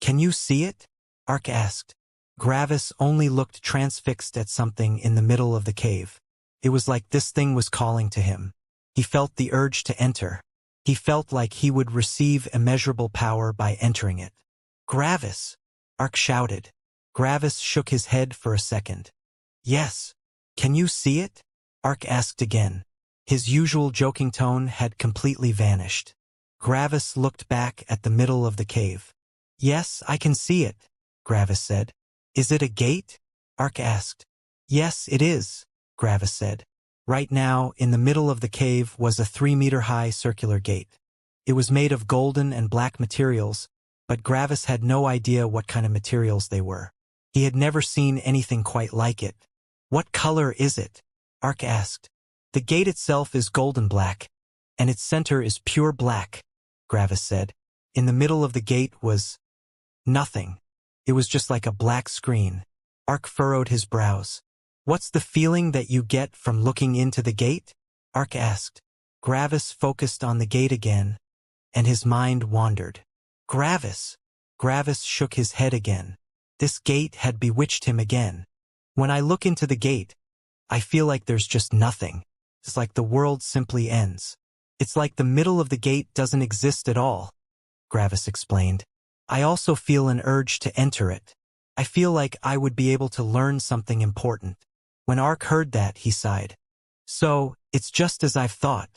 Can you see it? Ark asked. Gravis only looked transfixed at something in the middle of the cave. It was like this thing was calling to him. He felt the urge to enter. He felt like he would receive immeasurable power by entering it. Gravis! Ark shouted. Gravis shook his head for a second. Yes. Can you see it? Ark asked again. His usual joking tone had completely vanished. Gravis looked back at the middle of the cave. Yes, I can see it, Gravis said. Is it a gate? Ark asked. Yes, it is, Gravis said. Right now, in the middle of the cave was a 3-meter-high circular gate. It was made of golden and black materials, but Gravis had no idea what kind of materials they were. He had never seen anything quite like it. What color is it? Ark asked. The gate itself is golden black, and its center is pure black, Gravis said. In the middle of the gate was nothing. It was just like a black screen. Ark furrowed his brows. What's the feeling that you get from looking into the gate? Ark asked. Gravis focused on the gate again, and his mind wandered. Gravis! Gravis shook his head again. This gate had bewitched him again. When I look into the gate, I feel like there's just nothing. It's like the world simply ends. It's like the middle of the gate doesn't exist at all, Gravis explained. I also feel an urge to enter it. I feel like I would be able to learn something important. When Ark heard that, he sighed. So, it's just as I've thought,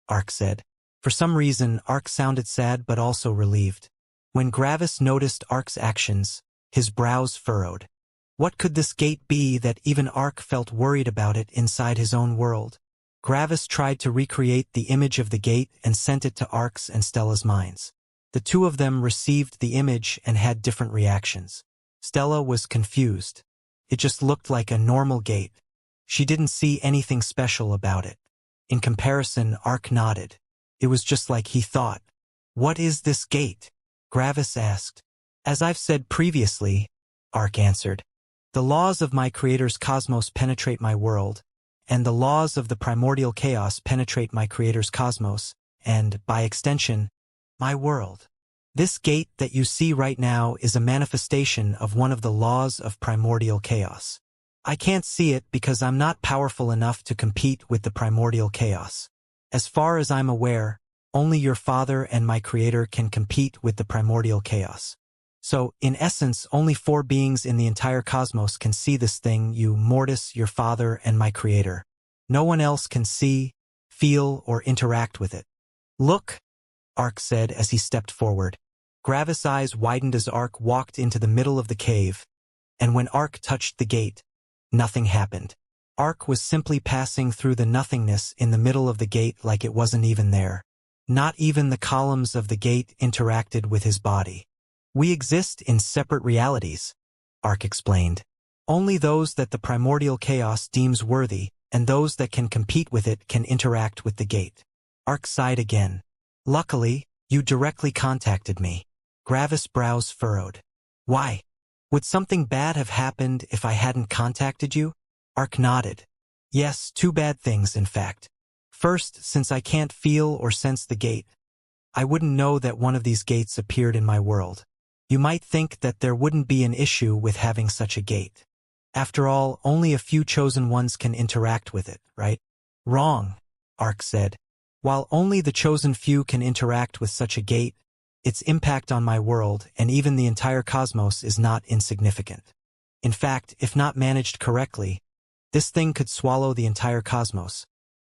Ark said. For some reason, Ark sounded sad but also relieved. When Gravis noticed Ark's actions, his brows furrowed. What could this gate be that even Ark felt worried about it inside his own world? Gravis tried to recreate the image of the gate and sent it to Ark's and Stella's minds. The two of them received the image and had different reactions. Stella was confused. It just looked like a normal gate. She didn't see anything special about it. In comparison, Ark nodded. It was just like he thought. What is this gate? Gravis asked. As I've said previously, Ark answered. The laws of my creator's cosmos penetrate my world, and the laws of the primordial chaos penetrate my creator's cosmos, and, by extension, my world. This gate that you see right now is a manifestation of one of the laws of primordial chaos. I can't see it because I'm not powerful enough to compete with the primordial chaos. As far as I'm aware, only your father and my creator can compete with the primordial chaos. So, in essence, only 4 beings in the entire cosmos can see this thing, you, Mortis, your father, and my creator. No one else can see, feel, or interact with it. Look, Ark said as he stepped forward. Gravis' eyes widened as Ark walked into the middle of the cave, and when Ark touched the gate, nothing happened. Ark was simply passing through the nothingness in the middle of the gate like it wasn't even there. Not even the columns of the gate interacted with his body. We exist in separate realities, Ark explained. Only those that the primordial chaos deems worthy, and those that can compete with it can interact with the gate. Ark sighed again. Luckily, you directly contacted me. Gravis' brows furrowed. Why? Would something bad have happened if I hadn't contacted you? Ark nodded. Yes, 2 bad things, in fact. First, since I can't feel or sense the gate, I wouldn't know that one of these gates appeared in my world. You might think that there wouldn't be an issue with having such a gate. After all, only a few chosen ones can interact with it, right? Wrong, Ark said. While only the chosen few can interact with such a gate, its impact on my world and even the entire cosmos is not insignificant. In fact, if not managed correctly, this thing could swallow the entire cosmos,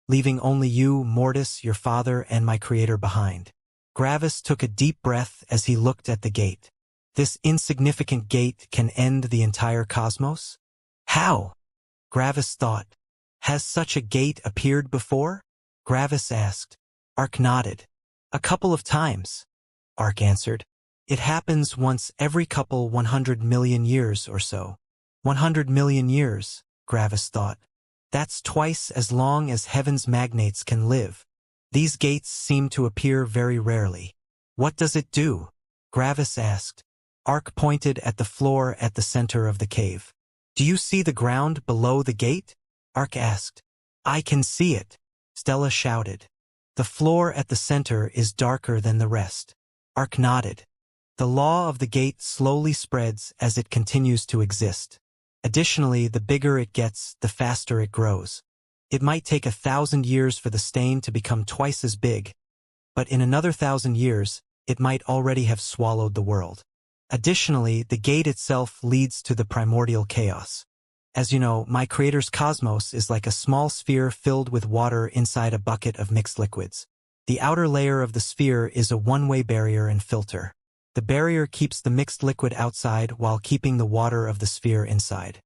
leaving only you, Mortis, your father, and my creator behind. Gravis took a deep breath as he looked at the gate. This insignificant gate can end the entire cosmos? How? Gravis thought. Has such a gate appeared before? Gravis asked. Ark nodded. A couple of times, Ark answered. It happens once every couple 100 million years or so. 100 million years, Gravis thought. That's twice as long as heaven's magnates can live. These gates seem to appear very rarely. What does it do? Gravis asked. Ark pointed at the floor at the center of the cave. Do you see the ground below the gate? Ark asked. I can see it, Stella shouted. The floor at the center is darker than the rest. Ark nodded. The law of the gate slowly spreads as it continues to exist. Additionally, the bigger it gets, the faster it grows. It might take 1,000 years for the stain to become twice as big, but in another 1,000 years, it might already have swallowed the world. Additionally, the gate itself leads to the primordial chaos. As you know, my creator's cosmos is like a small sphere filled with water inside a bucket of mixed liquids. The outer layer of the sphere is a one-way barrier and filter. The barrier keeps the mixed liquid outside while keeping the water of the sphere inside.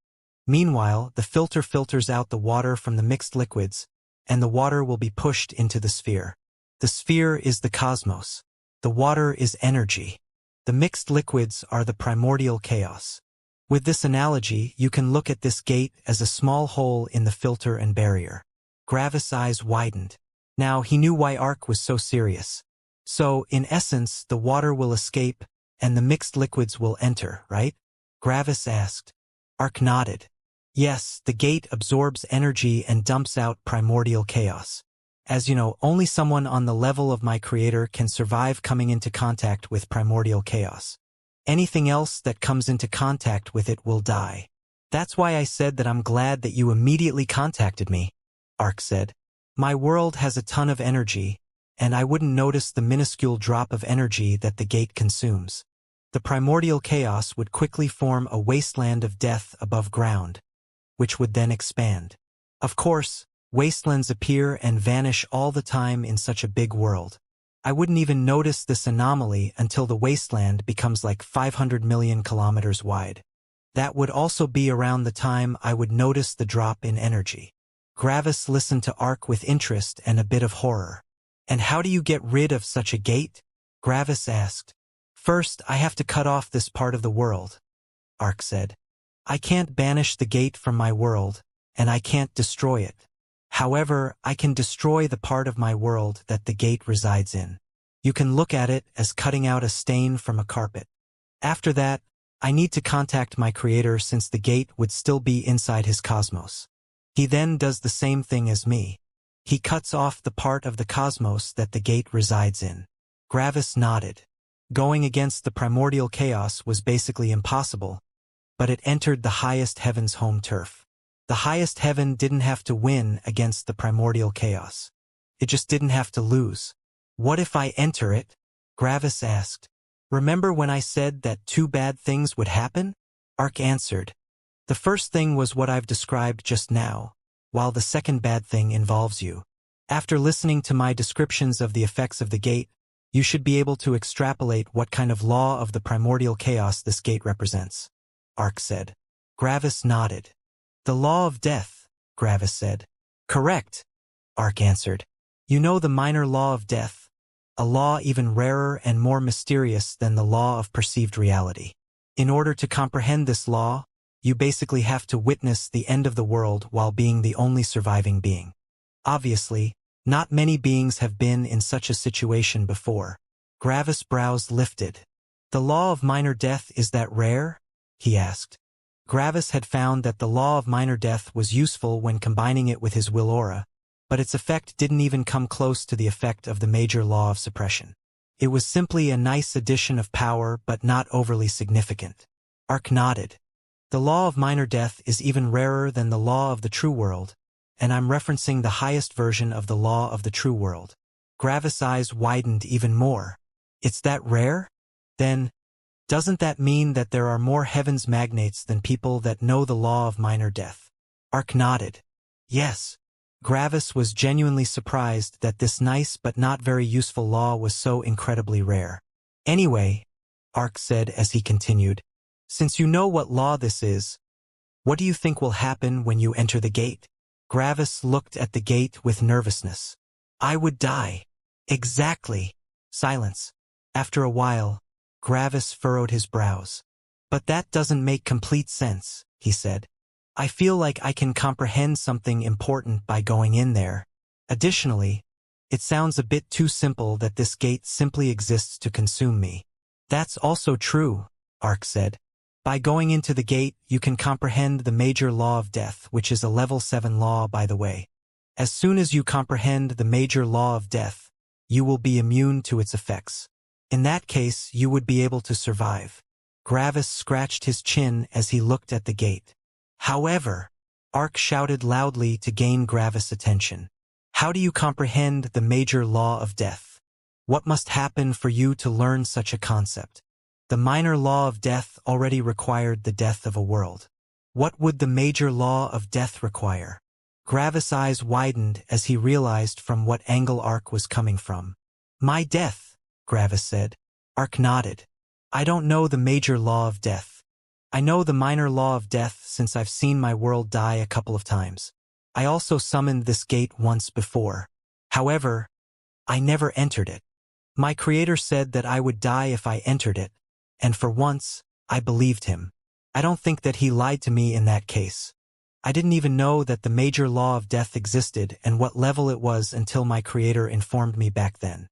Meanwhile, the filter filters out the water from the mixed liquids, and the water will be pushed into the sphere. The sphere is the cosmos. The water is energy. The mixed liquids are the primordial chaos. With this analogy, you can look at this gate as a small hole in the filter and barrier. Gravis' eyes widened. Now he knew why Ark was so serious. So, in essence, the water will escape, and the mixed liquids will enter, right? Gravis asked. Ark nodded. Yes, the gate absorbs energy and dumps out primordial chaos. As you know, only someone on the level of my creator can survive coming into contact with primordial chaos. Anything else that comes into contact with it will die. That's why I said that I'm glad that you immediately contacted me, Ark said. My world has a ton of energy, and I wouldn't notice the minuscule drop of energy that the gate consumes. The primordial chaos would quickly form a wasteland of death above ground, which would then expand. Of course, wastelands appear and vanish all the time in such a big world. I wouldn't even notice this anomaly until the wasteland becomes like 500 million kilometers wide. That would also be around the time I would notice the drop in energy. Gravis listened to Ark with interest and a bit of horror. And how do you get rid of such a gate? Gravis asked. First, I have to cut off this part of the world, Ark said. I can't banish the gate from my world, and I can't destroy it. However, I can destroy the part of my world that the gate resides in. You can look at it as cutting out a stain from a carpet. After that, I need to contact my creator since the gate would still be inside his cosmos. He then does the same thing as me. He cuts off the part of the cosmos that the gate resides in. Gravis nodded. Going against the primordial chaos was basically impossible, but it entered the highest heaven's home turf. The highest heaven didn't have to win against the primordial chaos. It just didn't have to lose. What if I enter it? Gravis asked. Remember when I said that 2 bad things would happen? Ark answered. The first thing was what I've described just now, while the second bad thing involves you. After listening to my descriptions of the effects of the gate, you should be able to extrapolate what kind of law of the primordial chaos this gate represents, Ark said. Gravis nodded. The law of death, Gravis said. Correct, Ark answered. You know the minor law of death, a law even rarer and more mysterious than the law of perceived reality. In order to comprehend this law, you basically have to witness the end of the world while being the only surviving being. Obviously, not many beings have been in such a situation before. Gravis' brows lifted. The law of minor death, is that rare? He asked. Gravis had found that the law of minor death was useful when combining it with his will aura, but its effect didn't even come close to the effect of the major law of suppression. It was simply a nice addition of power but not overly significant. Ark nodded. The law of minor death is even rarer than the law of the true world, and I'm referencing the highest version of the law of the true world. Gravis' eyes widened even more. It's that rare? Then, doesn't that mean that there are more heavens magnates than people that know the law of minor death? Ark nodded. Yes. Gravis was genuinely surprised that this nice but not very useful law was so incredibly rare. Anyway, Ark said as he continued, since you know what law this is, what do you think will happen when you enter the gate? Gravis looked at the gate with nervousness. I would die. Exactly. Silence. After a while, Gravis furrowed his brows. But that doesn't make complete sense, he said. I feel like I can comprehend something important by going in there. Additionally, it sounds a bit too simple that this gate simply exists to consume me. That's also true, Ark said. By going into the gate, you can comprehend the major law of death, which is a level 7 law, by the way. As soon as you comprehend the major law of death, you will be immune to its effects. In that case, you would be able to survive. Gravis scratched his chin as he looked at the gate. However, Ark shouted loudly to gain Gravis' attention. How do you comprehend the major law of death? What must happen for you to learn such a concept? The minor law of death already required the death of a world. What would the major law of death require? Gravis' eyes widened as he realized from what angle Ark was coming from. My death, Gravis said. Ark nodded. I don't know the major law of death. I know the minor law of death since I've seen my world die a couple of times. I also summoned this gate once before. However, I never entered it. My creator said that I would die if I entered it, and for once, I believed him. I don't think that he lied to me in that case. I didn't even know that the major law of death existed and what level it was until my creator informed me back then.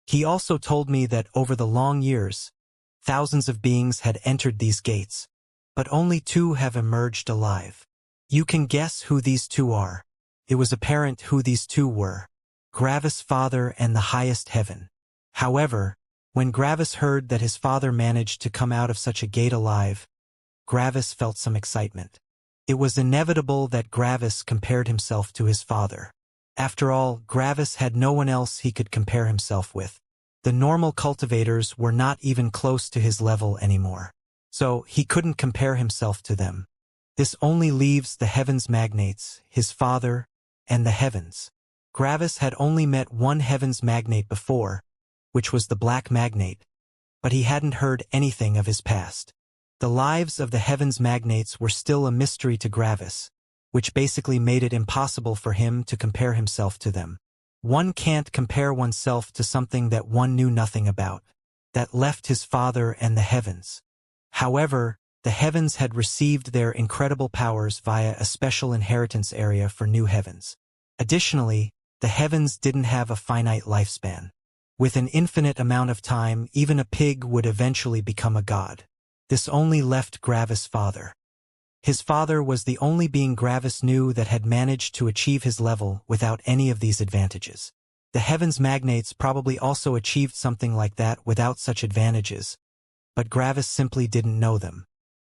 He also told me that over the long years, thousands of beings had entered these gates, but only 2 have emerged alive. You can guess who these 2 are. It was apparent who these 2 were. Gravis' father and the highest heaven. However, when Gravis heard that his father managed to come out of such a gate alive, Gravis felt some excitement. It was inevitable that Gravis compared himself to his father. After all, Gravis had no one else he could compare himself with. The normal cultivators were not even close to his level anymore. So he couldn't compare himself to them. This only leaves the heavens magnates, his father, and the heavens. Gravis had only met one heavens magnate before, which was the black magnate, but he hadn't heard anything of his past. The lives of the heavens magnates were still a mystery to Gravis, which basically made it impossible for him to compare himself to them. One can't compare oneself to something that one knew nothing about, that left his father and the heavens. However, the heavens had received their incredible powers via a special inheritance area for new heavens. Additionally, the heavens didn't have a finite lifespan. With an infinite amount of time, even a pig would eventually become a god. This only left Gravis' father. His father was the only being Gravis knew that had managed to achieve his level without any of these advantages. The heavens magnates probably also achieved something like that without such advantages, but Gravis simply didn't know them.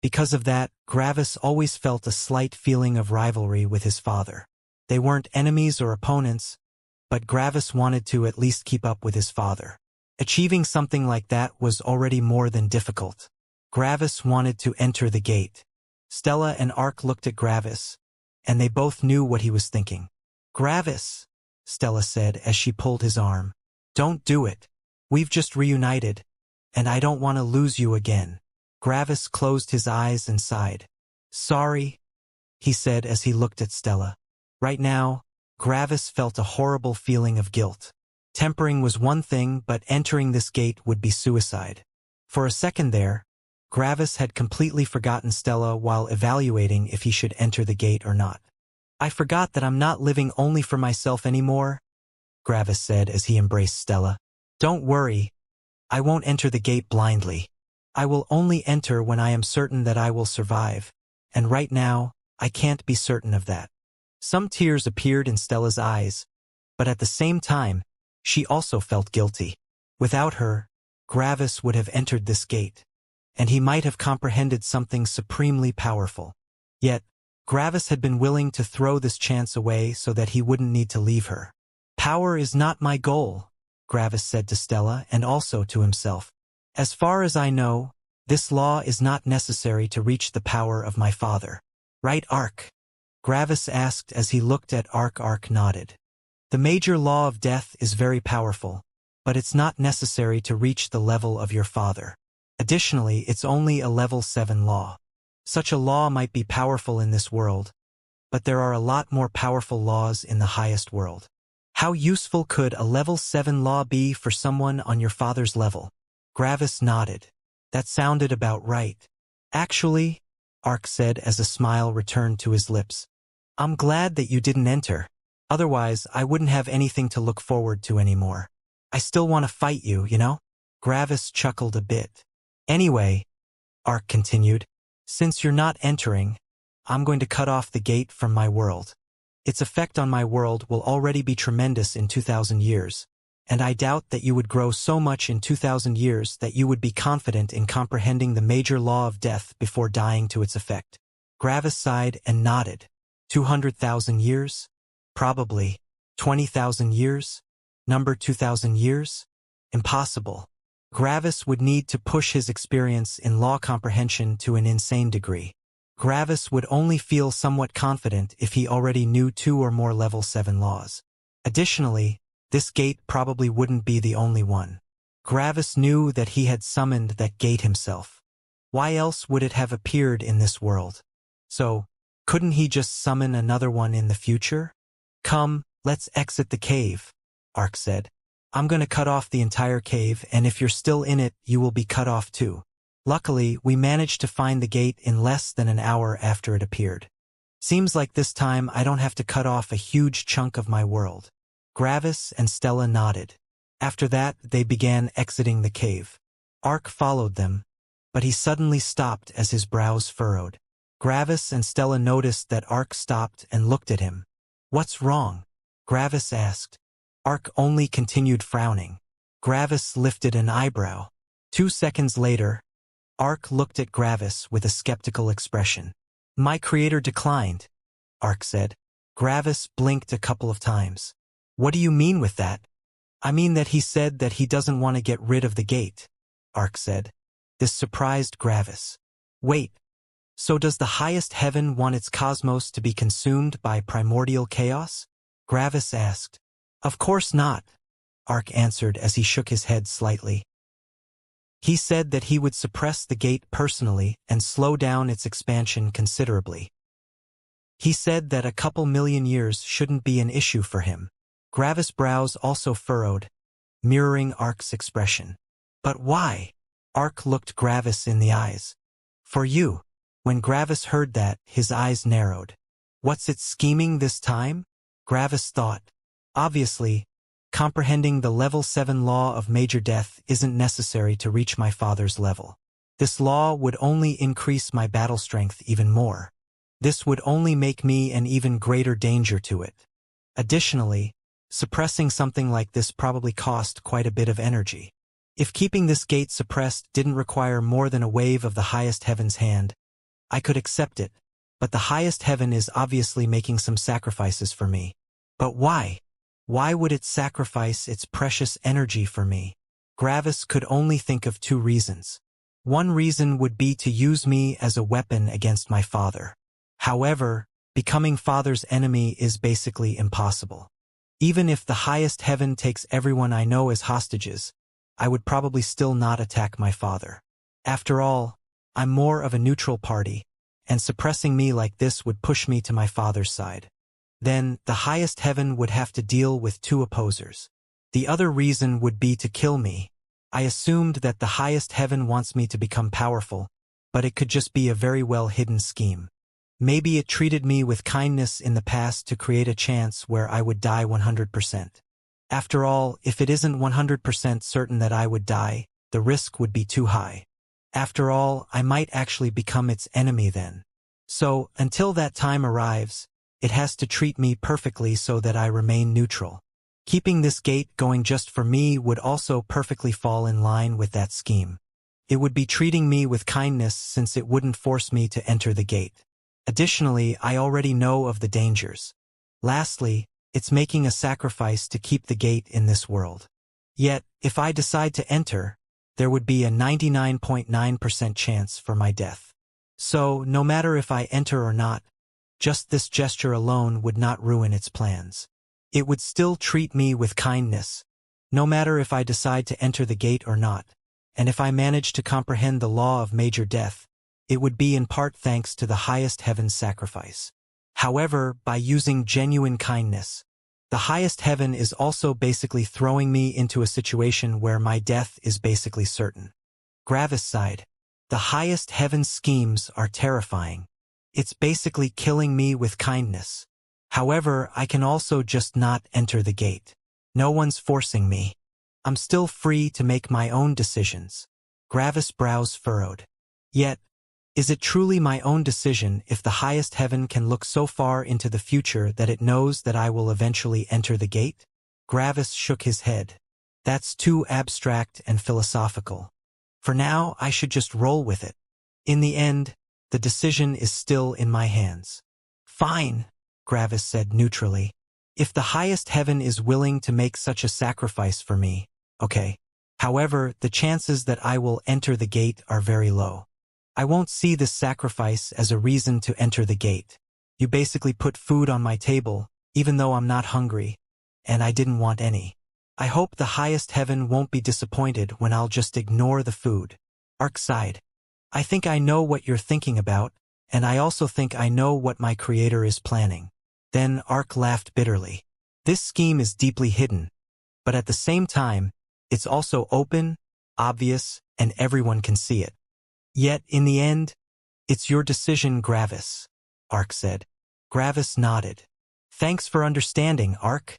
Because of that, Gravis always felt a slight feeling of rivalry with his father. They weren't enemies or opponents, but Gravis wanted to at least keep up with his father. Achieving something like that was already more than difficult. Gravis wanted to enter the gate. Stella and Ark looked at Gravis, and they both knew what he was thinking. Gravis, Stella said as she pulled his arm. Don't do it. We've just reunited, and I don't want to lose you again. Gravis closed his eyes and sighed. Sorry, he said as he looked at Stella. Right now, Gravis felt a horrible feeling of guilt. Tempering was one thing, but entering this gate would be suicide. For a second there, Gravis had completely forgotten Stella while evaluating if he should enter the gate or not. I forgot that I'm not living only for myself anymore, Gravis said as he embraced Stella. Don't worry, I won't enter the gate blindly. I will only enter when I am certain that I will survive, and right now, I can't be certain of that. Some tears appeared in Stella's eyes, but at the same time, she also felt guilty. Without her, Gravis would have entered this gate, and he might have comprehended something supremely powerful. Yet, Gravis had been willing to throw this chance away so that he wouldn't need to leave her. Power is not my goal, Gravis said to Stella and also to himself. As far as I know, this law is not necessary to reach the power of my father. Right, Ark? Gravis asked as he looked at Ark. Ark nodded. The major law of death is very powerful, but it's not necessary to reach the level of your father. Additionally, it's only a level 7 law. Such a law might be powerful in this world, but there are a lot more powerful laws in the highest world. How useful could a level 7 law be for someone on your father's level? Gravis nodded. That sounded about right. Actually, Ark said as a smile returned to his lips. I'm glad that you didn't enter. Otherwise, I wouldn't have anything to look forward to anymore. I still want to fight you, you know? Gravis chuckled a bit. Anyway, Ark continued, since you're not entering, I'm going to cut off the gate from my world. Its effect on my world will already be tremendous in 2,000 years, and I doubt that you would grow so much in 2,000 years that you would be confident in comprehending the major law of death before dying to its effect. Gravis sighed and nodded. 200,000 years? Probably. 20,000 years? Number 2,000 years? Impossible. Gravis would need to push his experience in law comprehension to an insane degree. Gravis would only feel somewhat confident if he already knew 2 or more level 7 laws. Additionally, this gate probably wouldn't be the only one. Gravis knew that he had summoned that gate himself. Why else would it have appeared in this world? So, couldn't he just summon another one in the future? Come, let's exit the cave, Ark said. I'm gonna cut off the entire cave, and if you're still in it, you will be cut off too. Luckily, we managed to find the gate in less than an hour after it appeared. Seems like this time I don't have to cut off a huge chunk of my world. Gravis and Stella nodded. After that, they began exiting the cave. Ark followed them, but he suddenly stopped as his brows furrowed. Gravis and Stella noticed that Ark stopped and looked at him. What's wrong? Gravis asked. Ark only continued frowning. Gravis lifted an eyebrow. 2 seconds later, Ark looked at Gravis with a skeptical expression. My creator declined, Ark said. Gravis blinked a couple of times. What do you mean with that? I mean that he said that he doesn't want to get rid of the gate, Ark said. This surprised Gravis. Wait, so does the highest heaven want its cosmos to be consumed by primordial chaos? Gravis asked. Of course not, Ark answered as he shook his head slightly. He said that he would suppress the gate personally and slow down its expansion considerably. He said that a couple million years shouldn't be an issue for him. Gravis' brows also furrowed, mirroring Ark's expression. But why? Ark looked Gravis in the eyes. For you. When Gravis heard that, his eyes narrowed. What's it scheming this time? Gravis thought. Obviously, comprehending the level 7 law of major death isn't necessary to reach my father's level. This law would only increase my battle strength even more. This would only make me an even greater danger to it. Additionally, suppressing something like this probably cost quite a bit of energy. If keeping this gate suppressed didn't require more than a wave of the highest heaven's hand, I could accept it, but the highest heaven is obviously making some sacrifices for me. But why? Why would it sacrifice its precious energy for me? Gravis could only think of 2 reasons. One reason would be to use me as a weapon against my father. However, becoming father's enemy is basically impossible. Even if the highest heaven takes everyone I know as hostages, I would probably still not attack my father. After all, I'm more of a neutral party, and suppressing me like this would push me to my father's side. Then, the highest heaven would have to deal with 2 opposers. The other reason would be to kill me. I assumed that the highest heaven wants me to become powerful, but it could just be a very well-hidden scheme. Maybe it treated me with kindness in the past to create a chance where I would die 100%. After all, if it isn't 100% certain that I would die, the risk would be too high. After all, I might actually become its enemy then. So, until that time arrives, it has to treat me perfectly so that I remain neutral. Keeping this gate going just for me would also perfectly fall in line with that scheme. It would be treating me with kindness since it wouldn't force me to enter the gate. Additionally, I already know of the dangers. Lastly, it's making a sacrifice to keep the gate in this world. Yet, if I decide to enter, there would be a 99.9% chance for my death. So, no matter if I enter or not, just this gesture alone would not ruin its plans. It would still treat me with kindness, no matter if I decide to enter the gate or not, and if I manage to comprehend the law of major death, it would be in part thanks to the highest heaven's sacrifice. However, by using genuine kindness, the highest heaven is also basically throwing me into a situation where my death is basically certain. Gravis sighed. The highest heaven's schemes are terrifying. It's basically killing me with kindness. However, I can also just not enter the gate. No one's forcing me. I'm still free to make my own decisions. Gravis' brows furrowed. Yet, is it truly my own decision if the highest heaven can look so far into the future that it knows that I will eventually enter the gate? Gravis shook his head. That's too abstract and philosophical. For now, I should just roll with it. In the end, the decision is still in my hands. Fine, Gravis said neutrally. If the highest heaven is willing to make such a sacrifice for me, okay. However, the chances that I will enter the gate are very low. I won't see this sacrifice as a reason to enter the gate. You basically put food on my table, even though I'm not hungry, and I didn't want any. I hope the highest heaven won't be disappointed when I'll just ignore the food. Ark sighed. I think I know what you're thinking about, and I also think I know what my creator is planning. Then Ark laughed bitterly. This scheme is deeply hidden, but at the same time, it's also open, obvious, and everyone can see it. Yet, in the end, it's your decision, Gravis, Ark said. Gravis nodded. Thanks for understanding, Ark,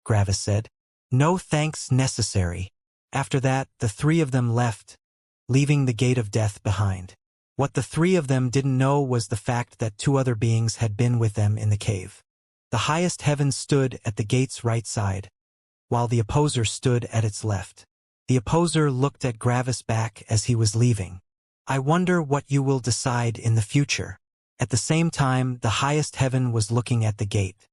Gravis said. No thanks necessary. After that, the three of them left, leaving the gate of death behind. What the three of them didn't know was the fact that two other beings had been with them in the cave. The highest heaven stood at the gate's right side, while the opposer stood at its left. The opposer looked at Gravis back as he was leaving. I wonder what you will decide in the future. At the same time, the highest heaven was looking at the gate.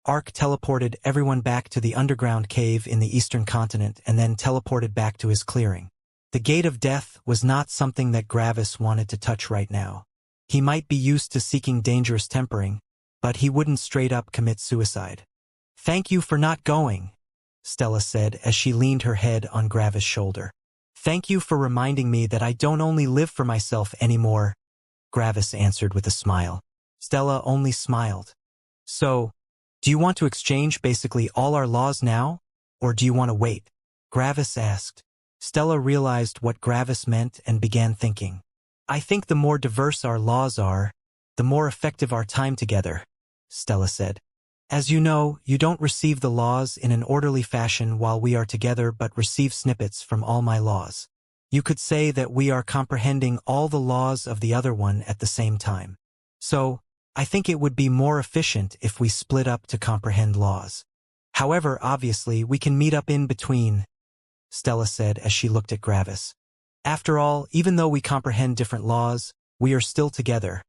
Ark teleported everyone back to the underground cave in the eastern continent and then teleported back to his clearing. The gate of death was not something that Gravis wanted to touch right now. He might be used to seeking dangerous tempering, but he wouldn't straight up commit suicide. Thank you for not going, Stella said as she leaned her head on Gravis' shoulder. Thank you for reminding me that I don't only live for myself anymore, Gravis answered with a smile. Stella only smiled. So, do you want to exchange basically all our laws now, or do you want to wait? Gravis asked. Stella realized what Gravis meant and began thinking. I think the more diverse our laws are, the more effective our time together, Stella said. As you know, you don't receive the laws in an orderly fashion while we are together but receive snippets from all my laws. You could say that we are comprehending all the laws of the other one at the same time. So, I think it would be more efficient if we split up to comprehend laws. However, obviously, we can meet up in between, Stella said as she looked at Gravis. After all, even though we comprehend different laws, we are still together.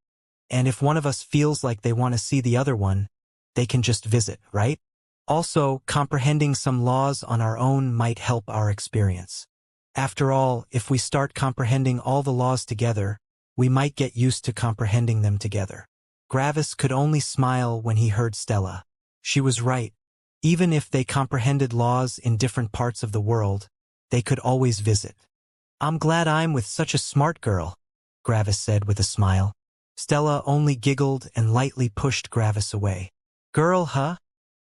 And if one of us feels like they want to see the other one, they can just visit, right? Also, comprehending some laws on our own might help our experience. After all, if we start comprehending all the laws together, we might get used to comprehending them together. Gravis could only smile when he heard Stella. She was right. Even if they comprehended laws in different parts of the world, they could always visit. I'm glad I'm with such a smart girl, Gravis said with a smile. Stella only giggled and lightly pushed Gravis away. Girl, huh?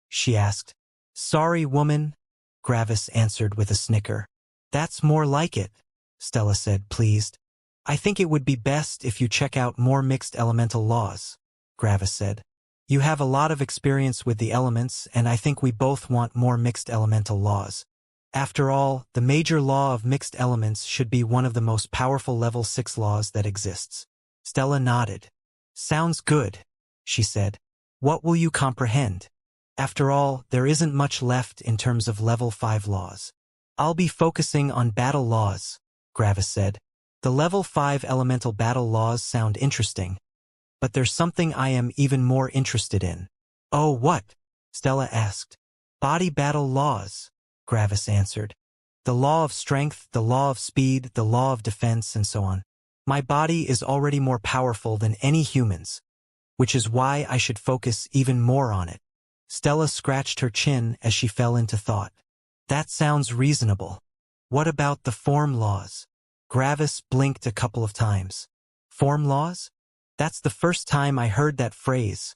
She asked. Sorry, woman, Gravis answered with a snicker. That's more like it, Stella said, pleased. I think it would be best if you check out more mixed elemental laws, Gravis said. You have a lot of experience with the elements, and I think we both want more mixed elemental laws. After all, the major law of mixed elements should be one of the most powerful level 6 laws that exists. Stella nodded. Sounds good, she said. What will you comprehend? After all, there isn't much left in terms of level 5 laws. I'll be focusing on battle laws, Gravis said. The level 5 elemental battle laws sound interesting, but there's something I am even more interested in. Oh, what? Stella asked. Body battle laws, Gravis answered. The law of strength, the law of speed, the law of defense, and so on. My body is already more powerful than any human's, which is why I should focus even more on it. Stella scratched her chin as she fell into thought. That sounds reasonable. What about the form laws? Gravis blinked a couple of times. Form laws? That's the first time I heard that phrase,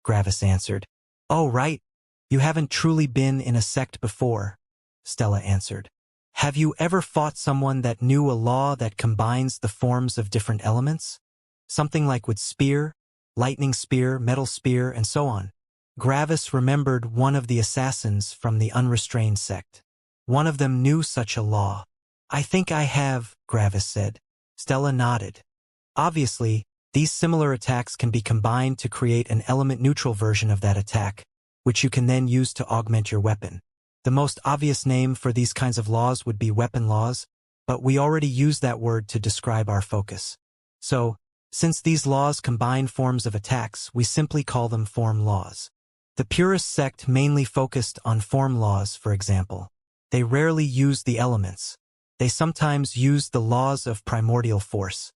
Gravis answered. Oh, right. You haven't truly been in a sect before, Stella answered. Have you ever fought someone that knew a law that combines the forms of different elements? Something like with spear, lightning spear, metal spear, and so on. Gravis remembered one of the assassins from the unrestrained sect. One of them knew such a law. I think I have, Gravis said. Stella nodded. Obviously, these similar attacks can be combined to create an element-neutral version of that attack, which you can then use to augment your weapon. The most obvious name for these kinds of laws would be weapon laws, but we already use that word to describe our focus. So, since these laws combine forms of attacks, we simply call them form laws. The purist sect mainly focused on form laws, for example. They rarely used the elements. They sometimes used the laws of primordial force.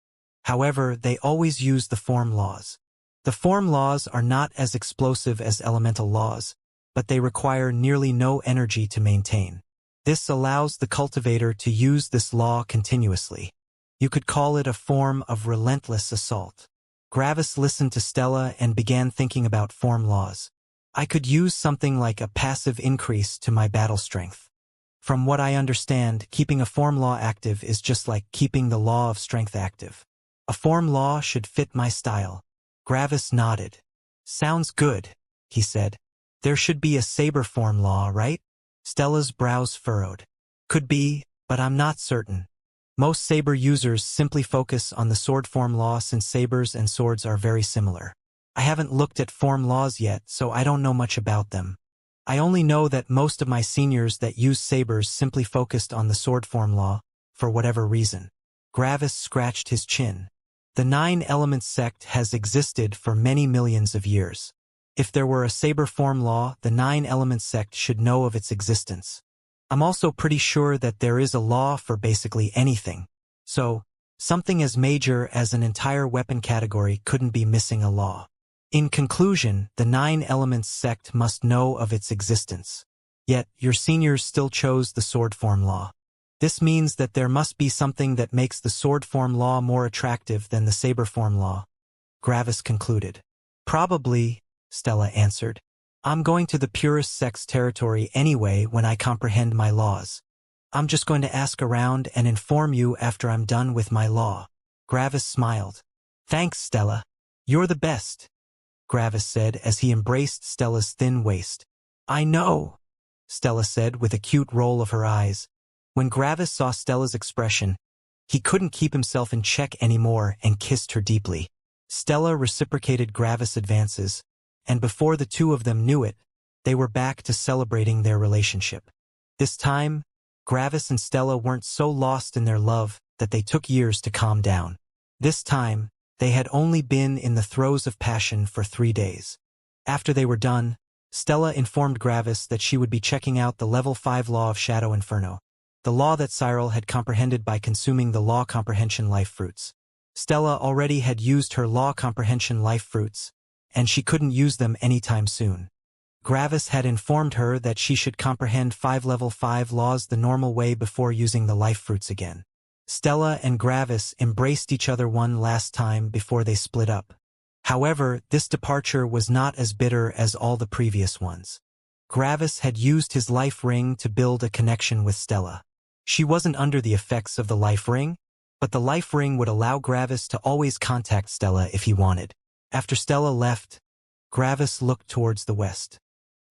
However, they always used the form laws. The form laws are not as explosive as elemental laws, but they require nearly no energy to maintain. This allows the cultivator to use this law continuously. You could call it a form of relentless assault. Gravis listened to Stella and began thinking about form laws. I could use something like a passive increase to my battle strength. From what I understand, keeping a form law active is just like keeping the law of strength active. A form law should fit my style. Gravis nodded. Sounds good, he said. There should be a saber form law, right? Stella's brows furrowed. Could be, but I'm not certain. Most saber users simply focus on the sword form law since sabers and swords are very similar. I haven't looked at form laws yet, so I don't know much about them. I only know that most of my seniors that use sabers simply focused on the sword form law, for whatever reason. Gravis scratched his chin. The 9 Elements sect has existed for many millions of years. If there were a saber form law, the 9 Elements sect should know of its existence. I'm also pretty sure that there is a law for basically anything. So, something as major as an entire weapon category couldn't be missing a law. In conclusion, the 9 Elements sect must know of its existence. Yet, your seniors still chose the sword form law. This means that there must be something that makes the sword form law more attractive than the saber form law. Gravis concluded. Probably, Stella answered. I'm going to the purist sect's territory anyway when I comprehend my laws. I'm just going to ask around and inform you after I'm done with my law. Gravis smiled. Thanks, Stella. You're the best, Gravis said as he embraced Stella's thin waist. I know, Stella said with a cute roll of her eyes. When Gravis saw Stella's expression, he couldn't keep himself in check anymore and kissed her deeply. Stella reciprocated Gravis' advances, and before the two of them knew it, they were back to celebrating their relationship. This time, Gravis and Stella weren't so lost in their love that they took years to calm down. This time, they had only been in the throes of passion for 3 days. After they were done, Stella informed Gravis that she would be checking out the level 5 law of Shadow Inferno, the law that Cyril had comprehended by consuming the law comprehension life fruits. Stella already had used her law comprehension life fruits, and she couldn't use them anytime soon. Gravis had informed her that she should comprehend 5 level 5 laws the normal way before using the life fruits again. Stella and Gravis embraced each other one last time before they split up. However, this departure was not as bitter as all the previous ones. Gravis had used his life ring to build a connection with Stella. She wasn't under the effects of the life ring, but the life ring would allow Gravis to always contact Stella if he wanted. After Stella left, Gravis looked towards the west.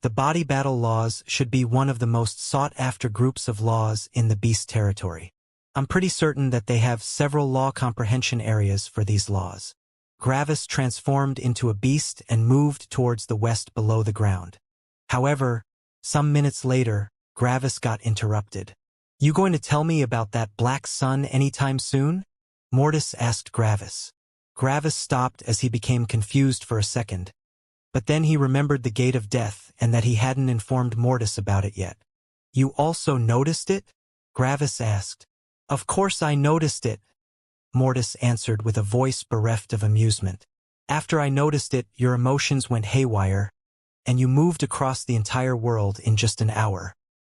The body battle laws should be one of the most sought-after groups of laws in the beast territory. I'm pretty certain that they have several law comprehension areas for these laws. Gravis transformed into a beast and moved towards the west below the ground. However, some minutes later, Gravis got interrupted. You going to tell me about that black sun anytime soon? Mortis asked Gravis. Gravis stopped as he became confused for a second. But then he remembered the Gate of Death and that he hadn't informed Mortis about it yet. You also noticed it? Gravis asked. Of course I noticed it, Mortis answered with a voice bereft of amusement. After I noticed it, your emotions went haywire, and you moved across the entire world in just an hour.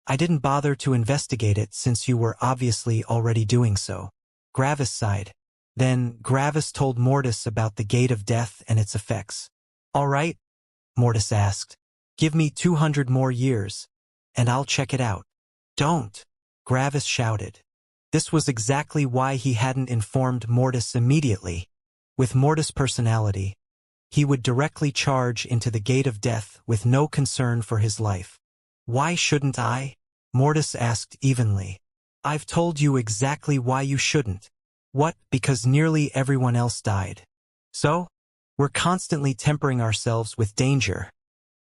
I didn't bother to investigate it since you were obviously already doing so. Gravis sighed. Then Gravis told Mortis about the Gate of Death and its effects. All right, Mortis asked. Give me 200 more years, and I'll check it out. Don't, Gravis shouted. This was exactly why he hadn't informed Mortis immediately. With Mortis' personality, he would directly charge into the Gate of Death with no concern for his life. Why shouldn't I? Mortis asked evenly. I've told you exactly why you shouldn't. What, because nearly everyone else died. So? We're constantly tempering ourselves with danger,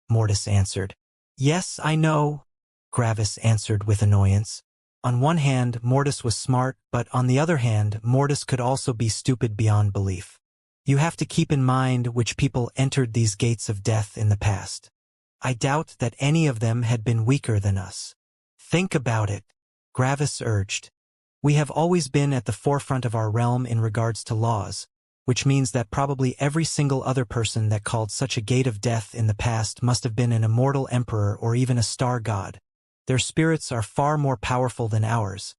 Mortis answered. Yes, I know, Gravis answered with annoyance. On one hand, Mortis was smart, but on the other hand, Mortis could also be stupid beyond belief. You have to keep in mind which people entered these gates of death in the past. I doubt that any of them had been weaker than us. Think about it, Gravis urged. We have always been at the forefront of our realm in regards to laws, which means that probably every single other person that called such a gate of death in the past must have been an immortal emperor or even a star god. Their spirits are far more powerful than ours,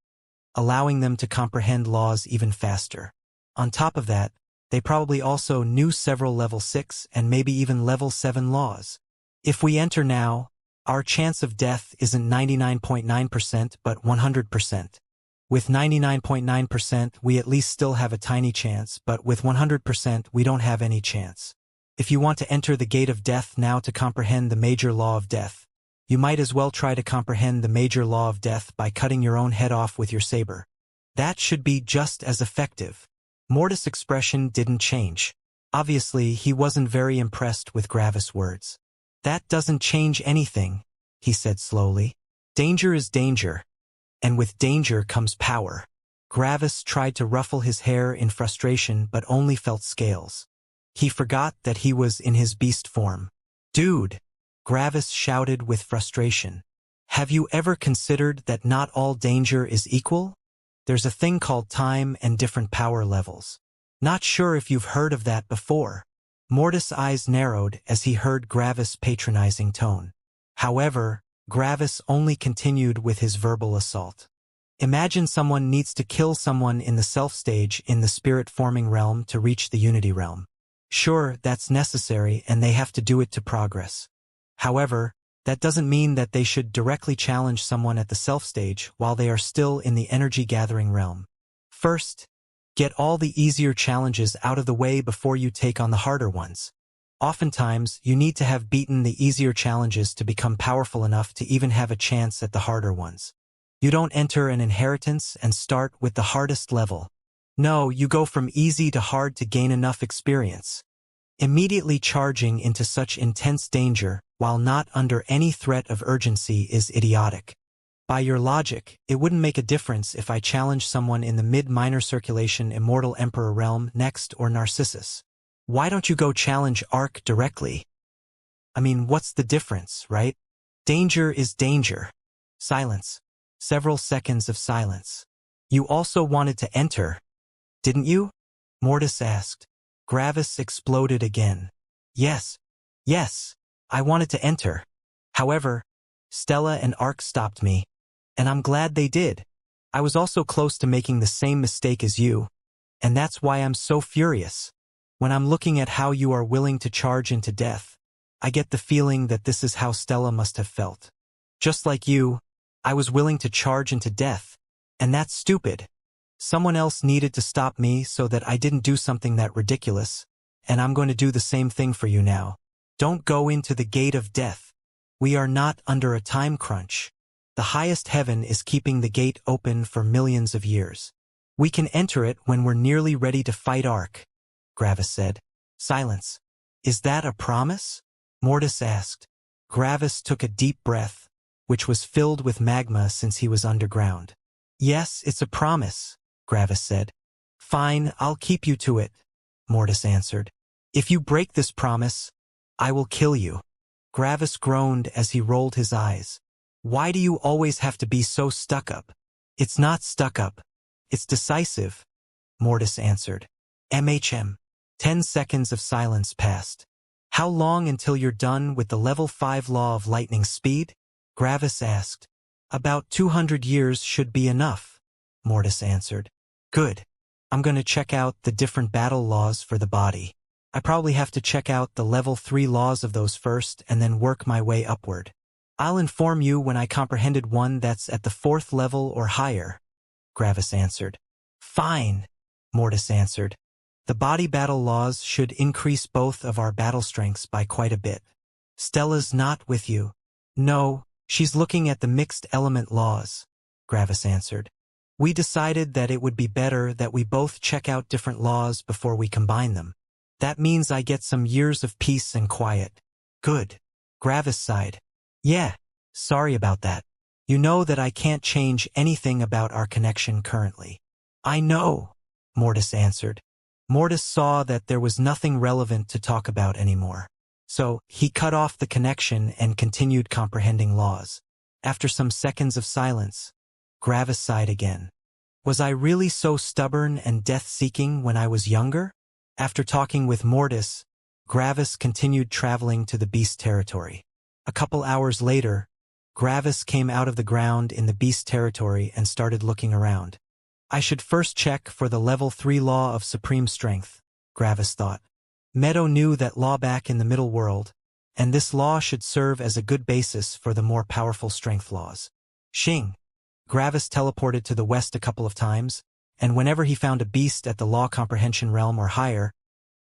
allowing them to comprehend laws even faster. On top of that, they probably also knew several level 6 and maybe even level 7 laws. If we enter now, our chance of death isn't 99.9% but 100%. With 99.9%, we at least still have a tiny chance, but with 100%, we don't have any chance. If you want to enter the gate of death now to comprehend the major law of death, you might as well try to comprehend the major law of death by cutting your own head off with your saber. That should be just as effective. Mortis' expression didn't change. Obviously, he wasn't very impressed with Gravis' words. That doesn't change anything, he said slowly. Danger is danger, and with danger comes power. Gravis tried to ruffle his hair in frustration but only felt scales. He forgot that he was in his beast form. Dude! Gravis shouted with frustration. Have you ever considered that not all danger is equal? There's a thing called time and different power levels. Not sure if you've heard of that before. Mortis' eyes narrowed as he heard Gravis' patronizing tone. However, Gravis only continued with his verbal assault. Imagine someone needs to kill someone in the self stage in the spirit-forming realm to reach the unity realm. Sure, that's necessary and they have to do it to progress. However, that doesn't mean that they should directly challenge someone at the self stage while they are still in the energy-gathering realm. First, get all the easier challenges out of the way before you take on the harder ones. Oftentimes, you need to have beaten the easier challenges to become powerful enough to even have a chance at the harder ones. You don't enter an inheritance and start with the hardest level. No, you go from easy to hard to gain enough experience. Immediately charging into such intense danger, while not under any threat of urgency, is idiotic. By your logic, it wouldn't make a difference if I challenge someone in the mid-minor circulation Immortal Emperor realm next or Narcissus. Why don't you go challenge Arc directly? I mean, what's the difference, right? Danger is danger. Silence. Several seconds of silence. You also wanted to enter, didn't you? Mortis asked. Gravis exploded again. Yes. Yes. I wanted to enter. However, Stella and Arc stopped me. And I'm glad they did. I was also close to making the same mistake as you. And that's why I'm so furious. When I'm looking at how you are willing to charge into death, I get the feeling that this is how Stella must have felt. Just like you, I was willing to charge into death. And that's stupid. Someone else needed to stop me so that I didn't do something that ridiculous. And I'm going to do the same thing for you now. Don't go into the gate of death. We are not under a time crunch. The highest heaven is keeping the gate open for millions of years. We can enter it when we're nearly ready to fight Arc, Gravis said. Silence. Is that a promise? Mortis asked. Gravis took a deep breath, which was filled with magma since he was underground. Yes, it's a promise, Gravis said. Fine, I'll keep you to it, Mortis answered. If you break this promise, I will kill you. Gravis groaned as he rolled his eyes. Why do you always have to be so stuck up? It's not stuck up. It's decisive, Mortis answered. 10 seconds of silence passed. How long until you're done with the level 5 law of lightning speed? Gravis asked. About 200 years should be enough, Mortis answered. Good. I'm going to check out the different battle laws for the body. I probably have to check out the level 3 laws of those first and then work my way upward. I'll inform you when I comprehended one that's at the 4th level or higher, Gravis answered. Fine, Mortis answered. The body battle laws should increase both of our battle strengths by quite a bit. Stella's not with you. No, she's looking at the mixed element laws, Gravis answered. We decided that it would be better that we both check out different laws before we combine them. That means I get some years of peace and quiet. Good. Gravis sighed. Yeah, sorry about that. You know that I can't change anything about our connection currently. I know, Mortis answered. Mortis saw that there was nothing relevant to talk about anymore. So, he cut off the connection and continued comprehending laws. After some seconds of silence, Gravis sighed again. Was I really so stubborn and death-seeking when I was younger? After talking with Mortis, Gravis continued traveling to the beast territory. A couple hours later, Gravis came out of the ground in the beast territory and started looking around. I should first check for the level 3 law of supreme strength, Gravis thought. Meadow knew that law back in the middle world, and this law should serve as a good basis for the more powerful strength laws. Xing. Gravis teleported to the west a couple of times, and whenever he found a beast at the law comprehension realm or higher,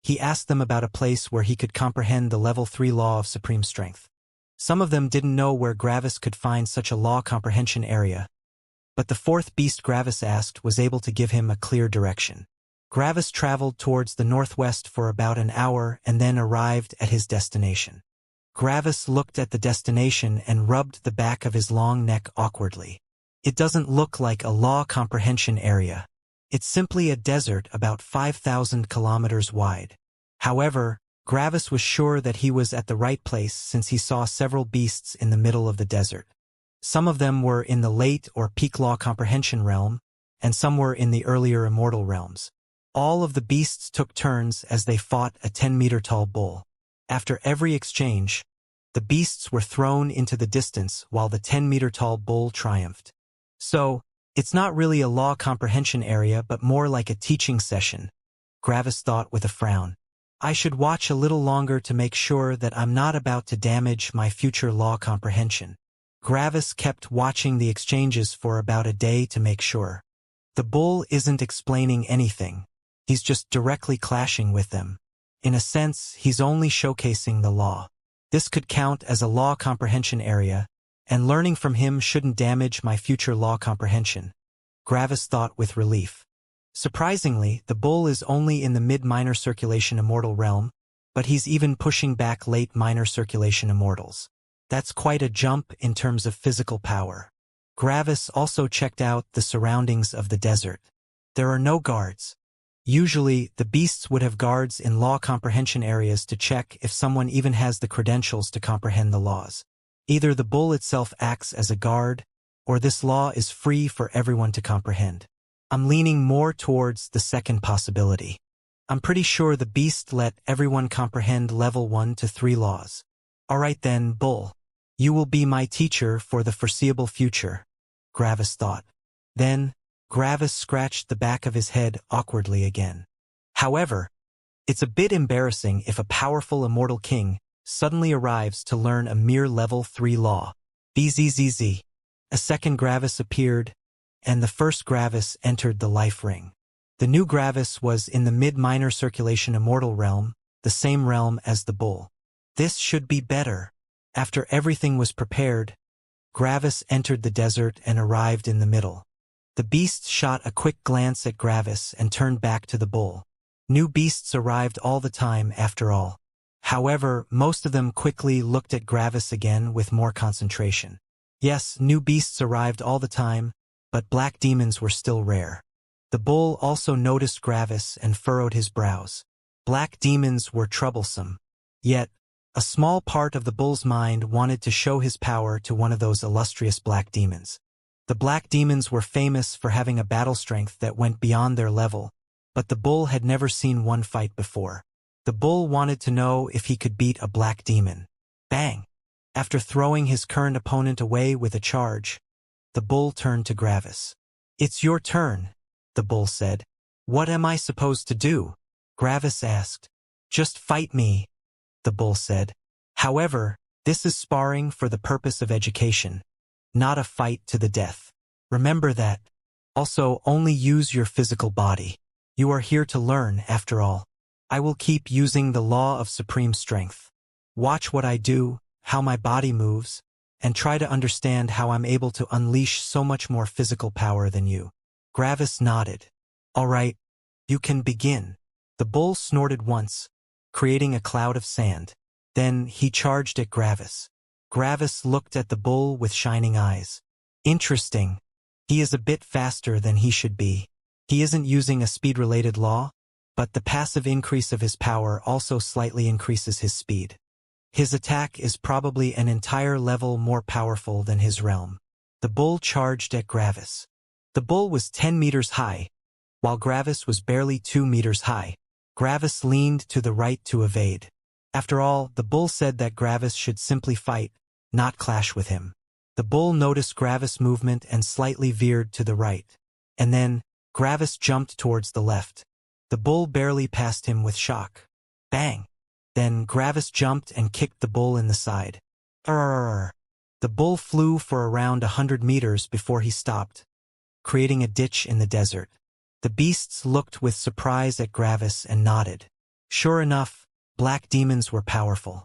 he asked them about a place where he could comprehend the level 3 law of supreme strength. Some of them didn't know where Gravis could find such a law comprehension area, but the fourth beast Gravis asked was able to give him a clear direction. Gravis traveled towards the northwest for about an hour and then arrived at his destination. Gravis looked at the destination and rubbed the back of his long neck awkwardly. It doesn't look like a law comprehension area. It's simply a desert about 5,000 kilometers wide. However, Gravis was sure that he was at the right place since he saw several beasts in the middle of the desert. Some of them were in the late or peak law comprehension realm, and some were in the earlier immortal realms. All of the beasts took turns as they fought a 10-meter-tall bull. After every exchange, the beasts were thrown into the distance while the 10-meter-tall bull triumphed. So, it's not really a law comprehension area but more like a teaching session, Gravis thought with a frown. I should watch a little longer to make sure that I'm not about to damage my future law comprehension. Gravis kept watching the exchanges for about a day to make sure. The bull isn't explaining anything. He's just directly clashing with them. In a sense, he's only showcasing the law. This could count as a law comprehension area, and learning from him shouldn't damage my future law comprehension, Gravis thought with relief. Surprisingly, the bull is only in the mid-minor circulation immortal realm, but he's even pushing back late minor circulation immortals. That's quite a jump in terms of physical power. Gravis also checked out the surroundings of the desert. There are no guards. Usually, the beasts would have guards in law comprehension areas to check if someone even has the credentials to comprehend the laws. Either the bull itself acts as a guard, or this law is free for everyone to comprehend. I'm leaning more towards the second possibility. I'm pretty sure the beast let everyone comprehend level 1 to 3 laws. Alright then, bull. You will be my teacher for the foreseeable future, Gravis thought. Then, Gravis scratched the back of his head awkwardly again. However, it's a bit embarrassing if a powerful immortal king suddenly arrives to learn a mere level 3 law. Bzzz. A second Gravis appeared, and the first Gravis entered the life ring. The new Gravis was in the mid-minor circulation immortal realm, the same realm as the bull. This should be better. After everything was prepared, Gravis entered the desert and arrived in the middle. The beast shot a quick glance at Gravis and turned back to the bull. New beasts arrived all the time after all. However, most of them quickly looked at Gravis again with more concentration. Yes, new beasts arrived all the time, but black demons were still rare. The bull also noticed Gravis and furrowed his brows. Black demons were troublesome. Yet, a small part of the bull's mind wanted to show his power to one of those illustrious black demons. The black demons were famous for having a battle strength that went beyond their level, but the bull had never seen one fight before. The bull wanted to know if he could beat a black demon. Bang! After throwing his current opponent away with a charge, the bull turned to Gravis. It's your turn, the bull said. What am I supposed to do? Gravis asked. Just fight me, the bull said. However, this is sparring for the purpose of education, not a fight to the death. Remember that. Also, only use your physical body. You are here to learn, after all. I will keep using the law of supreme strength. Watch what I do, how my body moves, and try to understand how I'm able to unleash so much more physical power than you. Gravis nodded. All right, you can begin. The bull snorted once, creating a cloud of sand. Then he charged at Gravis. Gravis looked at the bull with shining eyes. Interesting. He is a bit faster than he should be. He isn't using a speed-related law, but the passive increase of his power also slightly increases his speed. His attack is probably an entire level more powerful than his realm. The bull charged at Gravis. The bull was 10 meters high, while Gravis was barely 2 meters high. Gravis leaned to the right to evade. After all, the bull said that Gravis should simply fight, not clash with him. The bull noticed Gravis' movement and slightly veered to the right. And then, Gravis jumped towards the left. The bull barely passed him with shock. Bang! Then Gravis jumped and kicked the bull in the side. Arrrrrrr! The bull flew for around 100 meters before he stopped, creating a ditch in the desert. The beasts looked with surprise at Gravis and nodded. Sure enough, black demons were powerful.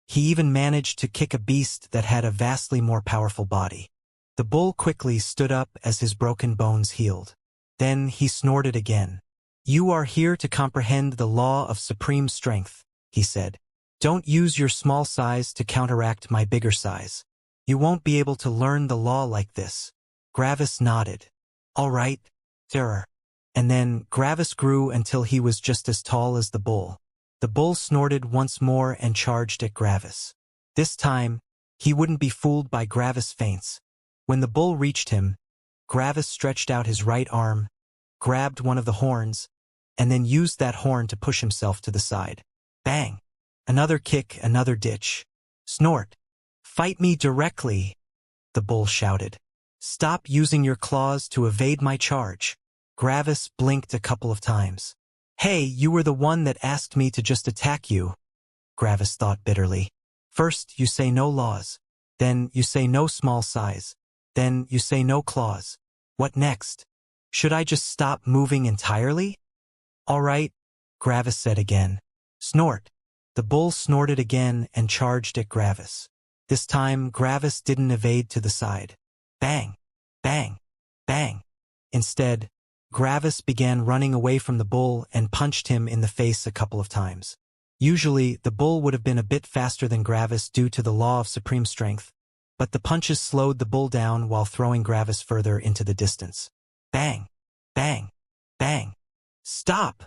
He even managed to kick a beast that had a vastly more powerful body. The bull quickly stood up as his broken bones healed. Then he snorted again. "You are here to comprehend the law of supreme strength," he said. "Don't use your small size to counteract my bigger size. You won't be able to learn the law like this." Gravis nodded. "All right, sir." And then Gravis grew until he was just as tall as the bull. The bull snorted once more and charged at Gravis. This time, he wouldn't be fooled by Gravis' feints. When the bull reached him, Gravis stretched out his right arm, grabbed one of the horns, and then used that horn to push himself to the side. Bang! Another kick, another ditch. Snort! "Fight me directly," the bull shouted. "Stop using your claws to evade my charge." Gravis blinked a couple of times. "Hey, you were the one that asked me to just attack you," Gravis thought bitterly. "First you say no laws, then you say no small size, then you say no claws. What next? Should I just stop moving entirely?" "All right," Gravis said again. "Snort." The bull snorted again and charged at Gravis. This time Gravis didn't evade to the side. Bang! Bang! Bang! Instead, Gravis began running away from the bull and punched him in the face a couple of times. Usually, the bull would have been a bit faster than Gravis due to the law of supreme strength, but the punches slowed the bull down while throwing Gravis further into the distance. Bang! Bang! Bang! "Stop!"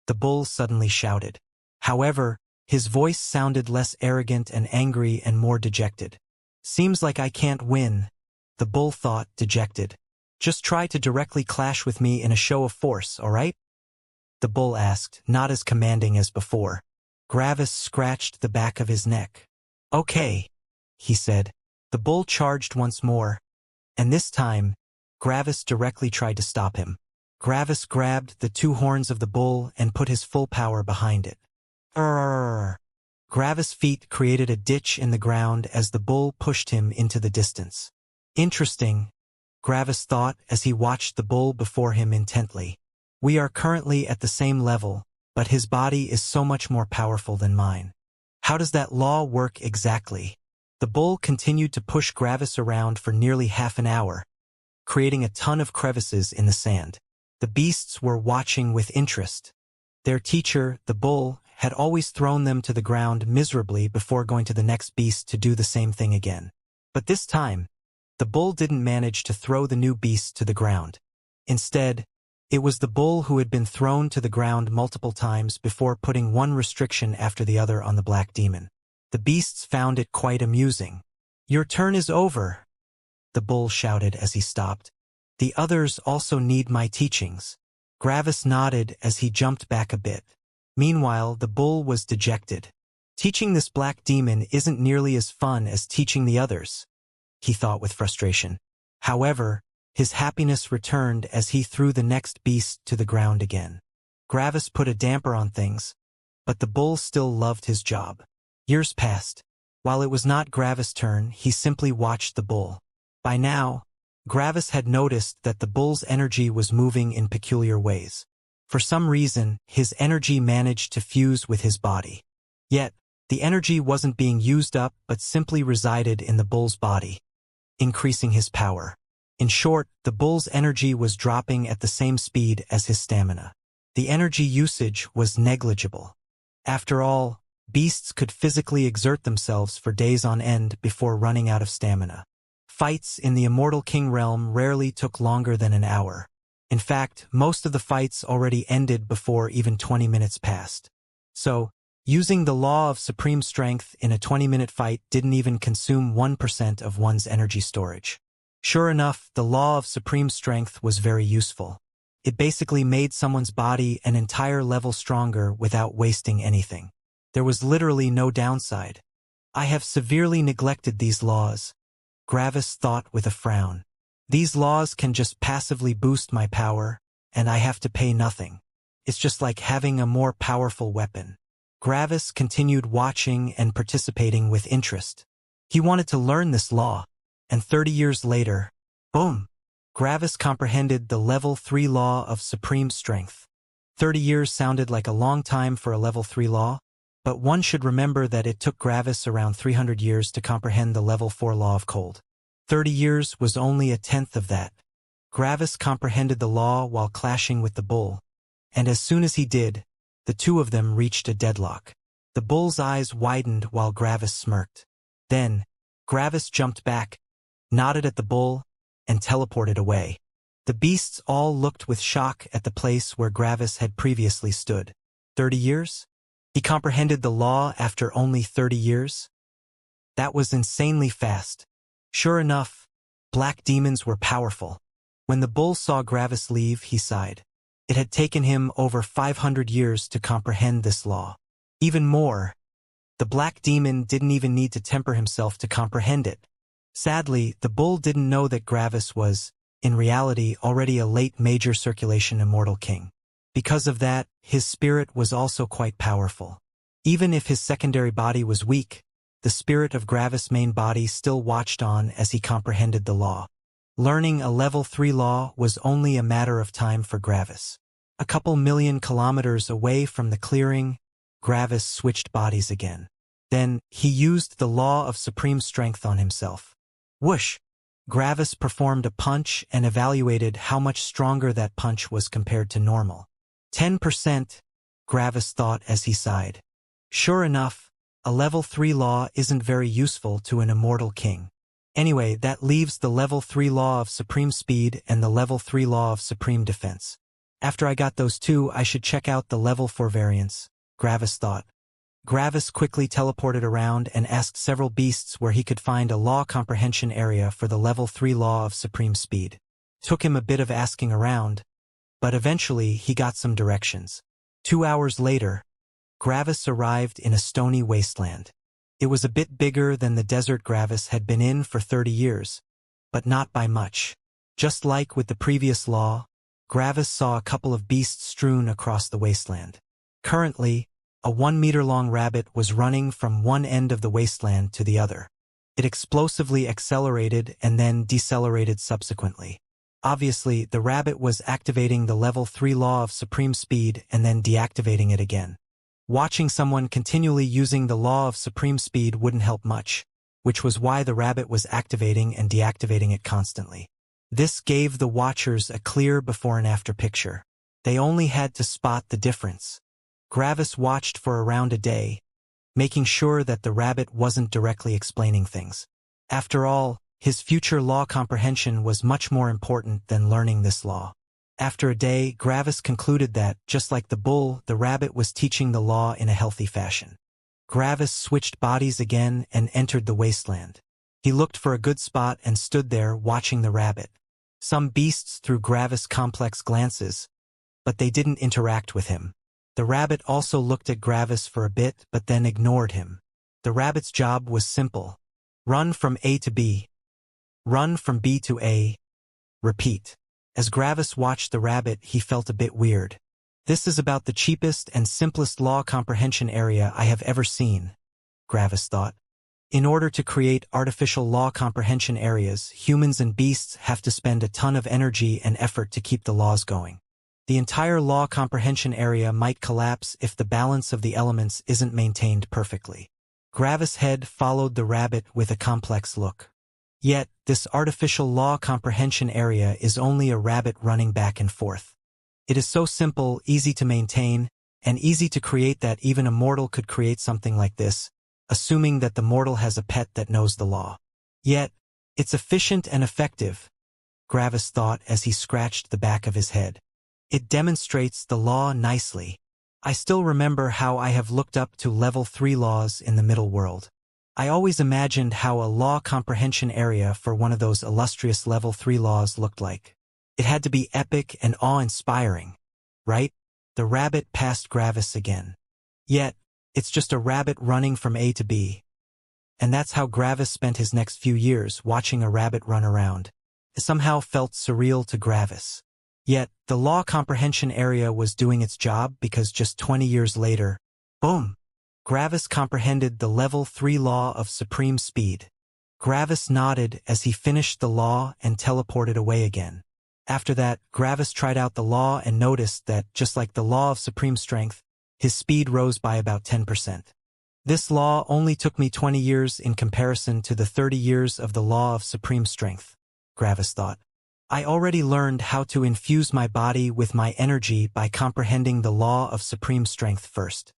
the bull suddenly shouted. However, his voice sounded less arrogant and angry and more dejected. "Seems like I can't win," the bull thought, dejected. "Just try to directly clash with me in a show of force, all right?" the bull asked, not as commanding as before. Gravis scratched the back of his neck. "Okay," he said. The bull charged once more, and this time, Gravis directly tried to stop him. Gravis grabbed the two horns of the bull and put his full power behind it. Arrrrrrr! Gravis' feet created a ditch in the ground as the bull pushed him into the distance. Interesting, Gravis thought as he watched the bull before him intently. We are currently at the same level, but his body is so much more powerful than mine. How does that law work exactly? The bull continued to push Gravis around for nearly half an hour, creating a ton of crevices in the sand. The beasts were watching with interest. Their teacher, the bull, had always thrown them to the ground miserably before going to the next beast to do the same thing again. But this time, the bull didn't manage to throw the new beast to the ground. Instead, it was the bull who had been thrown to the ground multiple times before putting one restriction after the other on the black demon. The beasts found it quite amusing. "Your turn is over," the bull shouted as he stopped. "The others also need my teachings." Gravis nodded as he jumped back a bit. Meanwhile, the bull was dejected. "Teaching this black demon isn't nearly as fun as teaching the others," he thought with frustration. However, his happiness returned as he threw the next beast to the ground again. Gravis put a damper on things, but the bull still loved his job. Years passed. While it was not Gravis' turn, he simply watched the bull. By now, Gravis had noticed that the bull's energy was moving in peculiar ways. For some reason, his energy managed to fuse with his body. Yet, the energy wasn't being used up but simply resided in the bull's body, increasing his power. In short, the bull's energy was dropping at the same speed as his stamina. The energy usage was negligible. After all, beasts could physically exert themselves for days on end before running out of stamina. Fights in the Immortal King realm rarely took longer than an hour. In fact, most of the fights already ended before even 20 minutes passed. So, using the law of supreme strength in a 20-minute fight didn't even consume 1% of one's energy storage. Sure enough, the law of supreme strength was very useful. It basically made someone's body an entire level stronger without wasting anything. There was literally no downside. I have severely neglected these laws, Gravis thought with a frown. These laws can just passively boost my power, and I have to pay nothing. It's just like having a more powerful weapon. Gravis continued watching and participating with interest. He wanted to learn this law, and 30 years later, boom! Gravis comprehended the Level 3 Law of Supreme Strength. 30 years sounded like a long time for a Level 3 law, but one should remember that it took Gravis around 300 years to comprehend the Level 4 Law of Cold. 30 years was only a tenth of that. Gravis comprehended the law while clashing with the bull, and as soon as he did, the two of them reached a deadlock. The bull's eyes widened while Gravis smirked. Then, Gravis jumped back, nodded at the bull, and teleported away. The beasts all looked with shock at the place where Gravis had previously stood. 30 years? He comprehended the law after only 30 years? That was insanely fast. Sure enough, black demons were powerful. When the bull saw Gravis leave, he sighed. It had taken him over 500 years to comprehend this law. Even more, the black demon didn't even need to temper himself to comprehend it. Sadly, the bull didn't know that Gravis was, in reality, already a late major circulation immortal king. Because of that, his spirit was also quite powerful. Even if his secondary body was weak, the spirit of Gravis' main body still watched on as he comprehended the law. Learning a Level 3 law was only a matter of time for Gravis. A couple million kilometers away from the clearing, Gravis switched bodies again. Then, he used the law of supreme strength on himself. Whoosh! Gravis performed a punch and evaluated how much stronger that punch was compared to normal. 10%, Gravis thought as he sighed. Sure enough, a Level 3 law isn't very useful to an immortal king. Anyway, that leaves the Level 3 Law of Supreme Speed and the Level 3 Law of Supreme Defense. After I got those two, I should check out the Level 4 variants, Gravis thought. Gravis quickly teleported around and asked several beasts where he could find a law comprehension area for the Level 3 Law of Supreme Speed. Took him a bit of asking around, but eventually he got some directions. 2 hours later, Gravis arrived in a stony wasteland. It was a bit bigger than the desert Gravis had been in for 30 years, but not by much. Just like with the previous law, Gravis saw a couple of beasts strewn across the wasteland. Currently, a 1-meter-long rabbit was running from one end of the wasteland to the other. It explosively accelerated and then decelerated subsequently. Obviously, the rabbit was activating the Level 3 Law of Supreme Speed and then deactivating it again. Watching someone continually using the Law of Supreme Speed wouldn't help much, which was why the rabbit was activating and deactivating it constantly. This gave the watchers a clear before and after picture. They only had to spot the difference. Gravis watched for around a day, making sure that the rabbit wasn't directly explaining things. After all, his future law comprehension was much more important than learning this law. After a day, Gravis concluded that, just like the bull, the rabbit was teaching the law in a healthy fashion. Gravis switched bodies again and entered the wasteland. He looked for a good spot and stood there watching the rabbit. Some beasts threw Gravis complex glances, but they didn't interact with him. The rabbit also looked at Gravis for a bit but then ignored him. The rabbit's job was simple. Run from A to B. Run from B to A. Repeat. As Gravis watched the rabbit, he felt a bit weird. This is about the cheapest and simplest law comprehension area I have ever seen, Gravis thought. In order to create artificial law comprehension areas, humans and beasts have to spend a ton of energy and effort to keep the laws going. The entire law comprehension area might collapse if the balance of the elements isn't maintained perfectly. Gravis' head followed the rabbit with a complex look. Yet, this artificial law comprehension area is only a rabbit running back and forth. It is so simple, easy to maintain, and easy to create that even a mortal could create something like this, assuming that the mortal has a pet that knows the law. Yet, It's efficient and effective, Gravis thought as he scratched the back of his head. It demonstrates the law nicely. I still remember how I have looked up to level 3 laws in the middle world. I always imagined how a law comprehension area for one of those illustrious level 3 laws looked like. It had to be epic and awe-inspiring, right? The rabbit passed Gravis again. Yet, it's just a rabbit running from A to B. And that's how Gravis spent his next few years, watching a rabbit run around. It somehow felt surreal to Gravis. Yet, the law comprehension area was doing its job because just 20 years later, boom! Gravis comprehended the level 3 law of supreme speed. Gravis nodded as he finished the law and teleported away again. After that, Gravis tried out the law and noticed that, just like the law of supreme strength, his speed rose by about 10%. This law only took me 20 years in comparison to the 30 years of the law of supreme strength, Gravis thought. I already learned how to infuse my body with my energy by comprehending the law of supreme strength first.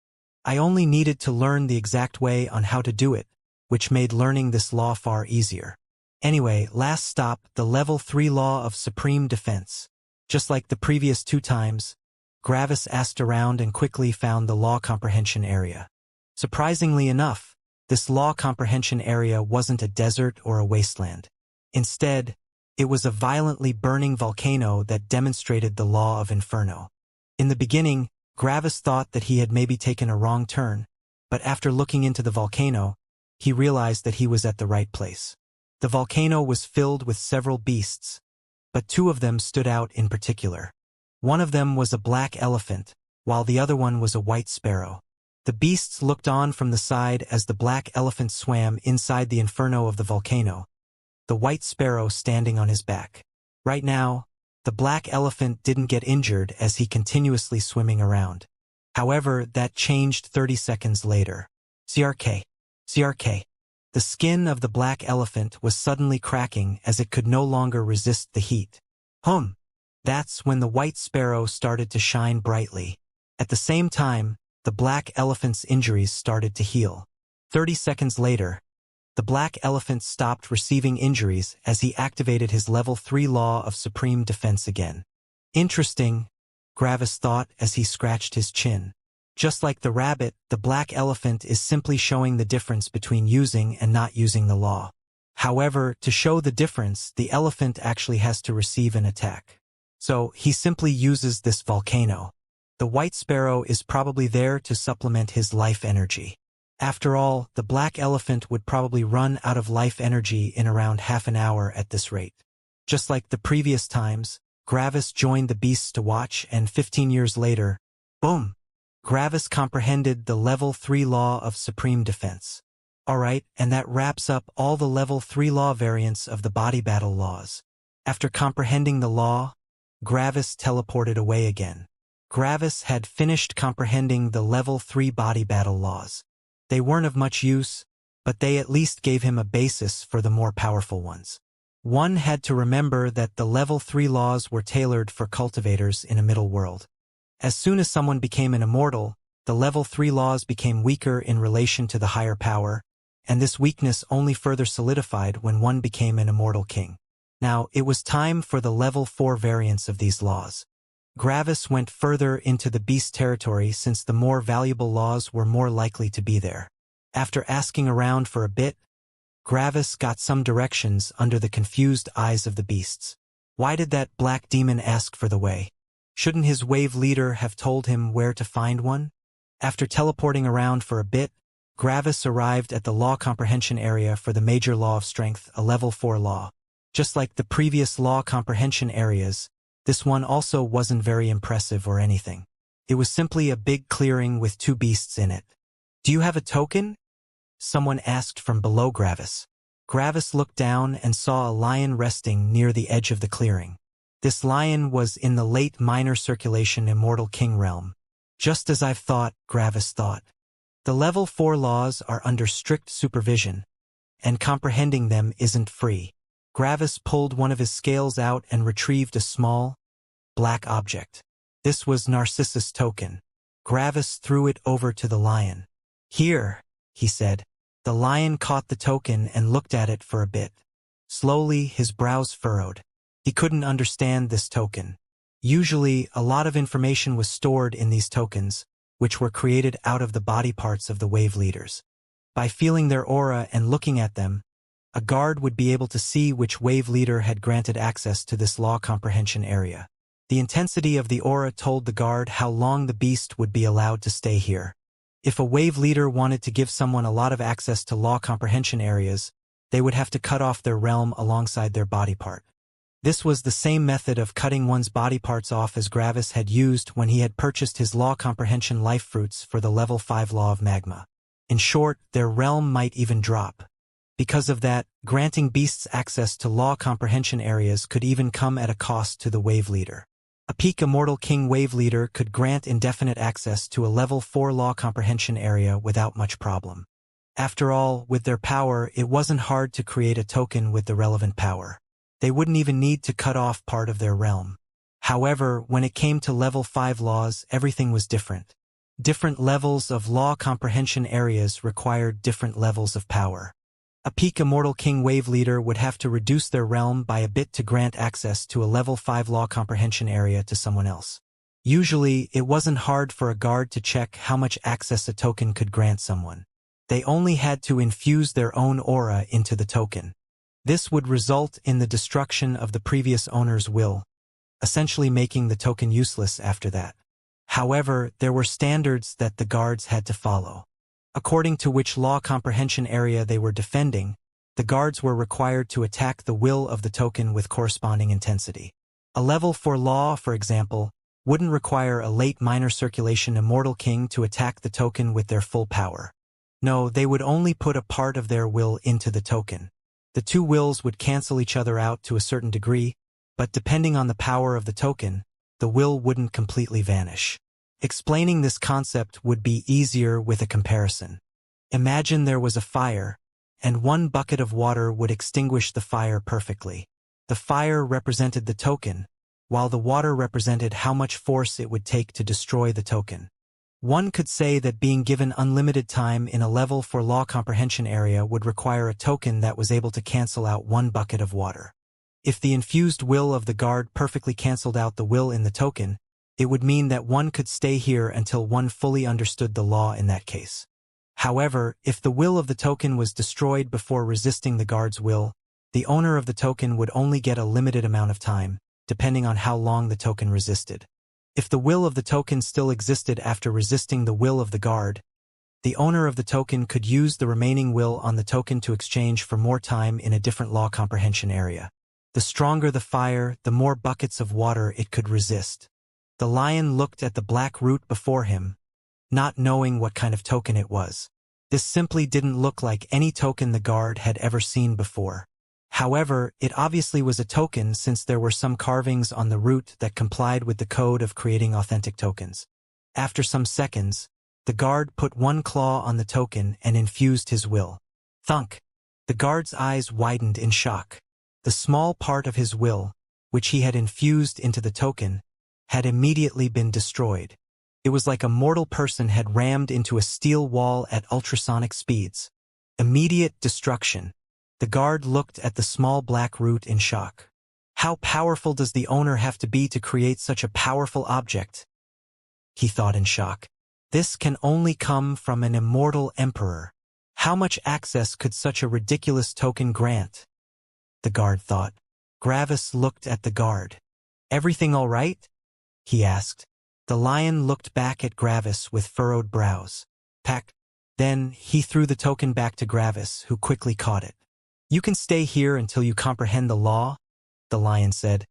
I only needed to learn the exact way on how to do it, which made learning this law far easier. Anyway, last stop, the level 3 law of supreme defense. Just like the previous 2 times, Gravis asked around and quickly found the law comprehension area. Surprisingly enough, this law comprehension area wasn't a desert or a wasteland. Instead, it was a violently burning volcano that demonstrated the law of inferno. In the beginning, Gravis thought that he had maybe taken a wrong turn, but after looking into the volcano, he realized that he was at the right place. The volcano was filled with several beasts, but 2 of them stood out in particular. One of them was a black elephant, while the other one was a white sparrow. The beasts looked on from the side as the black elephant swam inside the inferno of the volcano, the white sparrow standing on his back. Right now, the black elephant didn't get injured as he continuously swimming around. However, that changed 30 seconds later. CRK. The skin of the black elephant was suddenly cracking as it could no longer resist the heat. That's when the white sparrow started to shine brightly. At the same time, the black elephant's injuries started to heal. 30 seconds later, the black elephant stopped receiving injuries as he activated his level 3 law of supreme defense again. Interesting, Gravis thought as he scratched his chin. Just like the rabbit, the black elephant is simply showing the difference between using and not using the law. However, to show the difference, the elephant actually has to receive an attack. So, he simply uses this volcano. The white sparrow is probably there to supplement his life energy. After all, the black elephant would probably run out of life energy in around half an hour at this rate. Just like the previous times, Gravis joined the beasts to watch, and 15 years later, boom! Gravis comprehended the level 3 law of supreme defense. Alright, and that wraps up all the level 3 law variants of the body battle laws. After comprehending the law, Gravis teleported away again. Gravis had finished comprehending the level 3 body battle laws. They weren't of much use, but they at least gave him a basis for the more powerful ones. One had to remember that the level 3 laws were tailored for cultivators in a middle world. As soon as someone became an immortal, the level 3 laws became weaker in relation to the higher power, and this weakness only further solidified when one became an immortal king. Now, it was time for the level 4 variants of these laws. Gravis went further into the beast territory since the more valuable laws were more likely to be there. After asking around for a bit, Gravis got some directions under the confused eyes of the beasts. Why did that black demon ask for the way? Shouldn't his wave leader have told him where to find one? After teleporting around for a bit, Gravis arrived at the law comprehension area for the major law of strength, a level 4 law. Just like the previous law comprehension areas, this one also wasn't very impressive or anything. It was simply a big clearing with 2 beasts in it. Do you have a token? Someone asked from below Gravis. Gravis looked down and saw a lion resting near the edge of the clearing. This lion was in the late minor circulation Immortal King realm. Just as I've thought, Gravis thought. The level 4 laws are under strict supervision, and comprehending them isn't free. Gravis pulled one of his scales out and retrieved a small, black object. This was Narcissus' token. Gravis threw it over to the lion. Here, he said. The lion caught the token and looked at it for a bit. Slowly, his brows furrowed. He couldn't understand this token. Usually, a lot of information was stored in these tokens, which were created out of the body parts of the wave leaders. By feeling their aura and looking at them, a guard would be able to see which wave leader had granted access to this law comprehension area. The intensity of the aura told the guard how long the beast would be allowed to stay here. If a wave leader wanted to give someone a lot of access to law comprehension areas, they would have to cut off their realm alongside their body part. This was the same method of cutting one's body parts off as Gravis had used when he had purchased his law comprehension life fruits for the level 5 law of magma. In short, their realm might even drop. Because of that, granting beasts access to law comprehension areas could even come at a cost to the wave leader. A peak Immortal King wave leader could grant indefinite access to a level 4 law comprehension area without much problem. After all, with their power, it wasn't hard to create a token with the relevant power. They wouldn't even need to cut off part of their realm. However, when it came to level 5 laws, everything was different. Different levels of law comprehension areas required different levels of power. A peak Immortal King wave leader would have to reduce their realm by a bit to grant access to a level 5 law comprehension area to someone else. Usually, it wasn't hard for a guard to check how much access a token could grant someone. They only had to infuse their own aura into the token. This would result in the destruction of the previous owner's will, essentially making the token useless after that. However, there were standards that the guards had to follow. According to which law comprehension area they were defending, the guards were required to attack the will of the token with corresponding intensity. A level 4 law, for example, wouldn't require a late minor circulation Immortal King to attack the token with their full power. No, they would only put a part of their will into the token. The two wills would cancel each other out to a certain degree, but depending on the power of the token, the will wouldn't completely vanish. Explaining this concept would be easier with a comparison. Imagine there was a fire, and one bucket of water would extinguish the fire perfectly. The fire represented the token, while the water represented how much force it would take to destroy the token. One could say that being given unlimited time in a level 4 law comprehension area would require a token that was able to cancel out one bucket of water. If the infused will of the guard perfectly canceled out the will in the token, it would mean that one could stay here until one fully understood the law in that case. However, if the will of the token was destroyed before resisting the guard's will, the owner of the token would only get a limited amount of time, depending on how long the token resisted. If the will of the token still existed after resisting the will of the guard, the owner of the token could use the remaining will on the token to exchange for more time in a different law comprehension area. The stronger the fire, the more buckets of water it could resist. The lion looked at the black root before him, not knowing what kind of token it was. This simply didn't look like any token the guard had ever seen before. However, it obviously was a token since there were some carvings on the root that complied with the code of creating authentic tokens. After some seconds, the guard put one claw on the token and infused his will. Thunk! The guard's eyes widened in shock. The small part of his will, which he had infused into the token, had immediately been destroyed. It was like a mortal person had rammed into a steel wall at ultrasonic speeds. Immediate destruction. The guard looked at the small black root in shock. How powerful does the owner have to be to create such a powerful object? He thought in shock. This can only come from an immortal emperor. How much access could such a ridiculous token grant? The guard thought. Gravis looked at the guard. Everything all right? He asked. The lion looked back at Gravis with furrowed brows. Peck. Then he threw the token back to Gravis, who quickly caught it. You can stay here until you comprehend the law, the lion said.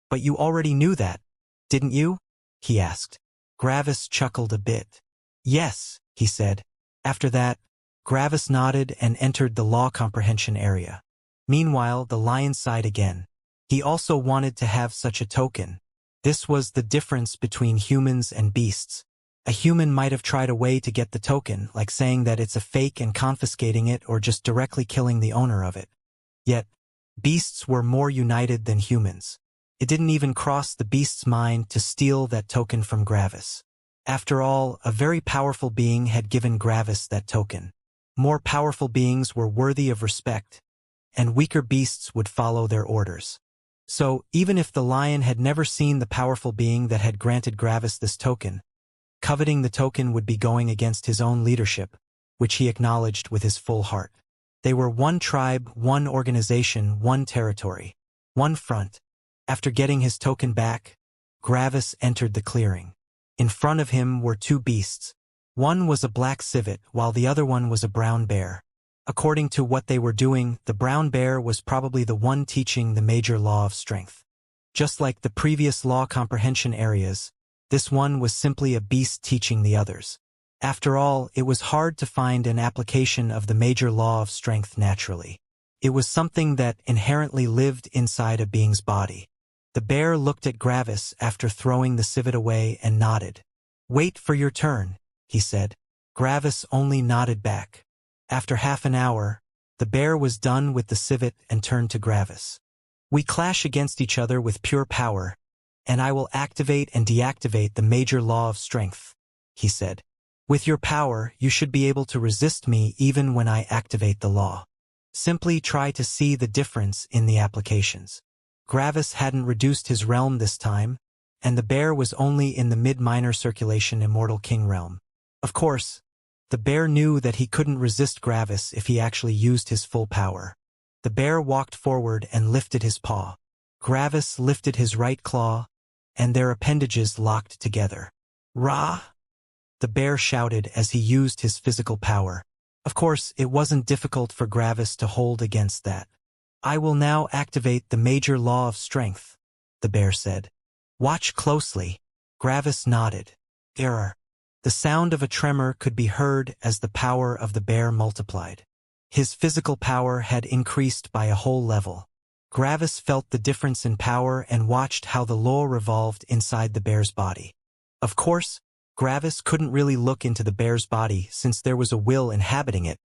But you already knew that, didn't you? He asked. Gravis chuckled a bit. Yes, he said. After that, Gravis nodded and entered the law comprehension area. Meanwhile, the lion sighed again. He also wanted to have such a token. This was the difference between humans and beasts. A human might have tried a way to get the token, like saying that it's a fake and confiscating it or just directly killing the owner of it. Yet, beasts were more united than humans. It didn't even cross the beast's mind to steal that token from Gravis. After all, a very powerful being had given Gravis that token. More powerful beings were worthy of respect, and weaker beasts would follow their orders. So, even if the lion had never seen the powerful being that had granted Gravis this token, coveting the token would be going against his own leadership, which he acknowledged with his full heart. They were one tribe, one organization, one territory, one front. After getting his token back, Gravis entered the clearing. In front of him were two beasts. One was a black civet, while the other one was a brown bear. According to what they were doing, the brown bear was probably the one teaching the major law of strength. Just like the previous law comprehension areas, this one was simply a beast teaching the others. After all, it was hard to find an application of the major law of strength naturally. It was something that inherently lived inside a being's body. The bear looked at Gravis after throwing the civet away and nodded. "Wait for your turn," he said. Gravis only nodded back. After half an hour, the bear was done with the civet and turned to Gravis. "We clash against each other with pure power, and I will activate and deactivate the major law of strength," he said. "With your power, you should be able to resist me even when I activate the law. Simply try to see the difference in the applications." Gravis hadn't reduced his realm this time, and the bear was only in the mid-minor circulation Immortal King realm. Of course, the bear knew that he couldn't resist Gravis if he actually used his full power. The bear walked forward and lifted his paw. Gravis lifted his right claw, and their appendages locked together. "Rah!" the bear shouted as he used his physical power. Of course, it wasn't difficult for Gravis to hold against that. "I will now activate the major law of strength," the bear said. "Watch closely." Gravis nodded. Error. The sound of a tremor could be heard as the power of the bear multiplied. His physical power had increased by a whole level. Gravis felt the difference in power and watched how the law revolved inside the bear's body. Of course, Gravis couldn't really look into the bear's body since there was a will inhabiting it,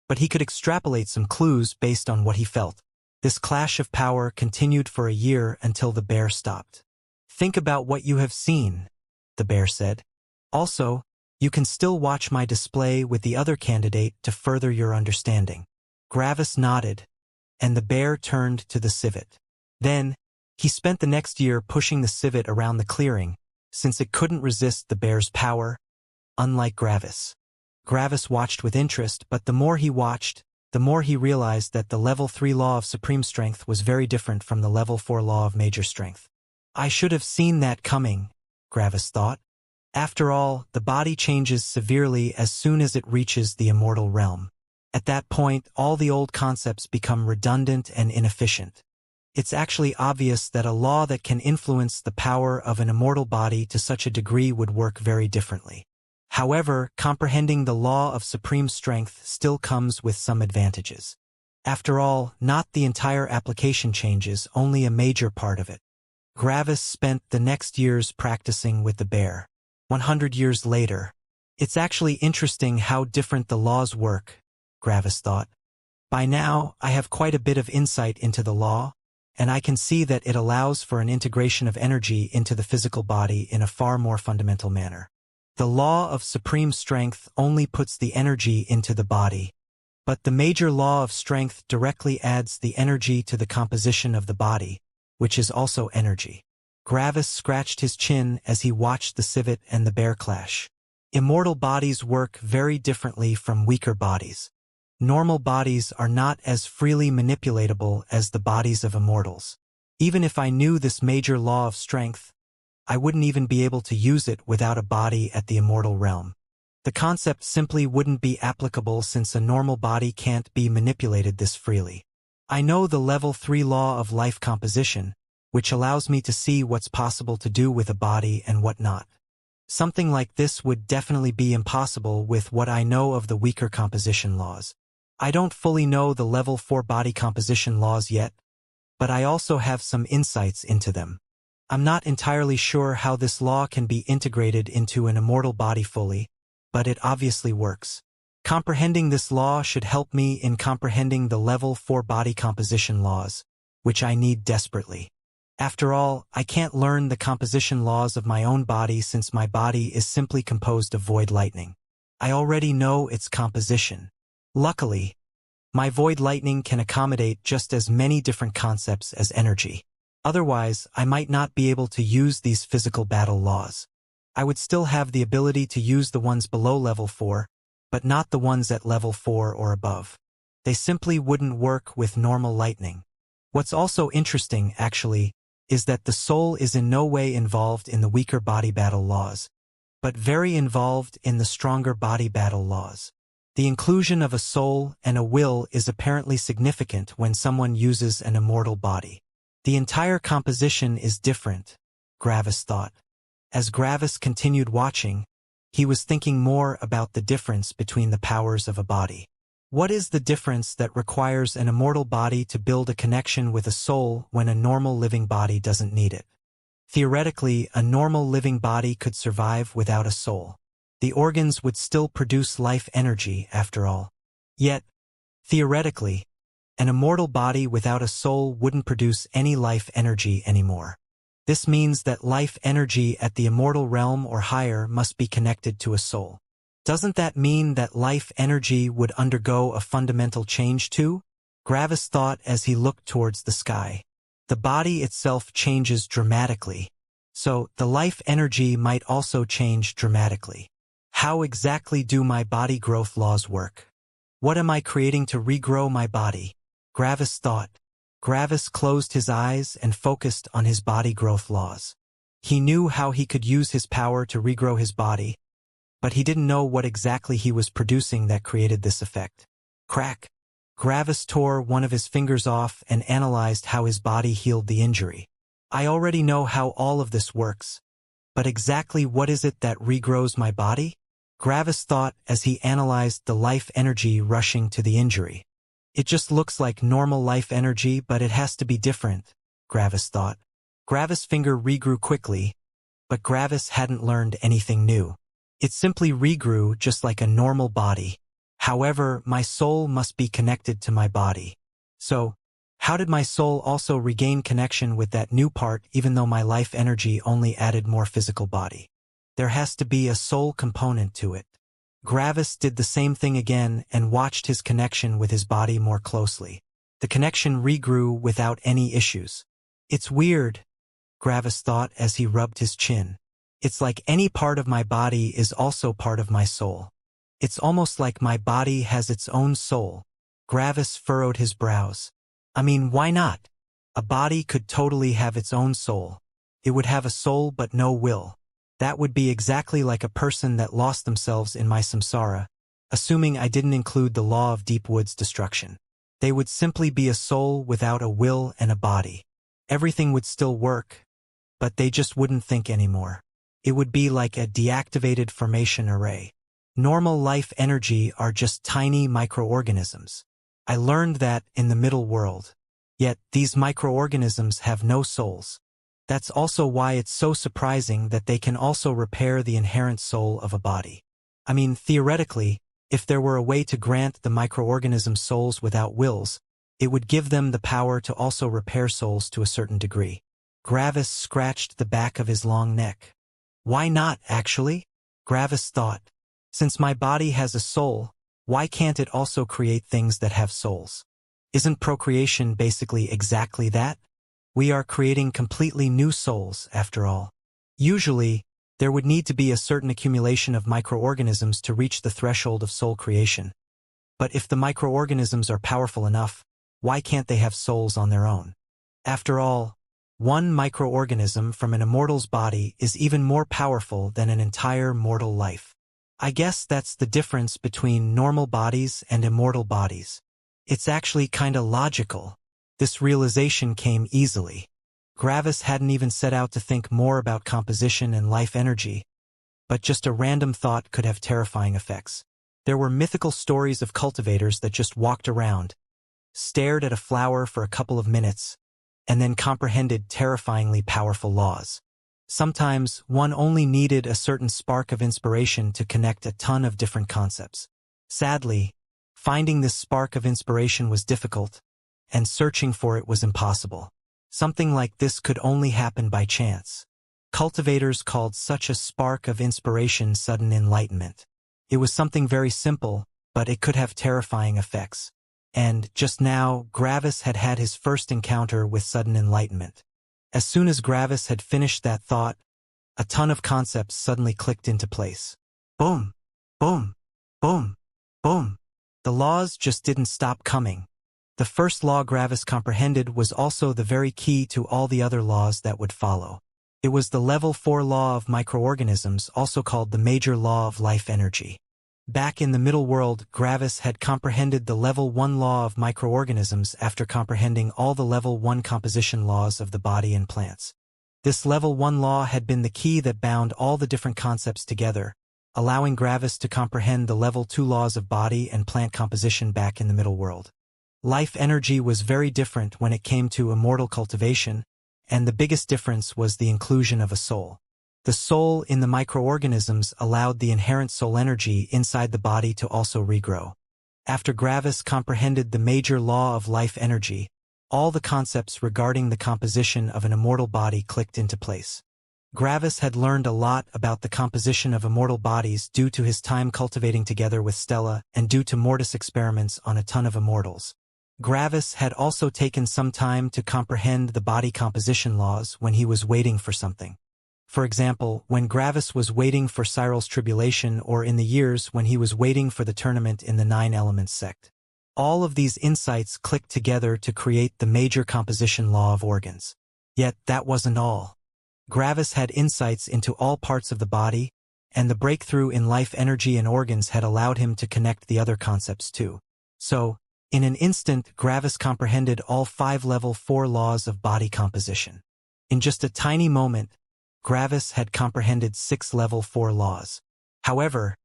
but he could extrapolate some clues based on what he felt. This clash of power continued for a year until the bear stopped. "Think about what you have seen," the bear said. "Also, you can still watch my display with the other candidate to further your understanding." Gravis nodded, and the bear turned to the civet. Then, he spent the next year pushing the civet around the clearing, since it couldn't resist the bear's power, unlike Gravis. Gravis watched with interest, but the more he watched, the more he realized that the level 3 law of supreme strength was very different from the level 4 law of major strength. "I should have seen that coming," Gravis thought. After all, the body changes severely as soon as it reaches the immortal realm. At that point, all the old concepts become redundant and inefficient. It's actually obvious that a law that can influence the power of an immortal body to such a degree would work very differently. However, comprehending the law of supreme strength still comes with some advantages. After all, not the entire application changes, only a major part of it. Gravis spent the next years practicing with the bear. 100 years later. It's actually interesting how different the laws work, Gravis thought. By now, I have quite a bit of insight into the law, and I can see that it allows for an integration of energy into the physical body in a far more fundamental manner. The law of supreme strength only puts the energy into the body, but the major law of strength directly adds the energy to the composition of the body, which is also energy. Gravis scratched his chin as he watched the civet and the bear clash. Immortal bodies work very differently from weaker bodies. Normal bodies are not as freely manipulatable as the bodies of immortals. Even if I knew this major law of strength, I wouldn't even be able to use it without a body at the immortal realm. The concept simply wouldn't be applicable since a normal body can't be manipulated this freely. I know the level 3 law of life composition, which allows me to see what's possible to do with a body and what not. Something like this would definitely be impossible with what I know of the weaker composition laws. I don't fully know the level 4 body composition laws yet, but I also have some insights into them. I'm not entirely sure how this law can be integrated into an immortal body fully, but it obviously works. Comprehending this law should help me in comprehending the level 4 body composition laws, which I need desperately. After all, I can't learn the composition laws of my own body since my body is simply composed of void lightning. I already know its composition. Luckily, My void lightning can accommodate just as many different concepts as energy. Otherwise, I might not be able to use these physical battle laws. I would still have the ability to use the ones below level 4, but not the ones at level 4 or above. They simply wouldn't work with normal lightning. What's also interesting, actually, is that the soul is in no way involved in the weaker body battle laws, but very involved in the stronger body battle laws. The inclusion of a soul and a will is apparently significant when someone uses an immortal body. The entire composition is different, Gravis thought. As Gravis continued watching, he was thinking more about the difference between the powers of a body. What is the difference that requires an immortal body to build a connection with a soul when a normal living body doesn't need it? Theoretically, a normal living body could survive without a soul. The organs would still produce life energy, after all. Yet, theoretically, an immortal body without a soul wouldn't produce any life energy anymore. This means that life energy at the immortal realm or higher must be connected to a soul. Doesn't that mean that life energy would undergo a fundamental change too? Gravis thought as he looked towards the sky. The body itself changes dramatically, so the life energy might also change dramatically. How exactly do my body growth laws work? What am I creating to regrow my body? Gravis thought. Gravis closed his eyes and focused on his body growth laws. He knew how he could use his power to regrow his body, but he didn't know what exactly he was producing that created this effect. Crack! Gravis tore one of his fingers off and analyzed how his body healed the injury. I already know how all of this works, but exactly what is it that regrows my body? Gravis thought as he analyzed the life energy rushing to the injury. It just looks like normal life energy, but it has to be different, Gravis thought. Gravis' finger regrew quickly, but Gravis hadn't learned anything new. It simply regrew just like a normal body. However, my soul must be connected to my body. So, how did my soul also regain connection with that new part even though my life energy only added more physical body? There has to be a soul component to it. Gravis did the same thing again and watched his connection with his body more closely. The connection regrew without any issues. It's weird, Gravis thought as he rubbed his chin. It's like any part of my body is also part of my soul. It's almost like my body has its own soul. Gravis furrowed his brows. I mean, why not? A body could totally have its own soul. It would have a soul but no will. That would be exactly like a person that lost themselves in my samsara, assuming I didn't include the law of deep wood's destruction. They would simply be a soul without a will and a body. Everything would still work, but they just wouldn't think anymore. It would be like a deactivated formation array. Normal life energy are just tiny microorganisms. I learned that in the middle world. Yet, these microorganisms have no souls. That's also why it's so surprising that they can also repair the inherent soul of a body. I mean, theoretically, if there were a way to grant the microorganisms souls without wills, it would give them the power to also repair souls to a certain degree. Gravis scratched the back of his long neck. Why not, actually? Gravis thought. Since my body has a soul, why can't it also create things that have souls? Isn't procreation basically exactly that? We are creating completely new souls, after all. Usually, there would need to be a certain accumulation of microorganisms to reach the threshold of soul creation. But if the microorganisms are powerful enough, why can't they have souls on their own? After all, one microorganism from an immortal's body is even more powerful than an entire mortal life. I guess that's the difference between normal bodies and immortal bodies. It's actually kinda logical. This realization came easily. Gravis hadn't even set out to think more about composition and life energy, but just a random thought could have terrifying effects. There were mythical stories of cultivators that just walked around, stared at a flower for a couple of minutes, and then comprehended terrifyingly powerful laws. Sometimes, one only needed a certain spark of inspiration to connect a ton of different concepts. Sadly, finding this spark of inspiration was difficult, and searching for it was impossible. Something like this could only happen by chance. Cultivators called such a spark of inspiration sudden enlightenment. It was something very simple, but it could have terrifying effects. And, just now, Gravis had had his first encounter with sudden enlightenment. As soon as Gravis had finished that thought, a ton of concepts suddenly clicked into place. Boom! Boom! Boom! Boom! The laws just didn't stop coming. The first law Gravis comprehended was also the very key to all the other laws that would follow. It was the level 4 law of microorganisms, also called the major law of life energy. Back in the middle world, Gravis had comprehended the level 1 law of microorganisms after comprehending all the level 1 composition laws of the body and plants. This level 1 law had been the key that bound all the different concepts together, allowing Gravis to comprehend the level 2 laws of body and plant composition back in the middle world. Life energy was very different when it came to immortal cultivation, and the biggest difference was the inclusion of a soul. The soul in the microorganisms allowed the inherent soul energy inside the body to also regrow. After Gravis comprehended the major law of life energy, all the concepts regarding the composition of an immortal body clicked into place. Gravis had learned a lot about the composition of immortal bodies due to his time cultivating together with Stella and due to Mortis experiments on a ton of immortals. Gravis had also taken some time to comprehend the body composition laws when he was waiting for something. For example, when Gravis was waiting for Cyril's tribulation or in the years when he was waiting for the tournament in the 9 Elements sect. All of these insights clicked together to create the major composition law of organs. Yet that wasn't all. Gravis had insights into all parts of the body, and the breakthrough in life energy and organs had allowed him to connect the other concepts too. So, in an instant, Gravis comprehended all 5 level 4 laws of body composition. In just a tiny moment, Gravis had comprehended 6 level 4 laws. However,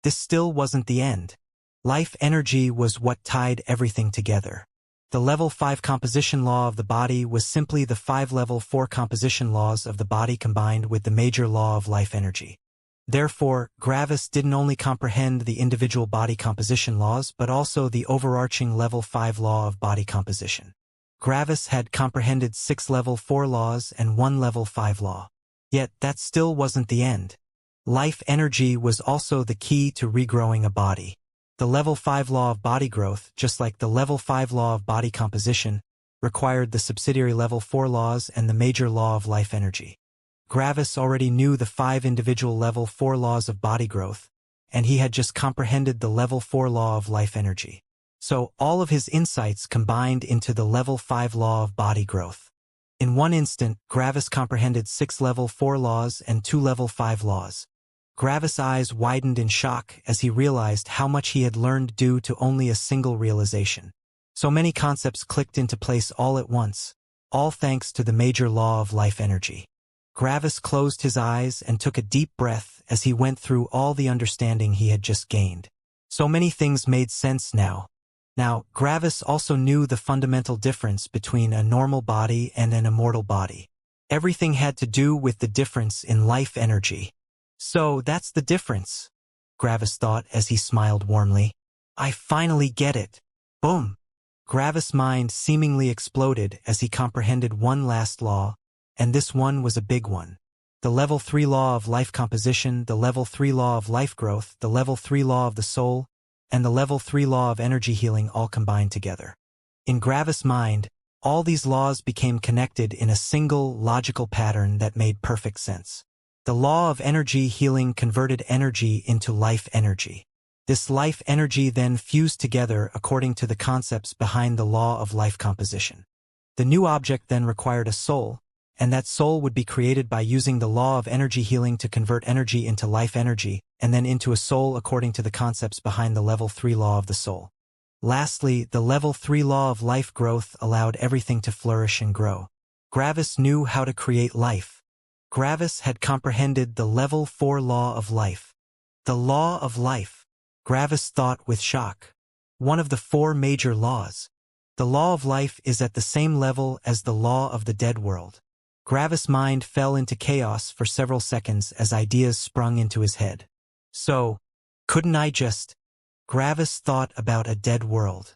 this still wasn't the end. Life energy was what tied everything together. The level 5 composition law of the body was simply the 5 level 4 composition laws of the body combined with the major law of life energy. Therefore, Gravis didn't only comprehend the individual body composition laws but also the overarching level 5 law of body composition. Gravis had comprehended 6 level 4 laws and 1 level 5 law. Yet that still wasn't the end. Life energy was also the key to regrowing a body. The level 5 law of body growth, just like the level 5 law of body composition, required the subsidiary level 4 laws and the major law of life energy. Gravis already knew the 5 individual level 4 laws of body growth, and he had just comprehended the level 4 law of life energy. So all of his insights combined into the level 5 law of body growth. In one instant, Gravis comprehended 6 level 4 laws and 2 level 5 laws. Gravis' eyes widened in shock as he realized how much he had learned due to only a single realization. So many concepts clicked into place all at once, all thanks to the major law of life energy. Gravis closed his eyes and took a deep breath as he went through all the understanding he had just gained. So many things made sense now. Now, Gravis also knew the fundamental difference between a normal body and an immortal body. Everything had to do with the difference in life energy. So that's the difference, Gravis thought as he smiled warmly. I finally get it. Boom! Gravis' mind seemingly exploded as he comprehended one last law, and this one was a big one. The level 3 law of life composition, the level 3 law of life growth, the level 3 law of the soul, and the level 3 law of energy healing all combined together. In Gravis' mind, all these laws became connected in a single logical pattern that made perfect sense. The law of energy healing converted energy into life energy. This life energy then fused together according to the concepts behind the law of life composition. The new object then required a soul, and that soul would be created by using the law of energy healing to convert energy into life energy, and then into a soul according to the concepts behind the level 3 law of the soul. Lastly, the level 3 law of life growth allowed everything to flourish and grow. Gravis knew how to create life. Gravis had comprehended the level 4 law of life. The law of life, Gravis thought with shock. One of the 4 major laws. The law of life is at the same level as the law of the dead world. Gravis' mind fell into chaos for several seconds as ideas sprung into his head. So, couldn't I just... Gravis thought about a dead world.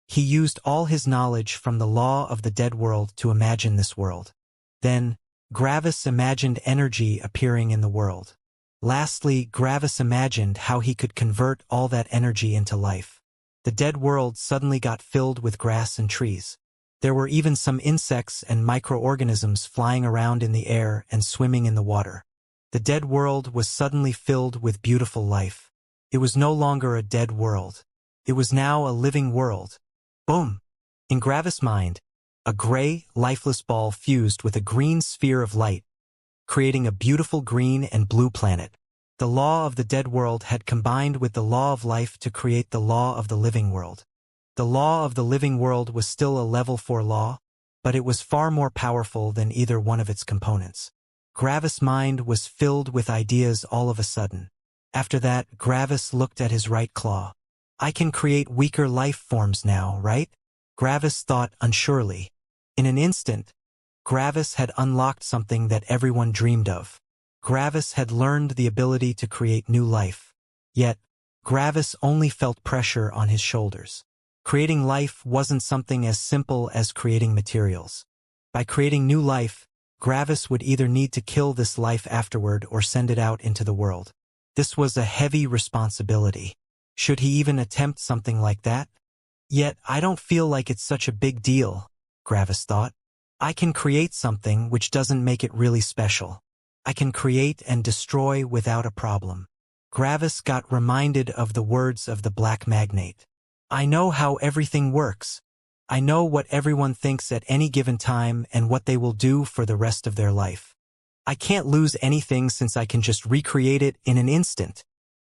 He used all his knowledge from the law of the dead world to imagine this world. Then, Gravis imagined energy appearing in the world. Lastly, Gravis imagined how he could convert all that energy into life. The dead world suddenly got filled with grass and trees. There were even some insects and microorganisms flying around in the air and swimming in the water. The dead world was suddenly filled with beautiful life. It was no longer a dead world. It was now a living world. Boom! In Gravis' mind, a gray, lifeless ball fused with a green sphere of light, creating a beautiful green and blue planet. The law of the dead world had combined with the law of life to create the law of the living world. The law of the living world was still a level 4 law, but it was far more powerful than either one of its components. Gravis' mind was filled with ideas all of a sudden. After that, Gravis looked at his right claw. I can create weaker life forms now, right? Gravis thought unsurely. In an instant, Gravis had unlocked something that everyone dreamed of. Gravis had learned the ability to create new life. Yet, Gravis only felt pressure on his shoulders. Creating life wasn't something as simple as creating materials. By creating new life, Gravis would either need to kill this life afterward or send it out into the world. This was a heavy responsibility. Should he even attempt something like that? Yet, I don't feel like it's such a big deal, Gravis thought. I can create something which doesn't make it really special. I can create and destroy without a problem. Gravis got reminded of the words of the black magnate. I know how everything works. I know what everyone thinks at any given time and what they will do for the rest of their life. I can't lose anything since I can just recreate it in an instant.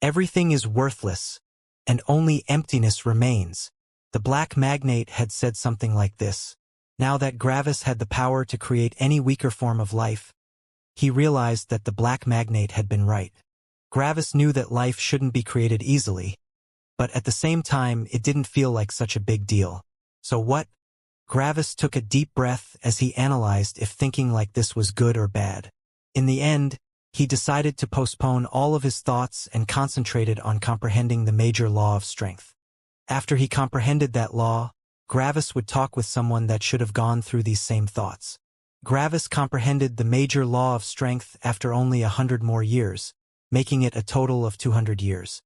Everything is worthless, and only emptiness remains. The black magnate had said something like this. Now that Gravis had the power to create any weaker form of life, he realized that the black magnate had been right. Gravis knew that life shouldn't be created easily, but at the same time it didn't feel like such a big deal. So what? Gravis took a deep breath as he analyzed if thinking like this was good or bad. In the end, he decided to postpone all of his thoughts and concentrated on comprehending the major law of strength. After he comprehended that law, Gravis would talk with someone that should have gone through these same thoughts. Gravis comprehended the major law of strength after only 100 more years, making it a total of 200 years.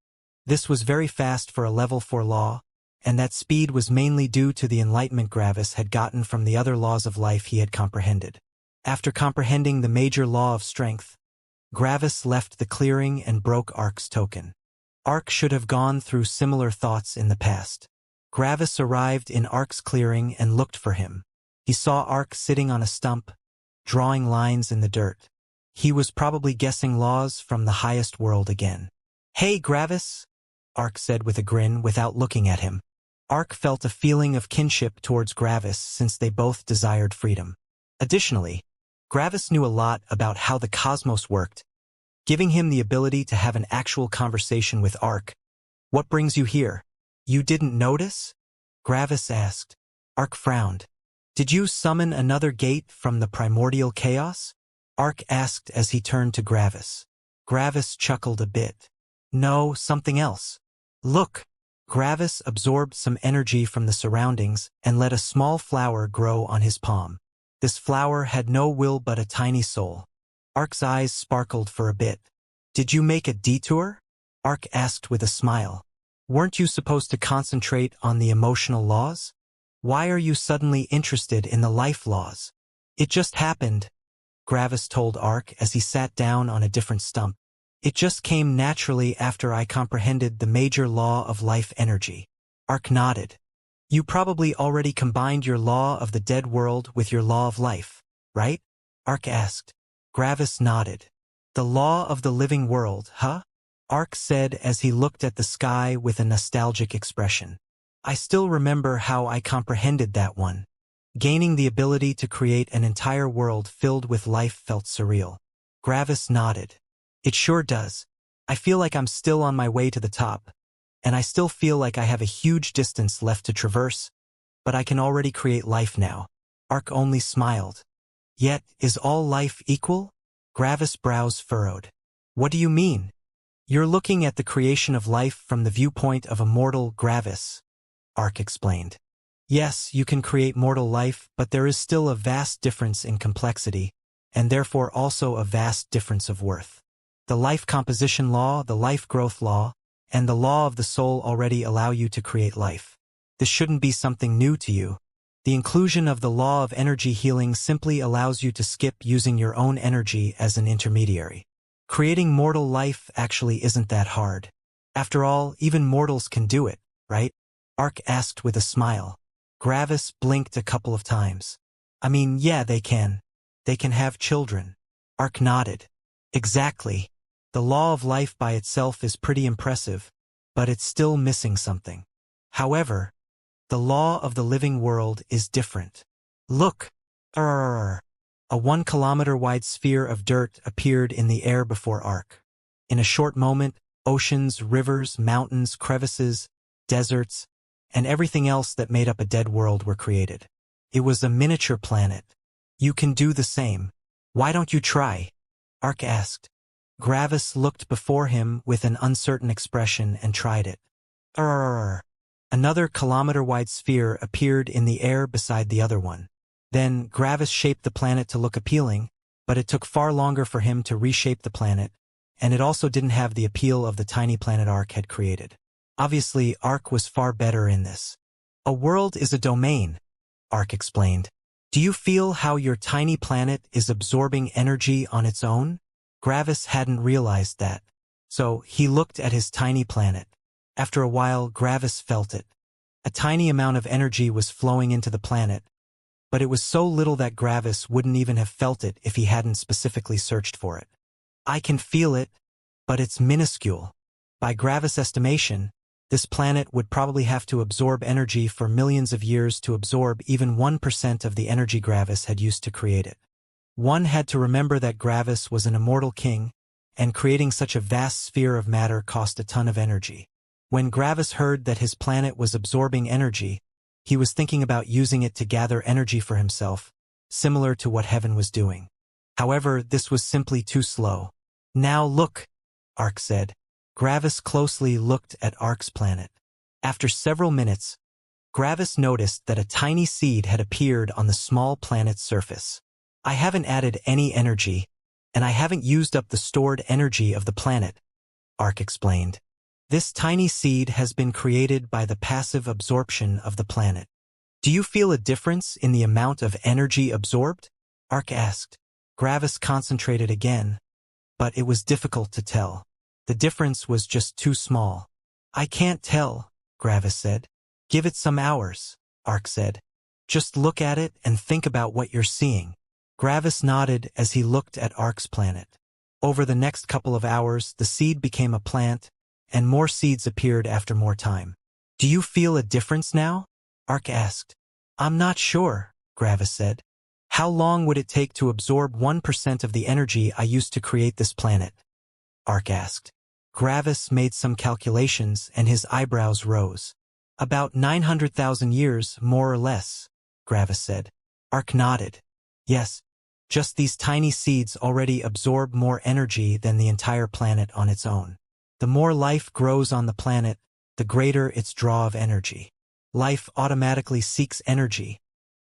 This was very fast for a level 4 law, and that speed was mainly due to the enlightenment Gravis had gotten from the other laws of life he had comprehended. After comprehending the major law of strength, Gravis left the clearing and broke Ark's token. Ark should have gone through similar thoughts in the past. Gravis arrived in Ark's clearing and looked for him. He saw Ark sitting on a stump, drawing lines in the dirt. He was probably guessing laws from the highest world again. Hey, Gravis, Ark said with a grin without looking at him. Ark felt a feeling of kinship towards Gravis since they both desired freedom. Additionally, Gravis knew a lot about how the cosmos worked, giving him the ability to have an actual conversation with Ark. What brings you here? You didn't notice? Gravis asked. Ark frowned. Did you summon another gate from the primordial chaos? Ark asked as he turned to Gravis. Gravis chuckled a bit. No, something else. Look. Gravis absorbed some energy from the surroundings and let a small flower grow on his palm. This flower had no will but a tiny soul. Ark's eyes sparkled for a bit. Did you make a detour? Ark asked with a smile. Weren't you supposed to concentrate on the emotional laws? Why are you suddenly interested in the life laws? It just happened, Gravis told Ark as he sat down on a different stump. It just came naturally after I comprehended the major law of life energy. Ark nodded. You probably already combined your law of the dead world with your law of life, right? Ark asked. Gravis nodded. The law of the living world, huh? Ark said as he looked at the sky with a nostalgic expression. I still remember how I comprehended that one. Gaining the ability to create an entire world filled with life felt surreal. Gravis nodded. It sure does. I feel like I'm still on my way to the top, and I still feel like I have a huge distance left to traverse, but I can already create life now. Ark only smiled. Yet, is all life equal? Gravis' brows furrowed. What do you mean? You're looking at the creation of life from the viewpoint of a mortal, Gravis, Ark explained. Yes, you can create mortal life, but there is still a vast difference in complexity, and therefore also a vast difference of worth. The life composition law, the life growth law, and the law of the soul already allow you to create life. This shouldn't be something new to you. The inclusion of the law of energy healing simply allows you to skip using your own energy as an intermediary. Creating mortal life actually isn't that hard. After all, even mortals can do it, right? Ark asked with a smile. Gravis blinked a couple of times. I mean, yeah, they can. They can have children. Ark nodded. Exactly. The law of life by itself is pretty impressive, but it's still missing something. However, the law of the living world is different. Look! A 1-kilometer-wide sphere of dirt appeared in the air before Ark. In a short moment, oceans, rivers, mountains, crevices, deserts, and everything else that made up a dead world were created. It was a miniature planet. You can do the same. Why don't you try? Ark asked. Gravis looked before him with an uncertain expression and tried it. Another kilometer-wide sphere appeared in the air beside the other one. Then Gravis shaped the planet to look appealing, but it took far longer for him to reshape the planet, and it also didn't have the appeal of the tiny planet Ark had created. Obviously, Ark was far better in this. A world is a domain, Ark explained. Do you feel how your tiny planet is absorbing energy on its own? Gravis hadn't realized that, so he looked at his tiny planet. After a while, Gravis felt it. A tiny amount of energy was flowing into the planet, but it was so little that Gravis wouldn't even have felt it if he hadn't specifically searched for it. I can feel it, but it's minuscule. By Gravis' estimation, this planet would probably have to absorb energy for millions of years to absorb even 1% of the energy Gravis had used to create it. One had to remember that Gravis was an immortal king, and creating such a vast sphere of matter cost a ton of energy. When Gravis heard that his planet was absorbing energy, he was thinking about using it to gather energy for himself, similar to what Heaven was doing. However, this was simply too slow. Now look, Ark said. Gravis closely looked at Ark's planet. After several minutes, Gravis noticed that a tiny seed had appeared on the small planet's surface. I haven't added any energy, and I haven't used up the stored energy of the planet, Ark explained. This tiny seed has been created by the passive absorption of the planet. Do you feel a difference in the amount of energy absorbed? Ark asked. Gravis concentrated again, but it was difficult to tell. The difference was just too small. I can't tell, Gravis said. Give it some hours, Ark said. Just look at it and think about what you're seeing. Gravis nodded as he looked at Ark's planet. Over the next couple of hours, the seed became a plant, and more seeds appeared after more time. Do you feel a difference now? Ark asked. I'm not sure, Gravis said. How long would it take to absorb 1% of the energy I used to create this planet? Ark asked. Gravis made some calculations and his eyebrows rose. About 900,000 years, more or less, Gravis said. Ark nodded. Yes, just these tiny seeds already absorb more energy than the entire planet on its own. The more life grows on the planet, the greater its draw of energy. Life automatically seeks energy,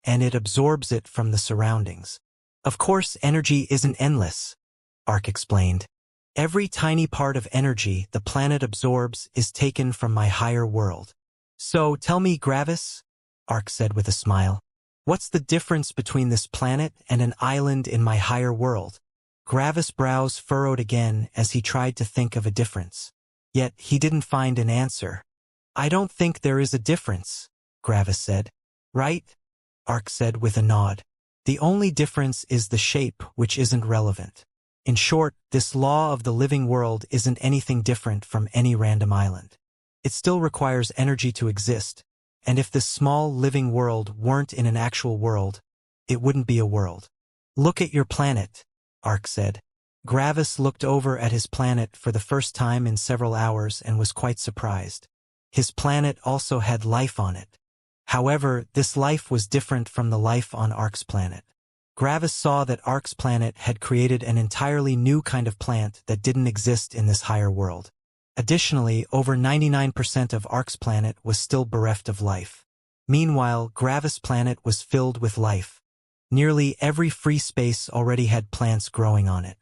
and it absorbs it from the surroundings. Of course, energy isn't endless, Ark explained. Every tiny part of energy the planet absorbs is taken from my higher world. So tell me, Gravis, Ark said with a smile, what's the difference between this planet and an island in my higher world? Gravis' brows furrowed again as he tried to think of a difference. Yet he didn't find an answer. I don't think there is a difference, Gravis said. Right? Ark said with a nod. The only difference is the shape, which isn't relevant. In short, this law of the living world isn't anything different from any random island. It still requires energy to exist, and if this small living world weren't in an actual world, it wouldn't be a world. Look at your planet, Ark said. Gravis looked over at his planet for the first time in several hours and was quite surprised. His planet also had life on it. However, this life was different from the life on Ark's planet. Gravis saw that Ark's planet had created an entirely new kind of plant that didn't exist in this higher world. Additionally, over 99% of Ark's planet was still bereft of life. Meanwhile, Gravis' planet was filled with life. Nearly every free space already had plants growing on it.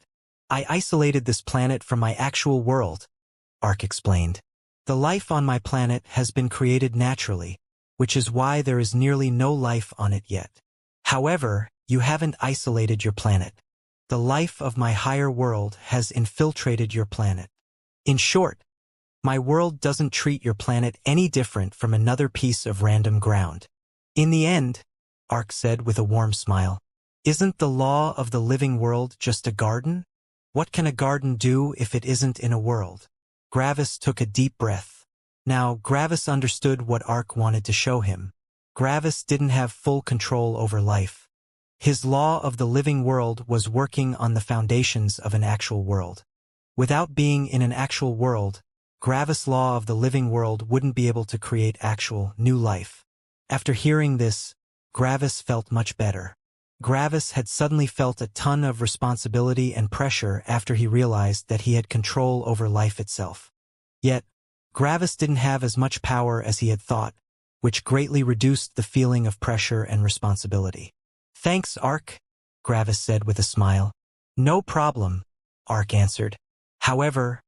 I isolated this planet from my actual world, Ark explained. The life on my planet has been created naturally, which is why there is nearly no life on it yet. However, you haven't isolated your planet. The life of my higher world has infiltrated your planet. In short, my world doesn't treat your planet any different from another piece of random ground. In the end, Ark said with a warm smile, isn't the law of the living world just a garden? What can a garden do if it isn't in a world? Gravis took a deep breath. Now, Gravis understood what Ark wanted to show him. Gravis didn't have full control over life. His law of the living world was working on the foundations of an actual world. Without being in an actual world, Gravis' law of the living world wouldn't be able to create actual, new life. After hearing this, Gravis felt much better. Gravis had suddenly felt a ton of responsibility and pressure after he realized that he had control over life itself. Yet, Gravis didn't have as much power as he had thought, which greatly reduced the feeling of pressure and responsibility. Thanks, Ark, Gravis said with a smile. No problem, Ark answered. However,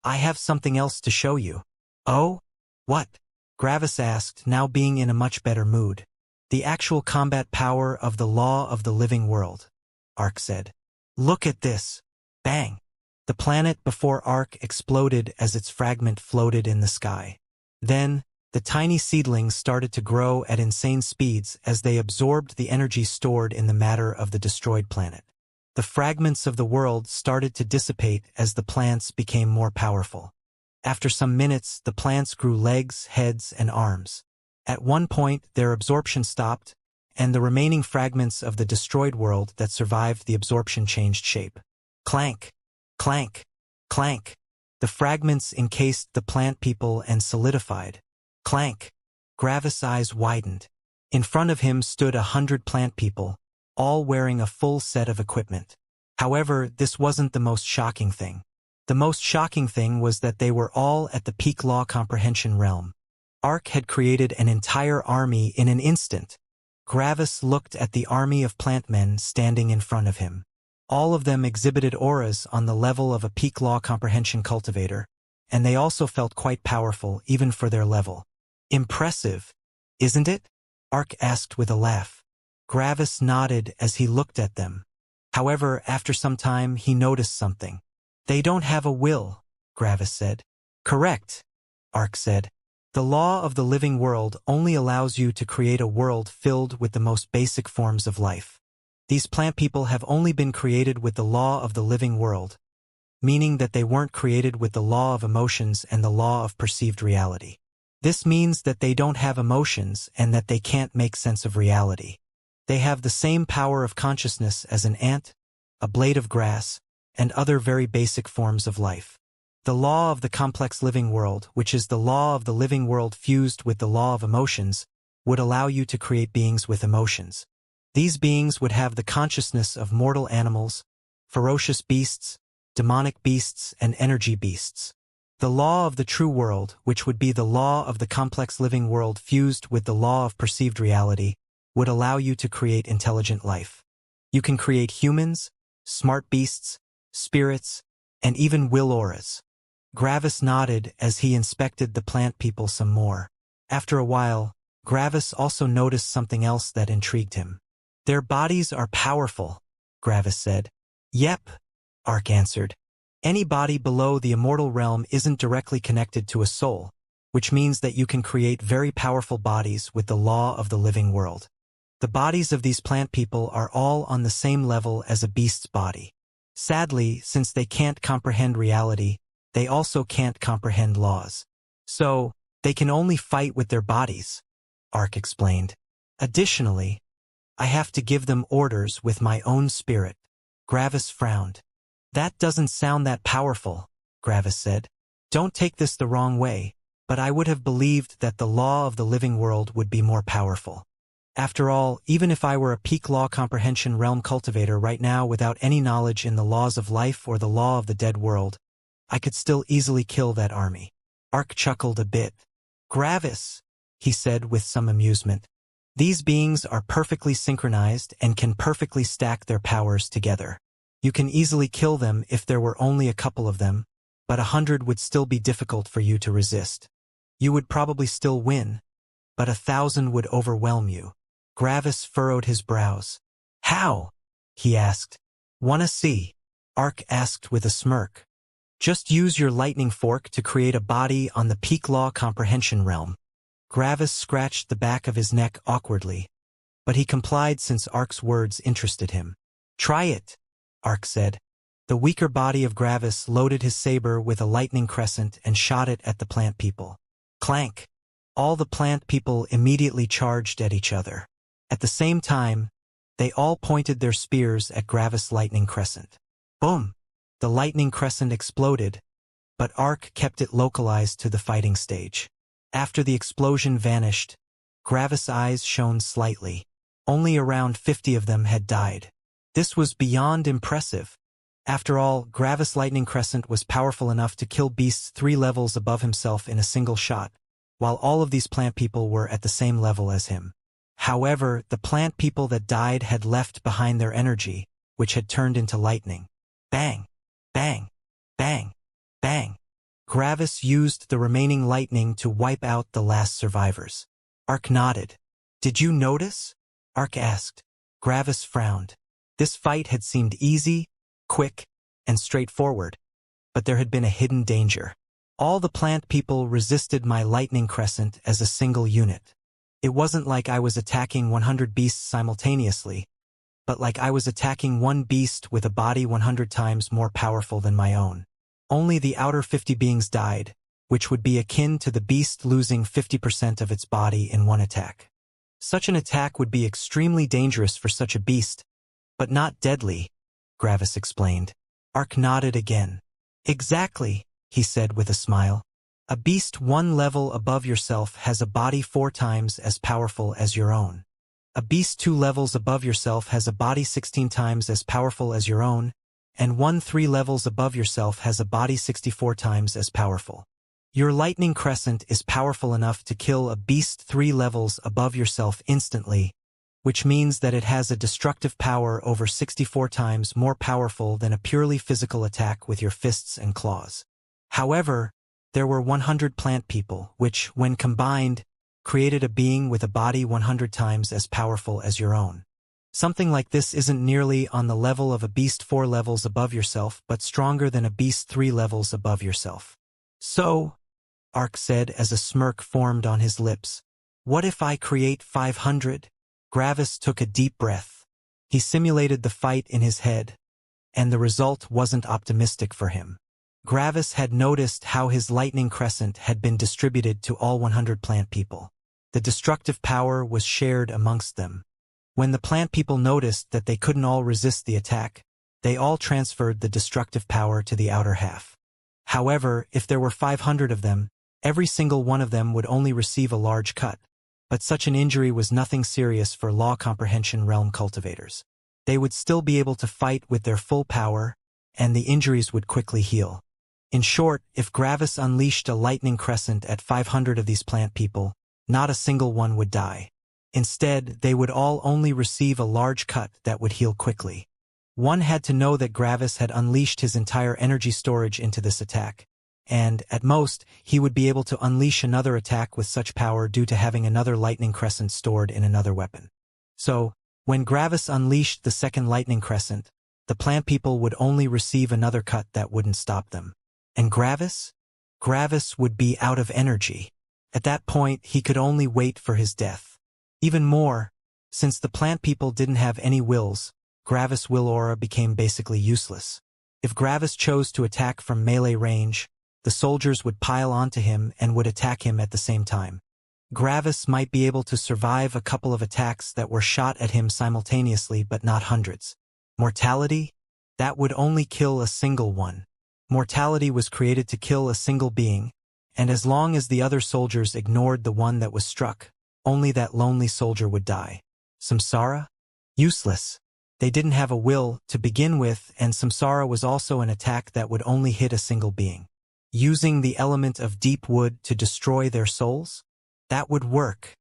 I have something else to show you. Oh? What? Gravis asked, now being in a much better mood. The actual combat power of the law of the living world, Ark said. Look at this. Bang! The planet before Ark exploded as its fragment floated in the sky. Then, the tiny seedlings started to grow at insane speeds as they absorbed the energy stored in the matter of the destroyed planet. The fragments of the world started to dissipate as the plants became more powerful. After some minutes, the plants grew legs, heads, and arms. At one point, their absorption stopped, and the remaining fragments of the destroyed world that survived the absorption changed shape. Clank! Clank! Clank! The fragments encased the plant people and solidified. Clank! Gravis' eyes widened. In front of him stood 100 plant people, all wearing a full set of equipment. However, this wasn't the most shocking thing. The most shocking thing was that they were all at the peak law comprehension realm. Ark had created an entire army in an instant. Gravis looked at the army of plant men standing in front of him. All of them exhibited auras on the level of a peak law comprehension cultivator, and they also felt quite powerful even for their level. Impressive, isn't it? Ark asked with a laugh. Gravis nodded as he looked at them. However, after some time he noticed something. They don't have a will, Gravis said. Correct, Ark said. The law of the living world only allows you to create a world filled with the most basic forms of life. These plant people have only been created with the law of the living world, meaning that they weren't created with the law of emotions and the law of perceived reality. This means that they don't have emotions and that they can't make sense of reality. They have the same power of consciousness as an ant, a blade of grass, and other very basic forms of life. The law of the complex living world, which is the law of the living world fused with the law of emotions, would allow you to create beings with emotions. These beings would have the consciousness of mortal animals, ferocious beasts, demonic beasts, and energy beasts. The law of the true world, which would be the law of the complex living world fused with the law of perceived reality, would allow you to create intelligent life. You can create humans, smart beasts, spirits, and even will auras. Gravis nodded as he inspected the plant people some more. After a while, Gravis also noticed something else that intrigued him. Their bodies are powerful, Gravis said. Yep, Ark answered. Any body below the immortal realm isn't directly connected to a soul, which means that you can create very powerful bodies with the law of the living world. The bodies of these plant people are all on the same level as a beast's body. Sadly, since they can't comprehend reality, they also can't comprehend laws. So, they can only fight with their bodies, Ark explained. Additionally, I have to give them orders with my own spirit. Gravis frowned. That doesn't sound that powerful, Gravis said. Don't take this the wrong way, but I would have believed that the law of the living world would be more powerful. After all, even if I were a peak law comprehension realm cultivator right now without any knowledge in the laws of life or the law of the dead world, I could still easily kill that army. Ark chuckled a bit. Gravis, he said with some amusement. These beings are perfectly synchronized and can perfectly stack their powers together. You can easily kill them if there were only a couple of them, but 100 would still be difficult for you to resist. You would probably still win, but 1,000 would overwhelm you. Gravis furrowed his brows. How? He asked. Wanna see? Ark asked with a smirk. Just use your lightning fork to create a body on the peak law comprehension realm. Gravis scratched the back of his neck awkwardly, but he complied since Ark's words interested him. Try it, Ark said. The weaker body of Gravis loaded his saber with a lightning crescent and shot it at the plant people. Clank! All the plant people immediately charged at each other. At the same time, they all pointed their spears at Gravis' lightning crescent. Boom! The lightning crescent exploded, but Ark kept it localized to the fighting stage. After the explosion vanished, Gravis' eyes shone slightly. Only around 50 of them had died. This was beyond impressive. After all, Gravis' lightning crescent was powerful enough to kill beasts 3 levels above himself in a single shot, while all of these plant people were at the same level as him. However, the plant people that died had left behind their energy, which had turned into lightning. Bang! Bang! Bang! Bang! Gravis used the remaining lightning to wipe out the last survivors. Ark nodded. Did you notice? Ark asked. Gravis frowned. This fight had seemed easy, quick, and straightforward, but there had been a hidden danger. All the plant people resisted my lightning crescent as a single unit. It wasn't like I was attacking 100 beasts simultaneously, but like I was attacking one beast with a body 100 times more powerful than my own. Only the outer 50 beings died, which would be akin to the beast losing 50% of its body in one attack. Such an attack would be extremely dangerous for such a beast, but not deadly, Gravis explained. Ark nodded again. Exactly, he said with a smile. A beast 1 level above yourself has a body 4 times as powerful as your own. A beast 2 levels above yourself has a body 16 times as powerful as your own, and one 3 levels above yourself has a body 64 times as powerful. Your lightning crescent is powerful enough to kill a beast 3 levels above yourself instantly, which means that it has a destructive power over 64 times more powerful than a purely physical attack with your fists and claws. However, there were 100 plant people, which, when combined, created a being with a body 100 times as powerful as your own. Something like this isn't nearly on the level of a beast 4 levels above yourself, but stronger than a beast 3 levels above yourself. So, Ark said as a smirk formed on his lips, what if I create 500? Gravis took a deep breath. He simulated the fight in his head, and the result wasn't optimistic for him. Gravis had noticed how his lightning crescent had been distributed to all 100 plant people. The destructive power was shared amongst them. When the plant people noticed that they couldn't all resist the attack, they all transferred the destructive power to the outer half. However, if there were 500 of them, every single one of them would only receive a large cut. But such an injury was nothing serious for law comprehension realm cultivators. They would still be able to fight with their full power, and the injuries would quickly heal. In short, if Gravis unleashed a lightning crescent at 500 of these plant people, not a single one would die. Instead, they would all only receive a large cut that would heal quickly. One had to know that Gravis had unleashed his entire energy storage into this attack, and, at most, he would be able to unleash another attack with such power due to having another lightning crescent stored in another weapon. So, when Gravis unleashed the second lightning crescent, the plant people would only receive another cut that wouldn't stop them. And Gravis? Gravis would be out of energy. At that point, he could only wait for his death. Even more, since the plant people didn't have any wills, Gravis' will aura became basically useless. If Gravis chose to attack from melee range, the soldiers would pile onto him and would attack him at the same time. Gravis might be able to survive a couple of attacks that were shot at him simultaneously but not hundreds. Mortality? That would only kill a single one. Mortality was created to kill a single being, and as long as the other soldiers ignored the one that was struck, only that lonely soldier would die. Samsara? Useless. They didn't have a will to begin with, and Samsara was also an attack that would only hit a single being. Using the element of deep wood to destroy their souls? That would work.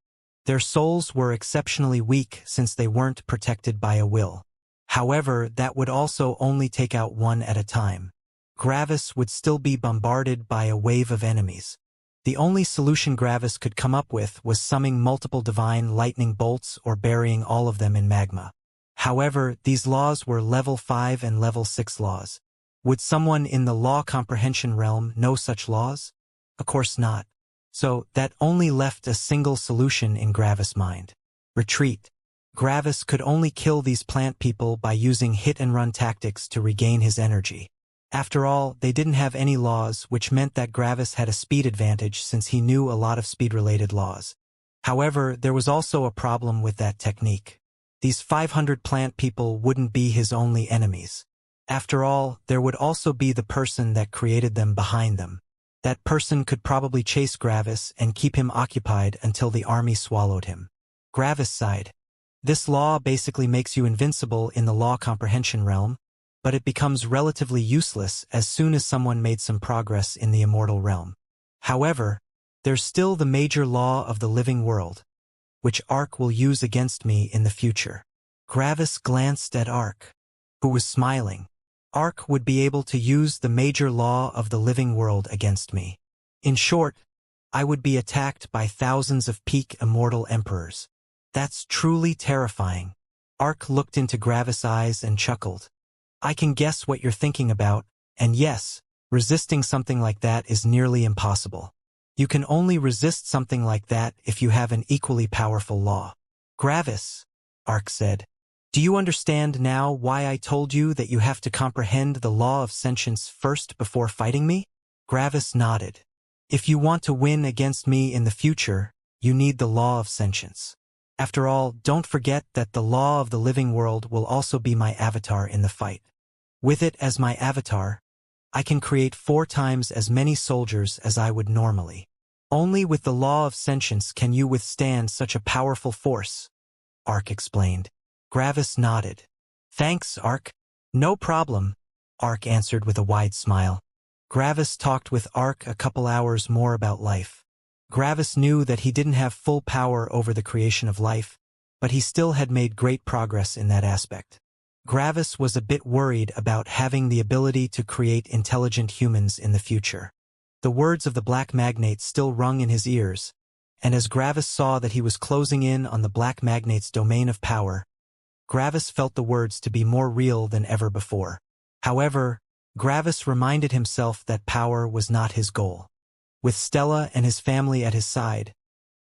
Their souls were exceptionally weak since they weren't protected by a will. However, that would also only take out one at a time. Gravis would still be bombarded by a wave of enemies. The only solution Gravis could come up with was summoning multiple divine lightning bolts or burying all of them in magma. However, these laws were level 5 and level 6 laws. Would someone in the law comprehension realm know such laws? Of course not. So, that only left a single solution in Gravis' mind. Retreat. Gravis could only kill these plant people by using hit-and-run tactics to regain his energy. After all, they didn't have any laws, which meant that Gravis had a speed advantage since he knew a lot of speed-related laws. However, there was also a problem with that technique. These 500 plant people wouldn't be his only enemies. After all, there would also be the person that created them behind them. That person could probably chase Gravis and keep him occupied until the army swallowed him. Gravis sighed. This law basically makes you invincible in the law comprehension realm, but it becomes relatively useless as soon as someone made some progress in the immortal realm. However, there's still the major law of the living world, which Ark will use against me in the future. Gravis glanced at Ark, who was smiling. Ark would be able to use the major law of the living world against me. In short, I would be attacked by thousands of peak immortal emperors. That's truly terrifying. Ark looked into Gravis' eyes and chuckled. I can guess what you're thinking about, and yes, resisting something like that is nearly impossible. You can only resist something like that if you have an equally powerful law. Gravis, Ark said, do you understand now why I told you that you have to comprehend the law of sentience first before fighting me? Gravis nodded. If you want to win against me in the future, you need the law of sentience. After all, don't forget that the law of the living world will also be my avatar in the fight. With it as my avatar, I can create 4 times as many soldiers as I would normally. Only with the law of sentience can you withstand such a powerful force, Ark explained. Gravis nodded. Thanks, Ark. No problem, Ark answered with a wide smile. Gravis talked with Ark a couple hours more about life. Gravis knew that he didn't have full power over the creation of life, but he still had made great progress in that aspect. Gravis was a bit worried about having the ability to create intelligent humans in the future. The words of the Black Magnate still rung in his ears, and as Gravis saw that he was closing in on the Black Magnate's domain of power, Gravis felt the words to be more real than ever before. However, Gravis reminded himself that power was not his goal. With Stella and his family at his side,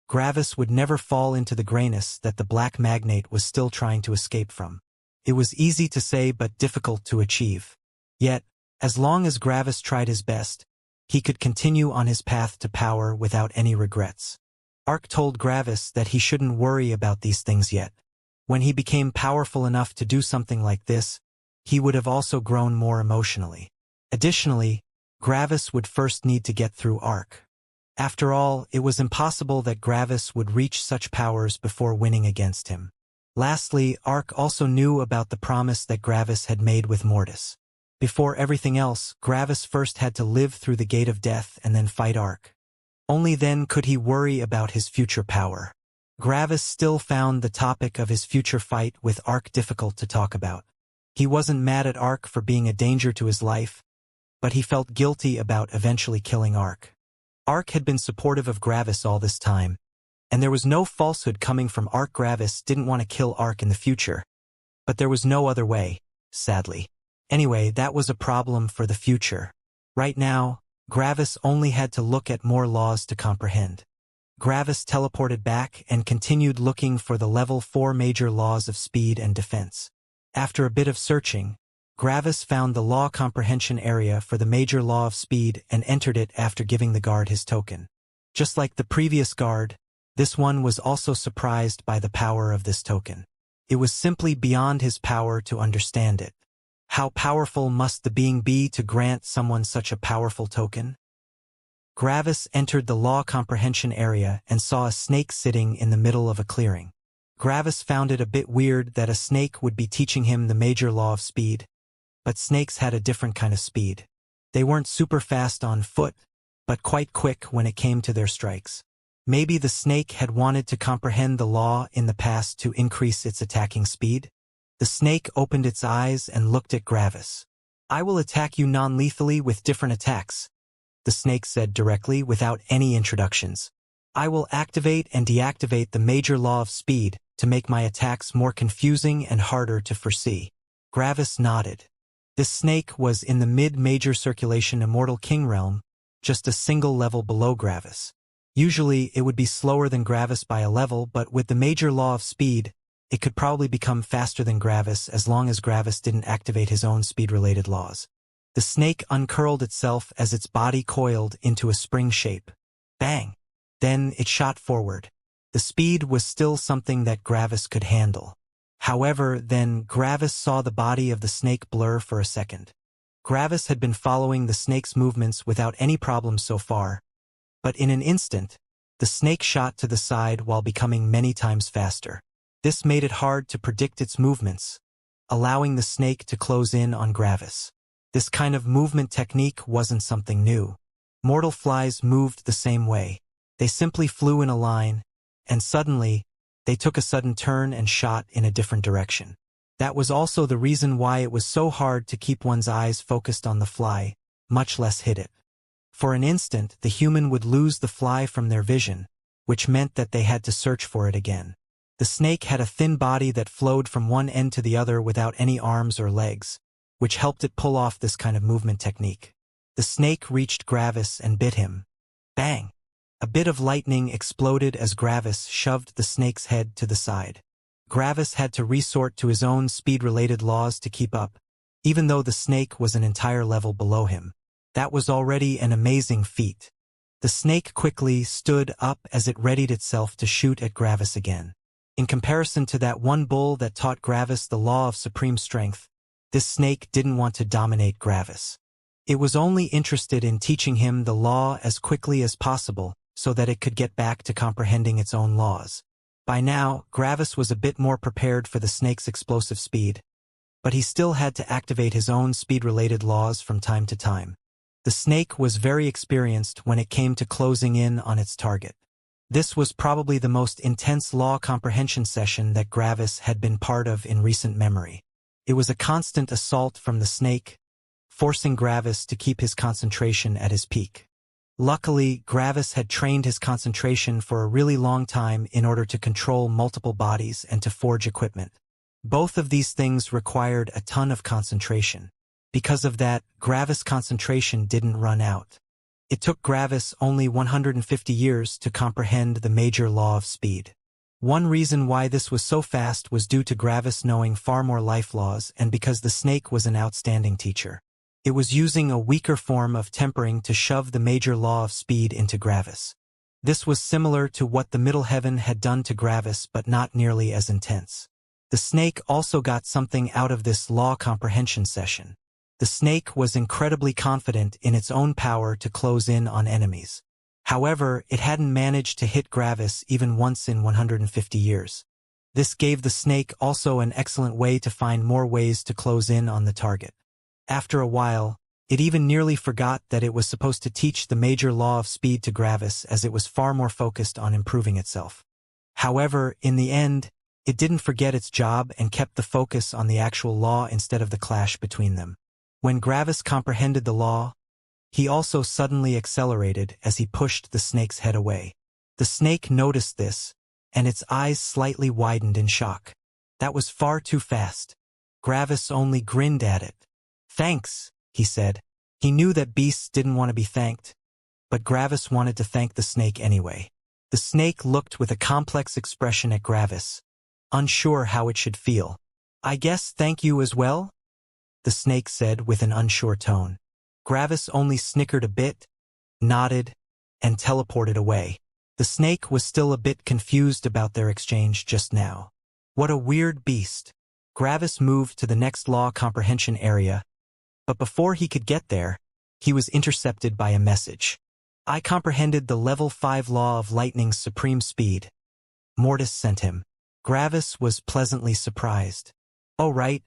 Gravis would never fall into the grayness that the Black Magnate was still trying to escape from. It was easy to say but difficult to achieve. Yet, as long as Gravis tried his best, he could continue on his path to power without any regrets. Ark told Gravis that he shouldn't worry about these things yet. When he became powerful enough to do something like this, he would have also grown more emotionally. Additionally, Gravis would first need to get through Ark. After all, it was impossible that Gravis would reach such powers before winning against him. Lastly, Ark also knew about the promise that Gravis had made with Mortis. Before everything else, Gravis first had to live through the gate of death and then fight Ark. Only then could he worry about his future power. Gravis still found the topic of his future fight with Ark difficult to talk about. He wasn't mad at Ark for being a danger to his life, but he felt guilty about eventually killing Ark. Ark had been supportive of Gravis all this time, and there was no falsehood coming from Ark. Gravis didn't want to kill Ark in the future, but there was no other way, sadly. Anyway, that was a problem for the future. Right now, Gravis only had to look at more laws to comprehend. Gravis teleported back and continued looking for the level 4 major laws of speed and defense. After a bit of searching, Gravis found the law comprehension area for the major law of speed and entered it after giving the guard his token. Just like the previous guard, this one was also surprised by the power of this token. It was simply beyond his power to understand it. How powerful must the being be to grant someone such a powerful token? Gravis entered the law comprehension area and saw a snake sitting in the middle of a clearing. Gravis found it a bit weird that a snake would be teaching him the major law of speed, but snakes had a different kind of speed. They weren't super fast on foot, but quite quick when it came to their strikes. Maybe the snake had wanted to comprehend the law in the past to increase its attacking speed? The snake opened its eyes and looked at Gravis. I will attack you non-lethally with different attacks, the snake said directly without any introductions. I will activate and deactivate the major law of speed to make my attacks more confusing and harder to foresee. Gravis nodded. This snake was in the mid-major circulation Immortal King realm, just a single level below Gravis. Usually, it would be slower than Gravis by a level, but with the major law of speed, it could probably become faster than Gravis as long as Gravis didn't activate his own speed-related laws. The snake uncurled itself as its body coiled into a spring shape. Bang! Then it shot forward. The speed was still something that Gravis could handle. However, then Gravis saw the body of the snake blur for a second. Gravis had been following the snake's movements without any problems so far, but in an instant, the snake shot to the side while becoming many times faster. This made it hard to predict its movements, allowing the snake to close in on Gravis. This kind of movement technique wasn't something new. Mortal flies moved the same way. They simply flew in a line, and suddenly, they took a sudden turn and shot in a different direction. That was also the reason why it was so hard to keep one's eyes focused on the fly, much less hit it. For an instant, the human would lose the fly from their vision, which meant that they had to search for it again. The snake had a thin body that flowed from one end to the other without any arms or legs, which helped it pull off this kind of movement technique. The snake reached Gravis and bit him. Bang! A bit of lightning exploded as Gravis shoved the snake's head to the side. Gravis had to resort to his own speed-related laws to keep up, even though the snake was an entire level below him. That was already an amazing feat. The snake quickly stood up as it readied itself to shoot at Gravis again. In comparison to that one bull that taught Gravis the law of supreme strength, this snake didn't want to dominate Gravis. It was only interested in teaching him the law as quickly as possible so that it could get back to comprehending its own laws. By now, Gravis was a bit more prepared for the snake's explosive speed, but he still had to activate his own speed-related laws from time to time. The snake was very experienced when it came to closing in on its target. This was probably the most intense law comprehension session that Gravis had been part of in recent memory. It was a constant assault from the snake, forcing Gravis to keep his concentration at his peak. Luckily, Gravis had trained his concentration for a really long time in order to control multiple bodies and to forge equipment. Both of these things required a ton of concentration. Because of that, Gravis' concentration didn't run out. It took Gravis only 150 years to comprehend the major law of speed. One reason why this was so fast was due to Gravis knowing far more life laws and because the snake was an outstanding teacher. It was using a weaker form of tempering to shove the major law of speed into Gravis. This was similar to what the Middle Heaven had done to Gravis, but not nearly as intense. The snake also got something out of this law comprehension session. The snake was incredibly confident in its own power to close in on enemies. However, it hadn't managed to hit Gravis even once in 150 years. This gave the snake also an excellent way to find more ways to close in on the target. After a while, it even nearly forgot that it was supposed to teach the major law of speed to Gravis, as it was far more focused on improving itself. However, in the end, it didn't forget its job and kept the focus on the actual law instead of the clash between them. When Gravis comprehended the law, he also suddenly accelerated as he pushed the snake's head away. The snake noticed this, and its eyes slightly widened in shock. That was far too fast. Gravis only grinned at it. "Thanks," he said. He knew that beasts didn't want to be thanked, but Gravis wanted to thank the snake anyway. The snake looked with a complex expression at Gravis, unsure how it should feel. "I guess thank you as well?" the snake said with an unsure tone. Gravis only snickered a bit, nodded, and teleported away. The snake was still a bit confused about their exchange just now. What a weird beast. Gravis moved to the next law comprehension area, but before he could get there, he was intercepted by a message. "I comprehended the level 5 law of lightning's supreme speed," Mortis sent him. Gravis was pleasantly surprised. "Oh right,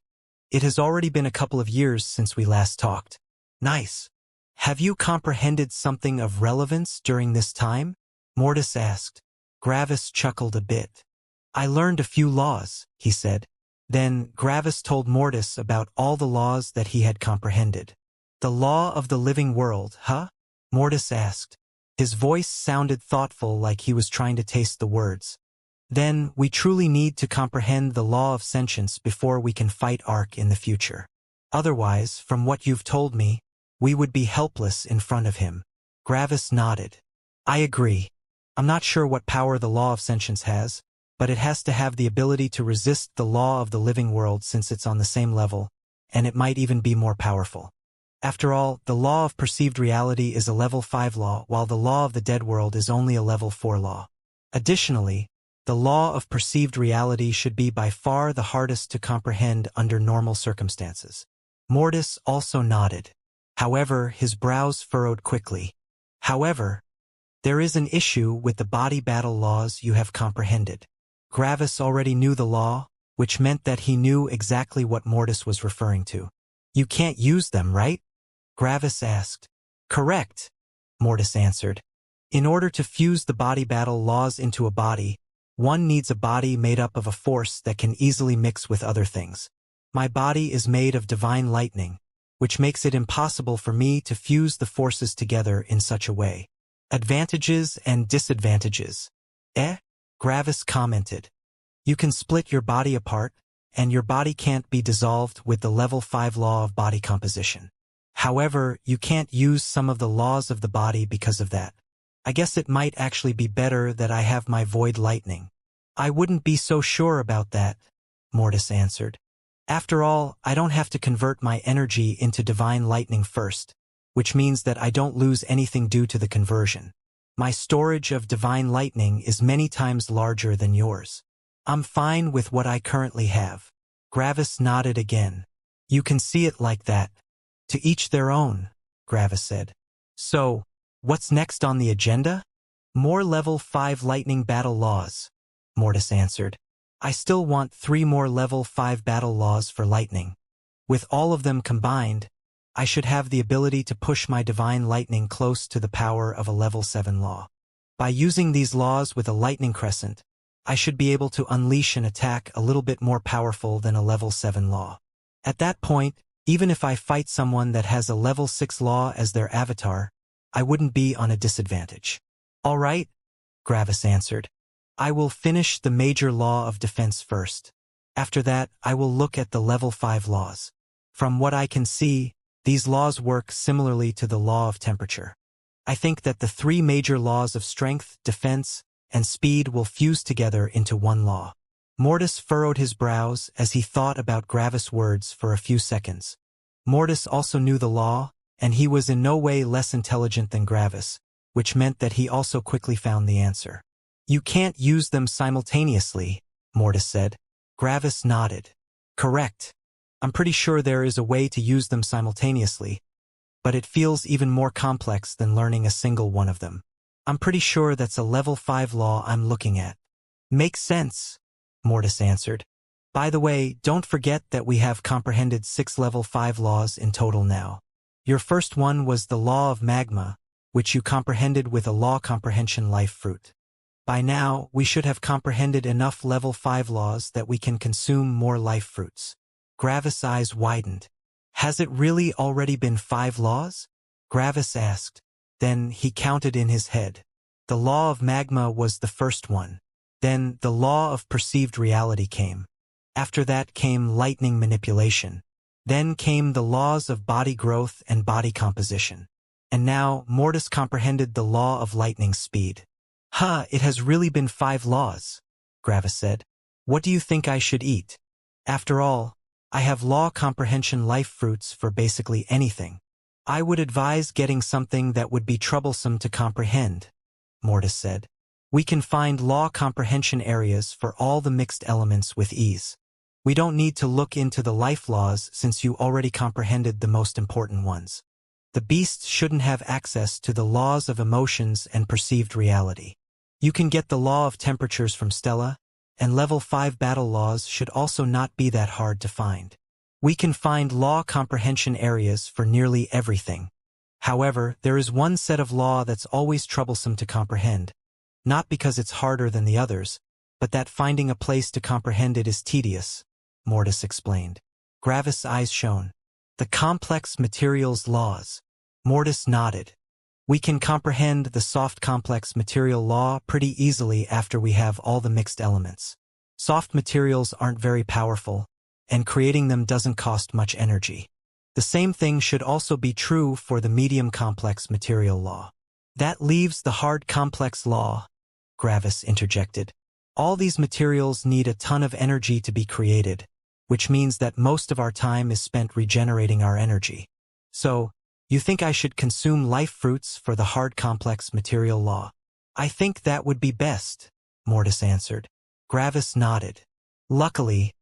it has already been a couple of years since we last talked." "Nice. Have you comprehended something of relevance during this time?" Mortis asked. Gravis chuckled a bit. "I learned a few laws," he said. Then Gravis told Mortis about all the laws that he had comprehended. The law of the living world, huh? Mortis asked. His voice sounded thoughtful, like he was trying to taste the words. Then, we truly need to comprehend the law of sentience before we can fight Ark in the future. Otherwise, from what you've told me, we would be helpless in front of him. Gravis nodded. I agree. I'm not sure what power the law of sentience has, but it has to have the ability to resist the law of the living world since it's on the same level, and it might even be more powerful. After all, the law of perceived reality is a level 5 law, while the law of the dead world is only a level 4 law. Additionally, the law of perceived reality should be by far the hardest to comprehend under normal circumstances. Mortis also nodded. However, his brows furrowed quickly. However, there is an issue with the body battle laws you have comprehended. Gravis already knew the law, which meant that he knew exactly what Mortis was referring to. You can't use them, right? Gravis asked. Correct, Mortis answered. In order to fuse the body battle laws into a body, one needs a body made up of a force that can easily mix with other things. My body is made of divine lightning, which makes it impossible for me to fuse the forces together in such a way. Advantages and disadvantages. Gravis commented. You can split your body apart, and your body can't be dissolved with the level 5 law of body composition. However, you can't use some of the laws of the body because of that. I guess it might actually be better that I have my void lightning. I wouldn't be so sure about that, Mortis answered. After all, I don't have to convert my energy into divine lightning first, which means that I don't lose anything due to the conversion. My storage of divine lightning is many times larger than yours. I'm fine with what I currently have. Gravis nodded again. You can see it like that. To each their own, Gravis said. So, what's next on the agenda? More level 5 lightning battle laws, Mortis answered. I still want 3 more level 5 battle laws for lightning. With all of them combined, I should have the ability to push my divine lightning close to the power of a level 7 law. By using these laws with a lightning crescent, I should be able to unleash an attack a little bit more powerful than a level 7 law. At that point, even if I fight someone that has a level 6 law as their avatar, I wouldn't be on a disadvantage. All right, Gravis answered. I will finish the major law of defense first. After that, I will look at the level 5 laws. From what I can see, these laws work similarly to the law of temperature. I think that the 3 major laws of strength, defense, and speed will fuse together into one law. Mortis furrowed his brows as he thought about Gravis' words for a few seconds. Mortis also knew the law, and he was in no way less intelligent than Gravis, which meant that he also quickly found the answer. You can't use them simultaneously, Mortis said. Gravis nodded. Correct. I'm pretty sure there is a way to use them simultaneously, but it feels even more complex than learning a single one of them. I'm pretty sure that's a level 5 law I'm looking at. Makes sense, Mortis answered. By the way, don't forget that we have comprehended 6 level 5 laws in total now. Your first one was the law of magma, which you comprehended with a law comprehension life fruit. By now, we should have comprehended enough level 5 laws that we can consume more life fruits. Gravis' eyes widened. Has it really already been 5 laws? Gravis asked. Then he counted in his head. The law of magma was the first one. Then the law of perceived reality came. After that came lightning manipulation. Then came the laws of body growth and body composition. And now Mortis comprehended the law of lightning speed. It has really been 5 laws, Gravis said. What do you think I should eat? After all, I have law comprehension life fruits for basically anything. I would advise getting something that would be troublesome to comprehend, Mortis said. We can find law comprehension areas for all the mixed elements with ease. We don't need to look into the life laws since you already comprehended the most important ones. The beasts shouldn't have access to the laws of emotions and perceived reality. You can get the law of temperatures from Stella, and level 5 battle laws should also not be that hard to find. We can find law comprehension areas for nearly everything. However, there is one set of law that's always troublesome to comprehend, not because it's harder than the others, but that finding a place to comprehend it is tedious. Mortis explained. Gravis' eyes shone. The complex materials laws. Mortis nodded. We can comprehend the soft complex material law pretty easily after we have all the mixed elements. Soft materials aren't very powerful, and creating them doesn't cost much energy. The same thing should also be true for the medium complex material law. That leaves the hard complex law, Gravis interjected. All these materials need a ton of energy to be created, which means that most of our time is spent regenerating our energy. So, you think I should consume life fruits for the hard complex material law? I think that would be best, Mortis answered. Gravis nodded. Luckily,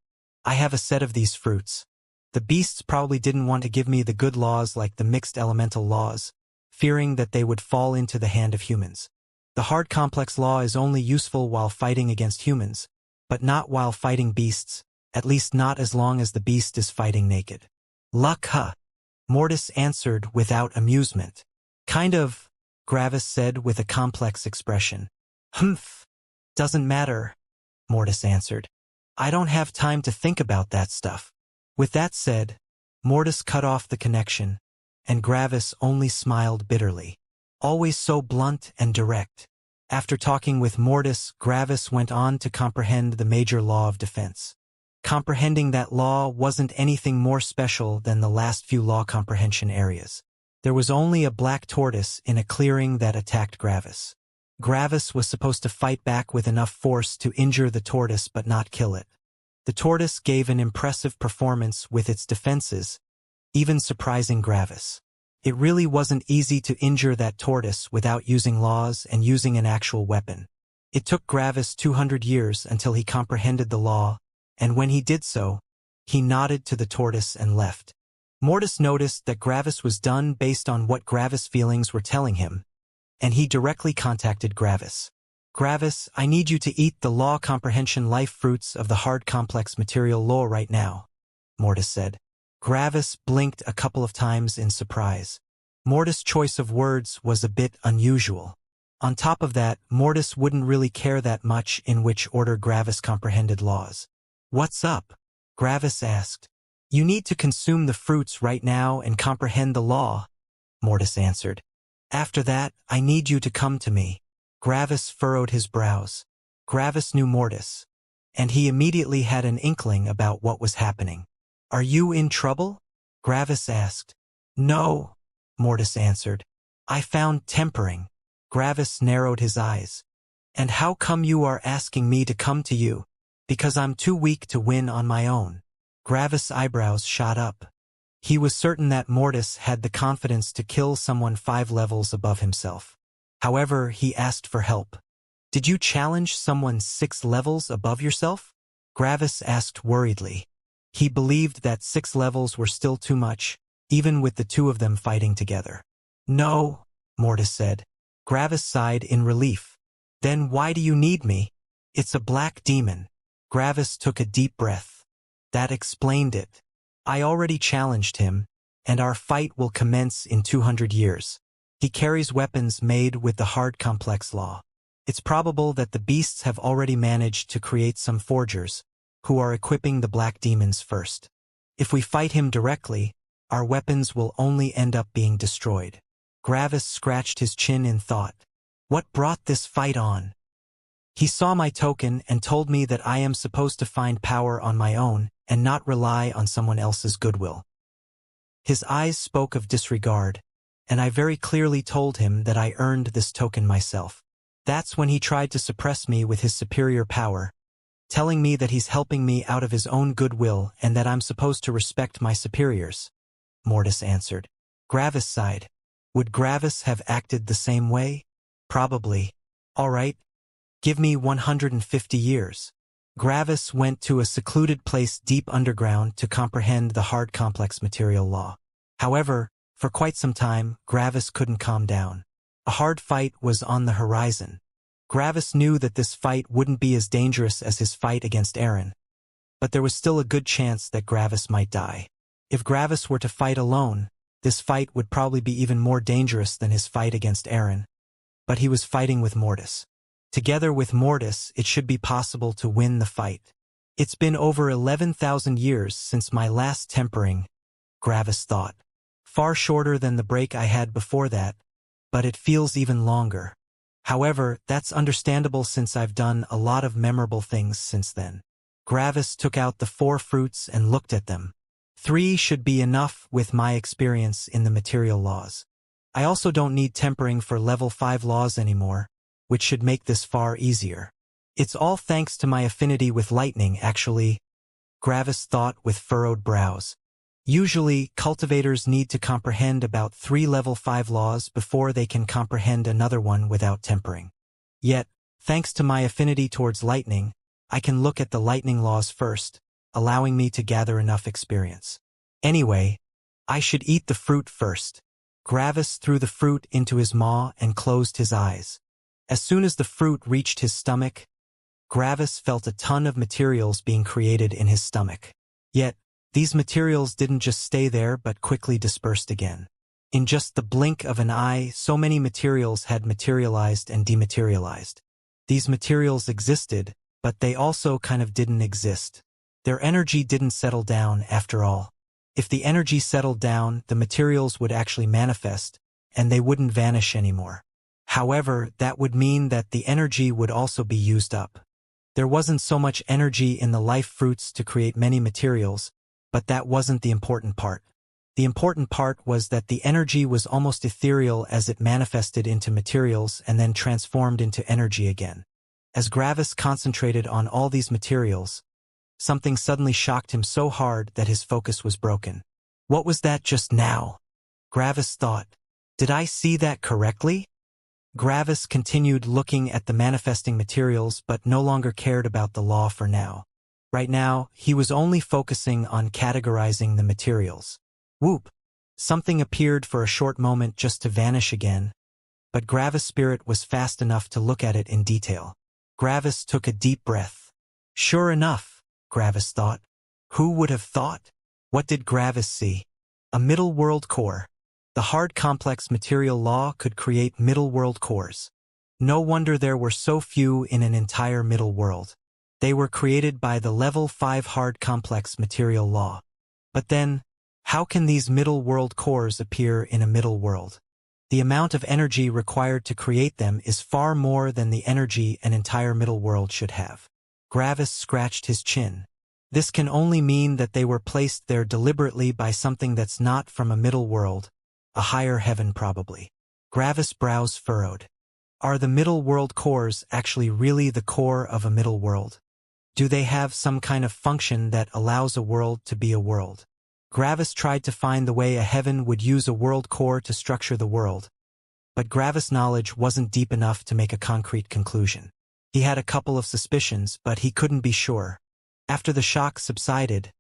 I have a set of these fruits. The beasts probably didn't want to give me the good laws like the mixed elemental laws, fearing that they would fall into the hand of humans. The hard complex law is only useful while fighting against humans, but not while fighting beasts, at least not as long as the beast is fighting naked. Luck, huh? Mortis answered without amusement. Kind of, Gravis said with a complex expression. Humph. Doesn't matter, Mortis answered. I don't have time to think about that stuff. With that said, Mortis cut off the connection, and Gravis only smiled bitterly. Always so blunt and direct. After talking with Mortis, Gravis went on to comprehend the major law of defense. Comprehending that law wasn't anything more special than the last few law comprehension areas. There was only a black tortoise in a clearing that attacked Gravis. Gravis was supposed to fight back with enough force to injure the tortoise but not kill it. The tortoise gave an impressive performance with its defenses, even surprising Gravis. It really wasn't easy to injure that tortoise without using laws and using an actual weapon. It took Gravis 200 years until he comprehended the law, and when he did so, he nodded to the tortoise and left. Mortis noticed that Gravis was done based on what Gravis' feelings were telling him, and he directly contacted Gravis. Gravis, I need you to eat the law comprehension life fruits of the hard complex material law right now, Mortis said. Gravis blinked a couple of times in surprise. Mortis' choice of words was a bit unusual. On top of that, Mortis wouldn't really care that much in which order Gravis comprehended laws. What's up? Gravis asked. You need to consume the fruits right now and comprehend the law, Mortis answered. After that, I need you to come to me. Gravis furrowed his brows. Gravis knew Mortis, and he immediately had an inkling about what was happening. Are you in trouble? Gravis asked. No, Mortis answered. I found tempering. Gravis narrowed his eyes. And how come you are asking me to come to you? Because I'm too weak to win on my own. Gravis' eyebrows shot up. He was certain that Mortis had the confidence to kill someone 5 levels above himself. However, he asked for help. Did you challenge someone 6 levels above yourself? Gravis asked worriedly. He believed that 6 levels were still too much, even with the 2 of them fighting together. No, Mortis said. Gravis sighed in relief. Then why do you need me? It's a black demon. Gravis took a deep breath. That explained it. I already challenged him, and our fight will commence in 200 years. He carries weapons made with the hard complex law. It's probable that the beasts have already managed to create some forgers, who are equipping the black demons first. If we fight him directly, our weapons will only end up being destroyed. Gravis scratched his chin in thought. What brought this fight on? He saw my token and told me that I am supposed to find power on my own and not rely on someone else's goodwill. His eyes spoke of disregard, and I very clearly told him that I earned this token myself. That's when he tried to suppress me with his superior power, telling me that he's helping me out of his own goodwill and that I'm supposed to respect my superiors. Mortis answered. Gravis sighed. Would Gravis have acted the same way? Probably. All right. Give me 150 years. Gravis went to a secluded place deep underground to comprehend the hard complex material law. However, for quite some time, Gravis couldn't calm down. A hard fight was on the horizon. Gravis knew that this fight wouldn't be as dangerous as his fight against Aaron, but there was still a good chance that Gravis might die. If Gravis were to fight alone, this fight would probably be even more dangerous than his fight against Aaron. But he was fighting with Mortis. Together with Mortis, it should be possible to win the fight. It's been over 11,000 years since my last tempering, Gravis thought. Far shorter than the break I had before that, but it feels even longer. However, that's understandable since I've done a lot of memorable things since then. Gravis took out the 4 fruits and looked at them. 3 should be enough with my experience in the material laws. I also don't need tempering for level 5 laws anymore, which should make this far easier. It's all thanks to my affinity with lightning, actually, Gravis thought with furrowed brows. Usually, cultivators need to comprehend about 3 level 5 laws before they can comprehend another one without tempering. Yet, thanks to my affinity towards lightning, I can look at the lightning laws first, allowing me to gather enough experience. Anyway, I should eat the fruit first. Gravis threw the fruit into his maw and closed his eyes. As soon as the fruit reached his stomach, Gravis felt a ton of materials being created in his stomach. Yet, these materials didn't just stay there but quickly dispersed again. In just the blink of an eye, so many materials had materialized and dematerialized. These materials existed, but they also kind of didn't exist. Their energy didn't settle down after all. If the energy settled down, the materials would actually manifest, and they wouldn't vanish anymore. However, that would mean that the energy would also be used up. There wasn't so much energy in the life fruits to create many materials, but that wasn't the important part. The important part was that the energy was almost ethereal as it manifested into materials and then transformed into energy again. As Gravis concentrated on all these materials, something suddenly shocked him so hard that his focus was broken. What was that just now? Gravis thought. Did I see that correctly? Gravis continued looking at the manifesting materials but no longer cared about the law for now. Right now, he was only focusing on categorizing the materials. Whoop! Something appeared for a short moment just to vanish again, but Gravis' spirit was fast enough to look at it in detail. Gravis took a deep breath. Sure enough, Gravis thought. Who would have thought? What did Gravis see? A middle world core. The hard complex material law could create middle world cores. No wonder there were so few in an entire middle world. They were created by the level 5 hard complex material law. But then, how can these middle world cores appear in a middle world? The amount of energy required to create them is far more than the energy an entire middle world should have. Gravis scratched his chin. This can only mean that they were placed there deliberately by something that's not from a middle world, a higher heaven probably. Gravis' brows furrowed. Are the middle world cores actually really the core of a middle world? Do they have some kind of function that allows a world to be a world? Gravis tried to find the way a heaven would use a world core to structure the world, but Gravis' knowledge wasn't deep enough to make a concrete conclusion. He had a couple of suspicions, but he couldn't be sure. After the shock subsided,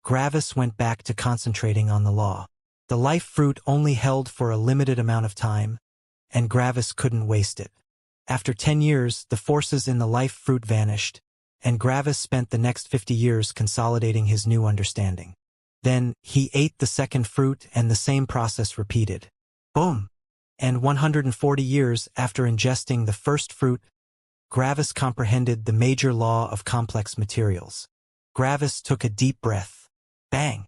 Gravis went back to concentrating on the law. The life fruit only held for a limited amount of time, and Gravis couldn't waste it. After 10 years, the forces in the life fruit vanished, and Gravis spent the next 50 years consolidating his new understanding. Then, he ate the second fruit and the same process repeated. Boom! And 140 years after ingesting the first fruit, Gravis comprehended the major law of complex materials. Gravis took a deep breath. Bang!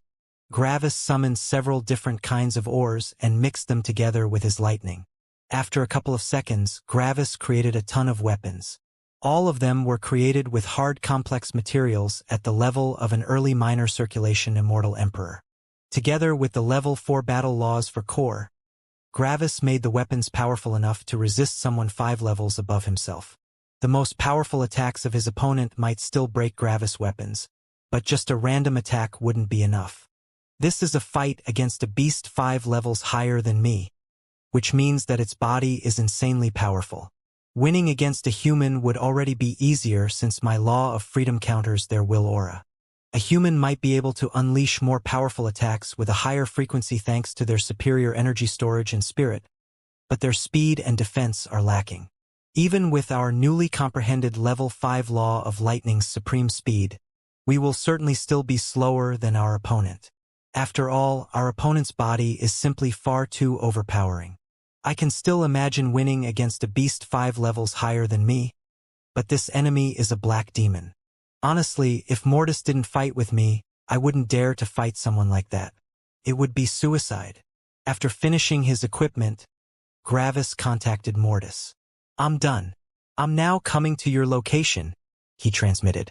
Gravis summoned several different kinds of ores and mixed them together with his lightning. After a couple of seconds, Gravis created a ton of weapons. All of them were created with hard complex materials at the level of an early minor circulation immortal emperor. Together with the level 4 battle laws for core, Gravis made the weapons powerful enough to resist someone 5 levels above himself. The most powerful attacks of his opponent might still break Gravis' weapons, but just a random attack wouldn't be enough. This is a fight against a beast 5 levels higher than me, which means that its body is insanely powerful. Winning against a human would already be easier since my law of freedom counters their will aura. A human might be able to unleash more powerful attacks with a higher frequency thanks to their superior energy storage and spirit, but their speed and defense are lacking. Even with our newly comprehended level 5 law of lightning's supreme speed, we will certainly still be slower than our opponent. After all, our opponent's body is simply far too overpowering. I can still imagine winning against a beast 5 levels higher than me, but this enemy is a black demon. Honestly, if Mortis didn't fight with me, I wouldn't dare to fight someone like that. It would be suicide. After finishing his equipment, Gravis contacted Mortis. I'm done. I'm now coming to your location, he transmitted.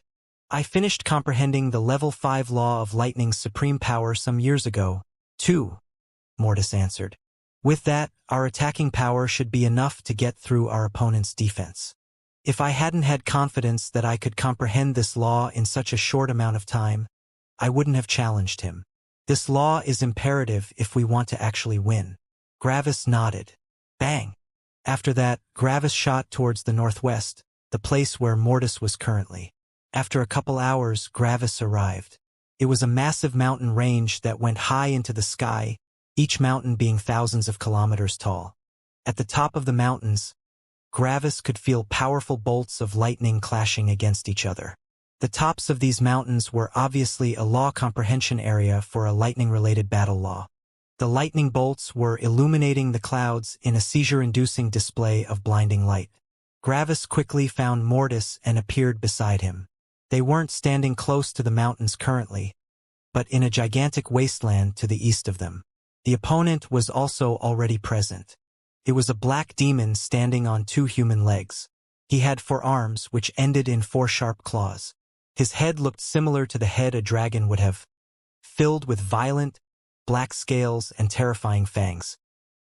I finished comprehending the level 5 law of lightning's supreme power some years ago, too, Mortis answered. With that, our attacking power should be enough to get through our opponent's defense. If I hadn't had confidence that I could comprehend this law in such a short amount of time, I wouldn't have challenged him. This law is imperative if we want to actually win. Gravis nodded. Bang! After that, Gravis shot towards the northwest, the place where Mortis was currently. After a couple hours, Gravis arrived. It was a massive mountain range that went high into the sky, each mountain being thousands of kilometers tall. At the top of the mountains, Gravis could feel powerful bolts of lightning clashing against each other. The tops of these mountains were obviously a law comprehension area for a lightning-related battle law. The lightning bolts were illuminating the clouds in a seizure-inducing display of blinding light. Gravis quickly found Mortis and appeared beside him. They weren't standing close to the mountains currently, but in a gigantic wasteland to the east of them. The opponent was also already present. It was a black demon standing on 2 human legs. He had 4 arms which ended in 4 sharp claws. His head looked similar to the head a dragon would have, filled with violent, black scales and terrifying fangs.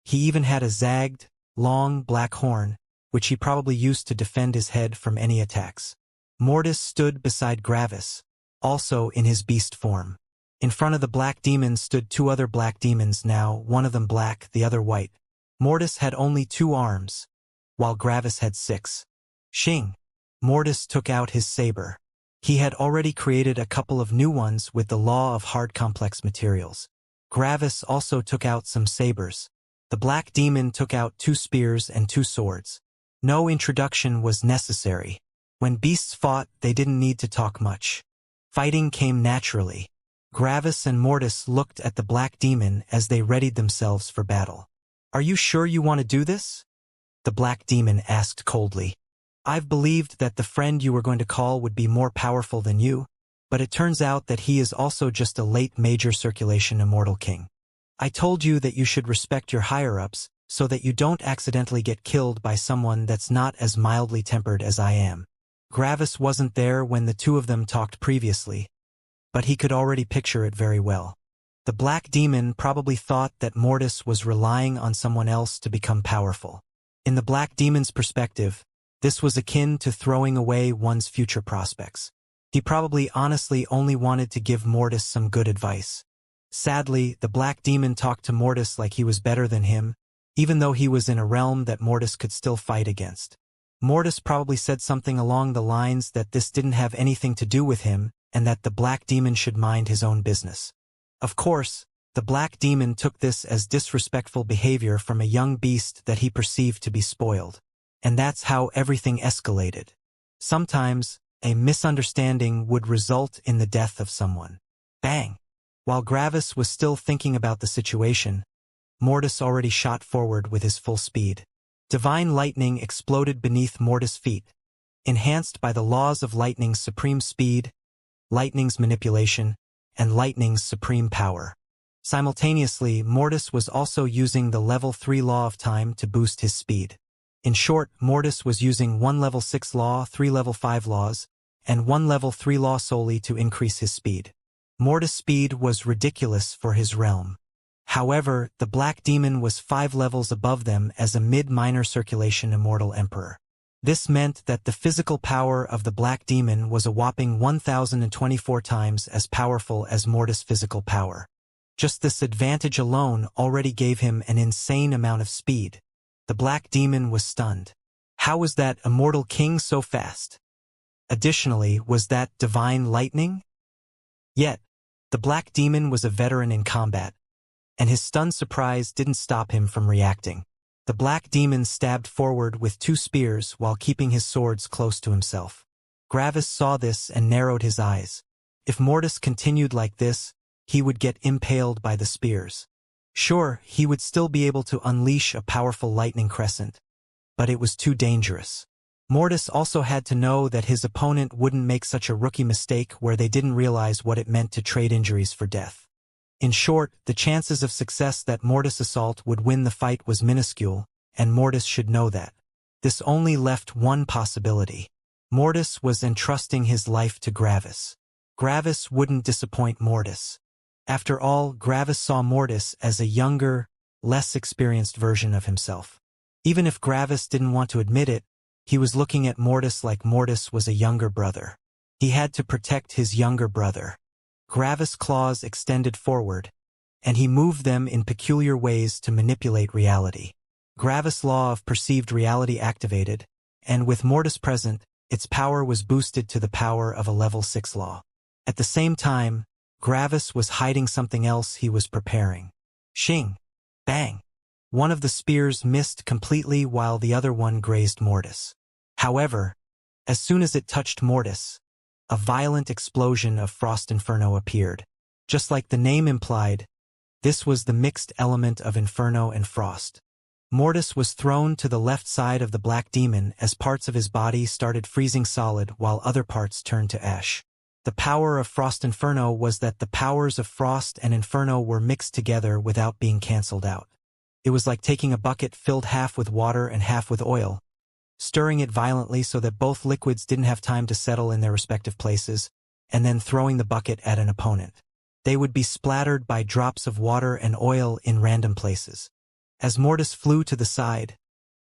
He even had a zagged, long, black horn, which he probably used to defend his head from any attacks. Mortis stood beside Gravis, also in his beast form. In front of the black demon stood 2 other black demons now, one of them black, the other white. Mortis had only 2 arms, while Gravis had 6. Xing. Mortis took out his saber. He had already created a couple of new ones with the law of hard complex materials. Gravis also took out some sabers. The black demon took out 2 spears and 2 swords. No introduction was necessary. When beasts fought, they didn't need to talk much. Fighting came naturally. Gravis and Mortis looked at the black demon as they readied themselves for battle. Are you sure you want to do this? The black demon asked coldly. I've believed that the friend you were going to call would be more powerful than you, but it turns out that he is also just a late major circulation immortal king. I told you that you should respect your higher-ups so that you don't accidentally get killed by someone that's not as mildly tempered as I am. Gravis wasn't there when the 2 of them talked previously, but he could already picture it very well. The black demon probably thought that Mortis was relying on someone else to become powerful. In the black demon's perspective, this was akin to throwing away one's future prospects. He probably honestly only wanted to give Mortis some good advice. Sadly, the black demon talked to Mortis like he was better than him, even though he was in a realm that Mortis could still fight against. Mortis probably said something along the lines that this didn't have anything to do with him, and that the black demon should mind his own business. Of course, the black demon took this as disrespectful behavior from a young beast that he perceived to be spoiled. And that's how everything escalated. Sometimes, a misunderstanding would result in the death of someone. Bang! While Gravis was still thinking about the situation, Mortis already shot forward with his full speed. Divine lightning exploded beneath Mortis' feet, enhanced by the laws of lightning's supreme speed, lightning's manipulation, and lightning's supreme power. Simultaneously, Mortis was also using the level 3 law of time to boost his speed. In short, Mortis was using 1 level 6 law, 3 level 5 laws, and 1 level 3 law solely to increase his speed. Mortis' speed was ridiculous for his realm. However, the black demon was 5 levels above them as a mid-minor circulation immortal emperor. This meant that the physical power of the black demon was a whopping 1,024 times as powerful as Mortis' physical power. Just this advantage alone already gave him an insane amount of speed. The black demon was stunned. How was that immortal king so fast? Additionally, was that divine lightning? Yet, the black demon was a veteran in combat, and his stunned surprise didn't stop him from reacting. The black demon stabbed forward with 2 spears while keeping his swords close to himself. Gravis saw this and narrowed his eyes. If Mortis continued like this, he would get impaled by the spears. Sure, he would still be able to unleash a powerful lightning crescent, but it was too dangerous. Mortis also had to know that his opponent wouldn't make such a rookie mistake where they didn't realize what it meant to trade injuries for death. In short, the chances of success that Mortis Assault would win the fight was minuscule, and Mortis should know that. This only left one possibility. Mortis was entrusting his life to Gravis. Gravis wouldn't disappoint Mortis. After all, Gravis saw Mortis as a younger, less experienced version of himself. Even if Gravis didn't want to admit it, he was looking at Mortis like Mortis was a younger brother. He had to protect his younger brother. Gravis' claws extended forward, and he moved them in peculiar ways to manipulate reality. Gravis' law of perceived reality activated, and with Mortis present, its power was boosted to the power of a level 6 law. At the same time, Gravis was hiding something else he was preparing. Shing! Bang! One of the spears missed completely while the other one grazed Mortis. However, as soon as it touched Mortis, a violent explosion of frost inferno appeared. Just like the name implied, this was the mixed element of inferno and frost. Mortis was thrown to the left side of the black demon as parts of his body started freezing solid while other parts turned to ash. The power of Frost Inferno was that the powers of Frost and Inferno were mixed together without being cancelled out. It was like taking a bucket filled half with water and half with oil, stirring it violently so that both liquids didn't have time to settle in their respective places, and then throwing the bucket at an opponent. They would be splattered by drops of water and oil in random places. As Mortis flew to the side,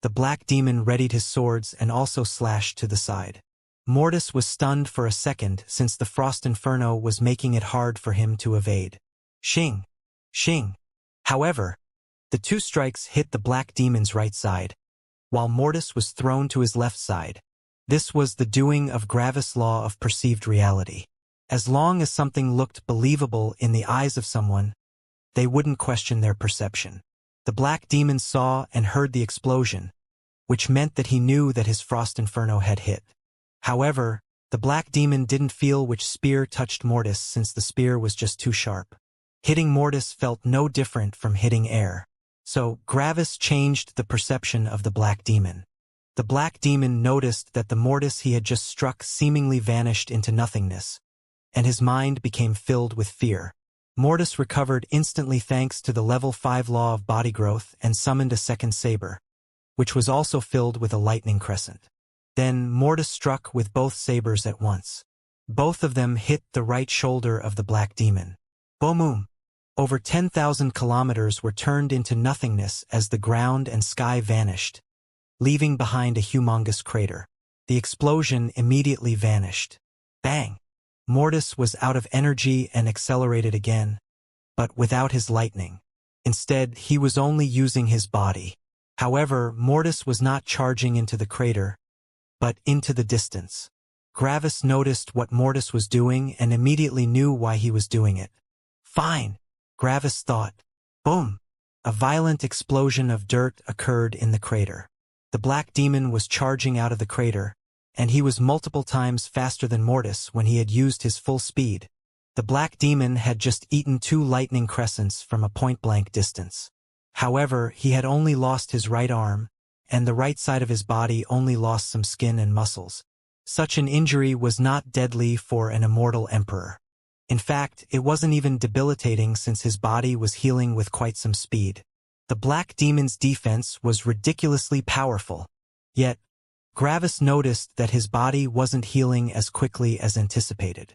the black demon readied his swords and also slashed to the side. Mortis was stunned for a second since the Frost Inferno was making it hard for him to evade. Shing! Shing! However, the two strikes hit the black demon's right side, while Mortis was thrown to his left side. This was the doing of Gravis' law of perceived reality. As long as something looked believable in the eyes of someone, they wouldn't question their perception. The black demon saw and heard the explosion, which meant that he knew that his Frost Inferno had hit. However, the black demon didn't feel which spear touched Mortis since the spear was just too sharp. Hitting Mortis felt no different from hitting air. So, Gravis changed the perception of the black demon. The black demon noticed that the Mortis he had just struck seemingly vanished into nothingness, and his mind became filled with fear. Mortis recovered instantly thanks to the level 5 law of body growth and summoned a second saber, which was also filled with a lightning crescent. Then Mortis struck with both sabers at once. Both of them hit the right shoulder of the black demon. Boom! Over 10,000 kilometers were turned into nothingness as the ground and sky vanished, leaving behind a humongous crater. The explosion immediately vanished. Bang! Mortis was out of energy and accelerated again, but without his lightning. Instead, he was only using his body. However, Mortis was not charging into the crater, but into the distance. Gravis noticed what Mortis was doing and immediately knew why he was doing it. Fine! Gravis thought. Boom! A violent explosion of dirt occurred in the crater. The black demon was charging out of the crater, and he was multiple times faster than Mortis when he had used his full speed. The black demon had just eaten 2 lightning crescents from a point-blank distance. However, he had only lost his right arm, and the right side of his body only lost some skin and muscles. Such an injury was not deadly for an immortal emperor. In fact, it wasn't even debilitating since his body was healing with quite some speed. The black demon's defense was ridiculously powerful. Yet, Gravis noticed that his body wasn't healing as quickly as anticipated.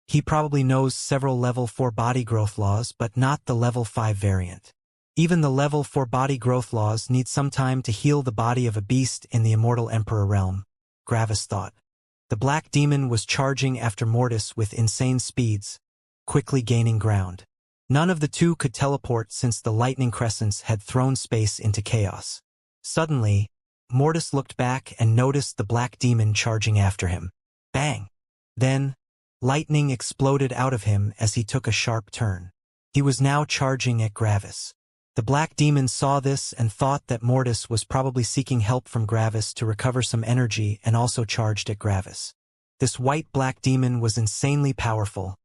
He probably knows several level 4 body growth laws but not the level 5 variant. Even the level 4 body growth laws need some time to heal the body of a beast in the immortal emperor realm, Gravis thought. The black demon was charging after Mortis with insane speeds, quickly gaining ground. None of the two could teleport since the lightning crescents had thrown space into chaos. Suddenly, Mortis looked back and noticed the black demon charging after him. Bang! Then, lightning exploded out of him as he took a sharp turn. He was now charging at Gravis. The black demon saw this and thought that Mortis was probably seeking help from Gravis to recover some energy and also charged at Gravis. This white-black demon was insanely powerful,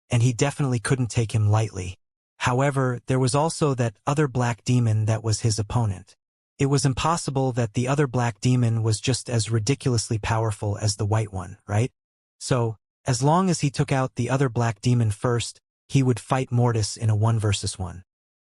and he definitely couldn't take him lightly. However, there was also that other black demon that was his opponent. It was impossible that the other black demon was just as ridiculously powerful as the white one, right? So, as long as he took out the other black demon first, he would fight Mortis in a 1 versus 1.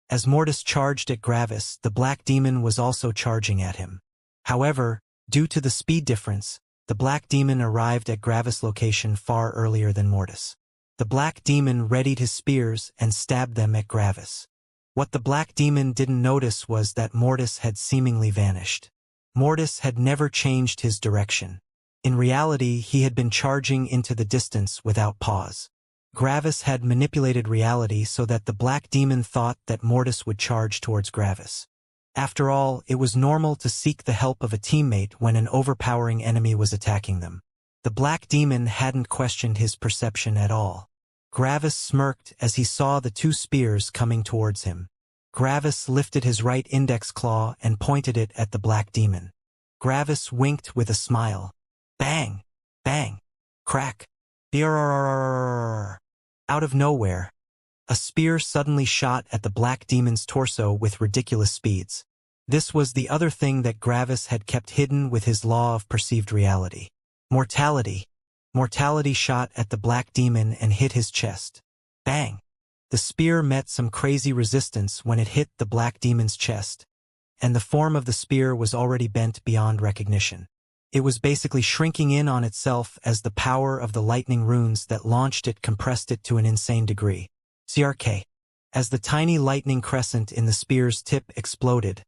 As Mortis charged at Gravis, the black demon was also charging at him. However, due to the speed difference, the black demon arrived at Gravis' location far earlier than Mortis. The black demon readied his spears and stabbed them at Gravis. What the black demon didn't notice was that Mortis had seemingly vanished. Mortis had never changed his direction. In reality, he had been charging into the distance without pause. Gravis had manipulated reality so that the black demon thought that Mortis would charge towards Gravis. After all, it was normal to seek the help of a teammate when an overpowering enemy was attacking them. The black demon hadn't questioned his perception at all. Gravis smirked as he saw the 2 spears coming towards him. Gravis lifted his right index claw and pointed it at the black demon. Gravis winked with a smile. Bang! Bang! Crack! Brrrr. Out of nowhere, a spear suddenly shot at the black demon's torso with ridiculous speeds. This was the other thing that Gravis had kept hidden with his law of perceived reality. Mortality. Mortality shot at the black demon and hit his chest. Bang! The spear met some crazy resistance when it hit the black demon's chest, and the form of the spear was already bent beyond recognition. It was basically shrinking in on itself as the power of the lightning runes that launched it compressed it to an insane degree. CRK. As the tiny lightning crescent in the spear's tip exploded,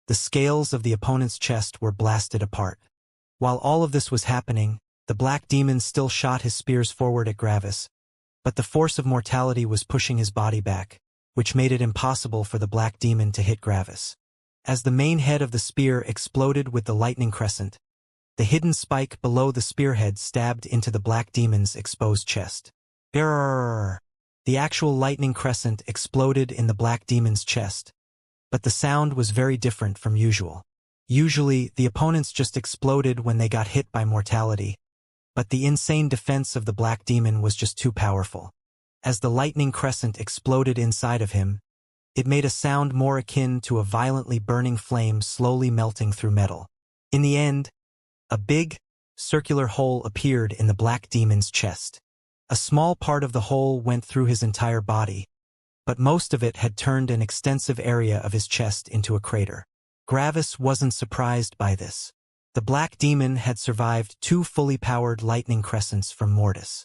the scales of the opponent's chest were blasted apart. While all of this was happening, the black demon still shot his spears forward at Gravis, but the force of mortality was pushing his body back, which made it impossible for the black demon to hit Gravis. As the main head of the spear exploded with the lightning crescent, the hidden spike below the spearhead stabbed into the black demon's exposed chest. Brrrr. The actual lightning crescent exploded in the black demon's chest, but the sound was very different from usual. Usually, the opponents just exploded when they got hit by mortality, but the insane defense of the black demon was just too powerful. As the lightning crescent exploded inside of him, it made a sound more akin to a violently burning flame slowly melting through metal. In the end, a big, circular hole appeared in the black demon's chest. A small part of the hole went through his entire body, but most of it had turned an extensive area of his chest into a crater. Gravis wasn't surprised by this. The black demon had survived 2 fully powered lightning crescents from Mortis.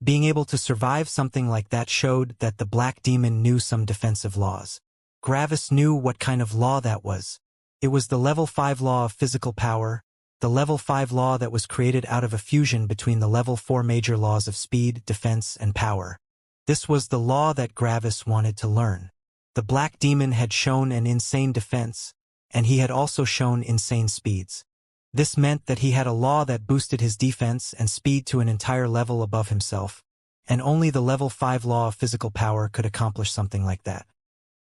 Being able to survive something like that showed that the black demon knew some defensive laws. Gravis knew what kind of law that was. It was the level 5 law of physical power, the level 5 law that was created out of a fusion between the level 4 major laws of speed, defense, and power. This was the law that Gravis wanted to learn. The black demon had shown an insane defense, and he had also shown insane speeds. This meant that he had a law that boosted his defense and speed to an entire level above himself, and only the level 5 law of physical power could accomplish something like that.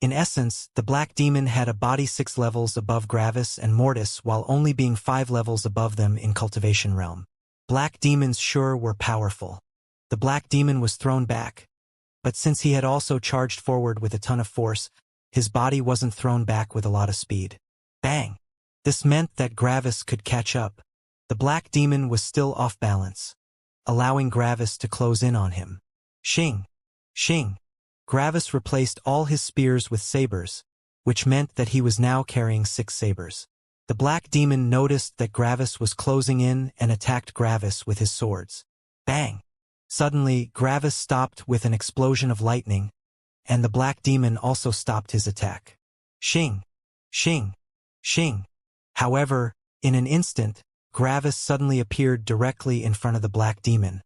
In essence, the black demon had a body 6 levels above Gravis and Mortis while only being 5 levels above them in Cultivation realm. Black demons sure were powerful. The black demon was thrown back, but since he had also charged forward with a ton of force, his body wasn't thrown back with a lot of speed. Bang! This meant that Gravis could catch up. The black demon was still off balance, allowing Gravis to close in on him. Shing! Shing! Gravis replaced all his spears with sabers, which meant that he was now carrying 6 sabers. The black demon noticed that Gravis was closing in and attacked Gravis with his swords. Bang! Suddenly, Gravis stopped with an explosion of lightning, and the black demon also stopped his attack. Shing! Shing! Shing! However, in an instant, Gravis suddenly appeared directly in front of the black demon,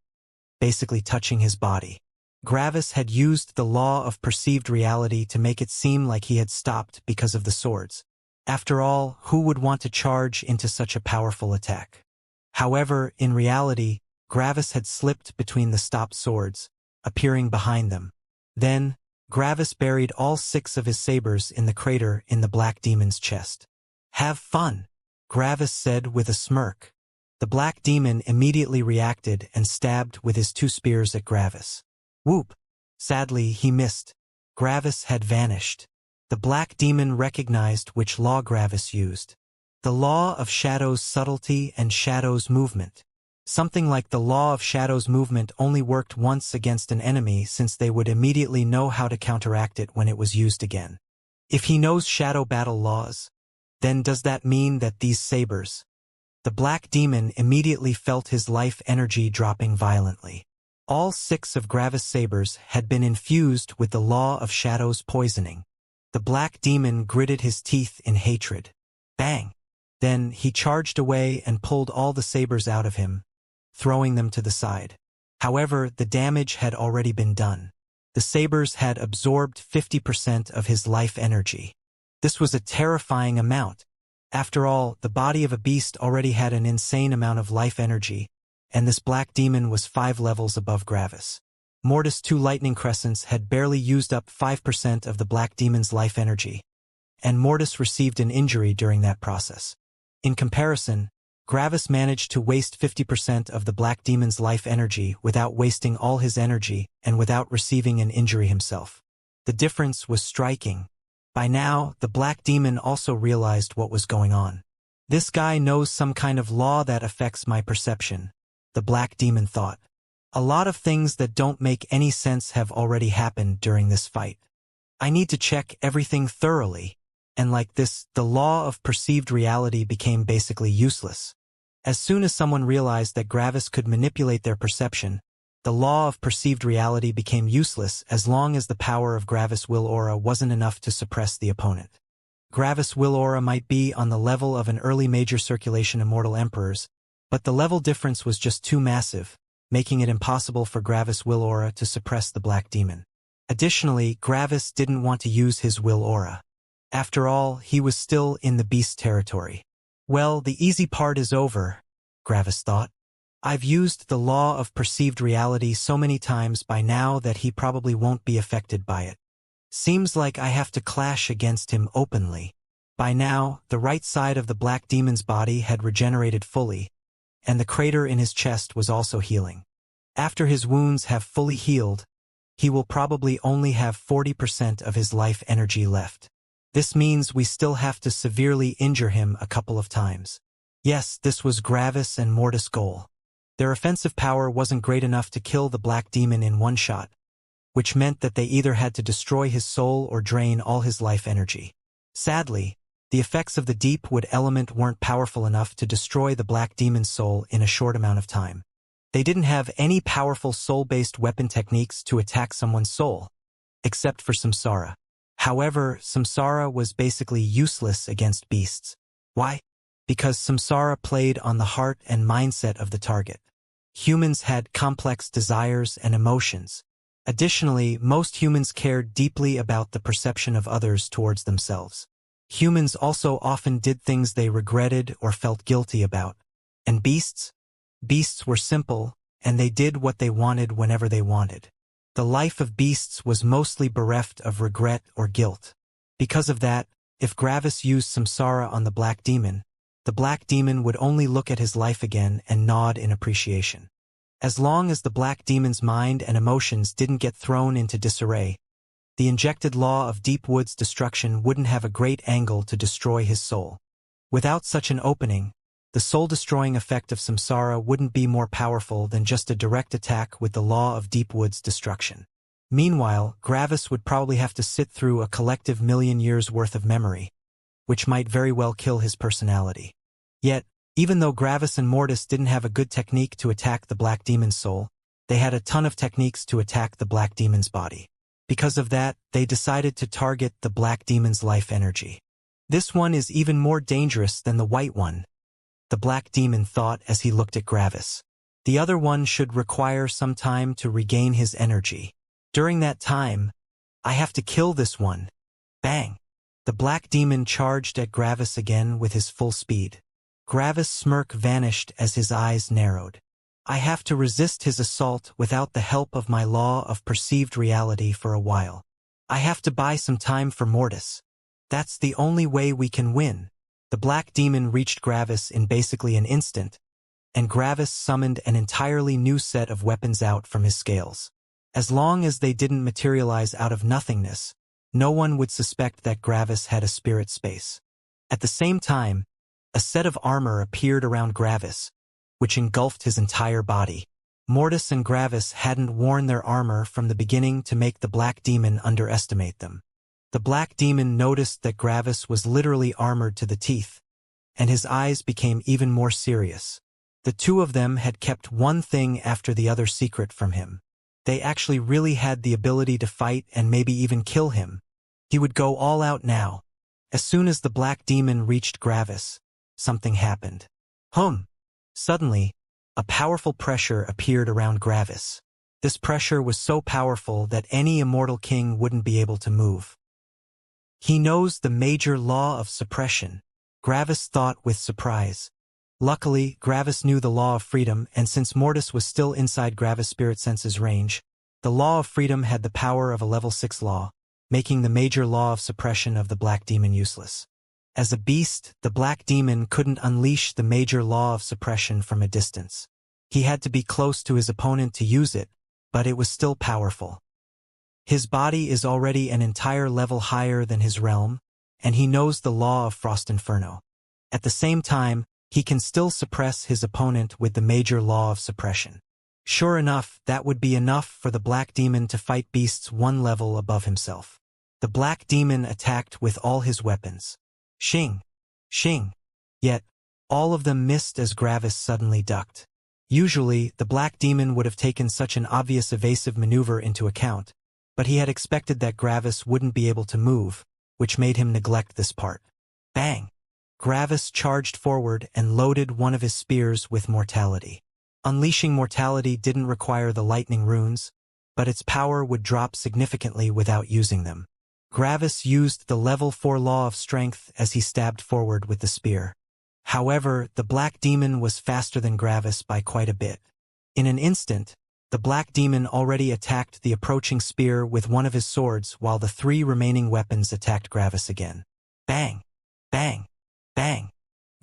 basically touching his body. Gravis had used the law of perceived reality to make it seem like he had stopped because of the swords. After all, who would want to charge into such a powerful attack? However, in reality, Gravis had slipped between the stopped swords, appearing behind them. Then, Gravis buried all 6 of his sabers in the crater in the black demon's chest. "Have fun," Gravis said with a smirk. The black demon immediately reacted and stabbed with his 2 spears at Gravis. Whoop! Sadly, he missed. Gravis had vanished. The black demon recognized which law Gravis used. The law of shadows subtlety and shadows movement. Something like the law of shadows movement only worked once against an enemy since they would immediately know how to counteract it when it was used again. If he knows shadow battle laws, then does that mean that these sabers? The black demon immediately felt his life energy dropping violently. All 6 of Gravis' sabers had been infused with the law of shadows poisoning. The black demon gritted his teeth in hatred. Bang! Then he charged away and pulled all the sabers out of him, throwing them to the side. However, the damage had already been done. The sabers had absorbed 50% of his life energy. This was a terrifying amount. After all, the body of a beast already had an insane amount of life energy, and this black demon was 5 levels above Gravis. Mortis' 2 lightning crescents had barely used up 5% of the black demon's life energy, and Mortis received an injury during that process. In comparison, Gravis managed to waste 50% of the black demon's life energy without wasting all his energy and without receiving an injury himself. The difference was striking. By now, the black demon also realized what was going on. This guy knows some kind of law that affects my perception, the black demon thought. A lot of things that don't make any sense have already happened during this fight. I need to check everything thoroughly, and like this, the law of perceived reality became basically useless. As soon as someone realized that Gravis could manipulate their perception, the law of perceived reality became useless as long as the power of Gravis' will aura wasn't enough to suppress the opponent. Gravis' will aura might be on the level of an early major circulation immortal emperors, but the level difference was just too massive, making it impossible for Gravis' will aura to suppress the black demon. Additionally, Gravis didn't want to use his will aura. After all, he was still in the beast territory. Well, the easy part is over, Gravis thought. I've used the law of perceived reality so many times by now that he probably won't be affected by it. Seems like I have to clash against him openly. By now, the right side of the black demon's body had regenerated fully, and the crater in his chest was also healing. After his wounds have fully healed, he will probably only have 40% of his life energy left. This means we still have to severely injure him a couple of times. Yes, this was Gravis and Mortis' goal. Their offensive power wasn't great enough to kill the black demon in one shot, which meant that they either had to destroy his soul or drain all his life energy. Sadly, the effects of the deep wood element weren't powerful enough to destroy the black demon's soul in a short amount of time. They didn't have any powerful soul-based weapon techniques to attack someone's soul, except for Samsara. However, Samsara was basically useless against beasts. Why? Because Samsara played on the heart and mindset of the target. Humans had complex desires and emotions. Additionally, most humans cared deeply about the perception of others towards themselves. Humans also often did things they regretted or felt guilty about. And beasts? Beasts were simple, and they did what they wanted whenever they wanted. The life of beasts was mostly bereft of regret or guilt. Because of that, if Gravis used Samsara on the black demon would only look at his life again and nod in appreciation. As long as the black demon's mind and emotions didn't get thrown into disarray, the injected law of deep wood's destruction wouldn't have a great angle to destroy his soul. Without such an opening, the soul-destroying effect of Samsara wouldn't be more powerful than just a direct attack with the law of deep wood's destruction. Meanwhile, Gravis would probably have to sit through a collective million years' worth of memory, which might very well kill his personality. Yet, even though Gravis and Mortis didn't have a good technique to attack the black demon's soul, they had a ton of techniques to attack the black demon's body. Because of that, they decided to target the black demon's life energy. This one is even more dangerous than the white one, the black demon thought as he looked at Gravis. The other one should require some time to regain his energy. During that time, I have to kill this one. Bang! The black demon charged at Gravis again with his full speed. Gravis' smirk vanished as his eyes narrowed. I have to resist his assault without the help of my law of perceived reality for a while. I have to buy some time for Mortis. That's the only way we can win. The black demon reached Gravis in basically an instant, and Gravis summoned an entirely new set of weapons out from his scales. As long as they didn't materialize out of nothingness, no one would suspect that Gravis had a spirit space. At the same time, A set of armor appeared around Gravis, which engulfed his entire body. Mortis and Gravis hadn't worn their armor from the beginning to make the Black Demon underestimate them. The Black Demon noticed that Gravis was literally armored to the teeth, and his eyes became even more serious. The two of them had kept one thing after the other secret from him. They actually really had the ability to fight and maybe even kill him. He would go all out now. As soon as the Black Demon reached Gravis, something happened. Suddenly, a powerful pressure appeared around Gravis. This pressure was so powerful that any immortal king wouldn't be able to move. He knows the major law of suppression, Gravis thought with surprise. Luckily, Gravis knew the law of freedom, and since Mortis was still inside Gravis' spirit sense's range, the law of freedom had the power of a level 6 law, making the major law of suppression of the Black Demon useless. As a beast, the Black Demon couldn't unleash the major law of suppression from a distance. He had to be close to his opponent to use it, but it was still powerful. His body is already an entire level higher than his realm, and he knows the law of Frost Inferno. At the same time, he can still suppress his opponent with the major law of suppression. Sure enough, that would be enough for the Black Demon to fight beasts one level above himself. The Black Demon attacked with all his weapons. Shing! Shing! Yet, all of them missed as Gravis suddenly ducked. Usually, the Black Demon would have taken such an obvious evasive maneuver into account, but he had expected that Gravis wouldn't be able to move, which made him neglect this part. Bang! Gravis charged forward and loaded one of his spears with mortality. Unleashing mortality didn't require the lightning runes, but its power would drop significantly without using them. Gravis used the level 4 law of strength as he stabbed forward with the spear. However, the Black Demon was faster than Gravis by quite a bit. In an instant, the Black Demon already attacked the approaching spear with one of his swords while the 3 remaining weapons attacked Gravis again. Bang! Bang! Bang!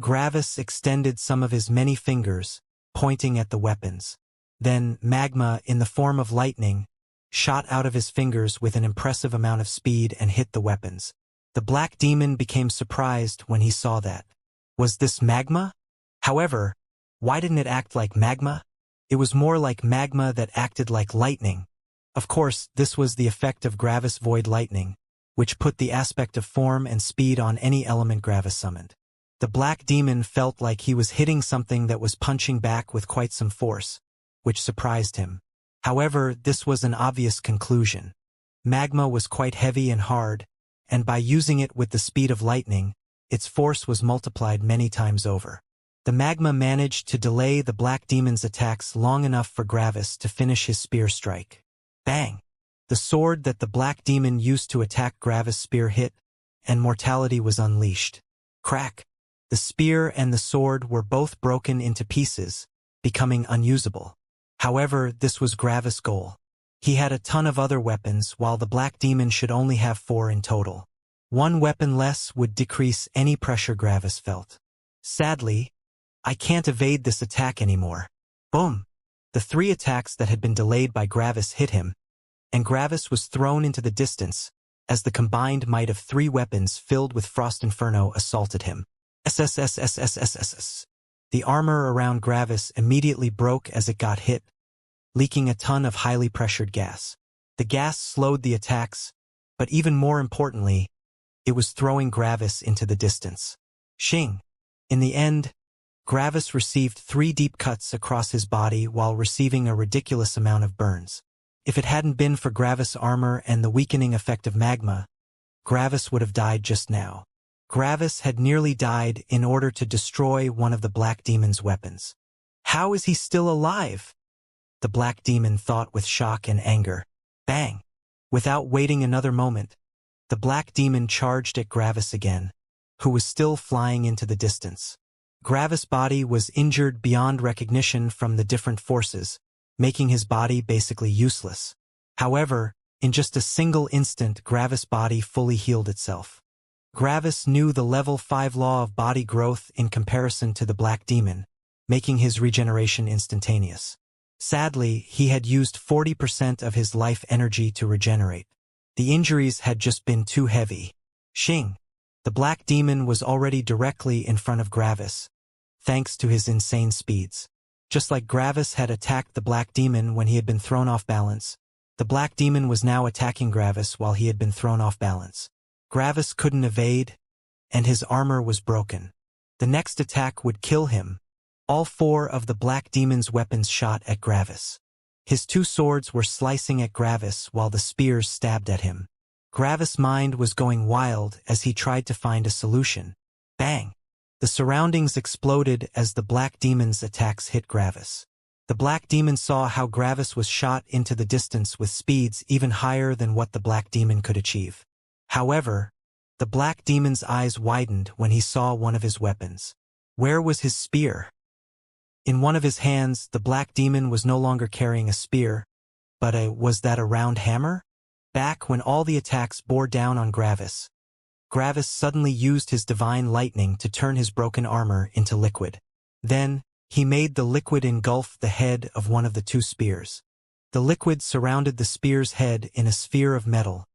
Gravis extended some of his many fingers, pointing at the weapons. Then, magma, in the form of lightning, shot out of his fingers with an impressive amount of speed and hit the weapons. The Black Demon became surprised when he saw that. Was this magma? However, why didn't it act like magma? It was more like magma that acted like lightning. Of course, this was the effect of Gravis Void Lightning, which put the aspect of form and speed on any element Gravis summoned. The Black Demon felt like he was hitting something that was punching back with quite some force, which surprised him. However, this was an obvious conclusion. Magma was quite heavy and hard, and by using it with the speed of lightning, its force was multiplied many times over. The magma managed to delay the Black Demon's attacks long enough for Gravis to finish his spear strike. Bang! The sword that the Black Demon used to attack Gravis' spear hit, and mortality was unleashed. Crack! The spear and the sword were both broken into pieces, becoming unusable. However, this was Gravis' goal. He had a ton of other weapons while the Black Demon should only have 4 in total. One weapon less would decrease any pressure Gravis felt. Sadly, I can't evade this attack anymore. Boom! The 3 attacks that had been delayed by Gravis hit him, and Gravis was thrown into the distance as the combined might of 3 weapons filled with Frost Inferno assaulted him. SSSSSSSS. The armor around Gravis immediately broke as it got hit, leaking a ton of highly pressured gas. The gas slowed the attacks, but even more importantly, it was throwing Gravis into the distance. Shing! In the end, Gravis received 3 deep cuts across his body while receiving a ridiculous amount of burns. If it hadn't been for Gravis' armor and the weakening effect of magma, Gravis would have died just now. Gravis had nearly died in order to destroy one of the Black Demon's weapons. How is he still alive? The Black Demon thought with shock and anger. Bang! Without waiting another moment, the Black Demon charged at Gravis again, who was still flying into the distance. Gravis' body was injured beyond recognition from the different forces, making his body basically useless. However, in just a single instant, Gravis' body fully healed itself. Gravis knew the level 5 law of body growth in comparison to the Black Demon, making his regeneration instantaneous. Sadly, he had used 40% of his life energy to regenerate. The injuries had just been too heavy. Shing! The black demon was already directly in front of Gravis, thanks to his insane speeds. Just like Gravis had attacked the black demon when he had been thrown off balance, the black demon was now attacking Gravis while he had been thrown off balance. Gravis couldn't evade, and his armor was broken. The next attack would kill him. All four of the black demon's weapons shot at Gravis. His two swords were slicing at Gravis while the spears stabbed at him. Gravis' mind was going wild as he tried to find a solution. Bang! The surroundings exploded as the black demon's attacks hit Gravis. The black demon saw how Gravis was shot into the distance with speeds even higher than what the black demon could achieve. However, the black demon's eyes widened when he saw one of his weapons. Where was his spear? In one of his hands, the black demon was no longer carrying a spear, but was that a round hammer? Back when all the attacks bore down on Gravis, Gravis suddenly used his divine lightning to turn his broken armor into liquid. Then, he made the liquid engulf the head of one of the two spears. The liquid surrounded the spear's head in a sphere of metal,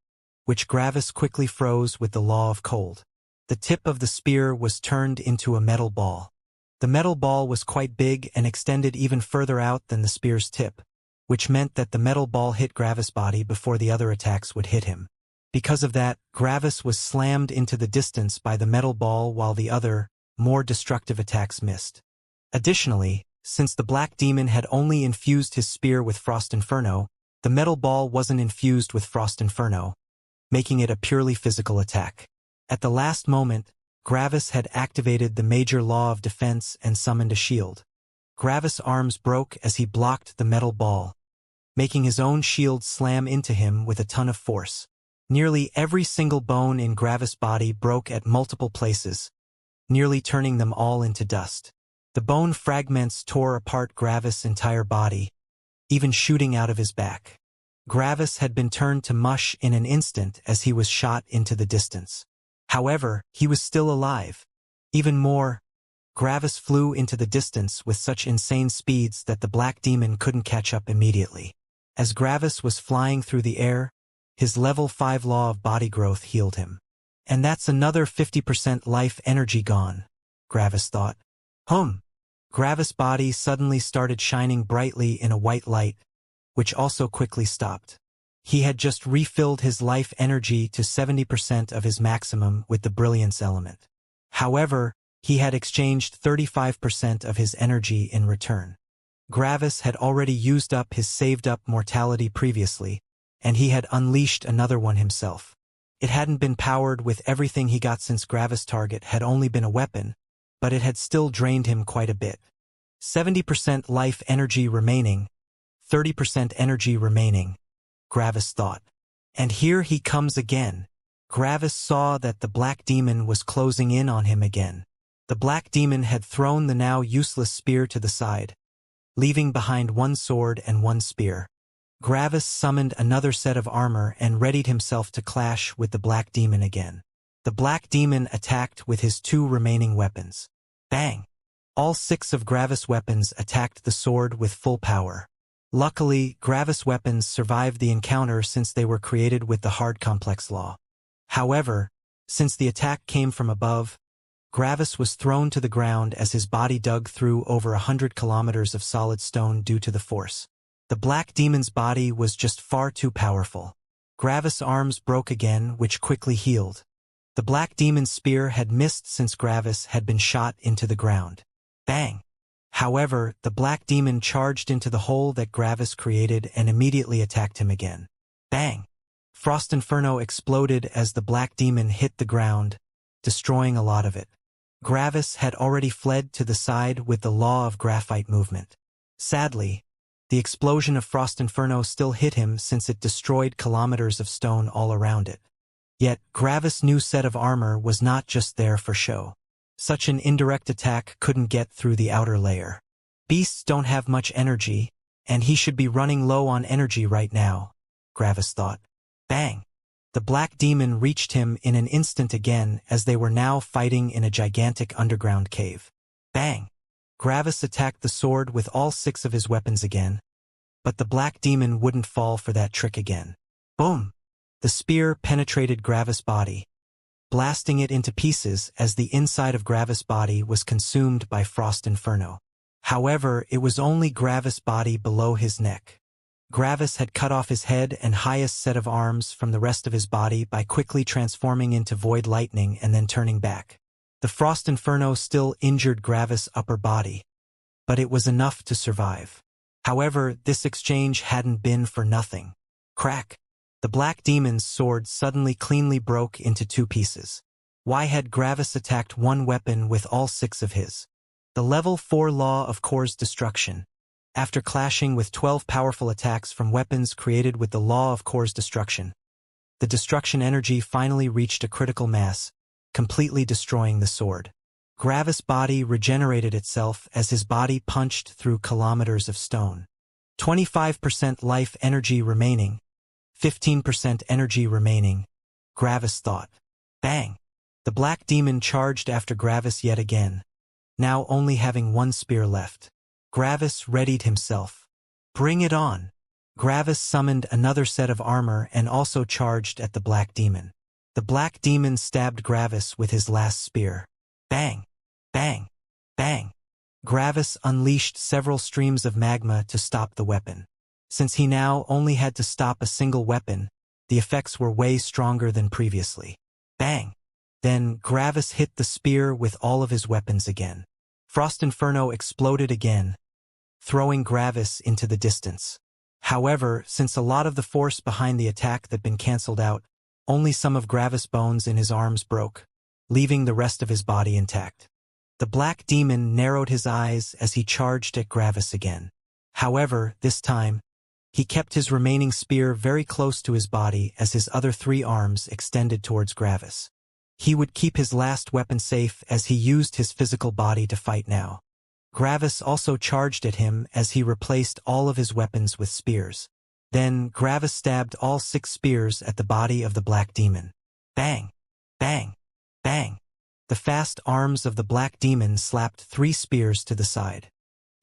which Gravis quickly froze with the law of cold. The tip of the spear was turned into a metal ball. The metal ball was quite big and extended even further out than the spear's tip, which meant that the metal ball hit Gravis' body before the other attacks would hit him. Because of that, Gravis was slammed into the distance by the metal ball while the other, more destructive attacks missed. Additionally, since the black demon had only infused his spear with Frost Inferno, the metal ball wasn't infused with Frost Inferno, making it a purely physical attack. At the last moment, Gravis had activated the major law of defense and summoned a shield. Gravis' arms broke as he blocked the metal ball, making his own shield slam into him with a ton of force. Nearly every single bone in Gravis' body broke at multiple places, nearly turning them all into dust. The bone fragments tore apart Gravis' entire body, even shooting out of his back. Gravis had been turned to mush in an instant as he was shot into the distance. However, he was still alive. Even more, Gravis flew into the distance with such insane speeds that the black demon couldn't catch up immediately. As Gravis was flying through the air, his level 5 law of body growth healed him. And that's another 50% life energy gone, Gravis thought. Gravis' body suddenly started shining brightly in a white light, which also quickly stopped. He had just refilled his life energy to 70% of his maximum with the brilliance element. However, he had exchanged 35% of his energy in return. Gravis had already used up his saved-up mortality previously, and he had unleashed another one himself. It hadn't been powered with everything he got since Gravis' target had only been a weapon, but it had still drained him quite a bit. 70% life energy remaining, 30% energy remaining, Gravis thought. And here he comes again. Gravis saw that the black demon was closing in on him again. The black demon had thrown the now useless spear to the side, leaving behind one sword and one spear. Gravis summoned another set of armor and readied himself to clash with the black demon again. The black demon attacked with his two remaining weapons. Bang! All 6 of Gravis' weapons attacked the sword with full power. Luckily, Gravis' weapons survived the encounter since they were created with the hard complex law. However, since the attack came from above, Gravis was thrown to the ground as his body dug through over 100 kilometers of solid stone due to the force. The black demon's body was just far too powerful. Gravis' arms broke again, which quickly healed. The black demon's spear had missed since Gravis had been shot into the ground. Bang! However, the black demon charged into the hole that Gravis created and immediately attacked him again. Bang! Frost Inferno exploded as the black demon hit the ground, destroying a lot of it. Gravis had already fled to the side with the law of graphite movement. Sadly, the explosion of Frost Inferno still hit him since it destroyed kilometers of stone all around it. Yet, Gravis' new set of armor was not just there for show. Such an indirect attack couldn't get through the outer layer. Beasts don't have much energy, and he should be running low on energy right now, Gravis thought. Bang! The black demon reached him in an instant again as they were now fighting in a gigantic underground cave. Bang! Gravis attacked the sword with all 6 of his weapons again, but the black demon wouldn't fall for that trick again. Boom! The spear penetrated Gravis' body, blasting it into pieces as the inside of Gravis' body was consumed by Frost Inferno. However, it was only Gravis' body below his neck. Gravis had cut off his head and highest set of arms from the rest of his body by quickly transforming into void lightning and then turning back. The Frost Inferno still injured Gravis' upper body, but it was enough to survive. However, this exchange hadn't been for nothing. Crack! The Black Demon's sword suddenly cleanly broke into 2 pieces. Why had Gravis attacked one weapon with all 6 of his? The level 4 law of Core's destruction. After clashing with 12 powerful attacks from weapons created with the law of Core's destruction, the destruction energy finally reached a critical mass, completely destroying the sword. Gravis' body regenerated itself as his body punched through kilometers of stone. 25% life energy remaining, 15% energy remaining, Gravis thought. Bang! The Black Demon charged after Gravis yet again, now only having 1 spear left. Gravis readied himself. Bring it on! Gravis summoned another set of armor and also charged at the Black Demon. The Black Demon stabbed Gravis with his last spear. Bang! Bang! Bang! Gravis unleashed several streams of magma to stop the weapon. Since he now only had to stop a single weapon, the effects were way stronger than previously. Bang! Then Gravis hit the spear with all of his weapons again. Frost Inferno exploded again, throwing Gravis into the distance. However, since a lot of the force behind the attack had been cancelled out, only some of Gravis' bones in his arms broke, leaving the rest of his body intact. The Black Demon narrowed his eyes as he charged at Gravis again. However, this time, he kept his remaining spear very close to his body as his other 3 arms extended towards Gravis. He would keep his last weapon safe as he used his physical body to fight now. Gravis also charged at him as he replaced all of his weapons with spears. Then Gravis stabbed all 6 spears at the body of the Black Demon. Bang! Bang! Bang! The fast arms of the Black Demon slapped 3 spears to the side.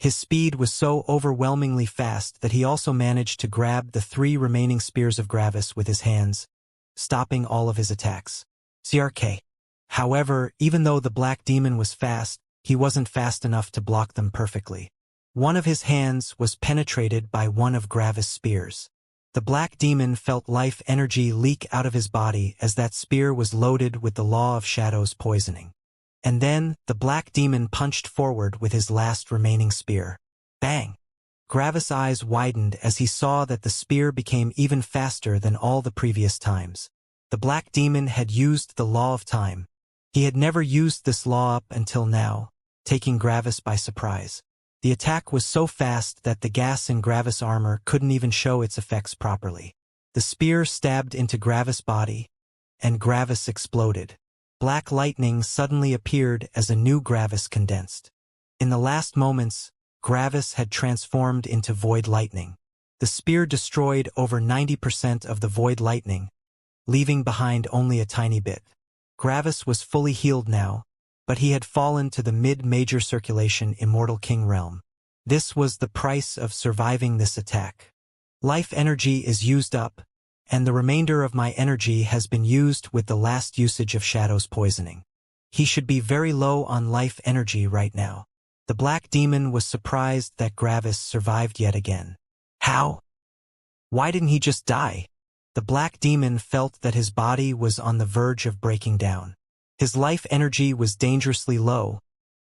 His speed was so overwhelmingly fast that he also managed to grab the 3 remaining spears of Gravis with his hands, stopping all of his attacks. CRK. However, even though the Black Demon was fast, he wasn't fast enough to block them perfectly. One of his hands was penetrated by one of Gravis' spears. The Black Demon felt life energy leak out of his body as that spear was loaded with the Law of Shadows poisoning. And then, the Black Demon punched forward with his last remaining spear. Bang! Gravis' eyes widened as he saw that the spear became even faster than all the previous times. The Black Demon had used the Law of Time. He had never used this law up until now, taking Gravis by surprise. The attack was so fast that the gas in Gravis' armor couldn't even show its effects properly. The spear stabbed into Gravis' body, and Gravis exploded. Black lightning suddenly appeared as a new Gravis condensed. In the last moments, Gravis had transformed into void lightning. The spear destroyed over 90% of the void lightning, leaving behind only a tiny bit. Gravis was fully healed now, but he had fallen to the mid-major circulation Immortal King realm. This was the price of surviving this attack. Life energy is used up, and the remainder of my energy has been used with the last usage of Shadow's poisoning. He should be very low on life energy right now. The Black Demon was surprised that Gravis survived yet again. How? Why didn't he just die? The Black Demon felt that his body was on the verge of breaking down. His life energy was dangerously low,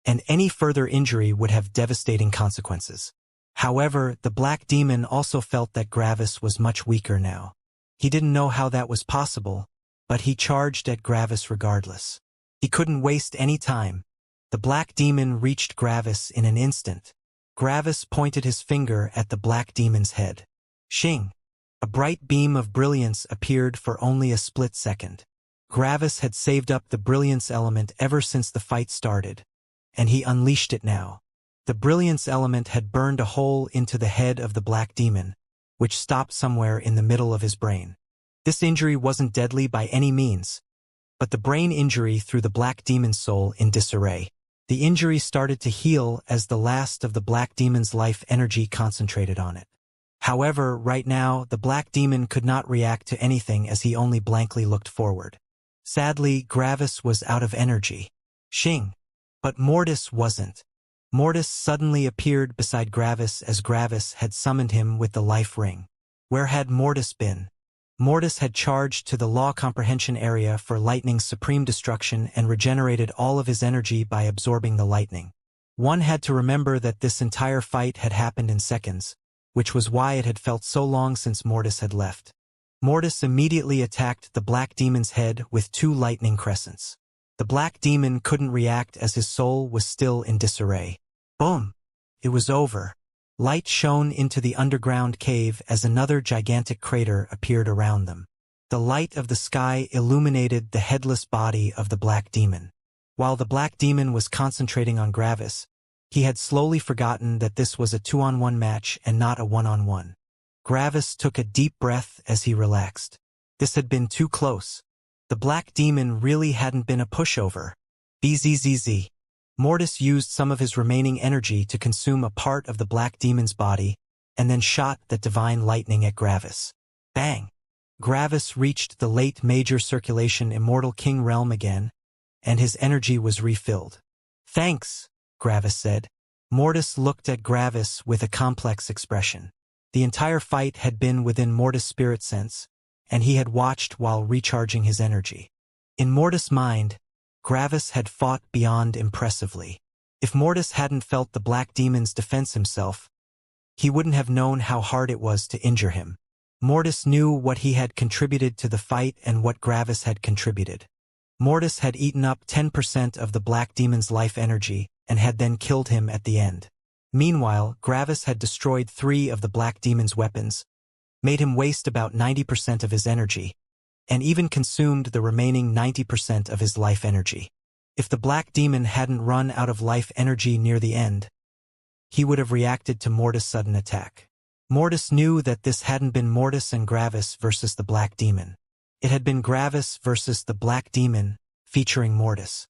and any further injury would have devastating consequences. However, the Black Demon also felt that Gravis was much weaker now. He didn't know how that was possible, but he charged at Gravis regardless. He couldn't waste any time. The Black Demon reached Gravis in an instant. Gravis pointed his finger at the Black Demon's head. Shing! A bright beam of brilliance appeared for only a split second. Gravis had saved up the brilliance element ever since the fight started, and he unleashed it now. The brilliance element had burned a hole into the head of the Black Demon, which stopped somewhere in the middle of his brain. This injury wasn't deadly by any means, but the brain injury threw the Black Demon's soul in disarray. The injury started to heal as the last of the Black Demon's life energy concentrated on it. However, right now, the Black Demon could not react to anything as he only blankly looked forward. Sadly, Gravis was out of energy. Xing. But Mortis wasn't. Mortis suddenly appeared beside Gravis as Gravis had summoned him with the life ring. Where had Mortis been? Mortis had charged to the law comprehension area for lightning's supreme destruction and regenerated all of his energy by absorbing the lightning. One had to remember that this entire fight had happened in seconds, which was why it had felt so long since Mortis had left. Mortis immediately attacked the black demon's head with 2 lightning crescents. The black demon couldn't react as his soul was still in disarray. Boom! It was over. Light shone into the underground cave as another gigantic crater appeared around them. The light of the sky illuminated the headless body of the black demon. While the black demon was concentrating on Gravis, he had slowly forgotten that this was a 2-on-1 match and not a 1-on-1. Gravis took a deep breath as he relaxed. This had been too close. The black demon really hadn't been a pushover. Bzzz. Mortis used some of his remaining energy to consume a part of the black demon's body, and then shot that divine lightning at Gravis. Bang! Gravis reached the late major circulation Immortal King realm again, and his energy was refilled. Thanks, Gravis said. Mortis looked at Gravis with a complex expression. The entire fight had been within Mortis' spirit sense, and he had watched while recharging his energy. In Mortis' mind, Gravis had fought beyond impressively. If Mortis hadn't felt the black demon's defense himself, he wouldn't have known how hard it was to injure him. Mortis knew what he had contributed to the fight and what Gravis had contributed. Mortis had eaten up 10% of the black demon's life energy and had then killed him at the end. Meanwhile, Gravis had destroyed 3 of the black demon's weapons, made him waste about 90% of his energy, and even consumed the remaining 90% of his life energy. If the black demon hadn't run out of life energy near the end, he would have reacted to Mortis' sudden attack. Mortis knew that this hadn't been Mortis and Gravis versus the black demon. It had been Gravis versus the black demon, featuring Mortis.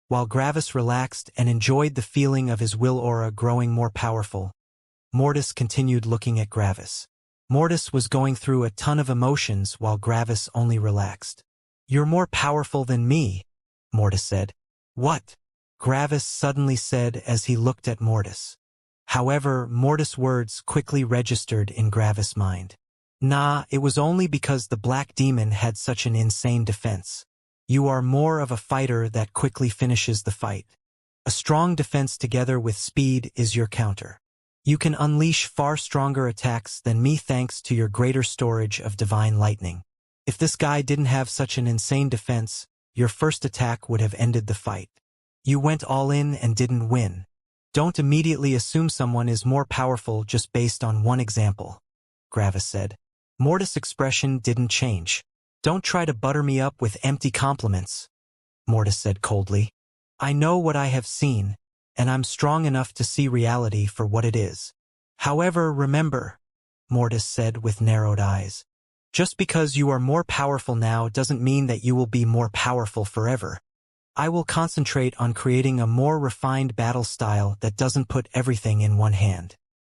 While Gravis relaxed and enjoyed the feeling of his will aura growing more powerful, Mortis continued looking at Gravis. Mortis was going through a ton of emotions while Gravis only relaxed. "You're more powerful than me," Mortis said. "What?" Gravis suddenly said as he looked at Mortis. However, Mortis' words quickly registered in Gravis' mind. Nah, it was only because the black demon had such an insane defense. You are more of a fighter that quickly finishes the fight. A strong defense together with speed is your counter. You can unleash far stronger attacks than me thanks to your greater storage of divine lightning. If this guy didn't have such an insane defense, your first attack would have ended the fight. You went all in and didn't win. Don't immediately assume someone is more powerful just based on one example, Gravis said. Mortis' expression didn't change. Don't try to butter me up with empty compliments, Mortis said coldly. I know what I have seen, and I'm strong enough to see reality for what it is. However, remember, Mortis said with narrowed eyes, just because you are more powerful now doesn't mean that you will be more powerful forever. I will concentrate on creating a more refined battle style that doesn't put everything in one hand.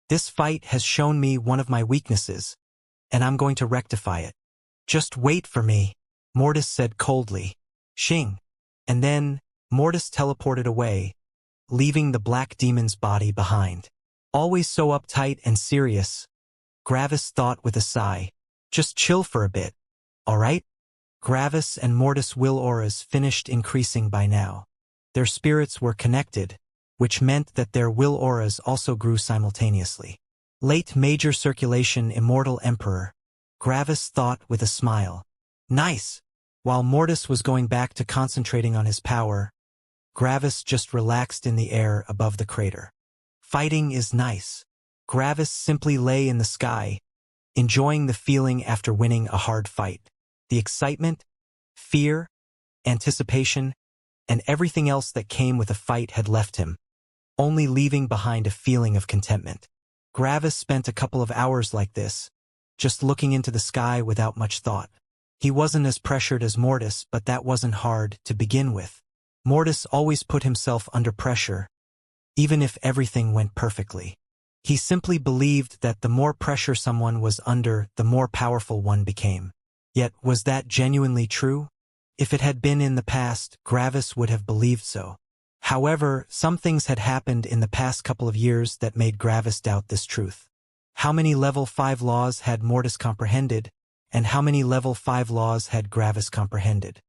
This fight has shown me one of my weaknesses, and I'm going to rectify it. Just wait for me, Mortis said coldly. Xing. And then, Mortis teleported away, leaving the black demon's body behind. Always so uptight and serious, Gravis thought with a sigh. Just chill for a bit, alright? Gravis and Mortis' will auras finished increasing by now. Their spirits were connected, which meant that their will auras also grew simultaneously. Late major circulation Immortal Emperor, Gravis thought with a smile. Nice! While Mortis was going back to concentrating on his power, Gravis just relaxed in the air above the crater. Fighting is nice. Gravis simply lay in the sky, enjoying the feeling after winning a hard fight. The excitement, fear, anticipation, and everything else that came with a fight had left him, only leaving behind a feeling of contentment. Gravis spent a couple of hours like this, just looking into the sky without much thought. He wasn't as pressured as Mortis, but that wasn't hard to begin with. Mortis always put himself under pressure, even if everything went perfectly. He simply believed that the more pressure someone was under, the more powerful one became. Yet, was that genuinely true? If it had been in the past, Gravis would have believed so. However, some things had happened in the past couple of years that made Gravis doubt this truth. How many level 5 laws had Mortis comprehended, and how many level 5 laws had Gravis comprehended?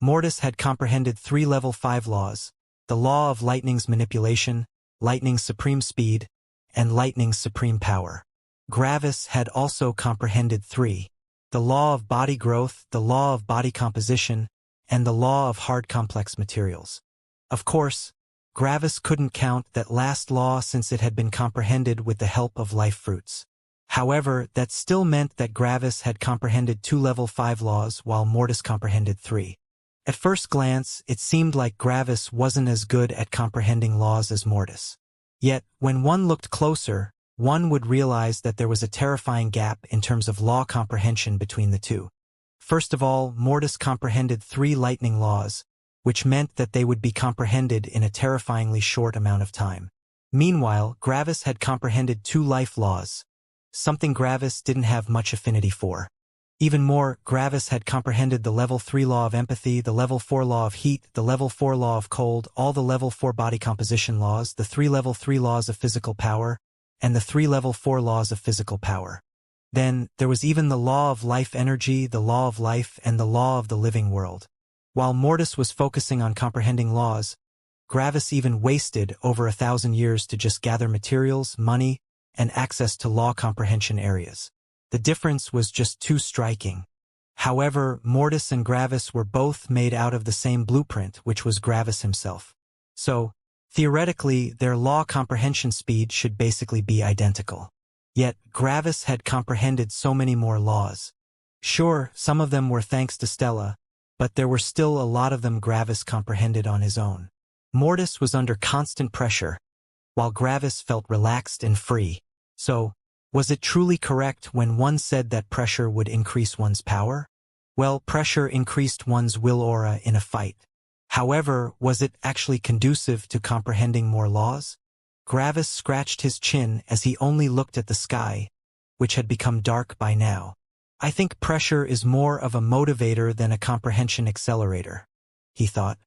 Mortis had comprehended 3 level 5 laws: the law of lightning's manipulation, lightning's supreme speed, and lightning's supreme power. Gravis had also comprehended 3: the law of body growth, the law of body composition, and the law of hard complex materials. Of course, Gravis couldn't count that last law since it had been comprehended with the help of life fruits. However, that still meant that Gravis had comprehended 2 level 5 laws while Mortis comprehended 3. At first glance, it seemed like Gravis wasn't as good at comprehending laws as Mortis. Yet, when one looked closer, one would realize that there was a terrifying gap in terms of law comprehension between the two. First of all, Mortis comprehended 3 lightning laws, which meant that they would be comprehended in a terrifyingly short amount of time. Meanwhile, Gravis had comprehended 2 life laws, something Gravis didn't have much affinity for. Even more, Gravis had comprehended the level 3 law of empathy, the level 4 law of heat, the level 4 law of cold, all the level 4 body composition laws, the 3 level 3 laws of physical power, and the 3 level 4 laws of physical power. Then, there was even the law of life energy, the law of life, and the law of the living world. While Mortis was focusing on comprehending laws, Gravis even wasted over 1,000 years to just gather materials, money, and access to law comprehension areas. The difference was just too striking. However, Mortis and Gravis were both made out of the same blueprint, which was Gravis himself. So, theoretically, their law comprehension speed should basically be identical. Yet, Gravis had comprehended so many more laws. Sure, some of them were thanks to Stella, but there were still a lot of them Gravis comprehended on his own. Mortis was under constant pressure, while Gravis felt relaxed and free. So, was it truly correct when one said that pressure would increase one's power? Well, pressure increased one's will aura in a fight. However, was it actually conducive to comprehending more laws? Gravis scratched his chin as he only looked at the sky, which had become dark by now. I think pressure is more of a motivator than a comprehension accelerator, he thought.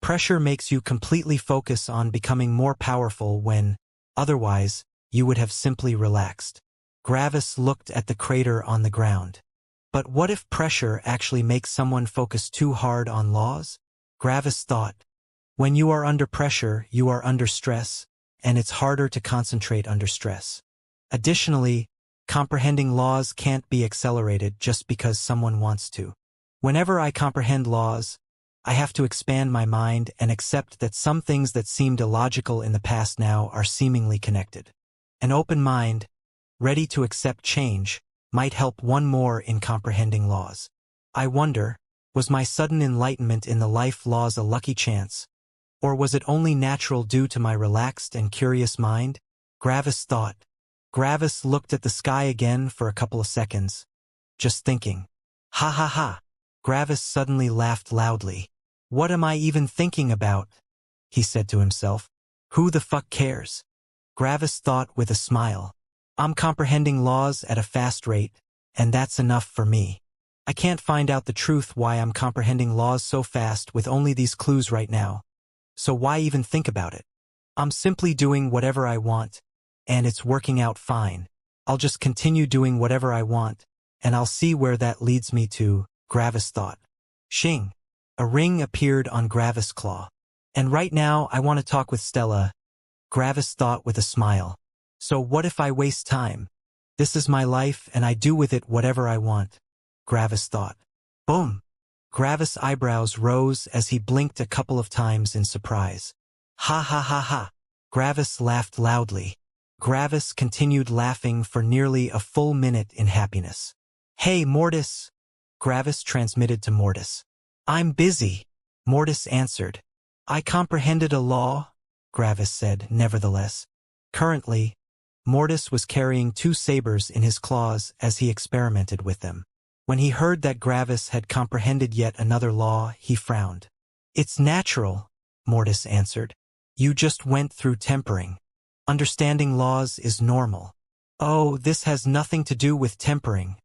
Pressure makes you completely focus on becoming more powerful when, otherwise, you would have simply relaxed. Gravis looked at the crater on the ground. But what if pressure actually makes someone focus too hard on laws? Gravis thought. When you are under pressure, you are under stress, and it's harder to concentrate under stress. Additionally, comprehending laws can't be accelerated just because someone wants to. Whenever I comprehend laws, I have to expand my mind and accept that some things that seemed illogical in the past now are seemingly connected. An open mind, ready to accept change, might help one more in comprehending laws. I wonder, was my sudden enlightenment in the life laws a lucky chance? Or was it only natural due to my relaxed and curious mind? Gravis thought. Gravis looked at the sky again for a couple of seconds, just thinking. Ha ha ha. Gravis suddenly laughed loudly. What am I even thinking about? He said to himself. Who the fuck cares? Gravis thought with a smile. I'm comprehending laws at a fast rate, and that's enough for me. I can't find out the truth why I'm comprehending laws so fast with only these clues right now. So why even think about it? I'm simply doing whatever I want, and it's working out fine. I'll just continue doing whatever I want, and I'll see where that leads me to, Gravis thought. Shing. A ring appeared on Gravis' claw. And right now I want to talk with Stella, Gravis thought with a smile. So what if I waste time? This is my life and I do with it whatever I want, Gravis thought. Boom! Gravis' eyebrows rose as he blinked a couple of times in surprise. Ha ha ha ha! Gravis laughed loudly. Gravis continued laughing for nearly a full minute in happiness. Hey, Mortis! Gravis transmitted to Mortis. I'm busy, Mortis answered. I comprehended a law, Gravis said, nevertheless. Currently, Mortis was carrying 2 sabers in his claws as he experimented with them. When he heard that Gravis had comprehended yet another law, he frowned. It's natural, Mortis answered. You just went through tempering. Understanding laws is normal. Oh, this has nothing to do with tempering,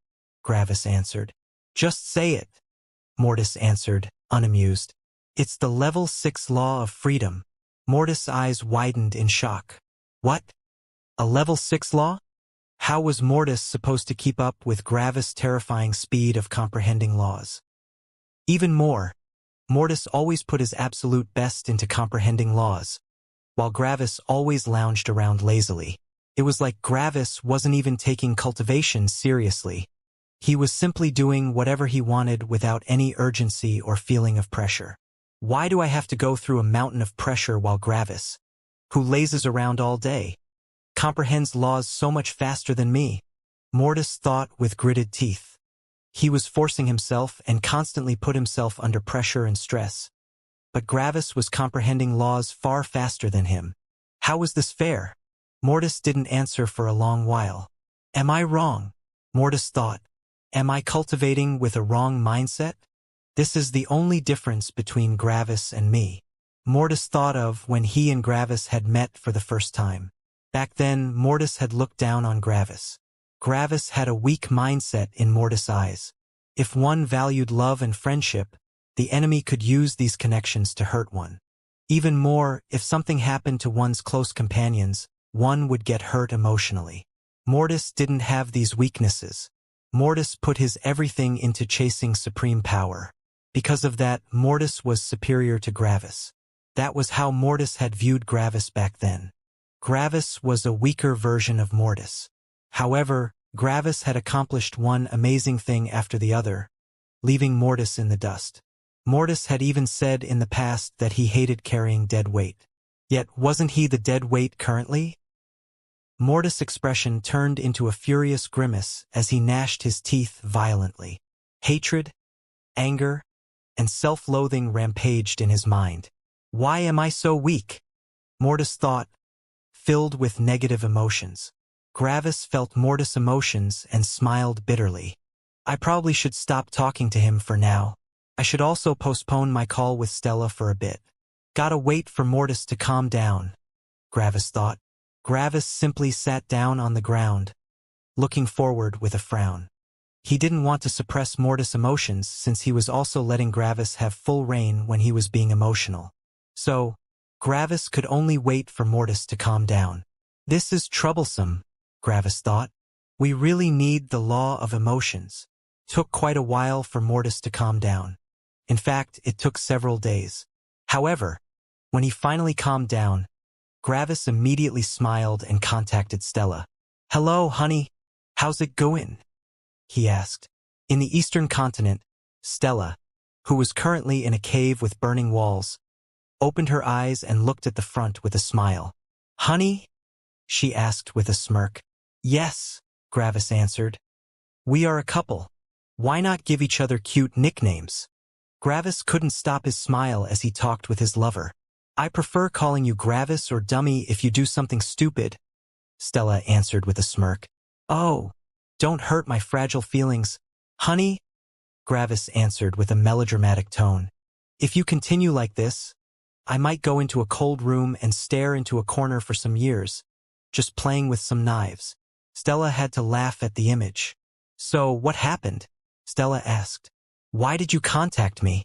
Gravis answered. Just say it, Mortis answered, unamused. It's the level 6 law of freedom. Mortis' eyes widened in shock. What? A level 6 law? How was Mortis supposed to keep up with Gravis' terrifying speed of comprehending laws? Even more, Mortis always put his absolute best into comprehending laws, while Gravis always lounged around lazily. It was like Gravis wasn't even taking cultivation seriously. He was simply doing whatever he wanted without any urgency or feeling of pressure. Why do I have to go through a mountain of pressure while Gravis, who lazes around all day, comprehends laws so much faster than me? Mortis thought with gritted teeth. He was forcing himself and constantly put himself under pressure and stress. But Gravis was comprehending laws far faster than him. How was this fair? Mortis didn't answer for a long while. Am I wrong? Mortis thought. Am I cultivating with a wrong mindset? This is the only difference between Gravis and me. Mortis thought of when he and Gravis had met for the first time. Back then, Mortis had looked down on Gravis. Gravis had a weak mindset in Mortis' eyes. If one valued love and friendship, the enemy could use these connections to hurt one. Even more, if something happened to one's close companions, one would get hurt emotionally. Mortis didn't have these weaknesses. Mortis put his everything into chasing supreme power. Because of that, Mortis was superior to Gravis. That was how Mortis had viewed Gravis back then. Gravis was a weaker version of Mortis. However, Gravis had accomplished one amazing thing after the other, leaving Mortis in the dust. Mortis had even said in the past that he hated carrying dead weight. Yet wasn't he the dead weight currently? Mortis' expression turned into a furious grimace as he gnashed his teeth violently. Hatred, anger, and self-loathing rampaged in his mind. Why am I so weak? Mortis thought, filled with negative emotions. Gravis felt Mortis' emotions and smiled bitterly. I probably should stop talking to him for now. I should also postpone my call with Stella for a bit. Gotta wait for Mortis to calm down, Gravis thought. Gravis simply sat down on the ground, looking forward with a frown. He didn't want to suppress Mortis' emotions since he was also letting Gravis have full reign when he was being emotional. So, Gravis could only wait for Mortis to calm down. This is troublesome, Gravis thought. We really need the law of emotions. Took quite a while for Mortis to calm down. In fact, it took several days. However, when he finally calmed down, Gravis immediately smiled and contacted Stella. Hello, honey. How's it going? He asked. In the eastern continent, Stella, who was currently in a cave with burning walls, opened her eyes and looked at the front with a smile. Honey? She asked with a smirk. Yes, Gravis answered. We are a couple. Why not give each other cute nicknames? Gravis couldn't stop his smile as he talked with his lover. I prefer calling you Gravis or Dummy if you do something stupid, Stella answered with a smirk. Oh, don't hurt my fragile feelings, honey, Gravis answered with a melodramatic tone. If you continue like this, I might go into a cold room and stare into a corner for some years, just playing with some knives. Stella had to laugh at the image. So, what happened? Stella asked. Why did you contact me?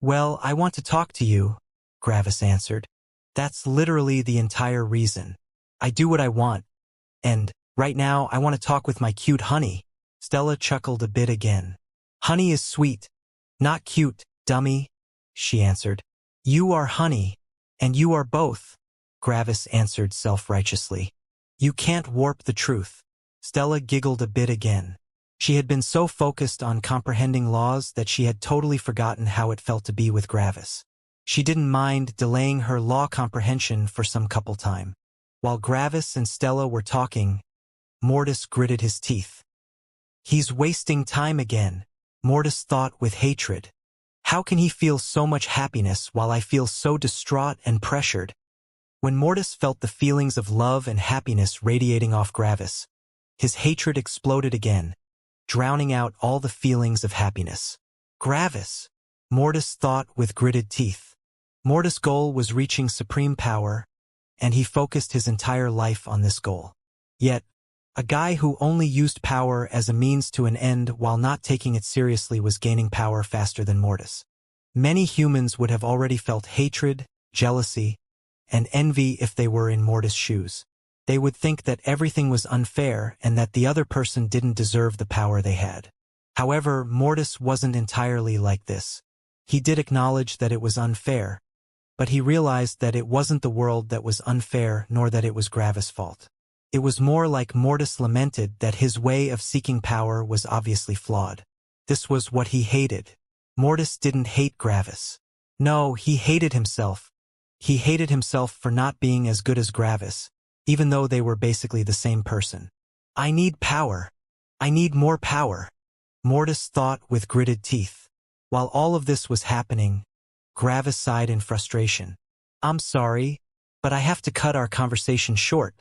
Well, I want to talk to you, Gravis answered. That's literally the entire reason. I do what I want. And, right now, I want to talk with my cute honey. Stella chuckled a bit again. Honey is sweet, not cute, dummy, she answered. You are honey, and you are both, Gravis answered self-righteously. You can't warp the truth. Stella giggled a bit again. She had been so focused on comprehending laws that she had totally forgotten how it felt to be with Gravis. She didn't mind delaying her law comprehension for some couple time. While Gravis and Stella were talking, Mortis gritted his teeth. He's wasting time again, Mortis thought with hatred. How can he feel so much happiness while I feel so distraught and pressured? When Mortis felt the feelings of love and happiness radiating off Gravis, his hatred exploded again, drowning out all the feelings of happiness. Gravis, Mortis thought with gritted teeth. Mortis' goal was reaching supreme power, and he focused his entire life on this goal. Yet, a guy who only used power as a means to an end while not taking it seriously was gaining power faster than Mortis. Many humans would have already felt hatred, jealousy, and envy if they were in Mortis' shoes. They would think that everything was unfair and that the other person didn't deserve the power they had. However, Mortis wasn't entirely like this. He did acknowledge that it was unfair, but he realized that it wasn't the world that was unfair nor that it was Gravis' fault. It was more like Mortis lamented that his way of seeking power was obviously flawed. This was what he hated. Mortis didn't hate Gravis. No, he hated himself. He hated himself for not being as good as Gravis, even though they were basically the same person. I need power. I need more power, Mortis thought with gritted teeth. While all of this was happening, Gravis sighed in frustration. I'm sorry, but I have to cut our conversation short,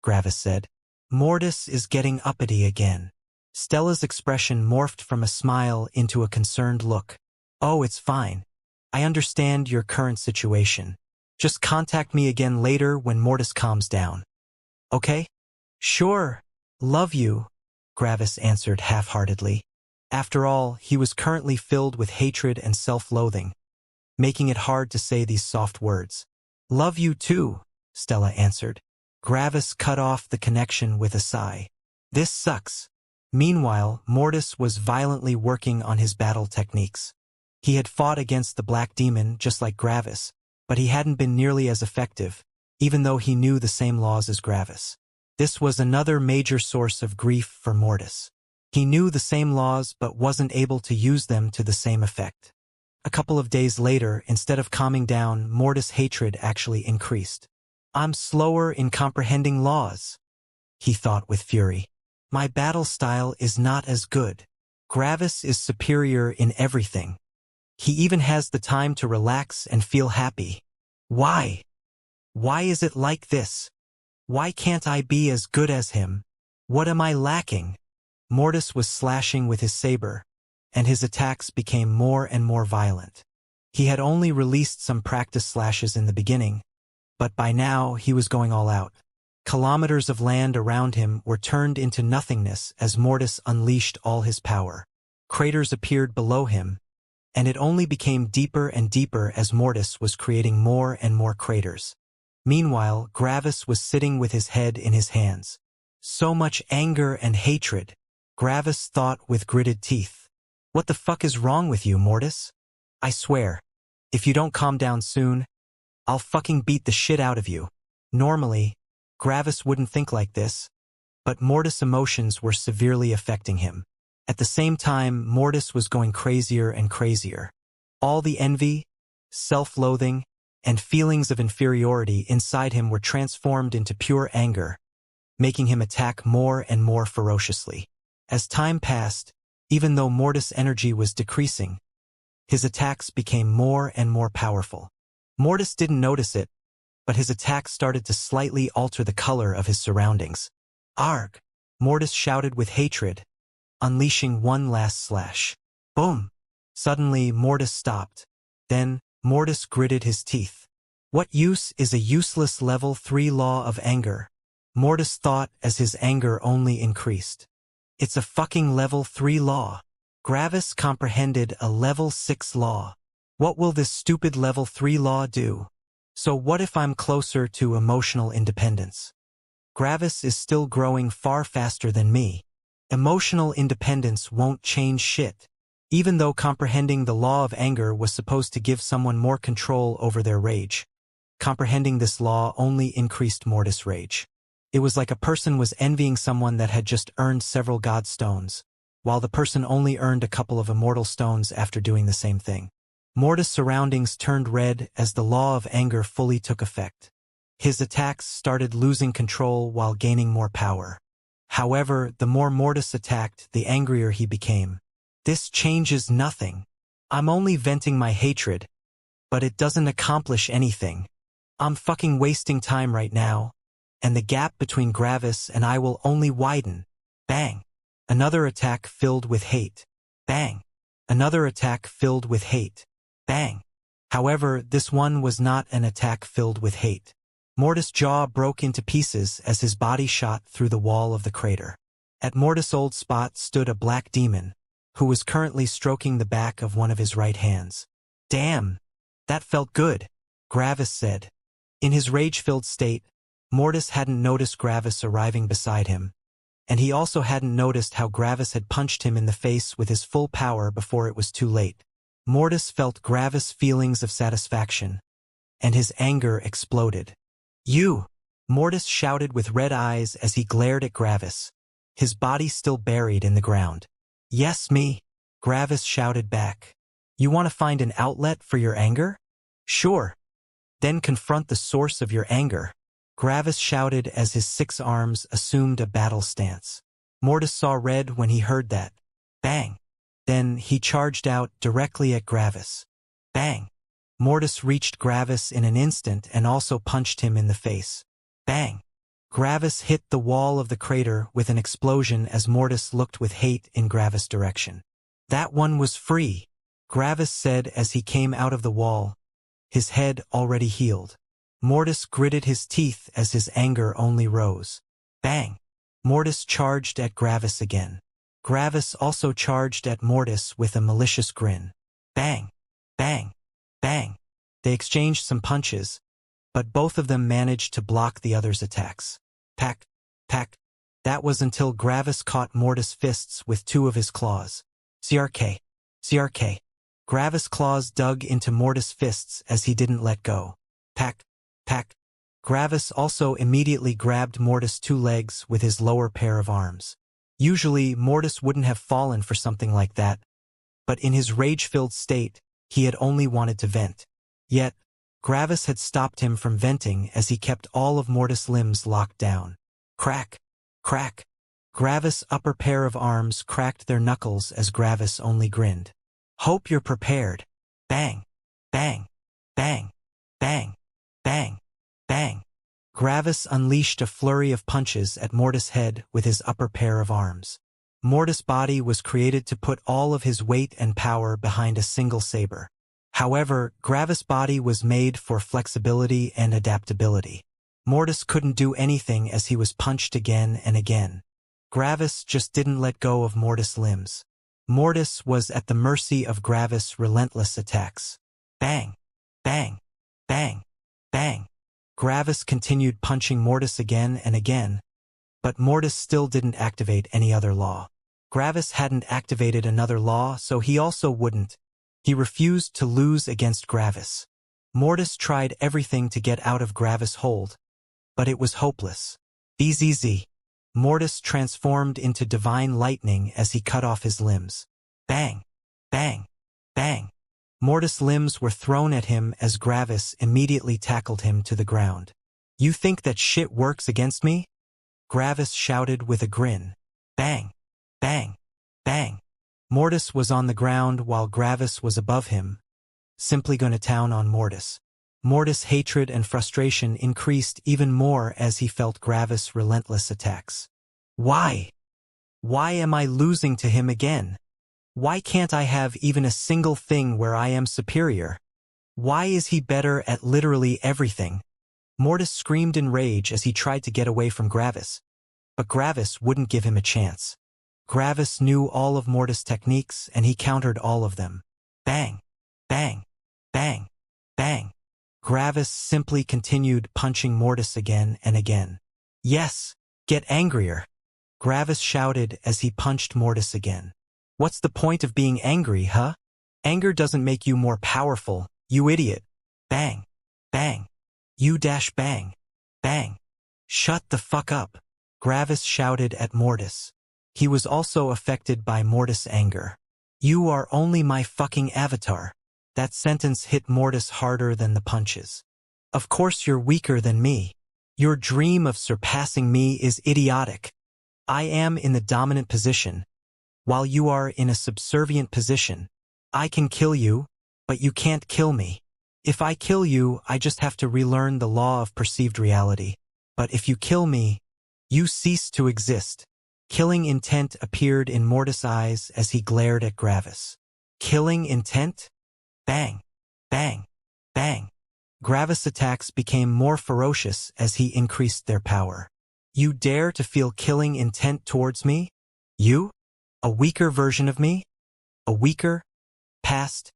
Gravis said. Mortis is getting uppity again. Stella's expression morphed from a smile into a concerned look. Oh, it's fine. I understand your current situation. Just contact me again later when Mortis calms down. Okay? Sure. Love you, Gravis answered half-heartedly. After all, he was currently filled with hatred and self-loathing, making it hard to say these soft words. Love you too, Stella answered. Gravis cut off the connection with a sigh. This sucks. Meanwhile, Mortis was violently working on his battle techniques. He had fought against the Black Demon just like Gravis, but he hadn't been nearly as effective, even though he knew the same laws as Gravis. This was another major source of grief for Mortis. He knew the same laws but wasn't able to use them to the same effect. A couple of days later, instead of calming down, Mortis' hatred actually increased. I'm slower in comprehending laws, he thought with fury. My battle style is not as good. Gravis is superior in everything. He even has the time to relax and feel happy. Why? Why is it like this? Why can't I be as good as him? What am I lacking? Mortis was slashing with his saber, and his attacks became more and more violent. He had only released some practice slashes in the beginning, but by now he was going all out. Kilometers of land around him were turned into nothingness as Mortis unleashed all his power. Craters appeared below him, and it only became deeper and deeper as Mortis was creating more and more craters. Meanwhile, Gravis was sitting with his head in his hands. So much anger and hatred, Gravis thought with gritted teeth. What the fuck is wrong with you, Mortis? I swear, if you don't calm down soon, I'll fucking beat the shit out of you. Normally, Gravis wouldn't think like this, but Mortis' emotions were severely affecting him. At the same time, Mortis was going crazier and crazier. All the envy, self-loathing, and feelings of inferiority inside him were transformed into pure anger, making him attack more and more ferociously. As time passed, even though Mortis' energy was decreasing, his attacks became more and more powerful. Mortis didn't notice it, but his attacks started to slightly alter the color of his surroundings. Arg! Mortis shouted with hatred, unleashing one last slash. Boom! Suddenly, Mortis stopped. Then, Mortis gritted his teeth. What use is a useless level 3 law of anger? Mortis thought as his anger only increased. It's a fucking level 3 law. Gravis comprehended a level 6 law. What will this stupid level 3 law do? So what if I'm closer to emotional independence? Gravis is still growing far faster than me. Emotional independence won't change shit. Even though comprehending the law of anger was supposed to give someone more control over their rage, comprehending this law only increased Mortis' rage. It was like a person was envying someone that had just earned several god stones, while the person only earned a couple of immortal stones after doing the same thing. Mortis' surroundings turned red as the law of anger fully took effect. His attacks started losing control while gaining more power. However, the more Mortis attacked, the angrier he became. This changes nothing. I'm only venting my hatred, but it doesn't accomplish anything. I'm fucking wasting time right now, and the gap between Gravis and I will only widen. Bang! Another attack filled with hate. Bang! Another attack filled with hate. Bang! However, this one was not an attack filled with hate. Mortis' jaw broke into pieces as his body shot through the wall of the crater. At Mortis' old spot stood a black demon, who was currently stroking the back of one of his right hands. Damn. That felt good, Gravis said. In his rage-filled state, Mortis hadn't noticed Gravis arriving beside him, and he also hadn't noticed how Gravis had punched him in the face with his full power before it was too late. Mortis felt Gravis' feelings of satisfaction, and his anger exploded. You! Mortis shouted with red eyes as he glared at Gravis, his body still buried in the ground. Yes, me, Gravis shouted back. You want to find an outlet for your anger? Sure. Then confront the source of your anger, Gravis shouted as his 6 arms assumed a battle stance. Mortis saw red when he heard that. Bang! Then he charged out directly at Gravis. Bang! Mortis reached Gravis in an instant and also punched him in the face. Bang! Gravis hit the wall of the crater with an explosion as Mortis looked with hate in Gravis' direction. That one was free, Gravis said as he came out of the wall, his head already healed. Mortis gritted his teeth as his anger only rose. Bang! Mortis charged at Gravis again. Gravis also charged at Mortis with a malicious grin. Bang! Bang! Bang! They exchanged some punches, but both of them managed to block the other's attacks. Pack! Pack! That was until Gravis caught Mortis' fists with 2 of his claws. CRK! CRK! Gravis' claws dug into Mortis' fists as he didn't let go. Pack! Pack! Gravis also immediately grabbed Mortis' 2 legs with his lower pair of arms. Usually, Mortis wouldn't have fallen for something like that, but in his rage-filled state, he had only wanted to vent. Yet, Gravis had stopped him from venting as he kept all of Mortis' limbs locked down. Crack! Crack! Gravis' upper pair of arms cracked their knuckles as Gravis only grinned. Hope you're prepared. Bang! Bang! Bang! Bang! Bang! Bang! Gravis unleashed a flurry of punches at Mortis' head with his upper pair of arms. Mortis' body was created to put all of his weight and power behind a single saber. However, Gravis' body was made for flexibility and adaptability. Mortis couldn't do anything as he was punched again and again. Gravis just didn't let go of Mortis' limbs. Mortis was at the mercy of Gravis' relentless attacks. Bang! Bang! Bang! Bang! Gravis continued punching Mortis again and again, but Mortis still didn't activate any other law. Gravis hadn't activated another law, so he also wouldn't. He refused to lose against Gravis. Mortis tried everything to get out of Gravis' hold, but it was hopeless. BZZ. Mortis transformed into divine lightning as he cut off his limbs. Bang! Bang! Bang! Mortis' limbs were thrown at him as Gravis immediately tackled him to the ground. You think that shit works against me? Gravis shouted with a grin. Bang! Bang! Bang! Mortis was on the ground while Gravis was above him, simply gonna town on Mortis. Mortis' hatred and frustration increased even more as he felt Gravis' relentless attacks. Why? Why am I losing to him again? Why can't I have even a single thing where I am superior? Why is he better at literally everything? Mortis screamed in rage as he tried to get away from Gravis, but Gravis wouldn't give him a chance. Gravis knew all of Mortis' techniques and he countered all of them. Bang! Bang! Bang! Bang! Gravis simply continued punching Mortis again and again. Yes! Get angrier! Gravis shouted as he punched Mortis again. What's the point of being angry, huh? Anger doesn't make you more powerful, you idiot. Bang! Bang! You dash bang! Bang! Shut the fuck up! Gravis shouted at Mortis. He was also affected by Mortis' anger. You are only my fucking avatar. That sentence hit Mortis harder than the punches. Of course you're weaker than me. Your dream of surpassing me is idiotic. I am in the dominant position, while you are in a subservient position. I can kill you, but you can't kill me. If I kill you, I just have to relearn the law of perceived reality. But if you kill me, you cease to exist. Killing intent appeared in Mortis' eyes as he glared at Gravis. Killing intent? Bang! Bang! Bang! Gravis' attacks became more ferocious as he increased their power. You dare to feel killing intent towards me? You? A weaker version of me? A weaker, past,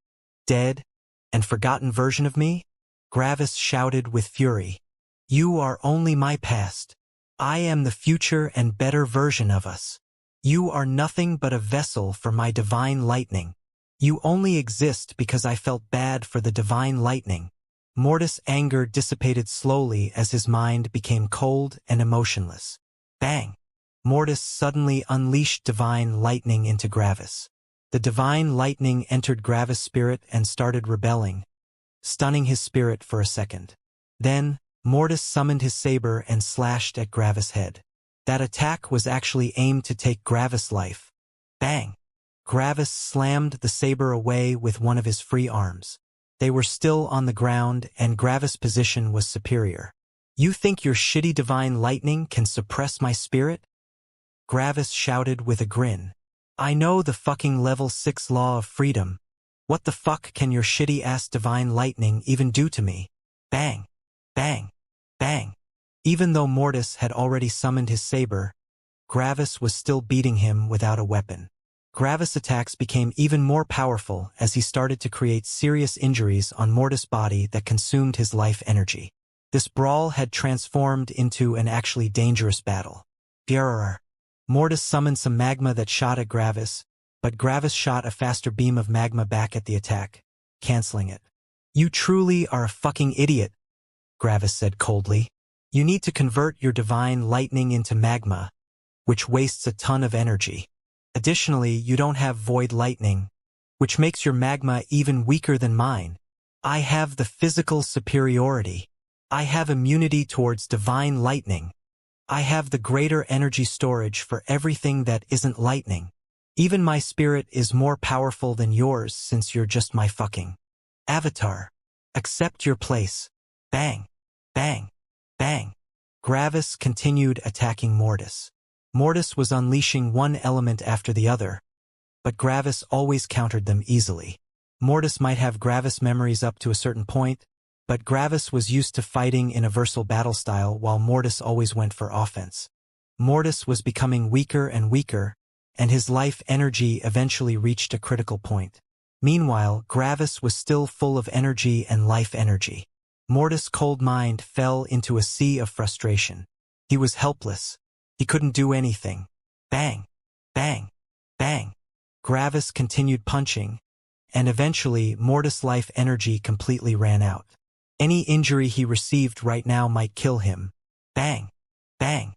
dead, And forgotten version of me? Gravis shouted with fury. You are only my past. I am the future and better version of us. You are nothing but a vessel for my divine lightning. You only exist because I felt bad for the divine lightning. Mortis' anger dissipated slowly as his mind became cold and emotionless. Bang! Mortis suddenly unleashed divine lightning into Gravis. The divine lightning entered Gravis' spirit and started rebelling, stunning his spirit for a second. Then, Mortis summoned his saber and slashed at Gravis' head. That attack was actually aimed to take Gravis' life. Bang! Gravis slammed the saber away with one of his free arms. They were still on the ground and Gravis' position was superior. You think your shitty divine lightning can suppress my spirit? Gravis shouted with a grin. I know the fucking level 6 law of freedom. What the fuck can your shitty-ass divine lightning even do to me? Bang! Bang! Bang! Even though Mortis had already summoned his saber, Gravis was still beating him without a weapon. Gravis' attacks became even more powerful as he started to create serious injuries on Mortis' body that consumed his life energy. This brawl had transformed into an actually dangerous battle. Brrr. Mortis summoned some magma that shot at Gravis, but Gravis shot a faster beam of magma back at the attack, canceling it. You truly are a fucking idiot, Gravis said coldly. You need to convert your divine lightning into magma, which wastes a ton of energy. Additionally, you don't have void lightning, which makes your magma even weaker than mine. I have the physical superiority. I have immunity towards divine lightning. I have the greater energy storage for everything that isn't lightning. Even my spirit is more powerful than yours since you're just my fucking avatar. Accept your place. Bang. Bang. Bang. Gravis continued attacking Mortis. Mortis was unleashing one element after the other, but Gravis always countered them easily. Mortis might have Gravis memories up to a certain point, but Gravis was used to fighting in a versatile battle style while Mortis always went for offense. Mortis was becoming weaker and weaker, and his life energy eventually reached a critical point. Meanwhile, Gravis was still full of energy and life energy. Mortis' cold mind fell into a sea of frustration. He was helpless. He couldn't do anything. Bang! Bang! Bang! Gravis continued punching, and eventually Mortis' life energy completely ran out. Any injury he received right now might kill him. Bang! Bang!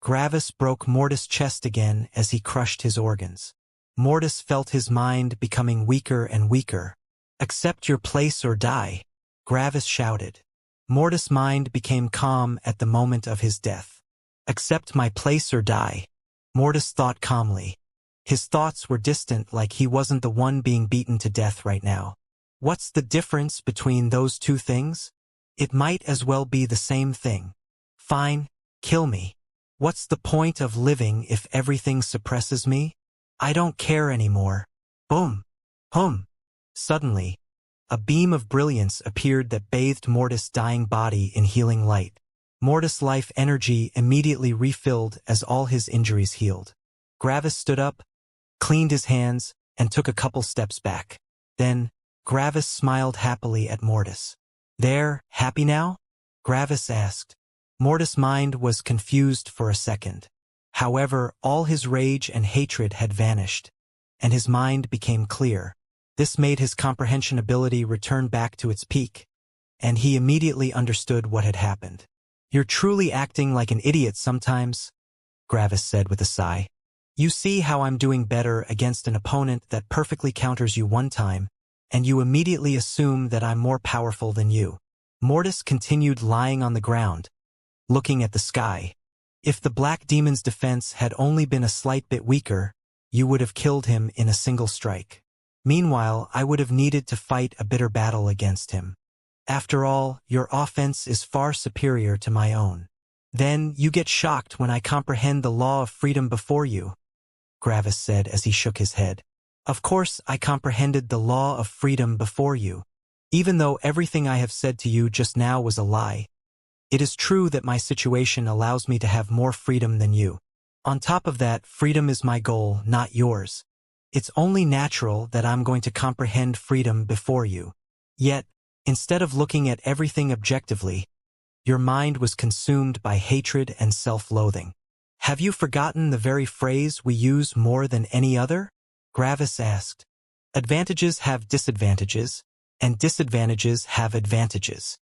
Gravis broke Mortis' chest again as he crushed his organs. Mortis felt his mind becoming weaker and weaker. Accept your place or die, Gravis shouted. Mortis' mind became calm at the moment of his death. Accept my place or die, Mortis thought calmly. His thoughts were distant, like he wasn't the one being beaten to death right now. What's the difference between those two things? It might as well be the same thing. Fine, kill me. What's the point of living if everything suppresses me? I don't care anymore. Boom. Hum. Suddenly, a beam of brilliance appeared that bathed Mortis' dying body in healing light. Mortis' life energy immediately refilled as all his injuries healed. Gravis stood up, cleaned his hands, and took a couple steps back. Then, Gravis smiled happily at Mortis. There, happy now? Gravis asked. Mortis' mind was confused for a second. However, all his rage and hatred had vanished, and his mind became clear. This made his comprehension ability return back to its peak, and he immediately understood what had happened. You're truly acting like an idiot sometimes, Gravis said with a sigh. You see how I'm doing better against an opponent that perfectly counters you one time, and you immediately assume that I'm more powerful than you. Mortis continued lying on the ground, looking at the sky. If the Black Demon's defense had only been a slight bit weaker, you would have killed him in a single strike. Meanwhile, I would have needed to fight a bitter battle against him. After all, your offense is far superior to my own. Then you get shocked when I comprehend the law of freedom before you, Gravis said as he shook his head. Of course I comprehended the law of freedom before you. Even though everything I have said to you just now was a lie, it is true that my situation allows me to have more freedom than you. On top of that, freedom is my goal, not yours. It's only natural that I'm going to comprehend freedom before you. Yet, instead of looking at everything objectively, your mind was consumed by hatred and self-loathing. Have you forgotten the very phrase we use more than any other? Gravis asked. Advantages have disadvantages, and disadvantages have advantages.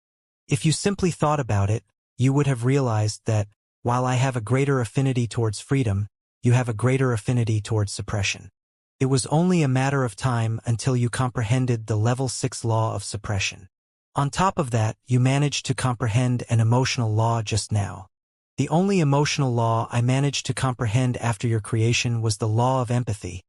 If you simply thought about it, you would have realized that, while I have a greater affinity towards freedom, you have a greater affinity towards suppression. It was only a matter of time until you comprehended the level 6 law of suppression. On top of that, you managed to comprehend an emotional law just now. The only emotional law I managed to comprehend after your creation was the law of empathy,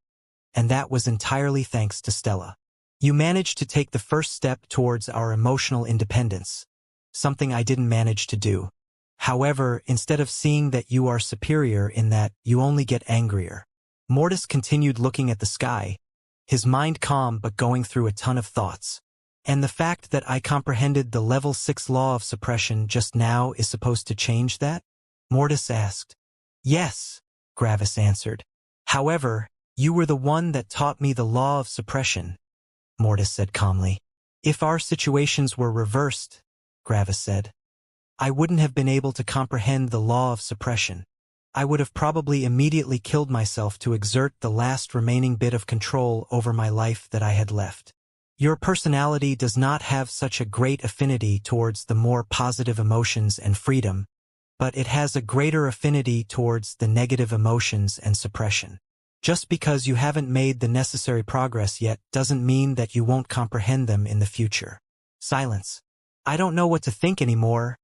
and that was entirely thanks to Stella. You managed to take the first step towards our emotional independence, something I didn't manage to do. However, instead of seeing that you are superior in that, you only get angrier. Mortis continued looking at the sky, his mind calm but going through a ton of thoughts. And the fact that I comprehended the level 6 law of suppression just now is supposed to change that? Mortis asked. Yes, Gravis answered. However, you were the one that taught me the law of suppression, Mortis said calmly. If our situations were reversed, Gravis said, I wouldn't have been able to comprehend the law of suppression. I would have probably immediately killed myself to exert the last remaining bit of control over my life that I had left. Your personality does not have such a great affinity towards the more positive emotions and freedom, but it has a greater affinity towards the negative emotions and suppression. Just because you haven't made the necessary progress yet doesn't mean that you won't comprehend them in the future. Silence. I don't know what to think anymore,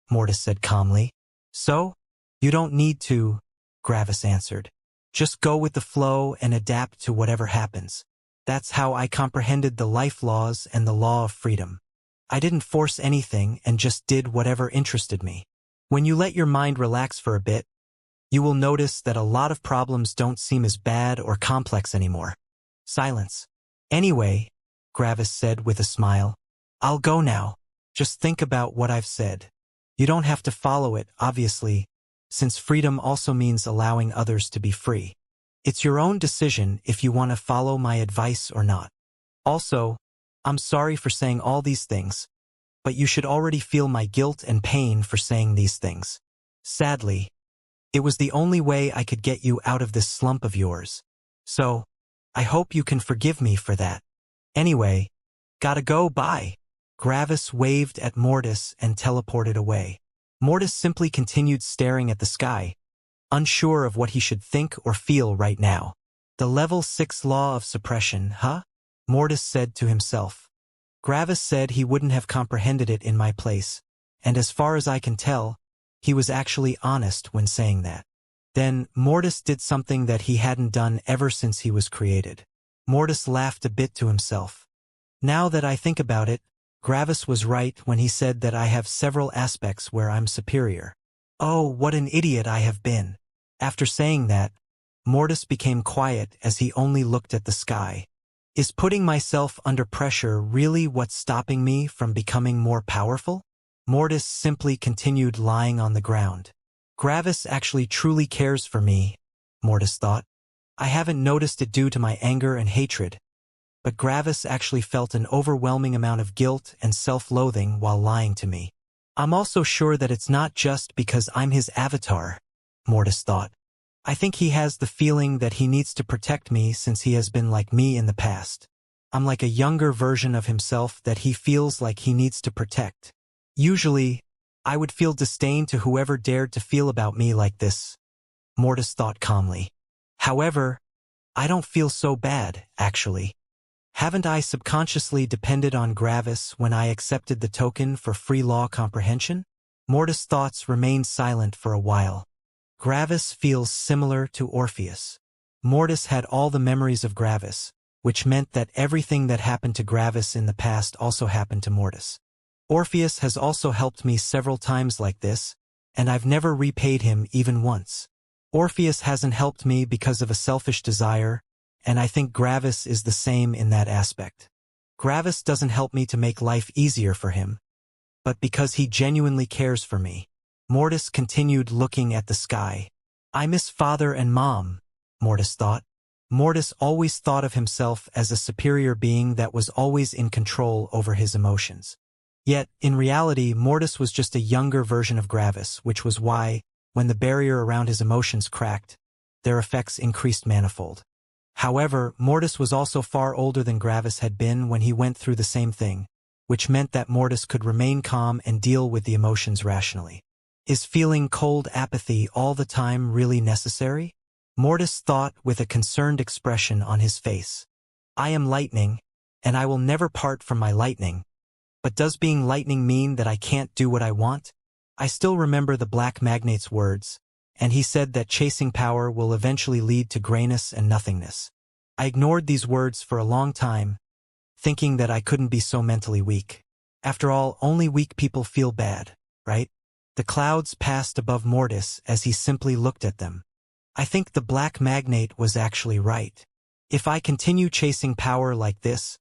Mortis said calmly. So? You don't need to, Gravis answered. Just go with the flow and adapt to whatever happens. That's how I comprehended the life laws and the law of freedom. I didn't force anything and just did whatever interested me. When you let your mind relax for a bit, you will notice that a lot of problems don't seem as bad or complex anymore. Silence. Anyway, Gravis said with a smile, I'll go now. Just think about what I've said. You don't have to follow it, obviously, since freedom also means allowing others to be free. It's your own decision if you want to follow my advice or not. Also, I'm sorry for saying all these things, but you should already feel my guilt and pain for saying these things. Sadly, it was the only way I could get you out of this slump of yours. So, I hope you can forgive me for that. Anyway, gotta go, bye. Gravis waved at Mortis and teleported away. Mortis simply continued staring at the sky, unsure of what he should think or feel right now. The level 6 law of suppression, huh? Mortis said to himself. Gravis said he wouldn't have comprehended it in my place, and as far as I can tell, he was actually honest when saying that. Then, Mortis did something that he hadn't done ever since he was created. Mortis laughed a bit to himself. Now that I think about it, Gravis was right when he said that I have several aspects where I'm superior. Oh, what an idiot I have been. After saying that, Mortis became quiet as he only looked at the sky. Is putting myself under pressure really what's stopping me from becoming more powerful? Mortis simply continued lying on the ground. Gravis actually truly cares for me, Mortis thought. I haven't noticed it due to my anger and hatred, but Gravis actually felt an overwhelming amount of guilt and self-loathing while lying to me. I'm also sure that it's not just because I'm his avatar, Mortis thought. I think he has the feeling that he needs to protect me since he has been like me in the past. I'm like a younger version of himself that he feels like he needs to protect. Usually, I would feel disdain to whoever dared to feel about me like this, Mortis thought calmly. However, I don't feel so bad, actually. Haven't I subconsciously depended on Gravis when I accepted the token for free law comprehension? Mortis' thoughts remained silent for a while. Gravis feels similar to Orpheus. Mortis had all the memories of Gravis, which meant that everything that happened to Gravis in the past also happened to Mortis. Orpheus has also helped me several times like this, and I've never repaid him even once. Orpheus hasn't helped me because of a selfish desire, and I think Gravis is the same in that aspect. Gravis doesn't help me to make life easier for him, but because he genuinely cares for me. Mortis continued looking at the sky. I miss father and mom, Mortis thought. Mortis always thought of himself as a superior being that was always in control over his emotions. Yet, in reality, Mortis was just a younger version of Gravis, which was why, when the barrier around his emotions cracked, their effects increased manifold. However, Mortis was also far older than Gravis had been when he went through the same thing, which meant that Mortis could remain calm and deal with the emotions rationally. Is feeling cold apathy all the time really necessary? Mortis thought with a concerned expression on his face. I am lightning, and I will never part from my lightning. But does being lightning mean that I can't do what I want? I still remember the Black Magnate's words, and he said that chasing power will eventually lead to grayness and nothingness. I ignored these words for a long time, thinking that I couldn't be so mentally weak. After all, only weak people feel bad, right? The clouds passed above Mortis as he simply looked at them. I think the Black Magnate was actually right. If I continue chasing power like this,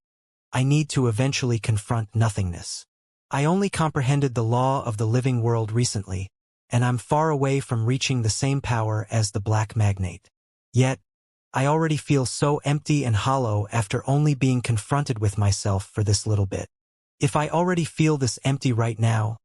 I need to eventually confront nothingness. I only comprehended the law of the living world recently, and I'm far away from reaching the same power as the Black Magnate. Yet, I already feel so empty and hollow after only being confronted with myself for this little bit. If I already feel this empty right now,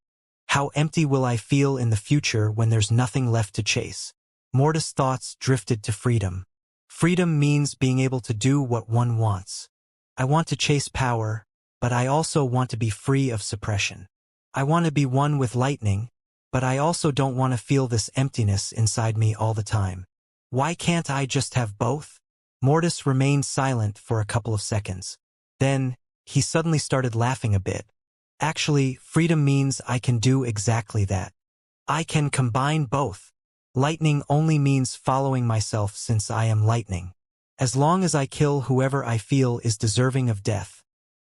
how empty will I feel in the future when there's nothing left to chase? Mortis' thoughts drifted to freedom. Freedom means being able to do what one wants. I want to chase power, but I also want to be free of suppression. I want to be one with lightning, but I also don't want to feel this emptiness inside me all the time. Why can't I just have both? Mortis remained silent for a couple of seconds. Then, he suddenly started laughing a bit. Actually, freedom means I can do exactly that. I can combine both. Lightning only means following myself since I am lightning. As long as I kill whoever I feel is deserving of death,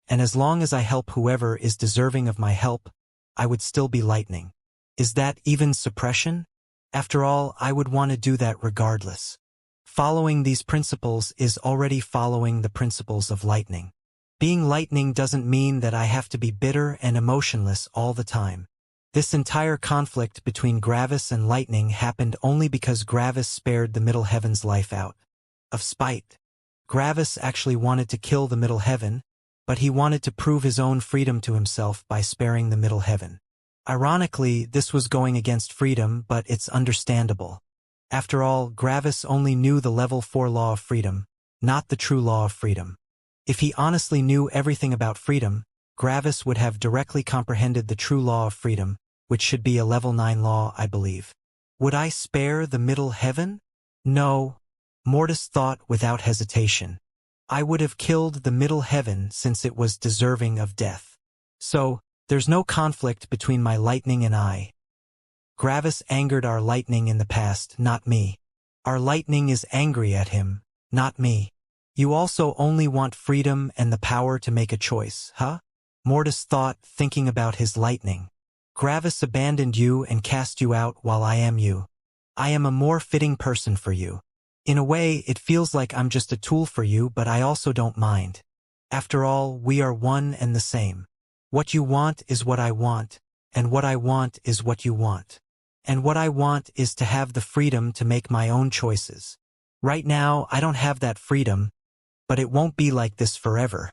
and as long as I help whoever is deserving of my help, I would still be lightning. Is that even suppression? After all, I would want to do that regardless. Following these principles is already following the principles of lightning. Being lightning doesn't mean that I have to be bitter and emotionless all the time. This entire conflict between Gravis and lightning happened only because Gravis spared the Middle Heaven's life out of spite. Gravis actually wanted to kill the Middle Heaven, but he wanted to prove his own freedom to himself by sparing the Middle Heaven. Ironically, this was going against freedom, but it's understandable. After all, Gravis only knew the level 4 law of freedom, not the true law of freedom. If he honestly knew everything about freedom, Gravis would have directly comprehended the true law of freedom, which should be a level 9 law, I believe. Would I spare the Middle Heaven? No, Mortis thought without hesitation. I would have killed the Middle Heaven since it was deserving of death. So, there's no conflict between my lightning and I. Gravis angered our lightning in the past, not me. Our lightning is angry at him, not me. You also only want freedom and the power to make a choice, huh? Mortis thought, thinking about his lightning. Gravis abandoned you and cast you out while I am you. I am a more fitting person for you. In a way, it feels like I'm just a tool for you, but I also don't mind. After all, we are one and the same. What you want is what I want, and what I want is what you want. And what I want is to have the freedom to make my own choices. Right now, I don't have that freedom, but it won't be like this forever.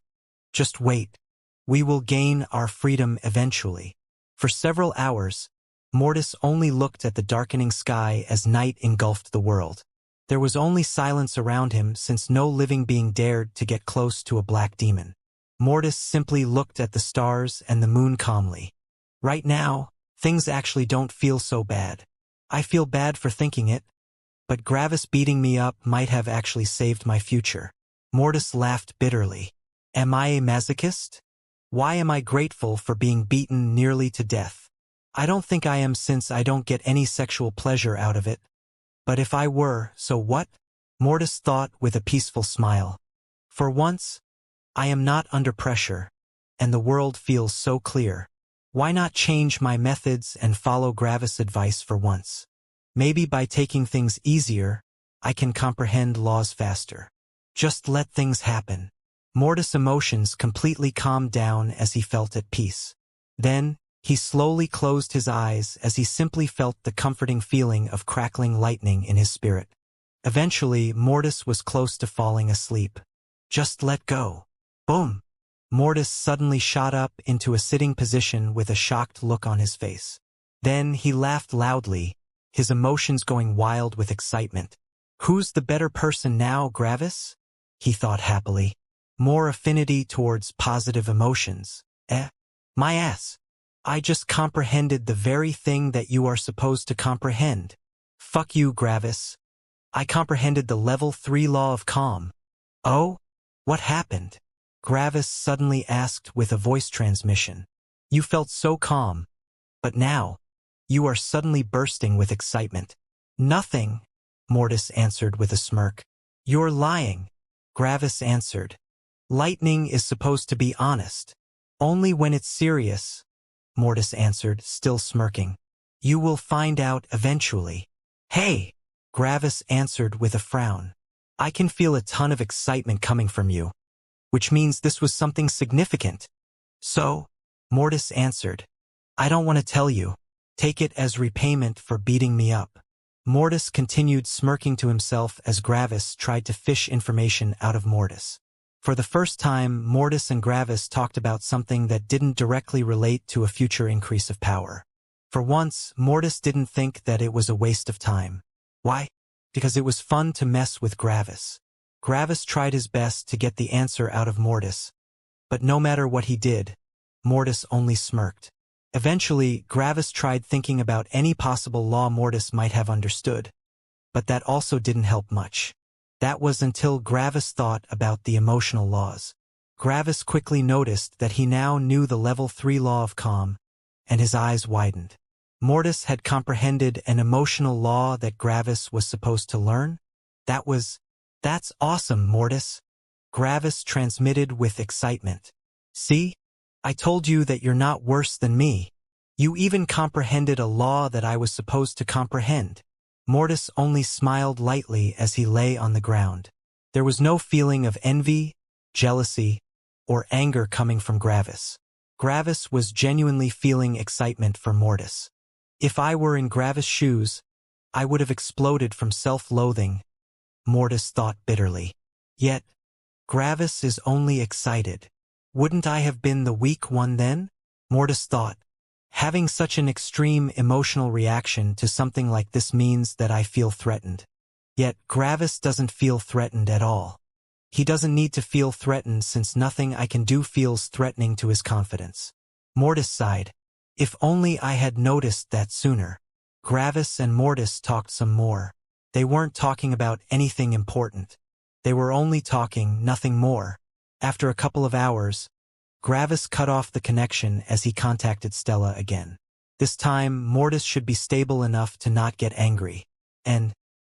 Just wait. We will gain our freedom eventually. For several hours, Mortis only looked at the darkening sky as night engulfed the world. There was only silence around him since no living being dared to get close to a black demon. Mortis simply looked at the stars and the moon calmly. Right now, things actually don't feel so bad. I feel bad for thinking it, but Gravis beating me up might have actually saved my future. Mortis laughed bitterly. Am I a masochist? Why am I grateful for being beaten nearly to death? I don't think I am, since I don't get any sexual pleasure out of it. But if I were, so what? Mortis thought with a peaceful smile. For once, I am not under pressure, and the world feels so clear. Why not change my methods and follow Gravis' advice for once? Maybe by taking things easier, I can comprehend laws faster. Just let things happen. Mortis' emotions completely calmed down as he felt at peace. Then, he slowly closed his eyes as he simply felt the comforting feeling of crackling lightning in his spirit. Eventually, Mortis was close to falling asleep. Just let go. Boom! Mortis suddenly shot up into a sitting position with a shocked look on his face. Then he laughed loudly, his emotions going wild with excitement. Who's the better person now, Gravis? He thought happily. More affinity towards positive emotions. My ass. I just comprehended the very thing that you are supposed to comprehend. Fuck you, Gravis. I comprehended the level 3 law of calm. Oh? What happened? Gravis suddenly asked with a voice transmission. You felt so calm. But now, you are suddenly bursting with excitement. Nothing, Mortis answered with a smirk. You're lying, Gravis answered. Lightning is supposed to be honest. Only when it's serious, Mortis answered, still smirking. You will find out eventually. Hey, Gravis answered with a frown. I can feel a ton of excitement coming from you. Which means this was something significant. So, Mortis answered. I don't want to tell you. Take it as repayment for beating me up. Mortis continued smirking to himself as Gravis tried to fish information out of Mortis. For the first time, Mortis and Gravis talked about something that didn't directly relate to a future increase of power. For once, Mortis didn't think that it was a waste of time. Why? Because it was fun to mess with Gravis. Gravis tried his best to get the answer out of Mortis. But no matter what he did, Mortis only smirked. Eventually, Gravis tried thinking about any possible law Mortis might have understood. But that also didn't help much. That was until Gravis thought about the emotional laws. Gravis quickly noticed that he now knew the level 3 law of calm, and his eyes widened. Mortis had comprehended an emotional law that Gravis was supposed to learn? That's awesome, Mortis. Gravis transmitted with excitement. See? I told you that you're not worse than me. You even comprehended a law that I was supposed to comprehend. Mortis only smiled lightly as he lay on the ground. There was no feeling of envy, jealousy, or anger coming from Gravis. Gravis was genuinely feeling excitement for Mortis. If I were in Gravis' shoes, I would have exploded from self-loathing, Mortis thought bitterly. Yet, Gravis is only excited. Wouldn't I have been the weak one then? Mortis thought. Having such an extreme emotional reaction to something like this means that I feel threatened. Yet Gravis doesn't feel threatened at all. He doesn't need to feel threatened since nothing I can do feels threatening to his confidence. Mortis sighed. If only I had noticed that sooner. Gravis and Mortis talked some more. They weren't talking about anything important. They were only talking, nothing more. After a couple of hours, Gravis cut off the connection as he contacted Stella again. This time, Mortis should be stable enough to not get angry. And,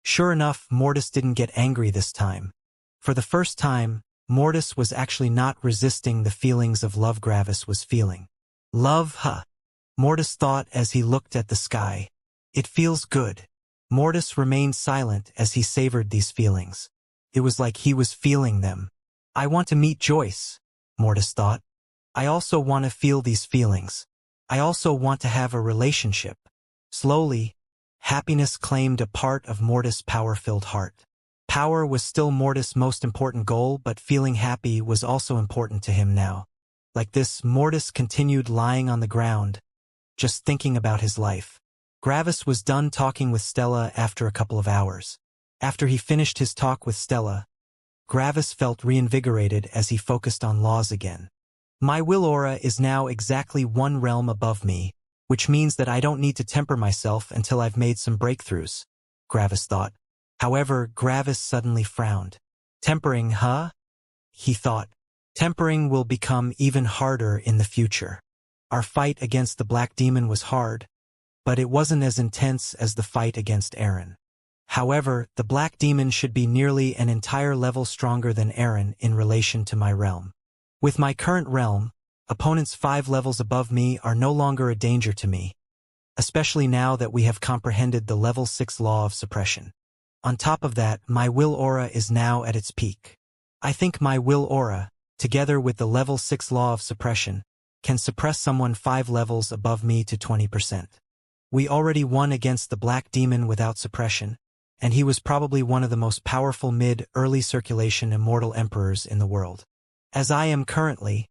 sure enough, Mortis didn't get angry this time. For the first time, Mortis was actually not resisting the feelings of love Gravis was feeling. Love, huh? Mortis thought as he looked at the sky. It feels good. Mortis remained silent as he savored these feelings. It was like he was feeling them. I want to meet Joyce, Mortis thought. I also want to feel these feelings. I also want to have a relationship. Slowly, happiness claimed a part of Mortis' power-filled heart. Power was still Mortis' most important goal, but feeling happy was also important to him now. Like this, Mortis continued lying on the ground, just thinking about his life. Gravis was done talking with Stella after a couple of hours. After he finished his talk with Stella, Gravis felt reinvigorated as he focused on laws again. My will aura is now exactly one realm above me, which means that I don't need to temper myself until I've made some breakthroughs, Gravis thought. However, Gravis suddenly frowned. Tempering, huh? He thought. Tempering will become even harder in the future. Our fight against the Black Demon was hard, but it wasn't as intense as the fight against Aaron. However, the Black Demon should be nearly an entire level stronger than Aaron in relation to my realm. With my current realm, opponents 5 levels above me are no longer a danger to me, especially now that we have comprehended the level 6 law of suppression. On top of that, my will aura is now at its peak. I think my will aura, together with the level 6 law of suppression, can suppress someone 5 levels above me to 20%. We already won against the Black Demon without suppression, and he was probably one of the most powerful mid-early circulation immortal emperors in the world. As I am currently,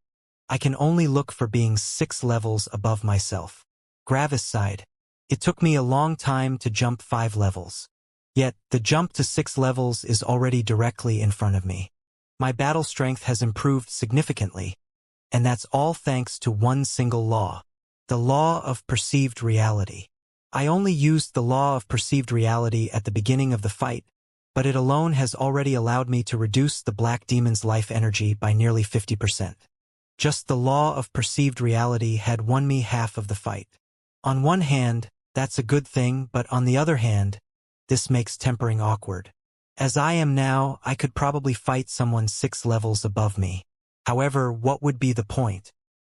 I can only look for being 6 levels above myself. Gravis sighed. It took me a long time to jump 5 levels. Yet, the jump to 6 levels is already directly in front of me. My battle strength has improved significantly, and that's all thanks to one single law. The law of perceived reality. I only used the law of perceived reality at the beginning of the fight, but it alone has already allowed me to reduce the Black Demon's life energy by nearly 50%. Just the law of perceived reality had won me half of the fight. On one hand, that's a good thing, but on the other hand, this makes tempering awkward. As I am now, I could probably fight someone 6 levels above me. However, what would be the point?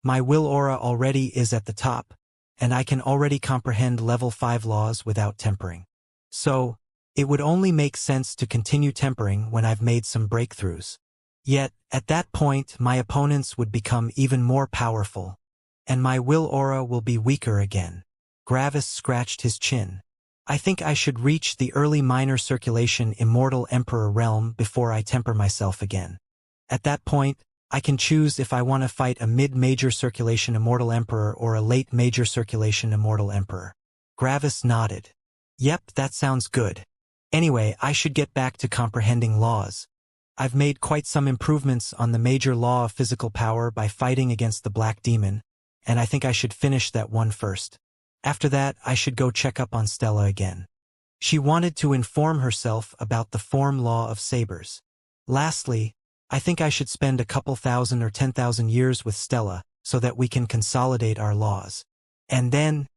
My will aura already is at the top, and I can already comprehend level 5 laws without tempering. So, it would only make sense to continue tempering when I've made some breakthroughs. Yet, at that point, my opponents would become even more powerful, and my will aura will be weaker again. Gravis scratched his chin. I think I should reach the early minor circulation immortal emperor realm before I temper myself again. At that point, I can choose if I want to fight a mid-major circulation immortal emperor or a late major circulation immortal emperor. Gravis nodded. Yep, that sounds good. Anyway, I should get back to comprehending laws. I've made quite some improvements on the major law of physical power by fighting against the Black Demon, and I think I should finish that one first. After that, I should go check up on Stella again. She wanted to inform herself about the form law of sabers. Lastly, I think I should spend a couple thousand or 10,000 years with Stella so that we can consolidate our laws. And then,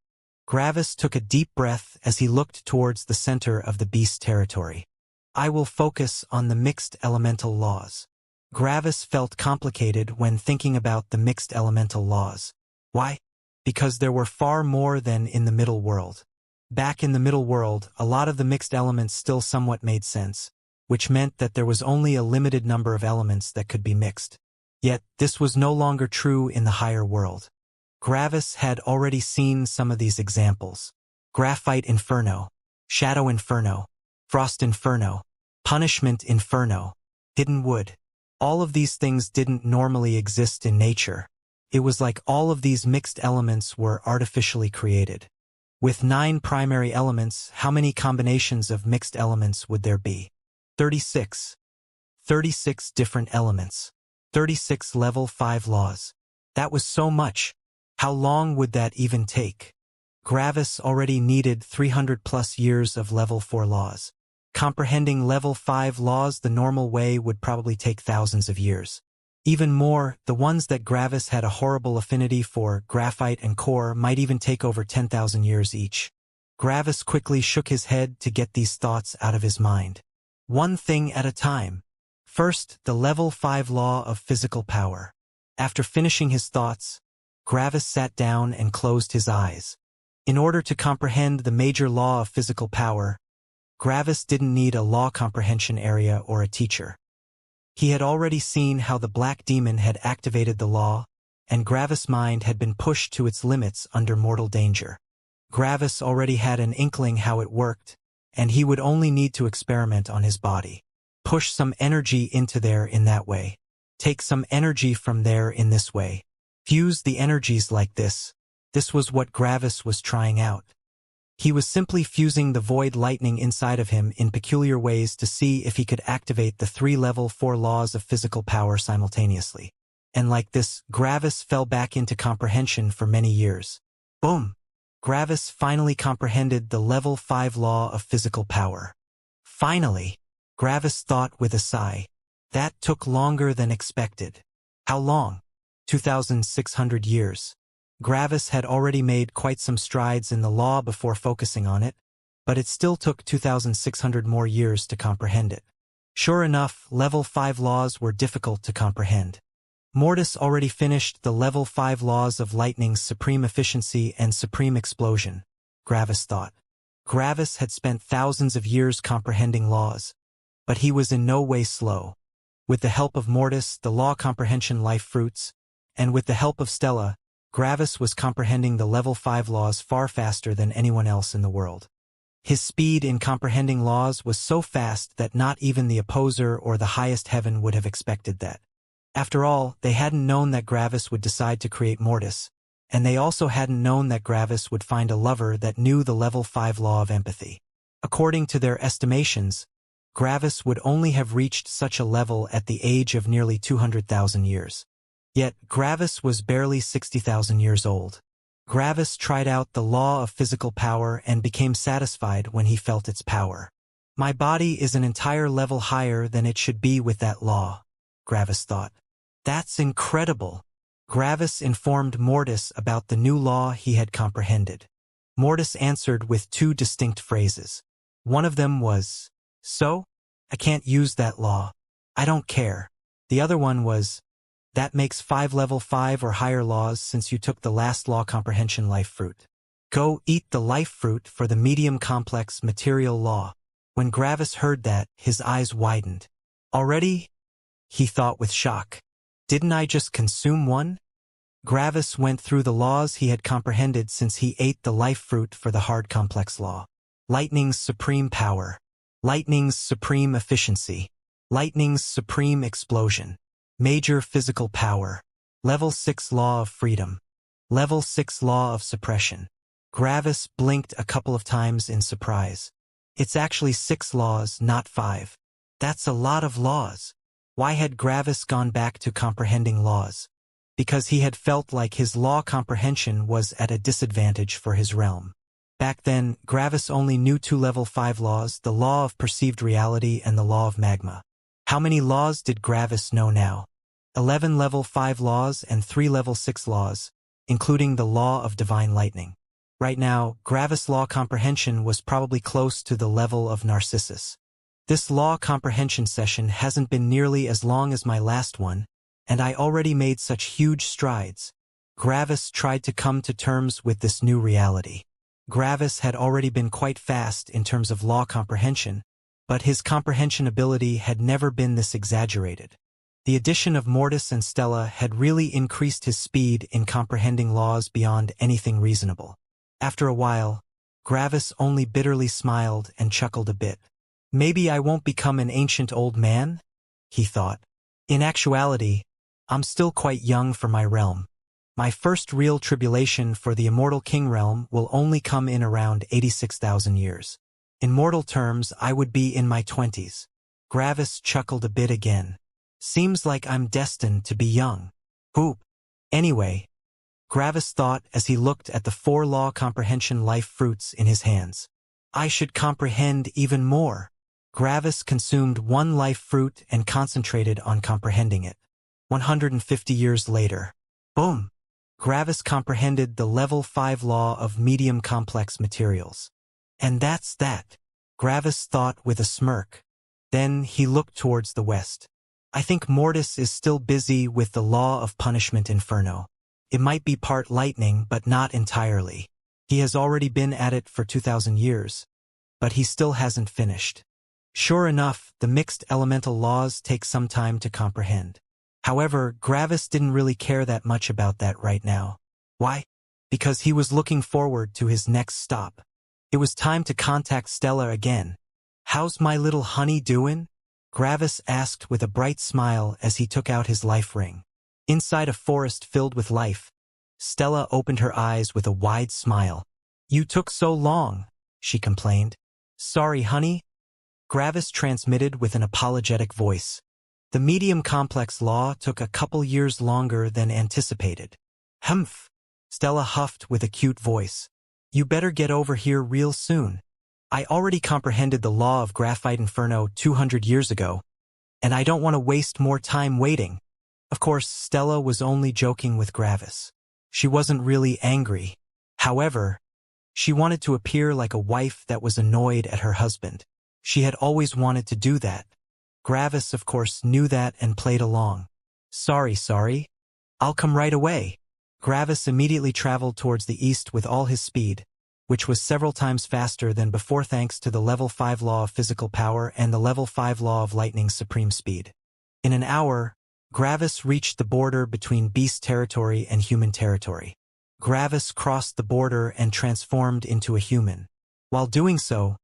Gravis took a deep breath as he looked towards the center of the beast territory. I will focus on the mixed elemental laws. Gravis felt complicated when thinking about the mixed elemental laws. Why? Because there were far more than in the middle world. Back in the middle world, a lot of the mixed elements still somewhat made sense, which meant that there was only a limited number of elements that could be mixed. Yet, this was no longer true in the higher world. Gravis had already seen some of these examples. Graphite Inferno, Shadow Inferno, Frost Inferno, Punishment Inferno, Hidden Wood. All of these things didn't normally exist in nature. It was like all of these mixed elements were artificially created. With 9 primary elements, how many combinations of mixed elements would there be? 36. 36 different elements. 36 level 5 laws. That was so much. How long would that even take? Gravis already needed 300 plus years of level 4 laws. Comprehending level 5 laws the normal way would probably take thousands of years. Even more, the ones that Gravis had a horrible affinity for, graphite and core, might even take over 10,000 years each. Gravis quickly shook his head to get these thoughts out of his mind. One thing at a time. First, the level 5 law of physical power. After finishing his thoughts, Gravis sat down and closed his eyes. In order to comprehend the major law of physical power, Gravis didn't need a law comprehension area or a teacher. He had already seen how the Black Demon had activated the law, and Gravis' mind had been pushed to its limits under mortal danger. Gravis already had an inkling how it worked, and he would only need to experiment on his body. Push some energy into there in that way. Take some energy from there in this way. Fuse the energies like this. This was what Gravis was trying out. He was simply fusing the void lightning inside of him in peculiar ways to see if he could activate the 3 level 4 laws of physical power simultaneously. And like this, Gravis fell back into comprehension for many years. Boom! Gravis finally comprehended the level 5 law of physical power. Finally! Gravis thought with a sigh. That took longer than expected. How long? 2,600 years. Gravis had already made quite some strides in the law before focusing on it, but it still took 2,600 more years to comprehend it. Sure enough, level 5 laws were difficult to comprehend. Mortis already finished the level 5 laws of lightning's supreme efficiency and supreme explosion, Gravis thought. Gravis had spent thousands of years comprehending laws, but he was in no way slow. With the help of Mortis, the law comprehension life fruits, and with the help of Stella, Gravis was comprehending the level 5 laws far faster than anyone else in the world. His speed in comprehending laws was so fast that not even the opposer or the highest heaven would have expected that. After all, they hadn't known that Gravis would decide to create Mortis, and they also hadn't known that Gravis would find a lover that knew the level 5 law of empathy. According to their estimations, Gravis would only have reached such a level at the age of nearly 200,000 years. Yet, Gravis was barely 60,000 years old. Gravis tried out the law of physical power and became satisfied when he felt its power. My body is an entire level higher than it should be with that law, Gravis thought. That's incredible. Gravis informed Mortis about the new law he had comprehended. Mortis answered with two distinct phrases. One of them was, "So? I can't use that law. I don't care." The other one was, "That makes 5 level 5 or higher laws since you took the last law comprehension life fruit. Go eat the life fruit for the medium complex material law." When Gravis heard that, his eyes widened. Already? He thought with shock. Didn't I just consume one? Gravis went through the laws he had comprehended since he ate the life fruit for the hard complex law. Lightning's supreme power. Lightning's supreme efficiency. Lightning's supreme explosion. Major physical power. Level 6 law of freedom. Level 6 law of suppression. Gravis blinked a couple of times in surprise. It's actually 6 laws, not 5. That's a lot of laws. Why had Gravis gone back to comprehending laws? Because he had felt like his law comprehension was at a disadvantage for his realm. Back then, Gravis only knew 2 level 5 laws, the law of perceived reality and the law of magma. How many laws did Gravis know now? 11 level 5 laws and 3 level 6 laws, including the law of divine lightning. Right now, Gravis' law comprehension was probably close to the level of Narcissus. This law comprehension session hasn't been nearly as long as my last one, and I already made such huge strides. Gravis tried to come to terms with this new reality. Gravis had already been quite fast in terms of law comprehension, but his comprehension ability had never been this exaggerated. The addition of Mortis and Stella had really increased his speed in comprehending laws beyond anything reasonable. After a while, Gravis only bitterly smiled and chuckled a bit. Maybe I won't become an ancient old man, he thought. In actuality, I'm still quite young for my realm. My first real tribulation for the Immortal King realm will only come in around 86,000 years. In mortal terms, I would be in my 20s. Gravis chuckled a bit again. Seems like I'm destined to be young. Hoop. Anyway, Gravis thought as he looked at the 4 law comprehension life fruits in his hands. I should comprehend even more. Gravis consumed 1 life fruit and concentrated on comprehending it. 150 years later. Boom! Gravis comprehended the level 5 law of medium complex materials. And that's that, Gravis thought with a smirk. Then he looked towards the west. I think Mortis is still busy with the law of punishment inferno. It might be part lightning, but not entirely. He has already been at it for 2,000 years, but he still hasn't finished. Sure enough, the mixed elemental laws take some time to comprehend. However, Gravis didn't really care that much about that right now. Why? Because he was looking forward to his next stop. It was time to contact Stella again. How's my little honey doing? Gravis asked with a bright smile as he took out his life ring. Inside a forest filled with life, Stella opened her eyes with a wide smile. You took so long, she complained. Sorry, honey. Gravis transmitted with an apologetic voice. The medium complex law took a couple years longer than anticipated. Humph! Stella huffed with a cute voice. You better get over here real soon. I already comprehended the law of graphite inferno 200 years ago, and I don't want to waste more time waiting. Of course, Stella was only joking with Gravis. She wasn't really angry. However, she wanted to appear like a wife that was annoyed at her husband. She had always wanted to do that. Gravis, of course, knew that and played along. Sorry. I'll come right away. Gravis immediately traveled towards the east with all his speed, which was several times faster than before thanks to the level 5 law of physical power and the level 5 law of lightning's supreme speed. In an hour, Gravis reached the border between beast territory and human territory. Gravis crossed the border and transformed into a human. While doing so,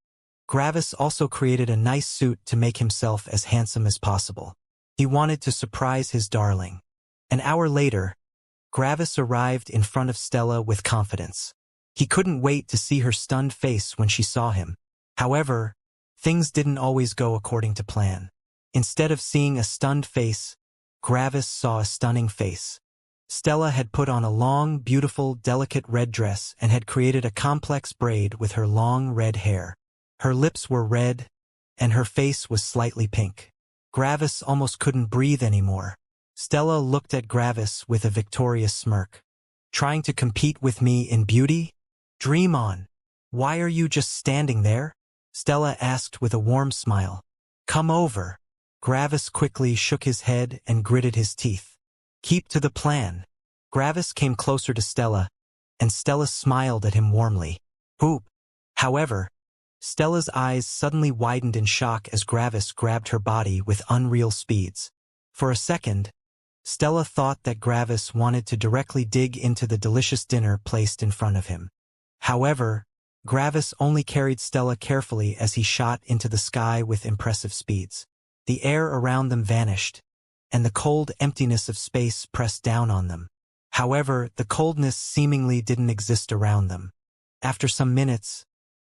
Gravis also created a nice suit to make himself as handsome as possible. He wanted to surprise his darling. An hour later, Gravis arrived in front of Stella with confidence. He couldn't wait to see her stunned face when she saw him. However, things didn't always go according to plan. Instead of seeing a stunned face, Gravis saw a stunning face. Stella had put on a long, beautiful, delicate red dress and had created a complex braid with her long red hair. Her lips were red, and her face was slightly pink. Gravis almost couldn't breathe anymore. Stella looked at Gravis with a victorious smirk. Trying to compete with me in beauty? Dream on. Why are you just standing there? Stella asked with a warm smile. Come over. Gravis quickly shook his head and gritted his teeth. Keep to the plan. Gravis came closer to Stella, and Stella smiled at him warmly. Hoop. However, Stella's eyes suddenly widened in shock as Gravis grabbed her body with unreal speeds. For a second, Stella thought that Gravis wanted to directly dig into the delicious dinner placed in front of him. However, Gravis only carried Stella carefully as he shot into the sky with impressive speeds. The air around them vanished, and the cold emptiness of space pressed down on them. However, the coldness seemingly didn't exist around them. After some minutes,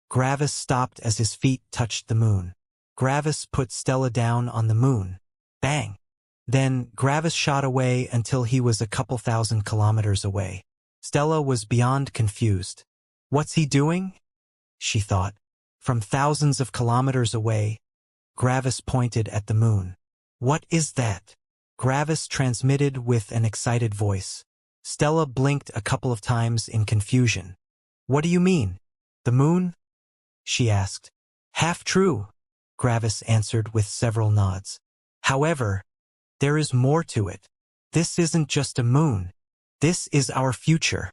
Gravis stopped as his feet touched the moon. Gravis put Stella down on the moon. Bang! Then, Gravis shot away until he was a couple thousand kilometers away. Stella was beyond confused. What's he doing? She thought. From thousands of kilometers away, Gravis pointed at the moon. What is that? Gravis transmitted with an excited voice. Stella blinked a couple of times in confusion. What do you mean? The moon? She asked. Half true, Gravis answered with several nods. However, there is more to it. This isn't just a moon. This is our future,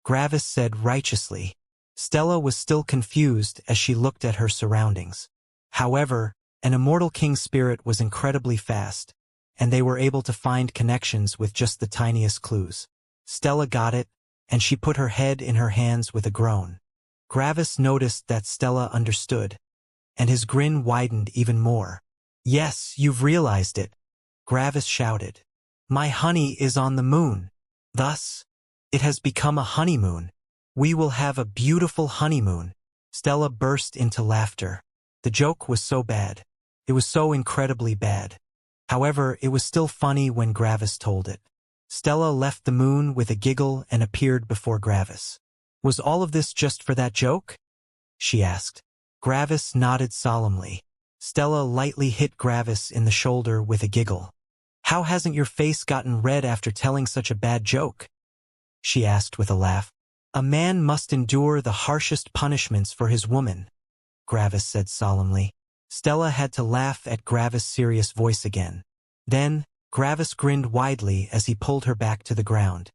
Gravis said righteously. Stella was still confused as she looked at her surroundings. However, an immortal king's spirit was incredibly fast, and they were able to find connections with just the tiniest clues. Stella got it, and she put her head in her hands with a groan. Gravis noticed that Stella understood, and his grin widened even more. Yes, you've realized it, Gravis shouted. My honey is on the moon. Thus, it has become a honeymoon. We will have a beautiful honeymoon. Stella burst into laughter. The joke was so bad. It was so incredibly bad. However, it was still funny when Gravis told it. Stella left the moon with a giggle and appeared before Gravis. Was all of this just for that joke? She asked. Gravis nodded solemnly. Stella lightly hit Gravis in the shoulder with a giggle. How hasn't your face gotten red after telling such a bad joke? She asked with a laugh. A man must endure the harshest punishments for his woman, Gravis said solemnly. Stella had to laugh at Gravis' serious voice again. Then, Gravis grinned widely as he pulled her back to the ground.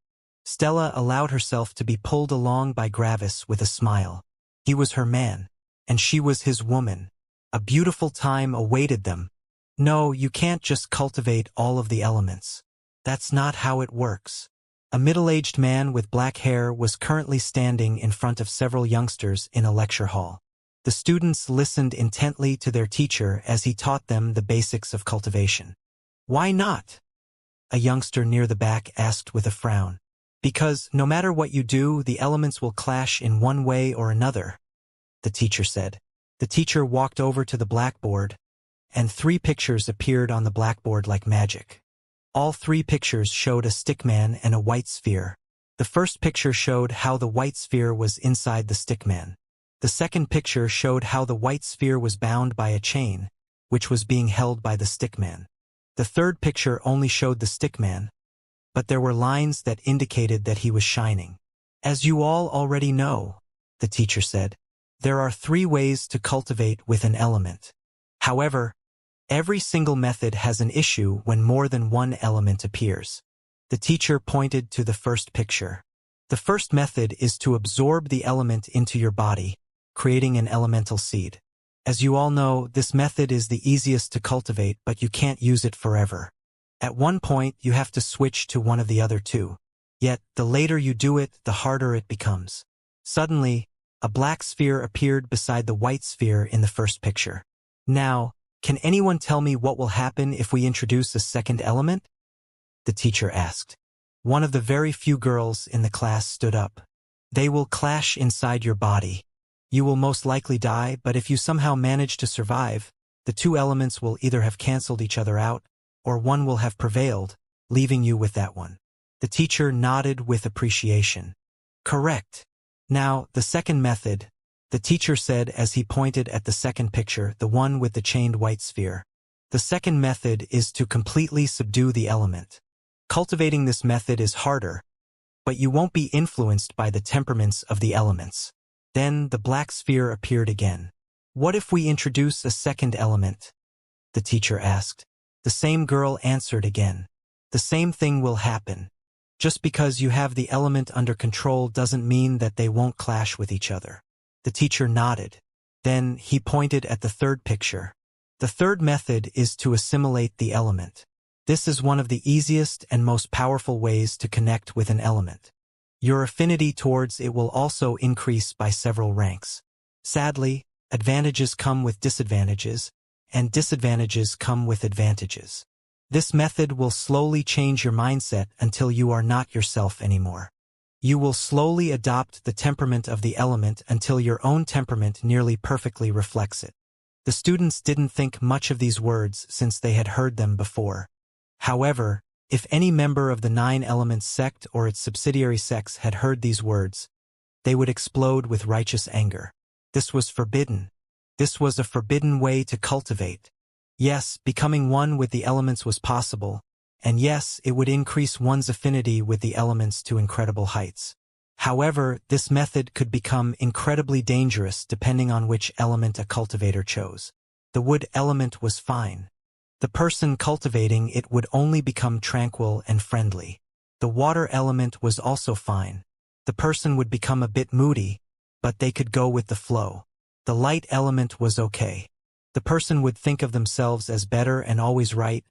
Stella allowed herself to be pulled along by Gravis with a smile. He was her man, and she was his woman. A beautiful time awaited them. No, you can't just cultivate all of the elements. That's not how it works. A middle-aged man with black hair was currently standing in front of several youngsters in a lecture hall. The students listened intently to their teacher as he taught them the basics of cultivation. Why not? A youngster near the back asked with a frown. Because no matter what you do, the elements will clash in one way or another, the teacher said. The teacher walked over to the blackboard, and 3 pictures appeared on the blackboard like magic. All 3 pictures showed a stickman and a white sphere. The first picture showed how the white sphere was inside the stickman. The second picture showed how the white sphere was bound by a chain, which was being held by the stickman. The third picture only showed the stickman, but there were lines that indicated that he was shining. As you all already know, the teacher said, there are 3 ways to cultivate with an element. However, every single method has an issue when more than one element appears. The teacher pointed to the first picture. The first method is to absorb the element into your body, creating an elemental seed. As you all know, this method is the easiest to cultivate, but you can't use it forever. At one point, you have to switch to one of the other 2. Yet, the later you do it, the harder it becomes. Suddenly, A black sphere appeared beside the white sphere in the first picture. Now, can anyone tell me what will happen if we introduce a second element? The teacher asked. One of the very few girls in the class stood up. They will clash inside your body. You will most likely die, but if you somehow manage to survive, the two elements will either have cancelled each other out, or one will have prevailed, leaving you with that one. The teacher nodded with appreciation. Correct. Now, the second method, the teacher said as he pointed at the second picture, the one with the chained white sphere. The second method is to completely subdue the element. Cultivating this method is harder, but you won't be influenced by the temperaments of the elements. Then the black sphere appeared again. What if we introduce a second element? The teacher asked. The same girl answered again. The same thing will happen. Just because you have the element under control doesn't mean that they won't clash with each other. The teacher nodded. Then he pointed at the third picture. The third method is to assimilate the element. This is one of the easiest and most powerful ways to connect with an element. Your affinity towards it will also increase by several ranks. Sadly, advantages come with disadvantages, and disadvantages come with advantages. This method will slowly change your mindset until you are not yourself anymore. You will slowly adopt the temperament of the element until your own temperament nearly perfectly reflects it. The students didn't think much of these words since they had heard them before. However, if any member of the 9 Elements sect or its subsidiary sects had heard these words, they would explode with righteous anger. This was forbidden. This was a forbidden way to cultivate. Yes, becoming one with the elements was possible, and yes, it would increase one's affinity with the elements to incredible heights. However, this method could become incredibly dangerous depending on which element a cultivator chose. The wood element was fine. The person cultivating it would only become tranquil and friendly. The water element was also fine. The person would become a bit moody, but they could go with the flow. The light element was okay. The person would think of themselves as better and always right,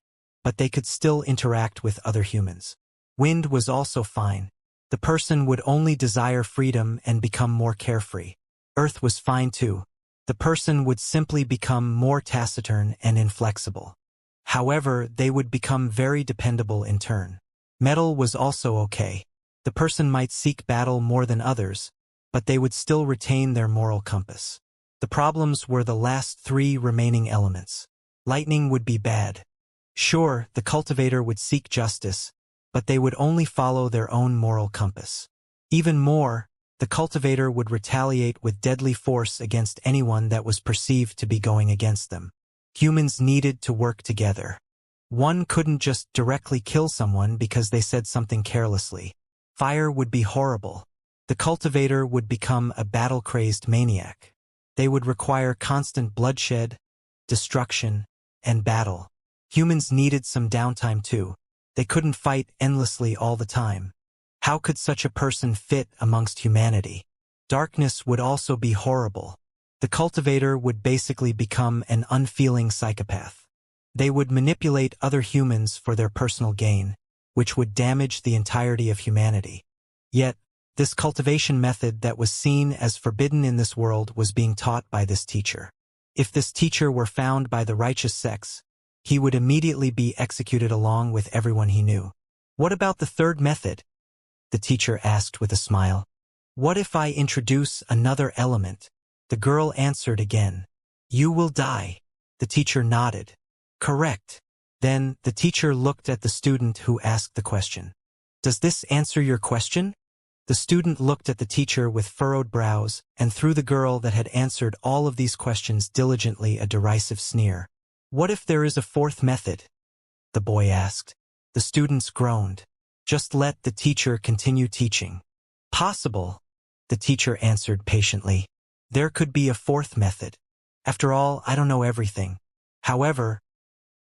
but they could still interact with other humans. Wind was also fine. The person would only desire freedom and become more carefree. Earth was fine too. The person would simply become more taciturn and inflexible. However, they would become very dependable in turn. Metal was also okay. The person might seek battle more than others, but they would still retain their moral compass. The problems were the last 3 remaining elements. Lightning would be bad. Sure, the cultivator would seek justice, but they would only follow their own moral compass. Even more, the cultivator would retaliate with deadly force against anyone that was perceived to be going against them. Humans needed to work together. One couldn't just directly kill someone because they said something carelessly. Fire would be horrible. The cultivator would become a battle-crazed maniac. They would require constant bloodshed, destruction, and battle. Humans needed some downtime too. They couldn't fight endlessly all the time. How could such a person fit amongst humanity? Darkness would also be horrible. The cultivator would basically become an unfeeling psychopath. They would manipulate other humans for their personal gain, which would damage the entirety of humanity. Yet, this cultivation method that was seen as forbidden in this world was being taught by this teacher. If this teacher were found by the righteous sects, he would immediately be executed along with everyone he knew. What about the third method? The teacher asked with a smile. What if I introduce another element? The girl answered again. You will die. The teacher nodded. Correct. Then the teacher looked at the student who asked the question. Does this answer your question? The student looked at the teacher with furrowed brows and threw the girl that had answered all of these questions diligently a derisive sneer. What if there is a fourth method? The boy asked. The students groaned. Just let the teacher continue teaching. Possible, the teacher answered patiently. There could be a fourth method. After all, I don't know everything. However,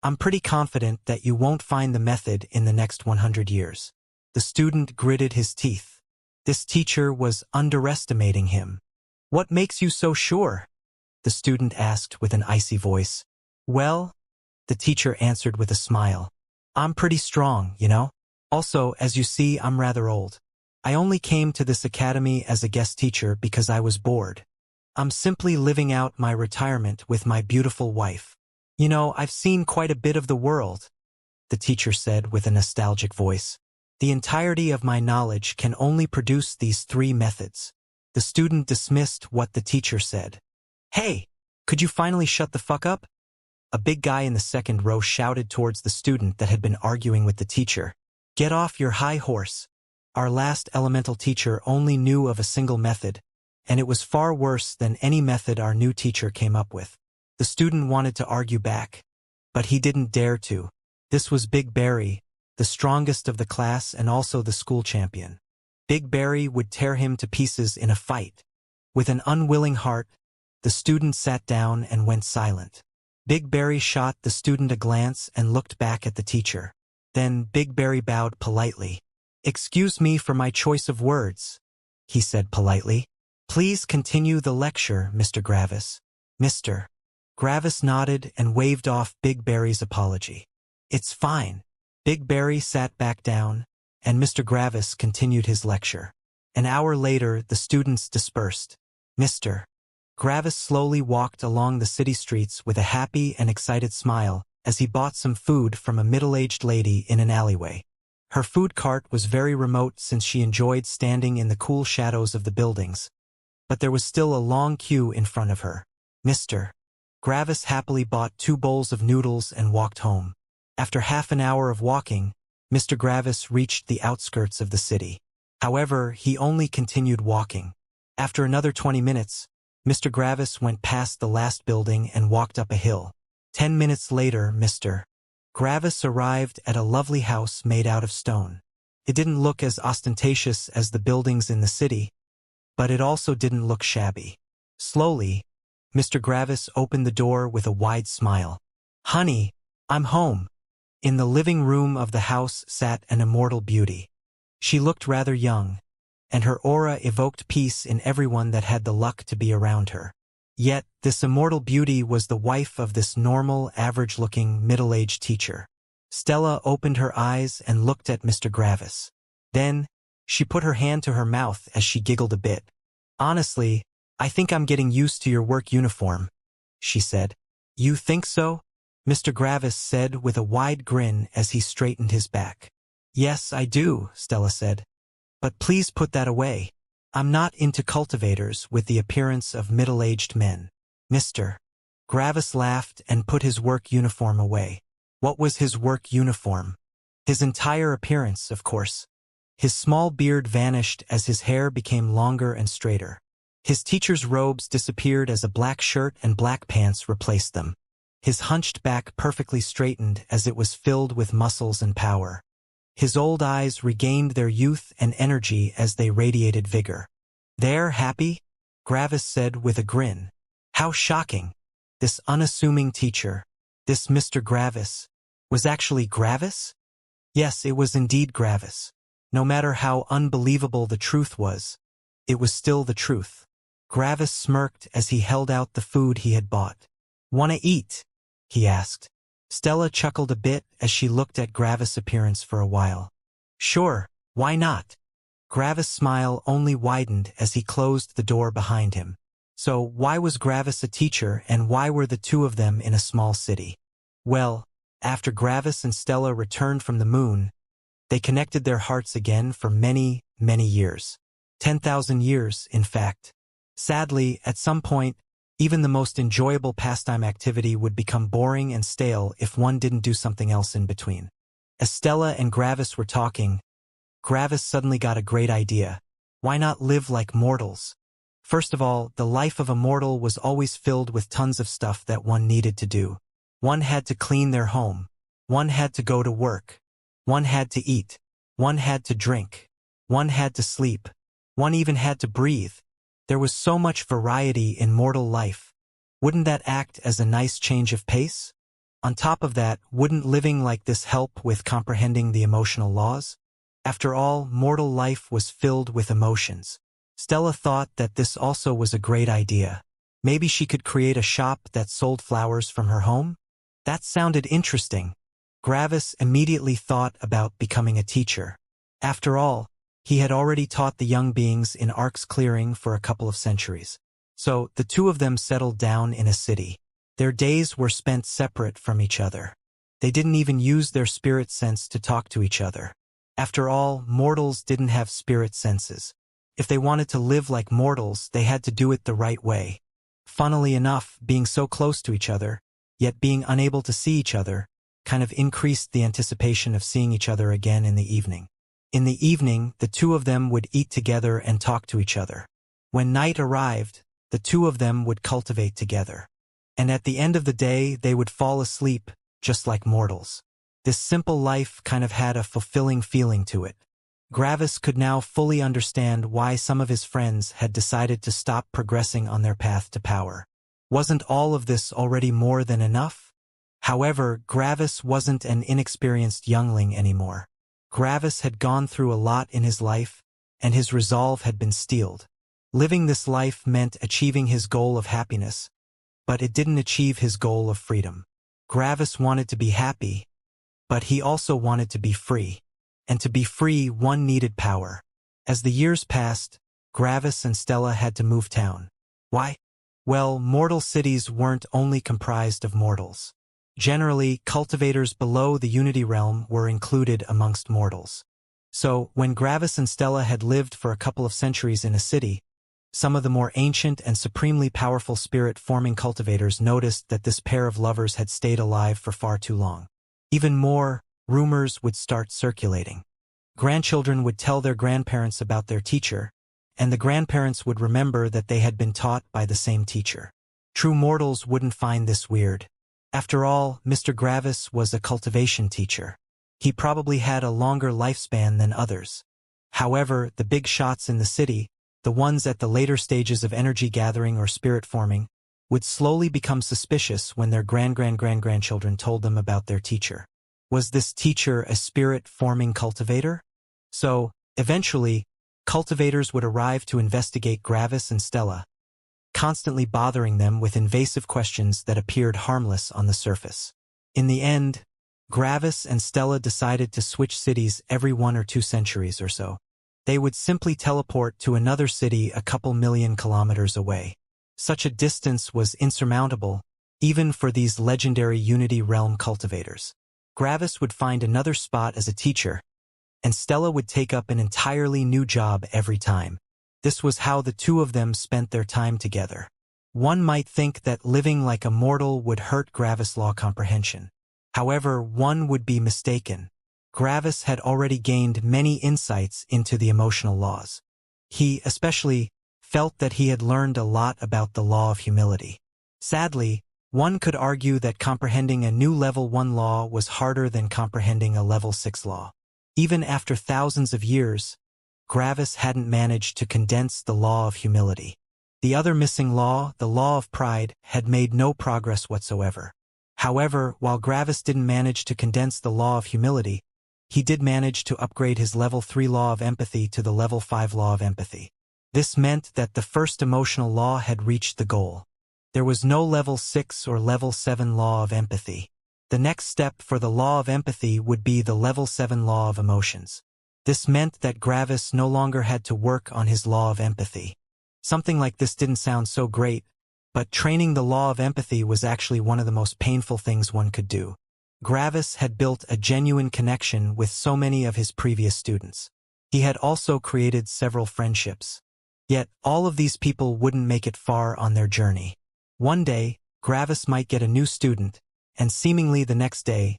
I'm pretty confident that you won't find the method in the next 100 years. The student gritted his teeth. This teacher was underestimating him. What makes you so sure? The student asked with an icy voice. Well, the teacher answered with a smile. I'm pretty strong, you know? Also, as you see, I'm rather old. I only came to this academy as a guest teacher because I was bored. I'm simply living out my retirement with my beautiful wife. You know, I've seen quite a bit of the world, the teacher said with a nostalgic voice. The entirety of my knowledge can only produce these 3 methods. The student dismissed what the teacher said. Hey, could you finally shut the fuck up? A big guy in the second row shouted towards the student that had been arguing with the teacher. Get off your high horse. Our last elemental teacher only knew of a single method, and it was far worse than any method our new teacher came up with. The student wanted to argue back, but he didn't dare to. This was Big Barry, the strongest of the class and also the school champion. Big Barry would tear him to pieces in a fight. With an unwilling heart, the student sat down and went silent. Big Barry shot the student a glance and looked back at the teacher. Then Big Barry bowed politely. Excuse me for my choice of words, he said politely. Please continue the lecture, Mr. Gravis. Mr. Gravis nodded and waved off Big Barry's apology. It's fine. Big Barry sat back down, and Mr. Gravis continued his lecture. An hour later, the students dispersed. Mr. Gravis slowly walked along the city streets with a happy and excited smile as he bought some food from a middle-aged lady in an alleyway. Her food cart was very remote since she enjoyed standing in the cool shadows of the buildings, but there was still a long queue in front of her. Mr. Gravis happily bought 2 bowls of noodles and walked home. After half an hour of walking, Mr. Gravis reached the outskirts of the city. However, he only continued walking. After another 20 minutes, Mr. Gravis went past the last building and walked up a hill. 10 minutes later, Mr. Gravis arrived at a lovely house made out of stone. It didn't look as ostentatious as the buildings in the city, but it also didn't look shabby. Slowly, Mr. Gravis opened the door with a wide smile. Honey, I'm home. In the living room of the house sat an immortal beauty. She looked rather young, and her aura evoked peace in everyone that had the luck to be around her. Yet, this immortal beauty was the wife of this normal, average-looking, middle-aged teacher. Stella opened her eyes and looked at Mr. Gravis. Then, she put her hand to her mouth as she giggled a bit. Honestly, I think I'm getting used to your work uniform, she said. You think so? Mr. Gravis said with a wide grin as he straightened his back. Yes, I do, Stella said. But please put that away. I'm not into cultivators with the appearance of middle-aged men. Mr. Gravis laughed and put his work uniform away. What was his work uniform? His entire appearance, of course. His small beard vanished as his hair became longer and straighter. His teacher's robes disappeared as a black shirt and black pants replaced them. His hunched back perfectly straightened as it was filled with muscles and power. His old eyes regained their youth and energy as they radiated vigor. There, happy? Gravis said with a grin. How shocking. This unassuming teacher, this Mr. Gravis, was actually Gravis? Yes, it was indeed Gravis. No matter how unbelievable the truth was, it was still the truth. Gravis smirked as he held out the food he had bought. Wanna eat? He asked. Stella chuckled a bit as she looked at Gravis' appearance for a while. Sure, why not? Gravis' smile only widened as he closed the door behind him. So why was Gravis a teacher and why were the 2 of them in a small city? Well, after Gravis and Stella returned from the moon, they connected their hearts again for many, many years. 10,000 years, in fact. Sadly, at some point, even the most enjoyable pastime activity would become boring and stale if one didn't do something else in between. As Stella and Gravis were talking, Gravis suddenly got a great idea. Why not live like mortals? First of all, the life of a mortal was always filled with tons of stuff that one needed to do. One had to clean their home. One had to go to work. One had to eat. One had to drink. One had to sleep. One even had to breathe. There was so much variety in mortal life. Wouldn't that act as a nice change of pace? On top of that, wouldn't living like this help with comprehending the emotional laws? After all, mortal life was filled with emotions. Stella thought that this also was a great idea. Maybe she could create a shop that sold flowers from her home? That sounded interesting. Gravis immediately thought about becoming a teacher. After all, He had already taught the young beings in Ark's clearing for a couple of centuries. So, the two of them settled down in a city. Their days were spent separate from each other. They didn't even use their spirit sense to talk to each other. After all, mortals didn't have spirit senses. If they wanted to live like mortals, they had to do it the right way. Funnily enough, being so close to each other, yet being unable to see each other, kind of increased the anticipation of seeing each other again in the evening. In the evening, the two of them would eat together and talk to each other. When night arrived, the two of them would cultivate together. And at the end of the day, they would fall asleep, just like mortals. This simple life kind of had a fulfilling feeling to it. Gravis could now fully understand why some of his friends had decided to stop progressing on their path to power. Wasn't all of this already more than enough? However, Gravis wasn't an inexperienced youngling anymore. Gravis had gone through a lot in his life, and his resolve had been steeled. Living this life meant achieving his goal of happiness, but it didn't achieve his goal of freedom. Gravis wanted to be happy, but he also wanted to be free. And to be free, one needed power. As the years passed, Gravis and Stella had to move town. Why? Well, mortal cities weren't only comprised of mortals. Generally, cultivators below the Unity realm were included amongst mortals. So, when Gravis and Stella had lived for a couple of centuries in a city, some of the more ancient and supremely powerful spirit-forming cultivators noticed that this pair of lovers had stayed alive for far too long. Even more, rumors would start circulating. Grandchildren would tell their grandparents about their teacher, and the grandparents would remember that they had been taught by the same teacher. True mortals wouldn't find this weird. After all, Mr. Gravis was a cultivation teacher. He probably had a longer lifespan than others. However, the big shots in the city, the ones at the later stages of energy gathering or spirit forming, would slowly become suspicious when their grandchildren told them about their teacher. Was this teacher a spirit-forming cultivator? So, eventually, cultivators would arrive to investigate Gravis and Stella, constantly bothering them with invasive questions that appeared harmless on the surface. In the end, Gravis and Stella decided to switch cities every 1 or 2 centuries or so. They would simply teleport to another city a couple million kilometers away. Such a distance was insurmountable, even for these legendary Unity Realm cultivators. Gravis would find another spot as a teacher, and Stella would take up an entirely new job every time. This was how the two of them spent their time together. One might think that living like a mortal would hurt Gravis' law comprehension. However, one would be mistaken. Gravis had already gained many insights into the emotional laws. He, especially, felt that he had learned a lot about the law of humility. Sadly, one could argue that comprehending a new level 1 law was harder than comprehending a level 6 law. Even after thousands of years, Gravis hadn't managed to condense the law of humility. The other missing law, the law of pride, had made no progress whatsoever. However, while Gravis didn't manage to condense the law of humility, he did manage to upgrade his level 3 law of empathy to the level 5 law of empathy. This meant that the first emotional law had reached the goal. There was no level 6 or level 7 law of empathy. The next step for the law of empathy would be the level 7 law of emotions. This meant that Gravis no longer had to work on his law of empathy. Something like this didn't sound so great, but training the law of empathy was actually one of the most painful things one could do. Gravis had built a genuine connection with so many of his previous students. He had also created several friendships. Yet, all of these people wouldn't make it far on their journey. One day, Gravis might get a new student, and seemingly the next day,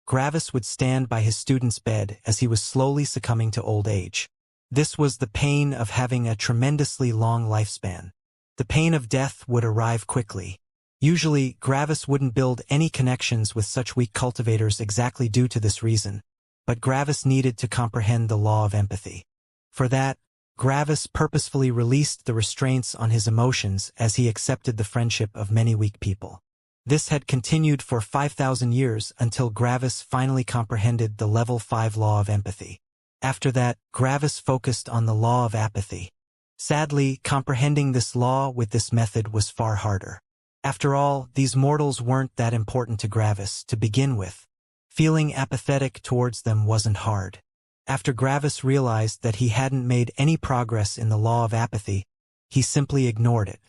Gravis would stand by his student's bed as he was slowly succumbing to old age. This was the pain of having a tremendously long lifespan. The pain of death would arrive quickly. Usually, Gravis wouldn't build any connections with such weak cultivators exactly due to this reason, but Gravis needed to comprehend the law of empathy. For that, Gravis purposefully released the restraints on his emotions as he accepted the friendship of many weak people. This had continued for 5,000 years until Gravis finally comprehended the level 5 law of empathy. After that, Gravis focused on the law of apathy. Sadly, comprehending this law with this method was far harder. After all, these mortals weren't that important to Gravis to begin with. Feeling apathetic towards them wasn't hard. After Gravis realized that he hadn't made any progress in the law of apathy, he simply ignored it.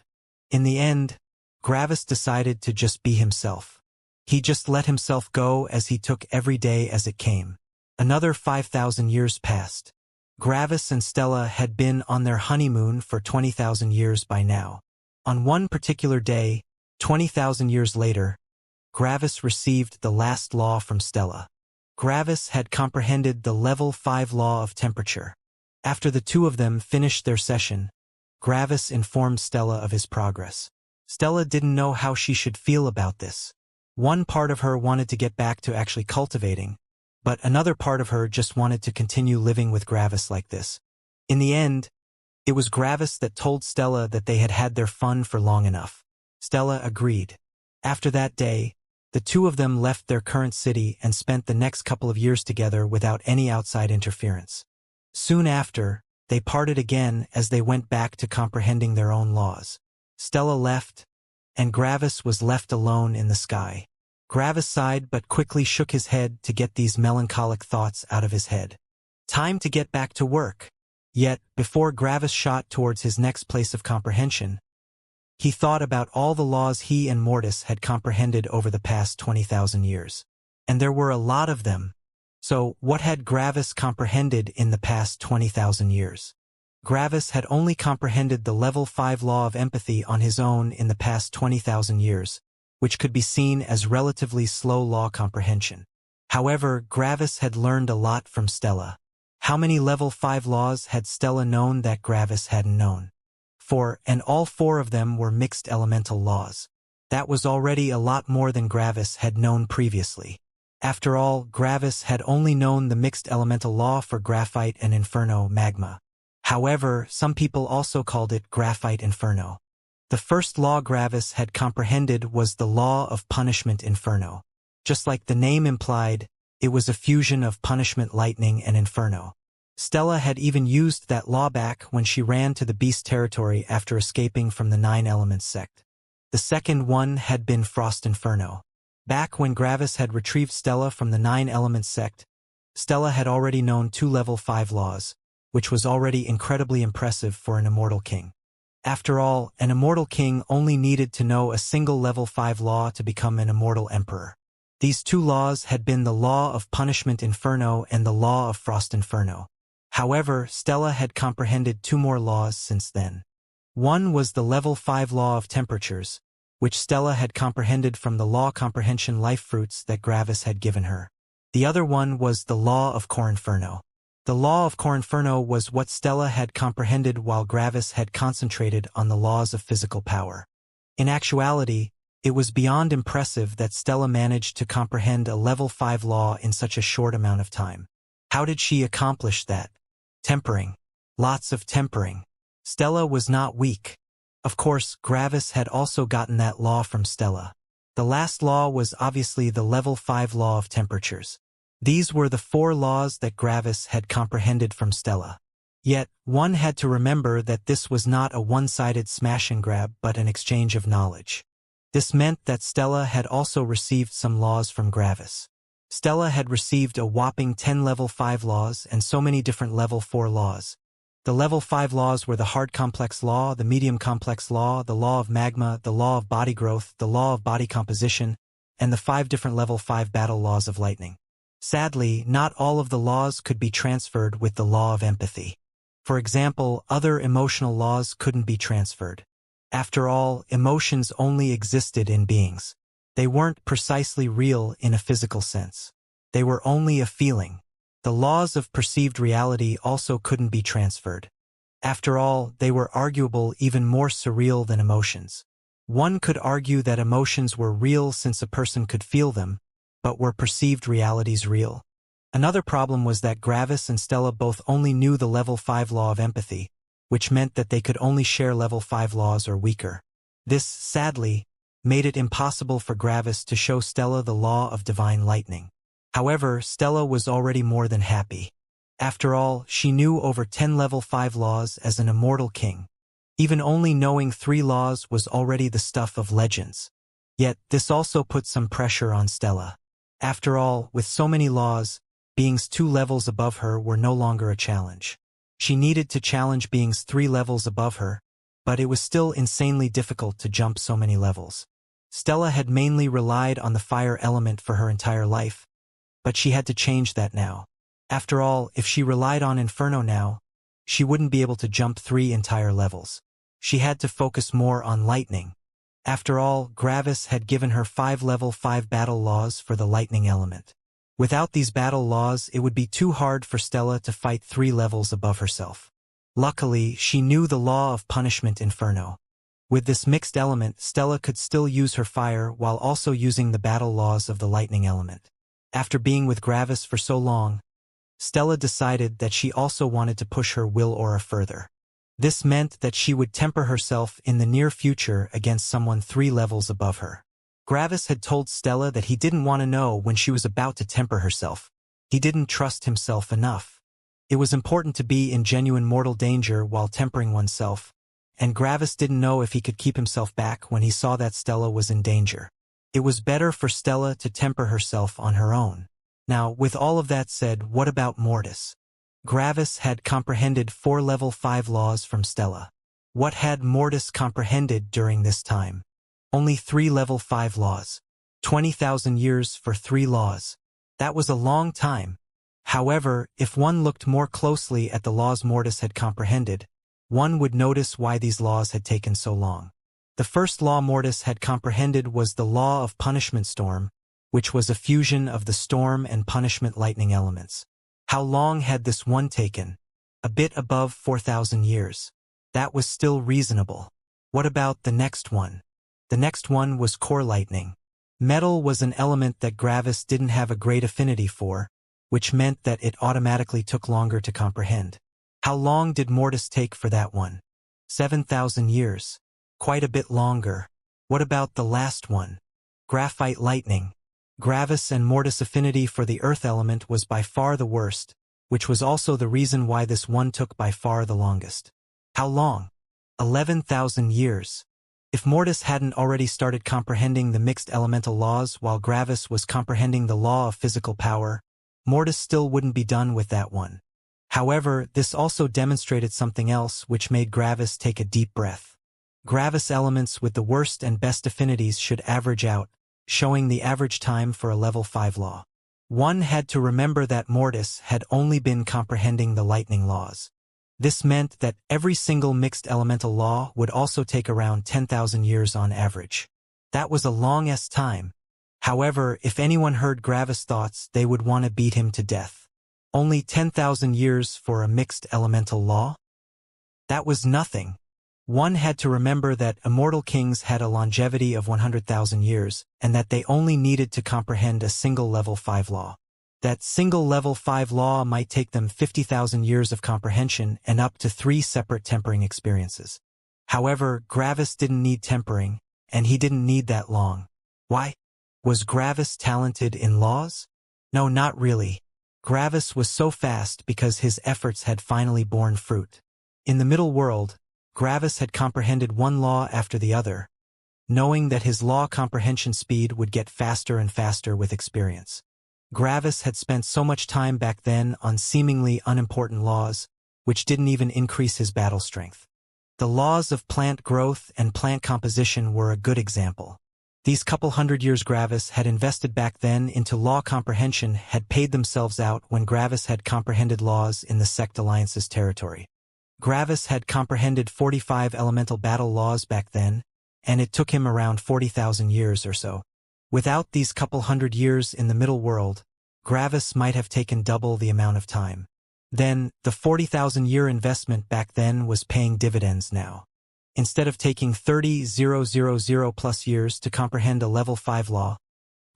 In the end, Gravis decided to just be himself. He just let himself go as he took every day as it came. Another 5,000 years passed. Gravis and Stella had been on their honeymoon for 20,000 years by now. On one particular day, 20,000 years later, Gravis received the last law from Stella. Gravis had comprehended the level 5 law of temperature. After the two of them finished their session, Gravis informed Stella of his progress. Stella didn't know how she should feel about this. One part of her wanted to get back to actually cultivating, but another part of her just wanted to continue living with Gravis like this. In the end, it was Gravis that told Stella that they had had their fun for long enough. Stella agreed. After that day, the two of them left their current city and spent the next couple of years together without any outside interference. Soon after, they parted again as they went back to comprehending their own laws. Stella left, and Gravis was left alone in the sky. Gravis sighed but quickly shook his head to get these melancholic thoughts out of his head. Time to get back to work. Yet, before Gravis shot towards his next place of comprehension, he thought about all the laws he and Mortis had comprehended over the past 20,000 years. And there were a lot of them. So, what had Gravis comprehended in the past 20,000 years? Gravis had only comprehended the level 5 law of empathy on his own in the past 20,000 years, which could be seen as relatively slow law comprehension. However, Gravis had learned a lot from Stella. How many level 5 laws had Stella known that Gravis hadn't known? 4, and all 4 of them were mixed elemental laws. That was already a lot more than Gravis had known previously. After all, Gravis had only known the mixed elemental law for graphite and inferno magma. However, some people also called it graphite inferno. The first law Gravis had comprehended was the law of punishment inferno. Just like the name implied, it was a fusion of punishment lightning and inferno. Stella had even used that law back when she ran to the beast territory after escaping from the 9 Elements sect. The second one had been Frost Inferno. Back when Gravis had retrieved Stella from the 9 Elements sect, Stella had already known 2 level 5 laws, which was already incredibly impressive for an immortal king. After all, an immortal king only needed to know a single level 5 law to become an immortal emperor. These 2 laws had been the law of punishment inferno and the law of frost inferno. However, Stella had comprehended 2 more laws since then. One was the level 5 law of temperatures, which Stella had comprehended from the law comprehension life fruits that Gravis had given her. The other one was the law of core inferno. The law of core inferno was what Stella had comprehended while Gravis had concentrated on the laws of physical power. In actuality, it was beyond impressive that Stella managed to comprehend a level 5 law in such a short amount of time. How did she accomplish that? Tempering. Lots of tempering. Stella was not weak. Of course, Gravis had also gotten that law from Stella. The last law was obviously the level 5 law of temperatures. These were the 4 laws that Gravis had comprehended from Stella. Yet, one had to remember that this was not a one-sided smash and grab but an exchange of knowledge. This meant that Stella had also received some laws from Gravis. Stella had received a whopping 10 level 5 laws and so many different level 4 laws. The level 5 laws were the hard complex law, the medium complex law, the law of magma, the law of body growth, the law of body composition, and the 5 different level 5 battle laws of lightning. Sadly, not all of the laws could be transferred with the law of empathy. For example, other emotional laws couldn't be transferred. After all, emotions only existed in beings. They weren't precisely real in a physical sense. They were only a feeling. The laws of perceived reality also couldn't be transferred. After all, they were arguable even more surreal than emotions. One could argue that emotions were real since a person could feel them, but were perceived realities real? Another problem was that Gravis and Stella both only knew the level 5 law of empathy, which meant that they could only share level 5 laws or weaker. This, sadly, made it impossible for Gravis to show Stella the law of divine lightning. However, Stella was already more than happy. After all, she knew over 10 level 5 laws as an immortal king. Even only knowing 3 laws was already the stuff of legends. Yet, this also put some pressure on Stella. After all, with so many laws, Beings 2 levels above her were no longer a challenge. She needed to challenge beings 3 levels above her, but it was still insanely difficult to jump so many levels. Stella had mainly relied on the fire element for her entire life, but she had to change that now. After all, if she relied on Inferno now, she wouldn't be able to jump 3 entire levels. She had to focus more on lightning. After all, Gravis had given her 5 level 5 battle laws for the lightning element. Without these battle laws, it would be too hard for Stella to fight 3 levels above herself. Luckily, she knew the law of punishment Inferno. With this mixed element, Stella could still use her fire while also using the battle laws of the lightning element. After being with Gravis for so long, Stella decided that she also wanted to push her will aura further. This meant that she would temper herself in the near future against someone 3 levels above her. Gravis had told Stella that he didn't want to know when she was about to temper herself. He didn't trust himself enough. It was important to be in genuine mortal danger while tempering oneself, and Gravis didn't know if he could keep himself back when he saw that Stella was in danger. It was better for Stella to temper herself on her own. Now, with all of that said, what about Mortis? Gravis had comprehended 4 level 5 laws from Stella. What had Mortis comprehended during this time? Only 3 level 5 laws. 20,000 years for 3 laws. That was a long time. However, if one looked more closely at the laws Mortis had comprehended, one would notice why these laws had taken so long. The first law Mortis had comprehended was the law of punishment storm, which was a fusion of the storm and punishment lightning elements. How long had this one taken? A bit above 4,000 years. That was still reasonable. What about the next one? The next one was core lightning. Metal was an element that Gravis didn't have a great affinity for, which meant that it automatically took longer to comprehend. How long did Mortis take for that one? 7,000 years. Quite a bit longer. What about the last one? Graphite lightning. Gravis and Mortis' affinity for the earth element was by far the worst, which was also the reason why this one took by far the longest. How long? 11,000 years. If Mortis hadn't already started comprehending the mixed elemental laws while Gravis was comprehending the law of physical power, Mortis still wouldn't be done with that one. However, this also demonstrated something else which made Gravis take a deep breath. Gravis elements with the worst and best affinities should average out, showing the average time for a level 5 law. One had to remember that Mortis had only been comprehending the lightning laws. This meant that every single mixed elemental law would also take around 10,000 years on average. That was a long-ass time. However, if anyone heard Gravis' thoughts, they would want to beat him to death. Only 10,000 years for a mixed elemental law? That was nothing. One had to remember that immortal kings had a longevity of 100,000 years, and that they only needed to comprehend a single level 5 law. That single level 5 law might take them 50,000 years of comprehension and up to 3 separate tempering experiences. However, Gravis didn't need tempering, and he didn't need that long. Why? Was Gravis talented in laws? No, not really. Gravis was so fast because his efforts had finally borne fruit. In the middle world, Gravis had comprehended one law after the other, knowing that his law comprehension speed would get faster and faster with experience. Gravis had spent so much time back then on seemingly unimportant laws, which didn't even increase his battle strength. The laws of plant growth and plant composition were a good example. These couple hundred years Gravis had invested back then into law comprehension had paid themselves out when Gravis had comprehended laws in the Sect Alliance's territory. Gravis had comprehended 45 elemental battle laws back then, and it took him around 40,000 years or so. Without these couple hundred years in the middle world, Gravis might have taken double the amount of time. Then, the 40,000-year investment back then was paying dividends now. Instead of taking 30,000 plus years to comprehend a level 5 law,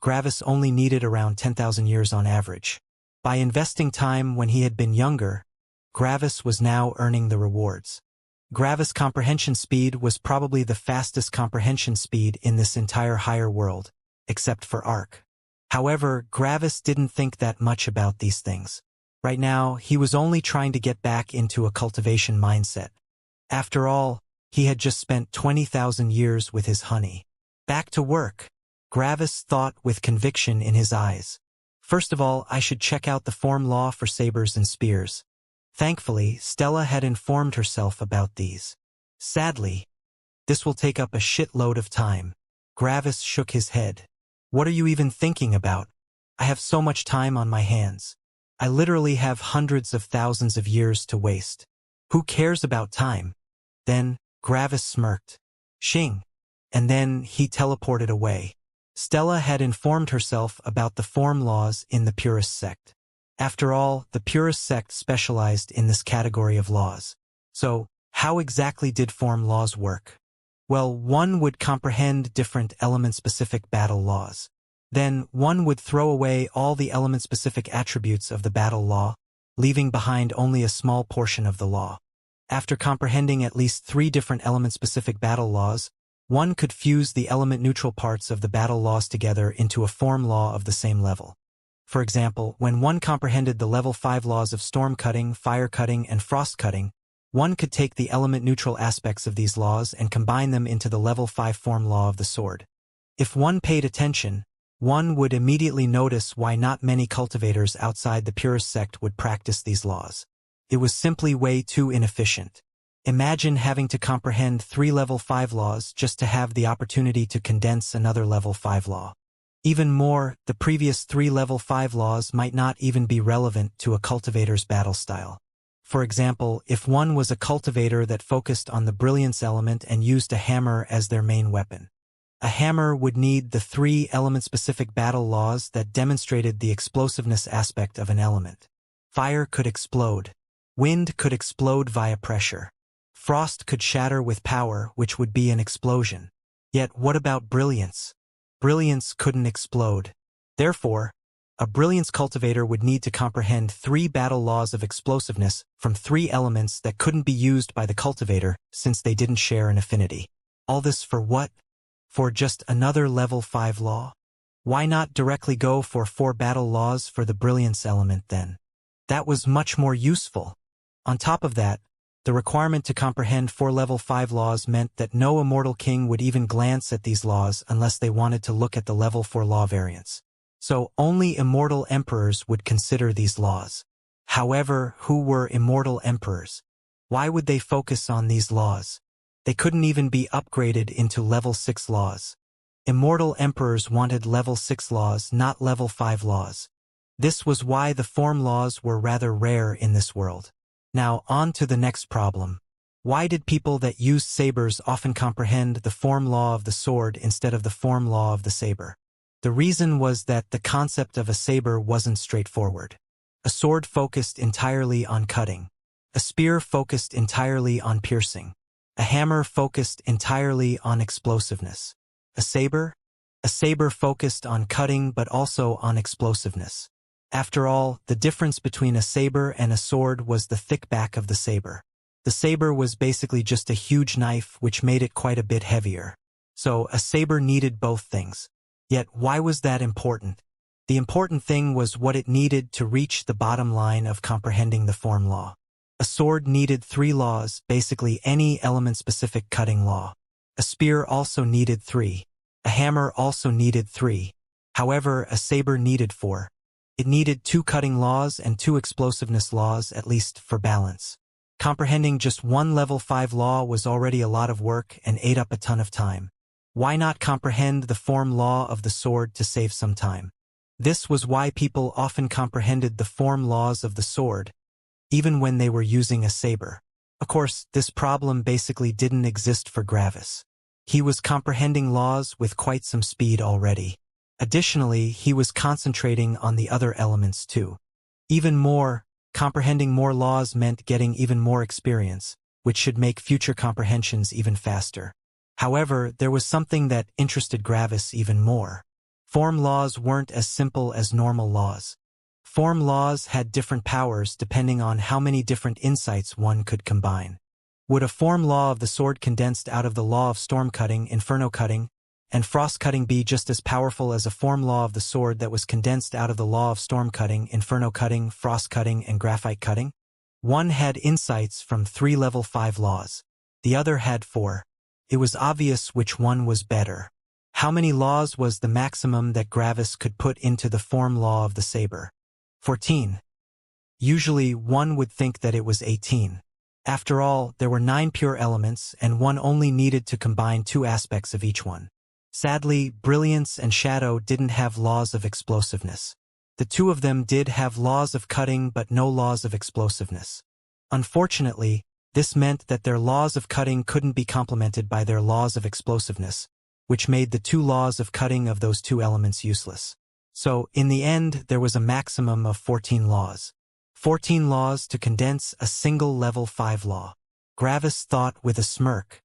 Gravis only needed around 10,000 years on average. By investing time when he had been younger, Gravis was now earning the rewards. Gravis' comprehension speed was probably the fastest comprehension speed in this entire higher world, except for Ark. However, Gravis didn't think that much about these things. Right now, he was only trying to get back into a cultivation mindset. After all, he had just spent 20,000 years with his honey. Back to work. Gravis thought with conviction in his eyes. First of all, I should check out the form law for sabers and spears. Thankfully, Stella had informed herself about these. Sadly, this will take up a shitload of time. Gravis shook his head. What are you even thinking about? I have so much time on my hands. I literally have hundreds of thousands of years to waste. Who cares about time? Then, Gravis smirked. Xing. And then he teleported away. Stella had informed herself about the form laws in the Purist sect. After all, the Purist sect specialized in this category of laws. So, how exactly did form laws work? Well, one would comprehend different element-specific battle laws. Then, one would throw away all the element-specific attributes of the battle law, leaving behind only a small portion of the law. After comprehending at least 3 different element-specific battle laws, one could fuse the element-neutral parts of the battle laws together into a form law of the same level. For example, when one comprehended the level 5 laws of storm cutting, fire cutting, and frost cutting, one could take the element-neutral aspects of these laws and combine them into the level 5 form law of the sword. If one paid attention, one would immediately notice why not many cultivators outside the Purist sect would practice these laws. It was simply way too inefficient. Imagine having to comprehend 3 level 5 laws just to have the opportunity to condense another level 5 law. Even more, the previous 3 level 5 laws might not even be relevant to a cultivator's battle style. For example, if one was a cultivator that focused on the brilliance element and used a hammer as their main weapon. A hammer would need the 3 element-specific battle laws that demonstrated the explosiveness aspect of an element. Fire could explode. Wind could explode via pressure. Frost could shatter with power, which would be an explosion. Yet what about brilliance? Brilliance couldn't explode. Therefore, a brilliance cultivator would need to comprehend 3 battle laws of explosiveness from 3 elements that couldn't be used by the cultivator since they didn't share an affinity. All this for what? For just another level 5 law? Why not directly go for 4 battle laws for the brilliance element then? That was much more useful. On top of that, the requirement to comprehend 4 level 5 laws meant that no immortal king would even glance at these laws unless they wanted to look at the level 4 law variants. So only immortal emperors would consider these laws. However, who were immortal emperors? Why would they focus on these laws? They couldn't even be upgraded into level 6 laws. Immortal emperors wanted level 6 laws, not level 5 laws. This was why the form laws were rather rare in this world. Now on to the next problem. Why did people that used sabers often comprehend the form law of the sword instead of the form law of the saber? The reason was that the concept of a saber wasn't straightforward. A sword focused entirely on cutting. A spear focused entirely on piercing. A hammer focused entirely on explosiveness. A saber? A saber focused on cutting but also on explosiveness. After all, the difference between a saber and a sword was the thick back of the saber. The saber was basically just a huge knife which made it quite a bit heavier. So a saber needed both things. Yet why was that important? The important thing was what it needed to reach the bottom line of comprehending the form law. A sword needed 3 laws, basically any element-specific cutting law. A spear also needed 3. A hammer also needed 3. However, a saber needed 4. It needed 2 cutting laws and 2 explosiveness laws, at least for balance. Comprehending just 1 level 5 law was already a lot of work and ate up a ton of time. Why not comprehend the form law of the sword to save some time? This was why people often comprehended the form laws of the sword, even when they were using a saber. Of course, this problem basically didn't exist for Gravis. He was comprehending laws with quite some speed already. Additionally, he was concentrating on the other elements too. Even more, comprehending more laws meant getting even more experience, which should make future comprehensions even faster. However, there was something that interested Gravis even more. Form laws weren't as simple as normal laws. Form laws had different powers depending on how many different insights one could combine. Would a form law of the sword condensed out of the law of storm cutting, inferno cutting, and frost cutting be just as powerful as a form law of the sword that was condensed out of the law of storm cutting, inferno cutting, frost cutting, and graphite cutting? One had insights from 3 level 5 laws. The other had 4. It was obvious which one was better. How many laws was the maximum that Gravis could put into the form law of the saber? 14. Usually, one would think that it was 18. After all, there were 9 pure elements, and one only needed to combine 2 aspects of each one. Sadly, brilliance and shadow didn't have laws of explosiveness. The 2 of them did have laws of cutting but no laws of explosiveness. Unfortunately, this meant that their laws of cutting couldn't be complemented by their laws of explosiveness, which made the 2 laws of cutting of those 2 elements useless. So, in the end, there was a maximum of 14 laws. 14 laws to condense a single level 5 law. Gravis thought with a smirk.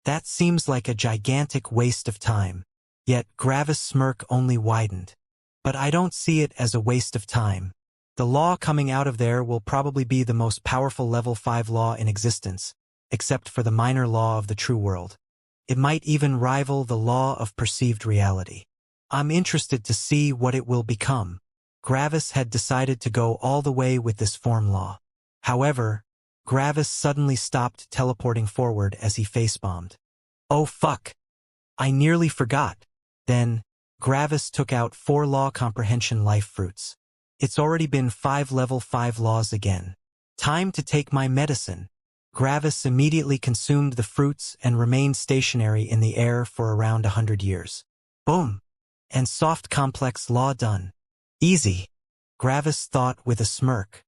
That seems like a gigantic waste of time. Yet Gravis' smirk only widened. But I don't see it as a waste of time. The law coming out of there will probably be the most powerful level 5 law in existence, except for the minor law of the true world. It might even rival the law of perceived reality. I'm interested to see what it will become. Gravis had decided to go all the way with this form law. However, Gravis suddenly stopped teleporting forward as he face-bombed. Oh fuck! I nearly forgot. Then, Gravis took out 4 law comprehension life fruits. It's already been 5 level 5 laws again. Time to take my medicine. Gravis immediately consumed the fruits and remained stationary in the air for around 100 years. Boom! And soft complex law done. Easy. Gravis thought with a smirk.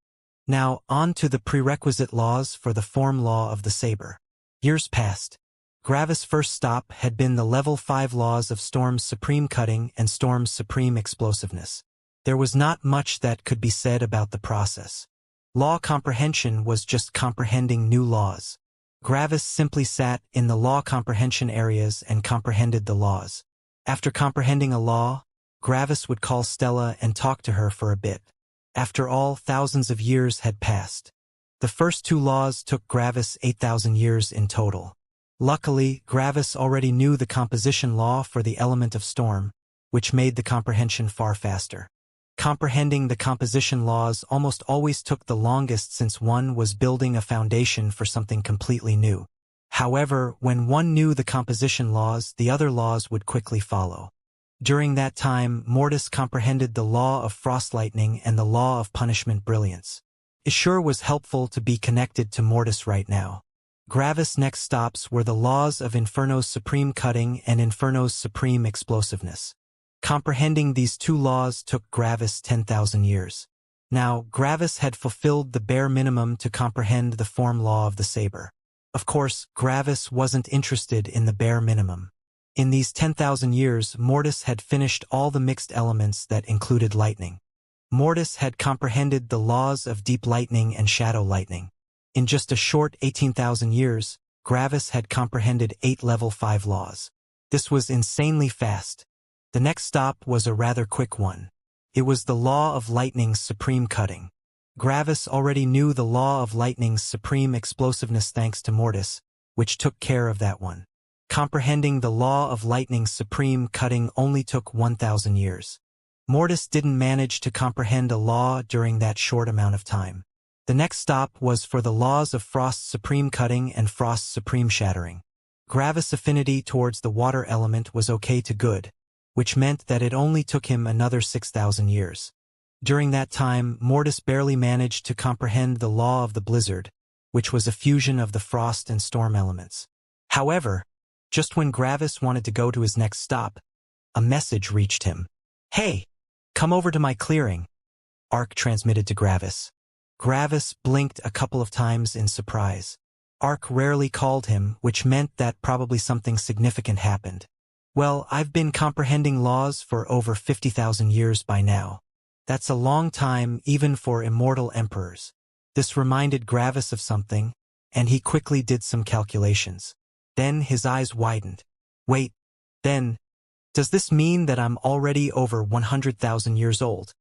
Now, on to the prerequisite laws for the form law of the saber. Years passed. Gravis' first stop had been the level 5 laws of Storm's supreme cutting and Storm's supreme explosiveness. There was not much that could be said about the process. Law comprehension was just comprehending new laws. Gravis simply sat in the law comprehension areas and comprehended the laws. After comprehending a law, Gravis would call Stella and talk to her for a bit. After all, thousands of years had passed. The first 2 laws took Gravis 8,000 years in total. Luckily, Gravis already knew the composition law for the element of storm, which made the comprehension far faster. Comprehending the composition laws almost always took the longest since one was building a foundation for something completely new. However, when one knew the composition laws, the other laws would quickly follow. During that time, Mortis comprehended the law of frost lightning and the law of punishment brilliance. It sure was helpful to be connected to Mortis right now. Gravis' next stops were the laws of Inferno's supreme cutting and Inferno's supreme explosiveness. Comprehending these 2 laws took Gravis 10,000 years. Now, Gravis had fulfilled the bare minimum to comprehend the form law of the saber. Of course, Gravis wasn't interested in the bare minimum. In these 10,000 years, Mortis had finished all the mixed elements that included lightning. Mortis had comprehended the laws of deep lightning and shadow lightning. In just a short 18,000 years, Gravis had comprehended 8 level 5 laws. This was insanely fast. The next stop was a rather quick one. It was the law of lightning's supreme cutting. Gravis already knew the law of lightning's supreme explosiveness thanks to Mortis, which took care of that one. Comprehending the law of lightning's supreme cutting only took 1,000 years. Mortis didn't manage to comprehend a law during that short amount of time. The next stop was for the laws of Frost's supreme cutting and Frost's supreme shattering. Gravis' affinity towards the water element was okay to good, which meant that it only took him another 6,000 years. During that time, Mortis barely managed to comprehend the law of the blizzard, which was a fusion of the frost and storm elements. However, just when Gravis wanted to go to his next stop, a message reached him. "Hey, come over to my clearing," Ark transmitted to Gravis. Gravis blinked a couple of times in surprise. Ark rarely called him, which meant that probably something significant happened. Well, I've been comprehending laws for over 50,000 years by now. That's a long time even for immortal emperors. This reminded Gravis of something, and he quickly did some calculations. Then his eyes widened. Wait, then, does this mean that I'm already over 100,000 years old?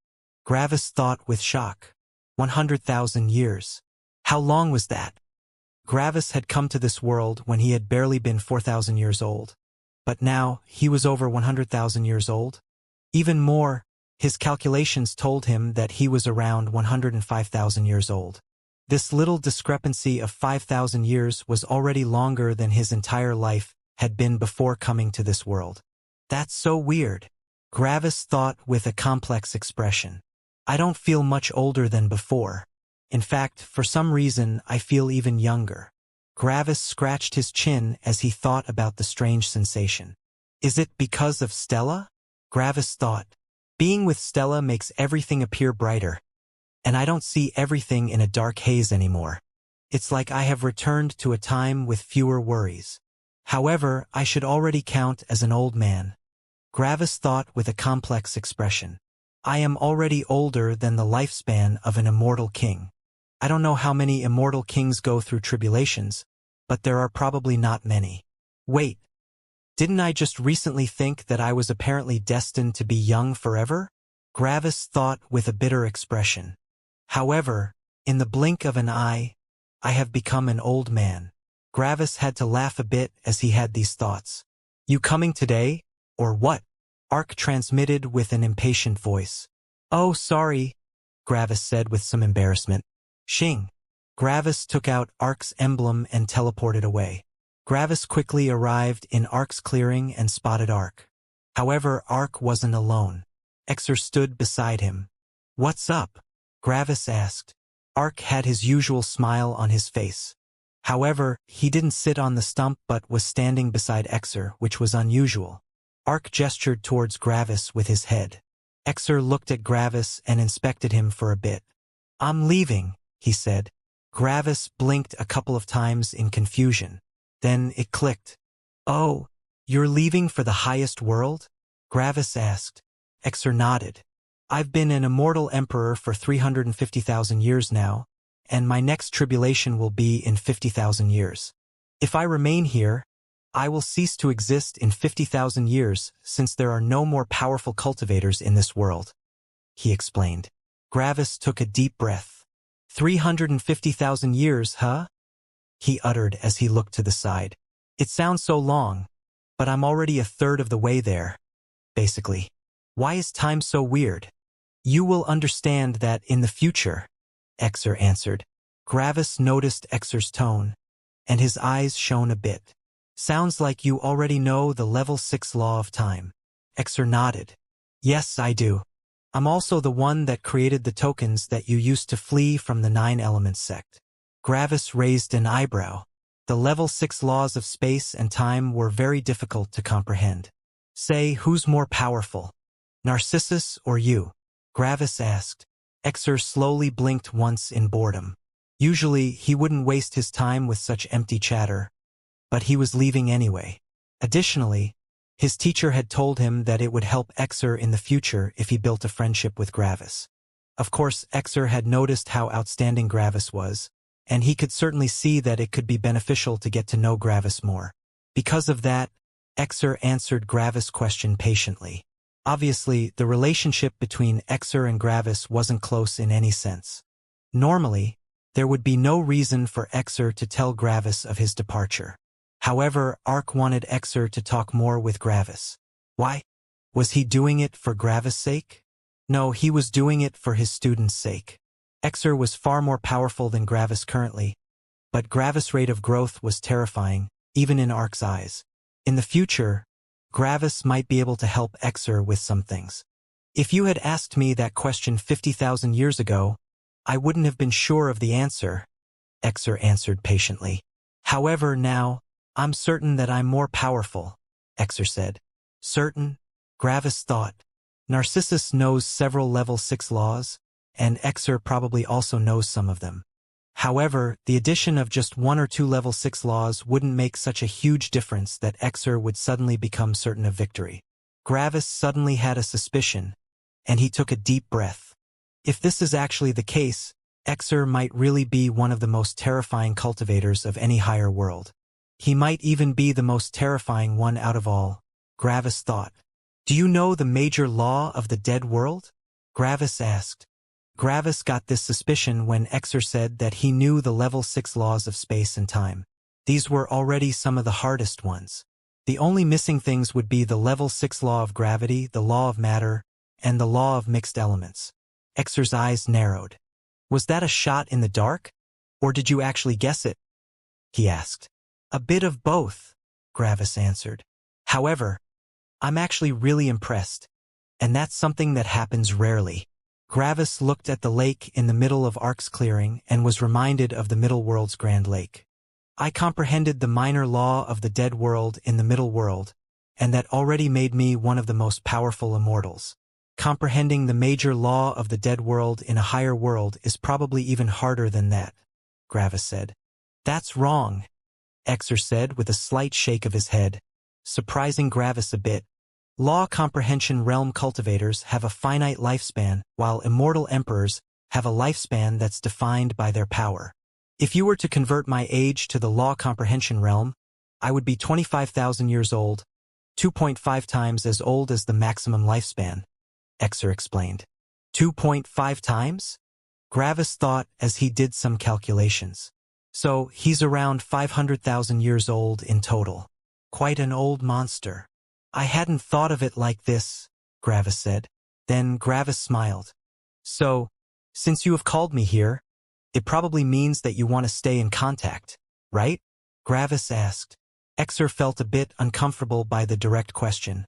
Gravis thought with shock. 100,000 years. How long was that? Gravis had come to this world when he had barely been 4,000 years old. But now, he was over 100,000 years old? Even more, his calculations told him that he was around 105,000 years old. This little discrepancy of 5,000 years was already longer than his entire life had been before coming to this world. That's so weird. Gravis thought with a complex expression. I don't feel much older than before. In fact, for some reason, I feel even younger. Gravis scratched his chin as he thought about the strange sensation. Is it because of Stella? Gravis thought. Being with Stella makes everything appear brighter. And I don't see everything in a dark haze anymore. It's like I have returned to a time with fewer worries. However, I should already count as an old man. Gravis thought with a complex expression. I am already older than the lifespan of an immortal king. I don't know how many immortal kings go through tribulations, but there are probably not many. Wait, didn't I just recently think that I was apparently destined to be young forever? Gravis thought with a bitter expression. However, in the blink of an eye, I have become an old man. Gravis had to laugh a bit as he had these thoughts. You coming today? Or what? Ark transmitted with an impatient voice. Oh, sorry, Gravis said with some embarrassment. Xing. Gravis took out Ark's emblem and teleported away. Gravis quickly arrived in Ark's clearing and spotted Ark. However, Ark wasn't alone. Exer stood beside him. What's up? Gravis asked. Ark had his usual smile on his face. However, he didn't sit on the stump but was standing beside Exer, which was unusual. Ark gestured towards Gravis with his head. Exer looked at Gravis and inspected him for a bit. I'm leaving, he said. Gravis blinked a couple of times in confusion. Then it clicked. Oh, you're leaving for the highest world? Gravis asked. Exer nodded. I've been an immortal emperor for 350,000 years now, and my next tribulation will be in 50,000 years. If I remain here, I will cease to exist in 50,000 years since there are no more powerful cultivators in this world, he explained. Gravis took a deep breath. 350,000 years, huh? He uttered as he looked to the side. It sounds so long, but I'm already a third of the way there, basically. Why is time so weird? You will understand that in the future, Exer answered. Gravis noticed Exer's tone, and his eyes shone a bit. Sounds like you already know the level 6 law of time. Exer nodded. Yes, I do. I'm also the one that created the tokens that you used to flee from the 9 Elements sect. Gravis raised an eyebrow. The level 6 laws of space and time were very difficult to comprehend. Say, who's more powerful? Narcissus or you? Gravis asked. Exer slowly blinked once in boredom. Usually, he wouldn't waste his time with such empty chatter, but he was leaving anyway. Additionally, his teacher had told him that it would help Exer in the future if he built a friendship with Gravis. Of course, Exer had noticed how outstanding Gravis was, and he could certainly see that it could be beneficial to get to know Gravis more. Because of that, Exer answered Gravis' question patiently. Obviously, the relationship between Exer and Gravis wasn't close in any sense. Normally, there would be no reason for Exer to tell Gravis of his departure. However, Ark wanted Exer to talk more with Gravis. Why? Was he doing it for Gravis' sake? No, he was doing it for his students' sake. Exer was far more powerful than Gravis currently, but Gravis' rate of growth was terrifying, even in Ark's eyes. In the future, Gravis might be able to help Exer with some things. If you had asked me that question 50,000 years ago, I wouldn't have been sure of the answer, Exer answered patiently. However, now, I'm certain that I'm more powerful, Exer said. Certain? Gravis thought. Narcissus knows several level 6 laws, and Exer probably also knows some of them. However, the addition of just 1 or 2 level 6 laws wouldn't make such a huge difference that Exer would suddenly become certain of victory. Gravis suddenly had a suspicion, and he took a deep breath. If this is actually the case, Exer might really be one of the most terrifying cultivators of any higher world. He might even be the most terrifying one out of all, Gravis thought. Do you know the major law of the dead world? Gravis asked. Gravis got this suspicion when Exer said that he knew the level 6 laws of space and time. These were already some of the hardest ones. The only missing things would be the level 6 law of gravity, the law of matter, and the law of mixed elements. Exer's eyes narrowed. Was that a shot in the dark? Or did you actually guess it? He asked. A bit of both, Gravis answered. However, I'm actually really impressed. And that's something that happens rarely. Gravis looked at the lake in the middle of Ark's clearing and was reminded of the Middle World's Grand Lake. I comprehended the minor law of the dead world in the Middle World, and that already made me one of the most powerful immortals. Comprehending the major law of the dead world in a higher world is probably even harder than that, Gravis said. That's wrong, Exer said with a slight shake of his head, surprising Gravis a bit. Law comprehension realm cultivators have a finite lifespan, while immortal emperors have a lifespan that's defined by their power. If you were to convert my age to the law comprehension realm, I would be 25,000 years old, 2.5 times as old as the maximum lifespan, Exer explained. 2.5 times? Gravis thought as he did some calculations. So, he's around 500,000 years old in total. Quite an old monster. I hadn't thought of it like this, Gravis said. Then Gravis smiled. So, since you have called me here, it probably means that you want to stay in contact, right? Gravis asked. Exer felt a bit uncomfortable by the direct question.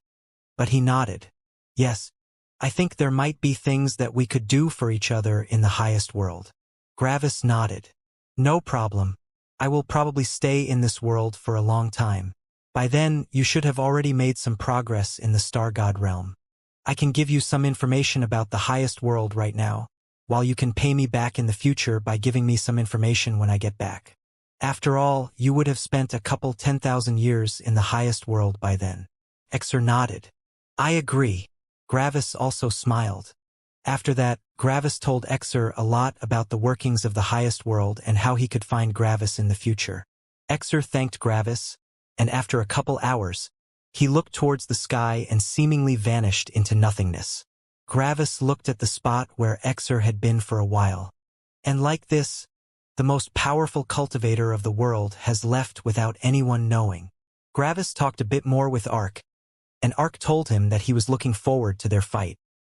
But he nodded. Yes, I think there might be things that we could do for each other in the highest world. Gravis nodded. No problem. I will probably stay in this world for a long time. By then, you should have already made some progress in the Star God realm. I can give you some information about the highest world right now, while you can pay me back in the future by giving me some information when I get back. After all, you would have spent a couple 10,000 years in the highest world by then. Exer nodded. I agree. Gravis also smiled. After that, Gravis told Exer a lot about the workings of the highest world and how he could find Gravis in the future. Exer thanked Gravis, and after a couple hours, he looked towards the sky and seemingly vanished into nothingness. Gravis looked at the spot where Exer had been for a while. And like this, the most powerful cultivator of the world has left without anyone knowing. Gravis talked a bit more with Ark, and Ark told him that he was looking forward to their fight.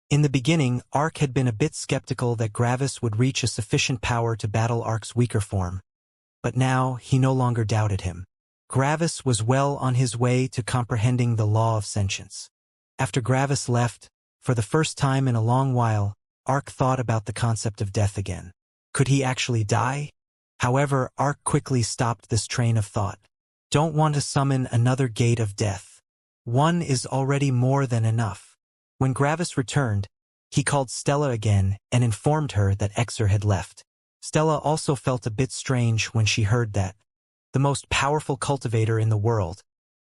In the beginning, Ark had been a bit skeptical that Gravis would reach a sufficient power to battle Ark's weaker form. But now, he no longer doubted him. Gravis was well on his way to comprehending the law of sentience. After Gravis left, for the first time in a long while, Ark thought about the concept of death again. Could he actually die? However, Ark quickly stopped this train of thought. Don't want to summon another gate of death. One is already more than enough. When Gravis returned, he called Stella again and informed her that Exer had left. Stella also felt a bit strange when she heard that the most powerful cultivator in the world,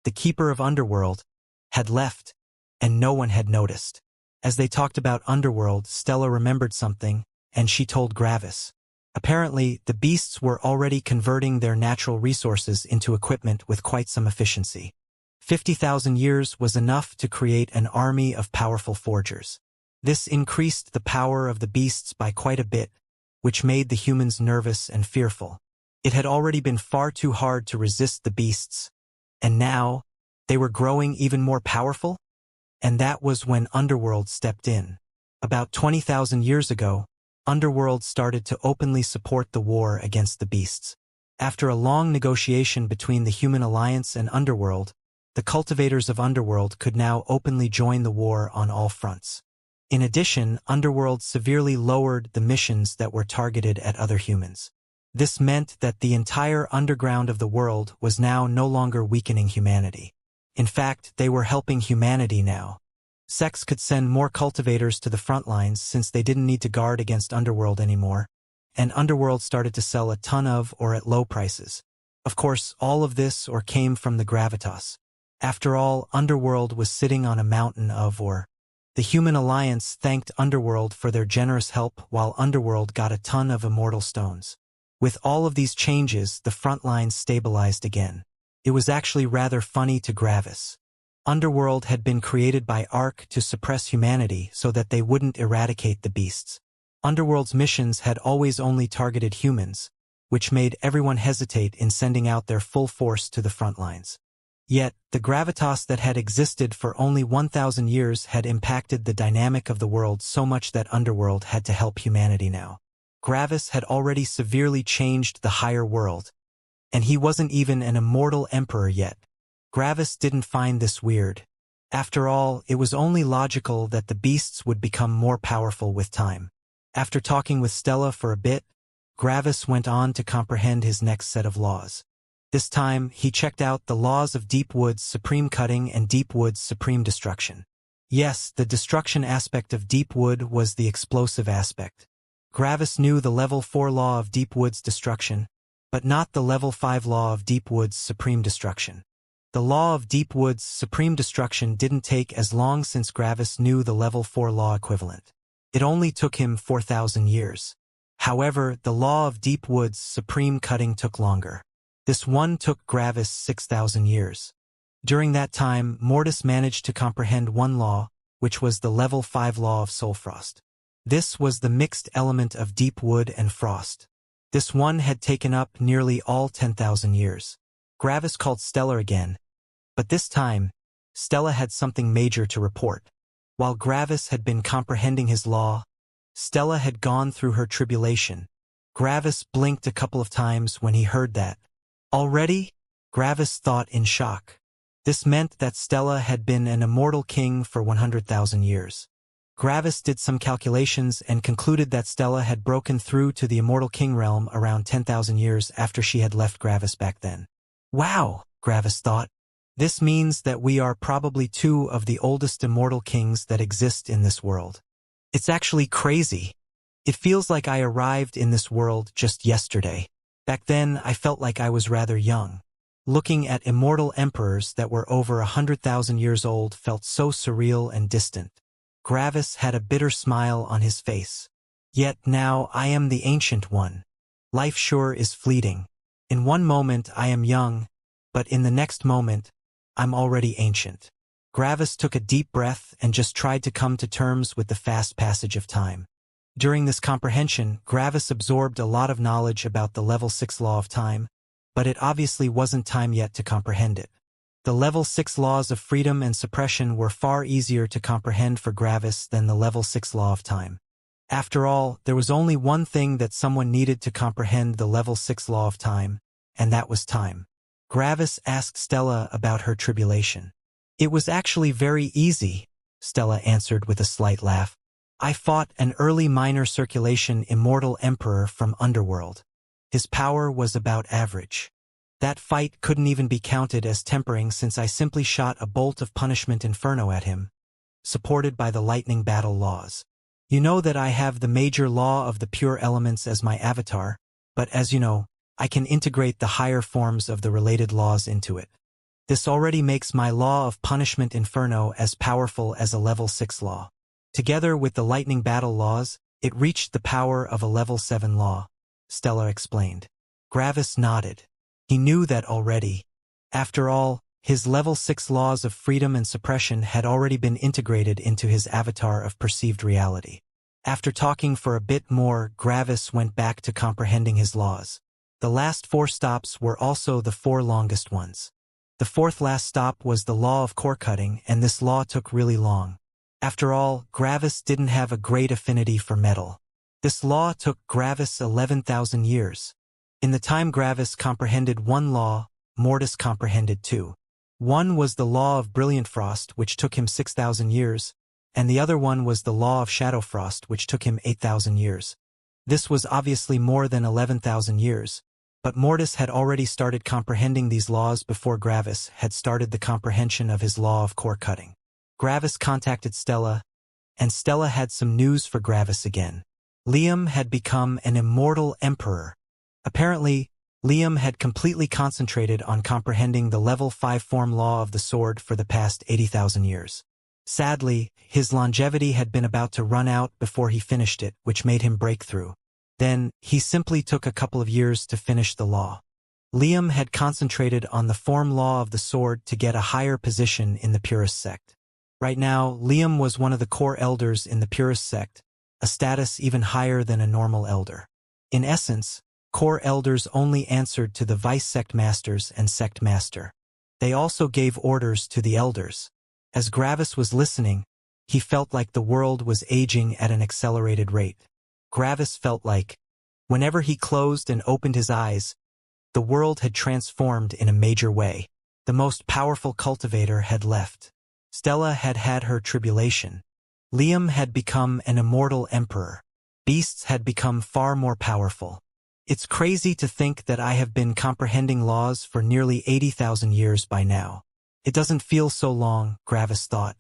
the keeper of Underworld, had left, and no one had noticed. As they talked about Underworld, Stella remembered something, and she told Gravis. Apparently, the beasts were already converting their natural resources into equipment with quite some efficiency. 50,000 years was enough to create an army of powerful forgers. This increased the power of the beasts by quite a bit, which made the humans nervous and fearful. It had already been far too hard to resist the beasts, and now, they were growing even more powerful? And that was when Underworld stepped in. About 20,000 years ago, Underworld started to openly support the war against the beasts. After a long negotiation between the Human Alliance and Underworld, the cultivators of Underworld could now openly join the war on all fronts. In addition, Underworld severely lowered the missions that were targeted at other humans. This meant that the entire underground of the world was now no longer weakening humanity. In fact, they were helping humanity now. Sex could send more cultivators to the front lines since they didn't need to guard against Underworld anymore, and Underworld started to sell a ton of or at low prices. Of course, all of this or came from the gravitas. After all, Underworld was sitting on a mountain of or. The Human Alliance thanked Underworld for their generous help while Underworld got a ton of immortal stones. With all of these changes, the front lines stabilized again. It was actually rather funny to Gravis. Underworld had been created by Ark to suppress humanity so that they wouldn't eradicate the beasts. Underworld's missions had always only targeted humans, which made everyone hesitate in sending out their full force to the front lines. Yet, the gravitas that had existed for only 1,000 years had impacted the dynamic of the world so much that Underworld had to help humanity now. Gravis had already severely changed the higher world, and he wasn't even an immortal emperor yet. Gravis didn't find this weird. After all, it was only logical that the beasts would become more powerful with time. After talking with Stella for a bit, Gravis went on to comprehend his next set of laws. This time, he checked out the laws of Deep Wood's supreme cutting and Deep Wood's supreme destruction. Yes, the destruction aspect of Deep Wood was the explosive aspect. Gravis knew the level 4 law of Deep Wood's destruction, but not the level 5 law of Deep Wood's supreme destruction. The law of Deep Wood's supreme destruction didn't take as long since Gravis knew the level 4 law equivalent. It only took him 4,000 years. However, the law of Deep Wood's supreme cutting took longer. This one took Gravis 6,000 years. During that time, Mortis managed to comprehend one law, which was the level 5 law of Soulfrost. This was the mixed element of Deep Wood and Frost. This one had taken up nearly all 10,000 years. Gravis called Stella again, but this time, Stella had something major to report. While Gravis had been comprehending his law, Stella had gone through her tribulation. Gravis blinked a couple of times when he heard that. Already? Gravis thought in shock. This meant that Stella had been an immortal king for 100,000 years. Gravis did some calculations and concluded that Stella had broken through to the immortal king realm around 10,000 years after she had left Gravis back then. Wow, Gravis thought. This means that we are probably two of the oldest immortal kings that exist in this world. It's actually crazy. It feels like I arrived in this world just yesterday. Back then, I felt like I was rather young. Looking at immortal emperors that were over 100,000 years old felt so surreal and distant. Gravis had a bitter smile on his face. Yet now I am the ancient one. Life sure is fleeting. In one moment I am young, but in the next moment, I'm already ancient. Gravis took a deep breath and just tried to come to terms with the fast passage of time. During this comprehension, Gravis absorbed a lot of knowledge about the level 6 law of time, but it obviously wasn't time yet to comprehend it. The level 6 laws of freedom and suppression were far easier to comprehend for Gravis than the level 6 law of time. After all, there was only one thing that someone needed to comprehend the level 6 law of time, and that was time. Gravis asked Stella about her tribulation. It was actually very easy, Stella answered with a slight laugh. I fought an early minor circulation immortal emperor from Underworld. His power was about average. That fight couldn't even be counted as tempering since I simply shot a bolt of punishment inferno at him, supported by the lightning battle laws. You know that I have the major law of the pure elements as my avatar, but as you know, I can integrate the higher forms of the related laws into it. This already makes my law of punishment inferno as powerful as a level 6 law. Together with the lightning battle laws, it reached the power of a level 7 law, Stella explained. Gravis nodded. He knew that already. After all, his level 6 laws of freedom and suppression had already been integrated into his avatar of perceived reality. After talking for a bit more, Gravis went back to comprehending his laws. The last 4 stops were also the 4 longest ones. The 4th last stop was the law of core cutting, and this law took really long. After all, Gravis didn't have a great affinity for metal. This law took Gravis 11,000 years. In the time Gravis comprehended one law, Mortis comprehended 2. One was the law of brilliant frost, which took him 6,000 years, and the other one was the law of shadow frost, which took him 8,000 years. This was obviously more than 11,000 years, but Mortis had already started comprehending these laws before Gravis had started the comprehension of his law of core cutting. Gravis contacted Stella, and Stella had some news for Gravis again. Liam had become an immortal emperor. Apparently, Liam had completely concentrated on comprehending the level 5 form law of the sword for the past 80,000 years. Sadly, his longevity had been about to run out before he finished it, which made him break through. Then, he simply took a couple of years to finish the law. Liam had concentrated on the form law of the sword to get a higher position in the Purist sect. Right now, Liam was one of the core elders in the Purist sect, a status even higher than a normal elder. In essence, core elders only answered to the vice sect masters and sect master. They also gave orders to the elders. As Gravis was listening, he felt like the world was aging at an accelerated rate. Gravis felt like, whenever he closed and opened his eyes, the world had transformed in a major way. The most powerful cultivator had left. Stella had had her tribulation. Liam had become an immortal emperor. Beasts had become far more powerful. It's crazy to think that I have been comprehending laws for nearly 80,000 years by now. It doesn't feel so long, Gravis thought.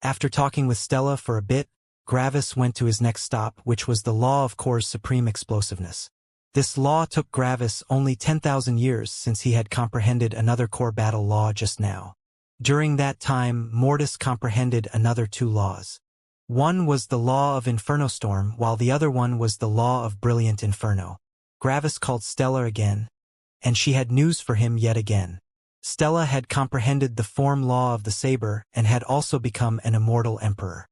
After talking with Stella for a bit, Gravis went to his next stop, which was the law of Core's supreme explosiveness. This law took Gravis only 10,000 years since he had comprehended another core battle law just now. During that time, Mortis comprehended another two laws. One was the law of Infernostorm, while the other one was the law of Brilliant Inferno. Gravis called Stella again, and she had news for him yet again. Stella had comprehended the form law of the saber and had also become an immortal emperor.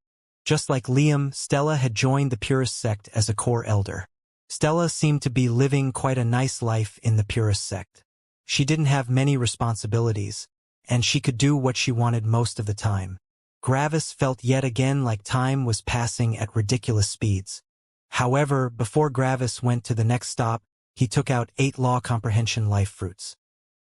Just like Liam, Stella had joined the Purist sect as a core elder. Stella seemed to be living quite a nice life in the Purist sect. She didn't have many responsibilities, and she could do what she wanted most of the time. Gravis felt yet again like time was passing at ridiculous speeds. However, before Gravis went to the next stop, he took out 8 law comprehension life fruits.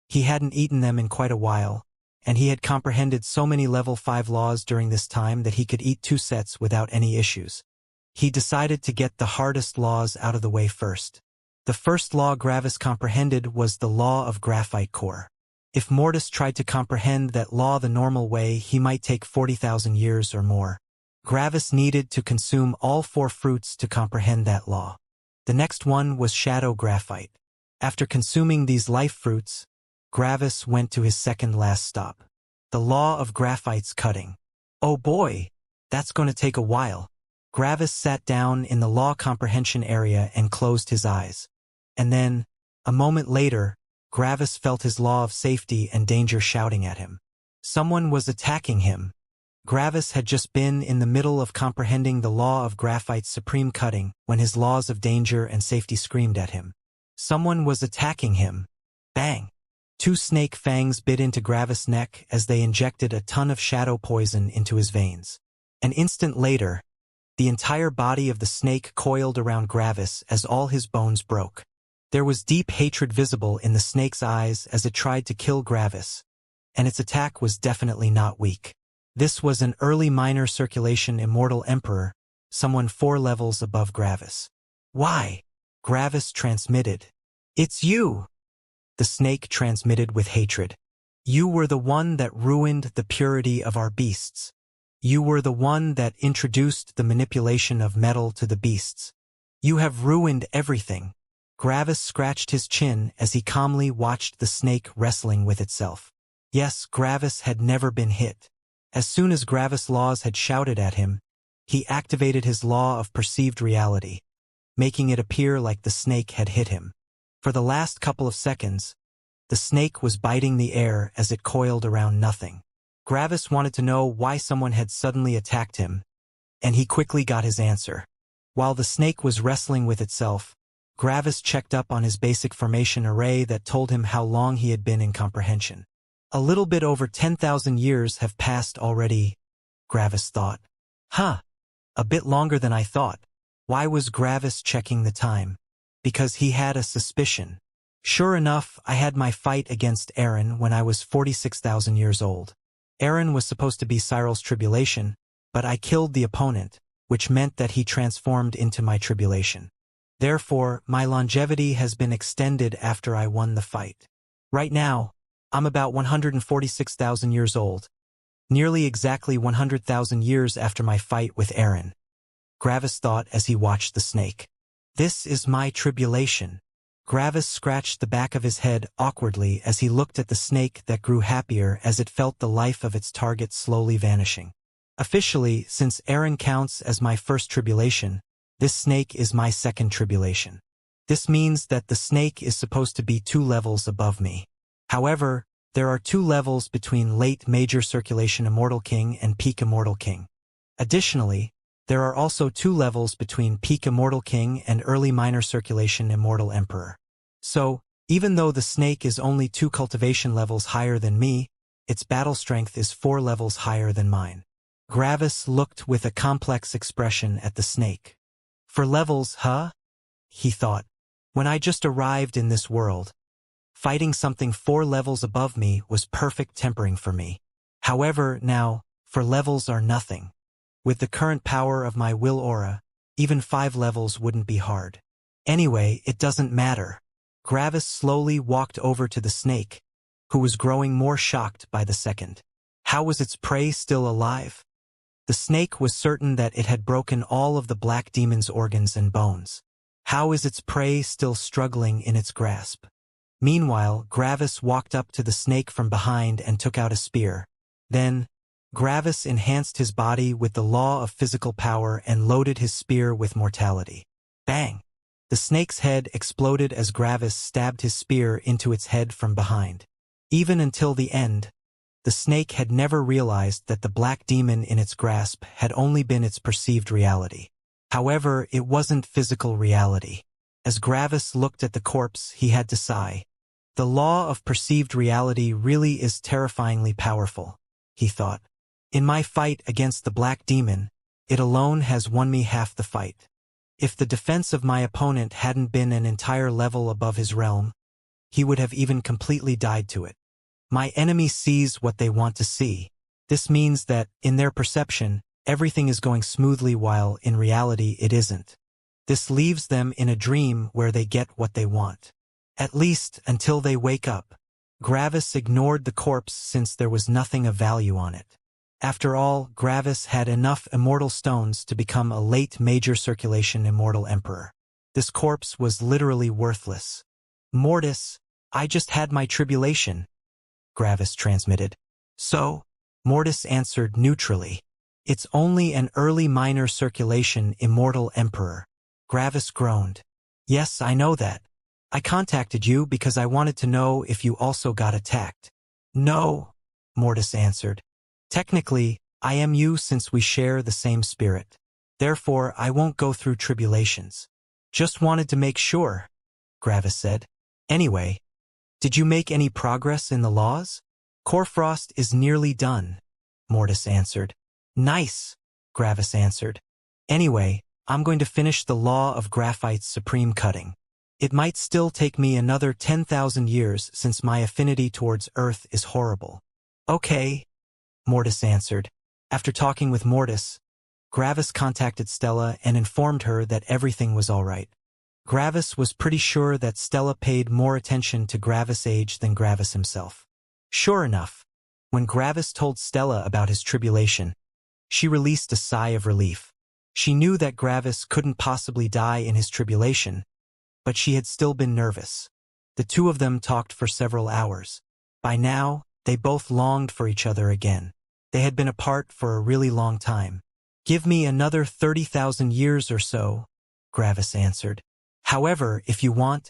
He hadn't eaten them in quite a while, and he had comprehended so many level 5 laws during this time that he could eat 2 sets without any issues. He decided to get the hardest laws out of the way first. The first law Gravis comprehended was the law of graphite core. If Mortis tried to comprehend that law the normal way, he might take 40,000 years or more. Gravis needed to consume all 4 fruits to comprehend that law. The next one was shadow graphite. After consuming these life fruits, Gravis went to his second last stop. The law of graphite's cutting. Oh boy, that's going to take a while. Gravis sat down in the law comprehension area and closed his eyes. And then, a moment later, Gravis felt his law of safety and danger shouting at him. Someone was attacking him. Gravis had just been in the middle of comprehending the law of graphite's supreme cutting when his laws of danger and safety screamed at him. Someone was attacking him. Bang! 2 snake fangs bit into Gravis' neck as they injected a ton of shadow poison into his veins. An instant later, the entire body of the snake coiled around Gravis as all his bones broke. There was deep hatred visible in the snake's eyes as it tried to kill Gravis, and its attack was definitely not weak. This was an early minor circulation immortal emperor, someone 4 levels above Gravis. Why? Gravis transmitted. It's you! The snake transmitted with hatred. You were the one that ruined the purity of our beasts. You were the one that introduced the manipulation of metal to the beasts. You have ruined everything. Gravis scratched his chin as he calmly watched the snake wrestling with itself. Yes, Gravis had never been hit. As soon as Gravis' laws had shouted at him, he activated his law of perceived reality, making it appear like the snake had hit him. For the last couple of seconds, the snake was biting the air as it coiled around nothing. Gravis wanted to know why someone had suddenly attacked him, and he quickly got his answer. While the snake was wrestling with itself, Gravis checked up on his basic formation array that told him how long he had been in comprehension. A little bit over 10,000 years have passed already, Gravis thought. Huh, a bit longer than I thought. Why was Gravis checking the time? Because he had a suspicion. Sure enough, I had my fight against Aaron when I was 46,000 years old. Aaron was supposed to be Cyril's tribulation, but I killed the opponent, which meant that he transformed into my tribulation. Therefore, my longevity has been extended after I won the fight. Right now, I'm about 146,000 years old, nearly exactly 100,000 years after my fight with Aaron. Gravis thought as he watched the snake. This is my tribulation. Gravis scratched the back of his head awkwardly as he looked at the snake that grew happier as it felt the life of its target slowly vanishing. Officially, since Aaron counts as my first tribulation, this snake is my second tribulation. This means that the snake is supposed to be 2 levels above me. However, there are 2 levels between late major circulation Immortal King and peak Immortal King. Additionally, there are also 2 levels between peak Immortal King and early minor circulation Immortal Emperor. So, even though the snake is only 2 cultivation levels higher than me, its battle strength is 4 levels higher than mine. Gravis looked with a complex expression at the snake. For levels, huh? He thought. When I just arrived in this world, fighting something 4 levels above me was perfect tempering for me. However, now, for levels are nothing. With the current power of my will aura, even 5 levels wouldn't be hard. Anyway, it doesn't matter. Gravis slowly walked over to the snake, who was growing more shocked by the second. How was its prey still alive? The snake was certain that it had broken all of the black demon's organs and bones. How is its prey still struggling in its grasp? Meanwhile, Gravis walked up to the snake from behind and took out a spear. Then, Gravis enhanced his body with the law of physical power and loaded his spear with mortality. Bang! The snake's head exploded as Gravis stabbed his spear into its head from behind. Even until the end, the snake had never realized that the black demon in its grasp had only been its perceived reality. However, it wasn't physical reality. As Gravis looked at the corpse, he had to sigh. The law of perceived reality really is terrifyingly powerful, he thought. In my fight against the black demon, it alone has won me half the fight. If the defense of my opponent hadn't been an entire level above his realm, he would have even completely died to it. My enemy sees what they want to see. This means that, in their perception, everything is going smoothly while, in reality, it isn't. This leaves them in a dream where they get what they want. At least, until they wake up. Gravis ignored the corpse since there was nothing of value on it. After all, Gravis had enough immortal stones to become a late major circulation immortal emperor. This corpse was literally worthless. Mortis, I just had my tribulation, Gravis transmitted. So? Mortis answered neutrally. It's only an early minor circulation immortal emperor. Gravis groaned. Yes, I know that. I contacted you because I wanted to know if you also got attacked. No, Mortis answered. Technically, I am you since we share the same spirit. Therefore, I won't go through tribulations. Just wanted to make sure, Gravis said. Anyway, did you make any progress in the laws? Corfrost is nearly done, Mortis answered. Nice, Gravis answered. Anyway, I'm going to finish the law of graphite's supreme cutting. It might still take me another 10,000 years since my affinity towards Earth is horrible. Okay, Mortis answered. After talking with Mortis, Gravis contacted Stella and informed her that everything was all right. Gravis was pretty sure that Stella paid more attention to Gravis' age than Gravis himself. Sure enough, when Gravis told Stella about his tribulation, she released a sigh of relief. She knew that Gravis couldn't possibly die in his tribulation, but she had still been nervous. The two of them talked for several hours. By now, they both longed for each other again. They had been apart for a really long time. Give me another 30,000 years or so, Gravis answered. However, if you want,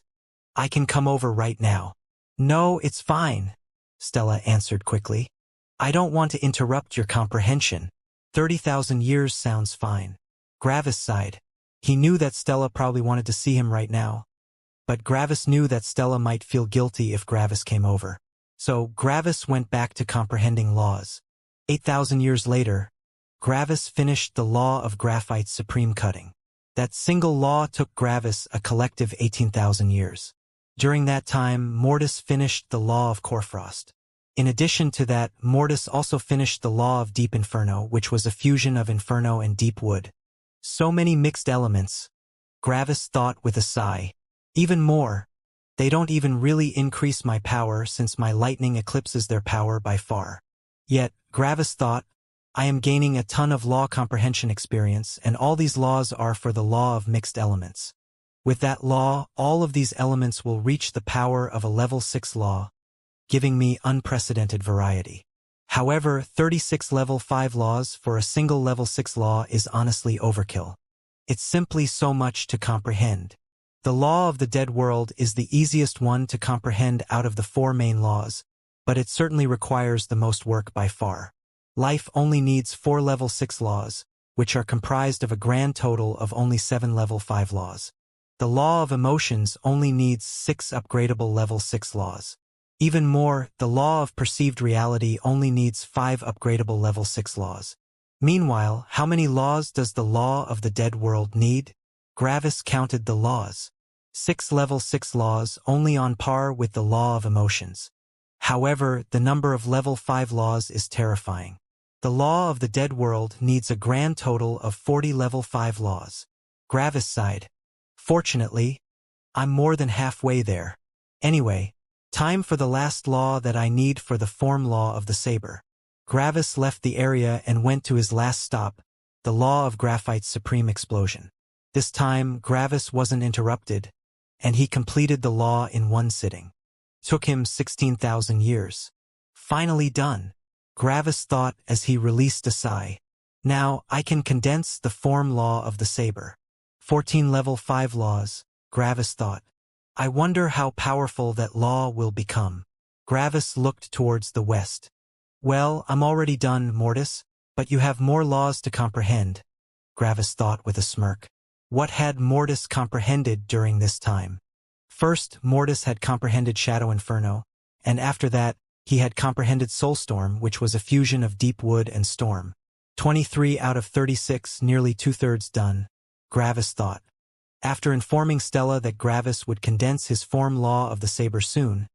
I can come over right now. No, it's fine, Stella answered quickly. I don't want to interrupt your comprehension. 30,000 years sounds fine. Gravis sighed. He knew that Stella probably wanted to see him right now. But Gravis knew that Stella might feel guilty if Gravis came over. So Gravis went back to comprehending laws. 8,000 years later, Gravis finished the law of graphite's supreme cutting. That single law took Gravis a collective 18,000 years. During that time, Mortis finished the law of Corfrost. In addition to that, Mortis also finished the law of Deep Inferno, which was a fusion of Inferno and Deep Wood. So many mixed elements, Gravis thought with a sigh. Even more, they don't even really increase my power since my lightning eclipses their power by far. Yet, Gravis thought, I am gaining a ton of law comprehension experience, and all these laws are for the law of mixed elements. With that law, all of these elements will reach the power of a level 6 law, giving me unprecedented variety. However, 36 level 5 laws for a single level 6 law is honestly overkill. It's simply so much to comprehend. The law of the dead world is the easiest one to comprehend out of the 4 main laws, but it certainly requires the most work by far. Life only needs 4 level 6 laws, which are comprised of a grand total of only 7 level 5 laws. The law of emotions only needs 6 upgradable level 6 laws. Even more, the law of perceived reality only needs 5 upgradable level 6 laws. Meanwhile, how many laws does the law of the dead world need? Gravis counted the laws. 6 level 6 laws, only on par with the law of emotions. However, the number of level 5 laws is terrifying. The law of the dead world needs a grand total of 40 level 5 laws. Gravis sighed. Fortunately, I'm more than halfway there. Anyway, time for the last law that I need for the form law of the saber. Gravis left the area and went to his last stop, the law of graphite's supreme explosion. This time, Gravis wasn't interrupted, and he completed the law in one sitting. Took him 16,000 years. Finally done, Gravis thought as he released a sigh. Now I can condense the form law of the saber. 14 level 5 laws, Gravis thought. I wonder how powerful that law will become. Gravis looked towards the west. Well, I'm already done, Mortis, but you have more laws to comprehend, Gravis thought with a smirk. What had Mortis comprehended during this time? First, Mortis had comprehended Shadow Inferno, and after that, he had comprehended Soulstorm, which was a fusion of Deep Wood and Storm. 23 out of 36, nearly 2/3 done, Gravis thought. After informing Stella that Gravis would condense his form law of the saber soon,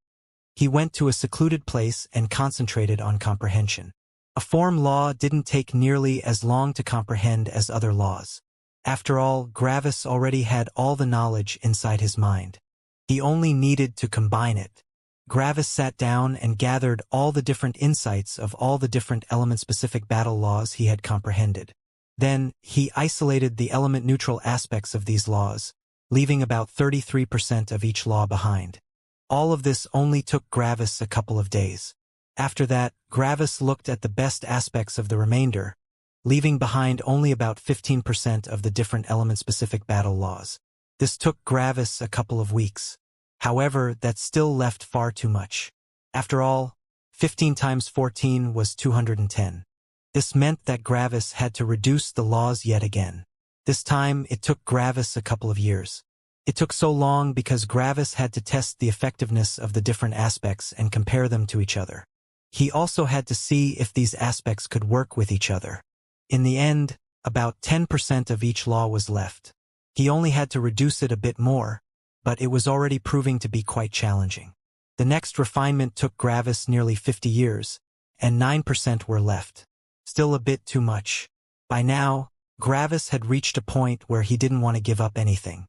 he went to a secluded place and concentrated on comprehension. A form law didn't take nearly as long to comprehend as other laws. After all, Gravis already had all the knowledge inside his mind. He only needed to combine it. Gravis sat down and gathered all the different insights of all the different element-specific battle laws he had comprehended. Then, he isolated the element-neutral aspects of these laws, leaving about 33% of each law behind. All of this only took Gravis a couple of days. After that, Gravis looked at the best aspects of the remainder, leaving behind only about 15% of the different element-specific battle laws. This took Gravis a couple of weeks. However, that still left far too much. After all, 15 times 14 was 210. This meant that Gravis had to reduce the laws yet again. This time, it took Gravis a couple of years. It took so long because Gravis had to test the effectiveness of the different aspects and compare them to each other. He also had to see if these aspects could work with each other. In the end, about 10% of each law was left. He only had to reduce it a bit more, but it was already proving to be quite challenging. The next refinement took Gravis nearly 50 years, and 9% were left. Still a bit too much. By now, Gravis had reached a point where he didn't want to give up anything.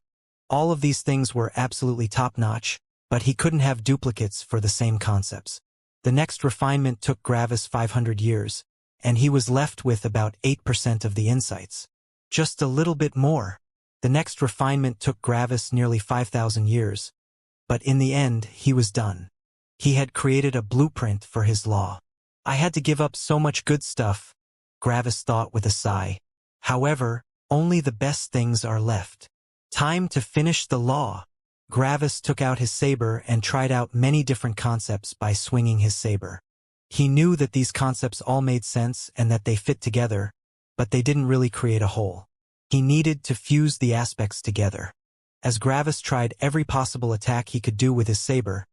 All of these things were absolutely top-notch, but he couldn't have duplicates for the same concepts. The next refinement took Gravis 500 years, and he was left with about 8% of the insights. Just a little bit more. The next refinement took Gravis nearly 5,000 years, but in the end, he was done. He had created a blueprint for his law. I had to give up so much good stuff, Gravis thought with a sigh. However, only the best things are left. Time to finish the law. Gravis took out his saber and tried out many different concepts by swinging his saber. He knew that these concepts all made sense and that they fit together, but they didn't really create a whole. He needed to fuse the aspects together. As Gravis tried every possible attack he could do with his saber,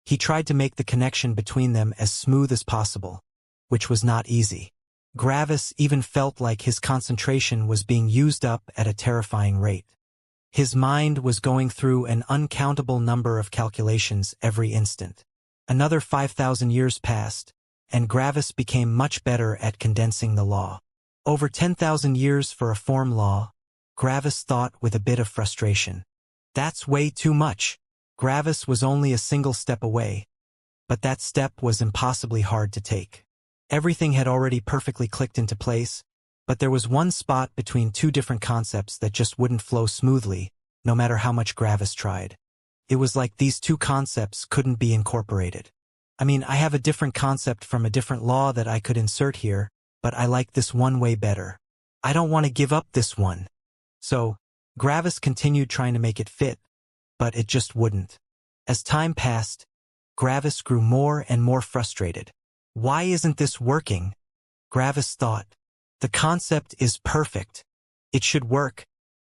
he tried to make the connection between them as smooth as possible, which was not easy. Gravis even felt like his concentration was being used up at a terrifying rate. His mind was going through an uncountable number of calculations every instant. Another 5,000 years passed, and Gravis became much better at condensing the law. Over 10,000 years for a form law, Gravis thought with a bit of frustration. That's way too much. Gravis was only a single step away, but that step was impossibly hard to take. Everything had already perfectly clicked into place, but there was one spot between two different concepts that just wouldn't flow smoothly, no matter how much Gravis tried. It was like these two concepts couldn't be incorporated. I mean, I have a different concept from a different law that I could insert here, but I like this one way better. I don't want to give up this one. So, Gravis continued trying to make it fit, but it just wouldn't. As time passed, Gravis grew more and more frustrated. Why isn't this working? Gravis thought. The concept is perfect. It should work,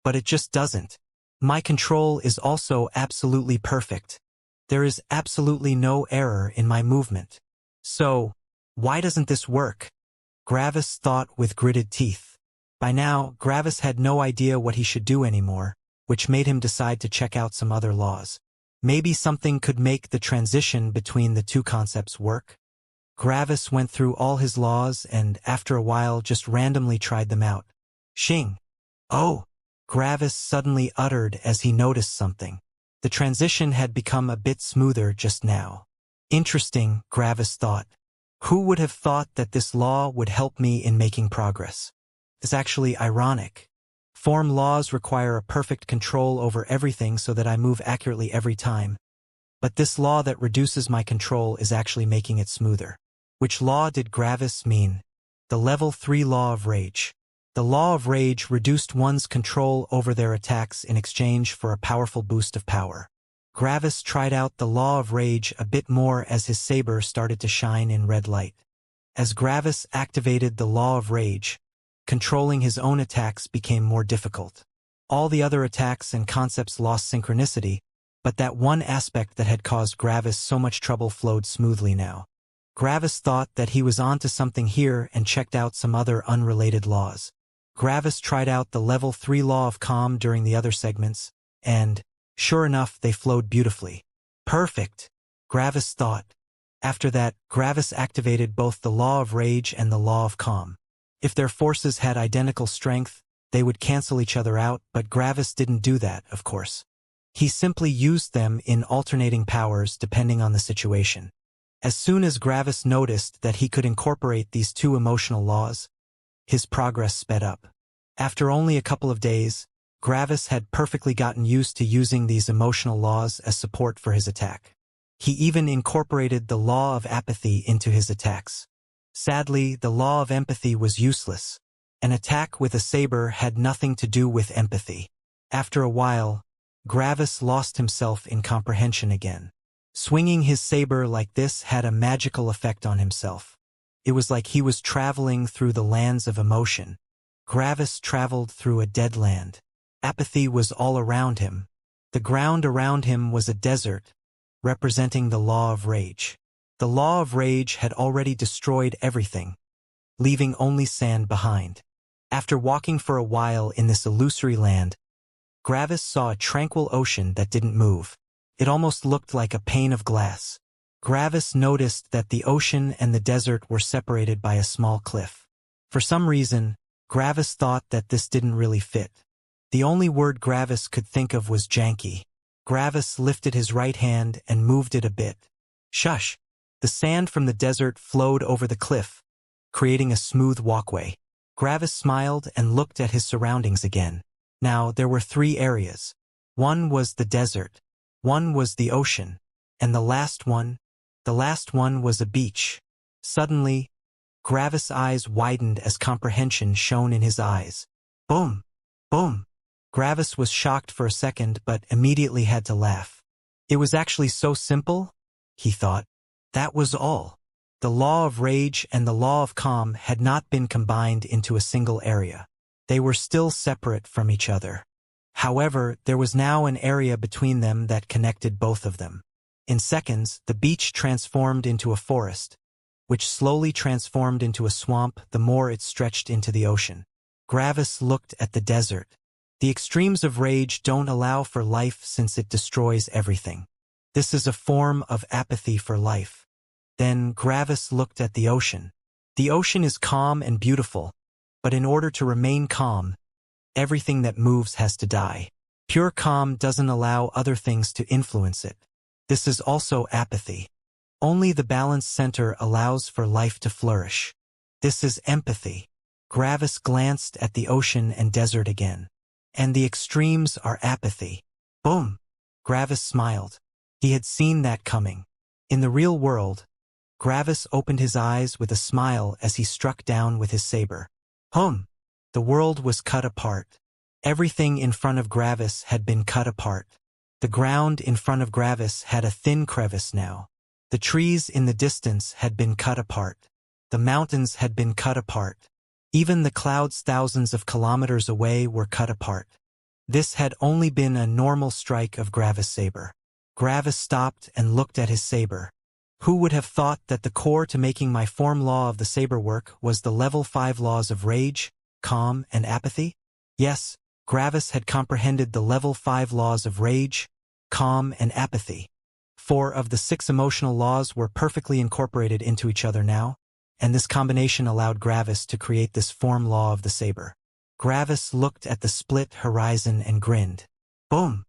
but it just doesn't. My control is also absolutely perfect. There is absolutely no error in my movement. So, why doesn't this work? Gravis thought with gritted teeth. By now, Gravis had no idea what he should do anymore, which made him decide to check out some other laws. Maybe something could make the transition between the two concepts work? Gravis went through all his laws and, after a while, just randomly tried them out. Xing. Oh! Gravis suddenly uttered as he noticed something. The transition had become a bit smoother just now. Interesting, Gravis thought. Who would have thought that this law would help me in making progress? It's actually ironic. Form laws require a perfect control over everything so that I move accurately every time. But this law that reduces my control is actually making it smoother. Which law did Gravis mean? The level 3 law of rage. The law of rage reduced one's control over their attacks in exchange for a powerful boost of power. Gravis tried out the law of rage a bit more as his saber started to shine in red light. As Gravis activated the law of rage, controlling his own attacks became more difficult. All the other attacks and concepts lost synchronicity, but that one aspect that had caused Gravis so much trouble flowed smoothly now. Gravis thought that he was onto something here and checked out some other unrelated laws. Gravis tried out the level 3 law of calm during the other segments, and, sure enough, they flowed beautifully. Perfect, Gravis thought. After that, Gravis activated both the law of rage and the law of calm. If their forces had identical strength, they would cancel each other out, but Gravis didn't do that, of course. He simply used them in alternating powers depending on the situation. As soon as Gravis noticed that he could incorporate these two emotional laws, his progress sped up. After only a couple of days, Gravis had perfectly gotten used to using these emotional laws as support for his attack. He even incorporated the law of apathy into his attacks. Sadly, the law of empathy was useless. An attack with a saber had nothing to do with empathy. After a while, Gravis lost himself in comprehension again. Swinging his saber like this had a magical effect on himself. It was like he was traveling through the lands of emotion. Gravis traveled through a dead land. Apathy was all around him. The ground around him was a desert, representing the law of rage. The law of rage had already destroyed everything, leaving only sand behind. After walking for a while in this illusory land, Gravis saw a tranquil ocean that didn't move. It almost looked like a pane of glass. Gravis noticed that the ocean and the desert were separated by a small cliff. For some reason, Gravis thought that this didn't really fit. The only word Gravis could think of was janky. Gravis lifted his right hand and moved it a bit. Shush! The sand from the desert flowed over the cliff, creating a smooth walkway. Gravis smiled and looked at his surroundings again. Now, there were 3 areas. One was the desert, one was the ocean, and the last one was a beach. Suddenly, Gravis' eyes widened as comprehension shone in his eyes. Boom! Boom! Gravis was shocked for a second but immediately had to laugh. It was actually so simple, he thought. That was all. The law of rage and the law of calm had not been combined into a single area. They were still separate from each other. However, there was now an area between them that connected both of them. In seconds, the beach transformed into a forest, which slowly transformed into a swamp the more it stretched into the ocean. Gravis looked at the desert. The extremes of rage don't allow for life since it destroys everything. This is a form of apathy for life. Then Gravis looked at the ocean. The ocean is calm and beautiful, but in order to remain calm, everything that moves has to die. Pure calm doesn't allow other things to influence it. This is also apathy. Only the balanced center allows for life to flourish. This is empathy. Gravis glanced at the ocean and desert again. And the extremes are apathy. Boom! Gravis smiled. He had seen that coming. In the real world, Gravis opened his eyes with a smile as he struck down with his saber. Hum! The world was cut apart. Everything in front of Gravis had been cut apart. The ground in front of Gravis had a thin crevice now. The trees in the distance had been cut apart. The mountains had been cut apart. Even the clouds thousands of kilometers away were cut apart. This had only been a normal strike of Gravis' saber. Gravis stopped and looked at his saber. Who would have thought that the core to making my form law of the saber work was the level 5 laws of rage, calm, and apathy? Yes, Gravis had comprehended the level 5 laws of rage, calm, and apathy. 4 of the 6 emotional laws were perfectly incorporated into each other now, and this combination allowed Gravis to create this form law of the saber. Gravis looked at the split horizon and grinned. Boom!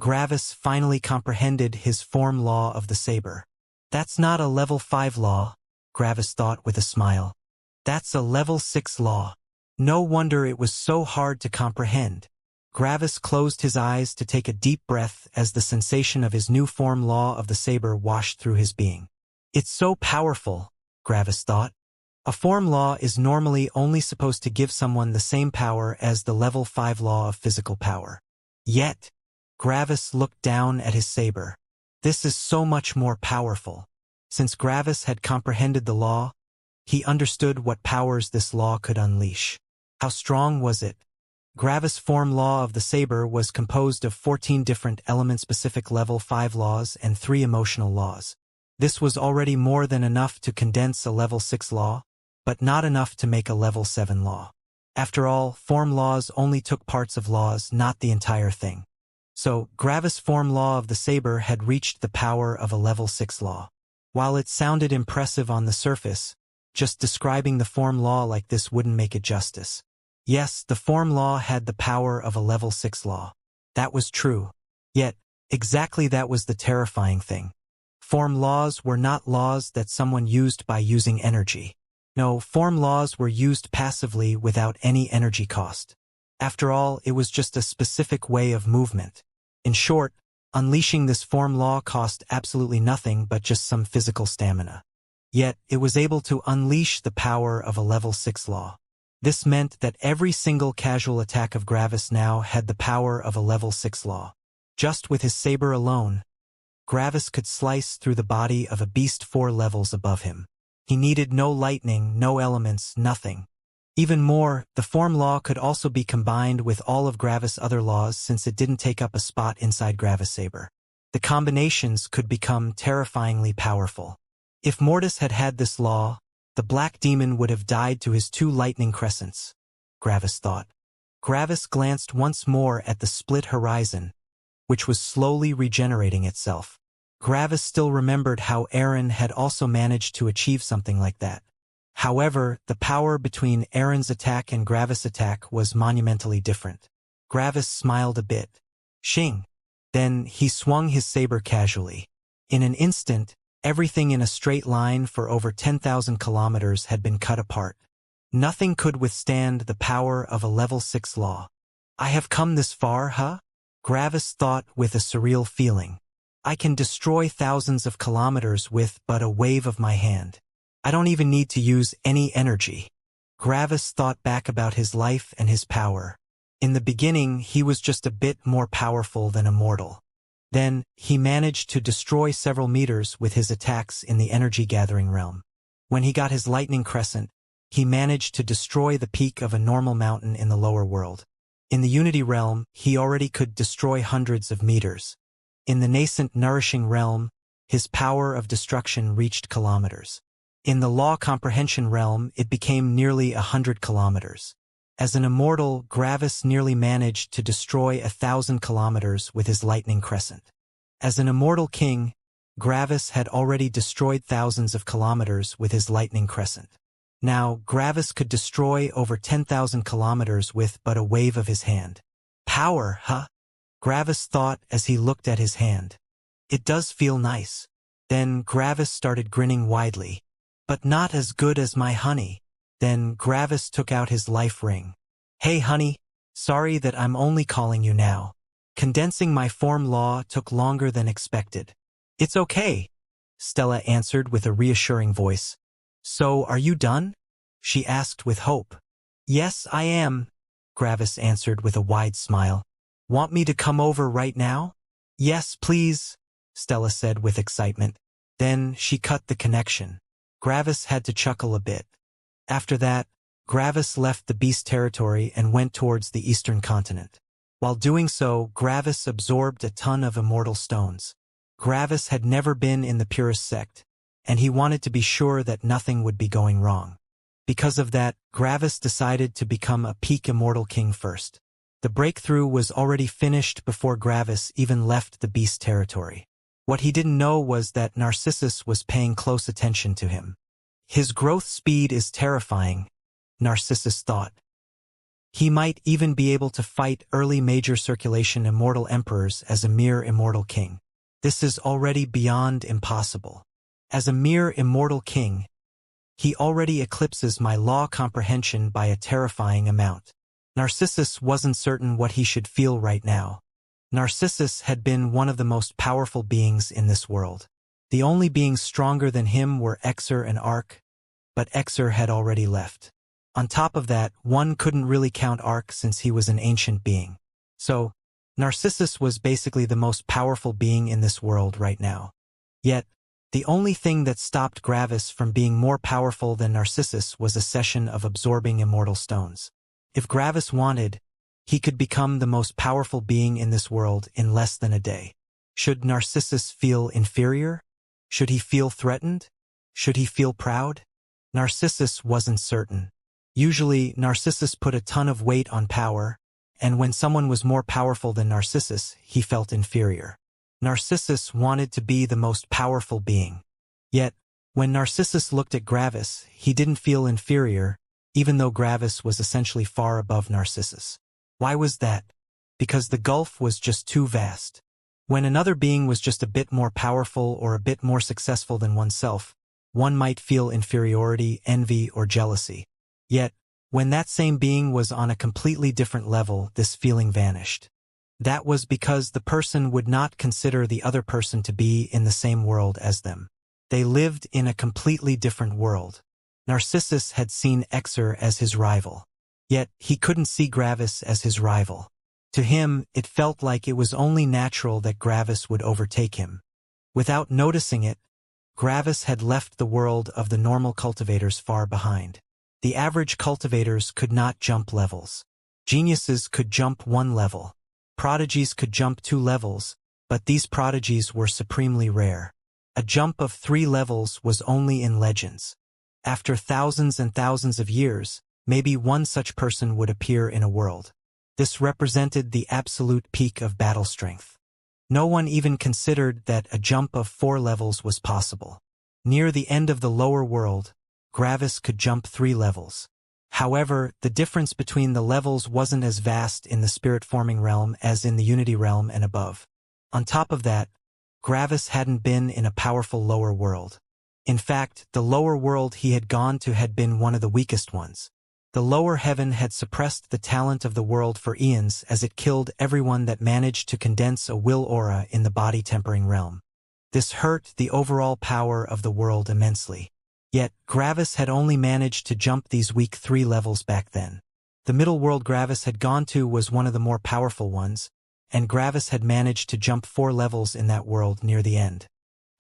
Gravis finally comprehended his form law of the saber. That's not a level 5 law, Gravis thought with a smile. That's a level 6 law. No wonder it was so hard to comprehend. Gravis closed his eyes to take a deep breath as the sensation of his new form law of the saber washed through his being. It's so powerful, Gravis thought. A form law is normally only supposed to give someone the same power as the level 5 law of physical power. Yet, Gravis looked down at his saber. This is so much more powerful. Since Gravis had comprehended the law, he understood what powers this law could unleash. How strong was it? Gravis' form law of the saber was composed of 14 different element-specific level 5 laws and 3 emotional laws. This was already more than enough to condense a level 6 law, but not enough to make a level 7 law. After all, form laws only took parts of laws, not the entire thing. So, Gravis' form law of the saber had reached the power of a level 6 law. While it sounded impressive on the surface, just describing the form law like this wouldn't make it justice. Yes, the form law had the power of a level 6 law. That was true. Yet, exactly that was the terrifying thing. Form laws were not laws that someone used by using energy. No, form laws were used passively without any energy cost. After all, it was just a specific way of movement. In short, unleashing this form law cost absolutely nothing but just some physical stamina. Yet, it was able to unleash the power of a level 6 law. This meant that every single casual attack of Gravis now had the power of a level 6 law. Just with his saber alone, Gravis could slice through the body of a beast 4 levels above him. He needed no lightning, no elements, nothing. Even more, the form law could also be combined with all of Gravis' other laws since it didn't take up a spot inside Gravis' saber. The combinations could become terrifyingly powerful. If Mortis had had this law, the black demon would have died to his 2 lightning crescents, Gravis thought. Gravis glanced once more at the split horizon, which was slowly regenerating itself. Gravis still remembered how Aaron had also managed to achieve something like that. However, the power between Aaron's attack and Gravis' attack was monumentally different. Gravis smiled a bit. Xing. Then he swung his saber casually. In an instant, everything in a straight line for over 10,000 kilometers had been cut apart. Nothing could withstand the power of a level 6 law. I have come this far, huh? Gravis thought with a surreal feeling. I can destroy thousands of kilometers with but a wave of my hand. I don't even need to use any energy. Gravis thought back about his life and his power. In the beginning, he was just a bit more powerful than Immortal. Then, he managed to destroy several meters with his attacks in the energy-gathering realm. When he got his lightning crescent, he managed to destroy the peak of a normal mountain in the lower world. In the Unity realm, he already could destroy hundreds of meters. In the nascent nourishing realm, his power of destruction reached kilometers. In the law comprehension realm, it became nearly 100 kilometers. As an immortal, Gravis nearly managed to destroy 1,000 kilometers with his lightning crescent. As an immortal king, Gravis had already destroyed thousands of kilometers with his lightning crescent. Now, Gravis could destroy over 10,000 kilometers with but a wave of his hand. Power, huh? Gravis thought as he looked at his hand. It does feel nice. Then Gravis started grinning widely. But not as good as my honey. Then Gravis took out his life ring. Hey honey, sorry that I'm only calling you now. Condensing my form law took longer than expected. It's okay, Stella answered with a reassuring voice. So, are you done? She asked with hope. Yes, I am, Gravis answered with a wide smile. Want me to come over right now? Yes, please, Stella said with excitement. Then she cut the connection. Gravis had to chuckle a bit. After that, Gravis left the beast territory and went towards the eastern continent. While doing so, Gravis absorbed a ton of immortal stones. Gravis had never been in the purest sect, and he wanted to be sure that nothing would be going wrong. Because of that, Gravis decided to become a peak immortal king first. The breakthrough was already finished before Gravis even left the beast territory. What he didn't know was that Narcissus was paying close attention to him. His growth speed is terrifying, Narcissus thought. He might even be able to fight early major circulation immortal emperors as a mere immortal king. This is already beyond impossible. As a mere immortal king, he already eclipses my law comprehension by a terrifying amount. Narcissus wasn't certain what he should feel right now. Narcissus had been one of the most powerful beings in this world. The only beings stronger than him were Exer and Arc, but Exer had already left. On top of that, one couldn't really count Arc since he was an ancient being. So, Narcissus was basically the most powerful being in this world right now. Yet, the only thing that stopped Gravis from being more powerful than Narcissus was a session of absorbing immortal stones. If Gravis wanted, he could become the most powerful being in this world in less than a day. Should Narcissus feel inferior? Should he feel threatened? Should he feel proud? Narcissus wasn't certain. Usually, Narcissus put a ton of weight on power, and when someone was more powerful than Narcissus, he felt inferior. Narcissus wanted to be the most powerful being. Yet, when Narcissus looked at Gravis, he didn't feel inferior, even though Gravis was essentially far above Narcissus. Why was that? Because the gulf was just too vast. When another being was just a bit more powerful or a bit more successful than oneself, one might feel inferiority, envy, or jealousy. Yet, when that same being was on a completely different level, this feeling vanished. That was because the person would not consider the other person to be in the same world as them. They lived in a completely different world. Narcissus had seen Exer as his rival. Yet, he couldn't see Gravis as his rival. To him, it felt like it was only natural that Gravis would overtake him. Without noticing it, Gravis had left the world of the normal cultivators far behind. The average cultivators could not jump levels. Geniuses could jump one level. Prodigies could jump 2 levels, but these prodigies were supremely rare. A jump of 3 levels was only in legends. After thousands and thousands of years, maybe one such person would appear in a world. This represented the absolute peak of battle strength. No one even considered that a jump of 4 levels was possible. Near the end of the lower world, Gravis could jump 3 levels. However, the difference between the levels wasn't as vast in the spirit-forming realm as in the unity realm and above. On top of that, Gravis hadn't been in a powerful lower world. In fact, the lower world he had gone to had been one of the weakest ones. The lower heaven had suppressed the talent of the world for eons as it killed everyone that managed to condense a will aura in the body-tempering realm. This hurt the overall power of the world immensely. Yet, Gravis had only managed to jump these weak 3 levels back then. The middle world Gravis had gone to was one of the more powerful ones, and Gravis had managed to jump 4 levels in that world near the end.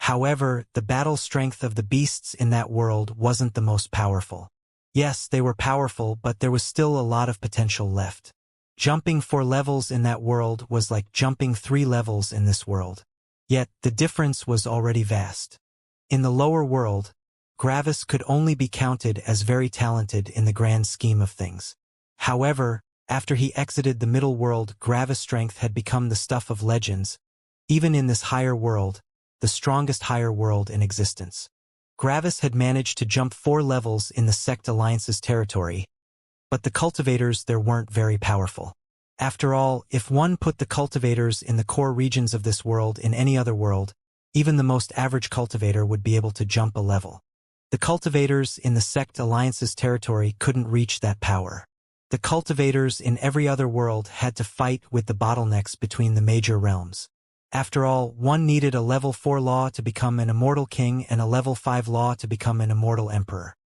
However, the battle strength of the beasts in that world wasn't the most powerful. Yes, they were powerful, but there was still a lot of potential left. Jumping 4 levels in that world was like jumping 3 levels in this world. Yet, the difference was already vast. In the lower world, Gravis could only be counted as very talented in the grand scheme of things. However, after he exited the middle world, Gravis' strength had become the stuff of legends, even in this higher world, the strongest higher world in existence. Gravis had managed to jump 4 levels in the Sect Alliance's territory, but the cultivators there weren't very powerful. After all, if one put the cultivators in the core regions of this world in any other world, even the most average cultivator would be able to jump a level. The cultivators in the Sect Alliance's territory couldn't reach that power. The cultivators in every other world had to fight with the bottlenecks between the major realms. After all, one needed a level 4 law to become an immortal king and a level 5 law to become an immortal emperor.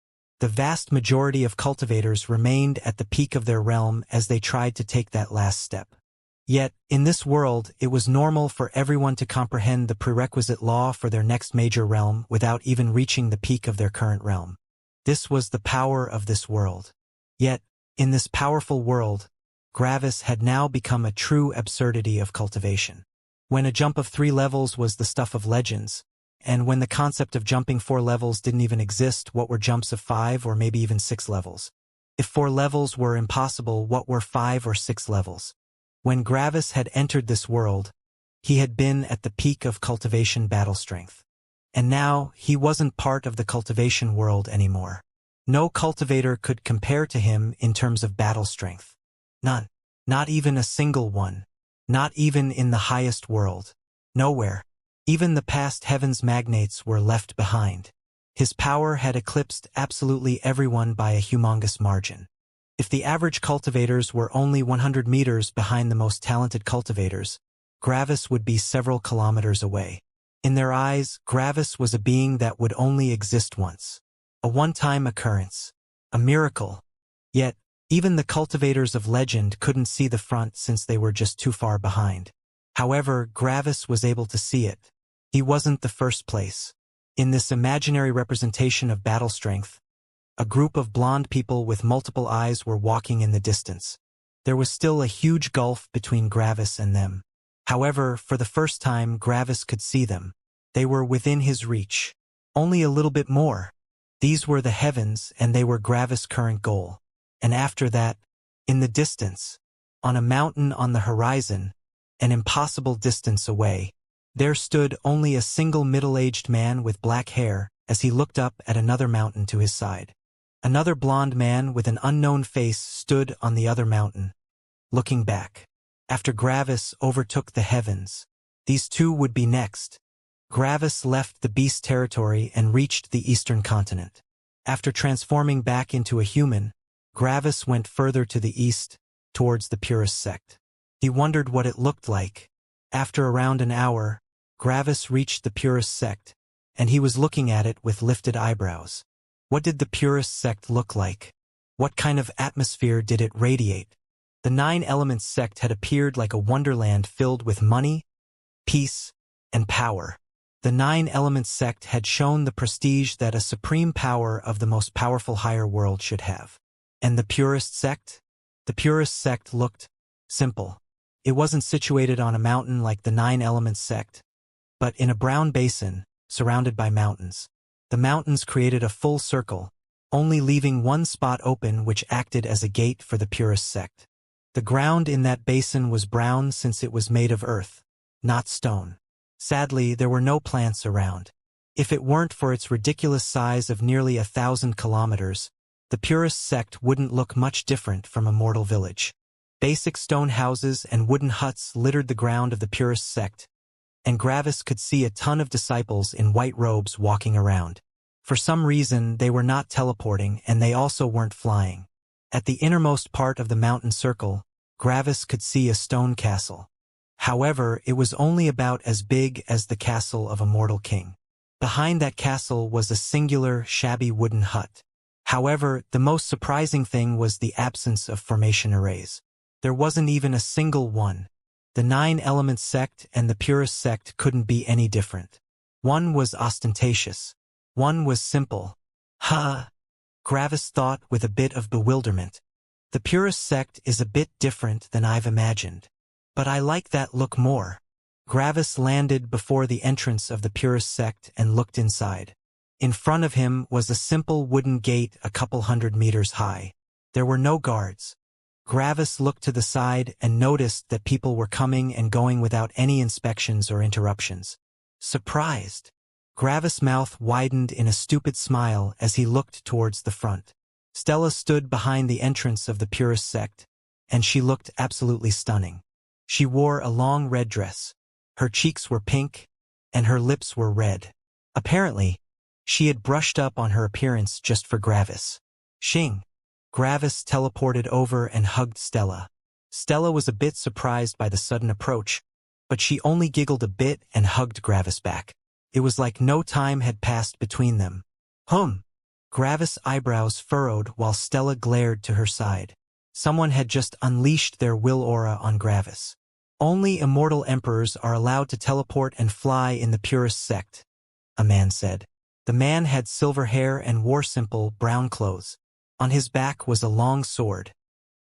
The vast majority of cultivators remained at the peak of their realm as they tried to take that last step. Yet, in this world, it was normal for everyone to comprehend the prerequisite law for their next major realm without even reaching the peak of their current realm. This was the power of this world. Yet, in this powerful world, Gravis had now become a true absurdity of cultivation. When a jump of 3 levels was the stuff of legends, and when the concept of jumping 4 levels didn't even exist, what were jumps of 5 or maybe even 6 levels? If 4 levels were impossible, what were 5 or 6 levels? When Gravis had entered this world, He had been at the peak of cultivation battle strength. And now, he wasn't part of the cultivation world anymore. No cultivator could compare to him in terms of battle strength. None. Not even a single one. Not even in the highest world. Nowhere. Even the past heavens magnates were left behind. His power had eclipsed absolutely everyone by a humongous margin. If the average cultivators were only 100 meters behind the most talented cultivators, Gravis would be several kilometers away. In their eyes, Gravis was a being that would only exist once. A one-time occurrence. A miracle. Yet, even the cultivators of legend couldn't see the front since they were just too far behind. However, Gravis was able to see it. He wasn't the first place. In this imaginary representation of battle strength, a group of blonde people with multiple eyes were walking in the distance. There was still a huge gulf between Gravis and them. However, for the first time, Gravis could see them. They were within his reach. Only a little bit more. These were the heavens, and they were Gravis' current goal. And after that, in the distance, on a mountain on the horizon, an impossible distance away, there stood only a single middle-aged man with black hair as he looked up at another mountain to his side. Another blonde man with an unknown face stood on the other mountain, looking back. After Gravis overtook the heavens, these two would be next. Gravis left the beast territory and reached the eastern continent. After transforming back into a human, Gravis went further to the east, towards the purist sect. He wondered what it looked like. After around an hour, Gravis reached the purist sect, and he was looking at it with lifted eyebrows. What did the purist sect look like? What kind of atmosphere did it radiate? The 9 Elements sect had appeared like a wonderland filled with money, peace, and power. The 9 Elements sect had shown the prestige that a supreme power of the most powerful higher world should have. And the purist sect? The purist sect looked simple. It wasn't situated on a mountain like the 9 Elements sect, but in a brown basin, surrounded by mountains. The mountains created a full circle, only leaving one spot open which acted as a gate for the purist sect. The ground in that basin was brown since it was made of earth, not stone. Sadly, there were no plants around. If it weren't for its ridiculous size of nearly 1,000 kilometers, the purist sect wouldn't look much different from a mortal village. Basic stone houses and wooden huts littered the ground of the purist sect, and Gravis could see a ton of disciples in white robes walking around. For some reason, they were not teleporting, and they also weren't flying. At the innermost part of the mountain circle, Gravis could see a stone castle. However, it was only about as big as the castle of a mortal king. Behind that castle was a singular, shabby wooden hut. However, the most surprising thing was the absence of formation arrays. There wasn't even a single one. The 9 Elements sect and the purist sect couldn't be any different. One was ostentatious. One was simple. Gravis thought with a bit of bewilderment. The purist sect is a bit different than I've imagined. But I like that look more. Gravis landed before the entrance of the purist sect and looked inside. In front of him was a simple wooden gate a couple 100 meters high. There were no guards. Gravis looked to the side and noticed that people were coming and going without any inspections or interruptions. Surprised, Gravis' mouth widened in a stupid smile as he looked towards the front. Stella stood behind the entrance of the purist sect, and she looked absolutely stunning. She wore a long red dress. Her cheeks were pink, and her lips were red. Apparently, she had brushed up on her appearance just for Gravis. Xing. Gravis teleported over and hugged Stella. Stella was a bit surprised by the sudden approach, but she only giggled a bit and hugged Gravis back. It was like no time had passed between them. Gravis' eyebrows furrowed while Stella glared to her side. Someone had just unleashed their will aura on Gravis. Only immortal emperors are allowed to teleport and fly in the purist sect, a man said. The man had silver hair and wore simple, brown clothes. On his back was a long sword.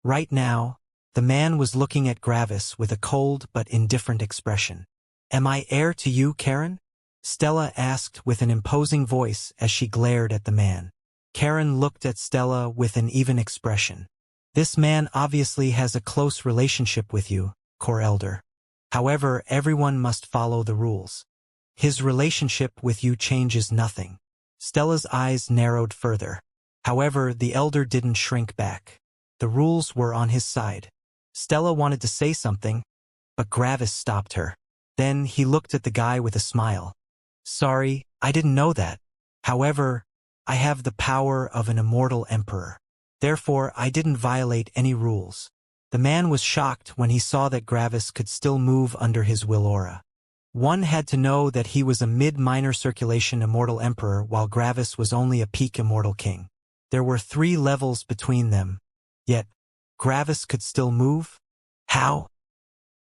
Right now, the man was looking at Gravis with a cold but indifferent expression. "Am I heir to you, Karen?" Stella asked with an imposing voice as she glared at the man. Karen looked at Stella with an even expression. "This man obviously has a close relationship with you, Core Elder." However, everyone must follow the rules. His relationship with you changes nothing. Stella's eyes narrowed further. However, the elder didn't shrink back. The rules were on his side. Stella wanted to say something, but Gravis stopped her. Then he looked at the guy with a smile. Sorry, I didn't know that. However, I have the power of an immortal emperor. Therefore, I didn't violate any rules. The man was shocked when he saw that Gravis could still move under his will aura. One had to know that he was a mid-minor circulation immortal emperor while Gravis was only a peak immortal king. There were 3 levels between them. Yet, Gravis could still move? How?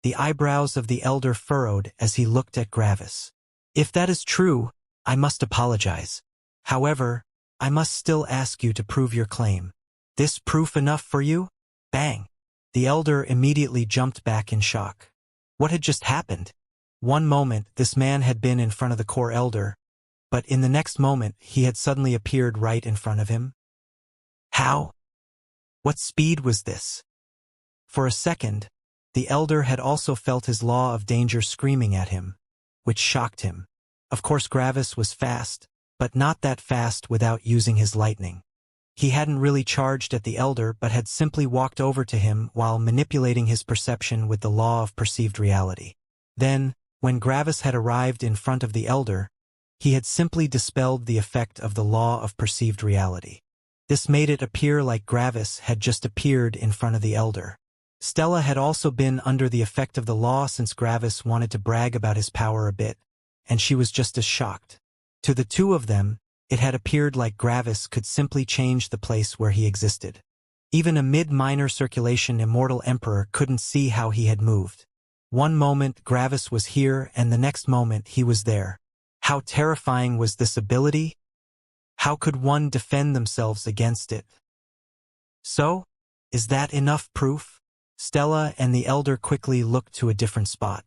The eyebrows of the elder furrowed as he looked at Gravis. If that is true, I must apologize. However, I must still ask you to prove your claim. This proof enough for you? Bang! The elder immediately jumped back in shock. What had just happened? One moment, this man had been in front of the core elder, but in the next moment, he had suddenly appeared right in front of him. How? What speed was this? For a second, the elder had also felt his law of danger screaming at him, which shocked him. Of course, Gravis was fast, but not that fast without using his lightning. He hadn't really charged at the elder but had simply walked over to him while manipulating his perception with the law of perceived reality. Then, when Gravis had arrived in front of the elder, he had simply dispelled the effect of the law of perceived reality. This made it appear like Gravis had just appeared in front of the elder. Stella had also been under the effect of the law since Gravis wanted to brag about his power a bit, and she was just as shocked. To the two of them, it had appeared like Gravis could simply change the place where he existed. Even a mid-minor circulation immortal emperor couldn't see how he had moved. One moment Gravis was here and the next moment he was there. How terrifying was this ability? How could one defend themselves against it? So, is that enough proof? Stella and the elder quickly looked to a different spot.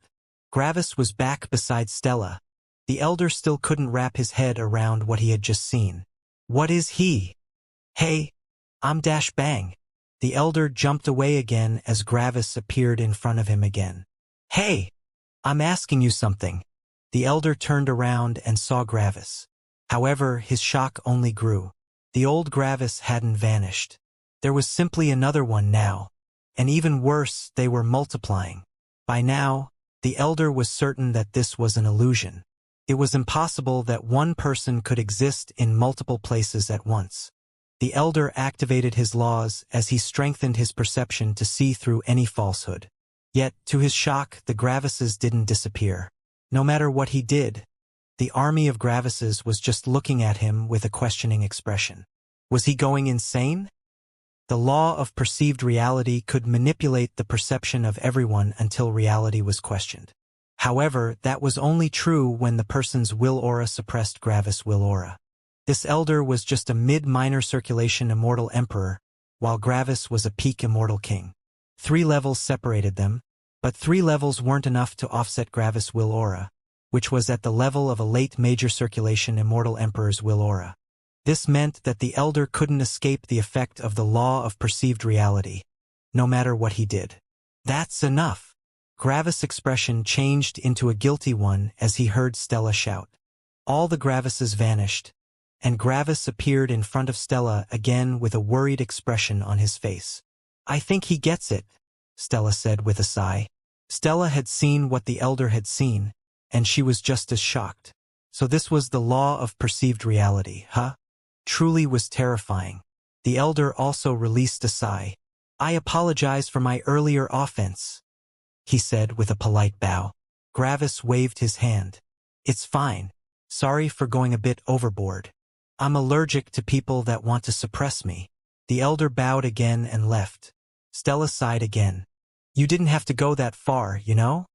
Gravis was back beside Stella. The elder still couldn't wrap his head around what he had just seen. What is he? Hey, I'm Dash Bang. The elder jumped away again as Gravis appeared in front of him again. Hey, I'm asking you something. The elder turned around and saw Gravis. However, his shock only grew. The old Gravis hadn't vanished. There was simply another one now. And even worse, they were multiplying. By now, the elder was certain that this was an illusion. It was impossible that one person could exist in multiple places at once. The elder activated his laws as he strengthened his perception to see through any falsehood. Yet, to his shock, the Gravises didn't disappear. No matter what he did, the army of Gravises was just looking at him with a questioning expression. Was he going insane? The law of perceived reality could manipulate the perception of everyone until reality was questioned. However, that was only true when the person's will aura suppressed Gravis' will aura. This elder was just a mid-minor circulation immortal emperor, while Gravis was a peak immortal king. 3 levels separated them, but 3 levels weren't enough to offset Gravis' will aura, which was at the level of a late major circulation immortal emperor's will aura. This meant that the elder couldn't escape the effect of the law of perceived reality, no matter what he did. That's enough. Gravis' expression changed into a guilty one as he heard Stella shout. All the Gravises vanished, and Gravis appeared in front of Stella again with a worried expression on his face. I think he gets it, Stella said with a sigh. Stella had seen what the elder had seen, and she was just as shocked. So this was the law of perceived reality, huh? Truly was terrifying. The elder also released a sigh. I apologize for my earlier offense, he said with a polite bow. Gravis waved his hand. It's fine. Sorry for going a bit overboard. I'm allergic to people that want to suppress me. The elder bowed again and left. Stella sighed again. You didn't have to go that far, you know?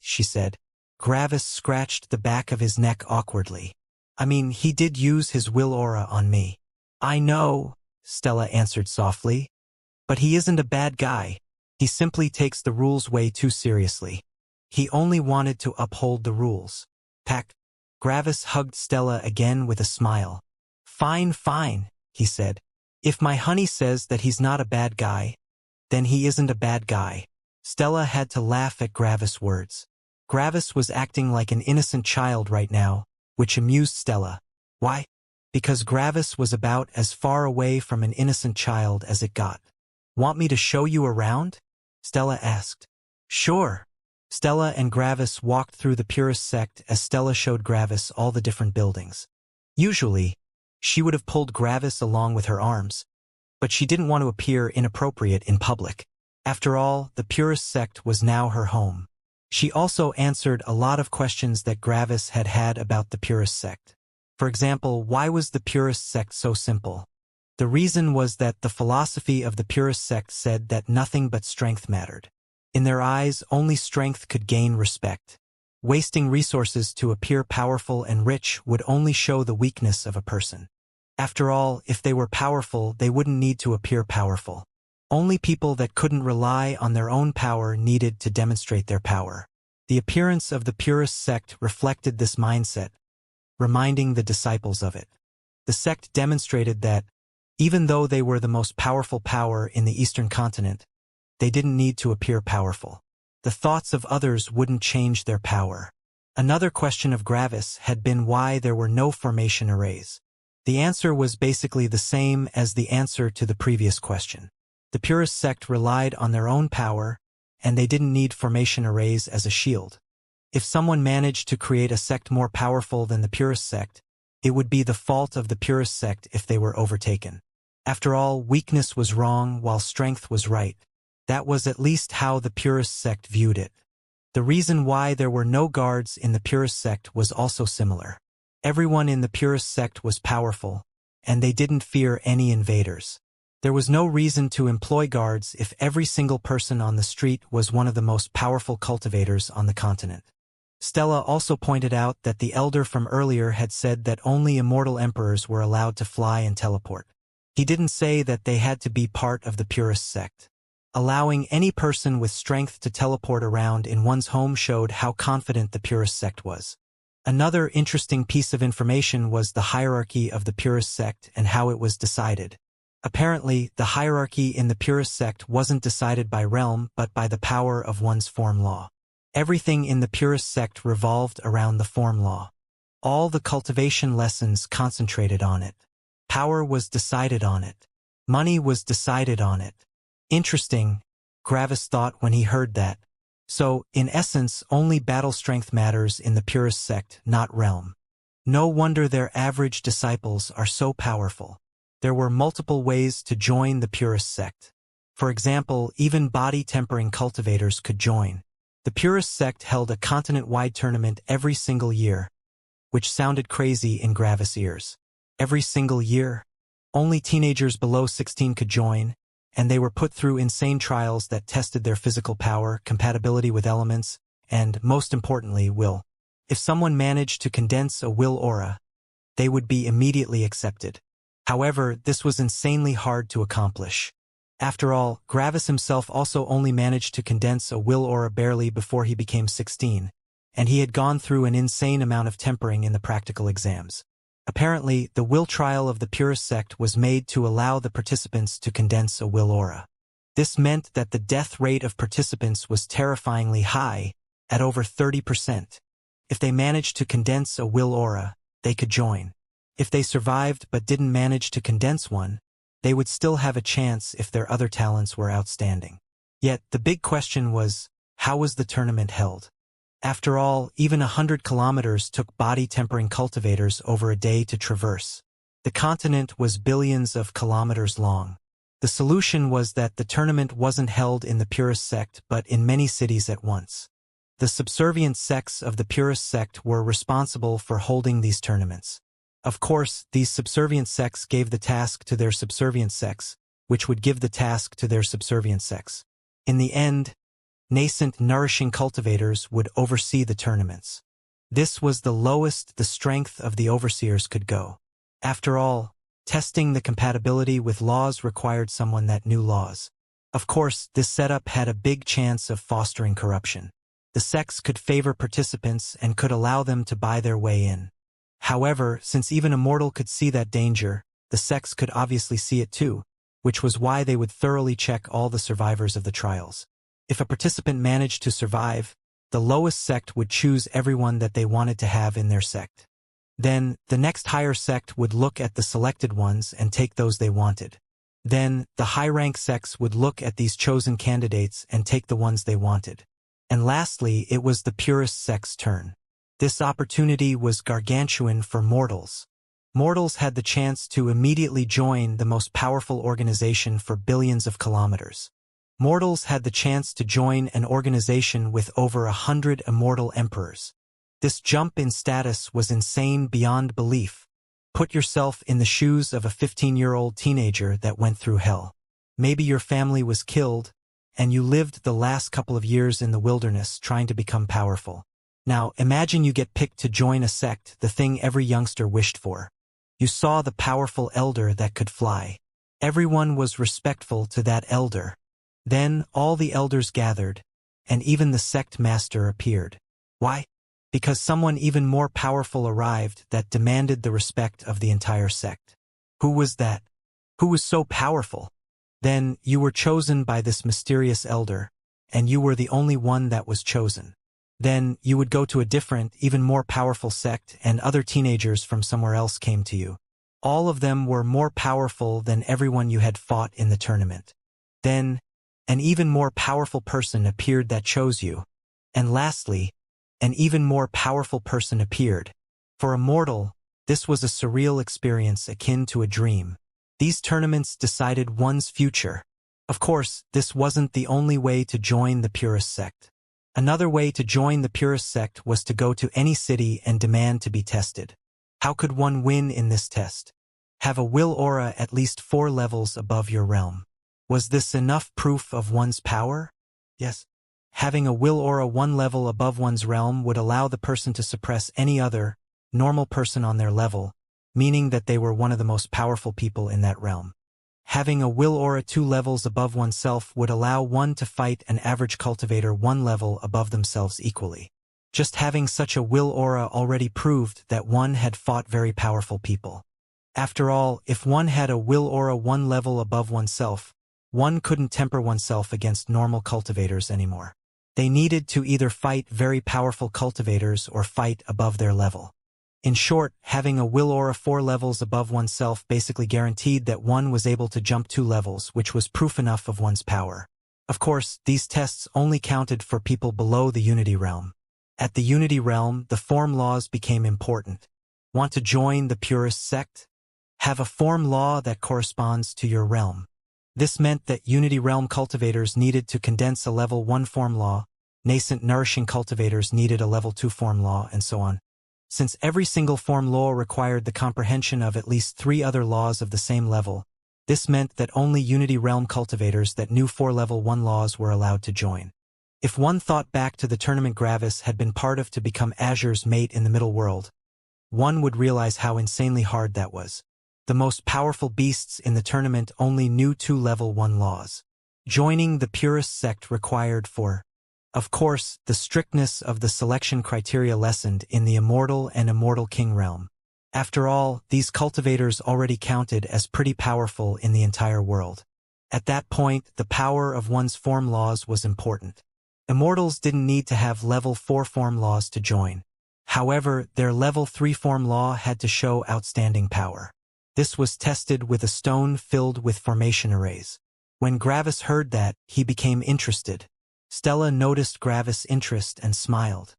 She said. Gravis scratched the back of his neck awkwardly. I mean, he did use his will aura on me. I know, Stella answered softly. But he isn't a bad guy. He simply takes the rules way too seriously. He only wanted to uphold the rules. Pack. Gravis hugged Stella again with a smile. Fine, fine, he said. If my honey says that he's not a bad guy, then he isn't a bad guy. Stella had to laugh at Gravis' words. Gravis was acting like an innocent child right now, which amused Stella. Why? Because Gravis was about as far away from an innocent child as it got. Want me to show you around? Stella asked. Sure. Stella and Gravis walked through the purist sect as Stella showed Gravis all the different buildings. Usually, she would have pulled Gravis along with her arms, but she didn't want to appear inappropriate in public. After all, the purist sect was now her home. She also answered a lot of questions that Gravis had had about the purist sect. For example, why was the purist sect so simple? The reason was that the philosophy of the purist sect said that nothing but strength mattered. In their eyes, only strength could gain respect. Wasting resources to appear powerful and rich would only show the weakness of a person. After all, if they were powerful, they wouldn't need to appear powerful. Only people that couldn't rely on their own power needed to demonstrate their power. The appearance of the purist sect reflected this mindset, reminding the disciples of it. The sect demonstrated that, even though they were the most powerful power in the Eastern continent, they didn't need to appear powerful. The thoughts of others wouldn't change their power. Another question of Gravis had been why there were no formation arrays. The answer was basically the same as the answer to the previous question. The purist sect relied on their own power, and they didn't need formation arrays as a shield. If someone managed to create a sect more powerful than the purist sect, it would be the fault of the purist sect if they were overtaken. After all, weakness was wrong while strength was right. That was at least how the purist sect viewed it. The reason why there were no guards in the purist sect was also similar. Everyone in the purist sect was powerful, and they didn't fear any invaders. There was no reason to employ guards if every single person on the street was one of the most powerful cultivators on the continent. Stella also pointed out that the elder from earlier had said that only immortal emperors were allowed to fly and teleport. He didn't say that they had to be part of the purist sect. Allowing any person with strength to teleport around in one's home showed how confident the purist sect was. Another interesting piece of information was the hierarchy of the purist sect and how it was decided. Apparently, the hierarchy in the purist sect wasn't decided by realm but by the power of one's form law. Everything in the purist sect revolved around the form law. All the cultivation lessons concentrated on it. Power was decided on it. Money was decided on it. Interesting, Gravis thought when he heard that. So, in essence, only battle strength matters in the purist sect, not realm. No wonder their average disciples are so powerful. There were multiple ways to join the purist sect. For example, even body-tempering cultivators could join. The purist sect held a continent-wide tournament every single year, which sounded crazy in Gravis' ears. Every single year? Only teenagers below 16 could join, and they were put through insane trials that tested their physical power, compatibility with elements, and, most importantly, will. If someone managed to condense a will aura, they would be immediately accepted. However, this was insanely hard to accomplish. After all, Gravis himself also only managed to condense a will aura barely before he became 16, and he had gone through an insane amount of tempering in the practical exams. Apparently, the will trial of the purist sect was made to allow the participants to condense a will aura. This meant that the death rate of participants was terrifyingly high, at over 30%. If they managed to condense a will aura, they could join. If they survived but didn't manage to condense one, they would still have a chance if their other talents were outstanding. Yet, the big question was, how was the tournament held? After all, even 100 kilometers took body-tempering cultivators over a day to traverse. The continent was billions of kilometers long. The solution was that the tournament wasn't held in the purist sect but in many cities at once. The subservient sects of the purist sect were responsible for holding these tournaments. Of course, these subservient sects gave the task to their subservient sects, which would give the task to their subservient sects. In the end, nascent nourishing cultivators would oversee the tournaments. This was the lowest the strength of the overseers could go. After all, testing the compatibility with laws required someone that knew laws. Of course, this setup had a big chance of fostering corruption. The sects could favor participants and could allow them to buy their way in. However, since even Immortal could see that danger, the sects could obviously see it too, which was why they would thoroughly check all the survivors of the trials. If a participant managed to survive, the lowest sect would choose everyone that they wanted to have in their sect. Then, the next higher sect would look at the selected ones and take those they wanted. Then, the high-rank sects would look at these chosen candidates and take the ones they wanted. And lastly, it was the purest sect's turn. This opportunity was gargantuan for mortals. Mortals had the chance to immediately join the most powerful organization for billions of kilometers. Mortals had the chance to join an organization with over 100 immortal emperors. This jump in status was insane beyond belief. Put yourself in the shoes of a 15-year-old teenager that went through hell. Maybe your family was killed, and you lived the last couple of years in the wilderness trying to become powerful. Now, imagine you get picked to join a sect, the thing every youngster wished for. You saw the powerful elder that could fly. Everyone was respectful to that elder. Then all the elders gathered, and even the sect master appeared. Why? Because someone even more powerful arrived that demanded the respect of the entire sect. Who was that? Who was so powerful? Then you were chosen by this mysterious elder, and you were the only one that was chosen. Then you would go to a different, even more powerful sect, and other teenagers from somewhere else came to you. All of them were more powerful than everyone you had fought in the tournament. Then an even more powerful person appeared that chose you. And lastly, an even more powerful person appeared. For a mortal, this was a surreal experience akin to a dream. These tournaments decided one's future. Of course, this wasn't the only way to join the purest sect. Another way to join the purest sect was to go to any city and demand to be tested. How could one win in this test? Have a will aura at least 4 levels above your realm. Was this enough proof of one's power? Yes. Having a will aura 1 level above one's realm would allow the person to suppress any other, normal person on their level, meaning that they were one of the most powerful people in that realm. Having a will aura 2 levels above oneself would allow one to fight an average cultivator 1 level above themselves equally. Just having such a will aura already proved that one had fought very powerful people. After all, if one had a will aura 1 level above oneself, one couldn't temper oneself against normal cultivators anymore. They needed to either fight very powerful cultivators or fight above their level. In short, having a will aura 4 levels above oneself basically guaranteed that one was able to jump 2 levels, which was proof enough of one's power. Of course, these tests only counted for people below the Unity realm. At the Unity realm, the form laws became important. Want to join the purest sect? Have a form law that corresponds to your realm. This meant that Unity realm cultivators needed to condense a level 1 form law, nascent nourishing cultivators needed a level 2 form law, and so on. Since every single form law required the comprehension of at least 3 other laws of the same level, this meant that only Unity realm cultivators that knew 4 level 1 laws were allowed to join. If one thought back to the tournament Gravis had been part of to become Azure's mate in the middle world, one would realize how insanely hard that was. The most powerful beasts in the tournament only knew 2 level 1 laws. Joining the purest sect required for, of course, the strictness of the selection criteria lessened in the Immortal and Immortal King realm. After all, these cultivators already counted as pretty powerful in the entire world. At that point, the power of one's form laws was important. Immortals didn't need to have level 4 form laws to join. However, their level 3 form law had to show outstanding power. This was tested with a stone filled with formation arrays. When Gravis heard that, he became interested. Stella noticed Gravis' interest and smiled.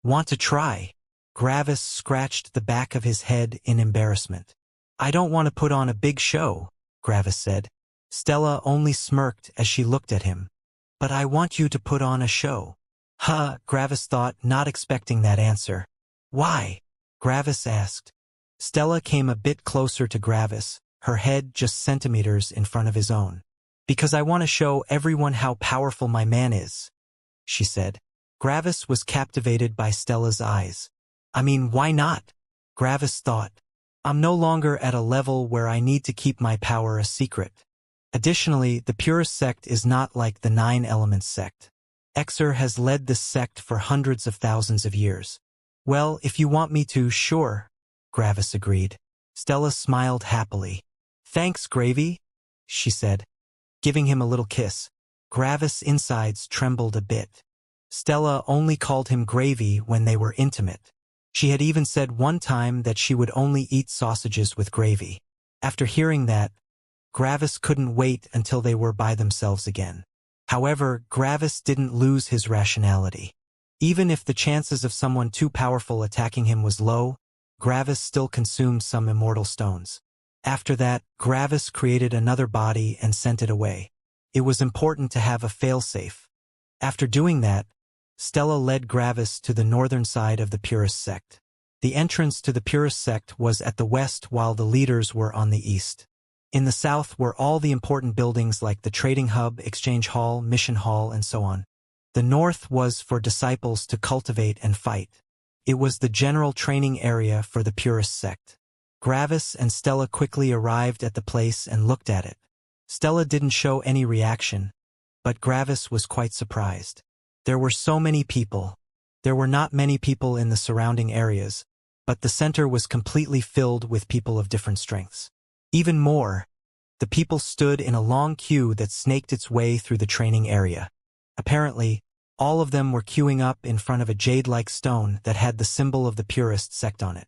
Want to try? Gravis scratched the back of his head in embarrassment. I don't want to put on a big show, Gravis said. Stella only smirked as she looked at him. But I want you to put on a show. Huh, Gravis thought, not expecting that answer. Why? Gravis asked. Stella came a bit closer to Gravis, her head just centimeters in front of his own. Because I want to show everyone how powerful my man is, she said. Gravis was captivated by Stella's eyes. I mean, why not? Gravis thought. I'm no longer at a level where I need to keep my power a secret. Additionally, the purest sect is not like the 9 Elements sect. Exer has led this sect for hundreds of thousands of years. Well, if you want me to, sure, Gravis agreed. Stella smiled happily. Thanks, Gravy, she said, giving him a little kiss. Gravis' insides trembled a bit. Stella only called him Gravy when they were intimate. She had even said one time that she would only eat sausages with gravy. After hearing that, Gravis couldn't wait until they were by themselves again. However, Gravis didn't lose his rationality. Even if the chances of someone too powerful attacking him was low, Gravis still consumed some immortal stones. After that, Gravis created another body and sent it away. It was important to have a failsafe. After doing that, Stella led Gravis to the northern side of the Purist sect. The entrance to the Purist sect was at the west while the leaders were on the east. In the south were all the important buildings like the Trading Hub, Exchange Hall, Mission Hall, and so on. The north was for disciples to cultivate and fight. It was the general training area for the Purist sect. Gravis and Stella quickly arrived at the place and looked at it. Stella didn't show any reaction, but Gravis was quite surprised. There were so many people. There were not many people in the surrounding areas, but the center was completely filled with people of different strengths. Even more, the people stood in a long queue that snaked its way through the training area. Apparently, all of them were queuing up in front of a jade-like stone that had the symbol of the Purist sect on it.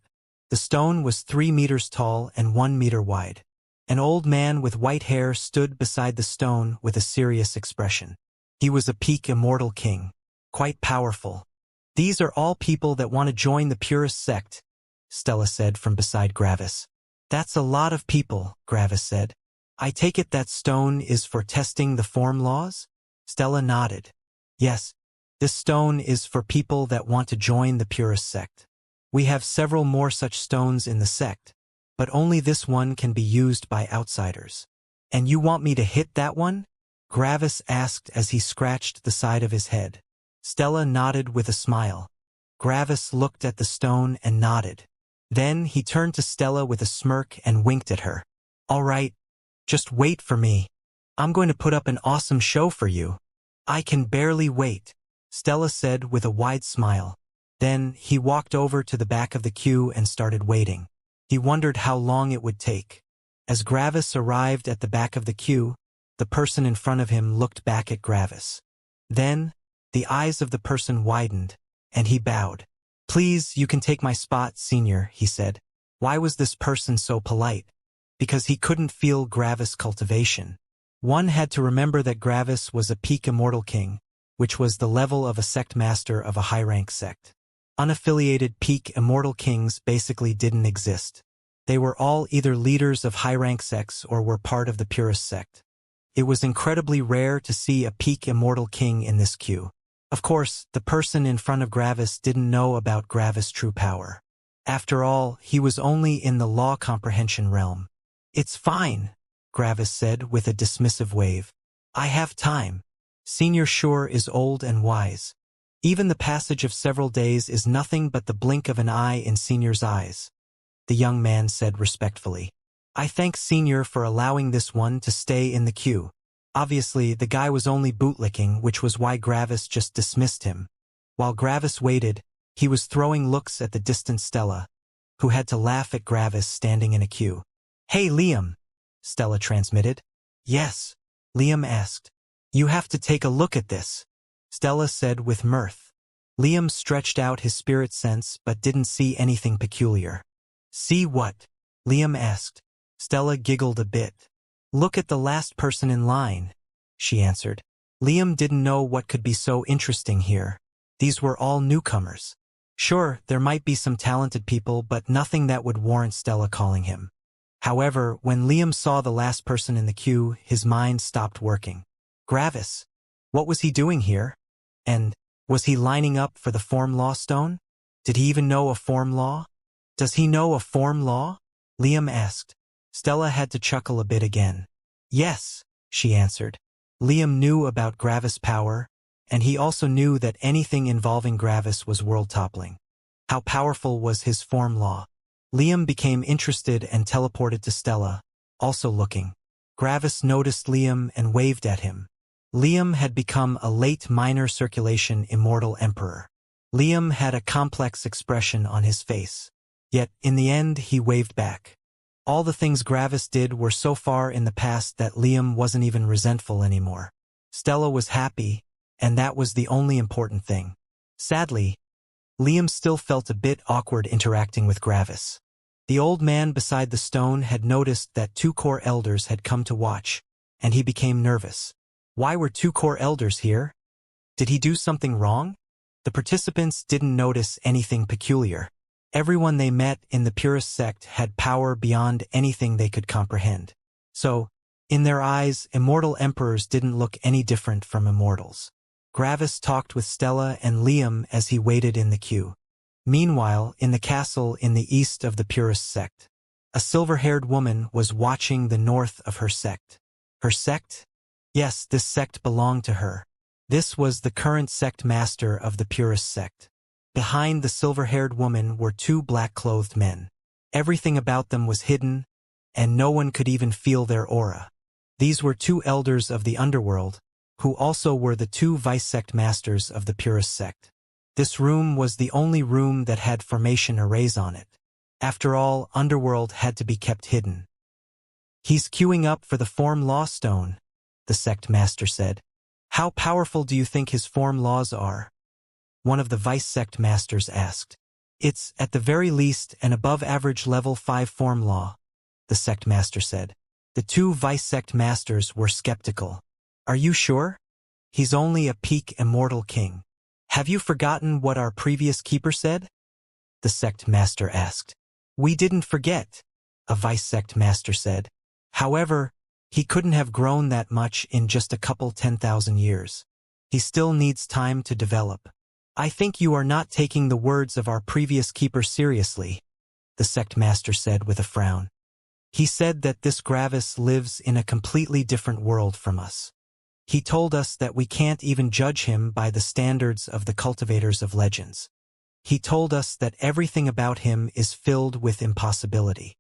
The stone was 3 meters tall and 1 meter wide. An old man with white hair stood beside the stone with a serious expression. He was a peak immortal king, quite powerful. "These are all people that want to join the Purist sect," Stella said from beside Gravis. "That's a lot of people," Gravis said. "I take it that stone is for testing the form laws?" Stella nodded. "Yes, this stone is for people that want to join the Purist sect. We have several more such stones in the sect, but only this one can be used by outsiders." "And you want me to hit that one?" Gravis asked as he scratched the side of his head. Stella nodded with a smile. Gravis looked at the stone and nodded. Then he turned to Stella with a smirk and winked at her. "All right, just wait for me. I'm going to put up an awesome show for you." "I can barely wait," Stella said with a wide smile. Then he walked over to the back of the queue and started waiting. He wondered how long it would take. As Gravis arrived at the back of the queue, the person in front of him looked back at Gravis. Then, the eyes of the person widened, and he bowed. "Please, you can take my spot, Senior," he said. Why was this person so polite? Because he couldn't feel Gravis' cultivation. One had to remember that Gravis was a peak immortal king, which was the level of a sect master of a high-rank sect. Unaffiliated peak immortal kings basically didn't exist. They were all either leaders of high-rank sects or were part of the Purist sect. It was incredibly rare to see a peak immortal king in this queue. Of course, the person in front of Gravis didn't know about Gravis' true power. After all, he was only in the law comprehension realm. "It's fine," Gravis said with a dismissive wave. "I have time. Senior sure is old and wise. Even the passage of several days is nothing but the blink of an eye in Senior's eyes," the young man said respectfully. "I thank Senior for allowing this one to stay in the queue." Obviously, the guy was only bootlicking, which was why Gravis just dismissed him. While Gravis waited, he was throwing looks at the distant Stella, who had to laugh at Gravis standing in a queue. "Hey, Liam," Stella transmitted. "Yes," Liam asked. "You have to take a look at this," Stella said with mirth. Liam stretched out his spirit sense but didn't see anything peculiar. "See what?" Liam asked. Stella giggled a bit. "Look at the last person in line," she answered. Liam didn't know what could be so interesting here. These were all newcomers. Sure, there might be some talented people, but nothing that would warrant Stella calling him. However, when Liam saw the last person in the queue, his mind stopped working. Gravis. What was he doing here? And was he lining up for the form law stone? Did he even know a form law? "Does he know a form law?" Liam asked. Stella had to chuckle a bit again. "Yes," she answered. Liam knew about Gravis' power, and he also knew that anything involving Gravis was world-toppling. How powerful was his form law? Liam became interested and teleported to Stella, also looking. Gravis noticed Liam and waved at him. Liam had become a late minor circulation immortal emperor. Liam had a complex expression on his face. Yet, in the end, he waved back. All the things Gravis did were so far in the past that Liam wasn't even resentful anymore. Stella was happy, and that was the only important thing. Sadly, Liam still felt a bit awkward interacting with Gravis. The old man beside the stone had noticed that 2 core elders had come to watch, and he became nervous. Why were 2 core elders here? Did he do something wrong? The participants didn't notice anything peculiar. Everyone they met in the purist sect had power beyond anything they could comprehend. So, in their eyes, immortal emperors didn't look any different from immortals. Gravis talked with Stella and Liam as he waited in the queue. Meanwhile, in the castle in the east of the purist sect, a silver-haired woman was watching the north of her sect. Her sect? Yes, this sect belonged to her. This was the current sect master of the purist sect. Behind the silver-haired woman were 2 black-clothed men. Everything about them was hidden, and no one could even feel their aura. These were 2 elders of the underworld, who also were the 2 vice-sect masters of the purist sect. This room was the only room that had formation arrays on it. After all, underworld had to be kept hidden. "He's queuing up for the form law stone," the sect master said. "How powerful do you think his form laws are?" One of the vice-sect masters asked. "It's, at the very least, an above-average level 5 form law," the sect master said. The 2 vice-sect masters were skeptical. "Are you sure? He's only a peak immortal king. Have you forgotten what our previous keeper said?" the sect master asked. "We didn't forget," a vice-sect master said. "However, he couldn't have grown that much in just a couple 10,000 years. He still needs time to develop." "I think you are not taking the words of our previous keeper seriously," the sect master said with a frown. "He said that this Gravis lives in a completely different world from us. He told us that we can't even judge him by the standards of the cultivators of legends. He told us that everything about him is filled with impossibility.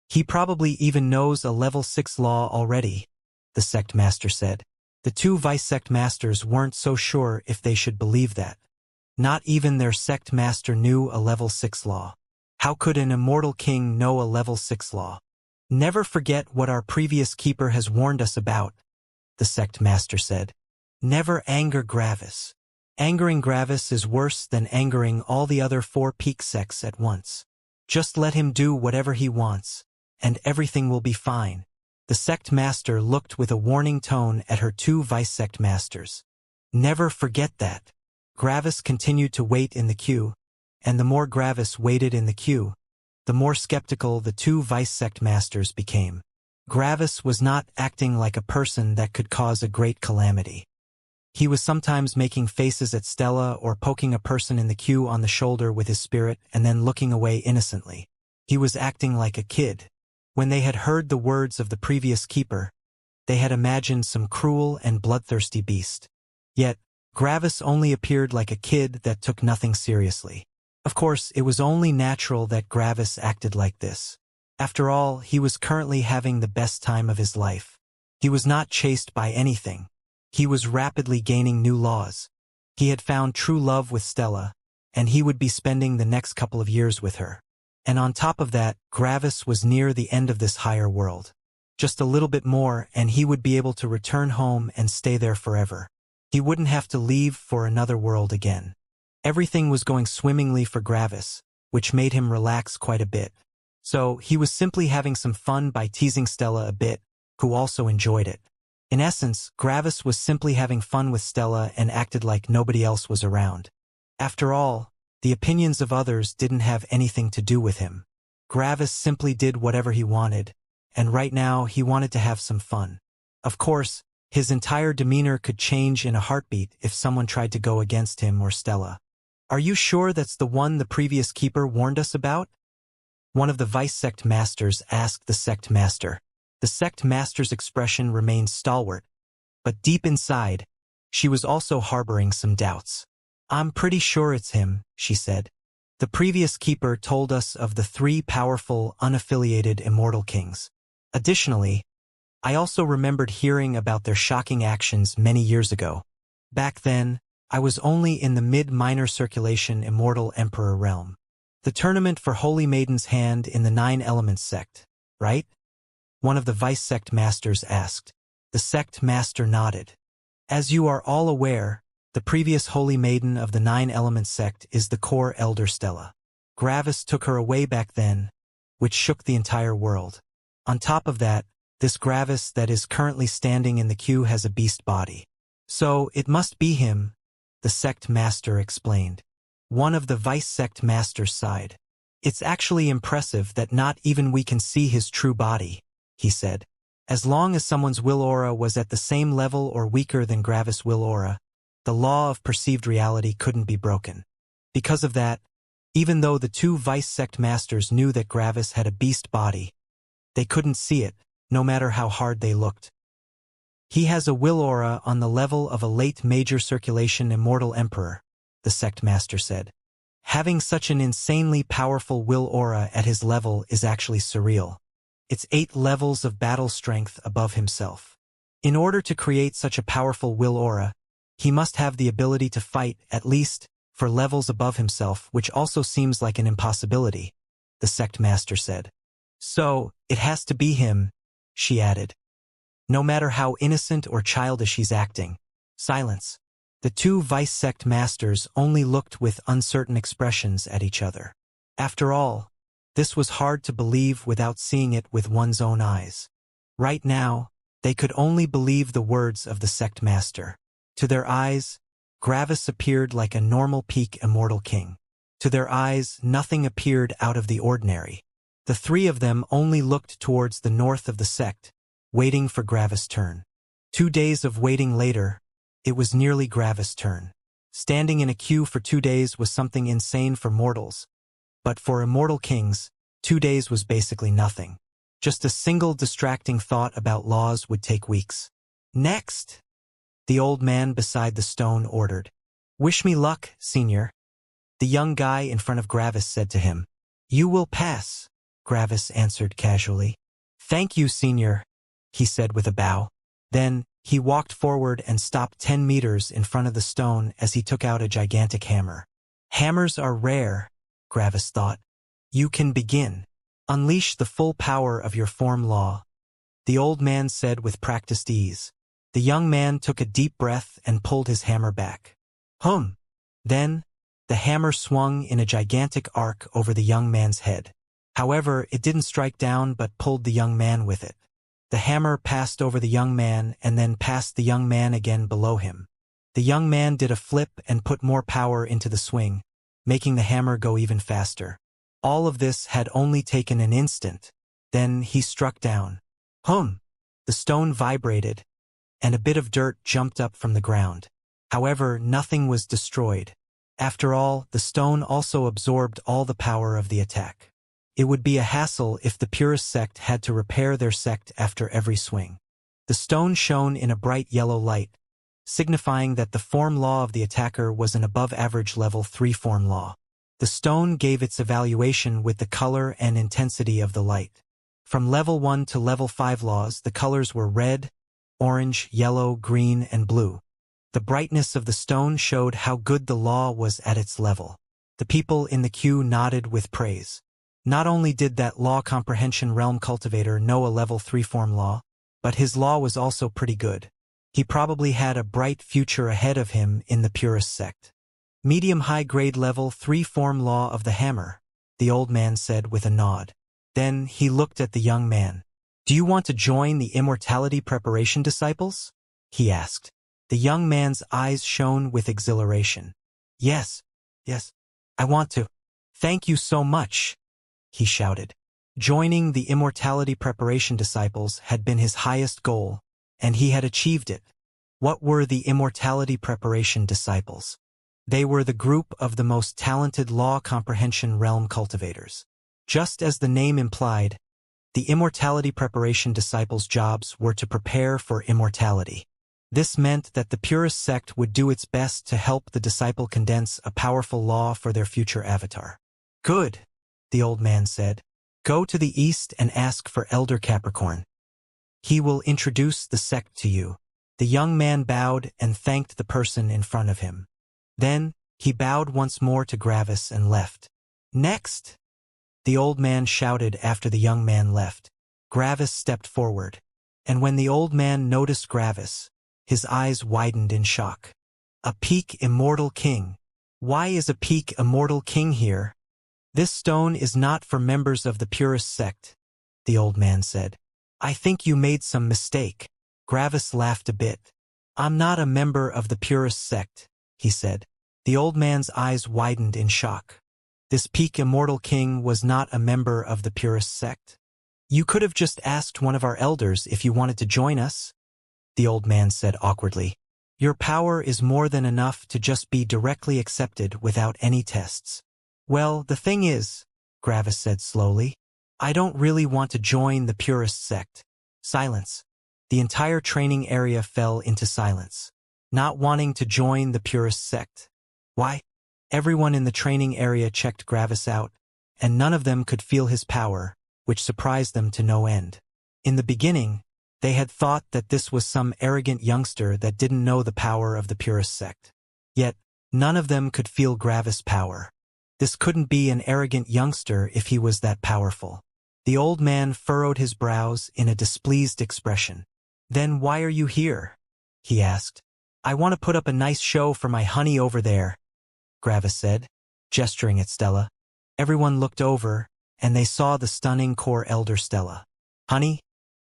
He probably even knows a level 6 law already," the sect master said. The 2 vice-sect masters weren't so sure if they should believe that. Not even their sect master knew a level 6 law. How could an immortal king know a level 6 law? "Never forget what our previous keeper has warned us about," the sect master said. "Never anger Gravis. Angering Gravis is worse than angering all the other 4 peak sects at once. Just let him do whatever he wants, and everything will be fine." The sect master looked with a warning tone at her 2 vice-sect masters. "Never forget that." Gravis continued to wait in the queue, and the more Gravis waited in the queue, the more skeptical the 2 vice-sect masters became. Gravis was not acting like a person that could cause a great calamity. He was sometimes making faces at Stella or poking a person in the queue on the shoulder with his spirit and then looking away innocently. He was acting like a kid. When they had heard the words of the previous keeper, they had imagined some cruel and bloodthirsty beast. Yet, Gravis only appeared like a kid that took nothing seriously. Of course, it was only natural that Gravis acted like this. After all, he was currently having the best time of his life. He was not chased by anything. He was rapidly gaining new laws. He had found true love with Stella, and he would be spending the next couple of years with her. And on top of that, Gravis was near the end of this higher world. Just a little bit more, and he would be able to return home and stay there forever. He wouldn't have to leave for another world again. Everything was going swimmingly for Gravis, which made him relax quite a bit. So he was simply having some fun by teasing Stella a bit, who also enjoyed it. In essence, Gravis was simply having fun with Stella and acted like nobody else was around. After all, the opinions of others didn't have anything to do with him. Gravis simply did whatever he wanted, and right now he wanted to have some fun. Of course, his entire demeanor could change in a heartbeat if someone tried to go against him or Stella. "Are you sure that's the one the previous keeper warned us about?" one of the vice-sect masters asked the sect master. The sect master's expression remained stalwart, but deep inside, she was also harboring some doubts. "I'm pretty sure it's him," she said. "The previous keeper told us of the 3 powerful, unaffiliated immortal kings. Additionally, I also remembered hearing about their shocking actions many years ago. Back then, I was only in the mid-minor circulation immortal emperor realm. The tournament for Holy Maiden's Hand in the 9 Elements sect, right?" one of the vice-sect masters asked. The sect master nodded. As you are all aware, the previous holy maiden of the Nine Elements sect is the core elder Stella. Gravis took her away back then, which shook the entire world. On top of that, this Gravis that is currently standing in the queue has a beast body. So, it must be him, the sect master explained. One of the vice sect masters sighed. It's actually impressive that not even we can see his true body, he said. As long as someone's will aura was at the same level or weaker than Gravis' will aura, the law of perceived reality couldn't be broken. Because of that, even though the two vice sect masters knew that Gravis had a beast body, they couldn't see it, no matter how hard they looked. He has a will aura on the level of a late major circulation immortal emperor, the sect master said. Having such an insanely powerful will aura at his level is actually surreal. It's 8 levels of battle strength above himself. In order to create such a powerful will aura, he must have the ability to fight, at least, for levels above himself, which also seems like an impossibility, the sect master said. So, it has to be him, she added. No matter how innocent or childish he's acting. Silence. The two vice sect masters only looked with uncertain expressions at each other. After all, this was hard to believe without seeing it with one's own eyes. Right now, they could only believe the words of the sect master. To their eyes, Gravis appeared like a normal peak immortal king. To their eyes, nothing appeared out of the ordinary. The three of them only looked towards the north of the sect, waiting for Gravis' turn. 2 days of waiting later, it was nearly Gravis' turn. Standing in a queue for 2 days was something insane for mortals. But for immortal kings, 2 days was basically nothing. Just a single distracting thought about laws would take weeks. Next, the old man beside the stone ordered. Wish me luck, senior. The young guy in front of Gravis said to him. You will pass, Gravis answered casually. Thank you, senior, he said with a bow. Then, he walked forward and stopped 10 meters in front of the stone as he took out a gigantic hammer. Hammers are rare, Gravis thought. You can begin. Unleash the full power of your form law, the old man said with practiced ease. The young man took a deep breath and pulled his hammer back. Then, the hammer swung in a gigantic arc over the young man's head. However, it didn't strike down but pulled the young man with it. The hammer passed over the young man and then passed the young man again below him. The young man did a flip and put more power into the swing, making the hammer go even faster. All of this had only taken an instant. Then he struck down. The stone vibrated, and a bit of dirt jumped up from the ground. However, nothing was destroyed. After all, the stone also absorbed all the power of the attack. It would be a hassle if the purist sect had to repair their sect after every swing. The stone shone in a bright yellow light, signifying that the form law of the attacker was an above-average level 3 form law. The stone gave its evaluation with the color and intensity of the light. From level 1 to level 5 laws, the colors were red, orange, yellow, green, and blue. The brightness of the stone showed how good the law was at its level. The people in the queue nodded with praise. Not only did that law comprehension realm cultivator know a level 3 form law, but his law was also pretty good. He probably had a bright future ahead of him in the purist sect. Medium-high grade level 3 form law of the hammer, the old man said with a nod. Then he looked at the young man. Do you want to join the immortality preparation disciples? He asked. The young man's eyes shone with exhilaration. Yes, I want to. Thank you so much, he shouted. Joining the immortality preparation disciples had been his highest goal, and he had achieved it. What were the immortality preparation disciples? They were the group of the most talented law comprehension realm cultivators. Just as the name implied, the immortality preparation disciples' jobs were to prepare for immortality. This meant that the purist sect would do its best to help the disciple condense a powerful law for their future avatar. Good, the old man said. Go to the east and ask for Elder Capricorn. He will introduce the sect to you. The young man bowed and thanked the person in front of him. Then, he bowed once more to Gravis and left. Next! The old man shouted after the young man left. Gravis stepped forward. And when the old man noticed Gravis, His eyes widened in shock. A peak immortal king. Why is a peak immortal king here? This stone is not for members of the purist sect, the old man said. I think you made some mistake. Gravis laughed a bit. I'm not a member of the purist sect, he said. The old man's eyes widened in shock. This peak immortal king was not a member of the purist sect. You could have just asked one of our elders if you wanted to join us, the old man said awkwardly. Your power is more than enough to just be directly accepted without any tests. Well, the thing is, Gravis said slowly, I don't really want to join the purist sect. Silence. The entire training area fell into silence. Not wanting to join the purist sect. Why? Everyone in the training area checked Gravis out, and none of them could feel his power, which surprised them to no end. In the beginning, they had thought that this was some arrogant youngster that didn't know the power of the purist sect. Yet, none of them could feel Gravis' power. This couldn't be an arrogant youngster if he was that powerful. The old man furrowed his brows in a displeased expression. Then why are you here? He asked. I want to put up a nice show for my honey over there, Gravis said, gesturing at Stella. Everyone looked over, and they saw the stunning core elder Stella. Honey?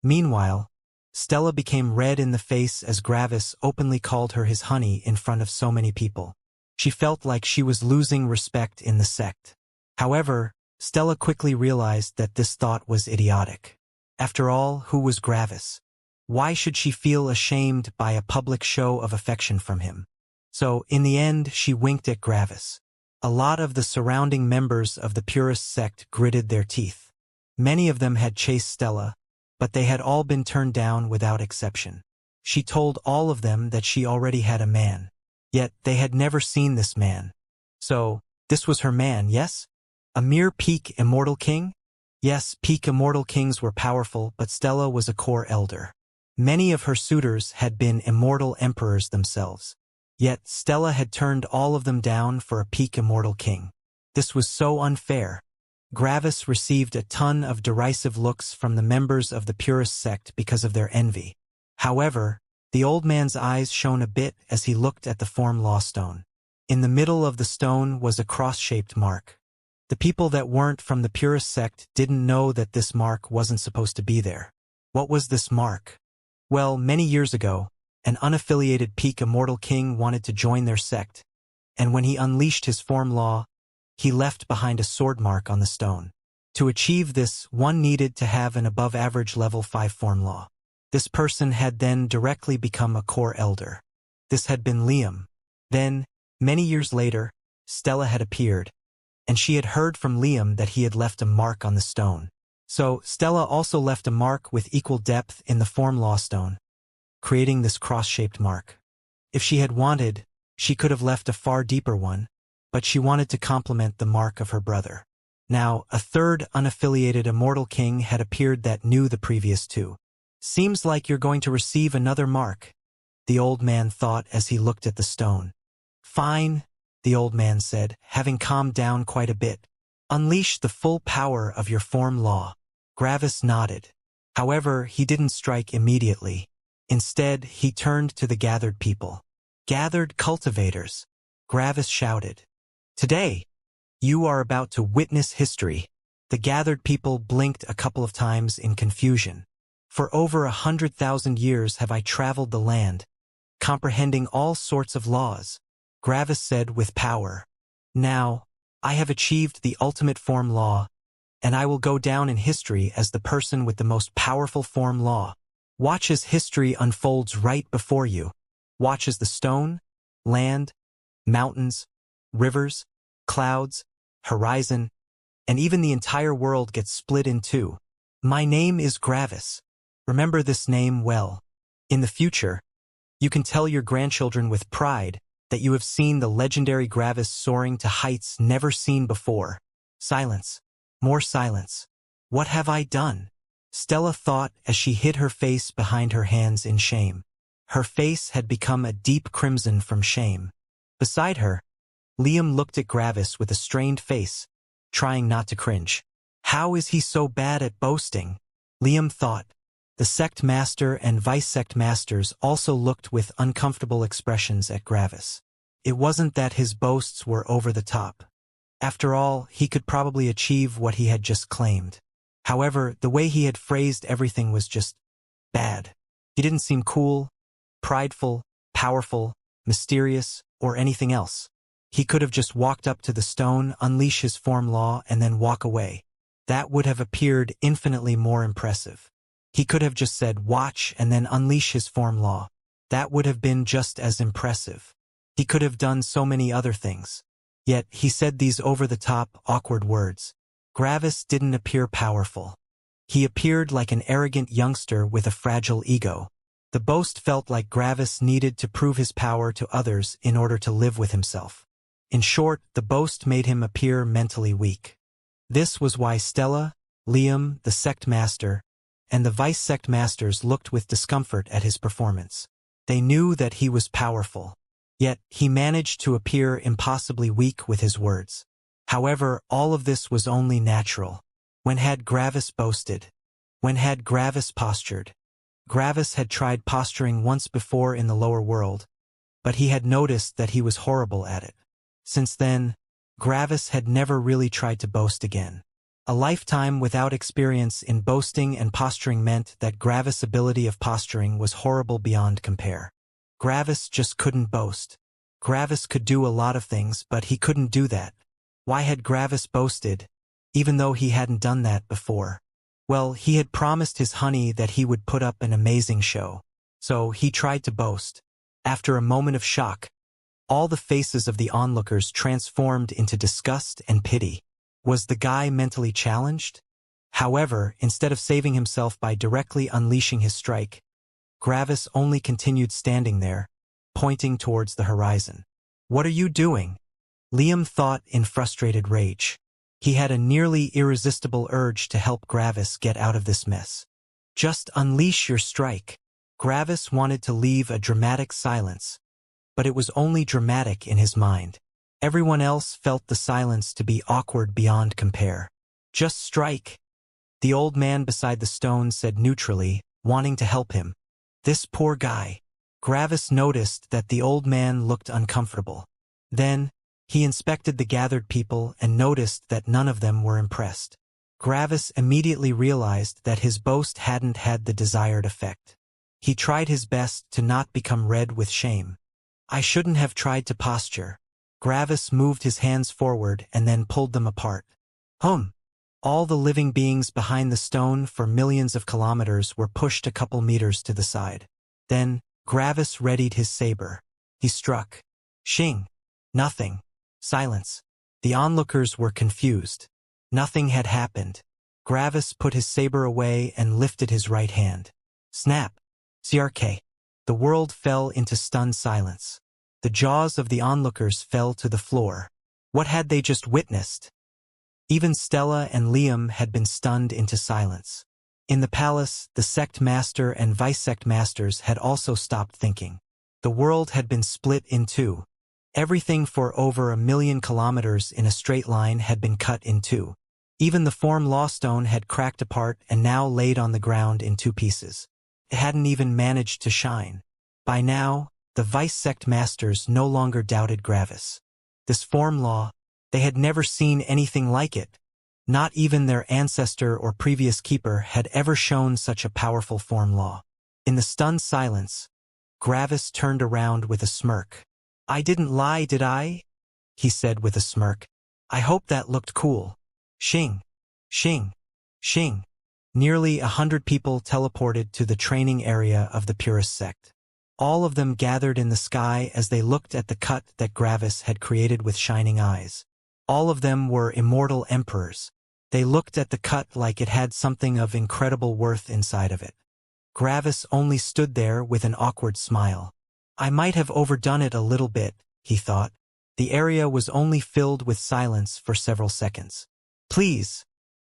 Meanwhile, Stella became red in the face as Gravis openly called her his honey in front of so many people. She felt like she was losing respect in the sect. However, Stella quickly realized that this thought was idiotic. After all, who was Gravis? Why should she feel ashamed by a public show of affection from him? So, in the end, she winked at Gravis. A lot of the surrounding members of the purist sect gritted their teeth. Many of them had chased Stella, but they had all been turned down without exception. She told all of them that she already had a man. Yet, they had never seen this man. So, this was her man, yes? A mere peak immortal king? Yes, peak immortal kings were powerful, but Stella was a core elder. Many of her suitors had been immortal emperors themselves. Yet, Stella had turned all of them down for a peak immortal king. This was so unfair. Gravis received a ton of derisive looks from the members of the purist sect because of their envy. However, the old man's eyes shone a bit as he looked at the form law stone. In the middle of the stone was a cross-shaped mark. The people that weren't from the purist sect didn't know that this mark wasn't supposed to be there. What was this mark? Well, many years ago, an unaffiliated peak immortal king wanted to join their sect, and when he unleashed his form law, he left behind a sword mark on the stone. To achieve this, one needed to have an above-average level 5 form law. This person had then directly become a core elder. This had been Liam. Then, many years later, Stella had appeared, and she had heard from Liam that he had left a mark on the stone. So, Stella also left a mark with equal depth in the form law stone, creating this cross-shaped mark. If she had wanted, she could have left a far deeper one, but she wanted to complement the mark of her brother. Now, a third unaffiliated immortal king had appeared that knew the previous two. Seems like you're going to receive another mark, the old man thought as he looked at the stone. Fine, the old man said, having calmed down quite a bit. Unleash the full power of your form law. Gravis nodded. However, he didn't strike immediately. Instead, he turned to the gathered people. Gathered cultivators, Gravis shouted. Today, you are about to witness history. The gathered people blinked a couple of times in confusion. For over 100,000 years have I traveled the land, comprehending all sorts of laws, Gravis said with power. Now, I have achieved the ultimate form law, and I will go down in history as the person with the most powerful form law. Watch as history unfolds right before you. Watch as the stone, land, mountains, rivers, clouds, horizon, and even the entire world gets split in two. My name is Gravis. Remember this name well. In the future, you can tell your grandchildren with pride that you have seen the legendary Gravis soaring to heights never seen before. Silence. More silence. What have I done? Stella thought as she hid her face behind her hands in shame. Her face had become a deep crimson from shame. Beside her, Liam looked at Gravis with a strained face, trying not to cringe. How is he so bad at boasting? Liam thought. The sect master and vice-sect masters also looked with uncomfortable expressions at Gravis. It wasn't that his boasts were over the top. After all, he could probably achieve what he had just claimed. However, the way he had phrased everything was just bad. He didn't seem cool, prideful, powerful, mysterious, or anything else. He could have just walked up to the stone, unleash his form law, and then walk away. That would have appeared infinitely more impressive. He could have just said, "Watch," and then unleash his form law. That would have been just as impressive. He could have done so many other things. Yet, he said these over-the-top, awkward words. Gravis didn't appear powerful. He appeared like an arrogant youngster with a fragile ego. The boast felt like Gravis needed to prove his power to others in order to live with himself. In short, the boast made him appear mentally weak. This was why Stella, Liam, the sect master, and the vice-sect masters looked with discomfort at his performance. They knew that he was powerful. Yet, he managed to appear impossibly weak with his words. However, all of this was only natural. When had Gravis boasted? When had Gravis postured? Gravis had tried posturing once before in the lower world, but he had noticed that he was horrible at it. Since then, Gravis had never really tried to boast again. A lifetime without experience in boasting and posturing meant that Gravis' ability of posturing was horrible beyond compare. Gravis just couldn't boast. Gravis could do a lot of things, but he couldn't do that. Why had Gravis boasted, even though he hadn't done that before? Well, he had promised his honey that he would put up an amazing show. So he tried to boast. After a moment of shock, all the faces of the onlookers transformed into disgust and pity. Was the guy mentally challenged? However, instead of saving himself by directly unleashing his strike, Gravis only continued standing there, pointing towards the horizon. "What are you doing?" Liam thought in frustrated rage. He had a nearly irresistible urge to help Gravis get out of this mess. "Just unleash your strike." Gravis wanted to leave a dramatic silence, but it was only dramatic in his mind. Everyone else felt the silence to be awkward beyond compare. "Just strike," the old man beside the stone said neutrally, wanting to help him. This poor guy. Gravis noticed that the old man looked uncomfortable. Then, he inspected the gathered people and noticed that none of them were impressed. Gravis immediately realized that his boast hadn't had the desired effect. He tried his best to not become red with shame. "I shouldn't have tried to posture." Gravis moved his hands forward and then pulled them apart. All the living beings behind the stone for millions of kilometers were pushed a couple meters to the side. Then, Gravis readied his saber. He struck. Shing. Nothing. Silence. The onlookers were confused. Nothing had happened. Gravis put his saber away and lifted his right hand. Snap. Xianxia. The world fell into stunned silence. The jaws of the onlookers fell to the floor. What had they just witnessed? Even Stella and Liam had been stunned into silence. In the palace, the sect master and vice-sect masters had also stopped thinking. The world had been split in two. Everything for over 1,000,000 kilometers in a straight line had been cut in two. Even the form law stone had cracked apart and now laid on the ground in two pieces. It hadn't even managed to shine. By now, the vice-sect masters no longer doubted Gravis. This form law, they had never seen anything like it. Not even their ancestor or previous keeper had ever shown such a powerful form law. In the stunned silence, Gravis turned around with a smirk. "I didn't lie, did I?" he said with a smirk. "I hope that looked cool." Shing. Shing. Shing. Nearly 100 people teleported to the training area of the Purist sect. All of them gathered in the sky as they looked at the cut that Gravis had created with shining eyes. All of them were immortal emperors. They looked at the cut like it had something of incredible worth inside of it. Gravis only stood there with an awkward smile. I might have overdone it a little bit, he thought. The area was only filled with silence for several seconds. "Please,"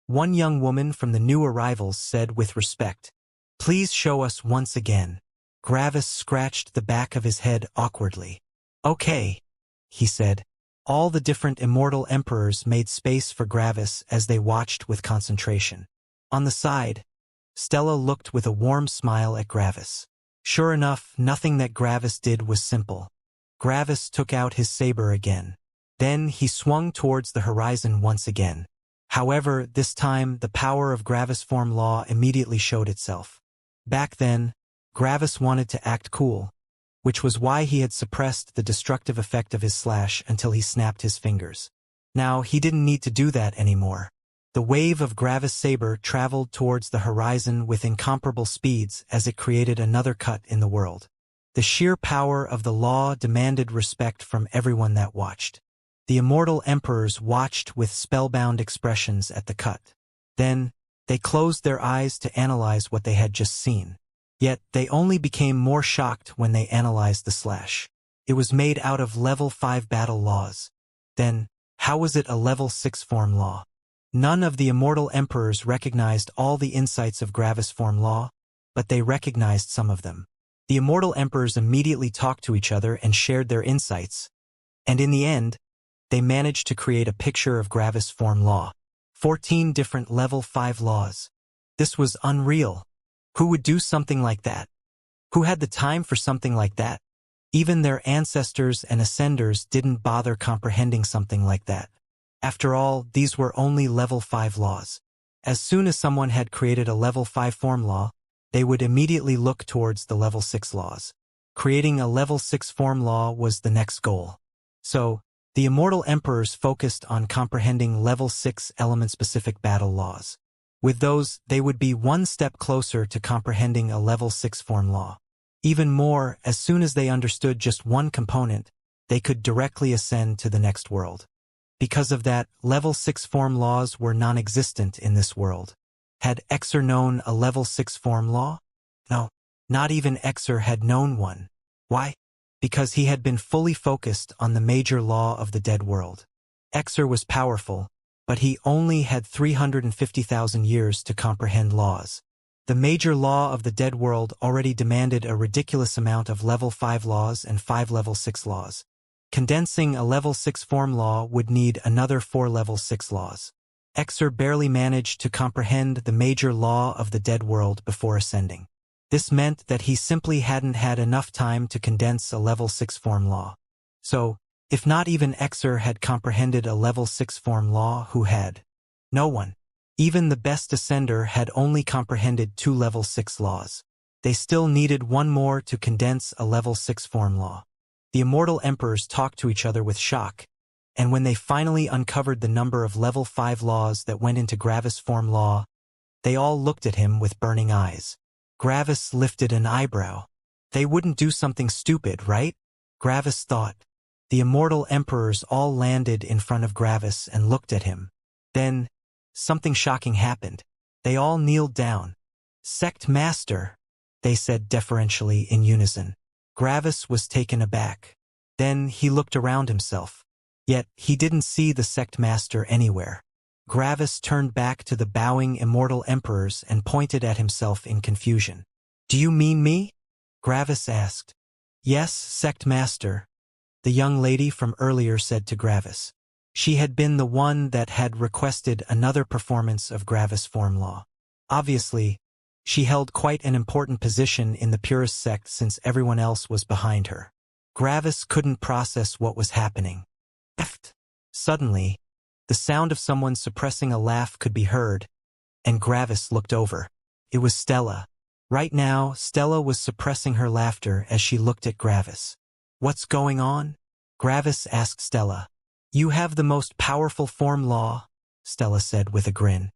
one young woman from the new arrivals said with respect. "Please show us once again." Gravis scratched the back of his head awkwardly. "Okay," he said. All the different immortal emperors made space for Gravis as they watched with concentration. On the side, Stella looked with a warm smile at Gravis. Sure enough, nothing that Gravis did was simple. Gravis took out his saber again. Then he swung towards the horizon once again. However, this time the power of Gravis form law immediately showed itself. Back then, Gravis wanted to act cool, which was why he had suppressed the destructive effect of his slash until he snapped his fingers. Now he didn't need to do that anymore. The wave of Gravis' saber traveled towards the horizon with incomparable speeds as it created another cut in the world. The sheer power of the law demanded respect from everyone that watched. The immortal emperors watched with spellbound expressions at the cut. Then, they closed their eyes to analyze what they had just seen. Yet, they only became more shocked when they analyzed the slash. It was made out of level 5 battle laws. Then, how was it a level 6 form law? None of the immortal emperors recognized all the insights of Gravis form law, but they recognized some of them. The immortal emperors immediately talked to each other and shared their insights, and in the end, they managed to create a picture of Gravis form law. 14 different level 5 laws. This was unreal. Who would do something like that? Who had the time for something like that? Even their ancestors and ascenders didn't bother comprehending something like that. After all, these were only level 5 laws. As soon as someone had created a level 5 form law, they would immediately look towards the level 6 laws. Creating a level 6 form law was the next goal. So, the immortal emperors focused on comprehending level 6 element-specific battle laws. With those, they would be one step closer to comprehending a level 6 form law. Even more, as soon as they understood just one component, they could directly ascend to the next world. Because of that, level 6 form laws were non-existent in this world. Had Exer known a level 6 form law? No, not even Exer had known one. Why? Because he had been fully focused on the major law of the dead world. Exer was powerful, but he only had 350,000 years to comprehend laws. The major law of the dead world already demanded a ridiculous amount of level 5 laws and 5 level 6 laws. Condensing a level 6 form law would need another 4 level 6 laws. Exer barely managed to comprehend the major law of the dead world before ascending. This meant that he simply hadn't had enough time to condense a level 6 form law. So, if not even Exer had comprehended a level 6 form law, who had? No one. Even the best ascender had only comprehended 2 level 6 laws. They still needed one more to condense a level 6 form law. The immortal emperors talked to each other with shock, and when they finally uncovered the number of level 5 laws that went into Gravis form law, they all looked at him with burning eyes. Gravis lifted an eyebrow. They wouldn't do something stupid, right? Gravis thought. The immortal emperors all landed in front of Gravis and looked at him. Then, something shocking happened. They all kneeled down. "Sect Master," they said deferentially in unison. Gravis was taken aback. Then he looked around himself. Yet, he didn't see the Sect Master anywhere. Gravis turned back to the bowing immortal emperors and pointed at himself in confusion. "Do you mean me?" Gravis asked. "Yes, Sect Master," the young lady from earlier said to Gravis. She had been the one that had requested another performance of Gravis form law. Obviously, she held quite an important position in the purist sect since everyone else was behind her. Gravis couldn't process what was happening. Suddenly, the sound of someone suppressing a laugh could be heard, and Gravis looked over. It was Stella. Right now, Stella was suppressing her laughter as she looked at Gravis. "What's going on?" Gravis asked Stella. "You have the most powerful form law," Stella said with a grin.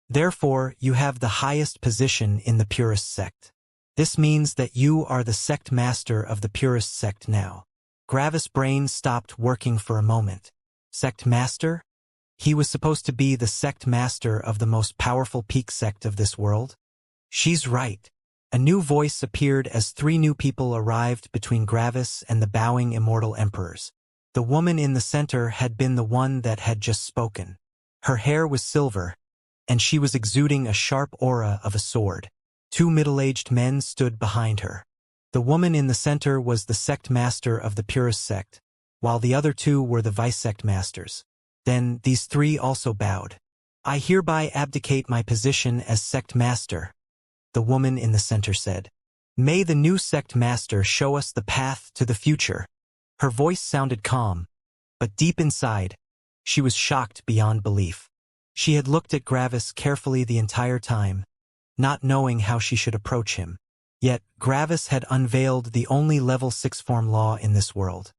"Therefore, you have the highest position in the purist sect. This means that you are the sect master of the purist sect now." Gravis' brain stopped working for a moment. Sect master? He was supposed to be the sect master of the most powerful peak sect of this world? She's right. A new voice appeared as 3 new people arrived between Gravis and the bowing immortal emperors. The woman in the center had been the one that had just spoken. Her hair was silver, and she was exuding a sharp aura of a sword. 2 middle-aged men stood behind her. The woman in the center was the sect master of the purist sect, while the other 2 were the vice sect masters. Then these 3 also bowed. "I hereby abdicate my position as sect master," the woman in the center said. May the new sect master show us the path to the future. Her voice sounded calm, but deep inside, she was shocked beyond belief. She had looked at Gravis carefully the entire time, not knowing how she should approach him. Yet, Gravis had unveiled the only level 6 form law in this world.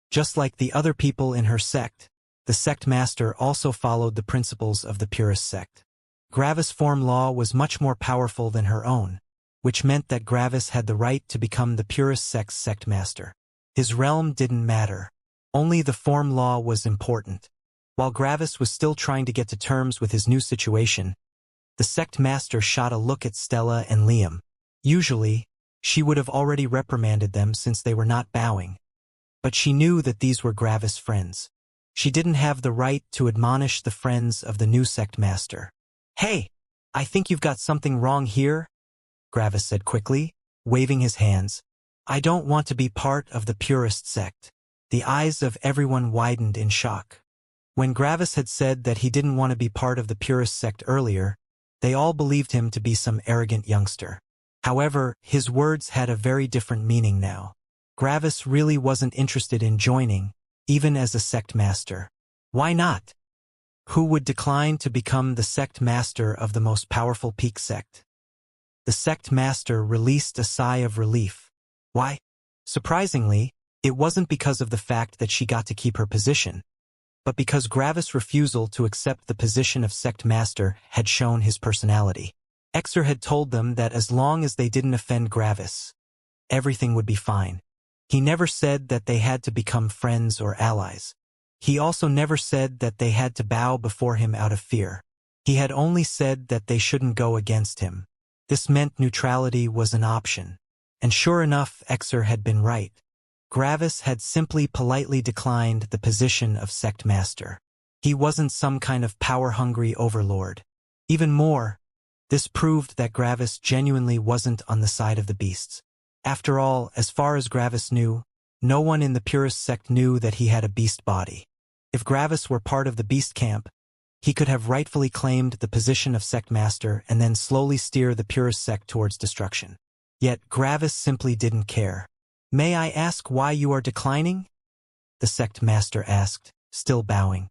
Just like the other people in her sect, the sect master also followed the principles of the purest sect. Gravis' form law was much more powerful than her own, which meant that Gravis had the right to become the purest sect's sect master. His realm didn't matter. Only the form law was important. While Gravis was still trying to get to terms with his new situation, the sect master shot a look at Stella and Liam. Usually, she would have already reprimanded them since they were not bowing. But she knew that these were Gravis' friends. She didn't have the right to admonish the friends of the new sect master. Hey, I think you've got something wrong here, Gravis said quickly, waving his hands. I don't want to be part of the purest sect. The eyes of everyone widened in shock. When Gravis had said that he didn't want to be part of the purest sect earlier, they all believed him to be some arrogant youngster. However, his words had a very different meaning now. Gravis really wasn't interested in joining, even as a sect master. Why not? Who would decline to become the sect master of the most powerful peak sect? The sect master released a sigh of relief. Why? Surprisingly, it wasn't because of the fact that she got to keep her position, but because Gravis' refusal to accept the position of sect master had shown his personality. Exer had told them that as long as they didn't offend Gravis, everything would be fine. He never said that they had to become friends or allies. He also never said that they had to bow before him out of fear. He had only said that they shouldn't go against him. This meant neutrality was an option. And sure enough, Exer had been right. Gravis had simply politely declined the position of sect master. He wasn't some kind of power-hungry overlord. Even more, this proved that Gravis genuinely wasn't on the side of the beasts. After all, as far as Gravis knew, no one in the purest sect knew that he had a beast body. If Gravis were part of the beast camp, he could have rightfully claimed the position of sect master and then slowly steer the purest sect towards destruction. Yet Gravis simply didn't care. May I ask why you are declining? The sect master asked, still bowing.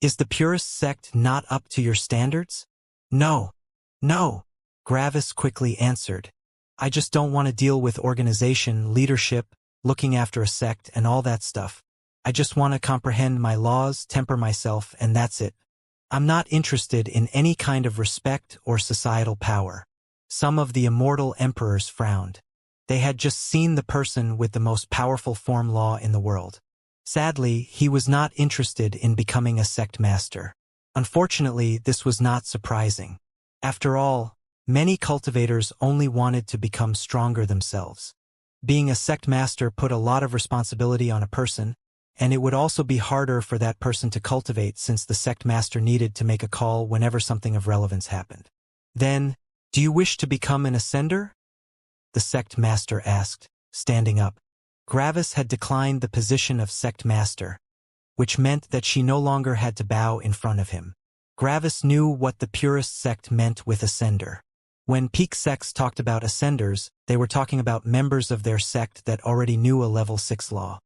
Is the purest sect not up to your standards? No. No, Gravis quickly answered. I just don't want to deal with organization, leadership, looking after a sect, and all that stuff. I just want to comprehend my laws, temper myself, and that's it. I'm not interested in any kind of respect or societal power. Some of the immortal emperors frowned. They had just seen the person with the most powerful form law in the world. Sadly, he was not interested in becoming a sect master. Unfortunately, this was not surprising. After all, many cultivators only wanted to become stronger themselves. Being a sect master put a lot of responsibility on a person, and it would also be harder for that person to cultivate since the sect master needed to make a call whenever something of relevance happened. Then, do you wish to become an ascender? The sect master asked, standing up. Gravis had declined the position of sect master, which meant that she no longer had to bow in front of him. Gravis knew what the purest sect meant with ascender. When peak sects talked about ascenders, they were talking about members of their sect that already knew a level 6 law.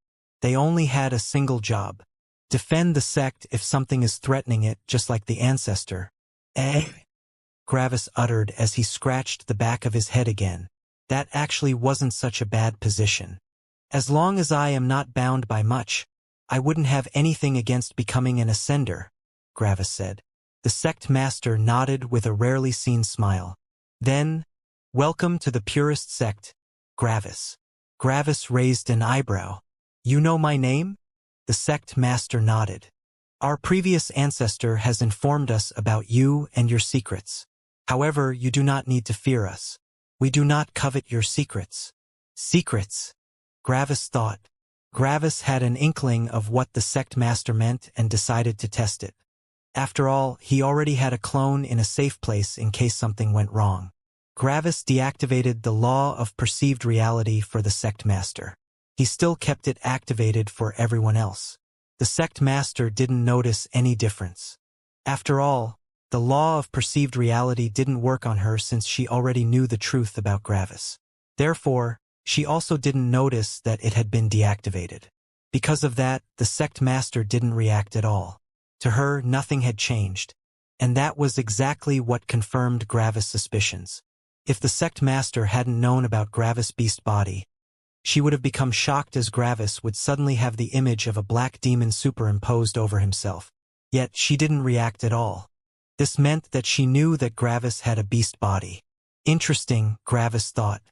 They only had a single job. Defend the sect if something is threatening it, just like the ancestor. Gravis uttered as he scratched the back of his head again. That actually wasn't such a bad position. As long as I am not bound by much, I wouldn't have anything against becoming an ascender, Gravis said. The sect master nodded with a rarely seen smile. Then, welcome to the purest sect, Gravis. Gravis raised an eyebrow. You know my name? The sect master nodded. Our previous ancestor has informed us about you and your secrets. However, you do not need to fear us. We do not covet your secrets. Secrets? Gravis thought. Gravis had an inkling of what the sect master meant and decided to test it. After all, he already had a clone in a safe place in case something went wrong. Gravis deactivated the law of perceived reality for the sect master. He still kept it activated for everyone else. The sect master didn't notice any difference. After all, The law of perceived reality didn't work on her since she already knew the truth about Gravis. Therefore, she also didn't notice that it had been deactivated. Because of that, the sect master didn't react at all. To her, nothing had changed. And that was exactly what confirmed Gravis' suspicions. If the sect master hadn't known about Gravis' beast body, she would have become shocked as Gravis would suddenly have the image of a black demon superimposed over himself. Yet she didn't react at all. This meant that she knew that Gravis had a beast body. Interesting, Gravis thought.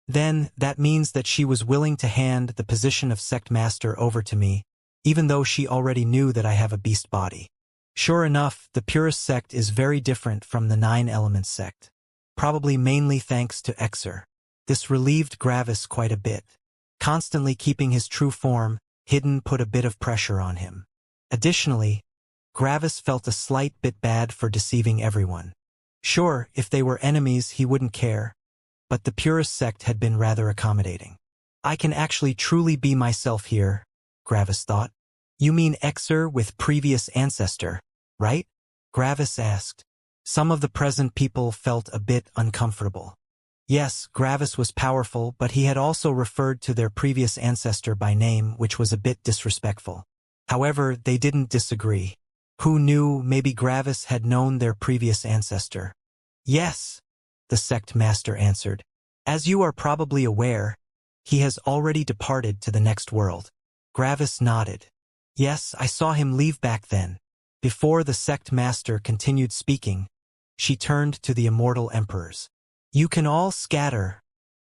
Then, that means that she was willing to hand the position of sect master over to me, even though she already knew that I have a beast body. Sure enough, the purist sect is very different from the 9 Elements sect. Probably mainly thanks to Exer. This relieved Gravis quite a bit. Constantly keeping his true form hidden put a bit of pressure on him. Additionally, Gravis felt a slight bit bad for deceiving everyone. Sure, if they were enemies he wouldn't care, but the purist sect had been rather accommodating. I can actually truly be myself here, Gravis thought. You mean Exer with previous ancestor, right? Gravis asked. Some of the present people felt a bit uncomfortable. Yes, Gravis was powerful, but he had also referred to their previous ancestor by name, which was a bit disrespectful. However, they didn't disagree. Who knew, maybe Gravis had known their previous ancestor. Yes, the sect master answered. As you are probably aware, he has already departed to the next world. Gravis nodded. Yes, I saw him leave back then. Before the sect master continued speaking, she turned to the immortal emperors. You can all scatter,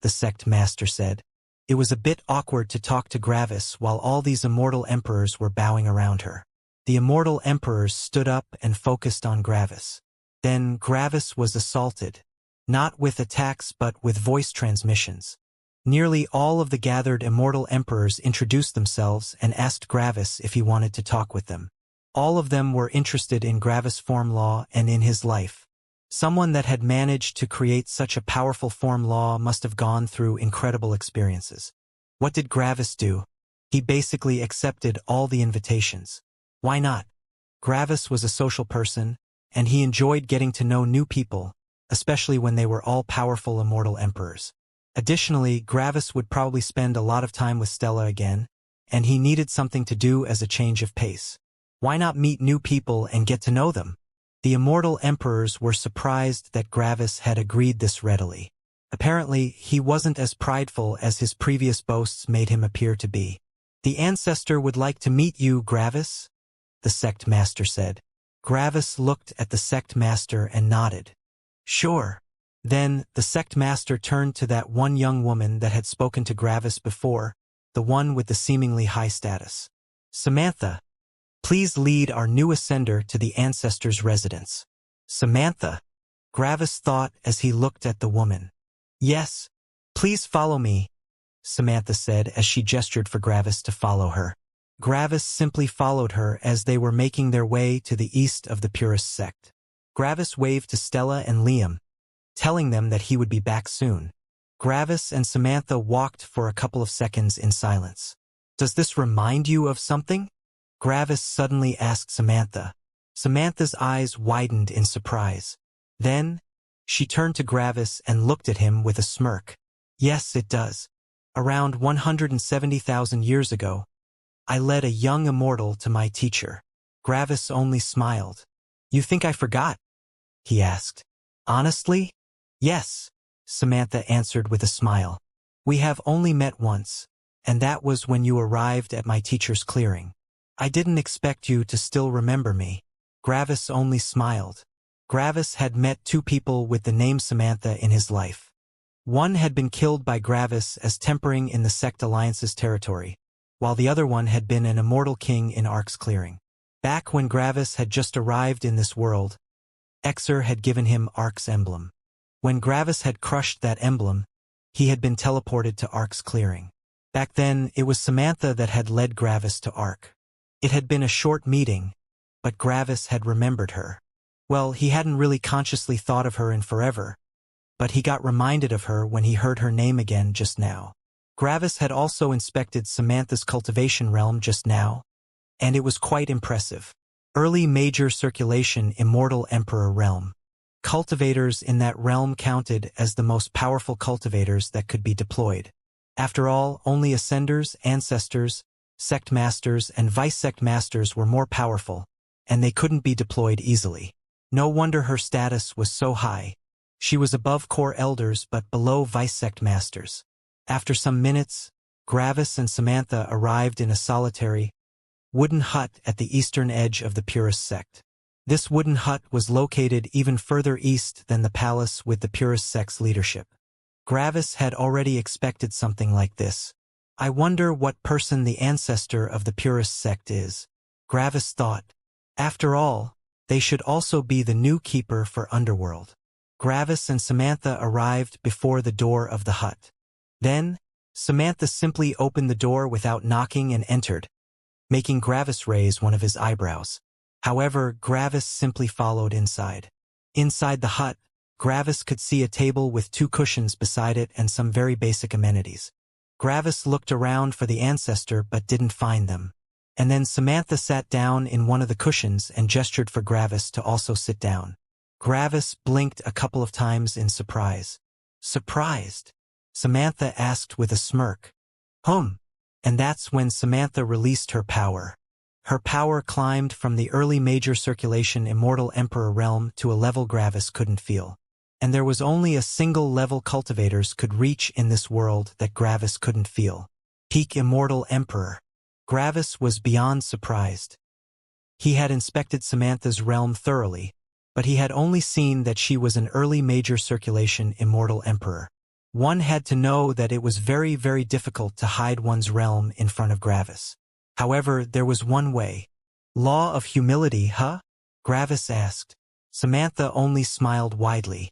the sect master said. It was a bit awkward to talk to Gravis while all these immortal emperors were bowing around her. The immortal emperors stood up and focused on Gravis. Then Gravis was assaulted. Not with attacks but with voice transmissions. Nearly all of the gathered immortal emperors introduced themselves and asked Gravis if he wanted to talk with them. All of them were interested in Gravis' form law and in his life. Someone that had managed to create such a powerful form law must have gone through incredible experiences. What did Gravis do? He basically accepted all the invitations. Why not? Gravis was a social person, and he enjoyed getting to know new people, especially when they were all powerful immortal emperors. Additionally, Gravis would probably spend a lot of time with Stella again, and he needed something to do as a change of pace. Why not meet new people and get to know them? The immortal emperors were surprised that Gravis had agreed this readily. Apparently, he wasn't as prideful as his previous boasts made him appear to be. The ancestor would like to meet you, Gravis, the sect master said. Gravis looked at the sect master and nodded. Sure. Then, the sect master turned to that one young woman that had spoken to Gravis before, the one with the seemingly high status. Samantha, please lead our new ascender to the ancestor's residence. Samantha, Gravis thought as he looked at the woman. Yes, please follow me, Samantha said as she gestured for Gravis to follow her. Gravis simply followed her as they were making their way to the east of the purist sect. Gravis waved to Stella and Liam, telling them that he would be back soon. Gravis and Samantha walked for a couple of seconds in silence. Does this remind you of something? Gravis suddenly asked Samantha. Samantha's eyes widened in surprise. Then, she turned to Gravis and looked at him with a smirk. Yes, it does. Around 170,000 years ago, I led a young immortal to my teacher. Gravis only smiled. You think I forgot? He asked. Honestly? Yes, Samantha answered with a smile. We have only met once, and that was when you arrived at my teacher's clearing. I didn't expect you to still remember me. Gravis only smiled. Gravis had met 2 people with the name Samantha in his life. One had been killed by Gravis as tempering in the Sect Alliance's territory, while the other one had been an immortal king in Ark's clearing. Back when Gravis had just arrived in this world, Exer had given him Ark's emblem. When Gravis had crushed that emblem, he had been teleported to Ark's clearing. Back then, it was Samantha that had led Gravis to Ark. It had been a short meeting, but Gravis had remembered her. Well, he hadn't really consciously thought of her in forever, but he got reminded of her when he heard her name again just now. Gravis had also inspected Samantha's cultivation realm just now, and it was quite impressive. Early major circulation Immortal Emperor realm. Cultivators in that realm counted as the most powerful cultivators that could be deployed. After all, only Ascenders, Ancestors, Sect Masters, and Vice-Sect Masters were more powerful, and they couldn't be deployed easily. No wonder her status was so high. She was above Core Elders but below Vice-Sect Masters. After some minutes, Gravis and Samantha arrived in a solitary, wooden hut at the eastern edge of the Purist sect. This wooden hut was located even further east than the palace with the Purist sect's leadership. Gravis had already expected something like this. I wonder what person the ancestor of the Purist sect is, Gravis thought. After all, they should also be the new keeper for Underworld. Gravis and Samantha arrived before the door of the hut. Then, Samantha simply opened the door without knocking and entered, making Gravis raise one of his eyebrows. However, Gravis simply followed inside. Inside the hut, Gravis could see a table with 2 cushions beside it and some very basic amenities. Gravis looked around for the ancestor but didn't find them. And then Samantha sat down in one of the cushions and gestured for Gravis to also sit down. Gravis blinked a couple of times in surprise. Surprised? Samantha asked with a smirk. And that's when Samantha released her power. Her power climbed from the early major circulation Immortal Emperor realm to a level Gravis couldn't feel. And there was only a single level cultivators could reach in this world that Gravis couldn't feel. Peak Immortal Emperor. Gravis was beyond surprised. He had inspected Samantha's realm thoroughly, but he had only seen that she was an early major circulation Immortal Emperor. One had to know that it was very, very difficult to hide one's realm in front of Gravis. However, there was one way. Law of humility, huh? Gravis asked. Samantha only smiled widely.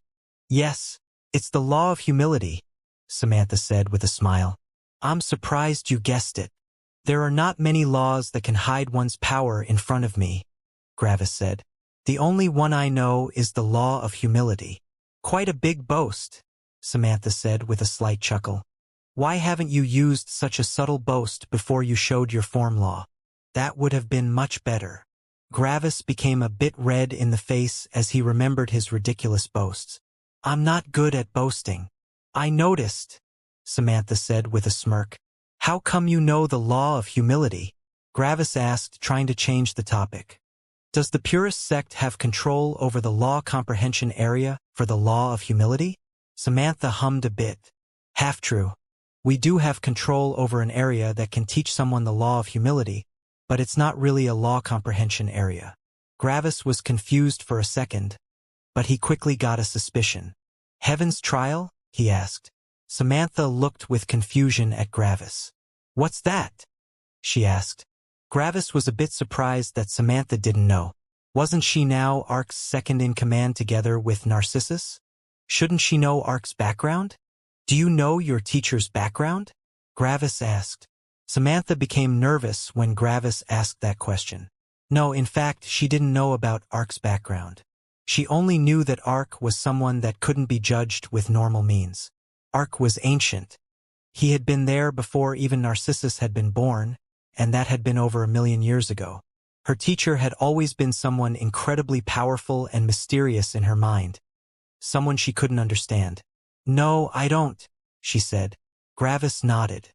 Yes, it's the law of humility, Samantha said with a smile. I'm surprised you guessed it. There are not many laws that can hide one's power in front of me, Gravis said. The only one I know is the law of humility. Quite a big boast, Samantha said with a slight chuckle. Why haven't you used such a subtle boast before you showed your form law? That would have been much better. Gravis became a bit red in the face as he remembered his ridiculous boasts. I'm not good at boasting. I noticed, Samantha said with a smirk. How come you know the law of humility? Gravis asked, trying to change the topic. Does the Purist sect have control over the law comprehension area for the law of humility? Samantha hummed a bit. Half true. We do have control over an area that can teach someone the law of humility, but it's not really a law comprehension area. Gravis was confused for a second, but he quickly got a suspicion. Heaven's trial? He asked. Samantha looked with confusion at Gravis. What's that? She asked. Gravis was a bit surprised that Samantha didn't know. Wasn't she now Ark's second-in-command together with Narcissus? Shouldn't she know Ark's background? Do you know your teacher's background? Gravis asked. Samantha became nervous when Gravis asked that question. No, in fact, she didn't know about Ark's background. She only knew that Ark was someone that couldn't be judged with normal means. Ark was ancient. He had been there before even Narcissus had been born, and that had been over 1,000,000 years ago. Her teacher had always been someone incredibly powerful and mysterious in her mind. Someone she couldn't understand. No, I don't, she said. Gravis nodded.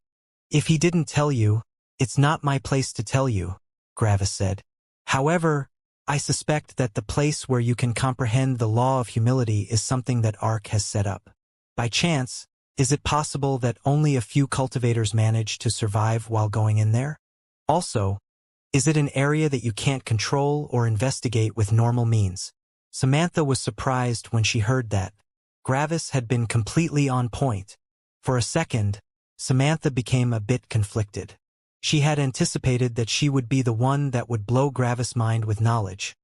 If he didn't tell you, it's not my place to tell you, Gravis said. However, I suspect that the place where you can comprehend the law of humility is something that Ark has set up. By chance, is it possible that only a few cultivators manage to survive while going in there? Also, is it an area that you can't control or investigate with normal means? Samantha was surprised when she heard that. Gravis had been completely on point. For a second, Samantha became a bit conflicted. She had anticipated that she would be the one that would blow Gravis' mind with knowledge.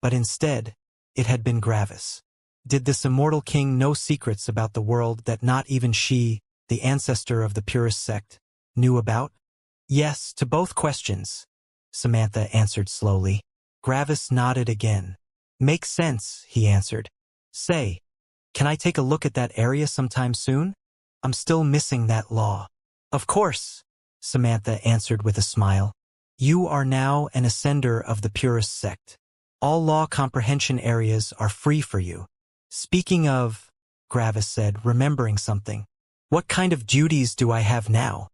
But instead, it had been Gravis. Did this immortal king know secrets about the world that not even she, the ancestor of the Purist sect, knew about? Yes, to both questions, Samantha answered slowly. Gravis nodded again. Makes sense, he answered. Say, can I take a look at that area sometime soon? I'm still missing that law. Of course, Samantha answered with a smile. You are now an ascender of the purest sect. All law comprehension areas are free for you. Speaking of, Gravis said, remembering something. What kind of duties do I have now?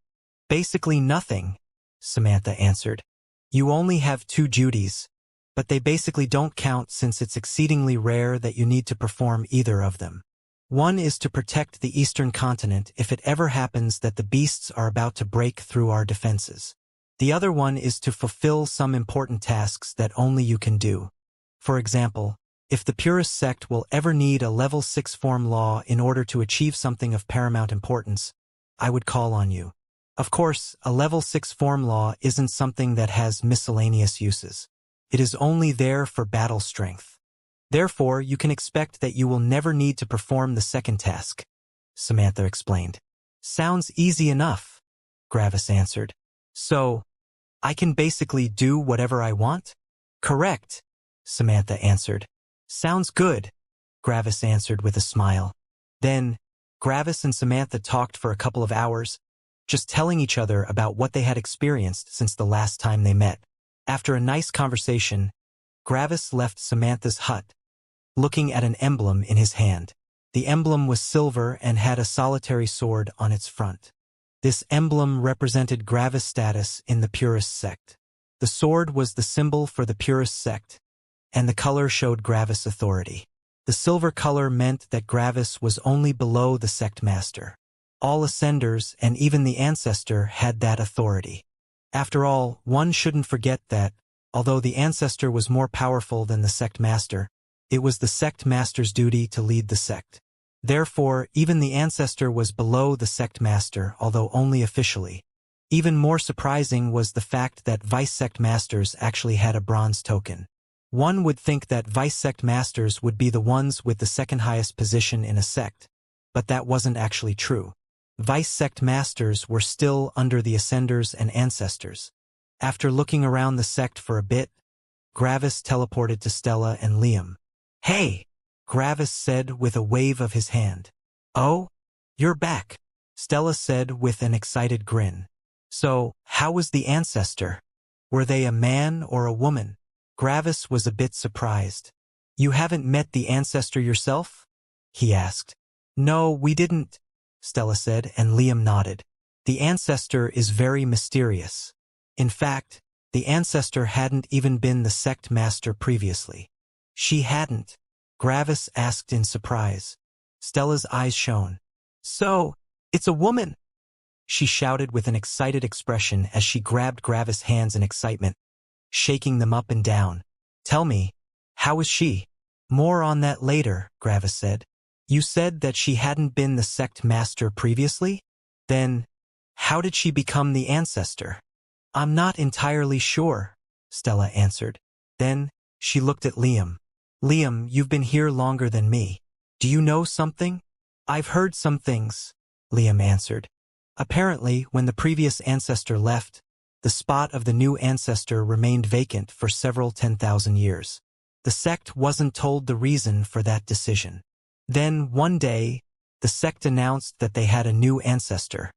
Basically nothing, Samantha answered. You only have 2 duties, but they basically don't count since it's exceedingly rare that you need to perform either of them. One is to protect the eastern continent if it ever happens that the beasts are about to break through our defenses. The other one is to fulfill some important tasks that only you can do. For example, if the purest sect will ever need a level 6 form law in order to achieve something of paramount importance, I would call on you. Of course, a level 6 form law isn't something that has miscellaneous uses. It is only there for battle strength. Therefore, you can expect that you will never need to perform the second task, Samantha explained. Sounds easy enough, Gravis answered. So, I can basically do whatever I want? Correct, Samantha answered. Sounds good, Gravis answered with a smile. Then, Gravis and Samantha talked for a couple of hours, just telling each other about what they had experienced since the last time they met. After a nice conversation, Gravis left Samantha's hut, looking at an emblem in his hand. The emblem was silver and had a solitary sword on its front. This emblem represented Gravis' status in the purest sect. The sword was the symbol for the purest sect, and the color showed Gravis' authority. The silver color meant that Gravis was only below the sect master. All ascenders and even the ancestor had that authority. After all, one shouldn't forget that, although the ancestor was more powerful than the sect master, it was the sect master's duty to lead the sect. Therefore, even the ancestor was below the sect master, although only officially. Even more surprising was the fact that vice sect masters actually had a bronze token. One would think that vice sect masters would be the ones with the second highest position in a sect, but that wasn't actually true. Vice sect masters were still under the ascenders and ancestors. After looking around the sect for a bit, Gravis teleported to Stella and Liam. Hey, Gravis said with a wave of his hand. Oh, you're back, Stella said with an excited grin. So, how was the ancestor? Were they a man or a woman? Gravis was a bit surprised. You haven't met the ancestor yourself? He asked. No, we didn't, Stella said, and Liam nodded. The ancestor is very mysterious. In fact, the ancestor hadn't even been the sect master previously. She hadn't? Gravis asked in surprise. Stella's eyes shone. So, it's a woman! She shouted with an excited expression as she grabbed Gravis' hands in excitement, shaking them up and down. Tell me, how is she? More on that later, Gravis said. You said that she hadn't been the sect master previously? Then, how did she become the ancestor? I'm not entirely sure, Stella answered. Then, she looked at Liam. Liam, you've been here longer than me. Do you know something? I've heard some things, Liam answered. Apparently, when the previous ancestor left, the spot of the new ancestor remained vacant for several 10,000 years. The sect wasn't told the reason for that decision. Then, one day, the sect announced that they had a new ancestor.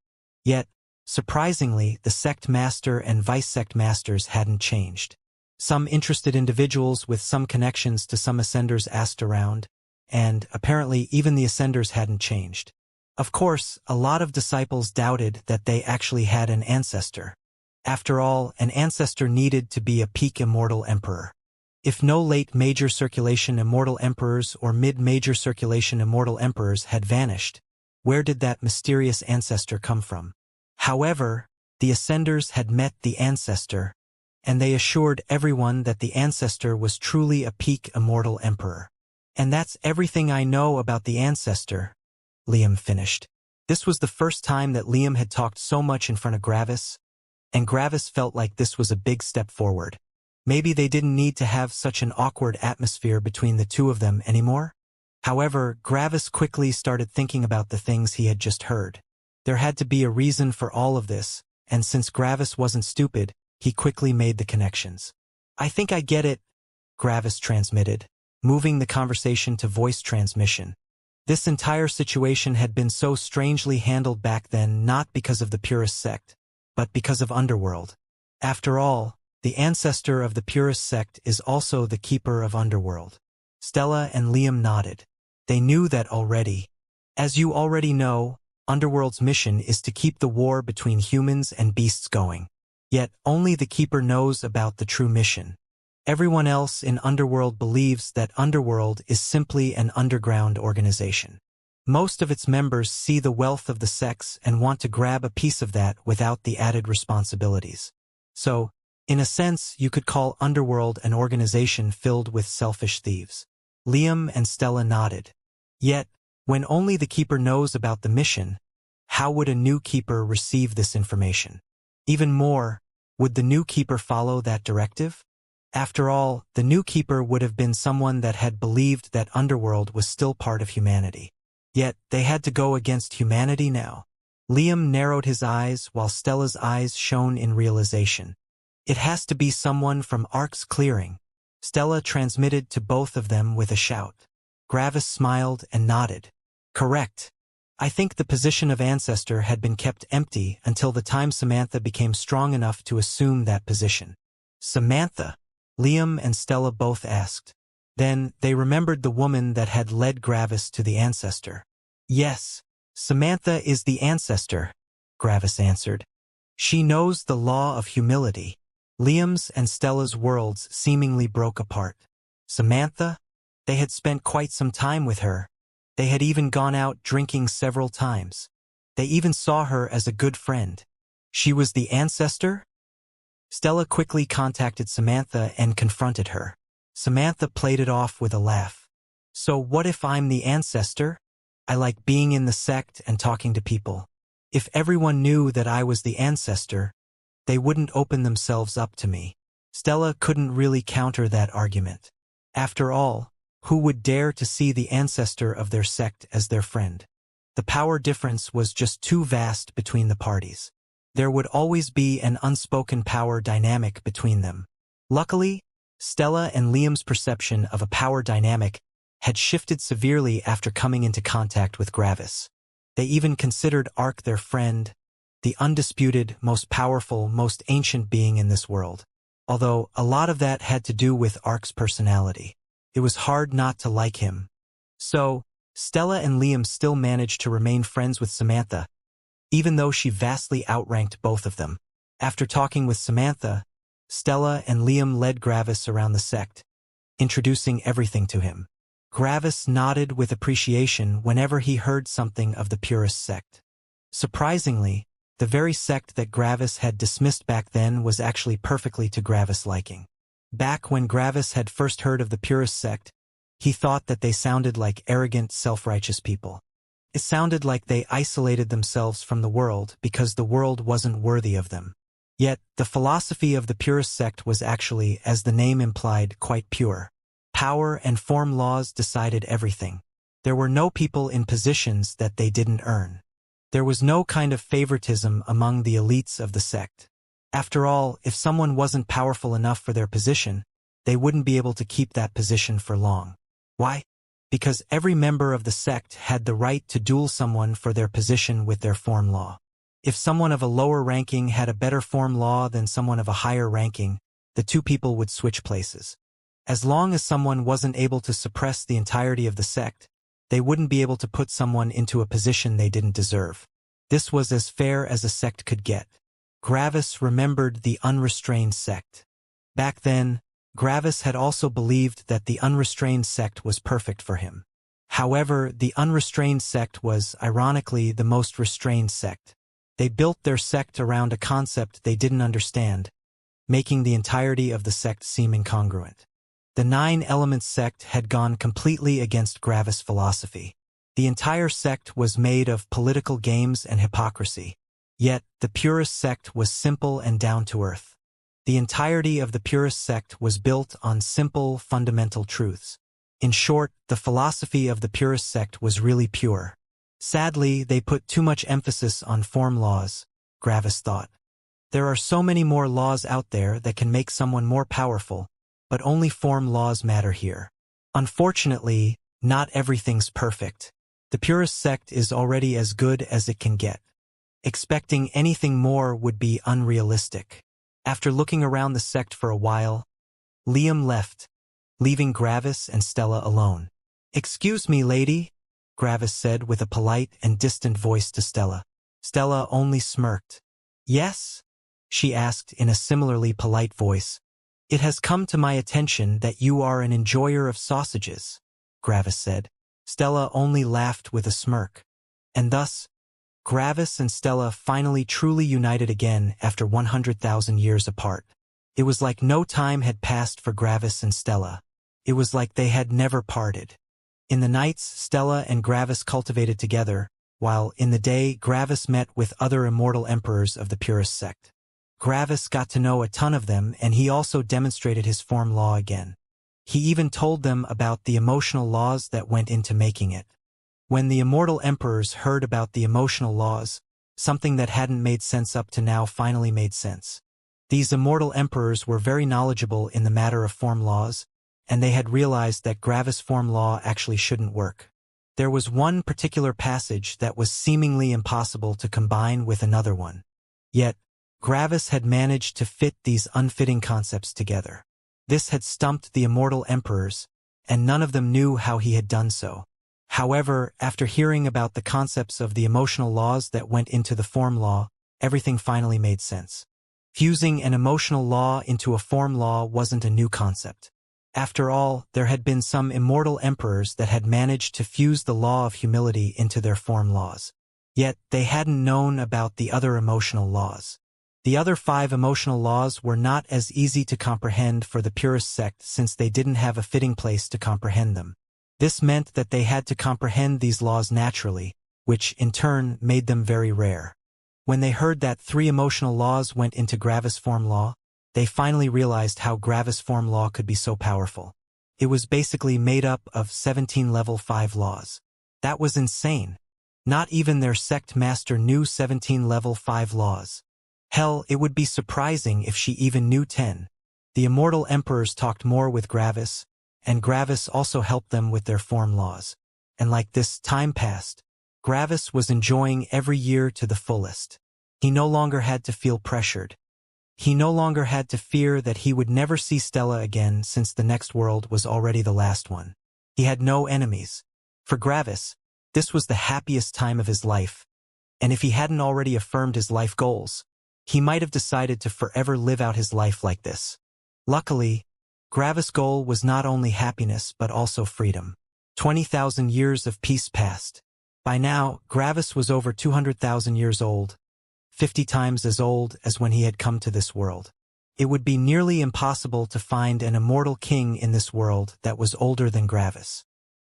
Yet, surprisingly, the sect master and vice sect masters hadn't changed. Some interested individuals with some connections to some ascenders asked around, and apparently even the ascenders hadn't changed. Of course, a lot of disciples doubted that they actually had an ancestor. After all, an ancestor needed to be a peak immortal emperor. If no late major circulation immortal emperors or mid-major circulation immortal emperors had vanished, where did that mysterious ancestor come from? However, the ascenders had met the ancestor, and they assured everyone that the ancestor was truly a peak immortal emperor. And that's everything I know about the ancestor, Liam finished. This was the first time that Liam had talked so much in front of Gravis, and Gravis felt like this was a big step forward. Maybe they didn't need to have such an awkward atmosphere between the two of them anymore? However, Gravis quickly started thinking about the things he had just heard. There had to be a reason for all of this, and since Gravis wasn't stupid, he quickly made the connections. I think I get it, Gravis transmitted, moving the conversation to voice transmission. This entire situation had been so strangely handled back then not because of the purest sect, but because of Underworld. After all, The ancestor of the purest sect is also the keeper of Underworld. Stella and Liam nodded. They knew that already. As you already know, Underworld's mission is to keep the war between humans and beasts going. Yet, only the Keeper knows about the true mission. Everyone else in Underworld believes that Underworld is simply an underground organization. Most of its members see the wealth of the sects and want to grab a piece of that without the added responsibilities. So, in a sense, you could call Underworld an organization filled with selfish thieves. Liam and Stella nodded. Yet, when only the Keeper knows about the mission, how would a new Keeper receive this information? Even more, would the new Keeper follow that directive? After all, the new Keeper would have been someone that had believed that Underworld was still part of humanity. Yet, they had to go against humanity now. Liam narrowed his eyes while Stella's eyes shone in realization. It has to be someone from Ark's clearing. Stella transmitted to both of them with a shout. Gravis smiled and nodded. Correct. I think the position of Ancestor had been kept empty until the time Samantha became strong enough to assume that position. Samantha? Liam and Stella both asked. Then, they remembered the woman that had led Gravis to the Ancestor. Yes, Samantha is the Ancestor, Gravis answered. She knows the law of humility. Liam's and Stella's worlds seemingly broke apart. Samantha? They had spent quite some time with her. They had even gone out drinking several times. They even saw her as a good friend. She was the Ancestor? Stella quickly contacted Samantha and confronted her. Samantha played it off with a laugh. So what if I'm the Ancestor? I like being in the sect and talking to people. If everyone knew that I was the Ancestor, they wouldn't open themselves up to me. Stella couldn't really counter that argument. After all, who would dare to see the Ancestor of their sect as their friend? The power difference was just too vast between the parties. There would always be an unspoken power dynamic between them. Luckily, Stella and Liam's perception of a power dynamic had shifted severely after coming into contact with Gravis. They even considered Ark their friend, the undisputed, most powerful, most ancient being in this world. Although a lot of that had to do with Ark's personality. It was hard not to like him. So, Stella and Liam still managed to remain friends with Samantha, even though she vastly outranked both of them. After talking with Samantha, Stella and Liam led Gravis around the sect, introducing everything to him. Gravis nodded with appreciation whenever he heard something of the purest sect. Surprisingly, the very sect that Gravis had dismissed back then was actually perfectly to Gravis' liking. Back when Gravis had first heard of the purest sect, he thought that they sounded like arrogant, self-righteous people. It sounded like they isolated themselves from the world because the world wasn't worthy of them. Yet, the philosophy of the purest sect was actually, as the name implied, quite pure. Power and form laws decided everything. There were no people in positions that they didn't earn. There was no kind of favoritism among the elites of the sect. After all, if someone wasn't powerful enough for their position, they wouldn't be able to keep that position for long. Why? Because every member of the sect had the right to duel someone for their position with their form law. If someone of a lower ranking had a better form law than someone of a higher ranking, the two people would switch places. As long as someone wasn't able to suppress the entirety of the sect, they wouldn't be able to put someone into a position they didn't deserve. This was as fair as a sect could get. Gravis remembered the unrestrained sect. Back then, Gravis had also believed that the unrestrained sect was perfect for him. However, the unrestrained sect was, ironically, the most restrained sect. They built their sect around a concept they didn't understand, making the entirety of the sect seem incongruent. The 9 Elements sect had gone completely against Gravis' philosophy. The entire sect was made of political games and hypocrisy. Yet, the purest sect was simple and down-to-earth. The entirety of the purest sect was built on simple, fundamental truths. In short, the philosophy of the purest sect was really pure. Sadly, they put too much emphasis on form laws, Gravis thought. There are so many more laws out there that can make someone more powerful, but only form laws matter here. Unfortunately, not everything's perfect. The purest sect is already as good as it can get. Expecting anything more would be unrealistic. After looking around the sect for a while, Liam left, leaving Gravis and Stella alone. "Excuse me, lady," Gravis said with a polite and distant voice to Stella. Stella only smirked. "Yes?" she asked in a similarly polite voice. "It has come to my attention that you are an enjoyer of sausages," Gravis said. Stella only laughed with a smirk. And thus, Gravis and Stella finally truly united again after 100,000 years apart. It was like no time had passed for Gravis and Stella. It was like they had never parted. In the nights, Stella and Gravis cultivated together, while in the day, Gravis met with other immortal emperors of the purest sect. Gravis got to know a ton of them, and he also demonstrated his form law again. He even told them about the emotional laws that went into making it. When the immortal emperors heard about the emotional laws, something that hadn't made sense up to now finally made sense. These immortal emperors were very knowledgeable in the matter of form laws, and they had realized that Gravis' form law actually shouldn't work. There was one particular passage that was seemingly impossible to combine with another one. Yet, Gravis had managed to fit these unfitting concepts together. This had stumped the immortal emperors, and none of them knew how he had done so. However, after hearing about the concepts of the emotional laws that went into the form law, everything finally made sense. Fusing an emotional law into a form law wasn't a new concept. After all, there had been some immortal emperors that had managed to fuse the law of humility into their form laws. Yet, they hadn't known about the other emotional laws. The other 5 emotional laws were not as easy to comprehend for the purist sect since they didn't have a fitting place to comprehend them. This meant that they had to comprehend these laws naturally, which in turn made them very rare. When they heard that 3 emotional laws went into Gravis' form law, they finally realized how Gravis' form law could be so powerful. It was basically made up of 17 level 5 laws. That was insane. Not even their sect master knew 17 level 5 laws. Hell, it would be surprising if she even knew 10. The immortal emperors talked more with Gravis, and Gravis also helped them with their form laws. And like this, time passed. Gravis was enjoying every year to the fullest. He no longer had to feel pressured. He no longer had to fear that he would never see Stella again since the next world was already the last one. He had no enemies. For Gravis, this was the happiest time of his life. And if he hadn't already affirmed his life goals, he might have decided to forever live out his life like this. Luckily, Gravis' goal was not only happiness but also freedom. 20,000 years of peace passed. By now, Gravis was over 200,000 years old, 50 times as old as when he had come to this world. It would be nearly impossible to find an immortal king in this world that was older than Gravis.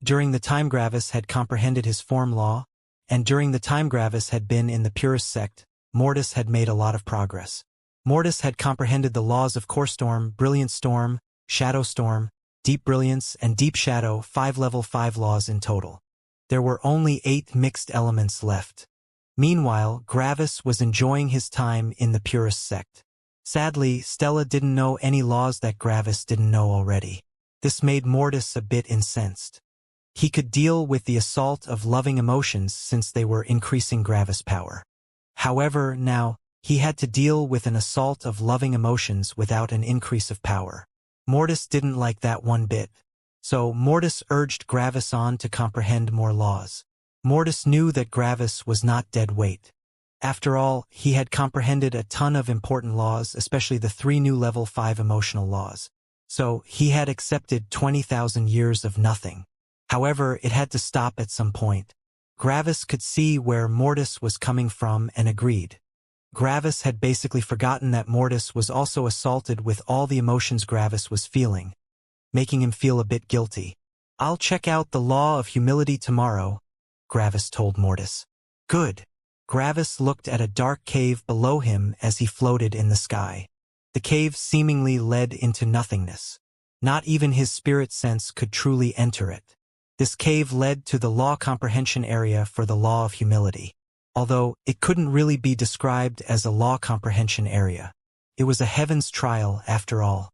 During the time Gravis had comprehended his form law, and during the time Gravis had been in the purist sect, Mortis had made a lot of progress. Mortis had comprehended the laws of Core Storm, Brilliant Storm, Shadow Storm, Deep Brilliance, and Deep Shadow, 5 level 5 laws in total. There were only 8 mixed elements left. Meanwhile, Gravis was enjoying his time in the purist sect. Sadly, Stella didn't know any laws that Gravis didn't know already. This made Mortis a bit incensed. He could deal with the assault of loving emotions since they were increasing Gravis' power. However, now, he had to deal with an assault of loving emotions without an increase of power. Mortis didn't like that one bit. So Mortis urged Gravis on to comprehend more laws. Mortis knew that Gravis was not dead weight. After all, he had comprehended a ton of important laws, especially the 3 new level 5 emotional laws. So he had accepted 20,000 years of nothing. However, it had to stop at some point. Gravis could see where Mortis was coming from and agreed. Gravis had basically forgotten that Mortis was also assaulted with all the emotions Gravis was feeling, making him feel a bit guilty. "I'll check out the law of humility tomorrow," Gravis told Mortis. "Good." Gravis looked at a dark cave below him as he floated in the sky. The cave seemingly led into nothingness. Not even his spirit sense could truly enter it. This cave led to the law comprehension area for the law of humility. Although it couldn't really be described as a law comprehension area. It was a heaven's trial after all.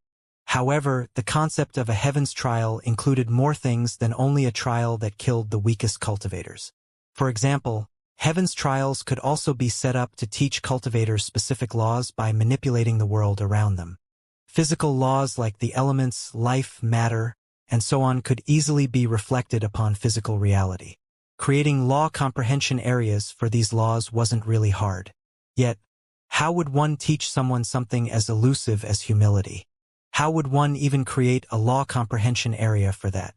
However, the concept of a heaven's trial included more things than only a trial that killed the weakest cultivators. For example, Heaven's trials could also be set up to teach cultivators specific laws by manipulating the world around them. Physical laws like the elements, life, matter, and so on could easily be reflected upon physical reality. Creating law comprehension areas for these laws wasn't really hard. Yet, how would one teach someone something as elusive as humility? How would one even create a law comprehension area for that?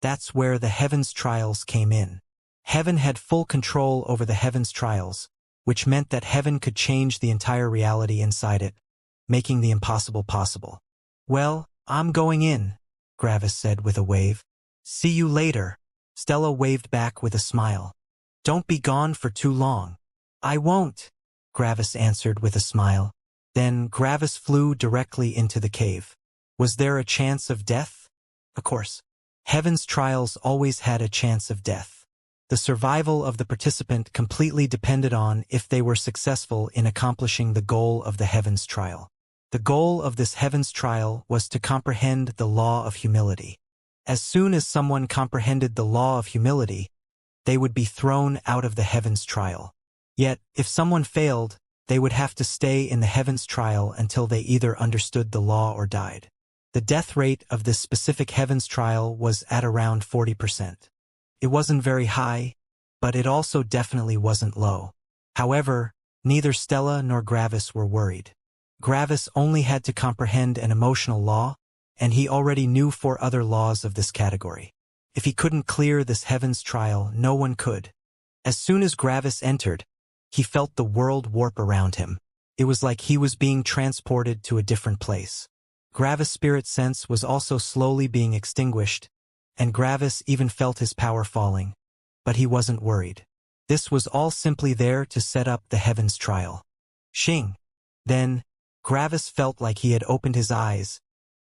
That's where the Heaven's trials came in. Heaven had full control over the Heaven's trials, which meant that Heaven could change the entire reality inside it, making the impossible possible. "Well, I'm going in," Gravis said with a wave. "See you later." Stella waved back with a smile. "Don't be gone for too long." "I won't," Gravis answered with a smile. Then Gravis flew directly into the cave. Was there a chance of death? Of course. Heaven's trials always had a chance of death. The survival of the participant completely depended on if they were successful in accomplishing the goal of the Heaven's trial. The goal of this Heaven's trial was to comprehend the law of humility. As soon as someone comprehended the law of humility, they would be thrown out of the Heaven's trial. Yet, if someone failed, they would have to stay in the Heaven's trial until they either understood the law or died. The death rate of this specific Heaven's trial was at around 40%. It wasn't very high, but it also definitely wasn't low. However, neither Stella nor Gravis were worried. Gravis only had to comprehend an emotional law, and he already knew 4 other laws of this category. If he couldn't clear this Heaven's trial, no one could. As soon as Gravis entered, he felt the world warp around him. It was like he was being transported to a different place. Gravis' spirit sense was also slowly being extinguished, and Gravis even felt his power falling. But he wasn't worried. This was all simply there to set up the Heaven's trial. Xing. Then, Gravis felt like he had opened his eyes,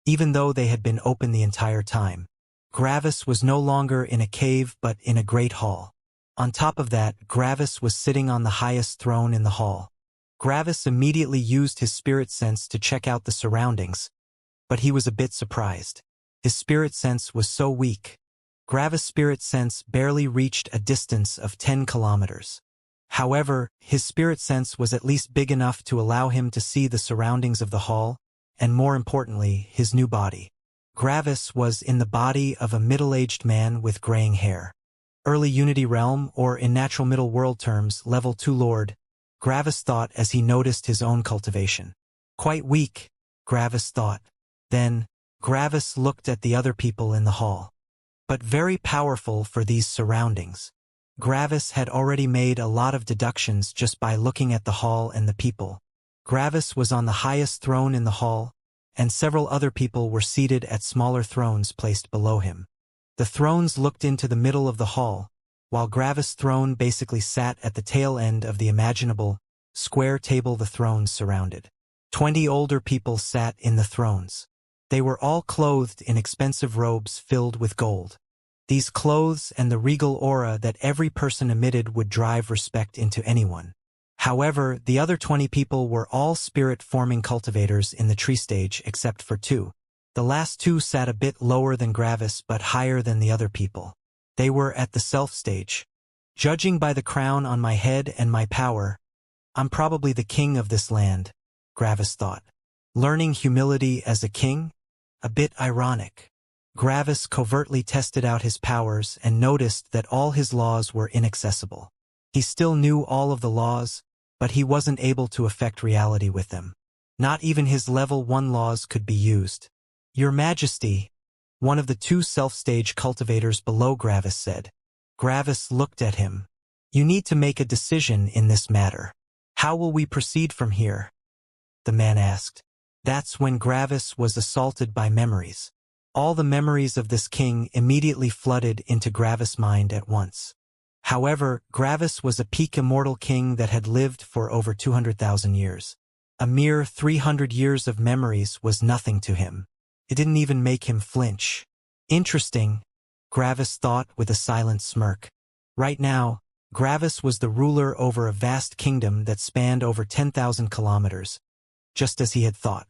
even though they had been open the entire time. Gravis was no longer in a cave but in a great hall. On top of that, Gravis was sitting on the highest throne in the hall. Gravis immediately used his spirit sense to check out the surroundings, but he was a bit surprised. His spirit sense was so weak. Gravis' spirit sense barely reached a distance of 10 kilometers. However, his spirit sense was at least big enough to allow him to see the surroundings of the hall, and more importantly, his new body. Gravis was in the body of a middle-aged man with graying hair. Early Unity Realm, or in natural middle world terms, Level 2 Lord, Gravis thought as he noticed his own cultivation. Quite weak, Gravis thought. Then, Gravis looked at the other people in the hall. But very powerful for these surroundings. Gravis had already made a lot of deductions just by looking at the hall and the people. Gravis was on the highest throne in the hall, and several other people were seated at smaller thrones placed below him. The thrones looked into the middle of the hall, while Gravis' throne basically sat at the tail end of the imaginable, square table the thrones surrounded. 20 older people sat in the thrones. They were all clothed in expensive robes filled with gold. These clothes and the regal aura that every person emitted would drive respect into anyone. However, the other 20 people were all spirit-forming cultivators in the tree stage except for 2. The last 2 sat a bit lower than Gravis but higher than the other people. They were at the self stage. Judging by the crown on my head and my power, I'm probably the king of this land, Gravis thought. Learning humility as a king? A bit ironic. Gravis covertly tested out his powers and noticed that all his laws were inaccessible. He still knew all of the laws, but he wasn't able to affect reality with them. Not even his level 1 laws could be used. "Your Majesty," one of the 2 self-stage cultivators below Gravis said. Gravis looked at him. "You need to make a decision in this matter. How will we proceed from here?" the man asked. That's when Gravis was assaulted by memories. All the memories of this king immediately flooded into Gravis' mind at once. However, Gravis was a peak immortal king that had lived for over 200,000 years. A mere 300 years of memories was nothing to him. It didn't even make him flinch. Interesting, Gravis thought with a silent smirk. Right now, Gravis was the ruler over a vast kingdom that spanned over 10,000 kilometers, just as he had thought.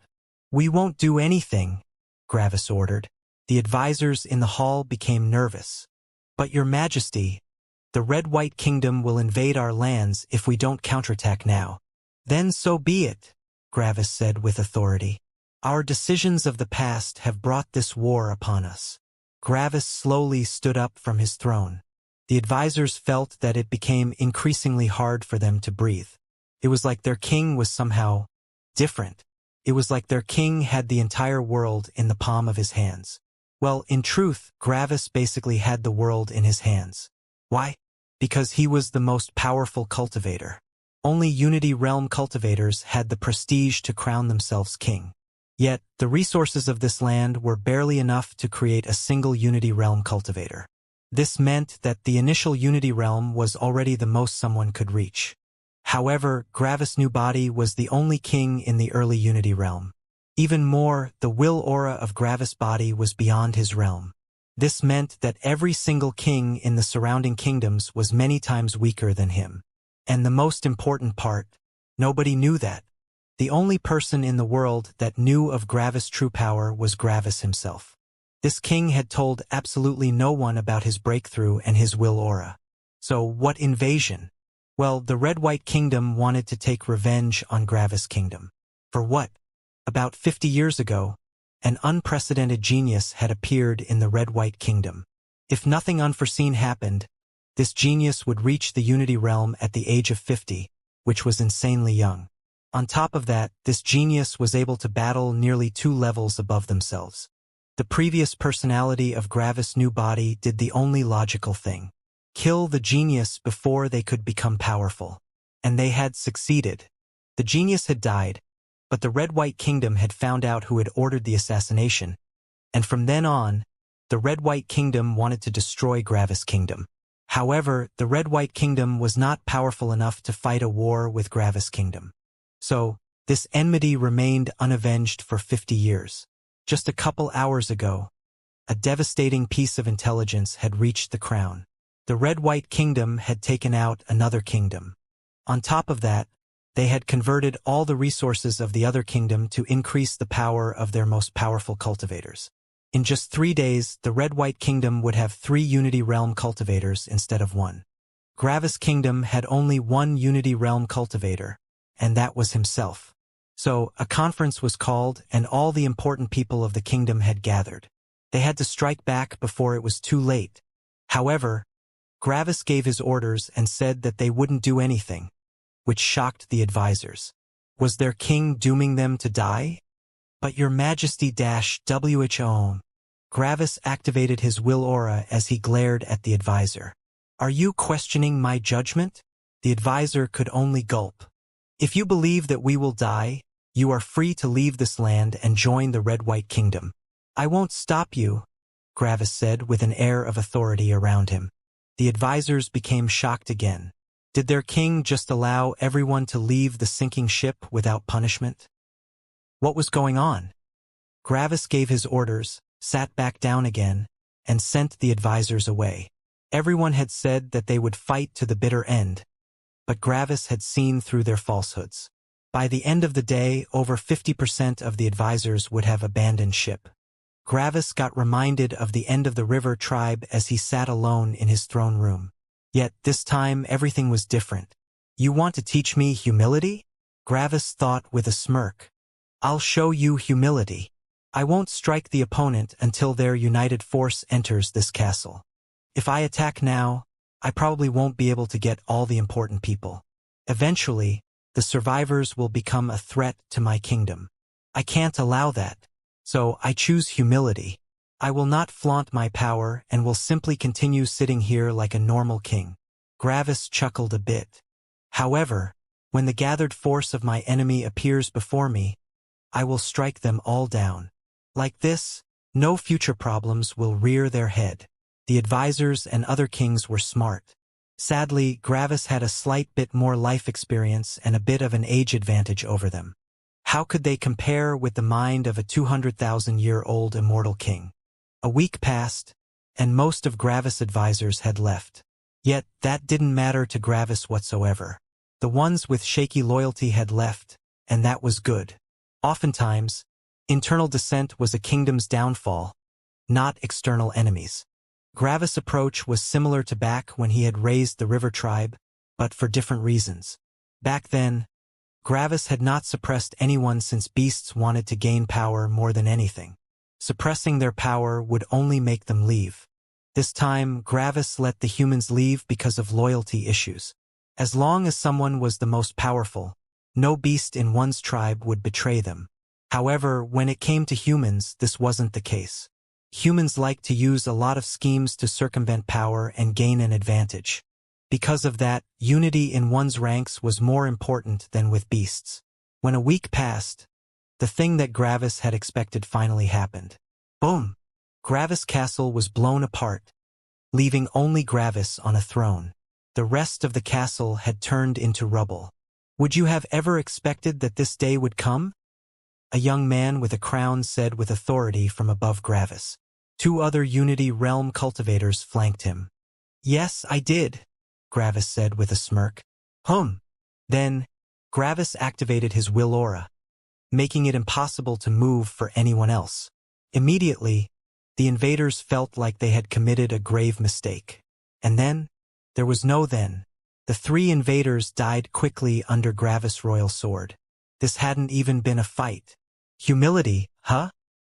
"We won't do anything," Gravis ordered. The advisors in the hall became nervous. "But Your Majesty," The Red-White Kingdom will invade our lands if we don't counterattack now. Then so be it, Gravis said with authority. Our decisions of the past have brought this war upon us. Gravis slowly stood up from his throne. The advisors felt that it became increasingly hard for them to breathe. It was like their king was somehow different. It was like their king had the entire world in the palm of his hands. Well, in truth, Gravis basically had the world in his hands. Why? Because he was the most powerful cultivator. Only Unity Realm cultivators had the prestige to crown themselves king. Yet, the resources of this land were barely enough to create a single Unity Realm cultivator. This meant that the initial Unity Realm was already the most someone could reach. However, Gravis' new body was the only king in the early Unity Realm. Even more, the will aura of Gravis' body was beyond his realm. This meant that every single king in the surrounding kingdoms was many times weaker than him. And the most important part, nobody knew that. The only person in the world that knew of Gravis' true power was Gravis himself. This king had told absolutely no one about his breakthrough and his will aura. So what invasion? Well, the Red-White Kingdom wanted to take revenge on Gravis' kingdom. For what? About 50 years ago, an unprecedented genius had appeared in the Red-White Kingdom. If nothing unforeseen happened, this genius would reach the Unity Realm at the age of 50, which was insanely young. On top of that, this genius was able to battle nearly 2 levels above themselves. The previous personality of Gravis' new body did the only logical thing. Kill the genius before they could become powerful. And they had succeeded. The genius had died, but the Red-White Kingdom had found out who had ordered the assassination, and from then on, the Red-White Kingdom wanted to destroy Gravis' kingdom. However, the Red-White Kingdom was not powerful enough to fight a war with Gravis' kingdom. So, this enmity remained unavenged for 50 years. Just a couple hours ago, a devastating piece of intelligence had reached the crown. The Red-White Kingdom had taken out another kingdom. On top of that, they had converted all the resources of the other kingdom to increase the power of their most powerful cultivators. In just 3 days, the Red-White Kingdom would have 3 Unity Realm cultivators instead of 1. Gravis' kingdom had only 1 Unity Realm cultivator, and that was himself. So, a conference was called and all the important people of the kingdom had gathered. They had to strike back before it was too late. However, Gravis gave his orders and said that they wouldn't do anything, which shocked the advisors. Was their king dooming them to die? But your majesty-who. Gravis activated his will aura as he glared at the advisor. Are you questioning my judgment? The advisor could only gulp. If you believe that we will die, you are free to leave this land and join the Red-White Kingdom. I won't stop you, Gravis said with an air of authority around him. The advisors became shocked again. Did their king just allow everyone to leave the sinking ship without punishment? What was going on? Gravis gave his orders, sat back down again, and sent the advisors away. Everyone had said that they would fight to the bitter end, but Gravis had seen through their falsehoods. By the end of the day, over 50% of the advisors would have abandoned ship. Gravis got reminded of the end of the river tribe as he sat alone in his throne room. Yet, this time, everything was different. You want to teach me humility? Gravis thought with a smirk. I'll show you humility. I won't strike the opponent until their united force enters this castle. If I attack now, I probably won't be able to get all the important people. Eventually, the survivors will become a threat to my kingdom. I can't allow that. So I choose humility. I will not flaunt my power and will simply continue sitting here like a normal king. Gravis chuckled a bit. However, when the gathered force of my enemy appears before me, I will strike them all down. Like this, no future problems will rear their head. The advisors and other kings were smart. Sadly, Gravis had a slight bit more life experience and a bit of an age advantage over them. How could they compare with the mind of a 200,000-year-old immortal king? A week passed, and most of Gravis' advisors had left. Yet, that didn't matter to Gravis whatsoever. The ones with shaky loyalty had left, and that was good. Oftentimes, internal dissent was a kingdom's downfall, not external enemies. Gravis' approach was similar to back when he had raised the river tribe, but for different reasons. Back then, Gravis had not suppressed anyone since beasts wanted to gain power more than anything. Suppressing their power would only make them leave. This time, Gravis let the humans leave because of loyalty issues. As long as someone was the most powerful, no beast in one's tribe would betray them. However, when it came to humans, this wasn't the case. Humans like to use a lot of schemes to circumvent power and gain an advantage. Because of that, unity in one's ranks was more important than with beasts. When a week passed, the thing that Gravis had expected finally happened. Boom! Gravis' castle was blown apart, leaving only Gravis on a throne. The rest of the castle had turned into rubble. Would you have ever expected that this day would come? A young man with a crown said with authority from above Gravis. 2 other Unity Realm cultivators flanked him. Yes, I did, Gravis said with a smirk. Then, Gravis activated his will aura, making it impossible to move for anyone else. Immediately, the invaders felt like they had committed a grave mistake. And then, there was no then. The 3 invaders died quickly under Gravis' royal sword. This hadn't even been a fight. Humility, huh?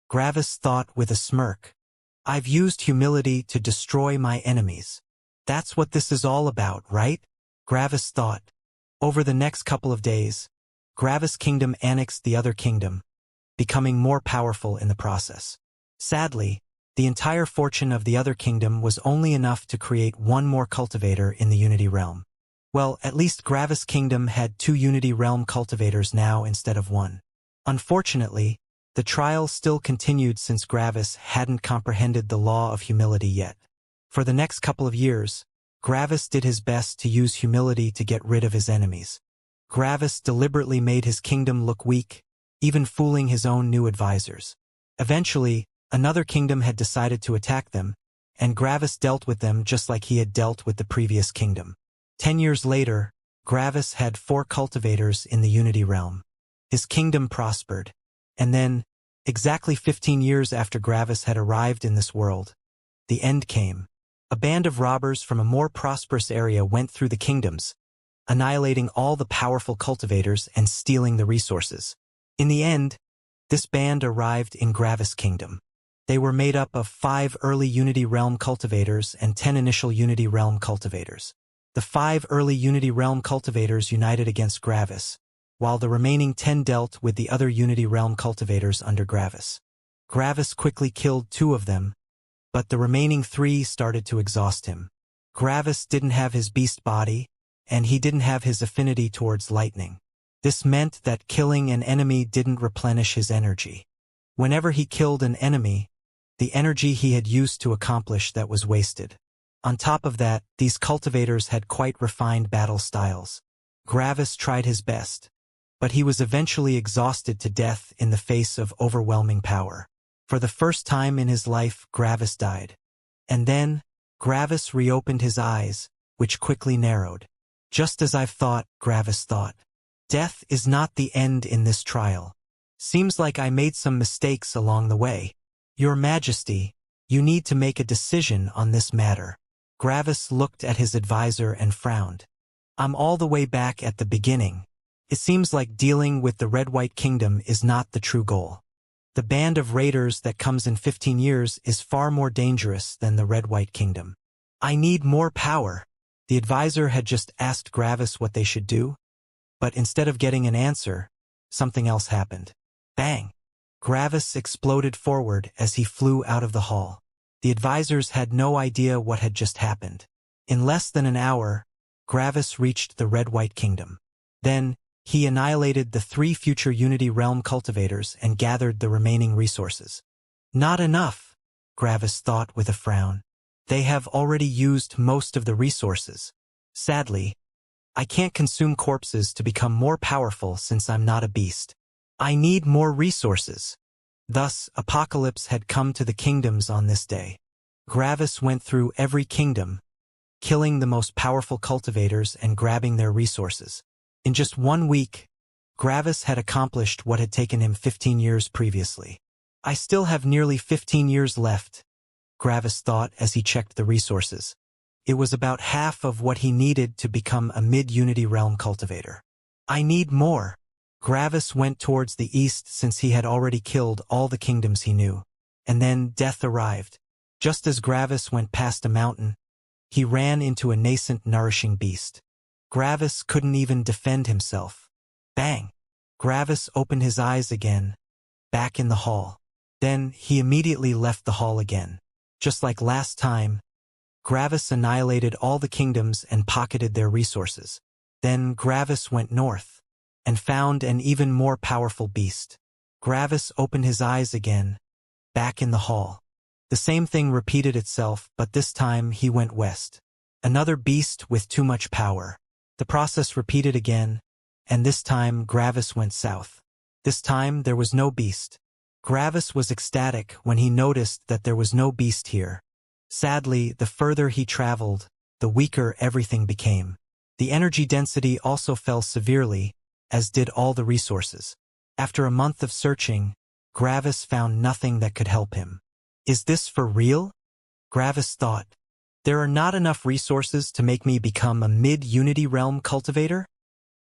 Gravis thought with a smirk. I've used humility to destroy my enemies. That's what this is all about, right? Gravis thought. Over the next couple of days, Gravis' kingdom annexed the other kingdom, becoming more powerful in the process. Sadly, the entire fortune of the other kingdom was only enough to create 1 more cultivator in the Unity Realm. Well, at least Gravis' kingdom had 2 Unity Realm cultivators now instead of 1. Unfortunately, the trial still continued since Gravis hadn't comprehended the law of humility yet. For the next couple of years, Gravis did his best to use humility to get rid of his enemies. Gravis deliberately made his kingdom look weak, even fooling his own new advisors. Eventually, another kingdom had decided to attack them, and Gravis dealt with them just like he had dealt with the previous kingdom. 10 years later, Gravis had 4 cultivators in the Unity Realm. His kingdom prospered. And then, exactly 15 years after Gravis had arrived in this world, the end came. A band of robbers from a more prosperous area went through the kingdoms, annihilating all the powerful cultivators and stealing the resources. In the end, this band arrived in Gravis' kingdom. They were made up of 5 early Unity Realm cultivators and 10 initial Unity Realm cultivators. The 5 early Unity Realm cultivators united against Gravis, while the remaining 10 dealt with the other Unity Realm cultivators under Gravis. Gravis quickly killed 2 of them, but the remaining 3 started to exhaust him. Gravis didn't have his beast body, and he didn't have his affinity towards lightning. This meant that killing an enemy didn't replenish his energy. Whenever he killed an enemy, the energy he had used to accomplish that was wasted. On top of that, these cultivators had quite refined battle styles. Gravis tried his best, but he was eventually exhausted to death in the face of overwhelming power. For the first time in his life, Gravis died. And then, Gravis reopened his eyes, which quickly narrowed. Just as I've thought, Gravis thought. Death is not the end in this trial. Seems like I made some mistakes along the way. Your Majesty, you need to make a decision on this matter. Gravis looked at his advisor and frowned. I'm all the way back at the beginning. It seems like dealing with the Red-White Kingdom is not the true goal. The band of raiders that comes in 15 years is far more dangerous than the Red-White Kingdom. I need more power. The advisor had just asked Gravis what they should do, but instead of getting an answer, something else happened. Bang! Gravis exploded forward as he flew out of the hall. The advisors had no idea what had just happened. In less than an hour, Gravis reached the Red-White Kingdom. Then, he annihilated the 3 future Unity Realm cultivators and gathered the remaining resources. Not enough, Gravis thought with a frown. They have already used most of the resources. Sadly, I can't consume corpses to become more powerful since I'm not a beast. I need more resources. Thus, apocalypse had come to the kingdoms on this day. Gravis went through every kingdom, killing the most powerful cultivators and grabbing their resources. In just 1 week, Gravis had accomplished what had taken him 15 years previously. I still have nearly 15 years left, Gravis thought as he checked the resources. It was about half of what he needed to become a mid-Unity realm cultivator. I need more. Gravis went towards the east since he had already killed all the kingdoms he knew. And then death arrived. Just as Gravis went past a mountain, he ran into a nascent nourishing beast. Gravis couldn't even defend himself. Bang! Gravis opened his eyes again, back in the hall. Then he immediately left the hall again. Just like last time, Gravis annihilated all the kingdoms and pocketed their resources. Then Gravis went north and found an even more powerful beast. Gravis opened his eyes again, back in the hall. The same thing repeated itself, but this time he went west. Another beast with too much power. The process repeated again, and this time Gravis went south. This time there was no beast. Gravis was ecstatic when he noticed that there was no beast here. Sadly, the further he traveled, the weaker everything became. The energy density also fell severely, as did all the resources. After a month of searching, Gravis found nothing that could help him. Is this for real? Gravis thought. There are not enough resources to make me become a mid-Unity realm cultivator?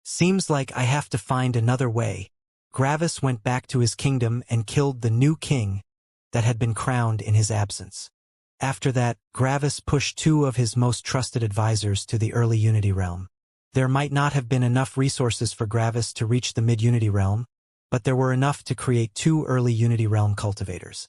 Seems like I have to find another way. Gravis went back to his kingdom and killed the new king that had been crowned in his absence. After that, Gravis pushed 2 of his most trusted advisors to the early Unity realm. There might not have been enough resources for Gravis to reach the mid-Unity realm, but there were enough to create 2 early Unity realm cultivators.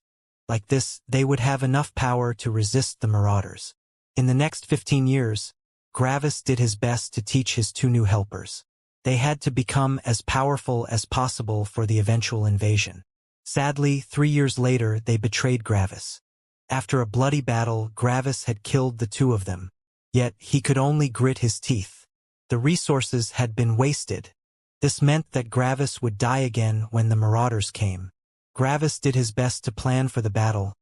Like this, they would have enough power to resist the marauders. In the next 15 years, Gravis did his best to teach his 2 new helpers. They had to become as powerful as possible for the eventual invasion. Sadly, 3 years later, they betrayed Gravis. After a bloody battle, Gravis had killed the 2 of them. Yet, he could only grit his teeth. The resources had been wasted. This meant that Gravis would die again when the marauders came. Gravis did his best to plan for the battle,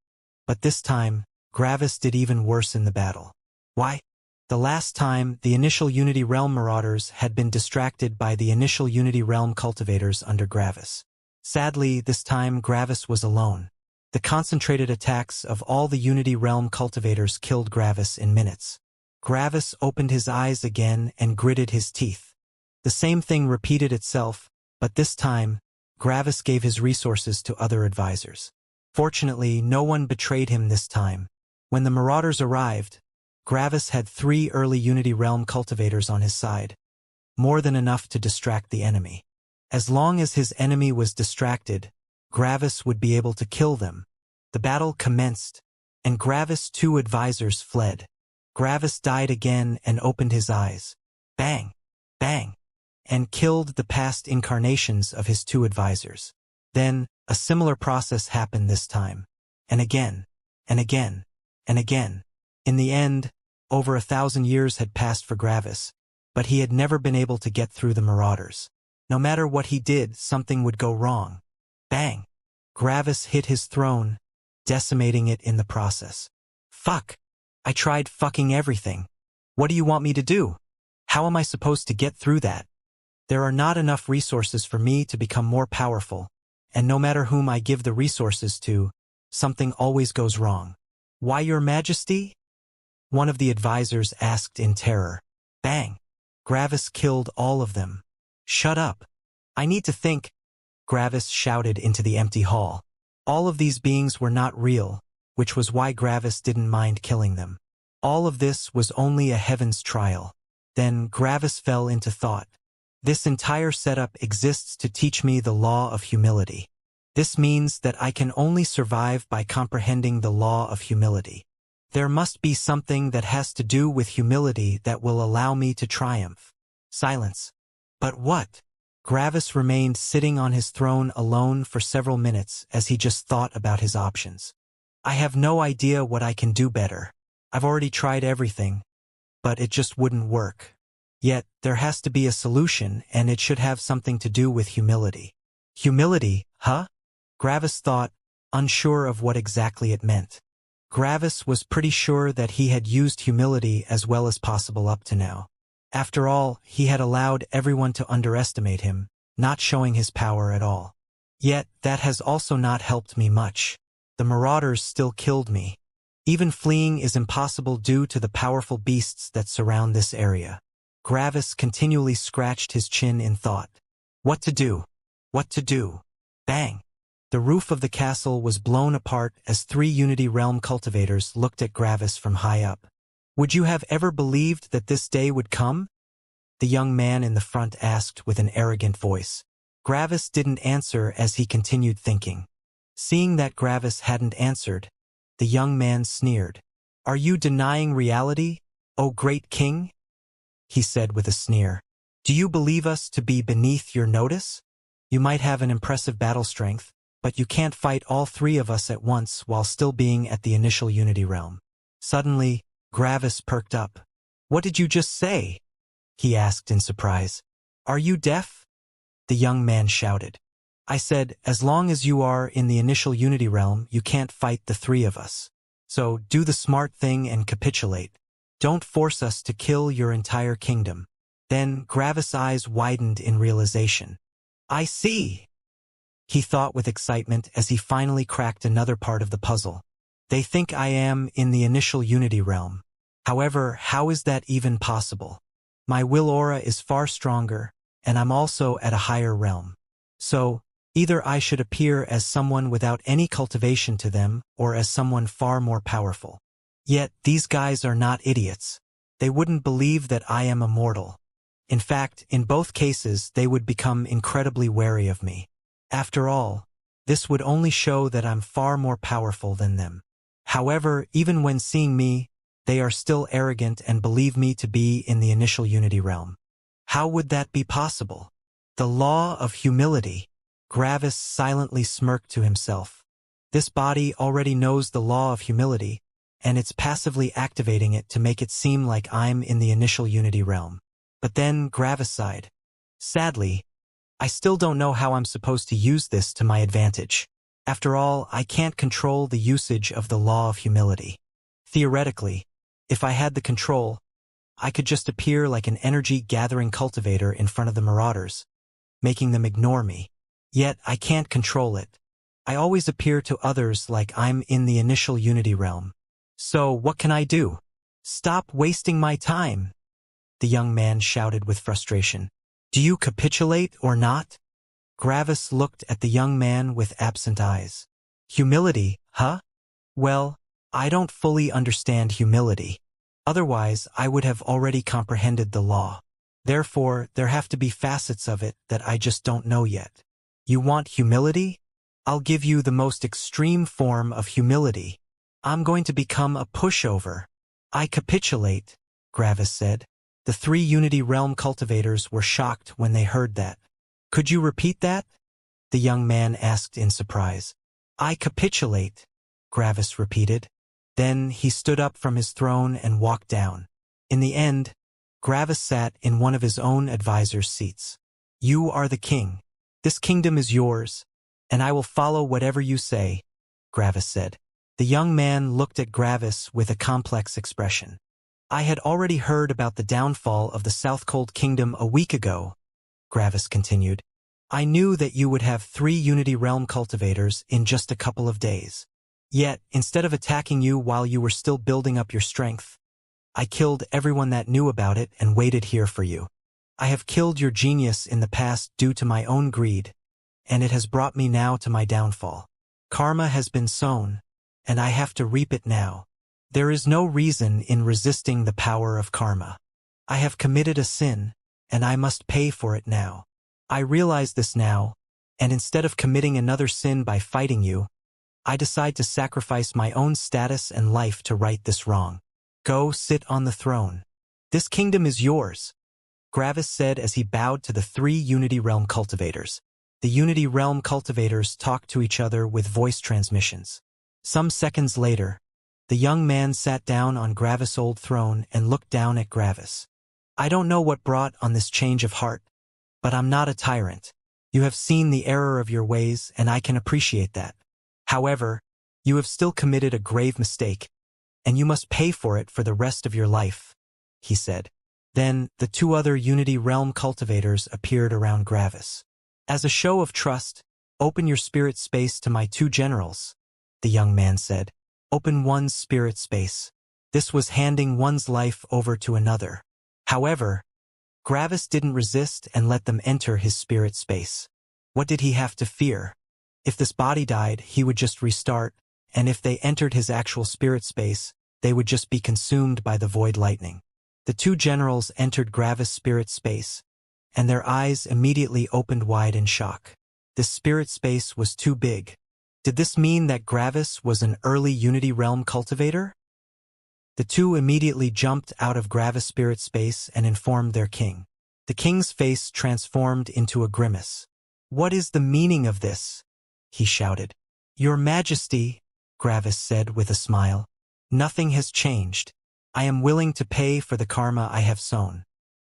but this time, Gravis did even worse in the battle. Why? The last time, the initial Unity Realm marauders had been distracted by the initial Unity Realm cultivators under Gravis. Sadly, this time Gravis was alone. The concentrated attacks of all the Unity Realm cultivators killed Gravis in minutes. Gravis opened his eyes again and gritted his teeth. The same thing repeated itself, but this time, Gravis gave his resources to other advisors. Fortunately, no one betrayed him this time. When the marauders arrived, Gravis had 3 early Unity Realm cultivators on his side, more than enough to distract the enemy. As long as his enemy was distracted, Gravis would be able to kill them. The battle commenced, and Gravis' 2 advisors fled. Gravis died again and opened his eyes. Bang! Bang! And killed the past incarnations of his 2 advisors. Then, a similar process happened this time. And again, and again, and again. In the end, over 1,000 years had passed for Gravis, but he had never been able to get through the marauders. No matter what he did, something would go wrong. Bang! Gravis hit his throne, decimating it in the process. Fuck! I tried fucking everything. What do you want me to do? How am I supposed to get through that? There are not enough resources for me to become more powerful, and no matter whom I give the resources to, something always goes wrong. Why, Your Majesty? One of the advisors asked in terror. Bang! Gravis killed all of them. Shut up. I need to think, Gravis shouted into the empty hall. All of these beings were not real, which was why Gravis didn't mind killing them. All of this was only a heaven's trial. Then Gravis fell into thought. This entire setup exists to teach me the law of humility. This means that I can only survive by comprehending the law of humility. There must be something that has to do with humility that will allow me to triumph. Silence. But what? Gravis remained sitting on his throne alone for several minutes as he just thought about his options. I have no idea what I can do better. I've already tried everything, but it just wouldn't work. Yet, there has to be a solution, and it should have something to do with humility. Humility, huh? Gravis thought, unsure of what exactly it meant. Gravis was pretty sure that he had used humility as well as possible up to now. After all, he had allowed everyone to underestimate him, not showing his power at all. Yet, that has also not helped me much. The marauders still killed me. Even fleeing is impossible due to the powerful beasts that surround this area. Gravis continually scratched his chin in thought. What to do? What to do? Bang! The roof of the castle was blown apart as 3 Unity Realm cultivators looked at Gravis from high up. Would you have ever believed that this day would come? The young man in the front asked with an arrogant voice. Gravis didn't answer as he continued thinking. Seeing that Gravis hadn't answered, the young man sneered. Are you denying reality, O great king? He said with a sneer. Do you believe us to be beneath your notice? You might have an impressive battle strength, but you can't fight all 3 of us at once while still being at the initial Unity realm. Suddenly, Gravis perked up. What did you just say? He asked in surprise. Are you deaf? The young man shouted. I said, as long as you are in the initial Unity realm, you can't fight the 3 of us. So do the smart thing and capitulate. Don't force us to kill your entire kingdom. Then Gravis' eyes widened in realization. I see, he thought with excitement as he finally cracked another part of the puzzle. They think I am in the initial Unity realm. However, how is that even possible? My will aura is far stronger, and I'm also at a higher realm. So, either I should appear as someone without any cultivation to them, or as someone far more powerful. Yet, these guys are not idiots. They wouldn't believe that I am immortal. In fact, in both cases, they would become incredibly wary of me. After all, this would only show that I'm far more powerful than them. However, even when seeing me, they are still arrogant and believe me to be in the initial Unity realm. How would that be possible? The law of humility. Gravis silently smirked to himself. This body already knows the law of humility, and it's passively activating it to make it seem like I'm in the initial Unity realm. But then Gravis sighed. Sadly, I still don't know how I'm supposed to use this to my advantage. After all, I can't control the usage of the law of humility. Theoretically, if I had the control, I could just appear like an energy-gathering cultivator in front of the marauders, making them ignore me. Yet I can't control it. I always appear to others like I'm in the initial Unity realm. So what can I do? Stop wasting my time, the young man shouted with frustration. Do you capitulate or not? Gravis looked at the young man with absent eyes. Humility, huh? Well, I don't fully understand humility. Otherwise, I would have already comprehended the law. Therefore, there have to be facets of it that I just don't know yet. You want humility? I'll give you the most extreme form of humility. I'm going to become a pushover. I capitulate, Gravis said. The 3 Unity Realm cultivators were shocked when they heard that. Could you repeat that? The young man asked in surprise. I capitulate, Gravis repeated. Then he stood up from his throne and walked down. In the end, Gravis sat in one of his own advisor's seats. You are the king. This kingdom is yours, and I will follow whatever you say, Gravis said. The young man looked at Gravis with a complex expression. I had already heard about the downfall of the South Cold Kingdom a week ago, Gravis continued. I knew that you would have 3 Unity Realm cultivators in just a couple of days. Yet, instead of attacking you while you were still building up your strength, I killed everyone that knew about it and waited here for you. I have killed your genius in the past due to my own greed, and it has brought me now to my downfall. Karma has been sown, and I have to reap it now. There is no reason in resisting the power of karma. I have committed a sin, and I must pay for it now. I realize this now, and instead of committing another sin by fighting you, I decide to sacrifice my own status and life to right this wrong. Go sit on the throne. This kingdom is yours, Gravis said as he bowed to the 3 Unity Realm cultivators. The Unity Realm cultivators talked to each other with voice transmissions. Some seconds later, the young man sat down on Gravis' old throne and looked down at Gravis. I don't know what brought on this change of heart, but I'm not a tyrant. You have seen the error of your ways, and I can appreciate that. However, you have still committed a grave mistake, and you must pay for it for the rest of your life, he said. Then, the 2 other Unity Realm cultivators appeared around Gravis. As a show of trust, open your spirit space to my 2 generals, the young man said. Open one's spirit space. This was handing one's life over to another. However, Gravis didn't resist and let them enter his spirit space. What did he have to fear? If this body died, he would just restart, and if they entered his actual spirit space, they would just be consumed by the void lightning. The two generals entered Gravis' spirit space, and their eyes immediately opened wide in shock. This spirit space was too big. Did this mean that Gravis was an early Unity Realm cultivator? The two immediately jumped out of Gravis' spirit space and informed their king. The king's face transformed into a grimace. "What is the meaning of this?" he shouted. "Your Majesty," Gravis said with a smile, "nothing has changed. I am willing to pay for the karma I have sown.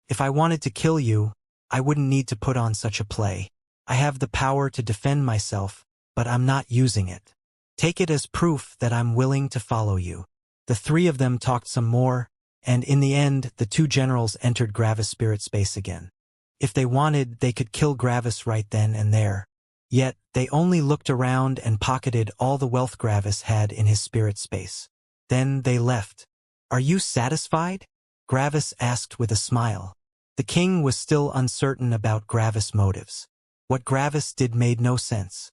If I wanted to kill you, I wouldn't need to put on such a play. I have the power to defend myself, but I'm not using it. Take it as proof that I'm willing to follow you." The three of them talked some more, and in the end, the two generals entered Gravis' spirit space again. If they wanted, they could kill Gravis right then and there. Yet, they only looked around and pocketed all the wealth Gravis had in his spirit space. Then they left. "Are you satisfied?" Gravis asked with a smile. The king was still uncertain about Gravis' motives. What Gravis did made no sense.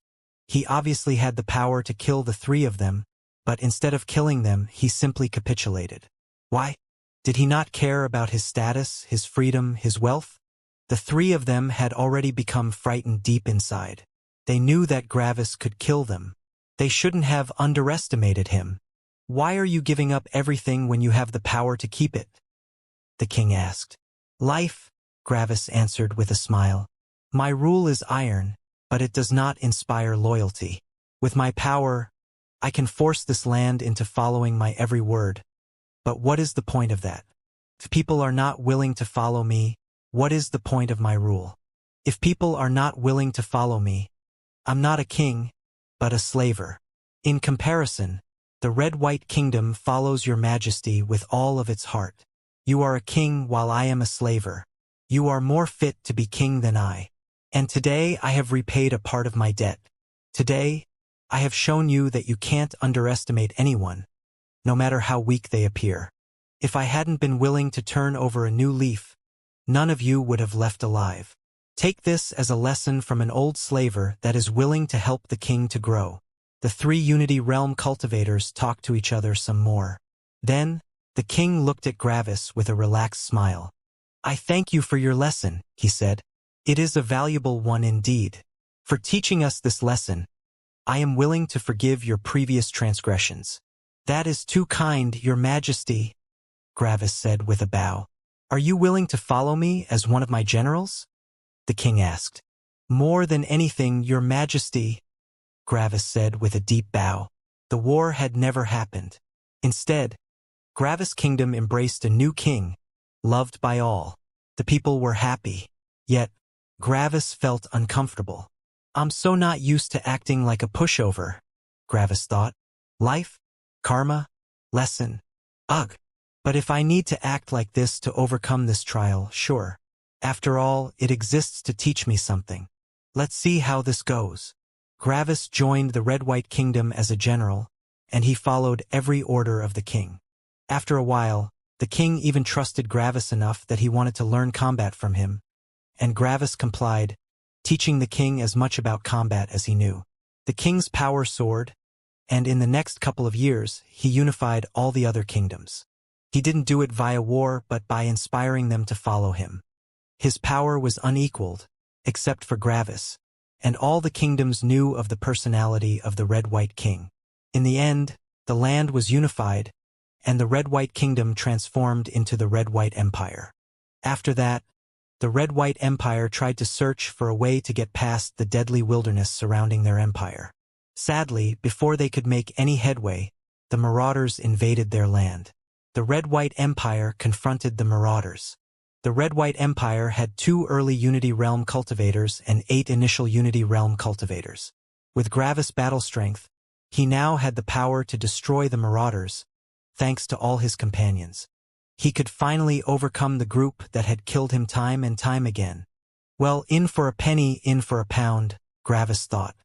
He obviously had the power to kill the three of them, but instead of killing them, he simply capitulated. Why? Did he not care about his status, his freedom, his wealth? The three of them had already become frightened deep inside. They knew that Gravis could kill them. They shouldn't have underestimated him. "Why are you giving up everything when you have the power to keep it?" the king asked. "Life," Gravis answered with a smile. "My rule is iron, but it does not inspire loyalty. With my power, I can force this land into following my every word. But what is the point of that? If people are not willing to follow me, what is the point of my rule? If people are not willing to follow me, I'm not a king, but a slaver. In comparison, the Red-White Kingdom follows your Majesty with all of its heart. You are a king while I am a slaver. You are more fit to be king than I. And today I have repaid a part of my debt. Today, I have shown you that you can't underestimate anyone, no matter how weak they appear. If I hadn't been willing to turn over a new leaf, none of you would have left alive. Take this as a lesson from an old slaver that is willing to help the king to grow." The three Unity Realm cultivators talked to each other some more. Then, the king looked at Gravis with a relaxed smile. "I thank you for your lesson," he said. "It is a valuable one indeed. For teaching us this lesson, I am willing to forgive your previous transgressions." "That is too kind, your Majesty," Gravis said with a bow. "Are you willing to follow me as one of my generals?" the king asked. "More than anything, your Majesty," Gravis said with a deep bow. The war had never happened. Instead, Gravis' kingdom embraced a new king, loved by all. The people were happy. Yet, Gravis felt uncomfortable. "I'm so not used to acting like a pushover," Gravis thought. "Life? Karma? Lesson? Ugh. But if I need to act like this to overcome this trial, sure. After all, it exists to teach me something. Let's see how this goes." Gravis joined the Red-White Kingdom as a general, and he followed every order of the king. After a while, the king even trusted Gravis enough that he wanted to learn combat from him, and Gravis complied, teaching the king as much about combat as he knew. The king's power soared, and in the next couple of years, he unified all the other kingdoms. He didn't do it via war, but by inspiring them to follow him. His power was unequaled, except for Gravis, and all the kingdoms knew of the personality of the Red-White King. In the end, the land was unified, and the Red-White Kingdom transformed into the Red-White Empire. After that, the Red-White Empire tried to search for a way to get past the deadly wilderness surrounding their empire. Sadly, before they could make any headway, the marauders invaded their land. The Red-White Empire confronted the marauders. The Red-White Empire had 2 early Unity Realm cultivators and 8 initial Unity Realm cultivators. With Gravis' battle strength, he now had the power to destroy the marauders, thanks to all his companions. He could finally overcome the group that had killed him time and time again. Well, in for a penny, in for a pound, Gravis thought.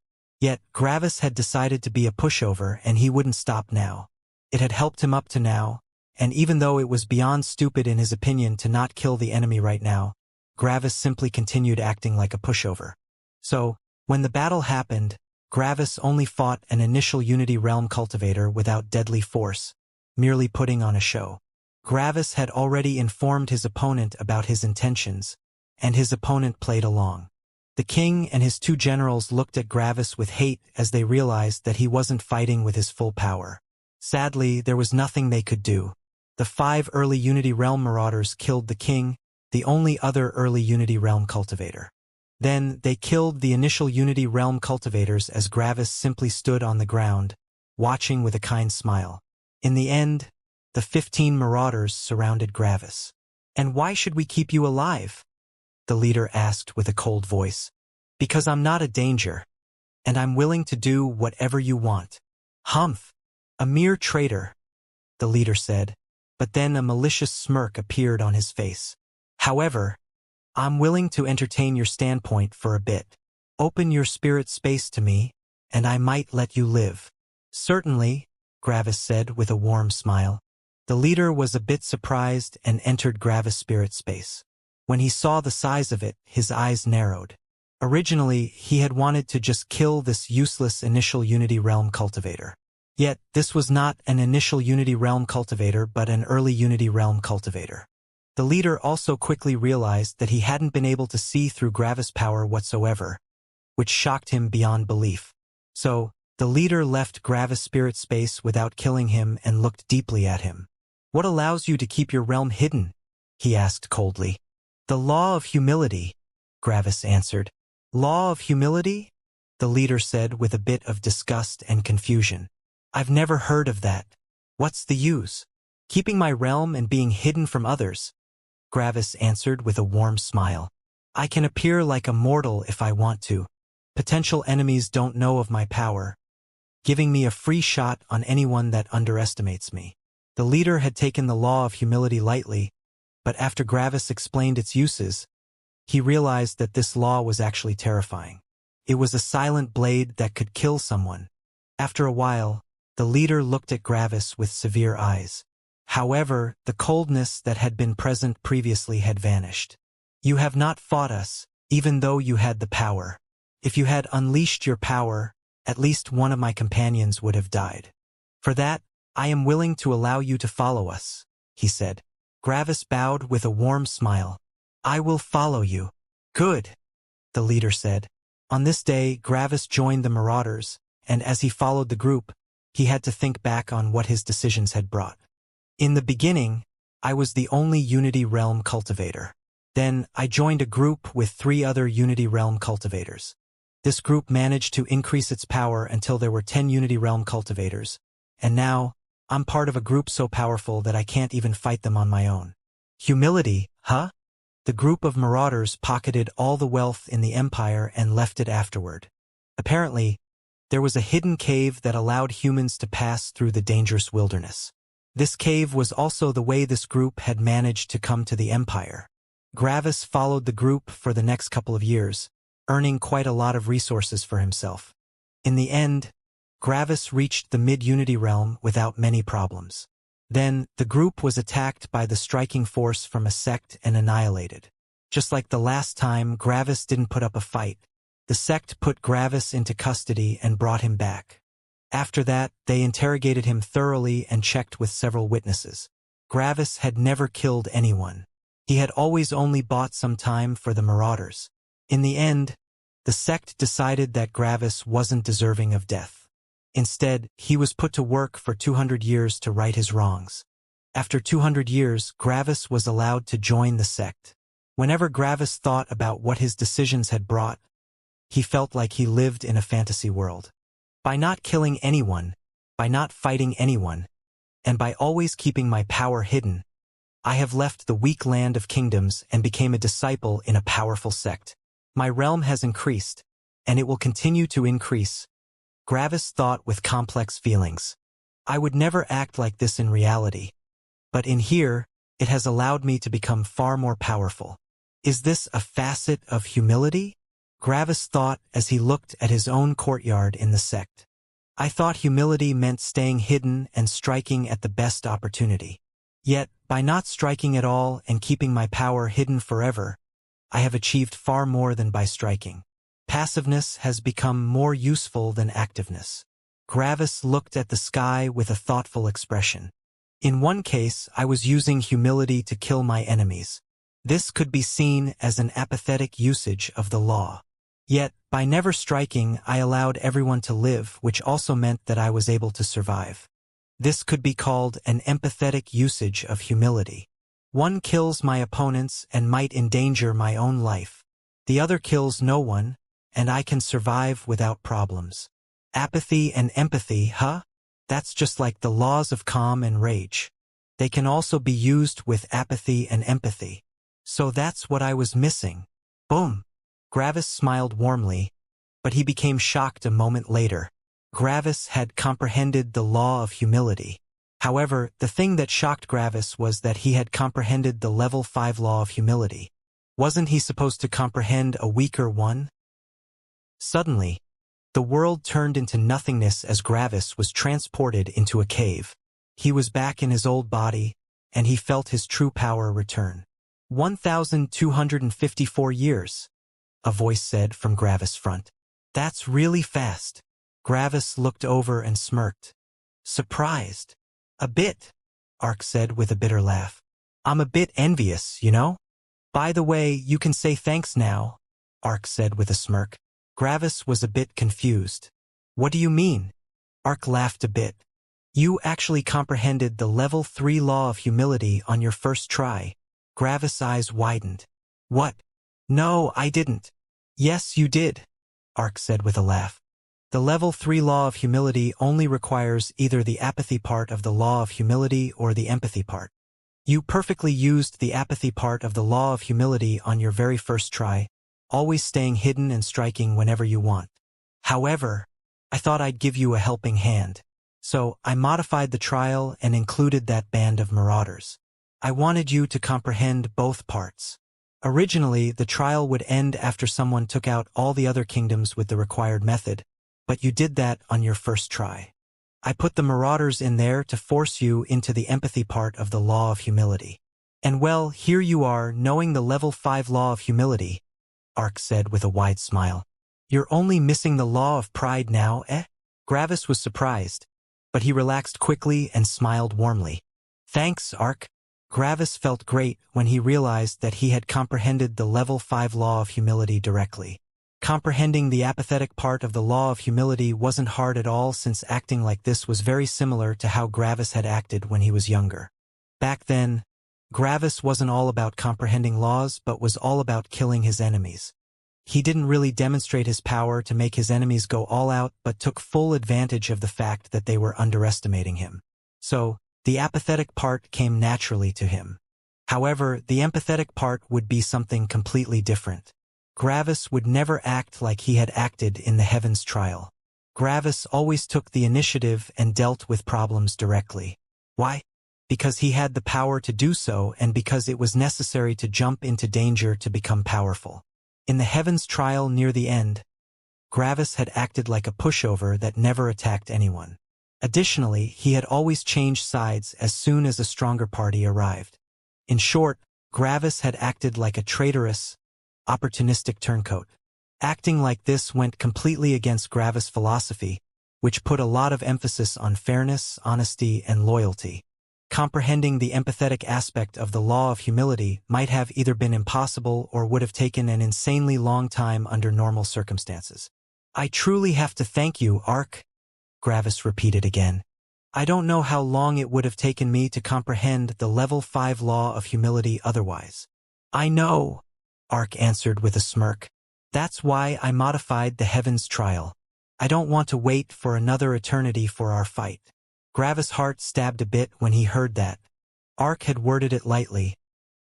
Yet, Gravis had decided to be a pushover and he wouldn't stop now. It had helped him up to now, and even though it was beyond stupid in his opinion to not kill the enemy right now, Gravis simply continued acting like a pushover. So, when the battle happened, Gravis only fought an initial Unity Realm cultivator without deadly force, merely putting on a show. Gravis had already informed his opponent about his intentions, and his opponent played along. The king and his two generals looked at Gravis with hate as they realized that he wasn't fighting with his full power. Sadly, there was nothing they could do. The 5 early Unity Realm Marauders killed the king, the only other early Unity Realm cultivator. Then, they killed the initial Unity Realm cultivators as Gravis simply stood on the ground, watching with a kind smile. In the end, the 15 Marauders surrounded Gravis. "And why should we keep you alive?" the leader asked with a cold voice. "Because I'm not a danger, and I'm willing to do whatever you want." "Humph! A mere traitor," the leader said, but then a malicious smirk appeared on his face. "However, I'm willing to entertain your standpoint for a bit. Open your spirit space to me, and I might let you live." "Certainly," Gravis said with a warm smile. The leader was a bit surprised and entered Gravis' spirit space. When he saw the size of it, his eyes narrowed. Originally, he had wanted to just kill this useless initial Unity Realm cultivator. Yet, this was not an initial Unity Realm cultivator but an early Unity Realm cultivator. The leader also quickly realized that he hadn't been able to see through Gravis' power whatsoever, which shocked him beyond belief. So, the leader left Gravis' spirit space without killing him and looked deeply at him. "What allows you to keep your realm hidden?" he asked coldly. "The law of humility," Gravis answered. "Law of humility?" the leader said with a bit of disgust and confusion. "I've never heard of that. What's the use? Keeping my realm and being hidden from others?" Gravis answered with a warm smile. "I can appear like a mortal if I want to. Potential enemies don't know of my power, giving me a free shot on anyone that underestimates me." The leader had taken the law of humility lightly, but after Gravis explained its uses, he realized that this law was actually terrifying. It was a silent blade that could kill someone. After a while, the leader looked at Gravis with severe eyes. However, the coldness that had been present previously had vanished. "You have not fought us, even though you had the power. If you had unleashed your power, at least one of my companions would have died. For that, I am willing to allow you to follow us," he said. Gravis bowed with a warm smile. "I will follow you." "Good," the leader said. On this day, Gravis joined the Marauders, and as he followed the group, he had to think back on what his decisions had brought. "In the beginning, I was the only Unity Realm cultivator. Then, I joined a group with 3 other Unity Realm cultivators. This group managed to increase its power until there were 10 Unity Realm cultivators, and now, I'm part of a group so powerful that I can't even fight them on my own." "Humility, huh?" The group of Marauders pocketed all the wealth in the Empire and left it afterward. Apparently, there was a hidden cave that allowed humans to pass through the dangerous wilderness. This cave was also the way this group had managed to come to the Empire. Gravis followed the group for the next couple of years, earning quite a lot of resources for himself. In the end, Gravis reached the mid-Unity realm without many problems. Then, the group was attacked by the striking force from a sect and annihilated. Just like the last time, Gravis didn't put up a fight. The sect put Gravis into custody and brought him back. After that, they interrogated him thoroughly and checked with several witnesses. Gravis had never killed anyone. He had always only bought some time for the Marauders. In the end, the sect decided that Gravis wasn't deserving of death. Instead, he was put to work for 200 years to right his wrongs. After 200 years, Gravis was allowed to join the sect. Whenever Gravis thought about what his decisions had brought, he felt like he lived in a fantasy world. By not killing anyone, by not fighting anyone, and by always keeping my power hidden, I have left the weak land of kingdoms and became a disciple in a powerful sect. My realm has increased, and it will continue to increase. Gravis thought with complex feelings. I would never act like this in reality. But in here, it has allowed me to become far more powerful. Is this a facet of humility? Gravis thought as he looked at his own courtyard in the sect. I thought humility meant staying hidden and striking at the best opportunity. Yet, by not striking at all and keeping my power hidden forever, I have achieved far more than by striking. Passiveness has become more useful than activeness. Gravis looked at the sky with a thoughtful expression. In one case, I was using humility to kill my enemies. This could be seen as an apathetic usage of the law. Yet, by never striking, I allowed everyone to live, which also meant that I was able to survive. This could be called an empathetic usage of humility. One kills my opponents and might endanger my own life. The other kills no one, and I can survive without problems. Apathy and empathy, huh? That's just like the laws of calm and rage. They can also be used with apathy and empathy. So that's what I was missing. Boom! Gravis smiled warmly, but he became shocked a moment later. Gravis had comprehended the law of humility. However, the thing that shocked Gravis was that he had comprehended the level 5 law of humility. Wasn't he supposed to comprehend a weaker one? Suddenly, the world turned into nothingness as Gravis was transported into a cave. He was back in his old body, and he felt his true power return. 1,254 years, a voice said from Gravis' front. That's really fast. Gravis looked over and smirked. Surprised. A bit, Ark said with a bitter laugh. I'm a bit envious, you know? By the way, you can say thanks now, Ark said with a smirk. Gravis was a bit confused. What do you mean? Ark laughed a bit. You actually comprehended the level 3 law of humility on your first try. Gravis' eyes widened. What? No, I didn't. Yes, you did, Ark said with a laugh. The level 3 law of humility only requires either the apathy part of the law of humility or the empathy part. You perfectly used the apathy part of the law of humility on your very first try, always staying hidden and striking whenever you want. However, I thought I'd give you a helping hand. So I modified the trial and included that band of marauders. I wanted you to comprehend both parts. Originally, the trial would end after someone took out all the other kingdoms with the required method, but you did that on your first try. I put the marauders in there to force you into the empathy part of the law of humility. And well, here you are, knowing the level 5 law of humility, Ark said with a wide smile. You're only missing the law of pride now, eh? Gravis was surprised, but he relaxed quickly and smiled warmly. Thanks, Ark. Gravis felt great when he realized that he had comprehended the level 5 law of humility directly. Comprehending the apathetic part of the law of humility wasn't hard at all, since acting like this was very similar to how Gravis had acted when he was younger. Back then, Gravis wasn't all about comprehending laws but was all about killing his enemies. He didn't really demonstrate his power to make his enemies go all out but took full advantage of the fact that they were underestimating him. So, the apathetic part came naturally to him. However, the empathetic part would be something completely different. Gravis would never act like he had acted in the Heavens trial. Gravis always took the initiative and dealt with problems directly. Why? Because he had the power to do so and because it was necessary to jump into danger to become powerful. In the Heavens trial near the end, Gravis had acted like a pushover that never attacked anyone. Additionally, he had always changed sides as soon as a stronger party arrived. In short, Gravis had acted like a traitorous, opportunistic turncoat. Acting like this went completely against Gravis' philosophy, which put a lot of emphasis on fairness, honesty, and loyalty. Comprehending the empathetic aspect of the law of humility might have either been impossible or would have taken an insanely long time under normal circumstances. I truly have to thank you, Ark, Gravis repeated again. I don't know how long it would have taken me to comprehend the level 5 law of humility otherwise. I know, Ark answered with a smirk. That's why I modified the Heavens trial. I don't want to wait for another eternity for our fight. Gravis' heart stabbed a bit when he heard that. Ark had worded it lightly,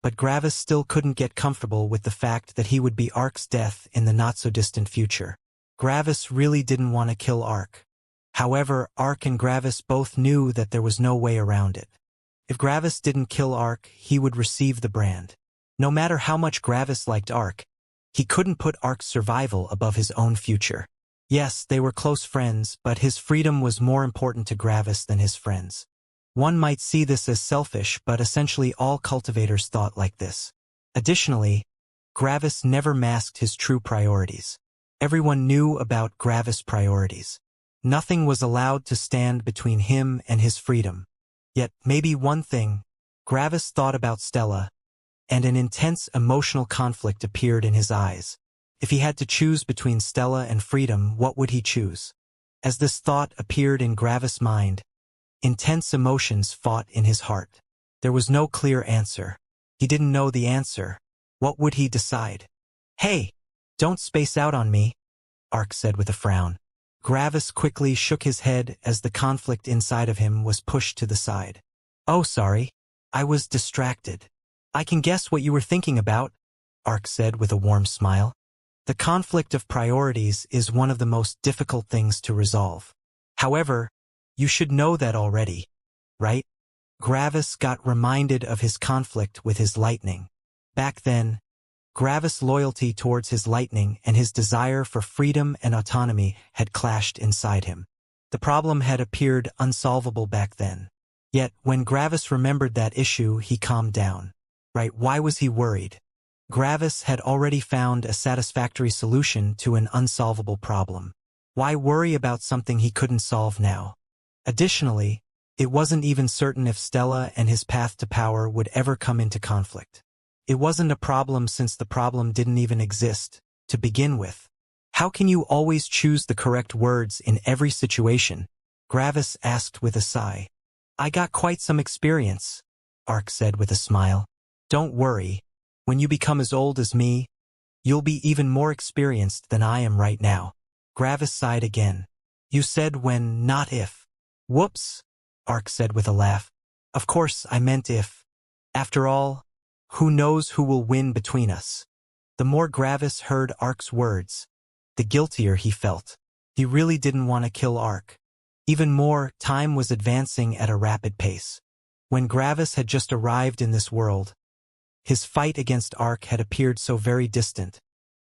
but Gravis still couldn't get comfortable with the fact that he would be Ark's death in the not-so-distant future. Gravis really didn't want to kill Ark. However, Ark and Gravis both knew that there was no way around it. If Gravis didn't kill Ark, he would receive the brand. No matter how much Gravis liked Ark, he couldn't put Ark's survival above his own future. Yes, they were close friends, but his freedom was more important to Gravis than his friends. One might see this as selfish, but essentially all cultivators thought like this. Additionally, Gravis never masked his true priorities. Everyone knew about Gravis' priorities. Nothing was allowed to stand between him and his freedom. Yet, maybe one thing, Gravis thought about Stella, and an intense emotional conflict appeared in his eyes. If he had to choose between Stella and freedom, what would he choose? As this thought appeared in Gravis' mind, intense emotions fought in his heart. There was no clear answer. He didn't know the answer. What would he decide? "Hey, don't space out on me," Ark said with a frown. Gravis quickly shook his head as the conflict inside of him was pushed to the side. "Oh, sorry. I was distracted." "I can guess what you were thinking about," Ark said with a warm smile. The conflict of priorities is one of the most difficult things to resolve. However, you should know that already, right? Gravis got reminded of his conflict with his lightning. Back then, Gravis' loyalty towards his lightning and his desire for freedom and autonomy had clashed inside him. The problem had appeared unsolvable back then. Yet, when Gravis remembered that issue, he calmed down. Right, why was he worried? Gravis had already found a satisfactory solution to an unsolvable problem. Why worry about something he couldn't solve now? Additionally, it wasn't even certain if Stella and his path to power would ever come into conflict. It wasn't a problem since the problem didn't even exist, to begin with. "How can you always choose the correct words in every situation?" Gravis asked with a sigh. "I got quite some experience," Ark said with a smile. "Don't worry. When you become as old as me, you'll be even more experienced than I am right now." Gravis sighed again. "You said when, not if." "Whoops," Ark said with a laugh. "Of course I meant if. After all, who knows who will win between us?" The more Gravis heard Ark's words, the guiltier he felt. He really didn't want to kill Ark. Even more, time was advancing at a rapid pace. When Gravis had just arrived in this world, his fight against Ark had appeared so very distant,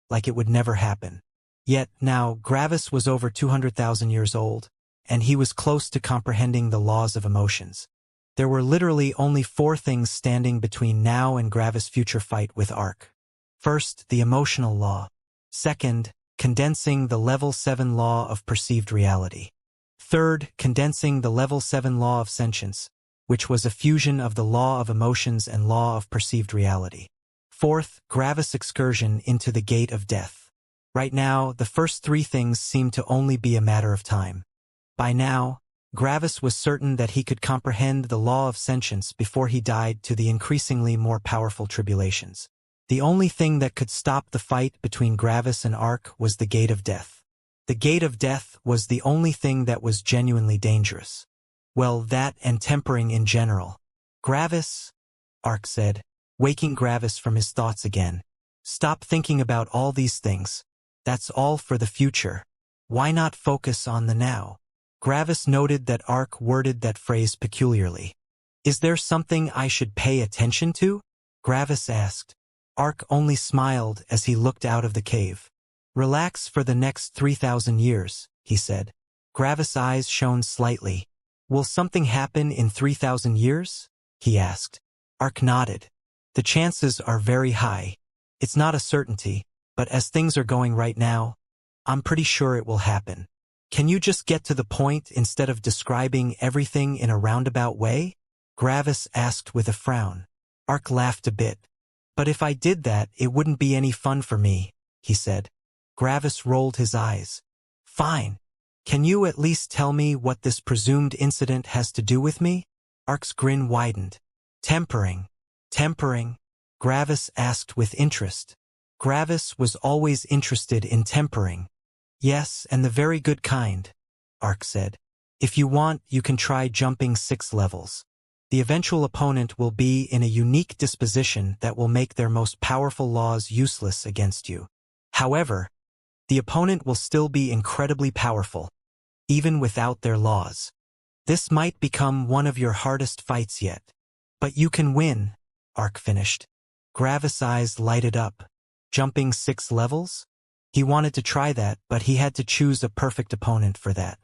like it would never happen. Yet now Gravis was over 200,000 years old, and he was close to comprehending the laws of emotions. There were literally only 4 things standing between now and Gravis' future fight with Ark. First, the emotional law. Second, condensing the level 7 law of perceived reality. Third, condensing the level 7 law of sentience, which was a fusion of the law of emotions and law of perceived reality. Fourth, Gravis' excursion into the gate of death. Right now, the first 3 things seemed to only be a matter of time. By now, Gravis was certain that he could comprehend the law of sentience before he died to the increasingly more powerful tribulations. The only thing that could stop the fight between Gravis and Ark was the gate of death. The gate of death was the only thing that was genuinely dangerous. Well, that and tempering in general. "Gravis," Ark said, waking Gravis from his thoughts again. "Stop thinking about all these things. That's all for the future. Why not focus on the now?" Gravis noted that Ark worded that phrase peculiarly. "Is there something I should pay attention to?" Gravis asked. Ark only smiled as he looked out of the cave. "Relax for the next 3,000 years, he said. Gravis' eyes shone slightly. "Will something happen in 3,000 years? He asked. Ark nodded. "The chances are very high. It's not a certainty, but as things are going right now, I'm pretty sure it will happen. Can you just get to the point instead of describing everything in a roundabout way?" Gravis asked with a frown. Ark laughed a bit. "But if I did that, it wouldn't be any fun for me," he said. Gravis rolled his eyes. "Fine. Can you at least tell me what this presumed incident has to do with me?" Ark's grin widened. Tempering. Tempering? Gravis asked with interest. Gravis was always interested in tempering. "Yes, and the very good kind," Ark said. "If you want, you can try jumping 6 levels. The eventual opponent will be in a unique disposition that will make their most powerful laws useless against you. However, the opponent will still be incredibly powerful, even without their laws. This might become one of your hardest fights yet. But you can win," Ark finished. Gravis' eyes lighted up. "Jumping 6 levels?" He wanted to try that, but he had to choose a perfect opponent for that.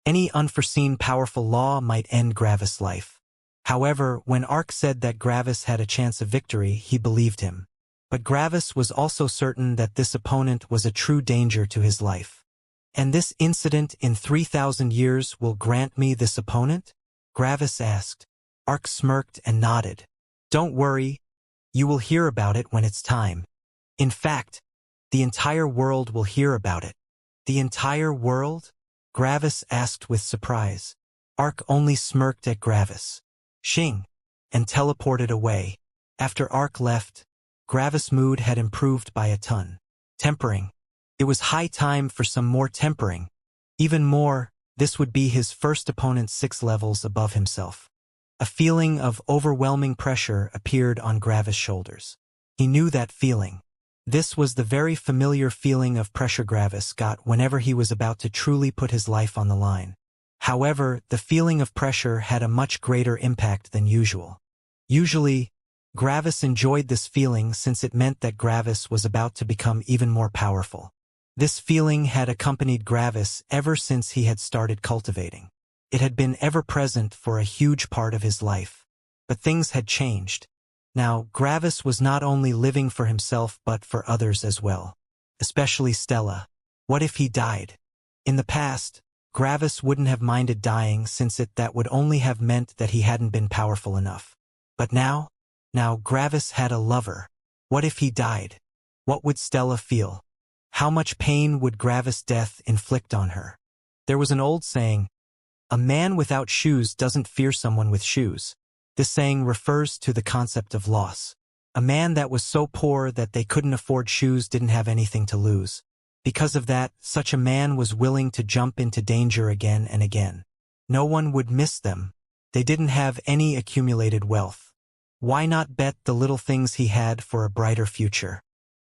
Any unforeseen powerful law might end Gravis' life. However, when Ark said that Gravis had a chance of victory, he believed him. But Gravis was also certain that this opponent was a true danger to his life. "And this incident in 3,000 years will grant me this opponent?" Gravis asked. Ark smirked and nodded. "Don't worry, you will hear about it when it's time. In fact, the entire world will hear about it." "The entire world?" Gravis asked with surprise. Ark only smirked at Gravis. "Xing," and teleported away. After Ark left, Gravis' mood had improved by a ton. Tempering. It was high time for some more tempering. Even more, this would be his first opponent 6 levels above himself. A feeling of overwhelming pressure appeared on Gravis' shoulders. He knew that feeling. This was the very familiar feeling of pressure Gravis got whenever he was about to truly put his life on the line. However, the feeling of pressure had a much greater impact than usual. Usually, Gravis enjoyed this feeling since it meant that Gravis was about to become even more powerful. This feeling had accompanied Gravis ever since he had started cultivating. It had been ever present for a huge part of his life. But things had changed. Now, Gravis was not only living for himself but for others as well. Especially Stella. What if he died? In the past, Gravis wouldn't have minded dying since that would only have meant that he hadn't been powerful enough. But now Gravis had a lover. What if he died? What would Stella feel? How much pain would Gravis' death inflict on her? There was an old saying, "A man without shoes doesn't fear someone with shoes." This saying refers to the concept of loss. A man that was so poor that they couldn't afford shoes didn't have anything to lose. Because of that, such a man was willing to jump into danger again and again. No one would miss them. They didn't have any accumulated wealth. Why not bet the little things he had for a brighter future?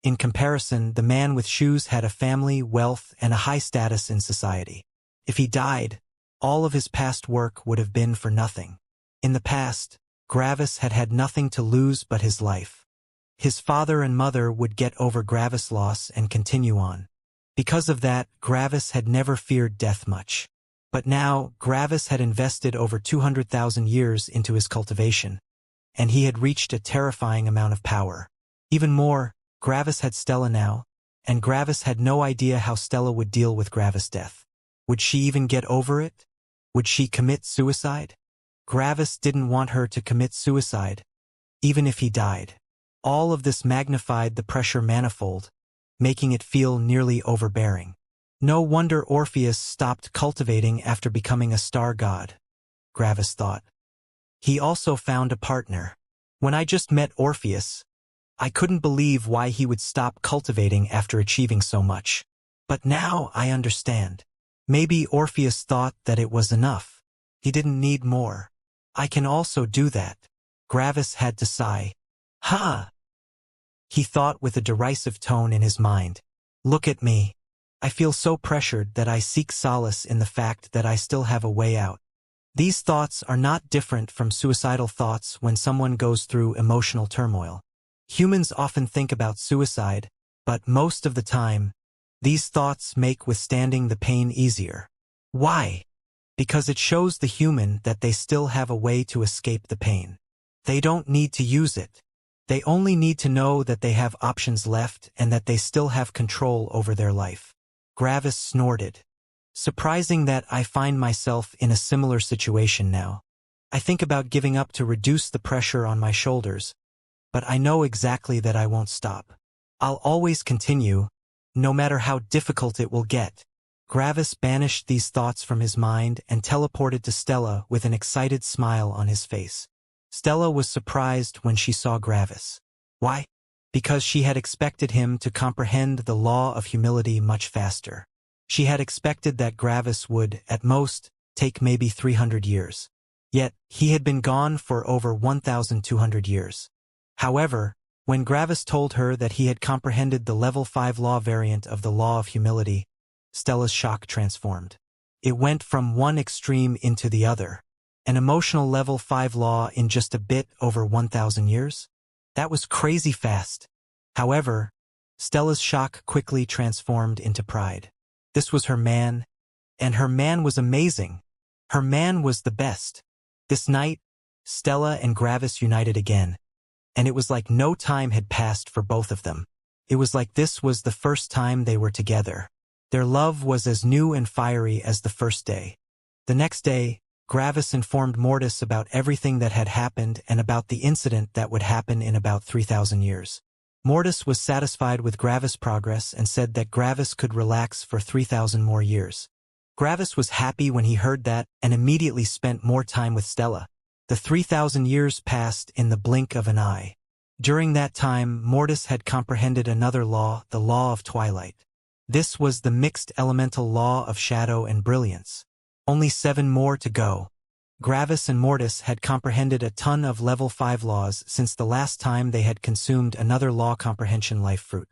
In comparison, the man with shoes had a family, wealth, and a high status in society. If he died, all of his past work would have been for nothing. In the past, Gravis had had nothing to lose but his life. His father and mother would get over Gravis' loss and continue on. Because of that, Gravis had never feared death much. But now, Gravis had invested over 200,000 years into his cultivation, and he had reached a terrifying amount of power. Even more, Gravis had Stella now, and Gravis had no idea how Stella would deal with Gravis' death. Would she even get over it? Would she commit suicide? Gravis didn't want her to commit suicide, even if he died. All of this magnified the pressure manifold, making it feel nearly overbearing. No wonder Orpheus stopped cultivating after becoming a star god, Gravis thought. He also found a partner. When I just met Orpheus, I couldn't believe why he would stop cultivating after achieving so much. But now I understand. Maybe Orpheus thought that it was enough. He didn't need more. I can also do that. Gravis had to sigh. Ha! He thought with a derisive tone in his mind. Look at me. I feel so pressured that I seek solace in the fact that I still have a way out. These thoughts are not different from suicidal thoughts when someone goes through emotional turmoil. Humans often think about suicide, but most of the time, these thoughts make withstanding the pain easier. Why? Because it shows the human that they still have a way to escape the pain. They don't need to use it. They only need to know that they have options left and that they still have control over their life. Gravis snorted. Surprising that I find myself in a similar situation now. I think about giving up to reduce the pressure on my shoulders, but I know exactly that I won't stop. I'll always continue, no matter how difficult it will get. Gravis banished these thoughts from his mind and teleported to Stella with an excited smile on his face. Stella was surprised when she saw Gravis. Why? Because she had expected him to comprehend the law of humility much faster. She had expected that Gravis would, at most, take maybe 300 years. Yet, he had been gone for over 1,200 years. However, when Gravis told her that he had comprehended the level 5 law variant of the law of humility, Stella's shock transformed. It went from one extreme into the other. An emotional level 5 law in just a bit over 1,000 years? That was crazy fast. However, Stella's shock quickly transformed into pride. This was her man, and her man was amazing. Her man was the best. This night, Stella and Gravis united again, and it was like no time had passed for both of them. It was like this was the first time they were together. Their love was as new and fiery as the first day. The next day, Gravis informed Mortis about everything that had happened and about the incident that would happen in about 3,000 years. Mortis was satisfied with Gravis' progress and said that Gravis could relax for 3,000 more years. Gravis was happy when he heard that and immediately spent more time with Stella. The 3,000 years passed in the blink of an eye. During that time, Mortis had comprehended another law, the law of twilight. This was the mixed elemental law of shadow and brilliance. Only 7 more to go. Gravis and Mortis had comprehended a ton of level 5 laws since the last time they had consumed another law comprehension life fruit.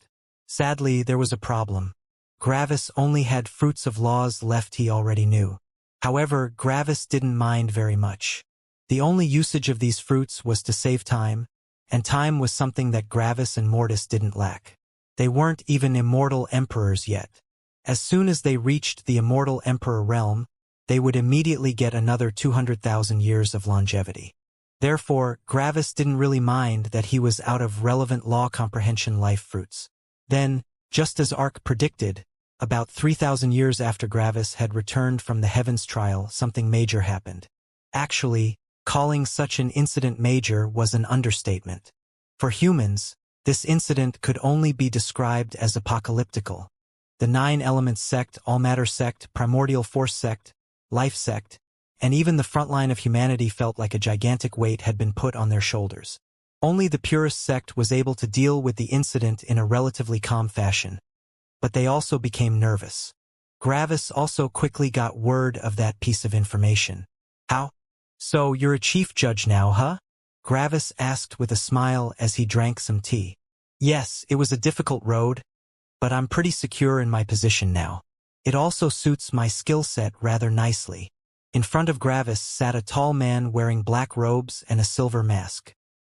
Sadly, there was a problem. Gravis only had fruits of laws left he already knew. However, Gravis didn't mind very much. The only usage of these fruits was to save time, and time was something that Gravis and Mortis didn't lack. They weren't even immortal emperors yet. As soon as they reached the immortal emperor realm, they would immediately get another 200,000 years of longevity. Therefore, Gravis didn't really mind that he was out of relevant law comprehension life fruits. Then, just as Ark predicted, about 3,000 years after Gravis had returned from the Heavens trial, something major happened. Actually, calling such an incident major was an understatement. For humans, this incident could only be described as apocalyptical. The 9 Elements sect, All Matter sect, Primordial Force sect, Life sect, and even the front line of humanity felt like a gigantic weight had been put on their shoulders. Only the Purist sect was able to deal with the incident in a relatively calm fashion. But they also became nervous. Gravis also quickly got word of that piece of information. How? So you're a chief judge now, huh? Gravis asked with a smile as he drank some tea. Yes, it was a difficult road, but I'm pretty secure in my position now. It also suits my skill set rather nicely. In front of Gravis sat a tall man wearing black robes and a silver mask.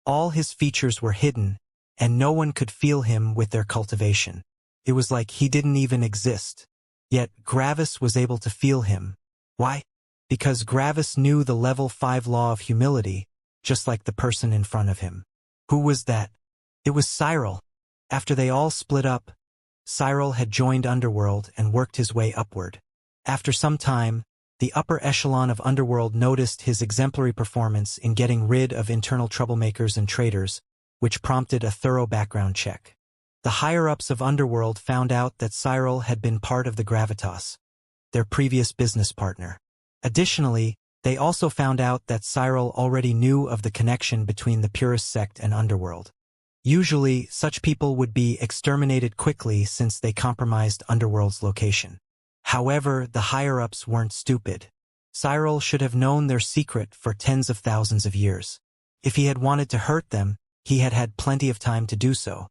All his features were hidden, and no one could feel him with their cultivation. It was like he didn't even exist. Yet Gravis was able to feel him. Why? Because Gravis knew the level 5 law of humility, just like the person in front of him. Who was that? It was Cyril. After they all split up, Cyril had joined Underworld and worked his way upward. After some time, the upper echelon of Underworld noticed his exemplary performance in getting rid of internal troublemakers and traitors, which prompted a thorough background check. The higher-ups of Underworld found out that Cyril had been part of the Gravitas, their previous business partner. Additionally, they also found out that Cyril already knew of the connection between the Purist sect and Underworld. Usually, such people would be exterminated quickly since they compromised Underworld's location. However, the higher-ups weren't stupid. Cyril should have known their secret for tens of thousands of years. If he had wanted to hurt them, he had had plenty of time to do so.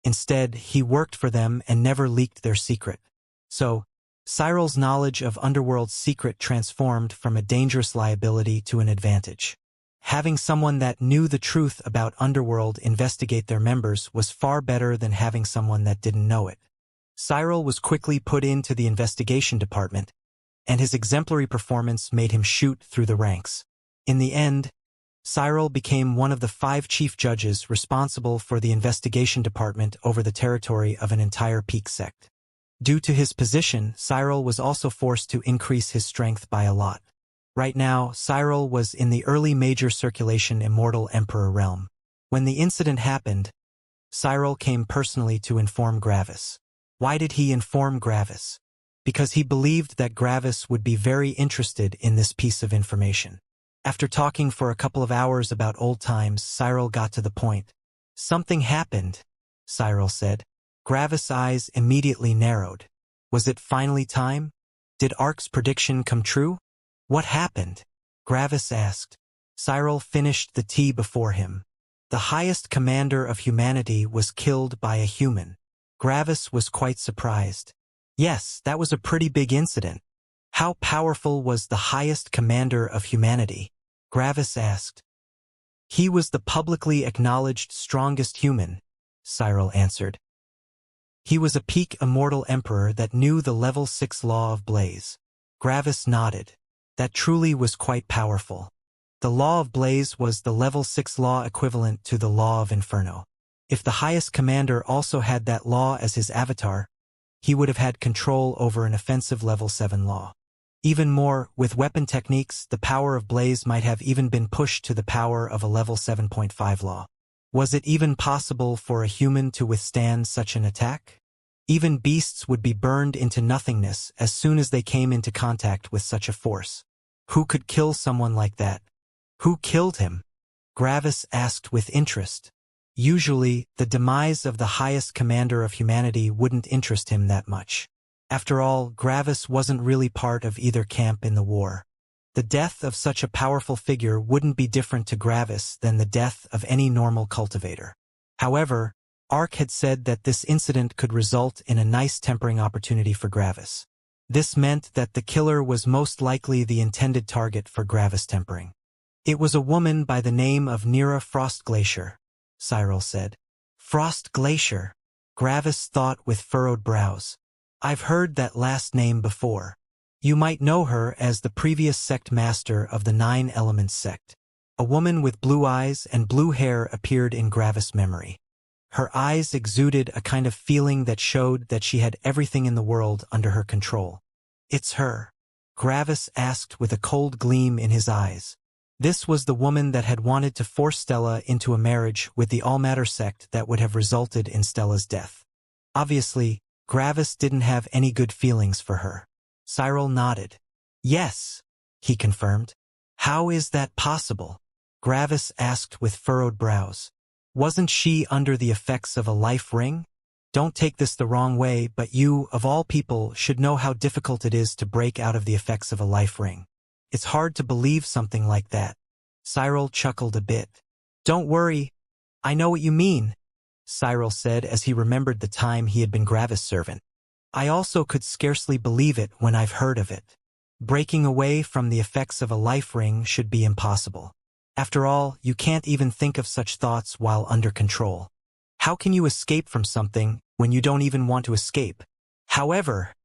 Instead, he worked for them and never leaked their secret. So, Cyril's knowledge of Underworld's secret transformed from a dangerous liability to an advantage. Having someone that knew the truth about Underworld investigate their members was far better than having someone that didn't know it. Cyril was quickly put into the investigation department, and his exemplary performance made him shoot through the ranks. In the end, Cyril became one of the 5 chief judges responsible for the investigation department over the territory of an entire peak sect. Due to his position, Cyril was also forced to increase his strength by a lot. Right now, Cyril was in the early major circulation Immortal Emperor realm. When the incident happened, Cyril came personally to inform Gravis. Why did he inform Gravis? Because he believed that Gravis would be very interested in this piece of information. After talking for a couple of hours about old times, Cyril got to the point. Something happened, Cyril said. Gravis' eyes immediately narrowed. Was it finally time? Did Ark's prediction come true? What happened? Gravis asked. Cyril finished the tea before him. The highest commander of humanity was killed by a human. Gravis was quite surprised. Yes, that was a pretty big incident. How powerful was the highest commander of humanity? Gravis asked. He was the publicly acknowledged strongest human, Cyril answered. He was a peak immortal emperor that knew the level 6 law of blaze. Gravis nodded. That truly was quite powerful. The law of blaze was the level 6 law equivalent to the law of inferno. If the highest commander also had that law as his avatar, he would have had control over an offensive level 7 law. Even more, with weapon techniques, the power of blaze might have even been pushed to the power of a level 7.5 law. Was it even possible for a human to withstand such an attack? Even beasts would be burned into nothingness as soon as they came into contact with such a force. Who could kill someone like that? Who killed him? Gravis asked with interest. Usually, the demise of the highest commander of humanity wouldn't interest him that much. After all, Gravis wasn't really part of either camp in the war. The death of such a powerful figure wouldn't be different to Gravis than the death of any normal cultivator. However, Ark had said that this incident could result in a nice tempering opportunity for Gravis. This meant that the killer was most likely the intended target for Gravis tempering. It was a woman by the name of Nira Frost Glacier, Cyril said. Frost Glacier? Gravis thought with furrowed brows. I've heard that last name before. You might know her as the previous sect master of the 9 Elements sect. A woman with blue eyes and blue hair appeared in Gravis' memory. Her eyes exuded a kind of feeling that showed that she had everything in the world under her control. It's her, Gravis asked with a cold gleam in his eyes. This was the woman that had wanted to force Stella into a marriage with the All-Matter sect that would have resulted in Stella's death. Obviously, Gravis didn't have any good feelings for her. Cyril nodded. Yes, he confirmed. How is that possible? Gravis asked with furrowed brows. Wasn't she under the effects of a life ring? Don't take this the wrong way, but you, of all people, should know how difficult it is to break out of the effects of a life ring. It's hard to believe something like that. Cyril chuckled a bit. Don't worry, I know what you mean, Cyril said as he remembered the time he had been Gravis' servant. I also could scarcely believe it when I've heard of it. Breaking away from the effects of a life ring should be impossible. After all, you can't even think of such thoughts while under control. How can you escape from something when you don't even want to escape? However,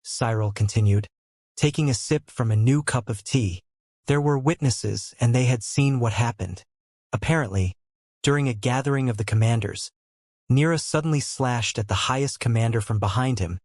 Cyril continued, taking a sip from a new cup of tea, there were witnesses and they had seen what happened. Apparently, during a gathering of the commanders, Nira suddenly slashed at the highest commander from behind him,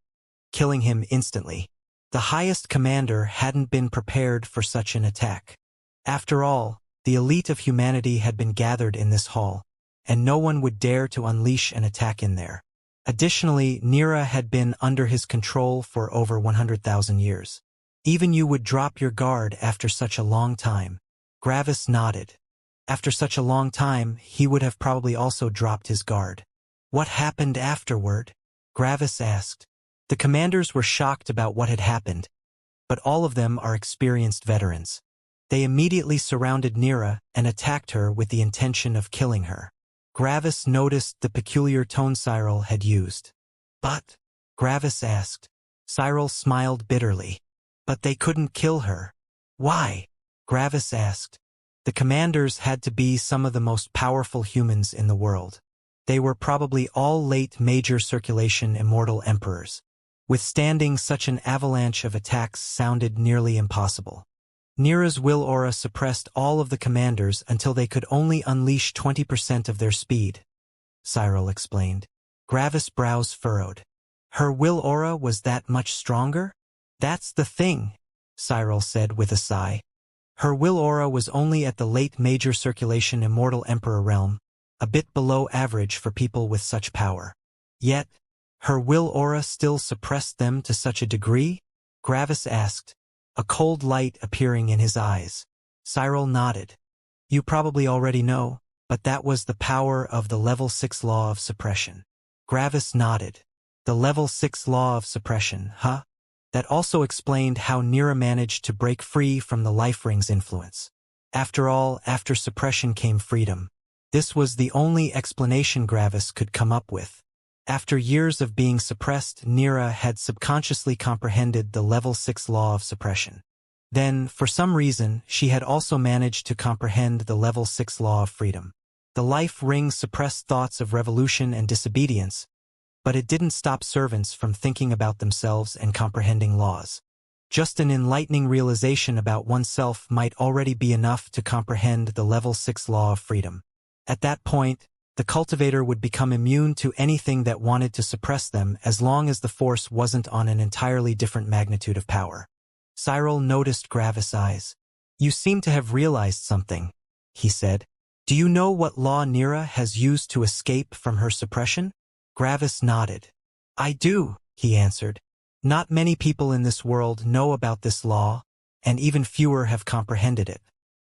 killing him instantly. The highest commander hadn't been prepared for such an attack. After all, the elite of humanity had been gathered in this hall, and no one would dare to unleash an attack in there. Additionally, Nira had been under his control for over 100,000 years. Even you would drop your guard after such a long time. Gravis nodded. After such a long time, he would have probably also dropped his guard. What happened afterward? Gravis asked. The commanders were shocked about what had happened, but all of them are experienced veterans. They immediately surrounded Nira and attacked her with the intention of killing her. Gravis noticed the peculiar tone Cyril had used. But? Gravis asked. Cyril smiled bitterly. But they couldn't kill her. Why? Gravis asked. The commanders had to be some of the most powerful humans in the world. They were probably all late major circulation immortal emperors. Withstanding such an avalanche of attacks sounded nearly impossible. Nira's will aura suppressed all of the commanders until they could only unleash 20% of their speed, Cyril explained. Gravis' brows furrowed. Her will aura was that much stronger? That's the thing, Cyril said with a sigh. Her will aura was only at the late major circulation immortal emperor realm, a bit below average for people with such power. Yet, her will aura still suppressed them to such a degree? Gravis asked, a cold light appearing in his eyes. Cyril nodded. You probably already know, but that was the power of the level 6 law of suppression. Gravis nodded. The level 6 law of suppression, huh? That also explained how Nira managed to break free from the life ring's influence. After all, after suppression came freedom. This was the only explanation Gravis could come up with. After years of being suppressed, Nira had subconsciously comprehended the level 6 law of suppression. Then, for some reason, she had also managed to comprehend the level 6 law of freedom. The life ring suppressed thoughts of revolution and disobedience, But it didn't stop servants from thinking about themselves and comprehending laws. Just an enlightening realization about oneself might already be enough to comprehend the level 6 law of freedom. At that point, the cultivator would become immune to anything that wanted to suppress them as long as the force wasn't on an entirely different magnitude of power. Cyril noticed Gravis' eyes. "You seem to have realized something," he said. "Do you know what law Nira has used to escape from her suppression?" Gravis nodded. "I do," he answered. "Not many people in this world know about this law, and even fewer have comprehended it.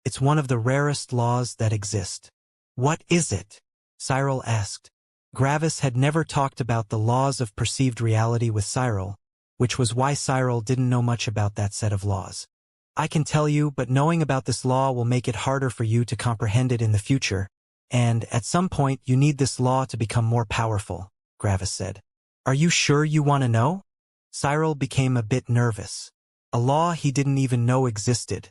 It's one of the rarest laws that exist." "What is it?" Cyril asked. Gravis had never talked about the laws of perceived reality with Cyril, which was why Cyril didn't know much about that set of laws. "I can tell you, but knowing about this law will make it harder for you to comprehend it in the future, and at some point you need this law to become more powerful," Gravis said. "Are you sure you want to know?" Cyril became a bit nervous. A law he didn't even know existed.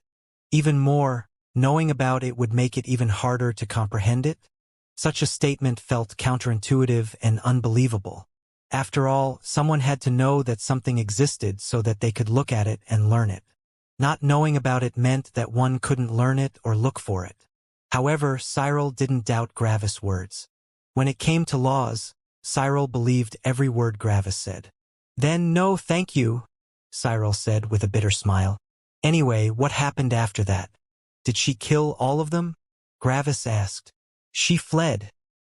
Even more, knowing about it would make it even harder to comprehend it? Such a statement felt counterintuitive and unbelievable. After all, someone had to know that something existed so that they could look at it and learn it. Not knowing about it meant that one couldn't learn it or look for it. However, Cyril didn't doubt Gravis' words. When it came to laws, Cyril believed every word Gravis said. "Then no thank you," Cyril said with a bitter smile. "Anyway, what happened after that? Did she kill all of them?" Gravis asked. "She fled,"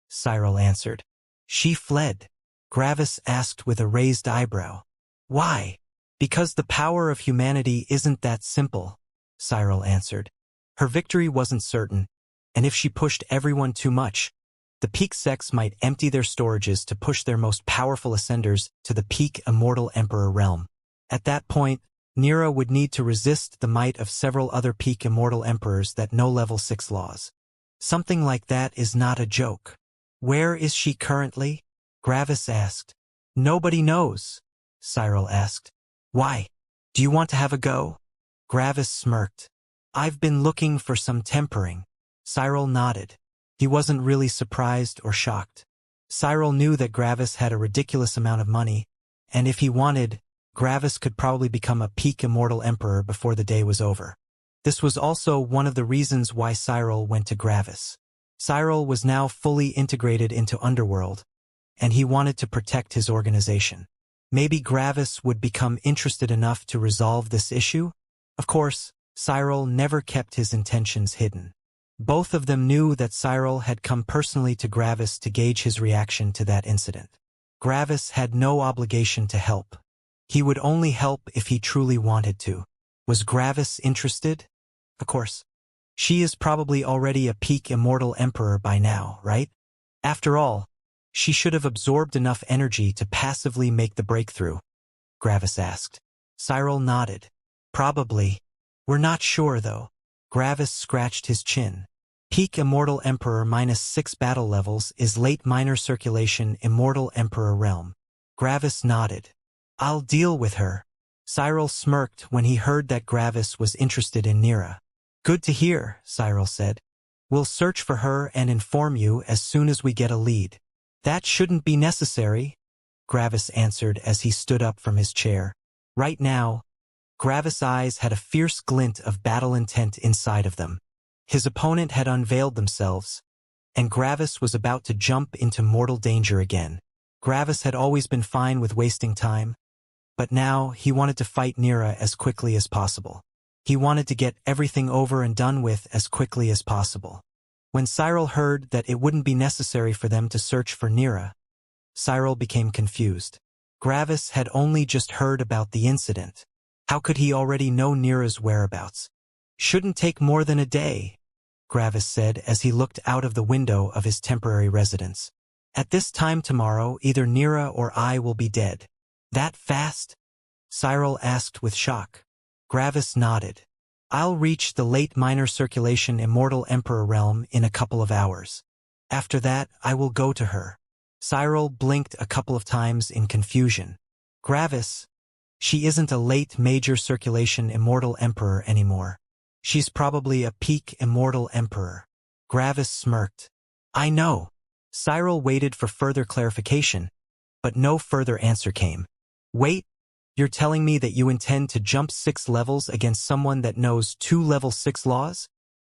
Cyril answered. "She fled?" Gravis asked with a raised eyebrow. "Why?" "Because the power of humanity isn't that simple," Cyril answered. "Her victory wasn't certain, and if she pushed everyone too much, the peak sects might empty their storages to push their most powerful ascenders to the peak immortal emperor realm. At that point, Nira would need to resist the might of several other peak immortal emperors that know level 6 laws. Something like that is not a joke. "Where is she currently?" Gravis asked. "Nobody knows," Cyril asked. "Why? Do you want to have a go?" Gravis smirked. "I've been looking for some tempering." Cyril nodded. He wasn't really surprised or shocked. Cyril knew that Gravis had a ridiculous amount of money, and if he wanted, Gravis could probably become a peak immortal emperor before the day was over. This was also one of the reasons why Cyril went to Gravis. Cyril was now fully integrated into Underworld, and he wanted to protect his organization. Maybe Gravis would become interested enough to resolve this issue? Of course, Cyril never kept his intentions hidden. Both of them knew that Cyril had come personally to Gravis to gauge his reaction to that incident. Gravis had no obligation to help. He would only help if he truly wanted to. Was Gravis interested? Of course. She is probably already a peak immortal emperor by now, right? After all, she should have absorbed enough energy to passively make the breakthrough, Gravis asked. Cyril nodded. Probably. We're not sure, though. Gravis scratched his chin. Peak Immortal Emperor -6 battle levels is late minor circulation Immortal Emperor realm. Gravis nodded. I'll deal with her. Cyril smirked when he heard that Gravis was interested in Nira. Good to hear, Cyril said. We'll search for her and inform you as soon as we get a lead. That shouldn't be necessary, Gravis answered as he stood up from his chair. Right now, Gravis' eyes had a fierce glint of battle intent inside of them. His opponent had unveiled themselves, and Gravis was about to jump into mortal danger again. Gravis had always been fine with wasting time, but now he wanted to fight Nira as quickly as possible. He wanted to get everything over and done with as quickly as possible. When Cyril heard that it wouldn't be necessary for them to search for Nira, Cyril became confused. Gravis had only just heard about the incident. How could he already know Nira's whereabouts? Shouldn't take more than a day, Gravis said as he looked out of the window of his temporary residence. At this time tomorrow, either Nira or I will be dead. That fast? Cyril asked with shock. Gravis nodded. I'll reach the late minor circulation Immortal Emperor realm in a couple of hours. After that, I will go to her. Cyril blinked a couple of times in confusion. Gravis, she isn't a late major circulation Immortal Emperor anymore. She's probably a peak Immortal Emperor. Gravis smirked. I know. Cyril waited for further clarification, but no further answer came. Wait, you're telling me that you intend to jump 6 levels against someone that knows 2 level 6 laws?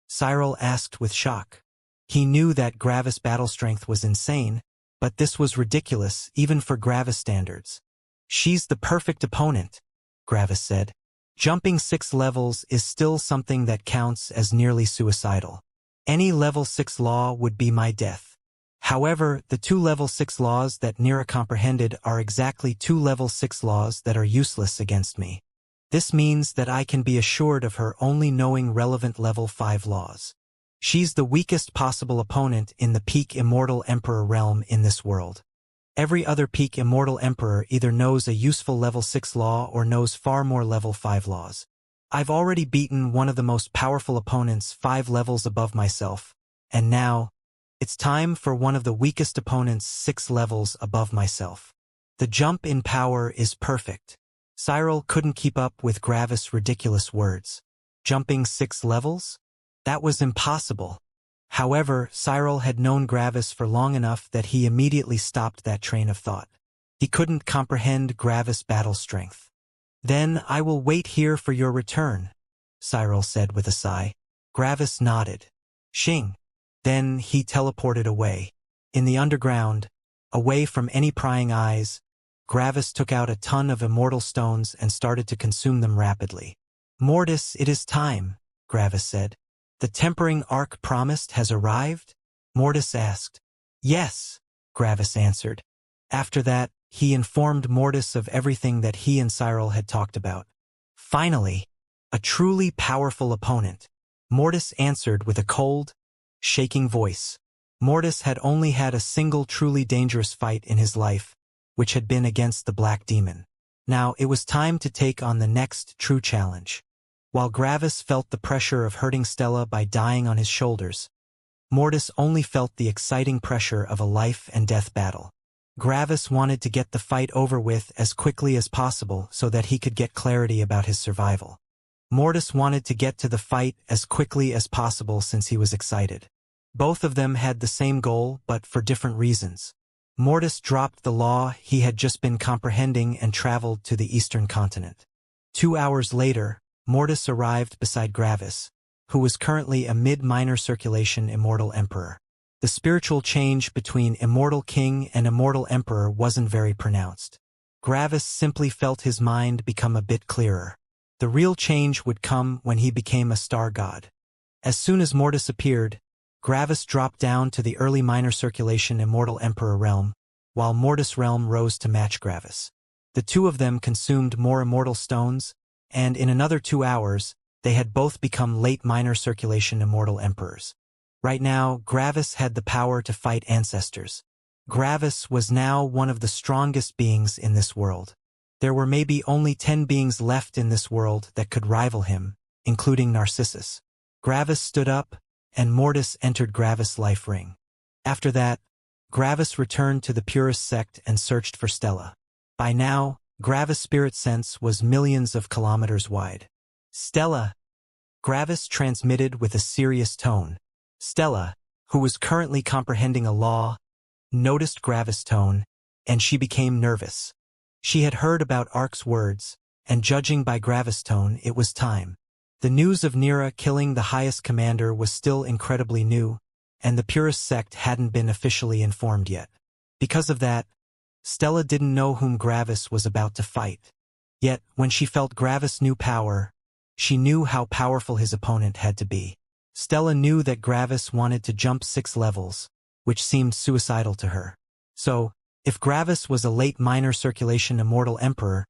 Cyril asked with shock. He knew that Gravis' battle strength was insane, but this was ridiculous even for Gravis standards. She's the perfect opponent, Gravis said. Jumping 6 levels is still something that counts as nearly suicidal. Any level 6 law would be my death. However, the 2 level 6 laws that Nira comprehended are exactly 2 level 6 laws that are useless against me. This means that I can be assured of her only knowing relevant level 5 laws. She's the weakest possible opponent in the peak Immortal Emperor realm in this world. Every other peak Immortal Emperor either knows a useful level 6 law or knows far more level 5 laws. I've already beaten one of the most powerful opponents 5 levels above myself, and now, it's time for one of the weakest opponents 6 levels above myself. The jump in power is perfect. Cyril couldn't keep up with Gravis' ridiculous words. Jumping 6 levels? That was impossible. However, Cyril had known Gravis for long enough that he immediately stopped that train of thought. He couldn't comprehend Gravis' battle strength. Then I will wait here for your return, Cyril said with a sigh. Gravis nodded. Xing. Then he teleported away. In the underground, away from any prying eyes, Gravis took out a ton of immortal stones and started to consume them rapidly. Mortis, it is time, Gravis said. The tempering arc promised has arrived? Mortis asked. Yes, Gravis answered. After that, he informed Mortis of everything that he and Cyril had talked about. Finally, a truly powerful opponent. Mortis answered with a cold, shaking voice. Mortis had only had a single truly dangerous fight in his life, which had been against the Black Demon. Now it was time to take on the next true challenge. While Gravis felt the pressure of hurting Stella by dying on his shoulders, Mortis only felt the exciting pressure of a life-and-death battle. Gravis wanted to get the fight over with as quickly as possible so that he could get clarity about his survival. Mortis wanted to get to the fight as quickly as possible since he was excited. Both of them had the same goal, but for different reasons. Mortis dropped the law he had just been comprehending and traveled to the eastern continent. 2 hours later, Mortis arrived beside Gravis, who was currently a mid-minor circulation Immortal Emperor. The spiritual change between Immortal King and Immortal Emperor wasn't very pronounced. Gravis simply felt his mind become a bit clearer. The real change would come when he became a star god. As soon as Mortis appeared, Gravis dropped down to the early minor circulation Immortal Emperor realm, while Mortis' realm rose to match Gravis. The two of them consumed more immortal stones, and in another 2 hours, they had both become late minor circulation Immortal Emperors. Right now, Gravis had the power to fight ancestors. Gravis was now one of the strongest beings in this world. There were maybe only 10 beings left in this world that could rival him, including Narcissus. Gravis stood up, and Mortis entered Gravis' life ring. After that, Gravis returned to the Purist sect and searched for Stella. By now, Gravis' spirit sense was millions of kilometers wide. Stella, Gravis transmitted with a serious tone. Stella, who was currently comprehending a law, noticed Gravis' tone, and she became nervous. She had heard about Ark's words, and judging by Gravis' tone, it was time. The news of Nira killing the highest commander was still incredibly new, and the Purist sect hadn't been officially informed yet. Because of that, Stella didn't know whom Gravis was about to fight. Yet, when she felt Gravis' new power, she knew how powerful his opponent had to be. Stella knew that Gravis wanted to jump 6 levels, which seemed suicidal to her. So, if Gravis was a late minor circulation Immortal Emperor,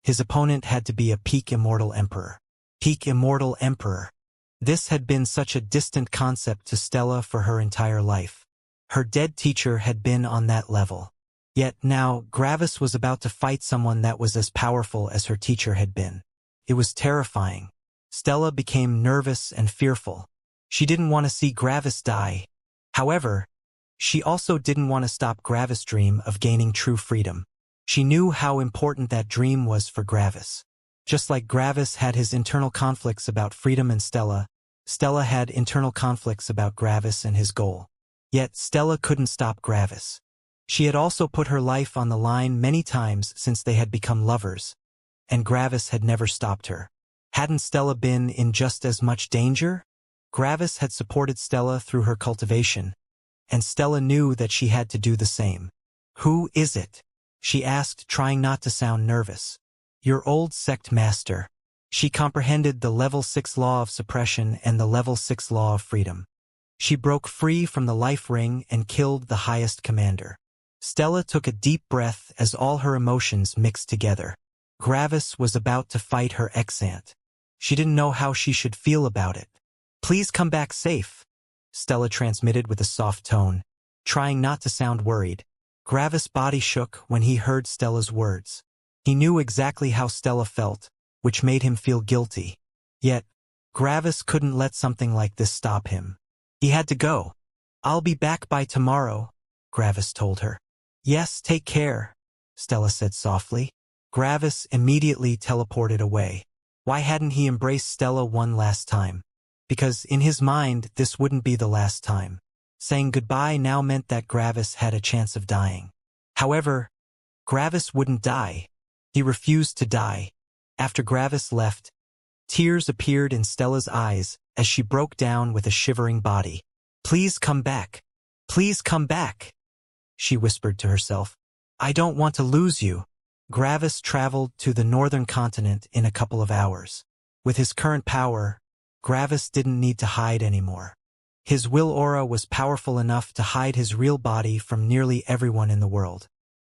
his opponent had to be a peak Immortal Emperor. Peak Immortal Emperor. This had been such a distant concept to Stella for her entire life. Her dead teacher had been on that level. Yet now, Gravis was about to fight someone that was as powerful as her teacher had been. It was terrifying. Stella became nervous and fearful. She didn't want to see Gravis die. However, she also didn't want to stop Gravis' dream of gaining true freedom. She knew how important that dream was for Gravis. Just like Gravis had his internal conflicts about freedom and Stella, Stella had internal conflicts about Gravis and his goal. Yet Stella couldn't stop Gravis. She had also put her life on the line many times since they had become lovers, and Gravis had never stopped her. Hadn't Stella been in just as much danger? Gravis had supported Stella through her cultivation, and Stella knew that she had to do the same. "Who is it?" she asked, trying not to sound nervous. "Your old sect master." She comprehended the level 6 law of suppression and the level 6 law of freedom. She broke free from the life ring and killed the highest commander. Stella took a deep breath as all her emotions mixed together. Gravis was about to fight her ex-aunt. She didn't know how she should feel about it. "Please come back safe," Stella transmitted with a soft tone, trying not to sound worried. Gravis' body shook when he heard Stella's words. He knew exactly how Stella felt, which made him feel guilty. Yet, Gravis couldn't let something like this stop him. He had to go. "I'll be back by tomorrow," Gravis told her. "Yes, take care," Stella said softly. Gravis immediately teleported away. Why hadn't he embraced Stella one last time? Because in his mind, this wouldn't be the last time. Saying goodbye now meant that Gravis had a chance of dying. However, Gravis wouldn't die. He refused to die. After Gravis left, tears appeared in Stella's eyes as she broke down with a shivering body. "Please come back. Please come back," she whispered to herself. "I don't want to lose you." Gravis traveled to the northern continent in a couple of hours. With his current power, Gravis didn't need to hide anymore. His will aura was powerful enough to hide his real body from nearly everyone in the world.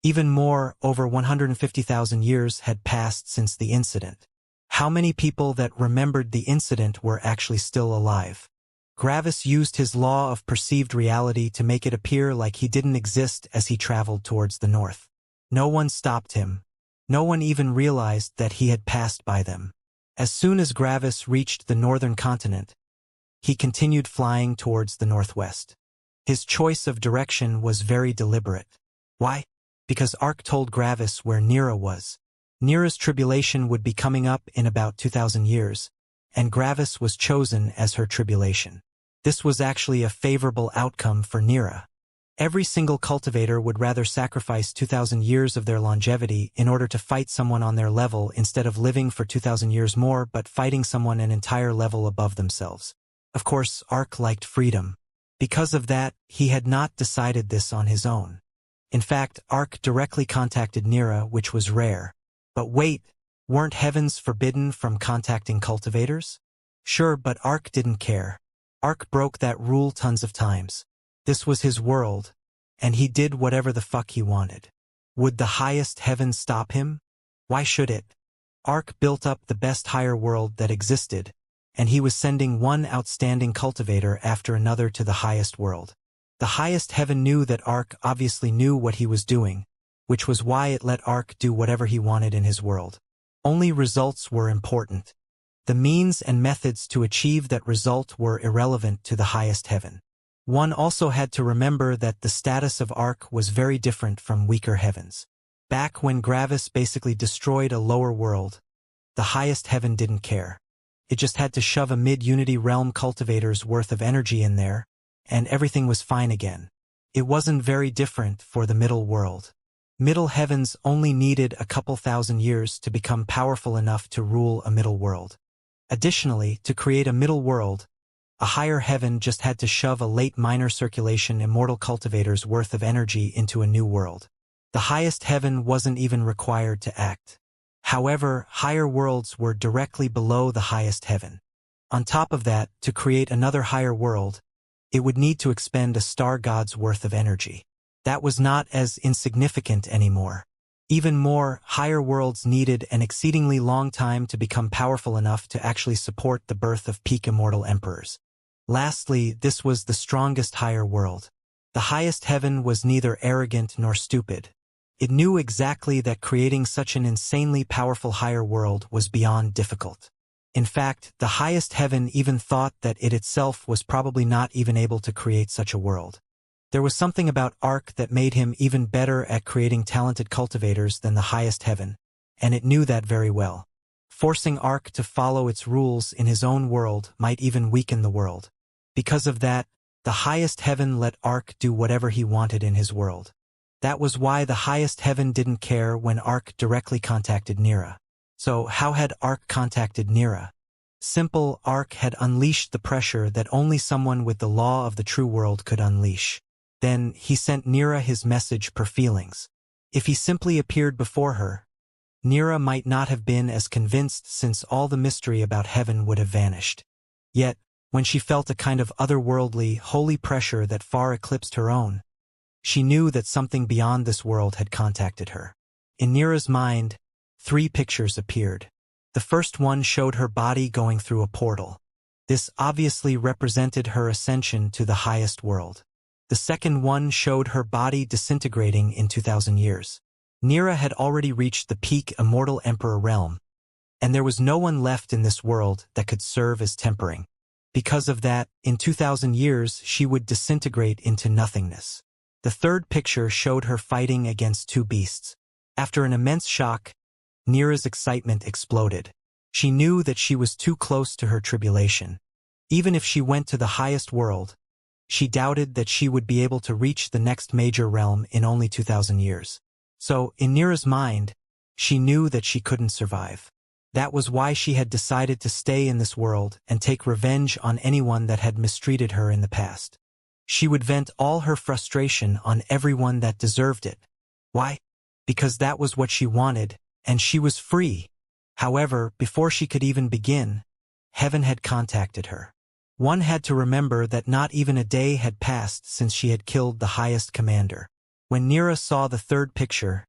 Even more, over 150,000 years had passed since the incident. How many people that remembered the incident were actually still alive? Gravis used his law of perceived reality to make it appear like he didn't exist as he traveled towards the north. No one stopped him. No one even realized that he had passed by them. As soon as Gravis reached the northern continent, he continued flying towards the northwest. His choice of direction was very deliberate. Why? Because Ark told Gravis where Nira was. Nira's tribulation would be coming up in about 2,000 years, and Gravis was chosen as her tribulation. This was actually a favorable outcome for Nira. Every single cultivator would rather sacrifice 2,000 years of their longevity in order to fight someone on their level instead of living for 2,000 years more but fighting someone an entire level above themselves. Of course, Ark liked freedom. Because of that, he had not decided this on his own. In fact, Ark directly contacted Nira, which was rare. But wait, weren't heavens forbidden from contacting cultivators? Sure, but Ark didn't care. Ark broke that rule tons of times. This was his world, and he did whatever the fuck he wanted. Would the highest heaven stop him? Why should it? Ark built up the best higher world that existed, and he was sending one outstanding cultivator after another to the highest world. The highest heaven knew that Ark obviously knew what he was doing, which was why it let Ark do whatever he wanted in his world. Only results were important. The means and methods to achieve that result were irrelevant to the highest heaven. One also had to remember that the status of Ark was very different from weaker heavens. Back when Gravis basically destroyed a lower world, the highest heaven didn't care. It just had to shove a mid-unity realm cultivator's worth of energy in there, and everything was fine again. It wasn't very different for the middle world. Middle heavens only needed a couple thousand years to become powerful enough to rule a middle world. Additionally, to create a middle world, a higher heaven just had to shove a late minor circulation immortal cultivator's worth of energy into a new world. The highest heaven wasn't even required to act. However, higher worlds were directly below the highest heaven. On top of that, to create another higher world, it would need to expend a star god's worth of energy. That was not as insignificant anymore. Even more, higher worlds needed an exceedingly long time to become powerful enough to actually support the birth of peak immortal emperors. Lastly, this was the strongest higher world. The highest heaven was neither arrogant nor stupid. It knew exactly that creating such an insanely powerful higher world was beyond difficult. In fact, the highest heaven even thought that it itself was probably not even able to create such a world. There was something about Ark that made him even better at creating talented cultivators than the highest heaven, and it knew that very well. Forcing Ark to follow its rules in his own world might even weaken the world. Because of that, the highest heaven let Ark do whatever he wanted in his world. That was why the highest heaven didn't care when Ark directly contacted Nira. So how had Ark contacted Nira? Simple, Ark had unleashed the pressure that only someone with the law of the true world could unleash. Then he sent Nira his message per feelings. If he simply appeared before her, Nira might not have been as convinced since all the mystery about heaven would have vanished. Yet, when she felt a kind of otherworldly, holy pressure that far eclipsed her own, she knew that something beyond this world had contacted her. In Nira's mind, 3 pictures appeared. The first one showed her body going through a portal. This obviously represented her ascension to the highest world. The second one showed her body disintegrating in 2,000 years. Nira had already reached the peak Immortal Emperor realm, and there was no one left in this world that could serve as tempering. Because of that, in 2,000 years she would disintegrate into nothingness. The third picture showed her fighting against 2 beasts. After an immense shock, Nira's excitement exploded. She knew that she was too close to her tribulation. Even if she went to the highest world, she doubted that she would be able to reach the next major realm in only 2,000 years. So, in Nira's mind, she knew that she couldn't survive. That was why she had decided to stay in this world and take revenge on anyone that had mistreated her in the past. She would vent all her frustration on everyone that deserved it. Why? Because that was what she wanted, and she was free. However, before she could even begin, heaven had contacted her. One had to remember that not even a day had passed since she had killed the highest commander. When Nira saw the third picture,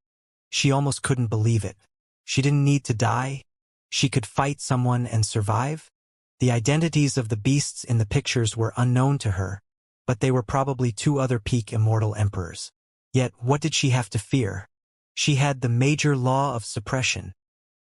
she almost couldn't believe it. She didn't need to die. She could fight someone and survive. The identities of the beasts in the pictures were unknown to her, but they were probably 2 other peak immortal emperors. Yet, what did she have to fear? She had the major law of suppression.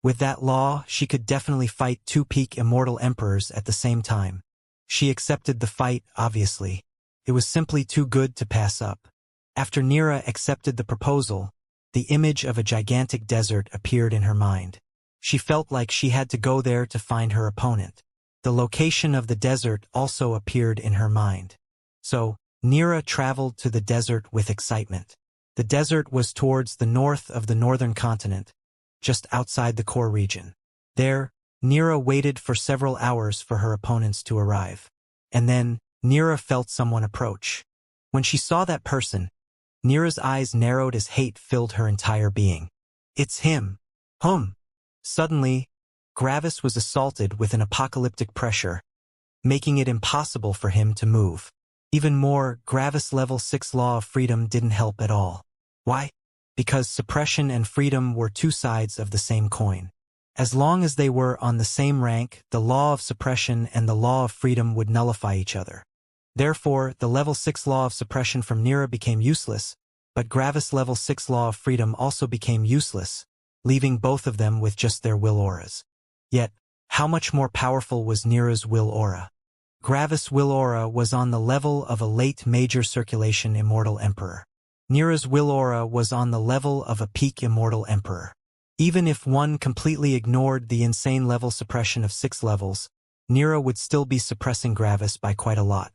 With that law, she could definitely fight 2 peak immortal emperors at the same time. She accepted the fight, obviously. It was simply too good to pass up. After Nira accepted the proposal, the image of a gigantic desert appeared in her mind. She felt like she had to go there to find her opponent. The location of the desert also appeared in her mind. So, Nira traveled to the desert with excitement. The desert was towards the north of the northern continent, just outside the core region. There, Nira waited for several hours for her opponents to arrive. And then, Nira felt someone approach. When she saw that person, Nira's eyes narrowed as hate filled her entire being. It's him. Suddenly, Gravis was assaulted with an apocalyptic pressure, making it impossible for him to move. Even more, Gravis' level 6 law of freedom didn't help at all. Why? Because suppression and freedom were 2 sides of the same coin. As long as they were on the same rank, the law of suppression and the law of freedom would nullify each other. Therefore, the level 6 law of suppression from Nira became useless, but Gravis' level 6 law of freedom also became useless, leaving both of them with just their will auras. Yet, how much more powerful was Nira's will aura? Gravis' will aura was on the level of a late major circulation immortal emperor. Nira's will aura was on the level of a peak immortal emperor. Even if one completely ignored the insane level suppression of 6 levels, Nira would still be suppressing Gravis by quite a lot.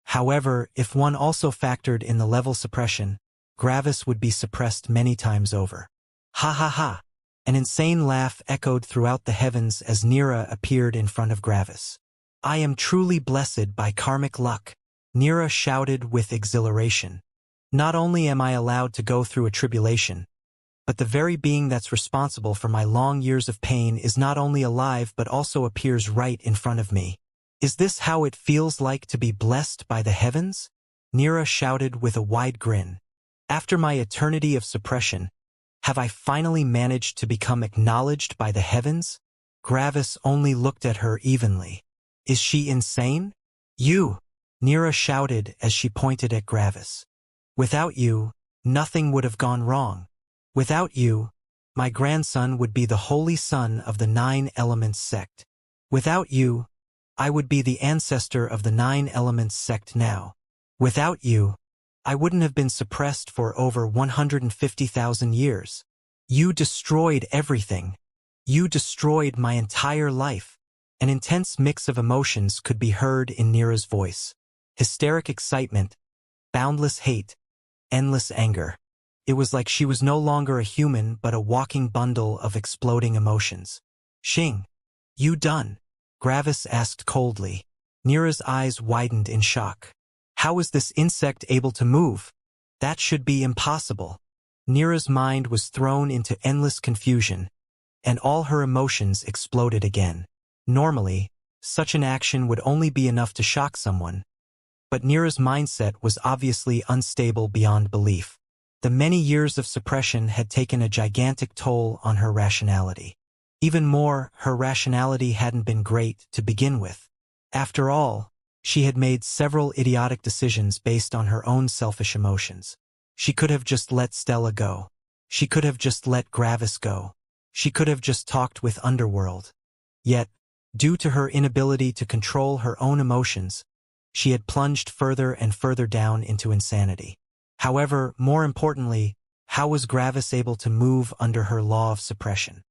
However, if one also factored in the level suppression, Gravis would be suppressed many times over. Ha ha ha! An insane laugh echoed throughout the heavens as Nira appeared in front of Gravis. I am truly blessed by karmic luck, Nira shouted with exhilaration. Not only am I allowed to go through a tribulation, but the very being that's responsible for my long years of pain is not only alive but also appears right in front of me. Is this how it feels like to be blessed by the heavens? Nira shouted with a wide grin. After my eternity of suppression, have I finally managed to become acknowledged by the heavens? Gravis only looked at her evenly. Is she insane? You! Nira shouted as she pointed at Gravis. Without you, nothing would have gone wrong. Without you, my grandson would be the holy son of the 9 Elements sect. Without you, I would be the ancestor of the 9 Elements sect now. Without you, I wouldn't have been suppressed for over 150,000 years. You destroyed everything. You destroyed my entire life. An intense mix of emotions could be heard in Nira's voice. Hysteric excitement, boundless hate, endless anger. It was like she was no longer a human but a walking bundle of exploding emotions. "Xing, you done?" Gravis asked coldly. Nira's eyes widened in shock. How was this insect able to move? That should be impossible. Nira's mind was thrown into endless confusion, and all her emotions exploded again. Normally, such an action would only be enough to shock someone, but Nira's mindset was obviously unstable beyond belief. The many years of suppression had taken a gigantic toll on her rationality. Even more, her rationality hadn't been great to begin with. After all, she had made several idiotic decisions based on her own selfish emotions. She could have just let Stella go. She could have just let Gravis go. She could have just talked with Underworld. Yet, due to her inability to control her own emotions, she had plunged further and further down into insanity. However, more importantly, how was Gravis able to move under her law of suppression?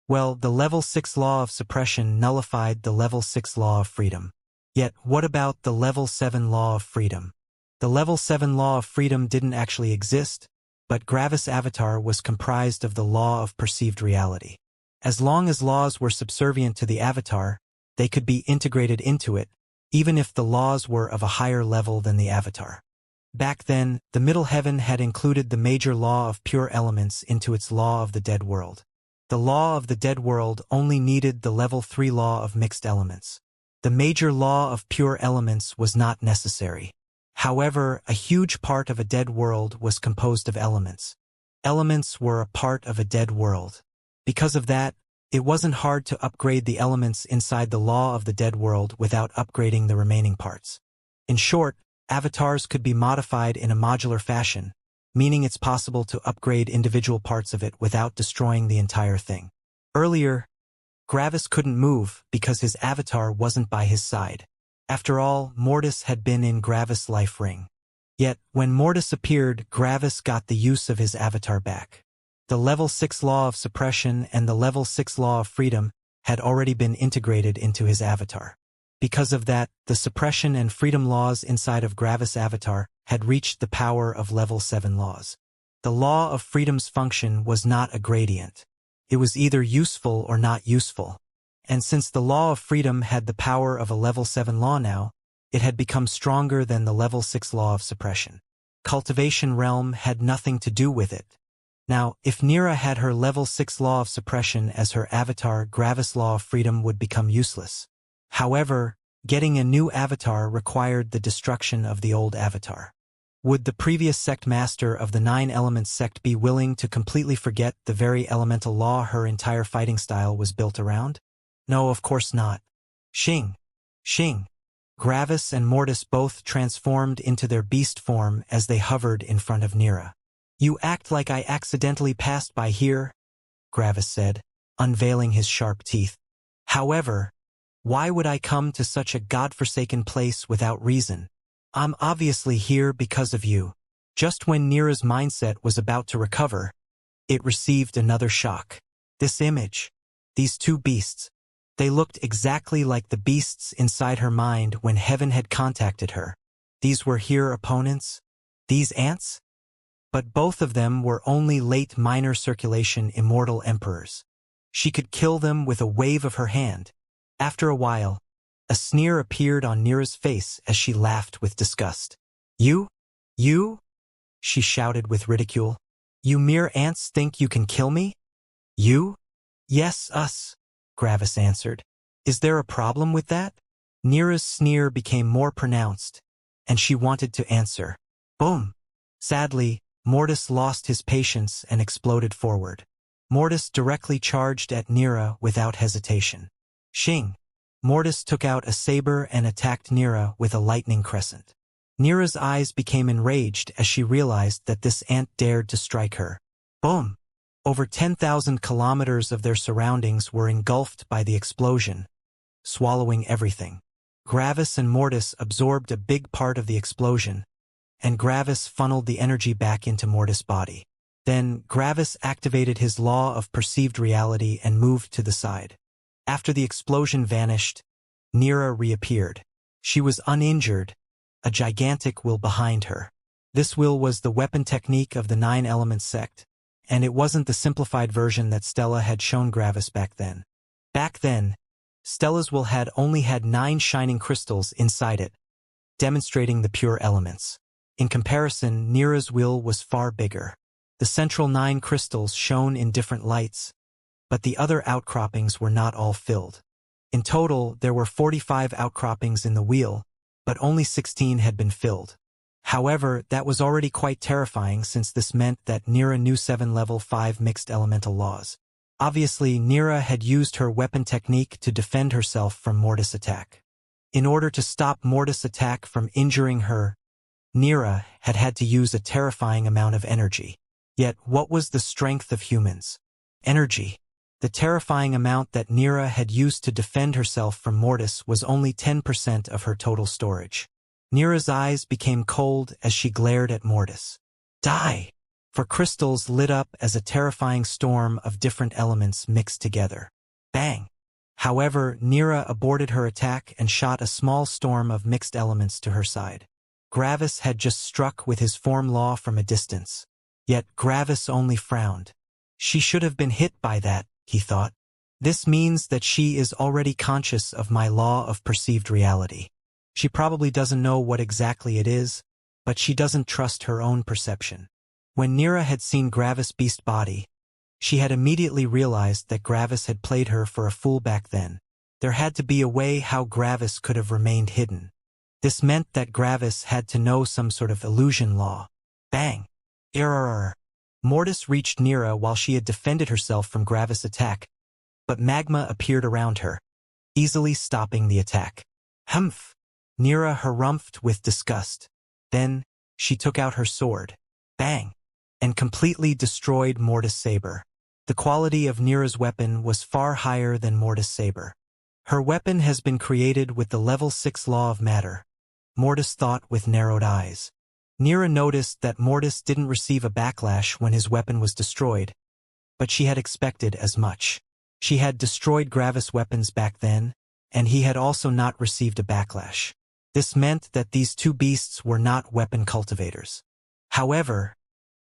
Well, the level 6 law of suppression nullified the level 6 law of freedom. Yet, what about the level 7 law of freedom? The level 7 law of freedom didn't actually exist, but Gravis' avatar was comprised of the law of perceived reality. As long as laws were subservient to the avatar, they could be integrated into it, even if the laws were of a higher level than the avatar. Back then, the Middle Heaven had included the major law of pure elements into its law of the dead world. The law of the dead world only needed the level 3 law of mixed elements. The major law of pure elements was not necessary. However, a huge part of a dead world was composed of elements. Elements were a part of a dead world. Because of that, it wasn't hard to upgrade the elements inside the law of the dead world without upgrading the remaining parts. In short, avatars could be modified in a modular fashion, meaning it's possible to upgrade individual parts of it without destroying the entire thing. Earlier, Gravis couldn't move because his avatar wasn't by his side. After all, Mortis had been in Gravis' life ring. Yet, when Mortis appeared, Gravis got the use of his avatar back. The level 6 law of suppression and the level 6 law of freedom had already been integrated into his avatar. Because of that, the suppression and freedom laws inside of Gravis' avatar had reached the power of level 7 laws. The law of freedom's function was not a gradient. It was either useful or not useful. And since the law of freedom had the power of a level 7 law now, it had become stronger than the level 6 law of suppression. Cultivation realm had nothing to do with it. Now, if Nira had her level 6 law of suppression as her avatar, Gravis' law of freedom would become useless. However, getting a new avatar required the destruction of the old avatar. Would the previous sect master of the 9 Elements sect be willing to completely forget the very elemental law her entire fighting style was built around? No, of course not. Xing. Gravis and Mortis both transformed into their beast form as they hovered in front of Nira. "You act like I accidentally passed by here," Gravis said, unveiling his sharp teeth. "However, why would I come to such a godforsaken place without reason? I'm obviously here because of you." Just when Nira's mindset was about to recover, it received another shock. This image, these two beasts, they looked exactly like the beasts inside her mind when Heaven had contacted her. These were her opponents? These ants? But both of them were only late minor circulation immortal emperors. She could kill them with a wave of her hand. After a while, a sneer appeared on Nira's face as she laughed with disgust. You? She shouted with ridicule. "You mere ants think you can kill me? You?" "Yes, us," Gravis answered. "Is there a problem with that?" Nira's sneer became more pronounced, and she wanted to answer. Boom! Sadly, Mortis lost his patience and exploded forward. Mortis directly charged at Nira without hesitation. Xing! Mortis took out a saber and attacked Nira with a lightning crescent. Nira's eyes became enraged as she realized that this ant dared to strike her. Boom! Over 10,000 kilometers of their surroundings were engulfed by the explosion, swallowing everything. Gravis and Mortis absorbed a big part of the explosion, and Gravis funneled the energy back into Mortis' body. Then, Gravis activated his law of perceived reality and moved to the side. After the explosion vanished, Nira reappeared. She was uninjured, a gigantic will behind her. This will was the weapon technique of the 9 Elements sect, and it wasn't the simplified version that Stella had shown Gravis back then. Back then, Stella's will had only had 9 shining crystals inside it, demonstrating the pure elements. In comparison, Nira's will was far bigger. The central 9 crystals shone in different lights, but the other outcroppings were not all filled. In total, there were 45 outcroppings in the wheel, but only 16 had been filled. However, that was already quite terrifying since this meant that Nira knew 7 level 5 mixed elemental laws. Obviously, Nira had used her weapon technique to defend herself from Mortis' attack. In order to stop Mortis' attack from injuring her, Nira had had to use a terrifying amount of energy. Yet, what was the strength of humans? Energy. The terrifying amount that Nira had used to defend herself from Mortis was only 10% of her total storage. Nira's eyes became cold as she glared at Mortis. Die! For crystals lit up as a terrifying storm of different elements mixed together. Bang! However, Nira aborted her attack and shot a small storm of mixed elements to her side. Gravis had just struck with his form law from a distance. Yet Gravis only frowned. She should have been hit by that, he thought. This means that she is already conscious of my law of perceived reality. She probably doesn't know what exactly it is, but she doesn't trust her own perception. When Nira had seen Gravis' beast body, she had immediately realized that Gravis had played her for a fool back then. There had to be a way how Gravis could have remained hidden. This meant that Gravis had to know some sort of illusion law. Bang! Error! Mortis reached Nira while she had defended herself from Gravis' attack, but magma appeared around her, easily stopping the attack. Humph! Nira harumphed with disgust. Then, she took out her sword. Bang! And completely destroyed Mortis' saber. The quality of Nira's weapon was far higher than Mortis' saber. Her weapon has been created with the level 6 law of matter, Mortis thought with narrowed eyes. Nira noticed that Mortis didn't receive a backlash when his weapon was destroyed, but she had expected as much. She had destroyed Gravis' weapons back then, and he had also not received a backlash. This meant that these two beasts were not weapon cultivators. However,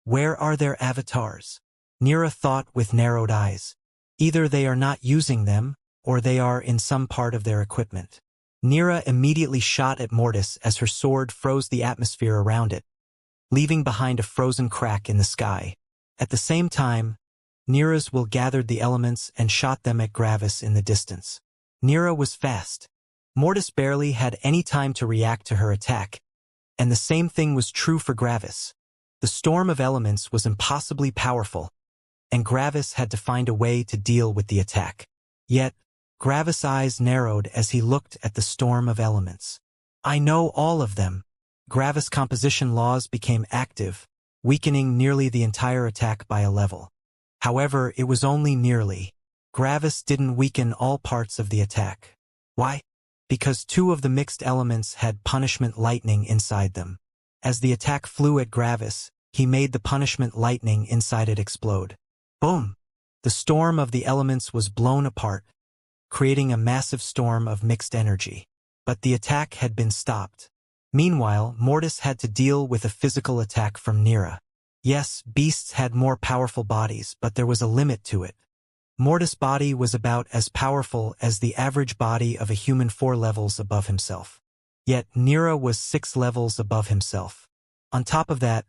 where are their avatars? Nira thought with narrowed eyes. Either they are not using them, or they are in some part of their equipment. Nira immediately shot at Mortis as her sword froze the atmosphere around it, leaving behind a frozen crack in the sky. At the same time, Nira's will gathered the elements and shot them at Gravis in the distance. Nira was fast. Mortis barely had any time to react to her attack, and the same thing was true for Gravis. The storm of elements was impossibly powerful, and Gravis had to find a way to deal with the attack. Yet, Gravis' eyes narrowed as he looked at the storm of elements. I know all of them. Gravis' composition laws became active, weakening nearly the entire attack by a level. However, it was only nearly. Gravis didn't weaken all parts of the attack. Why? Because two of the mixed elements had punishment lightning inside them. As the attack flew at Gravis, he made the punishment lightning inside it explode. Boom! The storm of the elements was blown apart, creating a massive storm of mixed energy. But the attack had been stopped. Meanwhile, Mortis had to deal with a physical attack from Nira. Yes, beasts had more powerful bodies, but there was a limit to it. Mortis' body was about as powerful as the average body of a human 4 levels above himself. Yet Nira was 6 levels above himself. On top of that,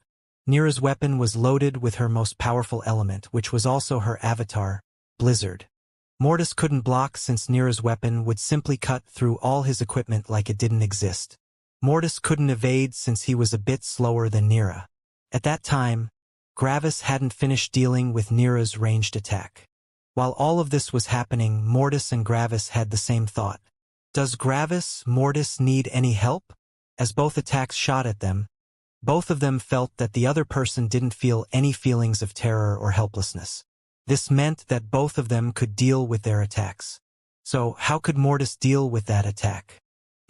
Nira's weapon was loaded with her most powerful element, which was also her avatar, Blizzard. Mortis couldn't block since Nira's weapon would simply cut through all his equipment like it didn't exist. Mortis couldn't evade since he was a bit slower than Nira. At that time, Gravis hadn't finished dealing with Nira's ranged attack. While all of this was happening, Mortis and Gravis had the same thought. Does Mortis need any help? As both attacks shot at them, both of them felt that the other person didn't feel any feelings of terror or helplessness. This meant that both of them could deal with their attacks. So, how could Mortis deal with that attack?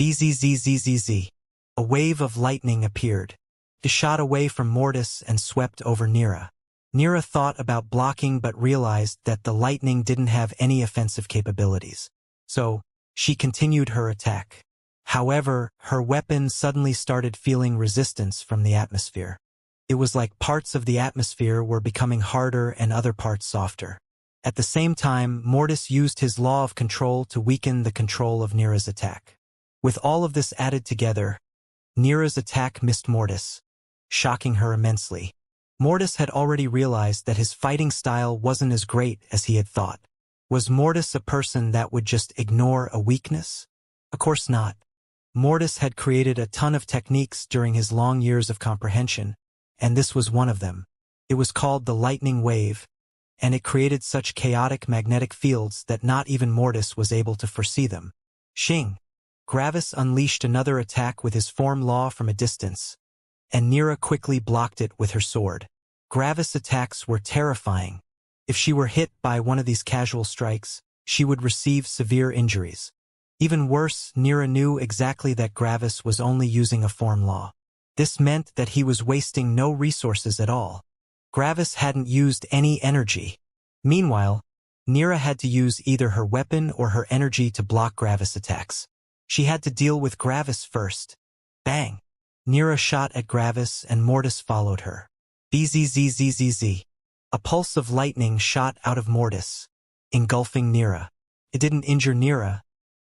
Bzzzzz. A wave of lightning appeared. It shot away from Mortis and swept over Nira. Nira thought about blocking but realized that the lightning didn't have any offensive capabilities. So, she continued her attack. However, her weapon suddenly started feeling resistance from the atmosphere. It was like parts of the atmosphere were becoming harder and other parts softer. At the same time, Mortis used his law of control to weaken the control of Nira's attack. With all of this added together, Nira's attack missed Mortis, shocking her immensely. Mortis had already realized that his fighting style wasn't as great as he had thought. Was Mortis a person that would just ignore a weakness? Of course not. Mortis had created a ton of techniques during his long years of comprehension, and this was one of them. It was called the lightning wave, and it created such chaotic magnetic fields that not even Mortis was able to foresee them. Xing. Gravis unleashed another attack with his form law from a distance, and Nira quickly blocked it with her sword. Gravis' attacks were terrifying. If she were hit by one of these casual strikes, she would receive severe injuries. Even worse, Nira knew exactly that Gravis was only using a form law. This meant that he was wasting no resources at all. Gravis hadn't used any energy. Meanwhile, Nira had to use either her weapon or her energy to block Gravis' attacks. She had to deal with Gravis first. Bang! Nira shot at Gravis and Mortis followed her. Bzzzzz. A pulse of lightning shot out of Mortis, engulfing Nira. It didn't injure Nira,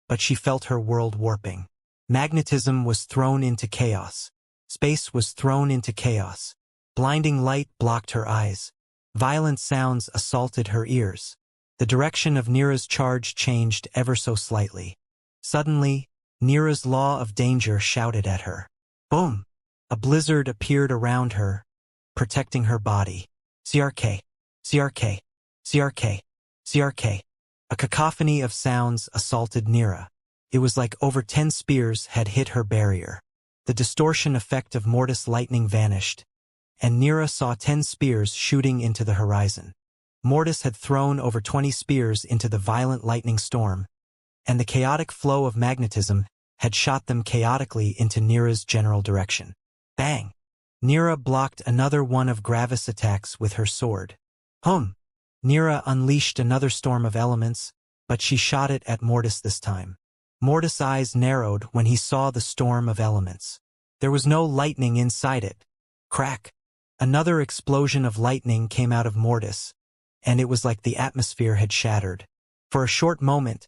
but she felt her world warping. Magnetism was thrown into chaos. Space was thrown into chaos. Blinding light blocked her eyes. Violent sounds assaulted her ears. The direction of Nira's charge changed ever so slightly. Suddenly, Nira's law of danger shouted at her. Boom! A blizzard appeared around her, protecting her body. CRK, CRK, CRK, CRK. A cacophony of sounds assaulted Nira. It was like over 10 spears had hit her barrier. The distortion effect of Mortis lightning vanished, and Nira saw 10 spears shooting into the horizon. Mortis had thrown over 20 spears into the violent lightning storm, and the chaotic flow of magnetism had shot them chaotically into Nira's general direction. Bang! Nira blocked another one of Gravis' attacks with her sword. Hum! Nira unleashed another storm of elements, but she shot it at Mortis this time. Mortis' eyes narrowed when he saw the storm of elements. There was no lightning inside it. Crack! Another explosion of lightning came out of Mortis, and it was like the atmosphere had shattered. For a short moment,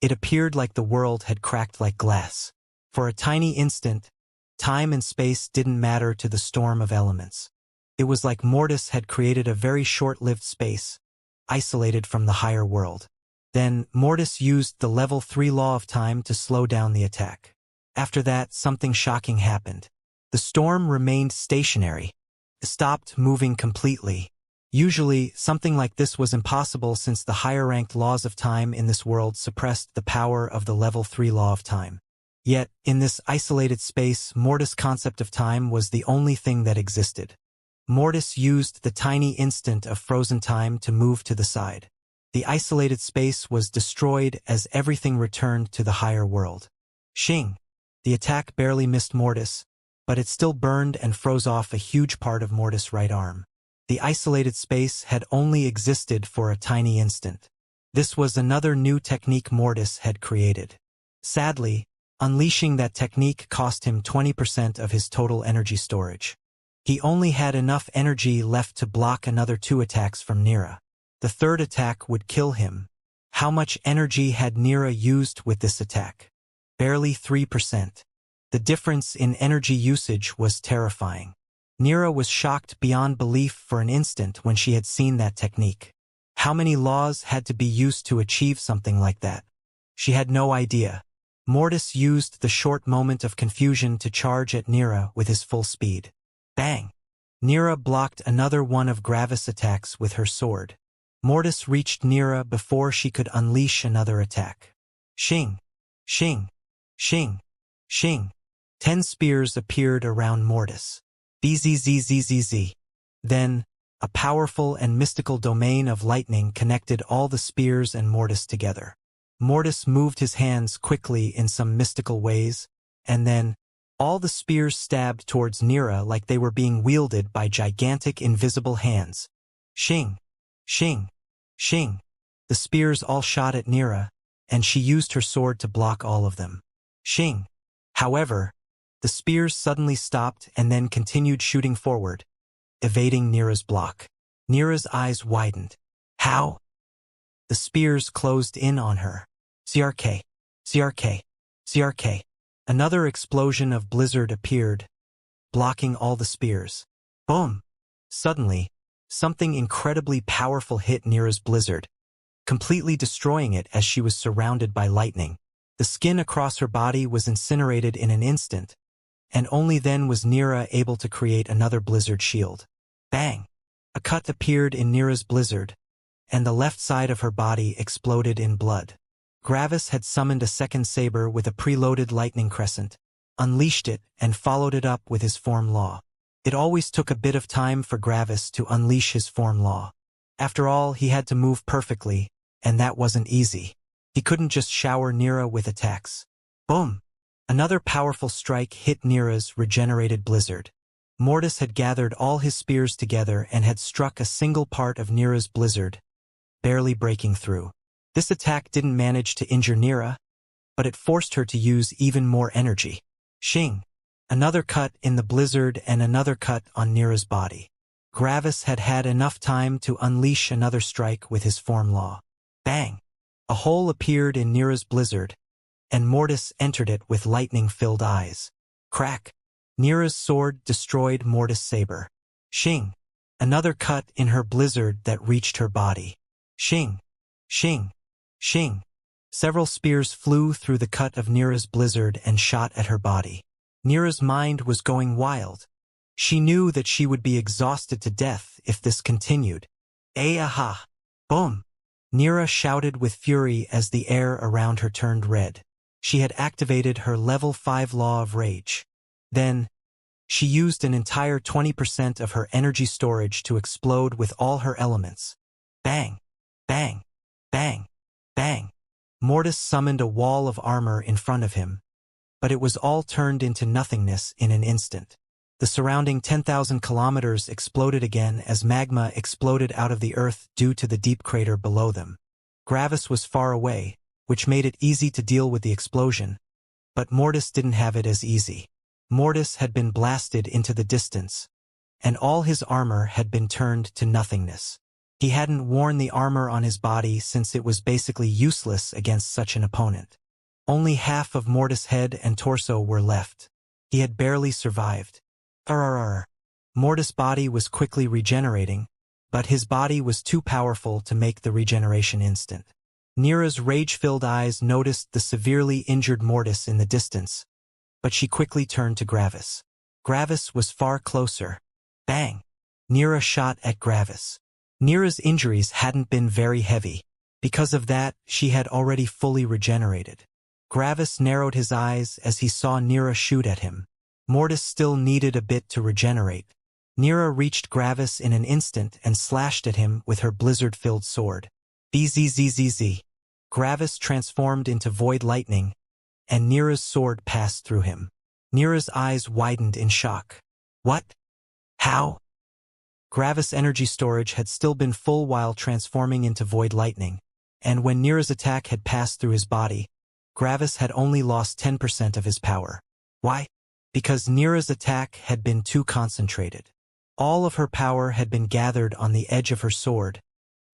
it appeared like the world had cracked like glass. For a tiny instant, time and space didn't matter to the storm of elements. It was like Mortis had created a very short-lived space, isolated from the higher world. Then, Mortis used the level 3 law of time to slow down the attack. After that, something shocking happened. The storm remained stationary. It stopped moving completely. Usually, something like this was impossible since the higher-ranked laws of time in this world suppressed the power of the level 3 law of time. Yet, in this isolated space, Mortis' concept of time was the only thing that existed. Mortis used the tiny instant of frozen time to move to the side. The isolated space was destroyed as everything returned to the higher world. Xing! The attack barely missed Mortis, but it still burned and froze off a huge part of Mortis' right arm. The isolated space had only existed for a tiny instant. This was another new technique Mortis had created. Sadly, unleashing that technique cost him 20% of his total energy storage. He only had enough energy left to block another 2 attacks from Nira. The third attack would kill him. How much energy had Nira used with this attack? Barely 3%. The difference in energy usage was terrifying. Nira was shocked beyond belief for an instant when she had seen that technique. How many laws had to be used to achieve something like that? She had no idea. Mortis used the short moment of confusion to charge at Nira with his full speed. Bang! Nira blocked another one of Gravis' attacks with her sword. Mortis reached Nira before she could unleash another attack. Xing! Xing! Xing! Xing! 10 spears appeared around Mortis. Bzzzzz. Then, a powerful and mystical domain of lightning connected all the spears and Mortis together. Mortis moved his hands quickly in some mystical ways, and then, all the spears stabbed towards Nira like they were being wielded by gigantic invisible hands. Xing! Xing! Xing! The spears all shot at Nira, and she used her sword to block all of them. Xing! However, the spears suddenly stopped and then continued shooting forward, evading Nira's block. Nira's eyes widened. How? The spears closed in on her. CRK, CRK, CRK. Another explosion of blizzard appeared, blocking all the spears. Boom! Suddenly, something incredibly powerful hit Nira's blizzard, completely destroying it as she was surrounded by lightning. The skin across her body was incinerated in an instant, and only then was Nira able to create another blizzard shield. Bang! A cut appeared in Nira's blizzard, and the left side of her body exploded in blood. Gravis had summoned a second saber with a preloaded lightning crescent, unleashed it, and followed it up with his form law. It always took a bit of time for Gravis to unleash his form law. After all, he had to move perfectly, and that wasn't easy. He couldn't just shower Nira with attacks. Boom! Another powerful strike hit Nira's regenerated blizzard. Mortis had gathered all his spears together and had struck a single part of Nira's blizzard, barely breaking through. This attack didn't manage to injure Nira, but it forced her to use even more energy. Shing! Another cut in the blizzard and another cut on Nira's body. Gravis had had enough time to unleash another strike with his form law. Bang! A hole appeared in Nira's blizzard, and Mortis entered it with lightning-filled eyes. Crack! Nira's sword destroyed Mortis' saber. Shing! Another cut in her blizzard that reached her body. Shing! Shing! Shing! Several spears flew through the cut of Nira's blizzard and shot at her body. Nira's mind was going wild. She knew that she would be exhausted to death if this continued. Aha! Boom! Nira shouted with fury as the air around her turned red. She had activated her level 5 law of rage. Then, she used an entire 20% of her energy storage to explode with all her elements. Bang! Bang! Bang! Bang! Mortis summoned a wall of armor in front of him, but it was all turned into nothingness in an instant. The surrounding 10,000 kilometers exploded again as magma exploded out of the earth due to the deep crater below them. Gravis was far away, which made it easy to deal with the explosion, but Mortis didn't have it as easy. Mortis had been blasted into the distance, and all his armor had been turned to nothingness. He hadn't worn the armor on his body since it was basically useless against such an opponent. Only half of Mortis' head and torso were left. He had barely survived. Mortis' body was quickly regenerating, but his body was too powerful to make the regeneration instant. Nira's rage-filled eyes noticed the severely injured Mortis in the distance, but she quickly turned to Gravis. Gravis was far closer. Bang! Nira shot at Gravis. Nira's injuries hadn't been very heavy. Because of that, she had already fully regenerated. Gravis narrowed his eyes as he saw Nira shoot at him. Mortis still needed a bit to regenerate. Nira reached Gravis in an instant and slashed at him with her blizzard-filled sword. Bzzz. Gravis transformed into void lightning, and Nira's sword passed through him. Nira's eyes widened in shock. What? How? Gravis' energy storage had still been full while transforming into void lightning, and when Nira's attack had passed through his body, Gravis had only lost 10% of his power. Why? Because Nira's attack had been too concentrated. All of her power had been gathered on the edge of her sword,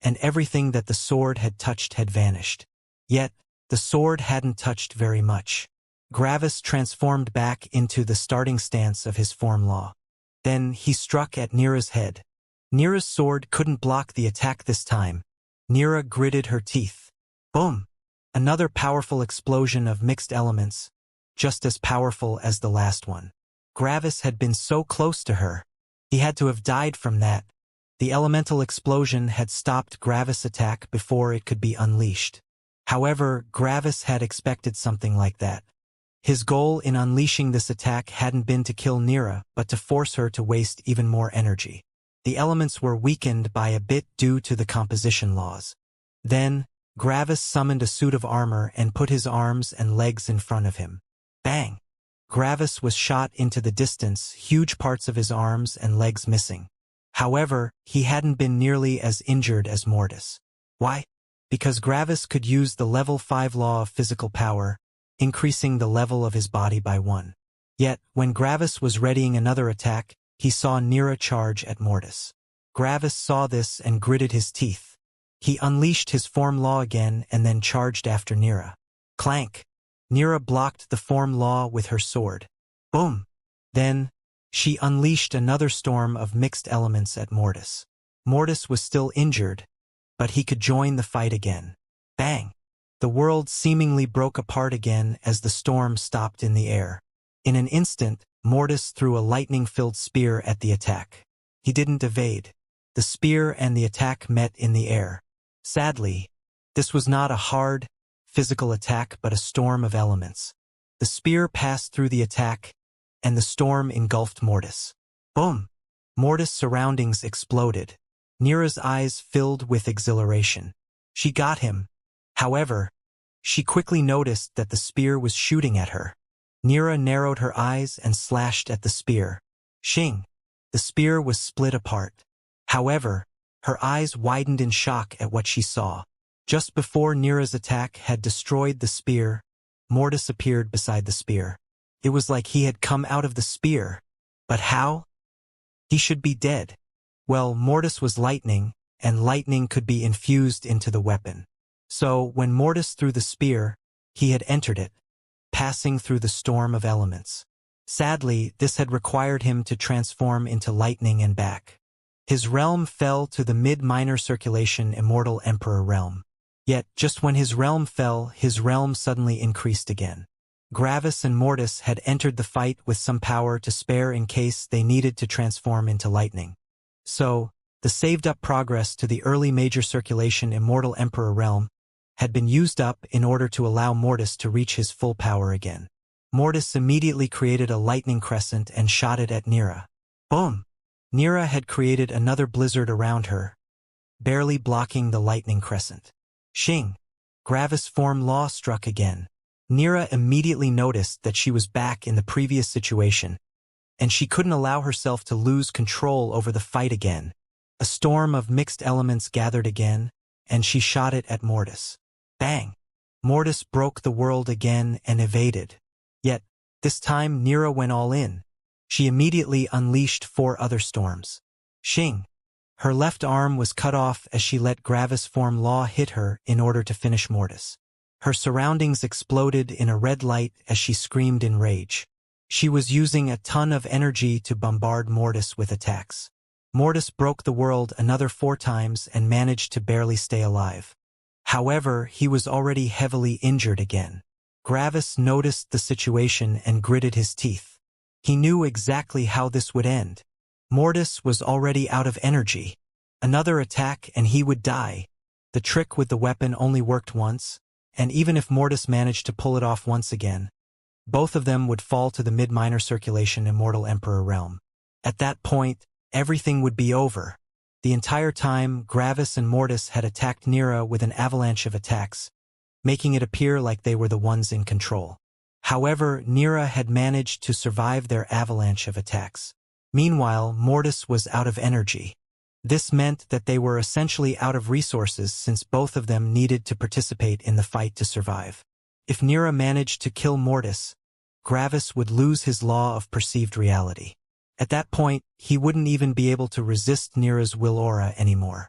and everything that the sword had touched had vanished. Yet, the sword hadn't touched very much. Gravis transformed back into the starting stance of his form law. Then he struck at Nira's head. Nira's sword couldn't block the attack this time. Nira gritted her teeth. Boom! Another powerful explosion of mixed elements, just as powerful as the last one. Gravis had been so close to her. He had to have died from that. The elemental explosion had stopped Gravis' attack before it could be unleashed. However, Gravis had expected something like that. His goal in unleashing this attack hadn't been to kill Nira, but to force her to waste even more energy. The elements were weakened by a bit due to the composition laws. Then, Gravis summoned a suit of armor and put his arms and legs in front of him. Bang! Gravis was shot into the distance, huge parts of his arms and legs missing. However, he hadn't been nearly as injured as Mortis. Why? Because Gravis could use the level 5 law of physical power, increasing the level of his body by 1. Yet, when Gravis was readying another attack, he saw Nira charge at Mortis. Gravis saw this and gritted his teeth. He unleashed his form law again and then charged after Nira. Clank! Nira blocked the form law with her sword. Boom! Then, she unleashed another storm of mixed elements at Mortis. Mortis was still injured, but he could join the fight again. Bang! The world seemingly broke apart again as the storm stopped in the air. In an instant, Mortis threw a lightning-filled spear at the attack. He didn't evade. The spear and the attack met in the air. Sadly, this was not a hard, physical attack but a storm of elements. The spear passed through the attack, and the storm engulfed Mortis. Boom! Mortis' surroundings exploded. Nira's eyes filled with exhilaration. She got him. However, she quickly noticed that the spear was shooting at her. Nira narrowed her eyes and slashed at the spear. Shing! The spear was split apart. However, her eyes widened in shock at what she saw. Just before Nira's attack had destroyed the spear, Mortis appeared beside the spear. It was like he had come out of the spear. But how? He should be dead. Well, Mortis was lightning, and lightning could be infused into the weapon. So, when Mortis threw the spear, he had entered it, passing through the storm of elements. Sadly, this had required him to transform into lightning and back. His realm fell to the mid-minor circulation Immortal Emperor realm. Yet, just when his realm fell, his realm suddenly increased again. Gravis and Mortis had entered the fight with some power to spare in case they needed to transform into lightning. So, the saved-up progress to the early major circulation Immortal Emperor realm had been used up in order to allow Mortis to reach his full power again. Mortis immediately created a lightning crescent and shot it at Nira. Boom! Nira had created another blizzard around her, barely blocking the lightning crescent. Shing! Gravis form law struck again. Nira immediately noticed that she was back in the previous situation, and she couldn't allow herself to lose control over the fight again. A storm of mixed elements gathered again, and she shot it at Mortis. Bang! Mortis broke the world again and evaded. Yet, this time Nira went all in. She immediately unleashed 4 other storms. Shing! Her left arm was cut off as she let Gravis form law hit her in order to finish Mortis. Her surroundings exploded in a red light as she screamed in rage. She was using a ton of energy to bombard Mortis with attacks. Mortis broke the world another 4 times and managed to barely stay alive. However, he was already heavily injured again. Gravis noticed the situation and gritted his teeth. He knew exactly how this would end. Mortis was already out of energy. Another attack and he would die. The trick with the weapon only worked once, and even if Mortis managed to pull it off once again, both of them would fall to the mid-minor circulation Immortal Emperor realm. At that point, everything would be over. The entire time, Gravis and Mortis had attacked Nira with an avalanche of attacks, making it appear like they were the ones in control. However, Nira had managed to survive their avalanche of attacks. Meanwhile, Mortis was out of energy. This meant that they were essentially out of resources since both of them needed to participate in the fight to survive. If Nira managed to kill Mortis, Gravis would lose his law of perceived reality. At that point, he wouldn't even be able to resist Nira's will aura anymore.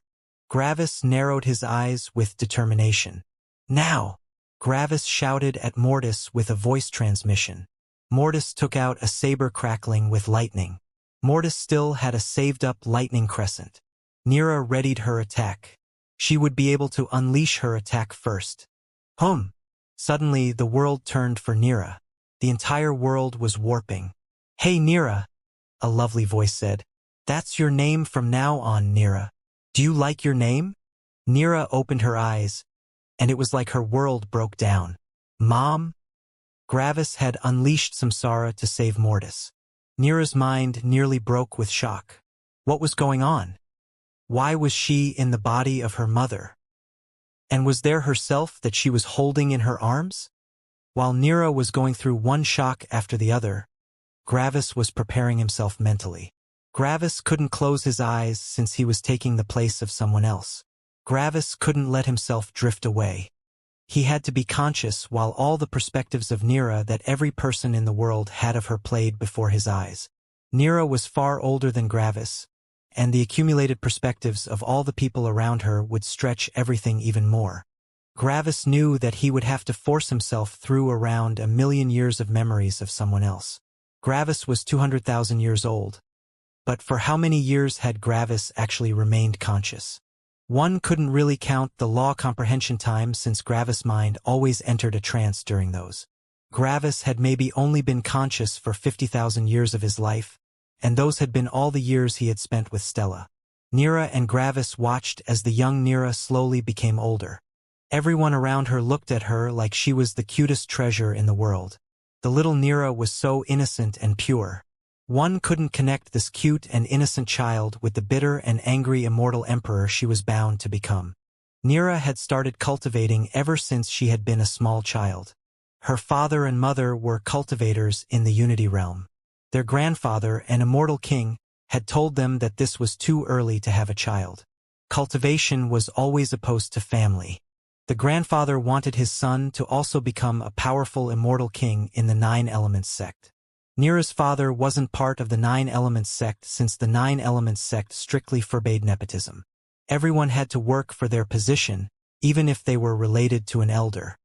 Gravis narrowed his eyes with determination. Now! Gravis shouted at Mortis with a voice transmission. Mortis took out a saber crackling with lightning. Mortis still had a saved-up lightning crescent. Nira readied her attack. She would be able to unleash her attack first. Hum! Suddenly, the world turned for Nira. The entire world was warping. Hey Nira! A lovely voice said. That's your name from now on, Nira. Do you like your name? Nira opened her eyes, and it was like her world broke down. Mom? Gravis had unleashed Samsara to save Mortis. Nira's mind nearly broke with shock. What was going on? Why was she in the body of her mother? And was there herself that she was holding in her arms? While Nira was going through one shock after the other, Gravis was preparing himself mentally. Gravis couldn't close his eyes since he was taking the place of someone else. Gravis couldn't let himself drift away. He had to be conscious while all the perspectives of Nira that every person in the world had of her played before his eyes. Nira was far older than Gravis, and the accumulated perspectives of all the people around her would stretch everything even more. Gravis knew that he would have to force himself through around 1,000,000 years of memories of someone else. Gravis was 200,000 years old. But for how many years had Gravis actually remained conscious? One couldn't really count the law comprehension time since Gravis' mind always entered a trance during those. Gravis had maybe only been conscious for 50,000 years of his life, and those had been all the years he had spent with Stella. Nira and Gravis watched as the young Nira slowly became older. Everyone around her looked at her like she was the cutest treasure in the world. The little Nira was so innocent and pure. One couldn't connect this cute and innocent child with the bitter and angry immortal emperor she was bound to become. Nira had started cultivating ever since she had been a small child. Her father and mother were cultivators in the Unity realm. Their grandfather, an immortal king, had told them that this was too early to have a child. Cultivation was always opposed to family. The grandfather wanted his son to also become a powerful immortal king in the Nine Elements sect. Nira's father wasn't part of the Nine Elements sect since the Nine Elements sect strictly forbade nepotism. Everyone had to work for their position, even if they were related to an elder.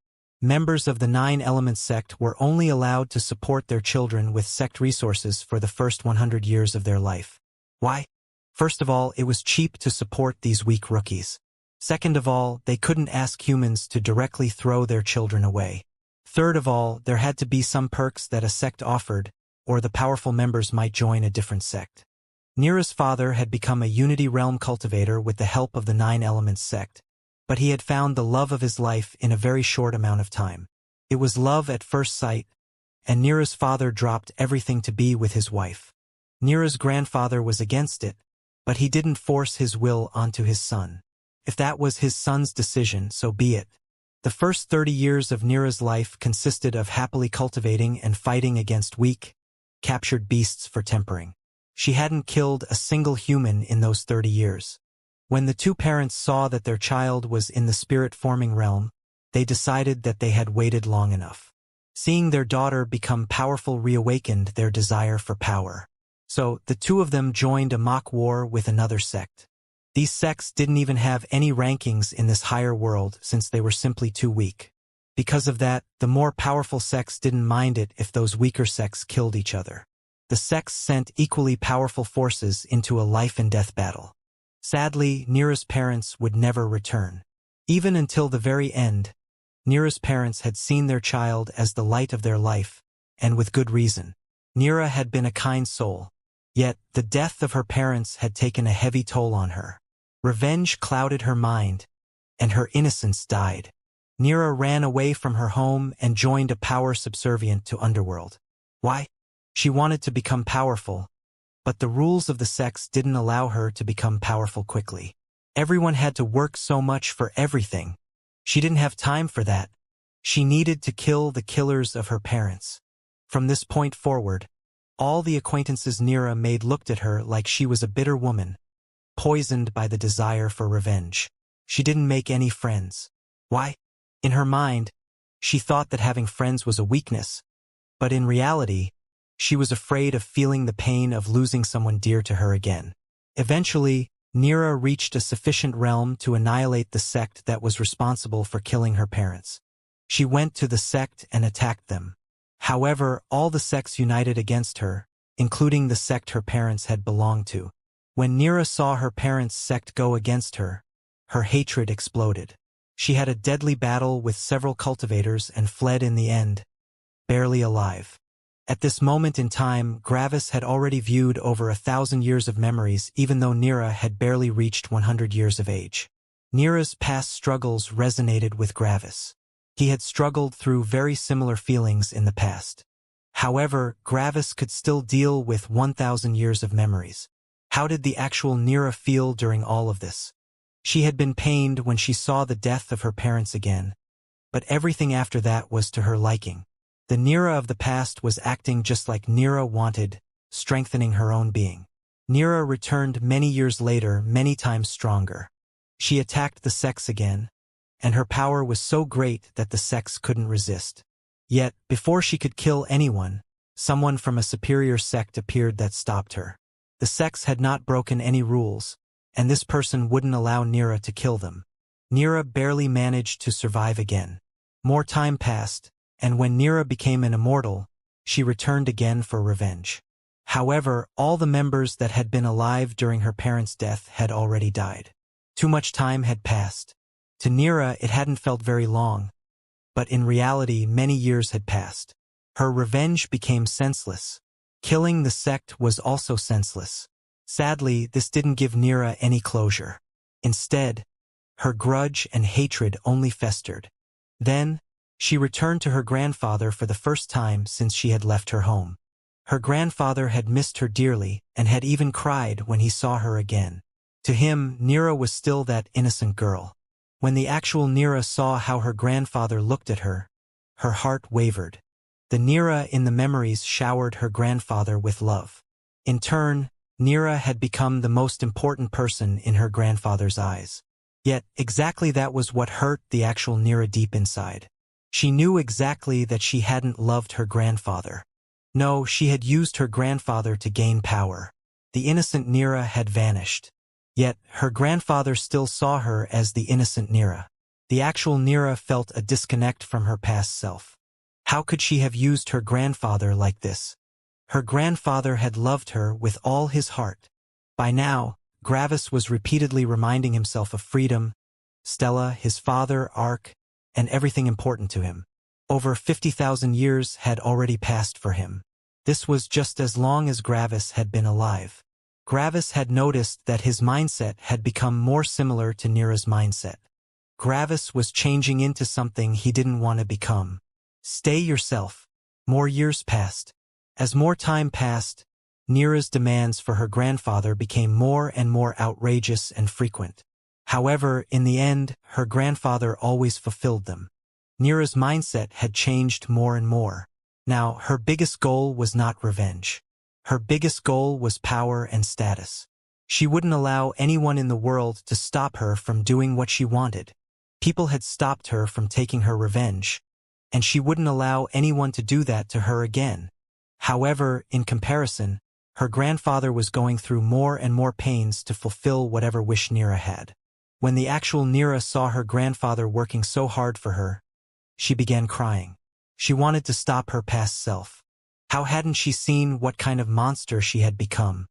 Members of the Nine Elements sect were only allowed to support their children with sect resources for the first 100 years of their life. Why? First of all, it was cheap to support these weak rookies. Second of all, they couldn't ask humans to directly throw their children away. Third of all, there had to be some perks that a sect offered, or the powerful members might join a different sect. Nira's father had become a Unity Realm cultivator with the help of the Nine Elements sect, but he had found the love of his life in a very short amount of time. It was love at first sight, and Nira's father dropped everything to be with his wife. Nira's grandfather was against it, but he didn't force his will onto his son. If that was his son's decision, so be it. The first 30 years of Nira's life consisted of happily cultivating and fighting against weak, captured beasts for tempering. She hadn't killed a single human in those 30 years. When the two parents saw that their child was in the spirit-forming realm, they decided that they had waited long enough. Seeing their daughter become powerful reawakened their desire for power. So, the two of them joined a mock war with another sect. These sects didn't even have any rankings in this higher world since they were simply too weak. Because of that, the more powerful sects didn't mind it if those weaker sects killed each other. The sects sent equally powerful forces into a life-and-death battle. Sadly, Nira's parents would never return. Even until the very end, Nira's parents had seen their child as the light of their life, and with good reason. Nira had been a kind soul. Yet, the death of her parents had taken a heavy toll on her. Revenge clouded her mind, and her innocence died. Nira ran away from her home and joined a power subservient to Underworld. Why? She wanted to become powerful, but the rules of the sects didn't allow her to become powerful quickly. Everyone had to work so much for everything. She didn't have time for that. She needed to kill the killers of her parents. From this point forward, all the acquaintances Nira made looked at her like she was a bitter woman, poisoned by the desire for revenge. She didn't make any friends. Why? In her mind, she thought that having friends was a weakness, but in reality, she was afraid of feeling the pain of losing someone dear to her again. Eventually, Nira reached a sufficient realm to annihilate the sect that was responsible for killing her parents. She went to the sect and attacked them. However, all the sects united against her, including the sect her parents had belonged to. When Nira saw her parents' sect go against her, her hatred exploded. She had a deadly battle with several cultivators and fled in the end, barely alive. At this moment in time, Gravis had already viewed over 1,000 years of memories even though Nira had barely reached 100 years of age. Nira's past struggles resonated with Gravis. He had struggled through very similar feelings in the past. However, Gravis could still deal with 1,000 years of memories. How did the actual Nira feel during all of this? She had been pained when she saw the death of her parents again, but everything after that was to her liking. The Nira of the past was acting just like Nira wanted, strengthening her own being. Nira returned many years later, many times stronger. She attacked the sects again, and her power was so great that the sects couldn't resist. Yet, before she could kill anyone, someone from a superior sect appeared that stopped her. The sects had not broken any rules, and this person wouldn't allow Nira to kill them. Nira barely managed to survive again. More time passed, and when Nira became an immortal, she returned again for revenge. However, all the members that had been alive during her parents' death had already died. Too much time had passed. To Nira, it hadn't felt very long, but in reality, many years had passed. Her revenge became senseless. Killing the sect was also senseless. Sadly, this didn't give Nira any closure. Instead, her grudge and hatred only festered. Then, she returned to her grandfather for the first time since she had left her home. Her grandfather had missed her dearly and had even cried when he saw her again. To him, Nira was still that innocent girl. When the actual Nira saw how her grandfather looked at her, her heart wavered. The Nira in the memories showered her grandfather with love. In turn, Nira had become the most important person in her grandfather's eyes. Yet, exactly that was what hurt the actual Nira deep inside. She knew exactly that she hadn't loved her grandfather. No, she had used her grandfather to gain power. The innocent Nira had vanished. Yet, her grandfather still saw her as the innocent Nira. The actual Nira felt a disconnect from her past self. How could she have used her grandfather like this? Her grandfather had loved her with all his heart. By now, Gravis was repeatedly reminding himself of freedom, Stella, his father, Ark, and everything important to him. Over 50,000 years had already passed for him. This was just as long as Gravis had been alive. Gravis had noticed that his mindset had become more similar to Nira's mindset. Gravis was changing into something he didn't want to become. Stay yourself. More years passed. As more time passed, Nira's demands for her grandfather became more and more outrageous and frequent. However, in the end, her grandfather always fulfilled them. Nira's mindset had changed more and more. Now, her biggest goal was not revenge. Her biggest goal was power and status. She wouldn't allow anyone in the world to stop her from doing what she wanted. People had stopped her from taking her revenge, and she wouldn't allow anyone to do that to her again. However, in comparison, her grandfather was going through more and more pains to fulfill whatever wish Nira had. When the actual Nira saw her grandfather working so hard for her, she began crying. She wanted to stop her past self. How hadn't she seen what kind of monster she had become?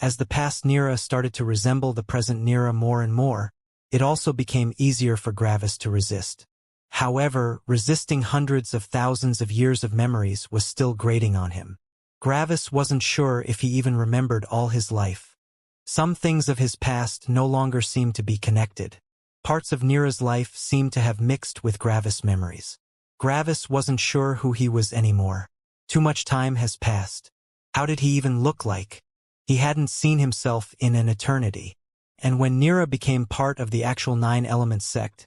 As the past Nira started to resemble the present Nira more and more, it also became easier for Gravis to resist. However, resisting hundreds of thousands of years of memories was still grating on him. Gravis wasn't sure if he even remembered all his life. Some things of his past no longer seemed to be connected. Parts of Nira's life seemed to have mixed with Gravis' memories. Gravis wasn't sure who he was anymore. Too much time has passed. How did he even look like? He hadn't seen himself in an eternity. And when Nira became part of the actual 9-element sect,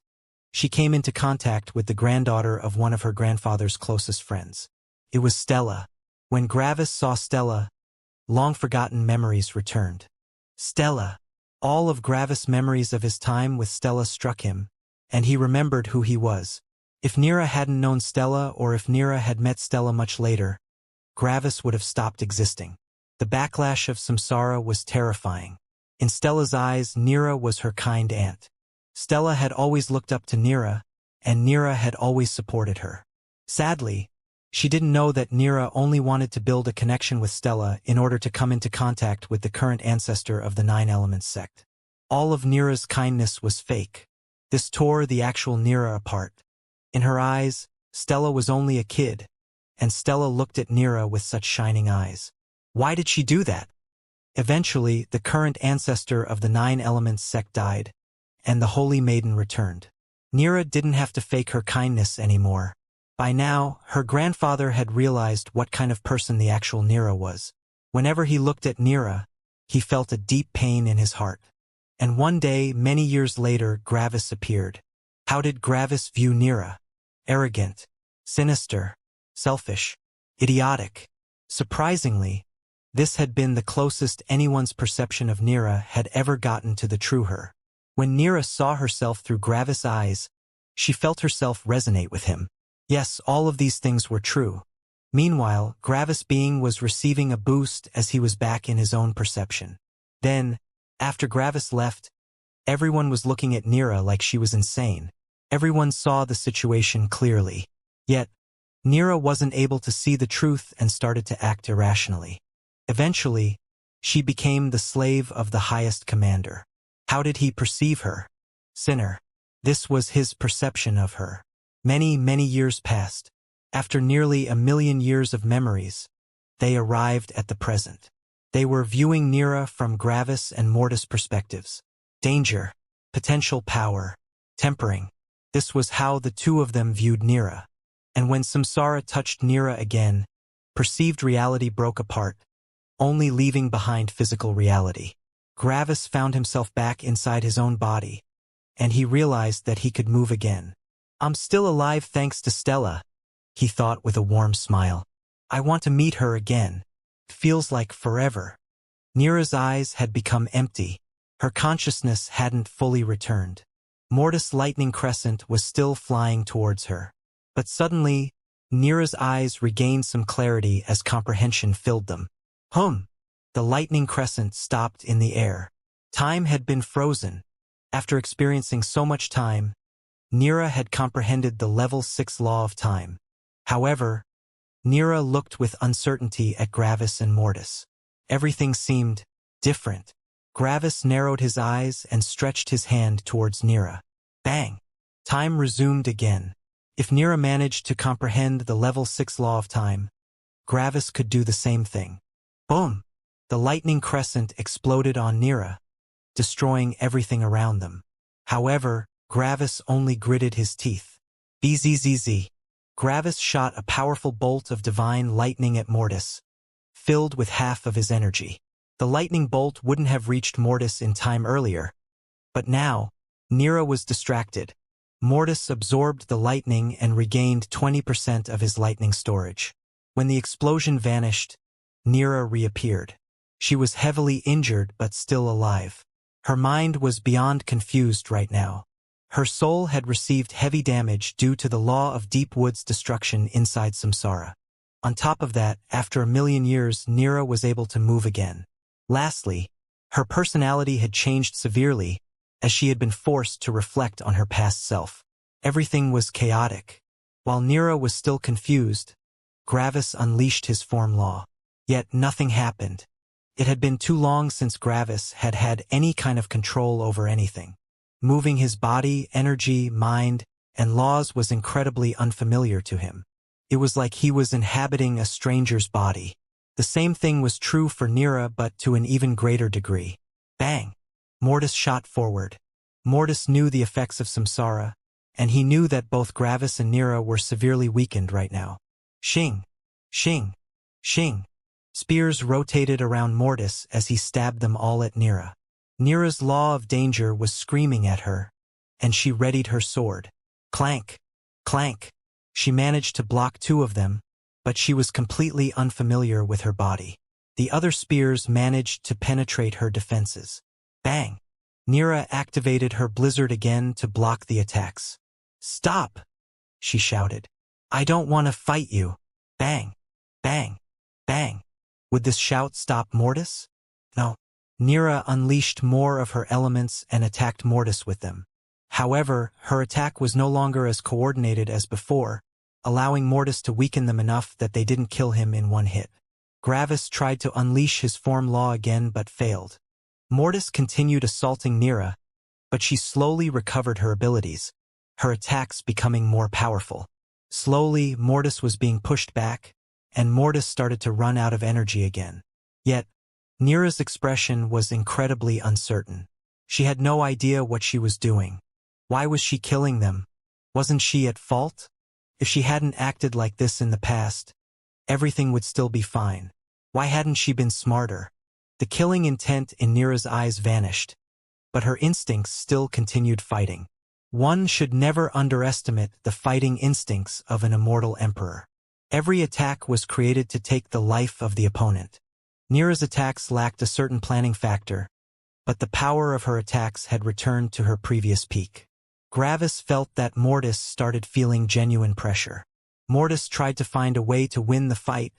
she came into contact with the granddaughter of one of her grandfather's closest friends. It was Stella. When Gravis saw Stella, long-forgotten memories returned. Stella. All of Gravis' memories of his time with Stella struck him, and he remembered who he was. If Nira hadn't known Stella, or if Nira had met Stella much later, Gravis would have stopped existing. The backlash of samsara was terrifying. In Stella's eyes, Nira was her kind aunt. Stella had always looked up to Nira, and Nira had always supported her. Sadly, she didn't know that Nira only wanted to build a connection with Stella in order to come into contact with the current ancestor of the 9-element sect. All of Nira's kindness was fake. This tore the actual Nira apart. In her eyes, Stella was only a kid, and Stella looked at Nira with such shining eyes. Why did she do that? Eventually, the current ancestor of the 9-element sect died, and the Holy Maiden returned. Nira didn't have to fake her kindness anymore. By now, her grandfather had realized what kind of person the actual Nira was. Whenever he looked at Nira, he felt a deep pain in his heart. And one day, many years later, Gravis appeared. How did Gravis view Nira? Arrogant, sinister, selfish, idiotic. Surprisingly, this had been the closest anyone's perception of Nira had ever gotten to the true her. When Nira saw herself through Gravis' eyes, She felt herself resonate with him. Yes, all of these things were true. Meanwhile, Gravis' being was receiving a boost as he was back in his own perception. Then, after Gravis left, everyone was looking at Nira like she was insane. Everyone saw the situation clearly. Yet, Nira wasn't able to see the truth and started to act irrationally. Eventually, she became the slave of the highest commander. How did he perceive her? Sinner. This was his perception of her. Many, many years passed. After nearly 1,000,000 years of memories, they arrived at the present. They were viewing Nira from Gravis and Mortis perspectives. Danger, potential power, tempering. This was how the two of them viewed Nira. And when samsara touched Nira again, perceived reality broke apart, only leaving behind physical reality. Gravis found himself back inside his own body, and he realized that he could move again. I'm still alive thanks to Stella, he thought with a warm smile. I want to meet her again. Feels like forever. Nira's eyes had become empty. Her consciousness hadn't fully returned. Mortis' lightning crescent was still flying towards her. But suddenly, Nira's eyes regained some clarity as comprehension filled them. The lightning crescent stopped in the air. Time had been frozen. After experiencing so much time, Nira had comprehended the level 6 law of time. However, Nira looked with uncertainty at Gravis and Mortis. Everything seemed different. Gravis narrowed his eyes and stretched his hand towards Nira. Bang! Time resumed again. If Nira managed to comprehend the level 6 law of time, Gravis could do the same thing. Boom! The lightning crescent exploded on Nira, destroying everything around them. However, Gravis only gritted his teeth. Bzzz. Gravis shot a powerful bolt of divine lightning at Mortis, filled with half of his energy. The lightning bolt wouldn't have reached Mortis in time earlier, but now, Nira was distracted. Mortis absorbed the lightning and regained 20% of his lightning storage. When the explosion vanished, Nira reappeared. She was heavily injured but still alive. Her mind was beyond confused right now. Her soul had received heavy damage due to the law of deep wood's destruction inside samsara. On top of that, after 1,000,000 years, Nira was able to move again. Lastly, her personality had changed severely, as she had been forced to reflect on her past self. Everything was chaotic. While Nira was still confused, Gravis unleashed his form law. Yet nothing happened. It had been too long since Gravis had had any kind of control over anything. Moving his body, energy, mind, and laws was incredibly unfamiliar to him. It was like he was inhabiting a stranger's body. The same thing was true for Nira, but to an even greater degree. Bang! Mortis shot forward. Mortis knew the effects of samsara, and he knew that both Gravis and Nira were severely weakened right now. Shing! Shing! Shing! Spears rotated around Mortis as he stabbed them all at Nira. Nira's law of danger was screaming at her, and she readied her sword. Clank! Clank! She managed to block 2 of them, but she was completely unfamiliar with her body. The other spears managed to penetrate her defenses. Bang! Nira activated her blizzard again to block the attacks. Stop! She shouted. I don't want to fight you. Bang! Bang! Bang! Would this shout stop Mortis? No. Nira unleashed more of her elements and attacked Mortis with them. However, her attack was no longer as coordinated as before, allowing Mortis to weaken them enough that they didn't kill him in one hit. Gravis tried to unleash his form law again but failed. Mortis continued assaulting Nira, but she slowly recovered her abilities, her attacks becoming more powerful. Slowly, Mortis was being pushed back, and Mortis started to run out of energy again. Yet, Nira's expression was incredibly uncertain. She had no idea what she was doing. Why was she killing them? Wasn't she at fault? If she hadn't acted like this in the past, everything would still be fine. Why hadn't she been smarter? The killing intent in Nira's eyes vanished, but her instincts still continued fighting. One should never underestimate the fighting instincts of an immortal emperor. Every attack was created to take the life of the opponent. Nira's attacks lacked a certain planning factor, but the power of her attacks had returned to her previous peak. Gravis felt that Mortis started feeling genuine pressure. Mortis tried to find a way to win the fight,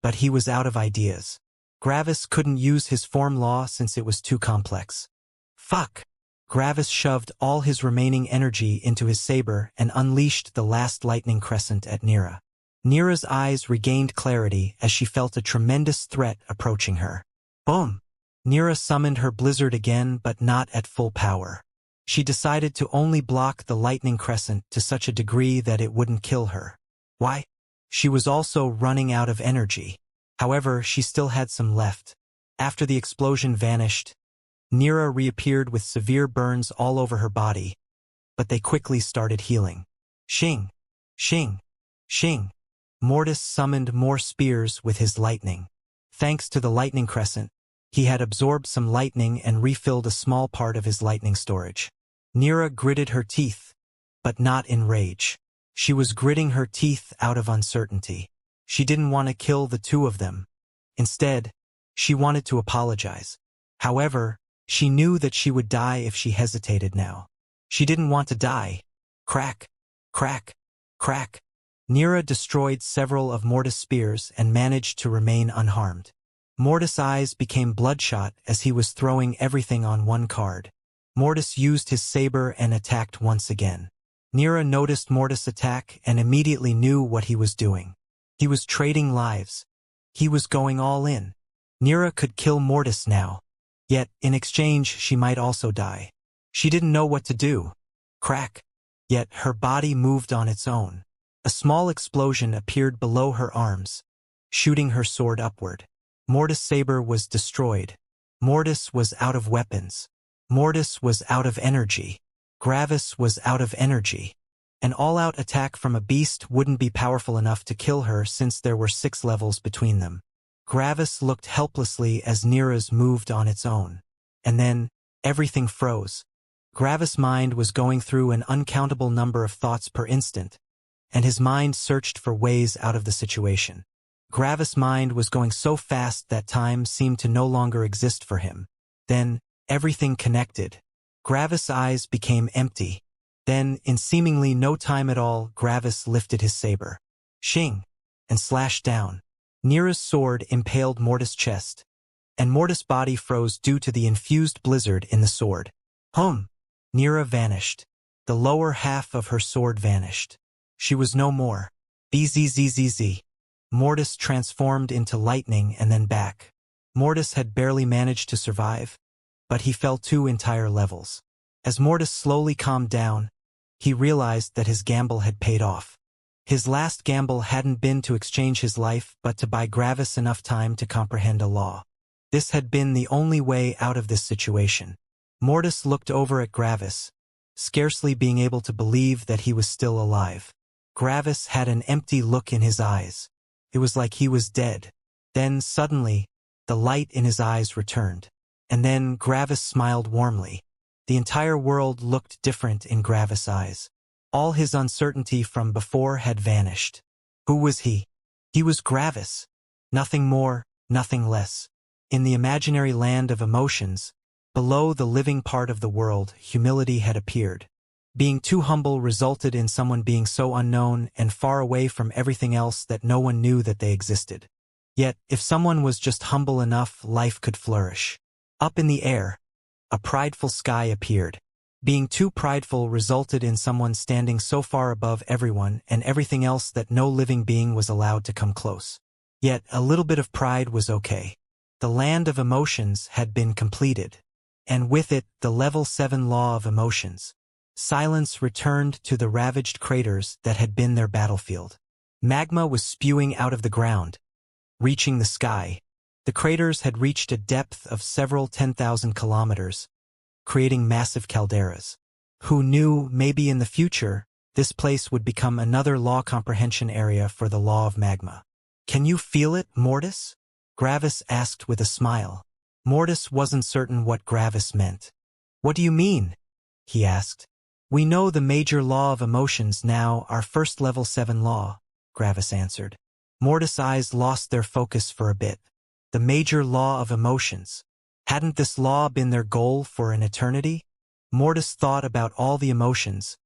but he was out of ideas. Gravis couldn't use his form law since it was too complex. Fuck! Gravis shoved all his remaining energy into his saber and unleashed the last lightning crescent at Nira. Nira's eyes regained clarity as she felt a tremendous threat approaching her. Boom! Nira summoned her blizzard again, but not at full power. She decided to only block the lightning crescent to such a degree that it wouldn't kill her. Why? She was also running out of energy. However, she still had some left. After the explosion vanished, Nira reappeared with severe burns all over her body, but they quickly started healing. Shing! Shing! Shing! Mortis summoned more spears with his lightning. Thanks to the lightning crescent, he had absorbed some lightning and refilled a small part of his lightning storage. Nira gritted her teeth, but not in rage. She was gritting her teeth out of uncertainty. She didn't want to kill the two of them. Instead, she wanted to apologize. However, she knew that she would die if she hesitated now. She didn't want to die. Crack, crack, crack. Nira destroyed several of Mortis' spears and managed to remain unharmed. Mortis' eyes became bloodshot as he was throwing everything on one card. Mortis used his saber and attacked once again. Nira noticed Mortis' attack and immediately knew what he was doing. He was trading lives. He was going all in. Nira could kill Mortis now. Yet, in exchange, she might also die. She didn't know what to do. Crack. Yet, her body moved on its own. A small explosion appeared below her arms, shooting her sword upward. Mortis' saber was destroyed. Mortis was out of weapons. Mortis was out of energy. Gravis was out of energy. An all-out attack from a beast wouldn't be powerful enough to kill her since there were 6 levels between them. Gravis looked helplessly as Nira's moved on its own. And then, everything froze. Gravis' mind was going through an uncountable number of thoughts per instant, and his mind searched for ways out of the situation. Gravis' mind was going so fast that time seemed to no longer exist for him. Then, everything connected. Gravis' eyes became empty. Then, in seemingly no time at all, Gravis lifted his saber. Shing! And slashed down. Nira's sword impaled Mortis' chest, and Mortis' body froze due to the infused blizzard in the sword. Hum! Nira vanished. The lower half of her sword vanished. She was no more. Bzzz. Mortis transformed into lightning and then back. Mortis had barely managed to survive, but he fell 2 entire levels. As Mortis slowly calmed down, he realized that his gamble had paid off. His last gamble hadn't been to exchange his life but to buy Gravis enough time to comprehend a law. This had been the only way out of this situation. Mortis looked over at Gravis, scarcely being able to believe that he was still alive. Gravis had an empty look in his eyes. It was like he was dead. Then, suddenly, the light in his eyes returned. And then Gravis smiled warmly. The entire world looked different in Gravis' eyes. All his uncertainty from before had vanished. Who was he? He was Gravis. Nothing more, nothing less. In the imaginary land of emotions, below the living part of the world, humility had appeared. Being too humble resulted in someone being so unknown and far away from everything else that no one knew that they existed. Yet, if someone was just humble enough, life could flourish. Up in the air, a prideful sky appeared. Being too prideful resulted in someone standing so far above everyone and everything else that no living being was allowed to come close. Yet, a little bit of pride was okay. The land of emotions had been completed. And with it, the level 7 law of emotions. Silence returned to the ravaged craters that had been their battlefield. Magma was spewing out of the ground, reaching the sky. The craters had reached a depth of several 10,000 kilometers, creating massive calderas. Who knew, maybe in the future, this place would become another law comprehension area for the law of magma. Can you feel it, Mortis? Gravis asked with a smile. Mortis wasn't certain what Gravis meant. What do you mean? He asked. We know the major law of emotions now, our first level 7 law, Gravis answered. Mortis' eyes lost their focus for a bit. The major law of emotions. Hadn't this law been their goal for an eternity? Mortis thought about all the emotions,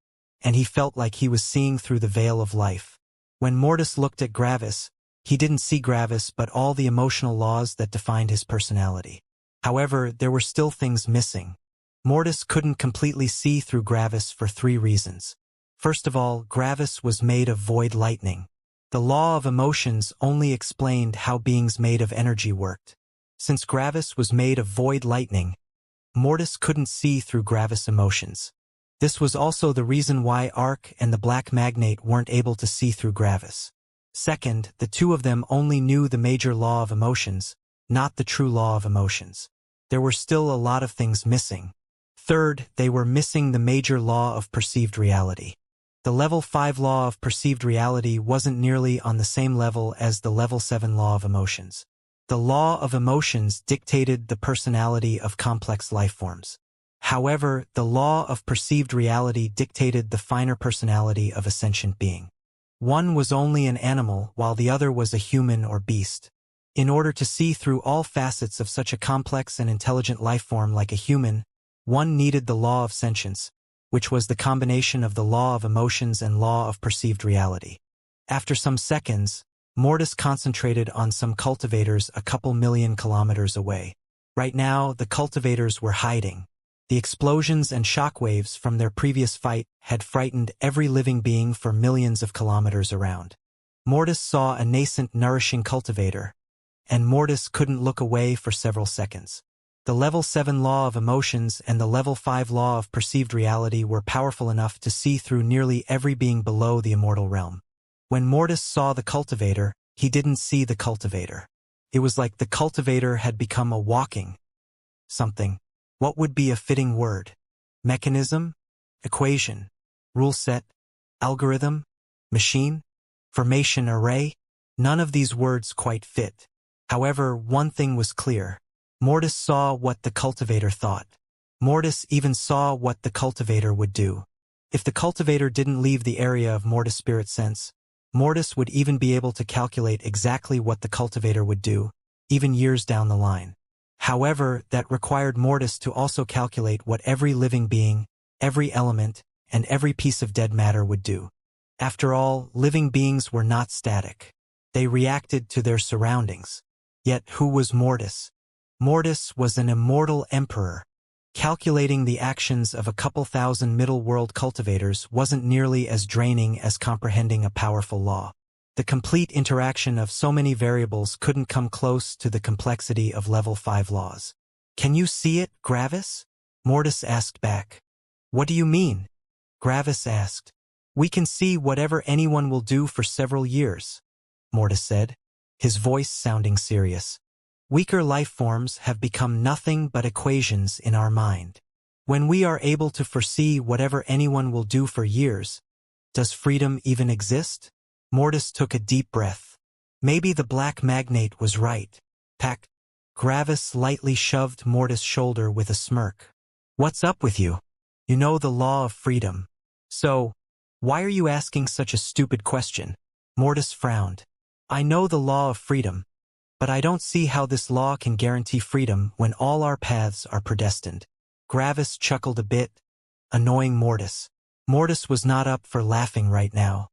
and he felt like he was seeing through the veil of life. When Mortis looked at Gravis, he didn't see Gravis but all the emotional laws that defined his personality. However, there were still things missing. Mortis couldn't completely see through Gravis for 3 reasons. First of all, Gravis was made of void lightning. The law of emotions only explained how beings made of energy worked. Since Gravis was made of void lightning, Mortis couldn't see through Gravis' emotions. This was also the reason why Ark and the Black Magnate weren't able to see through Gravis. Second, the two of them only knew the major law of emotions, not the true law of emotions. There were still a lot of things missing. Third, they were missing the major law of perceived reality. The level 5 law of perceived reality wasn't nearly on the same level as the level 7 law of emotions. The law of emotions dictated the personality of complex lifeforms. However, the law of perceived reality dictated the finer personality of a sentient being. One was only an animal while the other was a human or beast. In order to see through all facets of such a complex and intelligent lifeform like a human, one needed the law of sentience, which was the combination of the law of emotions and law of perceived reality. After some seconds, Mortis concentrated on some cultivators a couple million kilometers away. Right now, the cultivators were hiding. The explosions and shockwaves from their previous fight had frightened every living being for millions of kilometers around. Mortis saw a nascent nourishing cultivator, and Mortis couldn't look away for several seconds. The level 7 law of emotions and the level 5 law of perceived reality were powerful enough to see through nearly every being below the immortal realm. When Mortis saw the cultivator, he didn't see the cultivator. It was like the cultivator had become a walking something. What would be a fitting word? Mechanism? Equation? Rule set? Algorithm? Machine? Formation array? None of these words quite fit. However, one thing was clear. Mortis saw what the cultivator thought. Mortis even saw what the cultivator would do. If the cultivator didn't leave the area of Mortis' spirit sense, Mortis would even be able to calculate exactly what the cultivator would do, even years down the line. However, that required Mortis to also calculate what every living being, every element, and every piece of dead matter would do. After all, living beings were not static. They reacted to their surroundings. Yet who was Mortis? Mortis was an immortal emperor. Calculating the actions of a couple thousand middle-world cultivators wasn't nearly as draining as comprehending a powerful law. The complete interaction of so many variables couldn't come close to the complexity of level 5 laws. Can you see it, Gravis? Mortis asked back. What do you mean? Gravis asked. We can see whatever anyone will do for several years, Mortis said, his voice sounding serious. Weaker life forms have become nothing but equations in our mind. When we are able to foresee whatever anyone will do for years, does freedom even exist? Mortis took a deep breath. Maybe the Black Magnate was right. Pack. Gravis lightly shoved Mortis' shoulder with a smirk. What's up with you? You know the law of freedom. So, why are you asking such a stupid question? Mortis frowned. I know the law of freedom, but I don't see how this law can guarantee freedom when all our paths are predestined. Gravis chuckled a bit, annoying Mortis. Mortis was not up for laughing right now.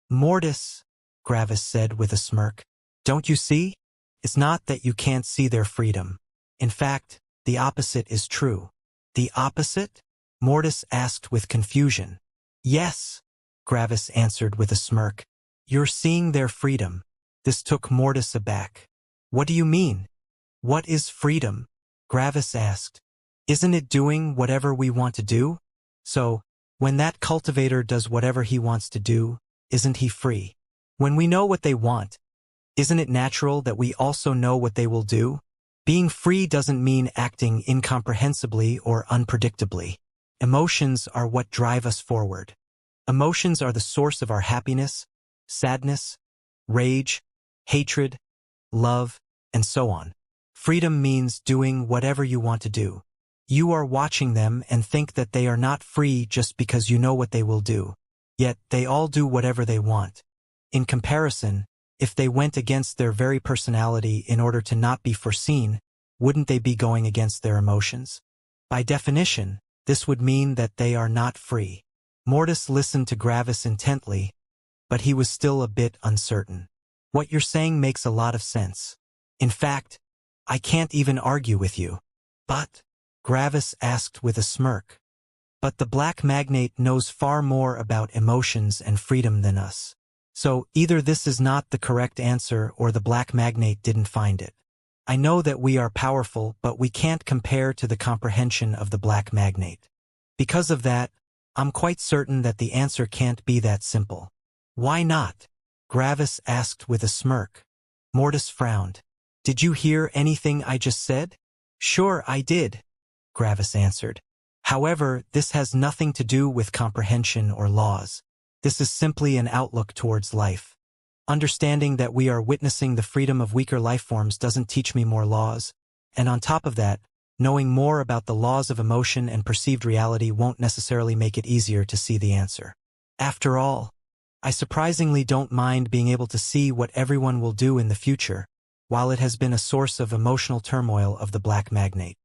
Mortis, Gravis said with a smirk, don't you see? It's not that you can't see their freedom. In fact, the opposite is true. The opposite? Mortis asked with confusion. Yes, Gravis answered with a smirk. You're seeing their freedom. This took Mortis aback. What do you mean? What is freedom? Gravis asked. Isn't it doing whatever we want to do? So, when that cultivator does whatever he wants to do, isn't he free? When we know what they want, isn't it natural that we also know what they will do? Being free doesn't mean acting incomprehensibly or unpredictably. Emotions are what drive us forward. Emotions are the source of our happiness, sadness, rage, hatred, love, and so on. Freedom means doing whatever you want to do. You are watching them and think that they are not free just because you know what they will do. Yet, they all do whatever they want. In comparison, if they went against their very personality in order to not be foreseen, wouldn't they be going against their emotions? By definition, This would mean that they are not free. Mortis listened to Gravis intently, but he was still a bit uncertain. What you're saying makes a lot of sense. In fact, I can't even argue with you. But? Gravis asked with a smirk. But the Black Magnate knows far more about emotions and freedom than us. So either this is not the correct answer or the Black Magnate didn't find it. I know that we are powerful, but we can't compare to the comprehension of the Black Magnate. Because of that, I'm quite certain that the answer can't be that simple. Why not? Gravis asked with a smirk. Mortis frowned. Did you hear anything I just said? Sure, I did, Gravis answered. However, this has nothing to do with comprehension or laws. This is simply an outlook towards life. Understanding that we are witnessing the freedom of weaker life forms doesn't teach me more laws, and on top of that, knowing more about the laws of emotion and perceived reality won't necessarily make it easier to see the answer. After all, I surprisingly don't mind being able to see what everyone will do in the future, while it has been a source of emotional turmoil of the Black Magnate.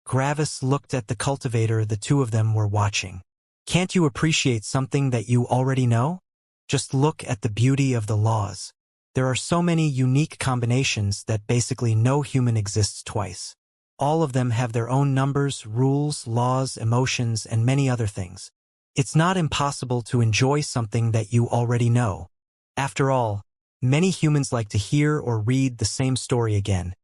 Gravis looked at the cultivator the two of them were watching. Can't you appreciate something that you already know? Just look at the beauty of the laws. There are so many unique combinations that basically no human exists twice. All of them have their own numbers, rules, laws, emotions, and many other things. It's not impossible to enjoy something that you already know. After all, many humans like to hear or read the same story again,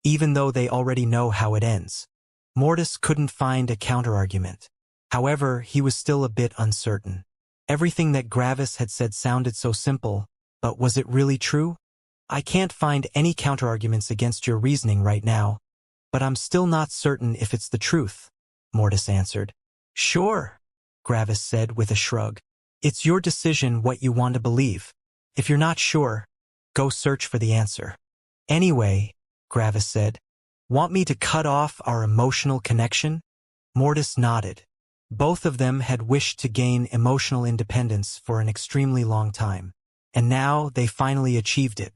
even though they already know how it ends. Mortis couldn't find a counterargument. However, he was still a bit uncertain. Everything that Gravis had said sounded so simple, but was it really true? I can't find any counterarguments against your reasoning right now, but I'm still not certain if it's the truth, Mortis answered. Sure, Gravis said with a shrug. It's your decision what you want to believe. If you're not sure, go search for the answer. Anyway, Gravis said, want me to cut off our emotional connection? Mortis nodded. Both of them had wished to gain emotional independence for an extremely long time, and now they finally achieved it.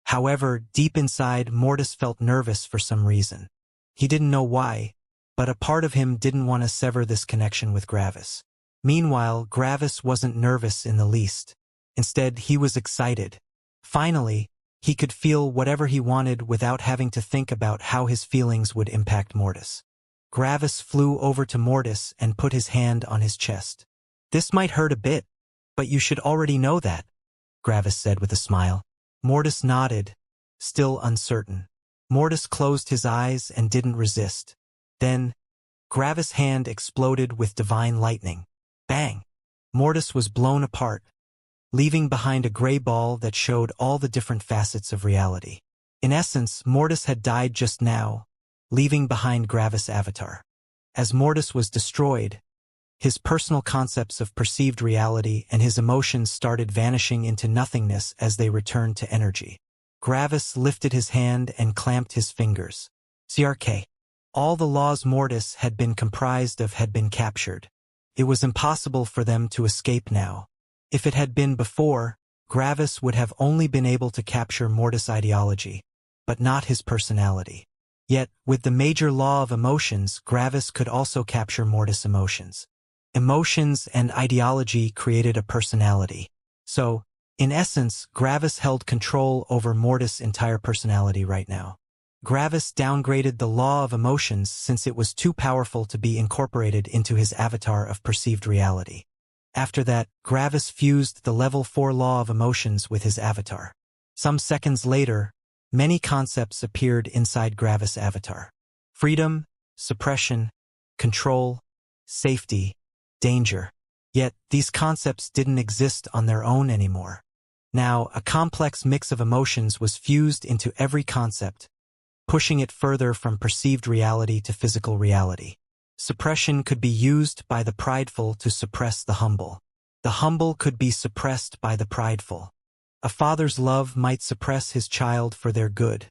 However, deep inside, Mortis felt nervous for some reason. He didn't know why, but a part of him didn't want to sever this connection with Gravis. Meanwhile, Gravis wasn't nervous in the least. Instead, he was excited. Finally, he could feel whatever he wanted without having to think about how his feelings would impact Mortis. Gravis flew over to Mortis and put his hand on his chest. This might hurt a bit, but you should already know that, Gravis said with a smile. Mortis nodded, still uncertain. Mortis closed his eyes and didn't resist. Then, Gravis' hand exploded with divine lightning. Bang! Mortis was blown apart, leaving behind a gray ball that showed all the different facets of reality. In essence, Mortis had died just now, leaving behind Gravis' avatar. As Mortis was destroyed, his personal concepts of perceived reality and his emotions started vanishing into nothingness as they returned to energy. Gravis lifted his hand and clamped his fingers. CRK. All the laws Mortis had been comprised of had been captured. It was impossible for them to escape now. If it had been before, Gravis would have only been able to capture Mortis' ideology, but not his personality. Yet, with the major law of emotions, Gravis could also capture Mortis' emotions. Emotions and ideology created a personality. So, in essence, Gravis held control over Mortis' entire personality right now. Gravis downgraded the law of emotions since it was too powerful to be incorporated into his avatar of perceived reality. After that, Gravis fused the level 4 law of emotions with his avatar. Some seconds later, many concepts appeared inside Gravis' avatar. Freedom, suppression, control, safety, danger. Yet, these concepts didn't exist on their own anymore. Now, a complex mix of emotions was fused into every concept, pushing it further from perceived reality to physical reality. Suppression could be used by the prideful to suppress the humble. The humble could be suppressed by the prideful. A father's love might suppress his child for their good,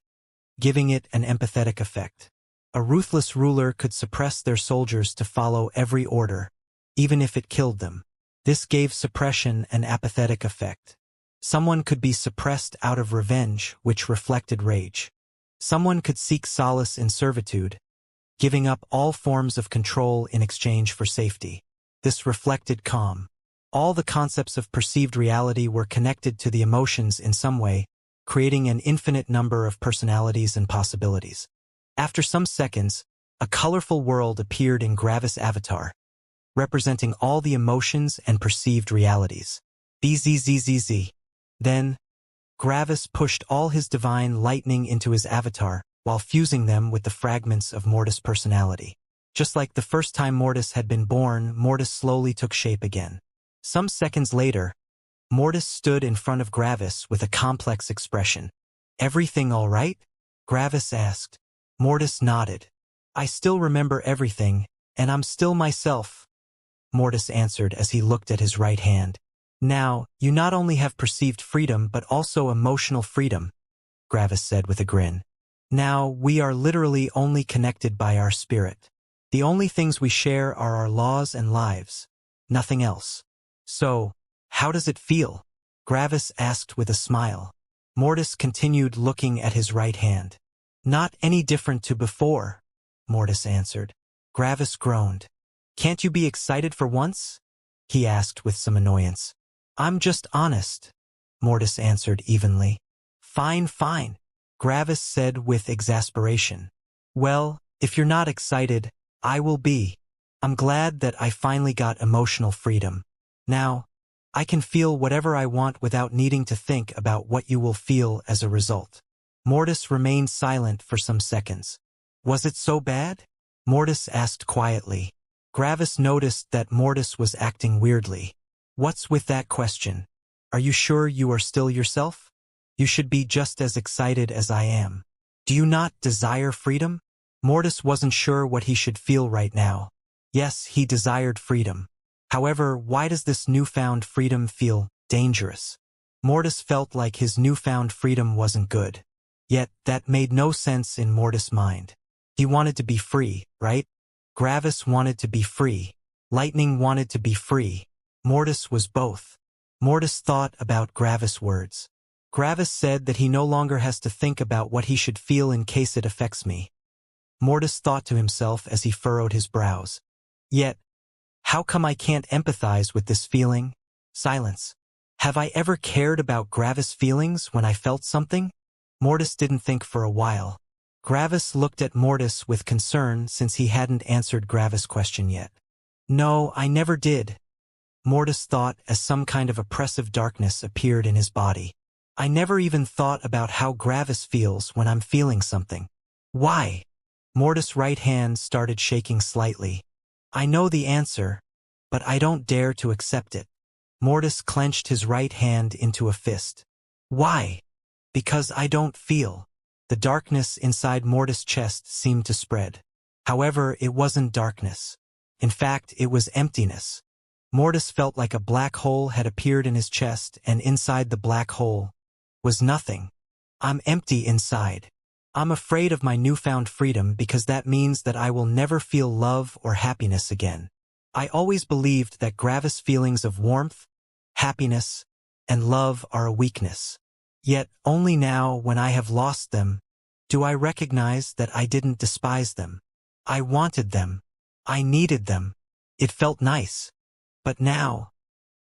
giving it an empathetic effect. A ruthless ruler could suppress their soldiers to follow every order, even if it killed them. This gave suppression an apathetic effect. Someone could be suppressed out of revenge, which reflected rage. Someone could seek solace in servitude, giving up all forms of control in exchange for safety. This reflected calm. All the concepts of perceived reality were connected to the emotions in some way, creating an infinite number of personalities and possibilities. After some seconds, a colorful world appeared in Gravis' avatar, representing all the emotions and perceived realities. Bzzzzz. Then, Gravis pushed all his divine lightning into his avatar, while fusing them with the fragments of Mortis' personality. Just like the first time Mortis had been born, Mortis slowly took shape again. Some seconds later, Mortis stood in front of Gravis with a complex expression. "Everything all right?" Gravis asked. Mortis nodded. "I still remember everything, and I'm still myself," Mortis answered as he looked at his right hand. "Now, you not only have perceived freedom but also emotional freedom," Gravis said with a grin. "Now, we are literally only connected by our spirit. The only things we share are our laws and lives. Nothing else. So, how does it feel?" Gravis asked with a smile. Mortis continued looking at his right hand. "Not any different to before," Mortis answered. Gravis groaned. "Can't you be excited for once?" he asked with some annoyance. "I'm just honest," Mortis answered evenly. "Fine, fine," Gravis said with exasperation. "Well, if you're not excited, I will be. I'm glad that I finally got emotional freedom. Now, I can feel whatever I want without needing to think about what you will feel as a result." Mortis remained silent for some seconds. "Was it so bad?" Mortis asked quietly. Gravis noticed that Mortis was acting weirdly. "What's with that question? Are you sure you are still yourself? You should be just as excited as I am. Do you not desire freedom?" Mortis wasn't sure what he should feel right now. Yes, he desired freedom. However, why does this newfound freedom feel dangerous? Mortis felt like his newfound freedom wasn't good. Yet, that made no sense in Mortis' mind. He wanted to be free, right? Gravis wanted to be free. Lightning wanted to be free. Mortis was both. Mortis thought about Gravis' words. Gravis said that he no longer has to think about what he should feel in case it affects me. Mortis thought to himself as he furrowed his brows. Yet, how come I can't empathize with this feeling? Silence. Have I ever cared about Gravis' feelings when I felt something? Mortis didn't think for a while. Gravis looked at Mortis with concern since he hadn't answered Gravis' question yet. "No, I never did," Mortis thought as some kind of oppressive darkness appeared in his body. "I never even thought about how Gravis feels when I'm feeling something." "Why?" Mortis' right hand started shaking slightly. "I know the answer, but I don't dare to accept it." Mortis clenched his right hand into a fist. "Why?" "Because I don't feel." The darkness inside Mortis' chest seemed to spread. However, it wasn't darkness. In fact, it was emptiness. Mortis felt like a black hole had appeared in his chest, and inside the black hole was nothing. "I'm empty inside. I'm afraid of my newfound freedom because that means that I will never feel love or happiness again. I always believed that Gravis' feelings of warmth, happiness, and love are a weakness. Yet only now, when I have lost them, do I recognize that I didn't despise them. I wanted them. I needed them. It felt nice. But now,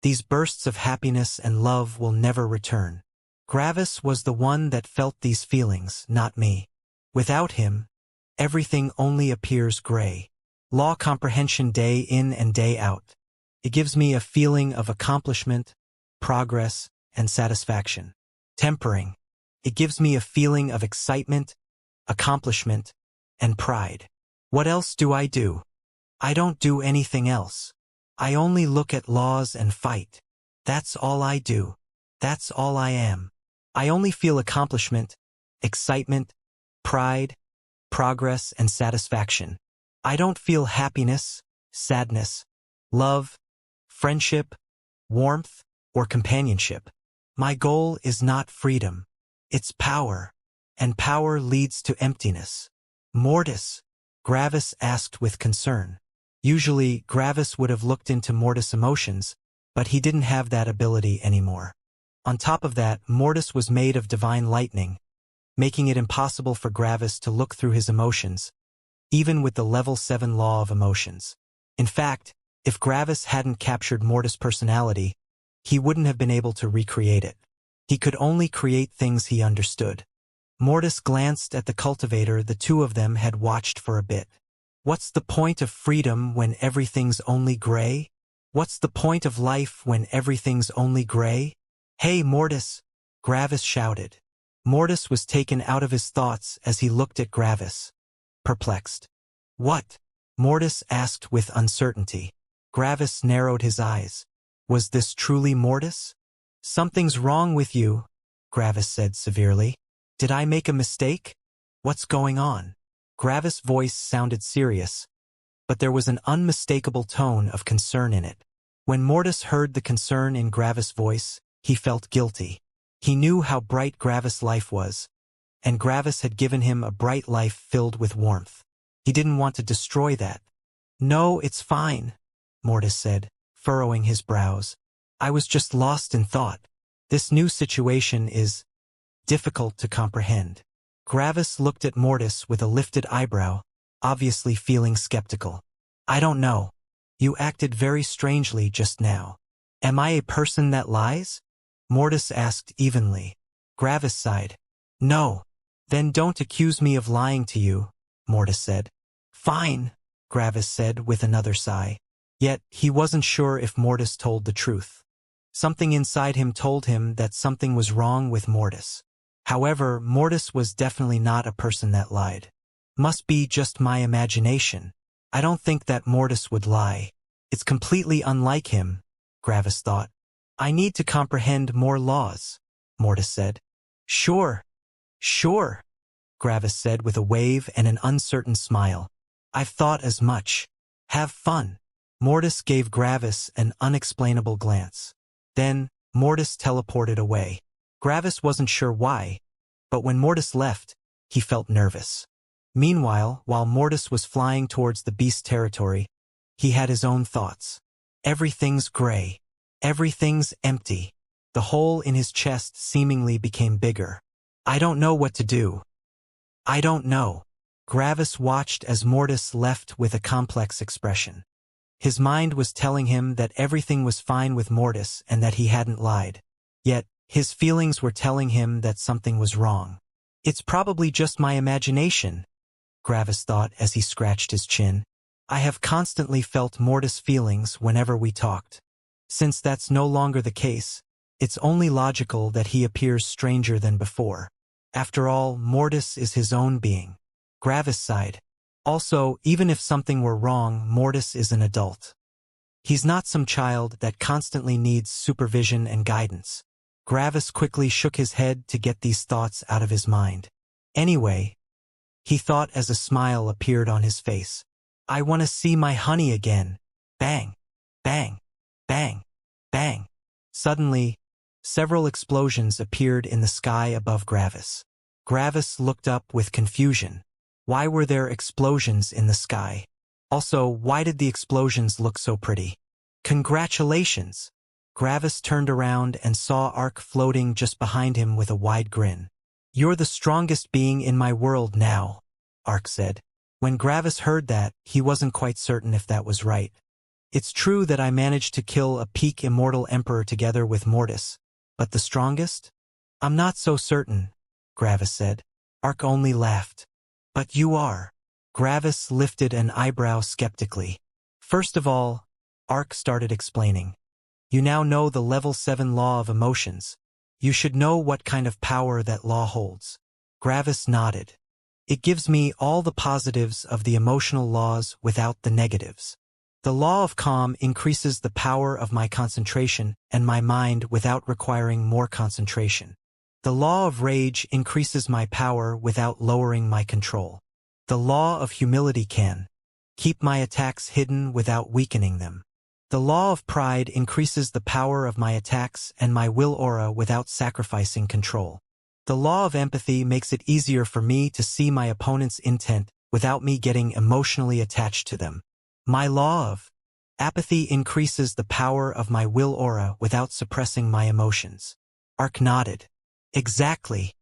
these bursts of happiness and love will never return." Gravis was the one that felt these feelings, not me. Without him, everything only appears gray. Law comprehension day in and day out. It gives me a feeling of accomplishment, progress, and satisfaction. Tempering. It gives me a feeling of excitement, accomplishment, and pride. What else do? I don't do anything else. I only look at laws and fight. That's all I do. That's all I am. I only feel accomplishment, excitement, pride, progress, and satisfaction. I don't feel happiness, sadness, love, friendship, warmth, or companionship. My goal is not freedom. It's power. And power leads to emptiness. Mortis, Gravis asked with concern. Usually, Gravis would have looked into Mortis' emotions, but he didn't have that ability anymore. On top of that, Mortis was made of divine lightning, making it impossible for Gravis to look through his emotions, even with the level 7 law of emotions. In fact, if Gravis hadn't captured Mortis' personality, he wouldn't have been able to recreate it. He could only create things he understood. Mortis glanced at the cultivator the two of them had watched for a bit. What's the point of freedom when everything's only gray? What's the point of life when everything's only gray? Hey, Mortis! Gravis shouted. Mortis was taken out of his thoughts as he looked at Gravis, perplexed. What? Mortis asked with uncertainty. Gravis narrowed his eyes. Was this truly Mortis? Something's wrong with you, Gravis said severely. Did I make a mistake? What's going on? Gravis' voice sounded serious, but there was an unmistakable tone of concern in it. When Mortis heard the concern in Gravis' voice, he felt guilty. He knew how bright Gravis' life was, and Gravis had given him a bright life filled with warmth. He didn't want to destroy that. No, it's fine, Mortis said, furrowing his brows. I was just lost in thought. This new situation is difficult to comprehend. Gravis looked at Mortis with a lifted eyebrow, obviously feeling skeptical. I don't know. You acted very strangely just now. Am I a person that lies? Mortis asked evenly. Gravis sighed. No. Then don't accuse me of lying to you, Mortis said. Fine, Gravis said with another sigh. Yet he wasn't sure if Mortis told the truth. Something inside him told him that something was wrong with Mortis. However, Mortis was definitely not a person that lied. Must be just my imagination. I don't think that Mortis would lie. It's completely unlike him, Gravis thought. I need to comprehend more laws, Mortis said. Sure, Gravis said with a wave and an uncertain smile. I've thought as much. Have fun. Mortis gave Gravis an unexplainable glance. Then, Mortis teleported away. Gravis wasn't sure why, but when Mortis left, he felt nervous. Meanwhile, while Mortis was flying towards the beast territory, he had his own thoughts. Everything's gray. Everything's empty. The hole in his chest seemingly became bigger. I don't know what to do. I don't know. Gravis watched as Mortis left with a complex expression. His mind was telling him that everything was fine with Mortis and that he hadn't lied. Yet, his feelings were telling him that something was wrong. It's probably just my imagination, Gravis thought as he scratched his chin. I have constantly felt Mortis' feelings whenever we talked. Since that's no longer the case, it's only logical that he appears stranger than before. After all, Mortis is his own being. Gravis sighed. Also, even if something were wrong, Mortis is an adult. He's not some child that constantly needs supervision and guidance. Gravis quickly shook his head to get these thoughts out of his mind. Anyway, he thought as a smile appeared on his face. I want to see my honey again. Bang, bang, bang, bang. Suddenly, several explosions appeared in the sky above Gravis. Gravis looked up with confusion. Why were there explosions in the sky? Also, why did the explosions look so pretty? Congratulations! Gravis turned around and saw Ark floating just behind him with a wide grin. You're the strongest being in my world now, Ark said. When Gravis heard that, he wasn't quite certain if that was right. It's true that I managed to kill a peak immortal emperor together with Mortis, but the strongest? I'm not so certain, Gravis said. Ark only laughed. But you are. Gravis lifted an eyebrow skeptically. First of all, Ark started explaining. You now know the level 7 law of emotions. You should know what kind of power that law holds. Gravis nodded. It gives me all the positives of the emotional laws without the negatives. The law of calm increases the power of my concentration and my mind without requiring more concentration. The law of rage increases my power without lowering my control. The law of humility can keep my attacks hidden without weakening them. The law of pride increases the power of my attacks and my will aura without sacrificing control. The law of empathy makes it easier for me to see my opponent's intent without me getting emotionally attached to them. My law of apathy increases the power of my will aura without suppressing my emotions. Ark nodded. Exactly.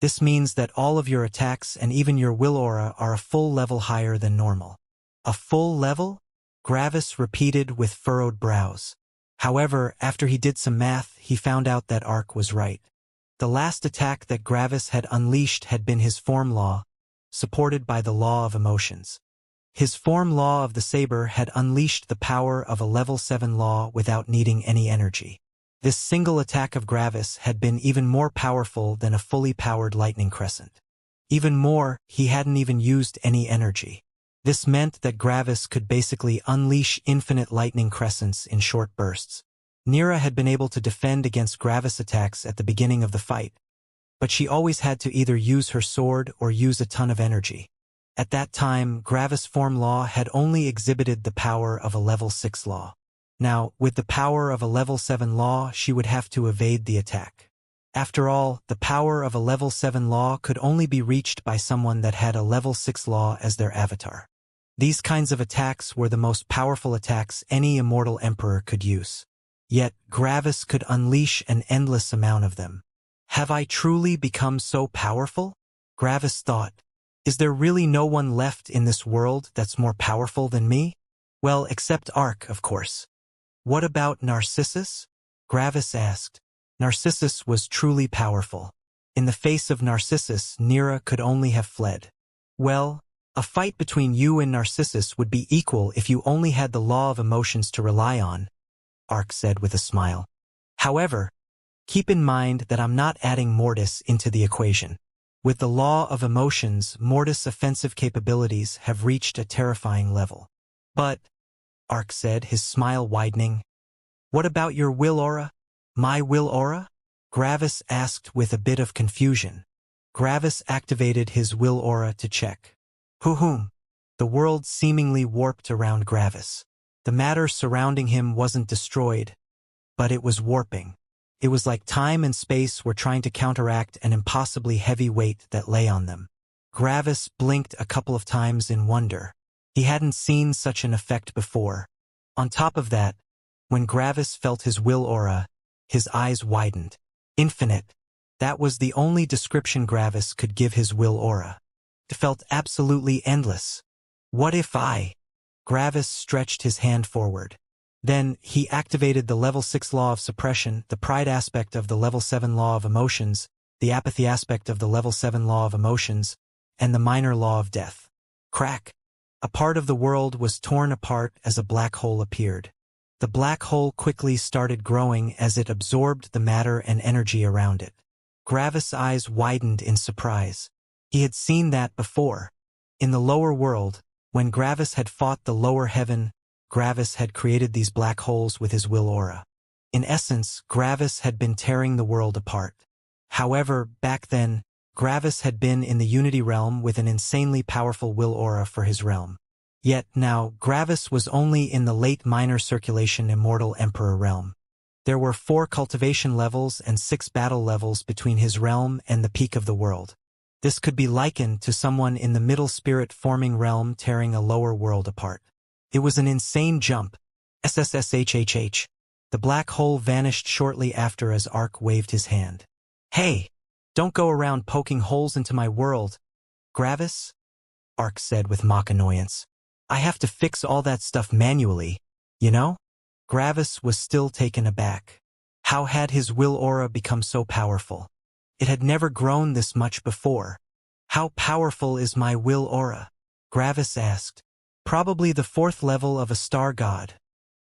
This means that all of your attacks and even your will aura are a full level higher than normal. A full level? Gravis repeated with furrowed brows. However, after he did some math, he found out that Ark was right. The last attack that Gravis had unleashed had been his form law, supported by the law of emotions. His form law of the saber had unleashed the power of a level 7 law without needing any energy. This single attack of Gravis had been even more powerful than a fully powered lightning crescent. Even more, he hadn't even used any energy. This meant that Gravis could basically unleash infinite lightning crescents in short bursts. Nira had been able to defend against Gravis attacks at the beginning of the fight, but she always had to either use her sword or use a ton of energy. At that time, Gravis form law had only exhibited the power of a level 6 law. Now, with the power of a level 7 law, she would have to evade the attack. After all, the power of a level 7 law could only be reached by someone that had a level 6 law as their avatar. These kinds of attacks were the most powerful attacks any immortal emperor could use. Yet, Gravis could unleash an endless amount of them. Have I truly become so powerful? Gravis thought. Is there really no one left in this world that's more powerful than me? Well, except Ark, of course. What about Narcissus? Gravis asked. Narcissus was truly powerful. In the face of Narcissus, Nira could only have fled. Well, a fight between you and Narcissus would be equal if you only had the law of emotions to rely on, Ark said with a smile. However, keep in mind that I'm not adding Mortis into the equation. With the law of emotions, Mortis' offensive capabilities have reached a terrifying level. But, Ark said, his smile widening, what about your will aura? My will aura? Gravis asked with a bit of confusion. Gravis activated his will aura to check. Whom? The world seemingly warped around Gravis. The matter surrounding him wasn't destroyed, but it was warping. It was like time and space were trying to counteract an impossibly heavy weight that lay on them. Gravis blinked a couple of times in wonder. He hadn't seen such an effect before. On top of that, when Gravis felt his will aura, his eyes widened. Infinite. That was the only description Gravis could give his will aura. It felt absolutely endless. What if I? Gravis stretched his hand forward. Then, he activated the level 6 law of suppression, the pride aspect of the level 7 law of emotions, the apathy aspect of the level 7 law of emotions, and the minor law of death. Crack. A part of the world was torn apart as a black hole appeared. The black hole quickly started growing as it absorbed the matter and energy around it. Gravis' eyes widened in surprise. He had seen that before. In the lower world, when Gravis had fought the lower heaven, Gravis had created these black holes with his will aura. In essence, Gravis had been tearing the world apart. However, back then, Gravis had been in the Unity realm with an insanely powerful will aura for his realm. Yet now, Gravis was only in the late minor circulation Immortal Emperor realm. There were 4 cultivation levels and 6 battle levels between his realm and the peak of the world. This could be likened to someone in the middle spirit-forming realm tearing a lower world apart. It was an insane jump. SSSHHH. The black hole vanished shortly after as Ark waved his hand. Hey! Don't go around poking holes into my world, Gravis, Ark said with mock annoyance. I have to fix all that stuff manually, you know? Gravis was still taken aback. How had his will aura become so powerful? It had never grown this much before. How powerful is my will aura? Gravis asked. Probably the 4th level of a star god,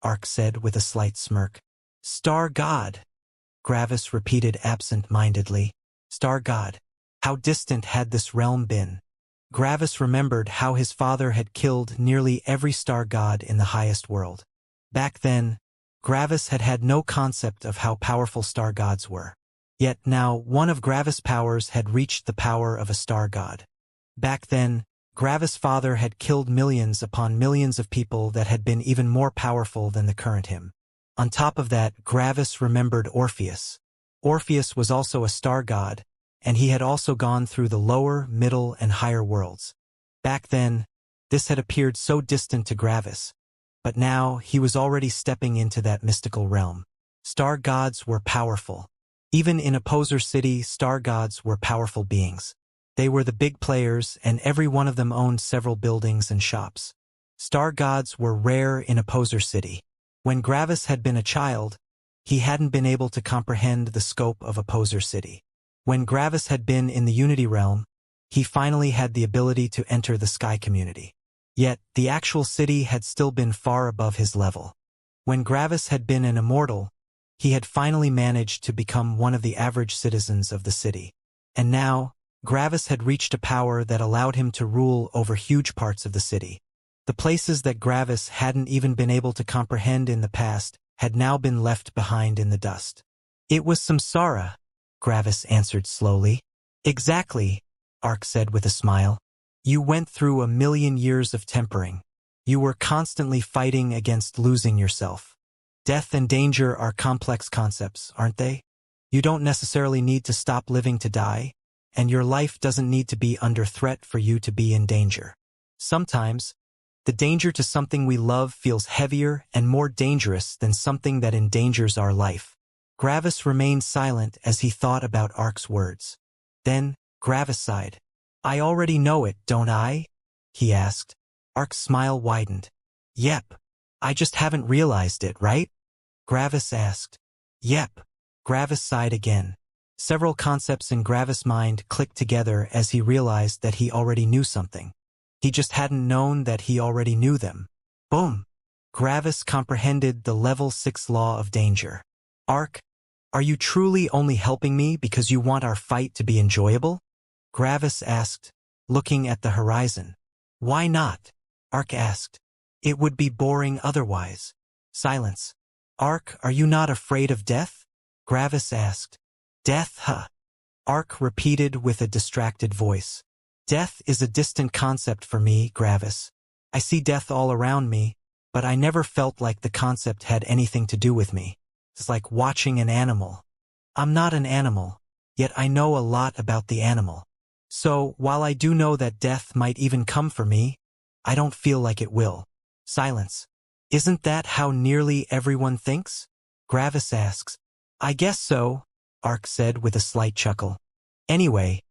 Ark said with a slight smirk. Star god? Gravis repeated absent-mindedly. Star god. How distant had this realm been? Gravis remembered how his father had killed nearly every star god in the highest world. Back then, Gravis had had no concept of how powerful star gods were. Yet now, one of Gravis' powers had reached the power of a star god. Back then, Gravis' father had killed millions upon millions of people that had been even more powerful than the current him. On top of that, Gravis remembered Orpheus. Orpheus was also a star god, and he had also gone through the lower, middle, and higher worlds. Back then, this had appeared so distant to Gravis, but now he was already stepping into that mystical realm. Star gods were powerful. Even in Opposer City, star gods were powerful beings. They were the big players, and every one of them owned several buildings and shops. Star gods were rare in Opposer City. When Gravis had been a child, he hadn't been able to comprehend the scope of Opposer City. When Gravis had been in the Unity realm, he finally had the ability to enter the Sky community. Yet, the actual city had still been far above his level. When Gravis had been an immortal, he had finally managed to become one of the average citizens of the city. And now, Gravis had reached a power that allowed him to rule over huge parts of the city. The places that Gravis hadn't even been able to comprehend in the past had now been left behind in the dust. "It was samsara," Gravis answered slowly. "Exactly," Ark said with a smile. "You went through 1,000,000 years of tempering. You were constantly fighting against losing yourself. Death and danger are complex concepts, aren't they? You don't necessarily need to stop living to die, and your life doesn't need to be under threat for you to be in danger. Sometimes, the danger to something we love feels heavier and more dangerous than something that endangers our life." Gravis remained silent as he thought about Ark's words. Then, Gravis sighed. "I already know it, don't I?" he asked. Ark's smile widened. "Yep. I just haven't realized it, right?" Gravis asked. "Yep." Gravis sighed again. Several concepts in Gravis' mind clicked together as he realized that he already knew something. He just hadn't known that he already knew them. Boom! Gravis comprehended the level 6 law of danger. "Ark, are you truly only helping me because you want our fight to be enjoyable?" Gravis asked, looking at the horizon. "Why not?" Ark asked. "It would be boring otherwise." Silence. "Ark, are you not afraid of death?" Gravis asked. "Death, huh?" Ark repeated with a distracted voice. "Death is a distant concept for me, Gravis. I see death all around me, but I never felt like the concept had anything to do with me. It's like watching an animal. I'm not an animal, yet I know a lot about the animal. So, while I do know that death might even come for me, I don't feel like it will." Silence. "Isn't that how nearly everyone thinks?" Gravis asks. "I guess so," Ark said with a slight chuckle. "Anyway,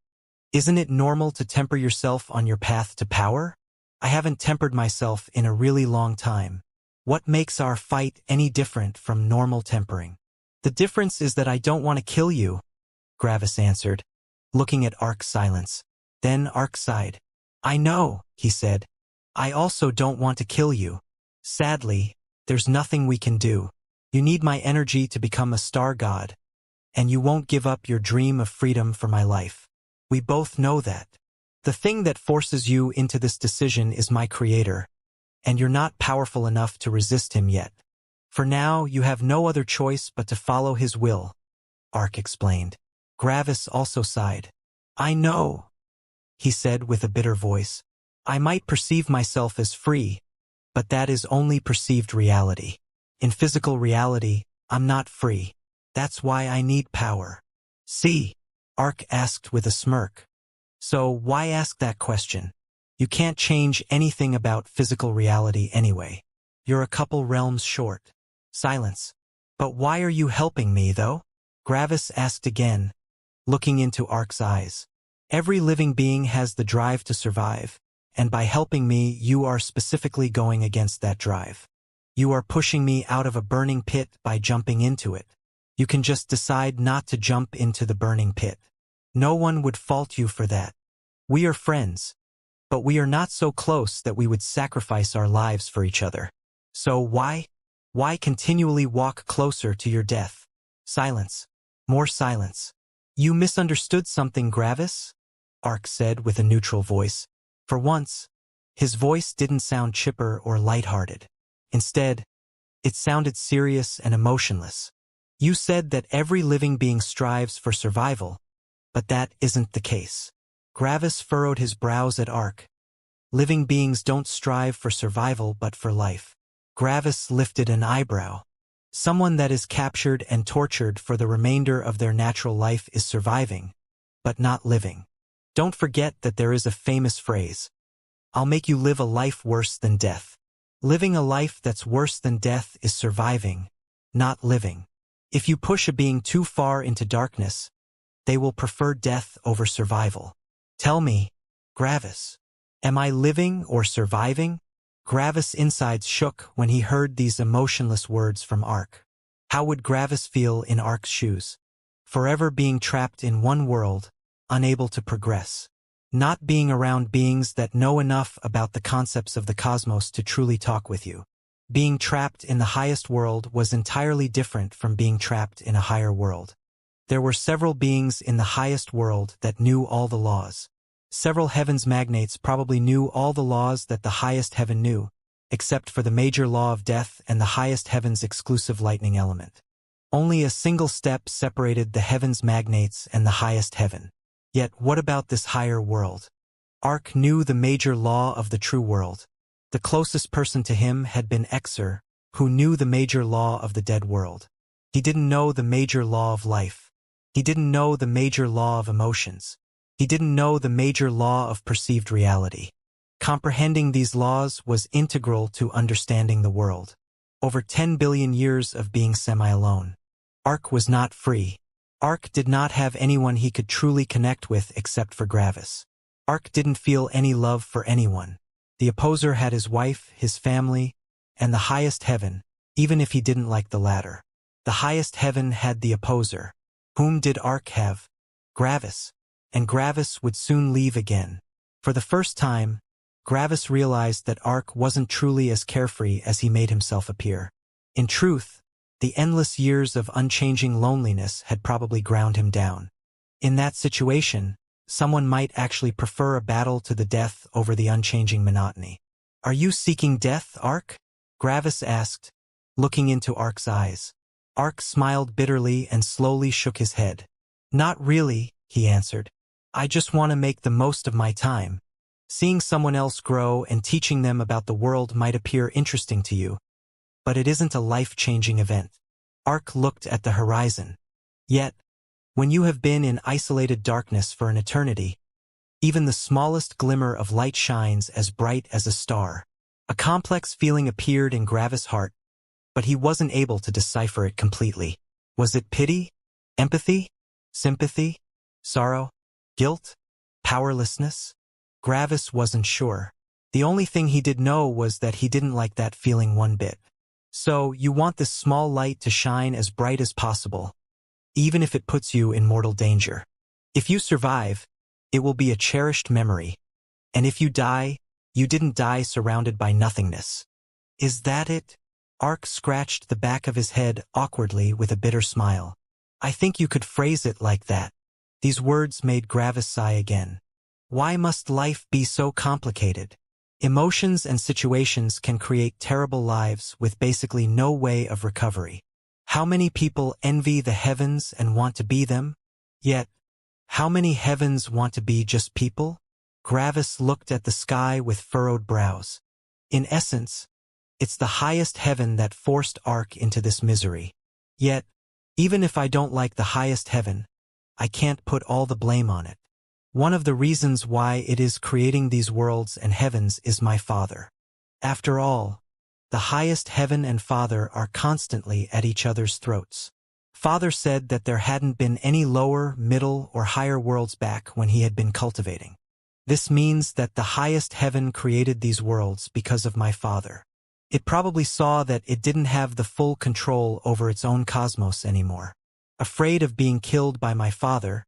isn't it normal to temper yourself on your path to power? I haven't tempered myself in a really long time. What makes our fight any different from normal tempering?" "The difference is that I don't want to kill you," Gravis answered, looking at Ark's silence. Then Ark sighed. "I know," he said. "I also don't want to kill you. Sadly, there's nothing we can do. You need my energy to become a star god, and you won't give up your dream of freedom for my life. We both know that. The thing that forces you into this decision is my creator, and you're not powerful enough to resist him yet. For now, you have no other choice but to follow his will," Ark explained. Gravis also sighed. "I know," he said with a bitter voice. "I might perceive myself as free, but that is only perceived reality. In physical reality, I'm not free. That's why I need power." "See?" Ark asked with a smirk. "So why ask that question? You can't change anything about physical reality anyway. You're a couple realms short." Silence. "But why are you helping me, though?" Gravis asked again, looking into Ark's eyes. "Every living being has the drive to survive, and by helping me, you are specifically going against that drive. You are pushing me out of a burning pit by jumping into it. You can just decide not to jump into the burning pit. No one would fault you for that. We are friends, but we are not so close that we would sacrifice our lives for each other. So why continually walk closer to your death?" Silence. More silence. "You misunderstood something, Gravis," Ark said with a neutral voice. For once, his voice didn't sound chipper or lighthearted. Instead, it sounded serious and emotionless. "You said that every living being strives for survival, but that isn't the case." Gravis furrowed his brows at Ark. "Living beings don't strive for survival but for life." Gravis lifted an eyebrow. "Someone that is captured and tortured for the remainder of their natural life is surviving, but not living. Don't forget that there is a famous phrase, 'I'll make you live a life worse than death.' Living a life that's worse than death is surviving, not living. If you push a being too far into darkness, they will prefer death over survival. Tell me, Gravis, am I living or surviving? Gravis' insides shook when he heard these emotionless words from Ark. How would Gravis feel in Ark's shoes? Forever being trapped in one world, unable to progress. Not being around beings that know enough about the concepts of the cosmos to truly talk with you. Being trapped in the highest world was entirely different from being trapped in a higher world. There were several beings in the highest world that knew all the laws. Several heavens magnates probably knew all the laws that the highest heaven knew, except for the major law of death and the highest heaven's exclusive lightning element. Only a single step separated the heavens magnates and the highest heaven. Yet what about this higher world? Ark knew the major law of the true world. The closest person to him had been Exer, who knew the major law of the dead world. He didn't know the major law of life. He didn't know the major law of emotions. He didn't know the major law of perceived reality. Comprehending these laws was integral to understanding the world. Over 10 billion years of being semi-alone. Ark was not free. Ark did not have anyone he could truly connect with except for Gravis. Ark didn't feel any love for anyone. The opposer had his wife, his family, and the highest heaven, even if he didn't like the latter. The highest heaven had the opposer. Whom did Ark have? Gravis. And Gravis would soon leave again. For the first time, Gravis realized that Ark wasn't truly as carefree as he made himself appear. In truth, the endless years of unchanging loneliness had probably ground him down. In that situation, someone might actually prefer a battle to the death over the unchanging monotony. Are you seeking death, Ark? Gravis asked, looking into Ark's eyes. Ark smiled bitterly and slowly shook his head. Not really, he answered. I just want to make the most of my time. Seeing someone else grow and teaching them about the world might appear interesting to you, but it isn't a life-changing event. Ark looked at the horizon. Yet, when you have been in isolated darkness for an eternity, even the smallest glimmer of light shines as bright as a star. A complex feeling appeared in Gravis' heart, but he wasn't able to decipher it completely. Was it pity? Empathy? Sympathy? Sorrow? Guilt? Powerlessness? Gravis wasn't sure. The only thing he did know was that he didn't like that feeling one bit. So, you want this small light to shine as bright as possible, even if it puts you in mortal danger. If you survive, it will be a cherished memory. And if you die, you didn't die surrounded by nothingness. Is that it? Ark scratched the back of his head awkwardly with a bitter smile. I think you could phrase it like that. These words made Gravis sigh again. Why must life be so complicated? Emotions and situations can create terrible lives with basically no way of recovery. How many people envy the heavens and want to be them? Yet, how many heavens want to be just people? Gravis looked at the sky with furrowed brows. In essence, it's the highest heaven that forced Ark into this misery. Yet, even if I don't like the highest heaven, I can't put all the blame on it. One of the reasons why it is creating these worlds and heavens is my Father. After all, the highest heaven and Father are constantly at each other's throats. Father said that there hadn't been any lower, middle, or higher worlds back when he had been cultivating. This means that the highest heaven created these worlds because of my Father. It probably saw that it didn't have the full control over its own cosmos anymore. Afraid of being killed by my Father,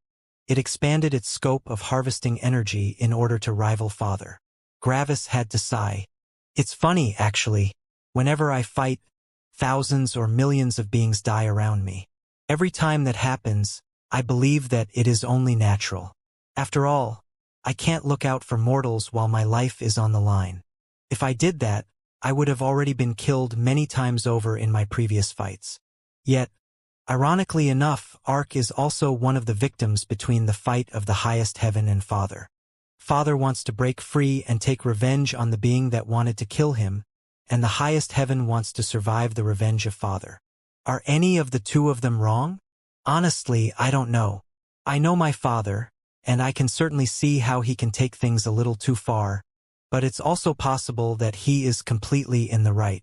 it expanded its scope of harvesting energy in order to rival Father. Gravis had to sigh. It's funny, actually. Whenever I fight, thousands or millions of beings die around me. Every time that happens, I believe that it is only natural. After all, I can't look out for mortals while my life is on the line. If I did that, I would have already been killed many times over in my previous fights. Yet, ironically enough, Ark is also one of the victims between the fight of the highest heaven and Father. Father wants to break free and take revenge on the being that wanted to kill him, and the highest heaven wants to survive the revenge of Father. Are any of the two of them wrong? Honestly, I don't know. I know my Father, and I can certainly see how he can take things a little too far, but it's also possible that he is completely in the right.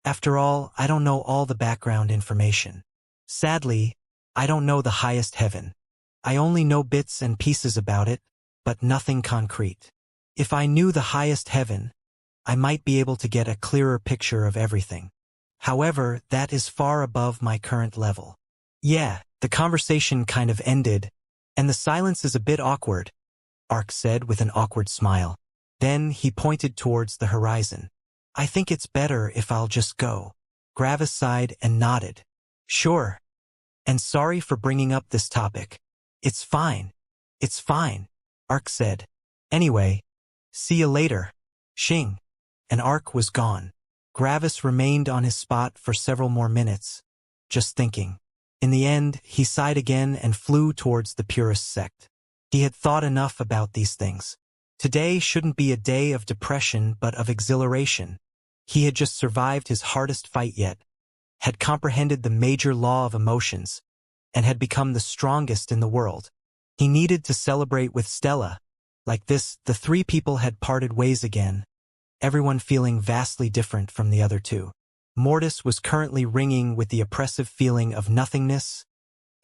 After all, I don't know all the background information. Sadly, I don't know the highest heaven. I only know bits and pieces about it, but nothing concrete. If I knew the highest heaven, I might be able to get a clearer picture of everything. However, that is far above my current level. Yeah, the conversation kind of ended, and the silence is a bit awkward, Ark said with an awkward smile. Then he pointed towards the horizon. I think it's better if I'll just go. Gravis sighed and nodded. Sure. And sorry for bringing up this topic. It's fine. It's fine, Ark said. Anyway, see you later. Xing. And Ark was gone. Gravis remained on his spot for several more minutes, just thinking. In the end, he sighed again and flew towards the purist sect. He had thought enough about these things. Today shouldn't be a day of depression but of exhilaration. He had just survived his hardest fight yet, had comprehended the major law of emotions, and had become the strongest in the world. He needed to celebrate with Stella. Like this, the three people had parted ways again, everyone feeling vastly different from the other two. Mortis was currently ringing with the oppressive feeling of nothingness,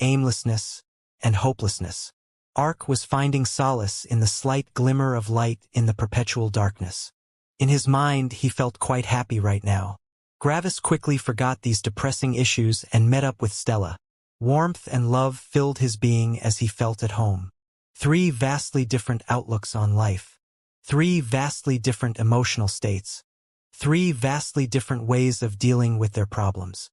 aimlessness, and hopelessness. Ark was finding solace in the slight glimmer of light in the perpetual darkness. In his mind, he felt quite happy right now. Gravis quickly forgot these depressing issues and met up with Stella. Warmth and love filled his being as he felt at home. Three vastly different outlooks on life. Three vastly different emotional states. Three vastly different ways of dealing with their problems.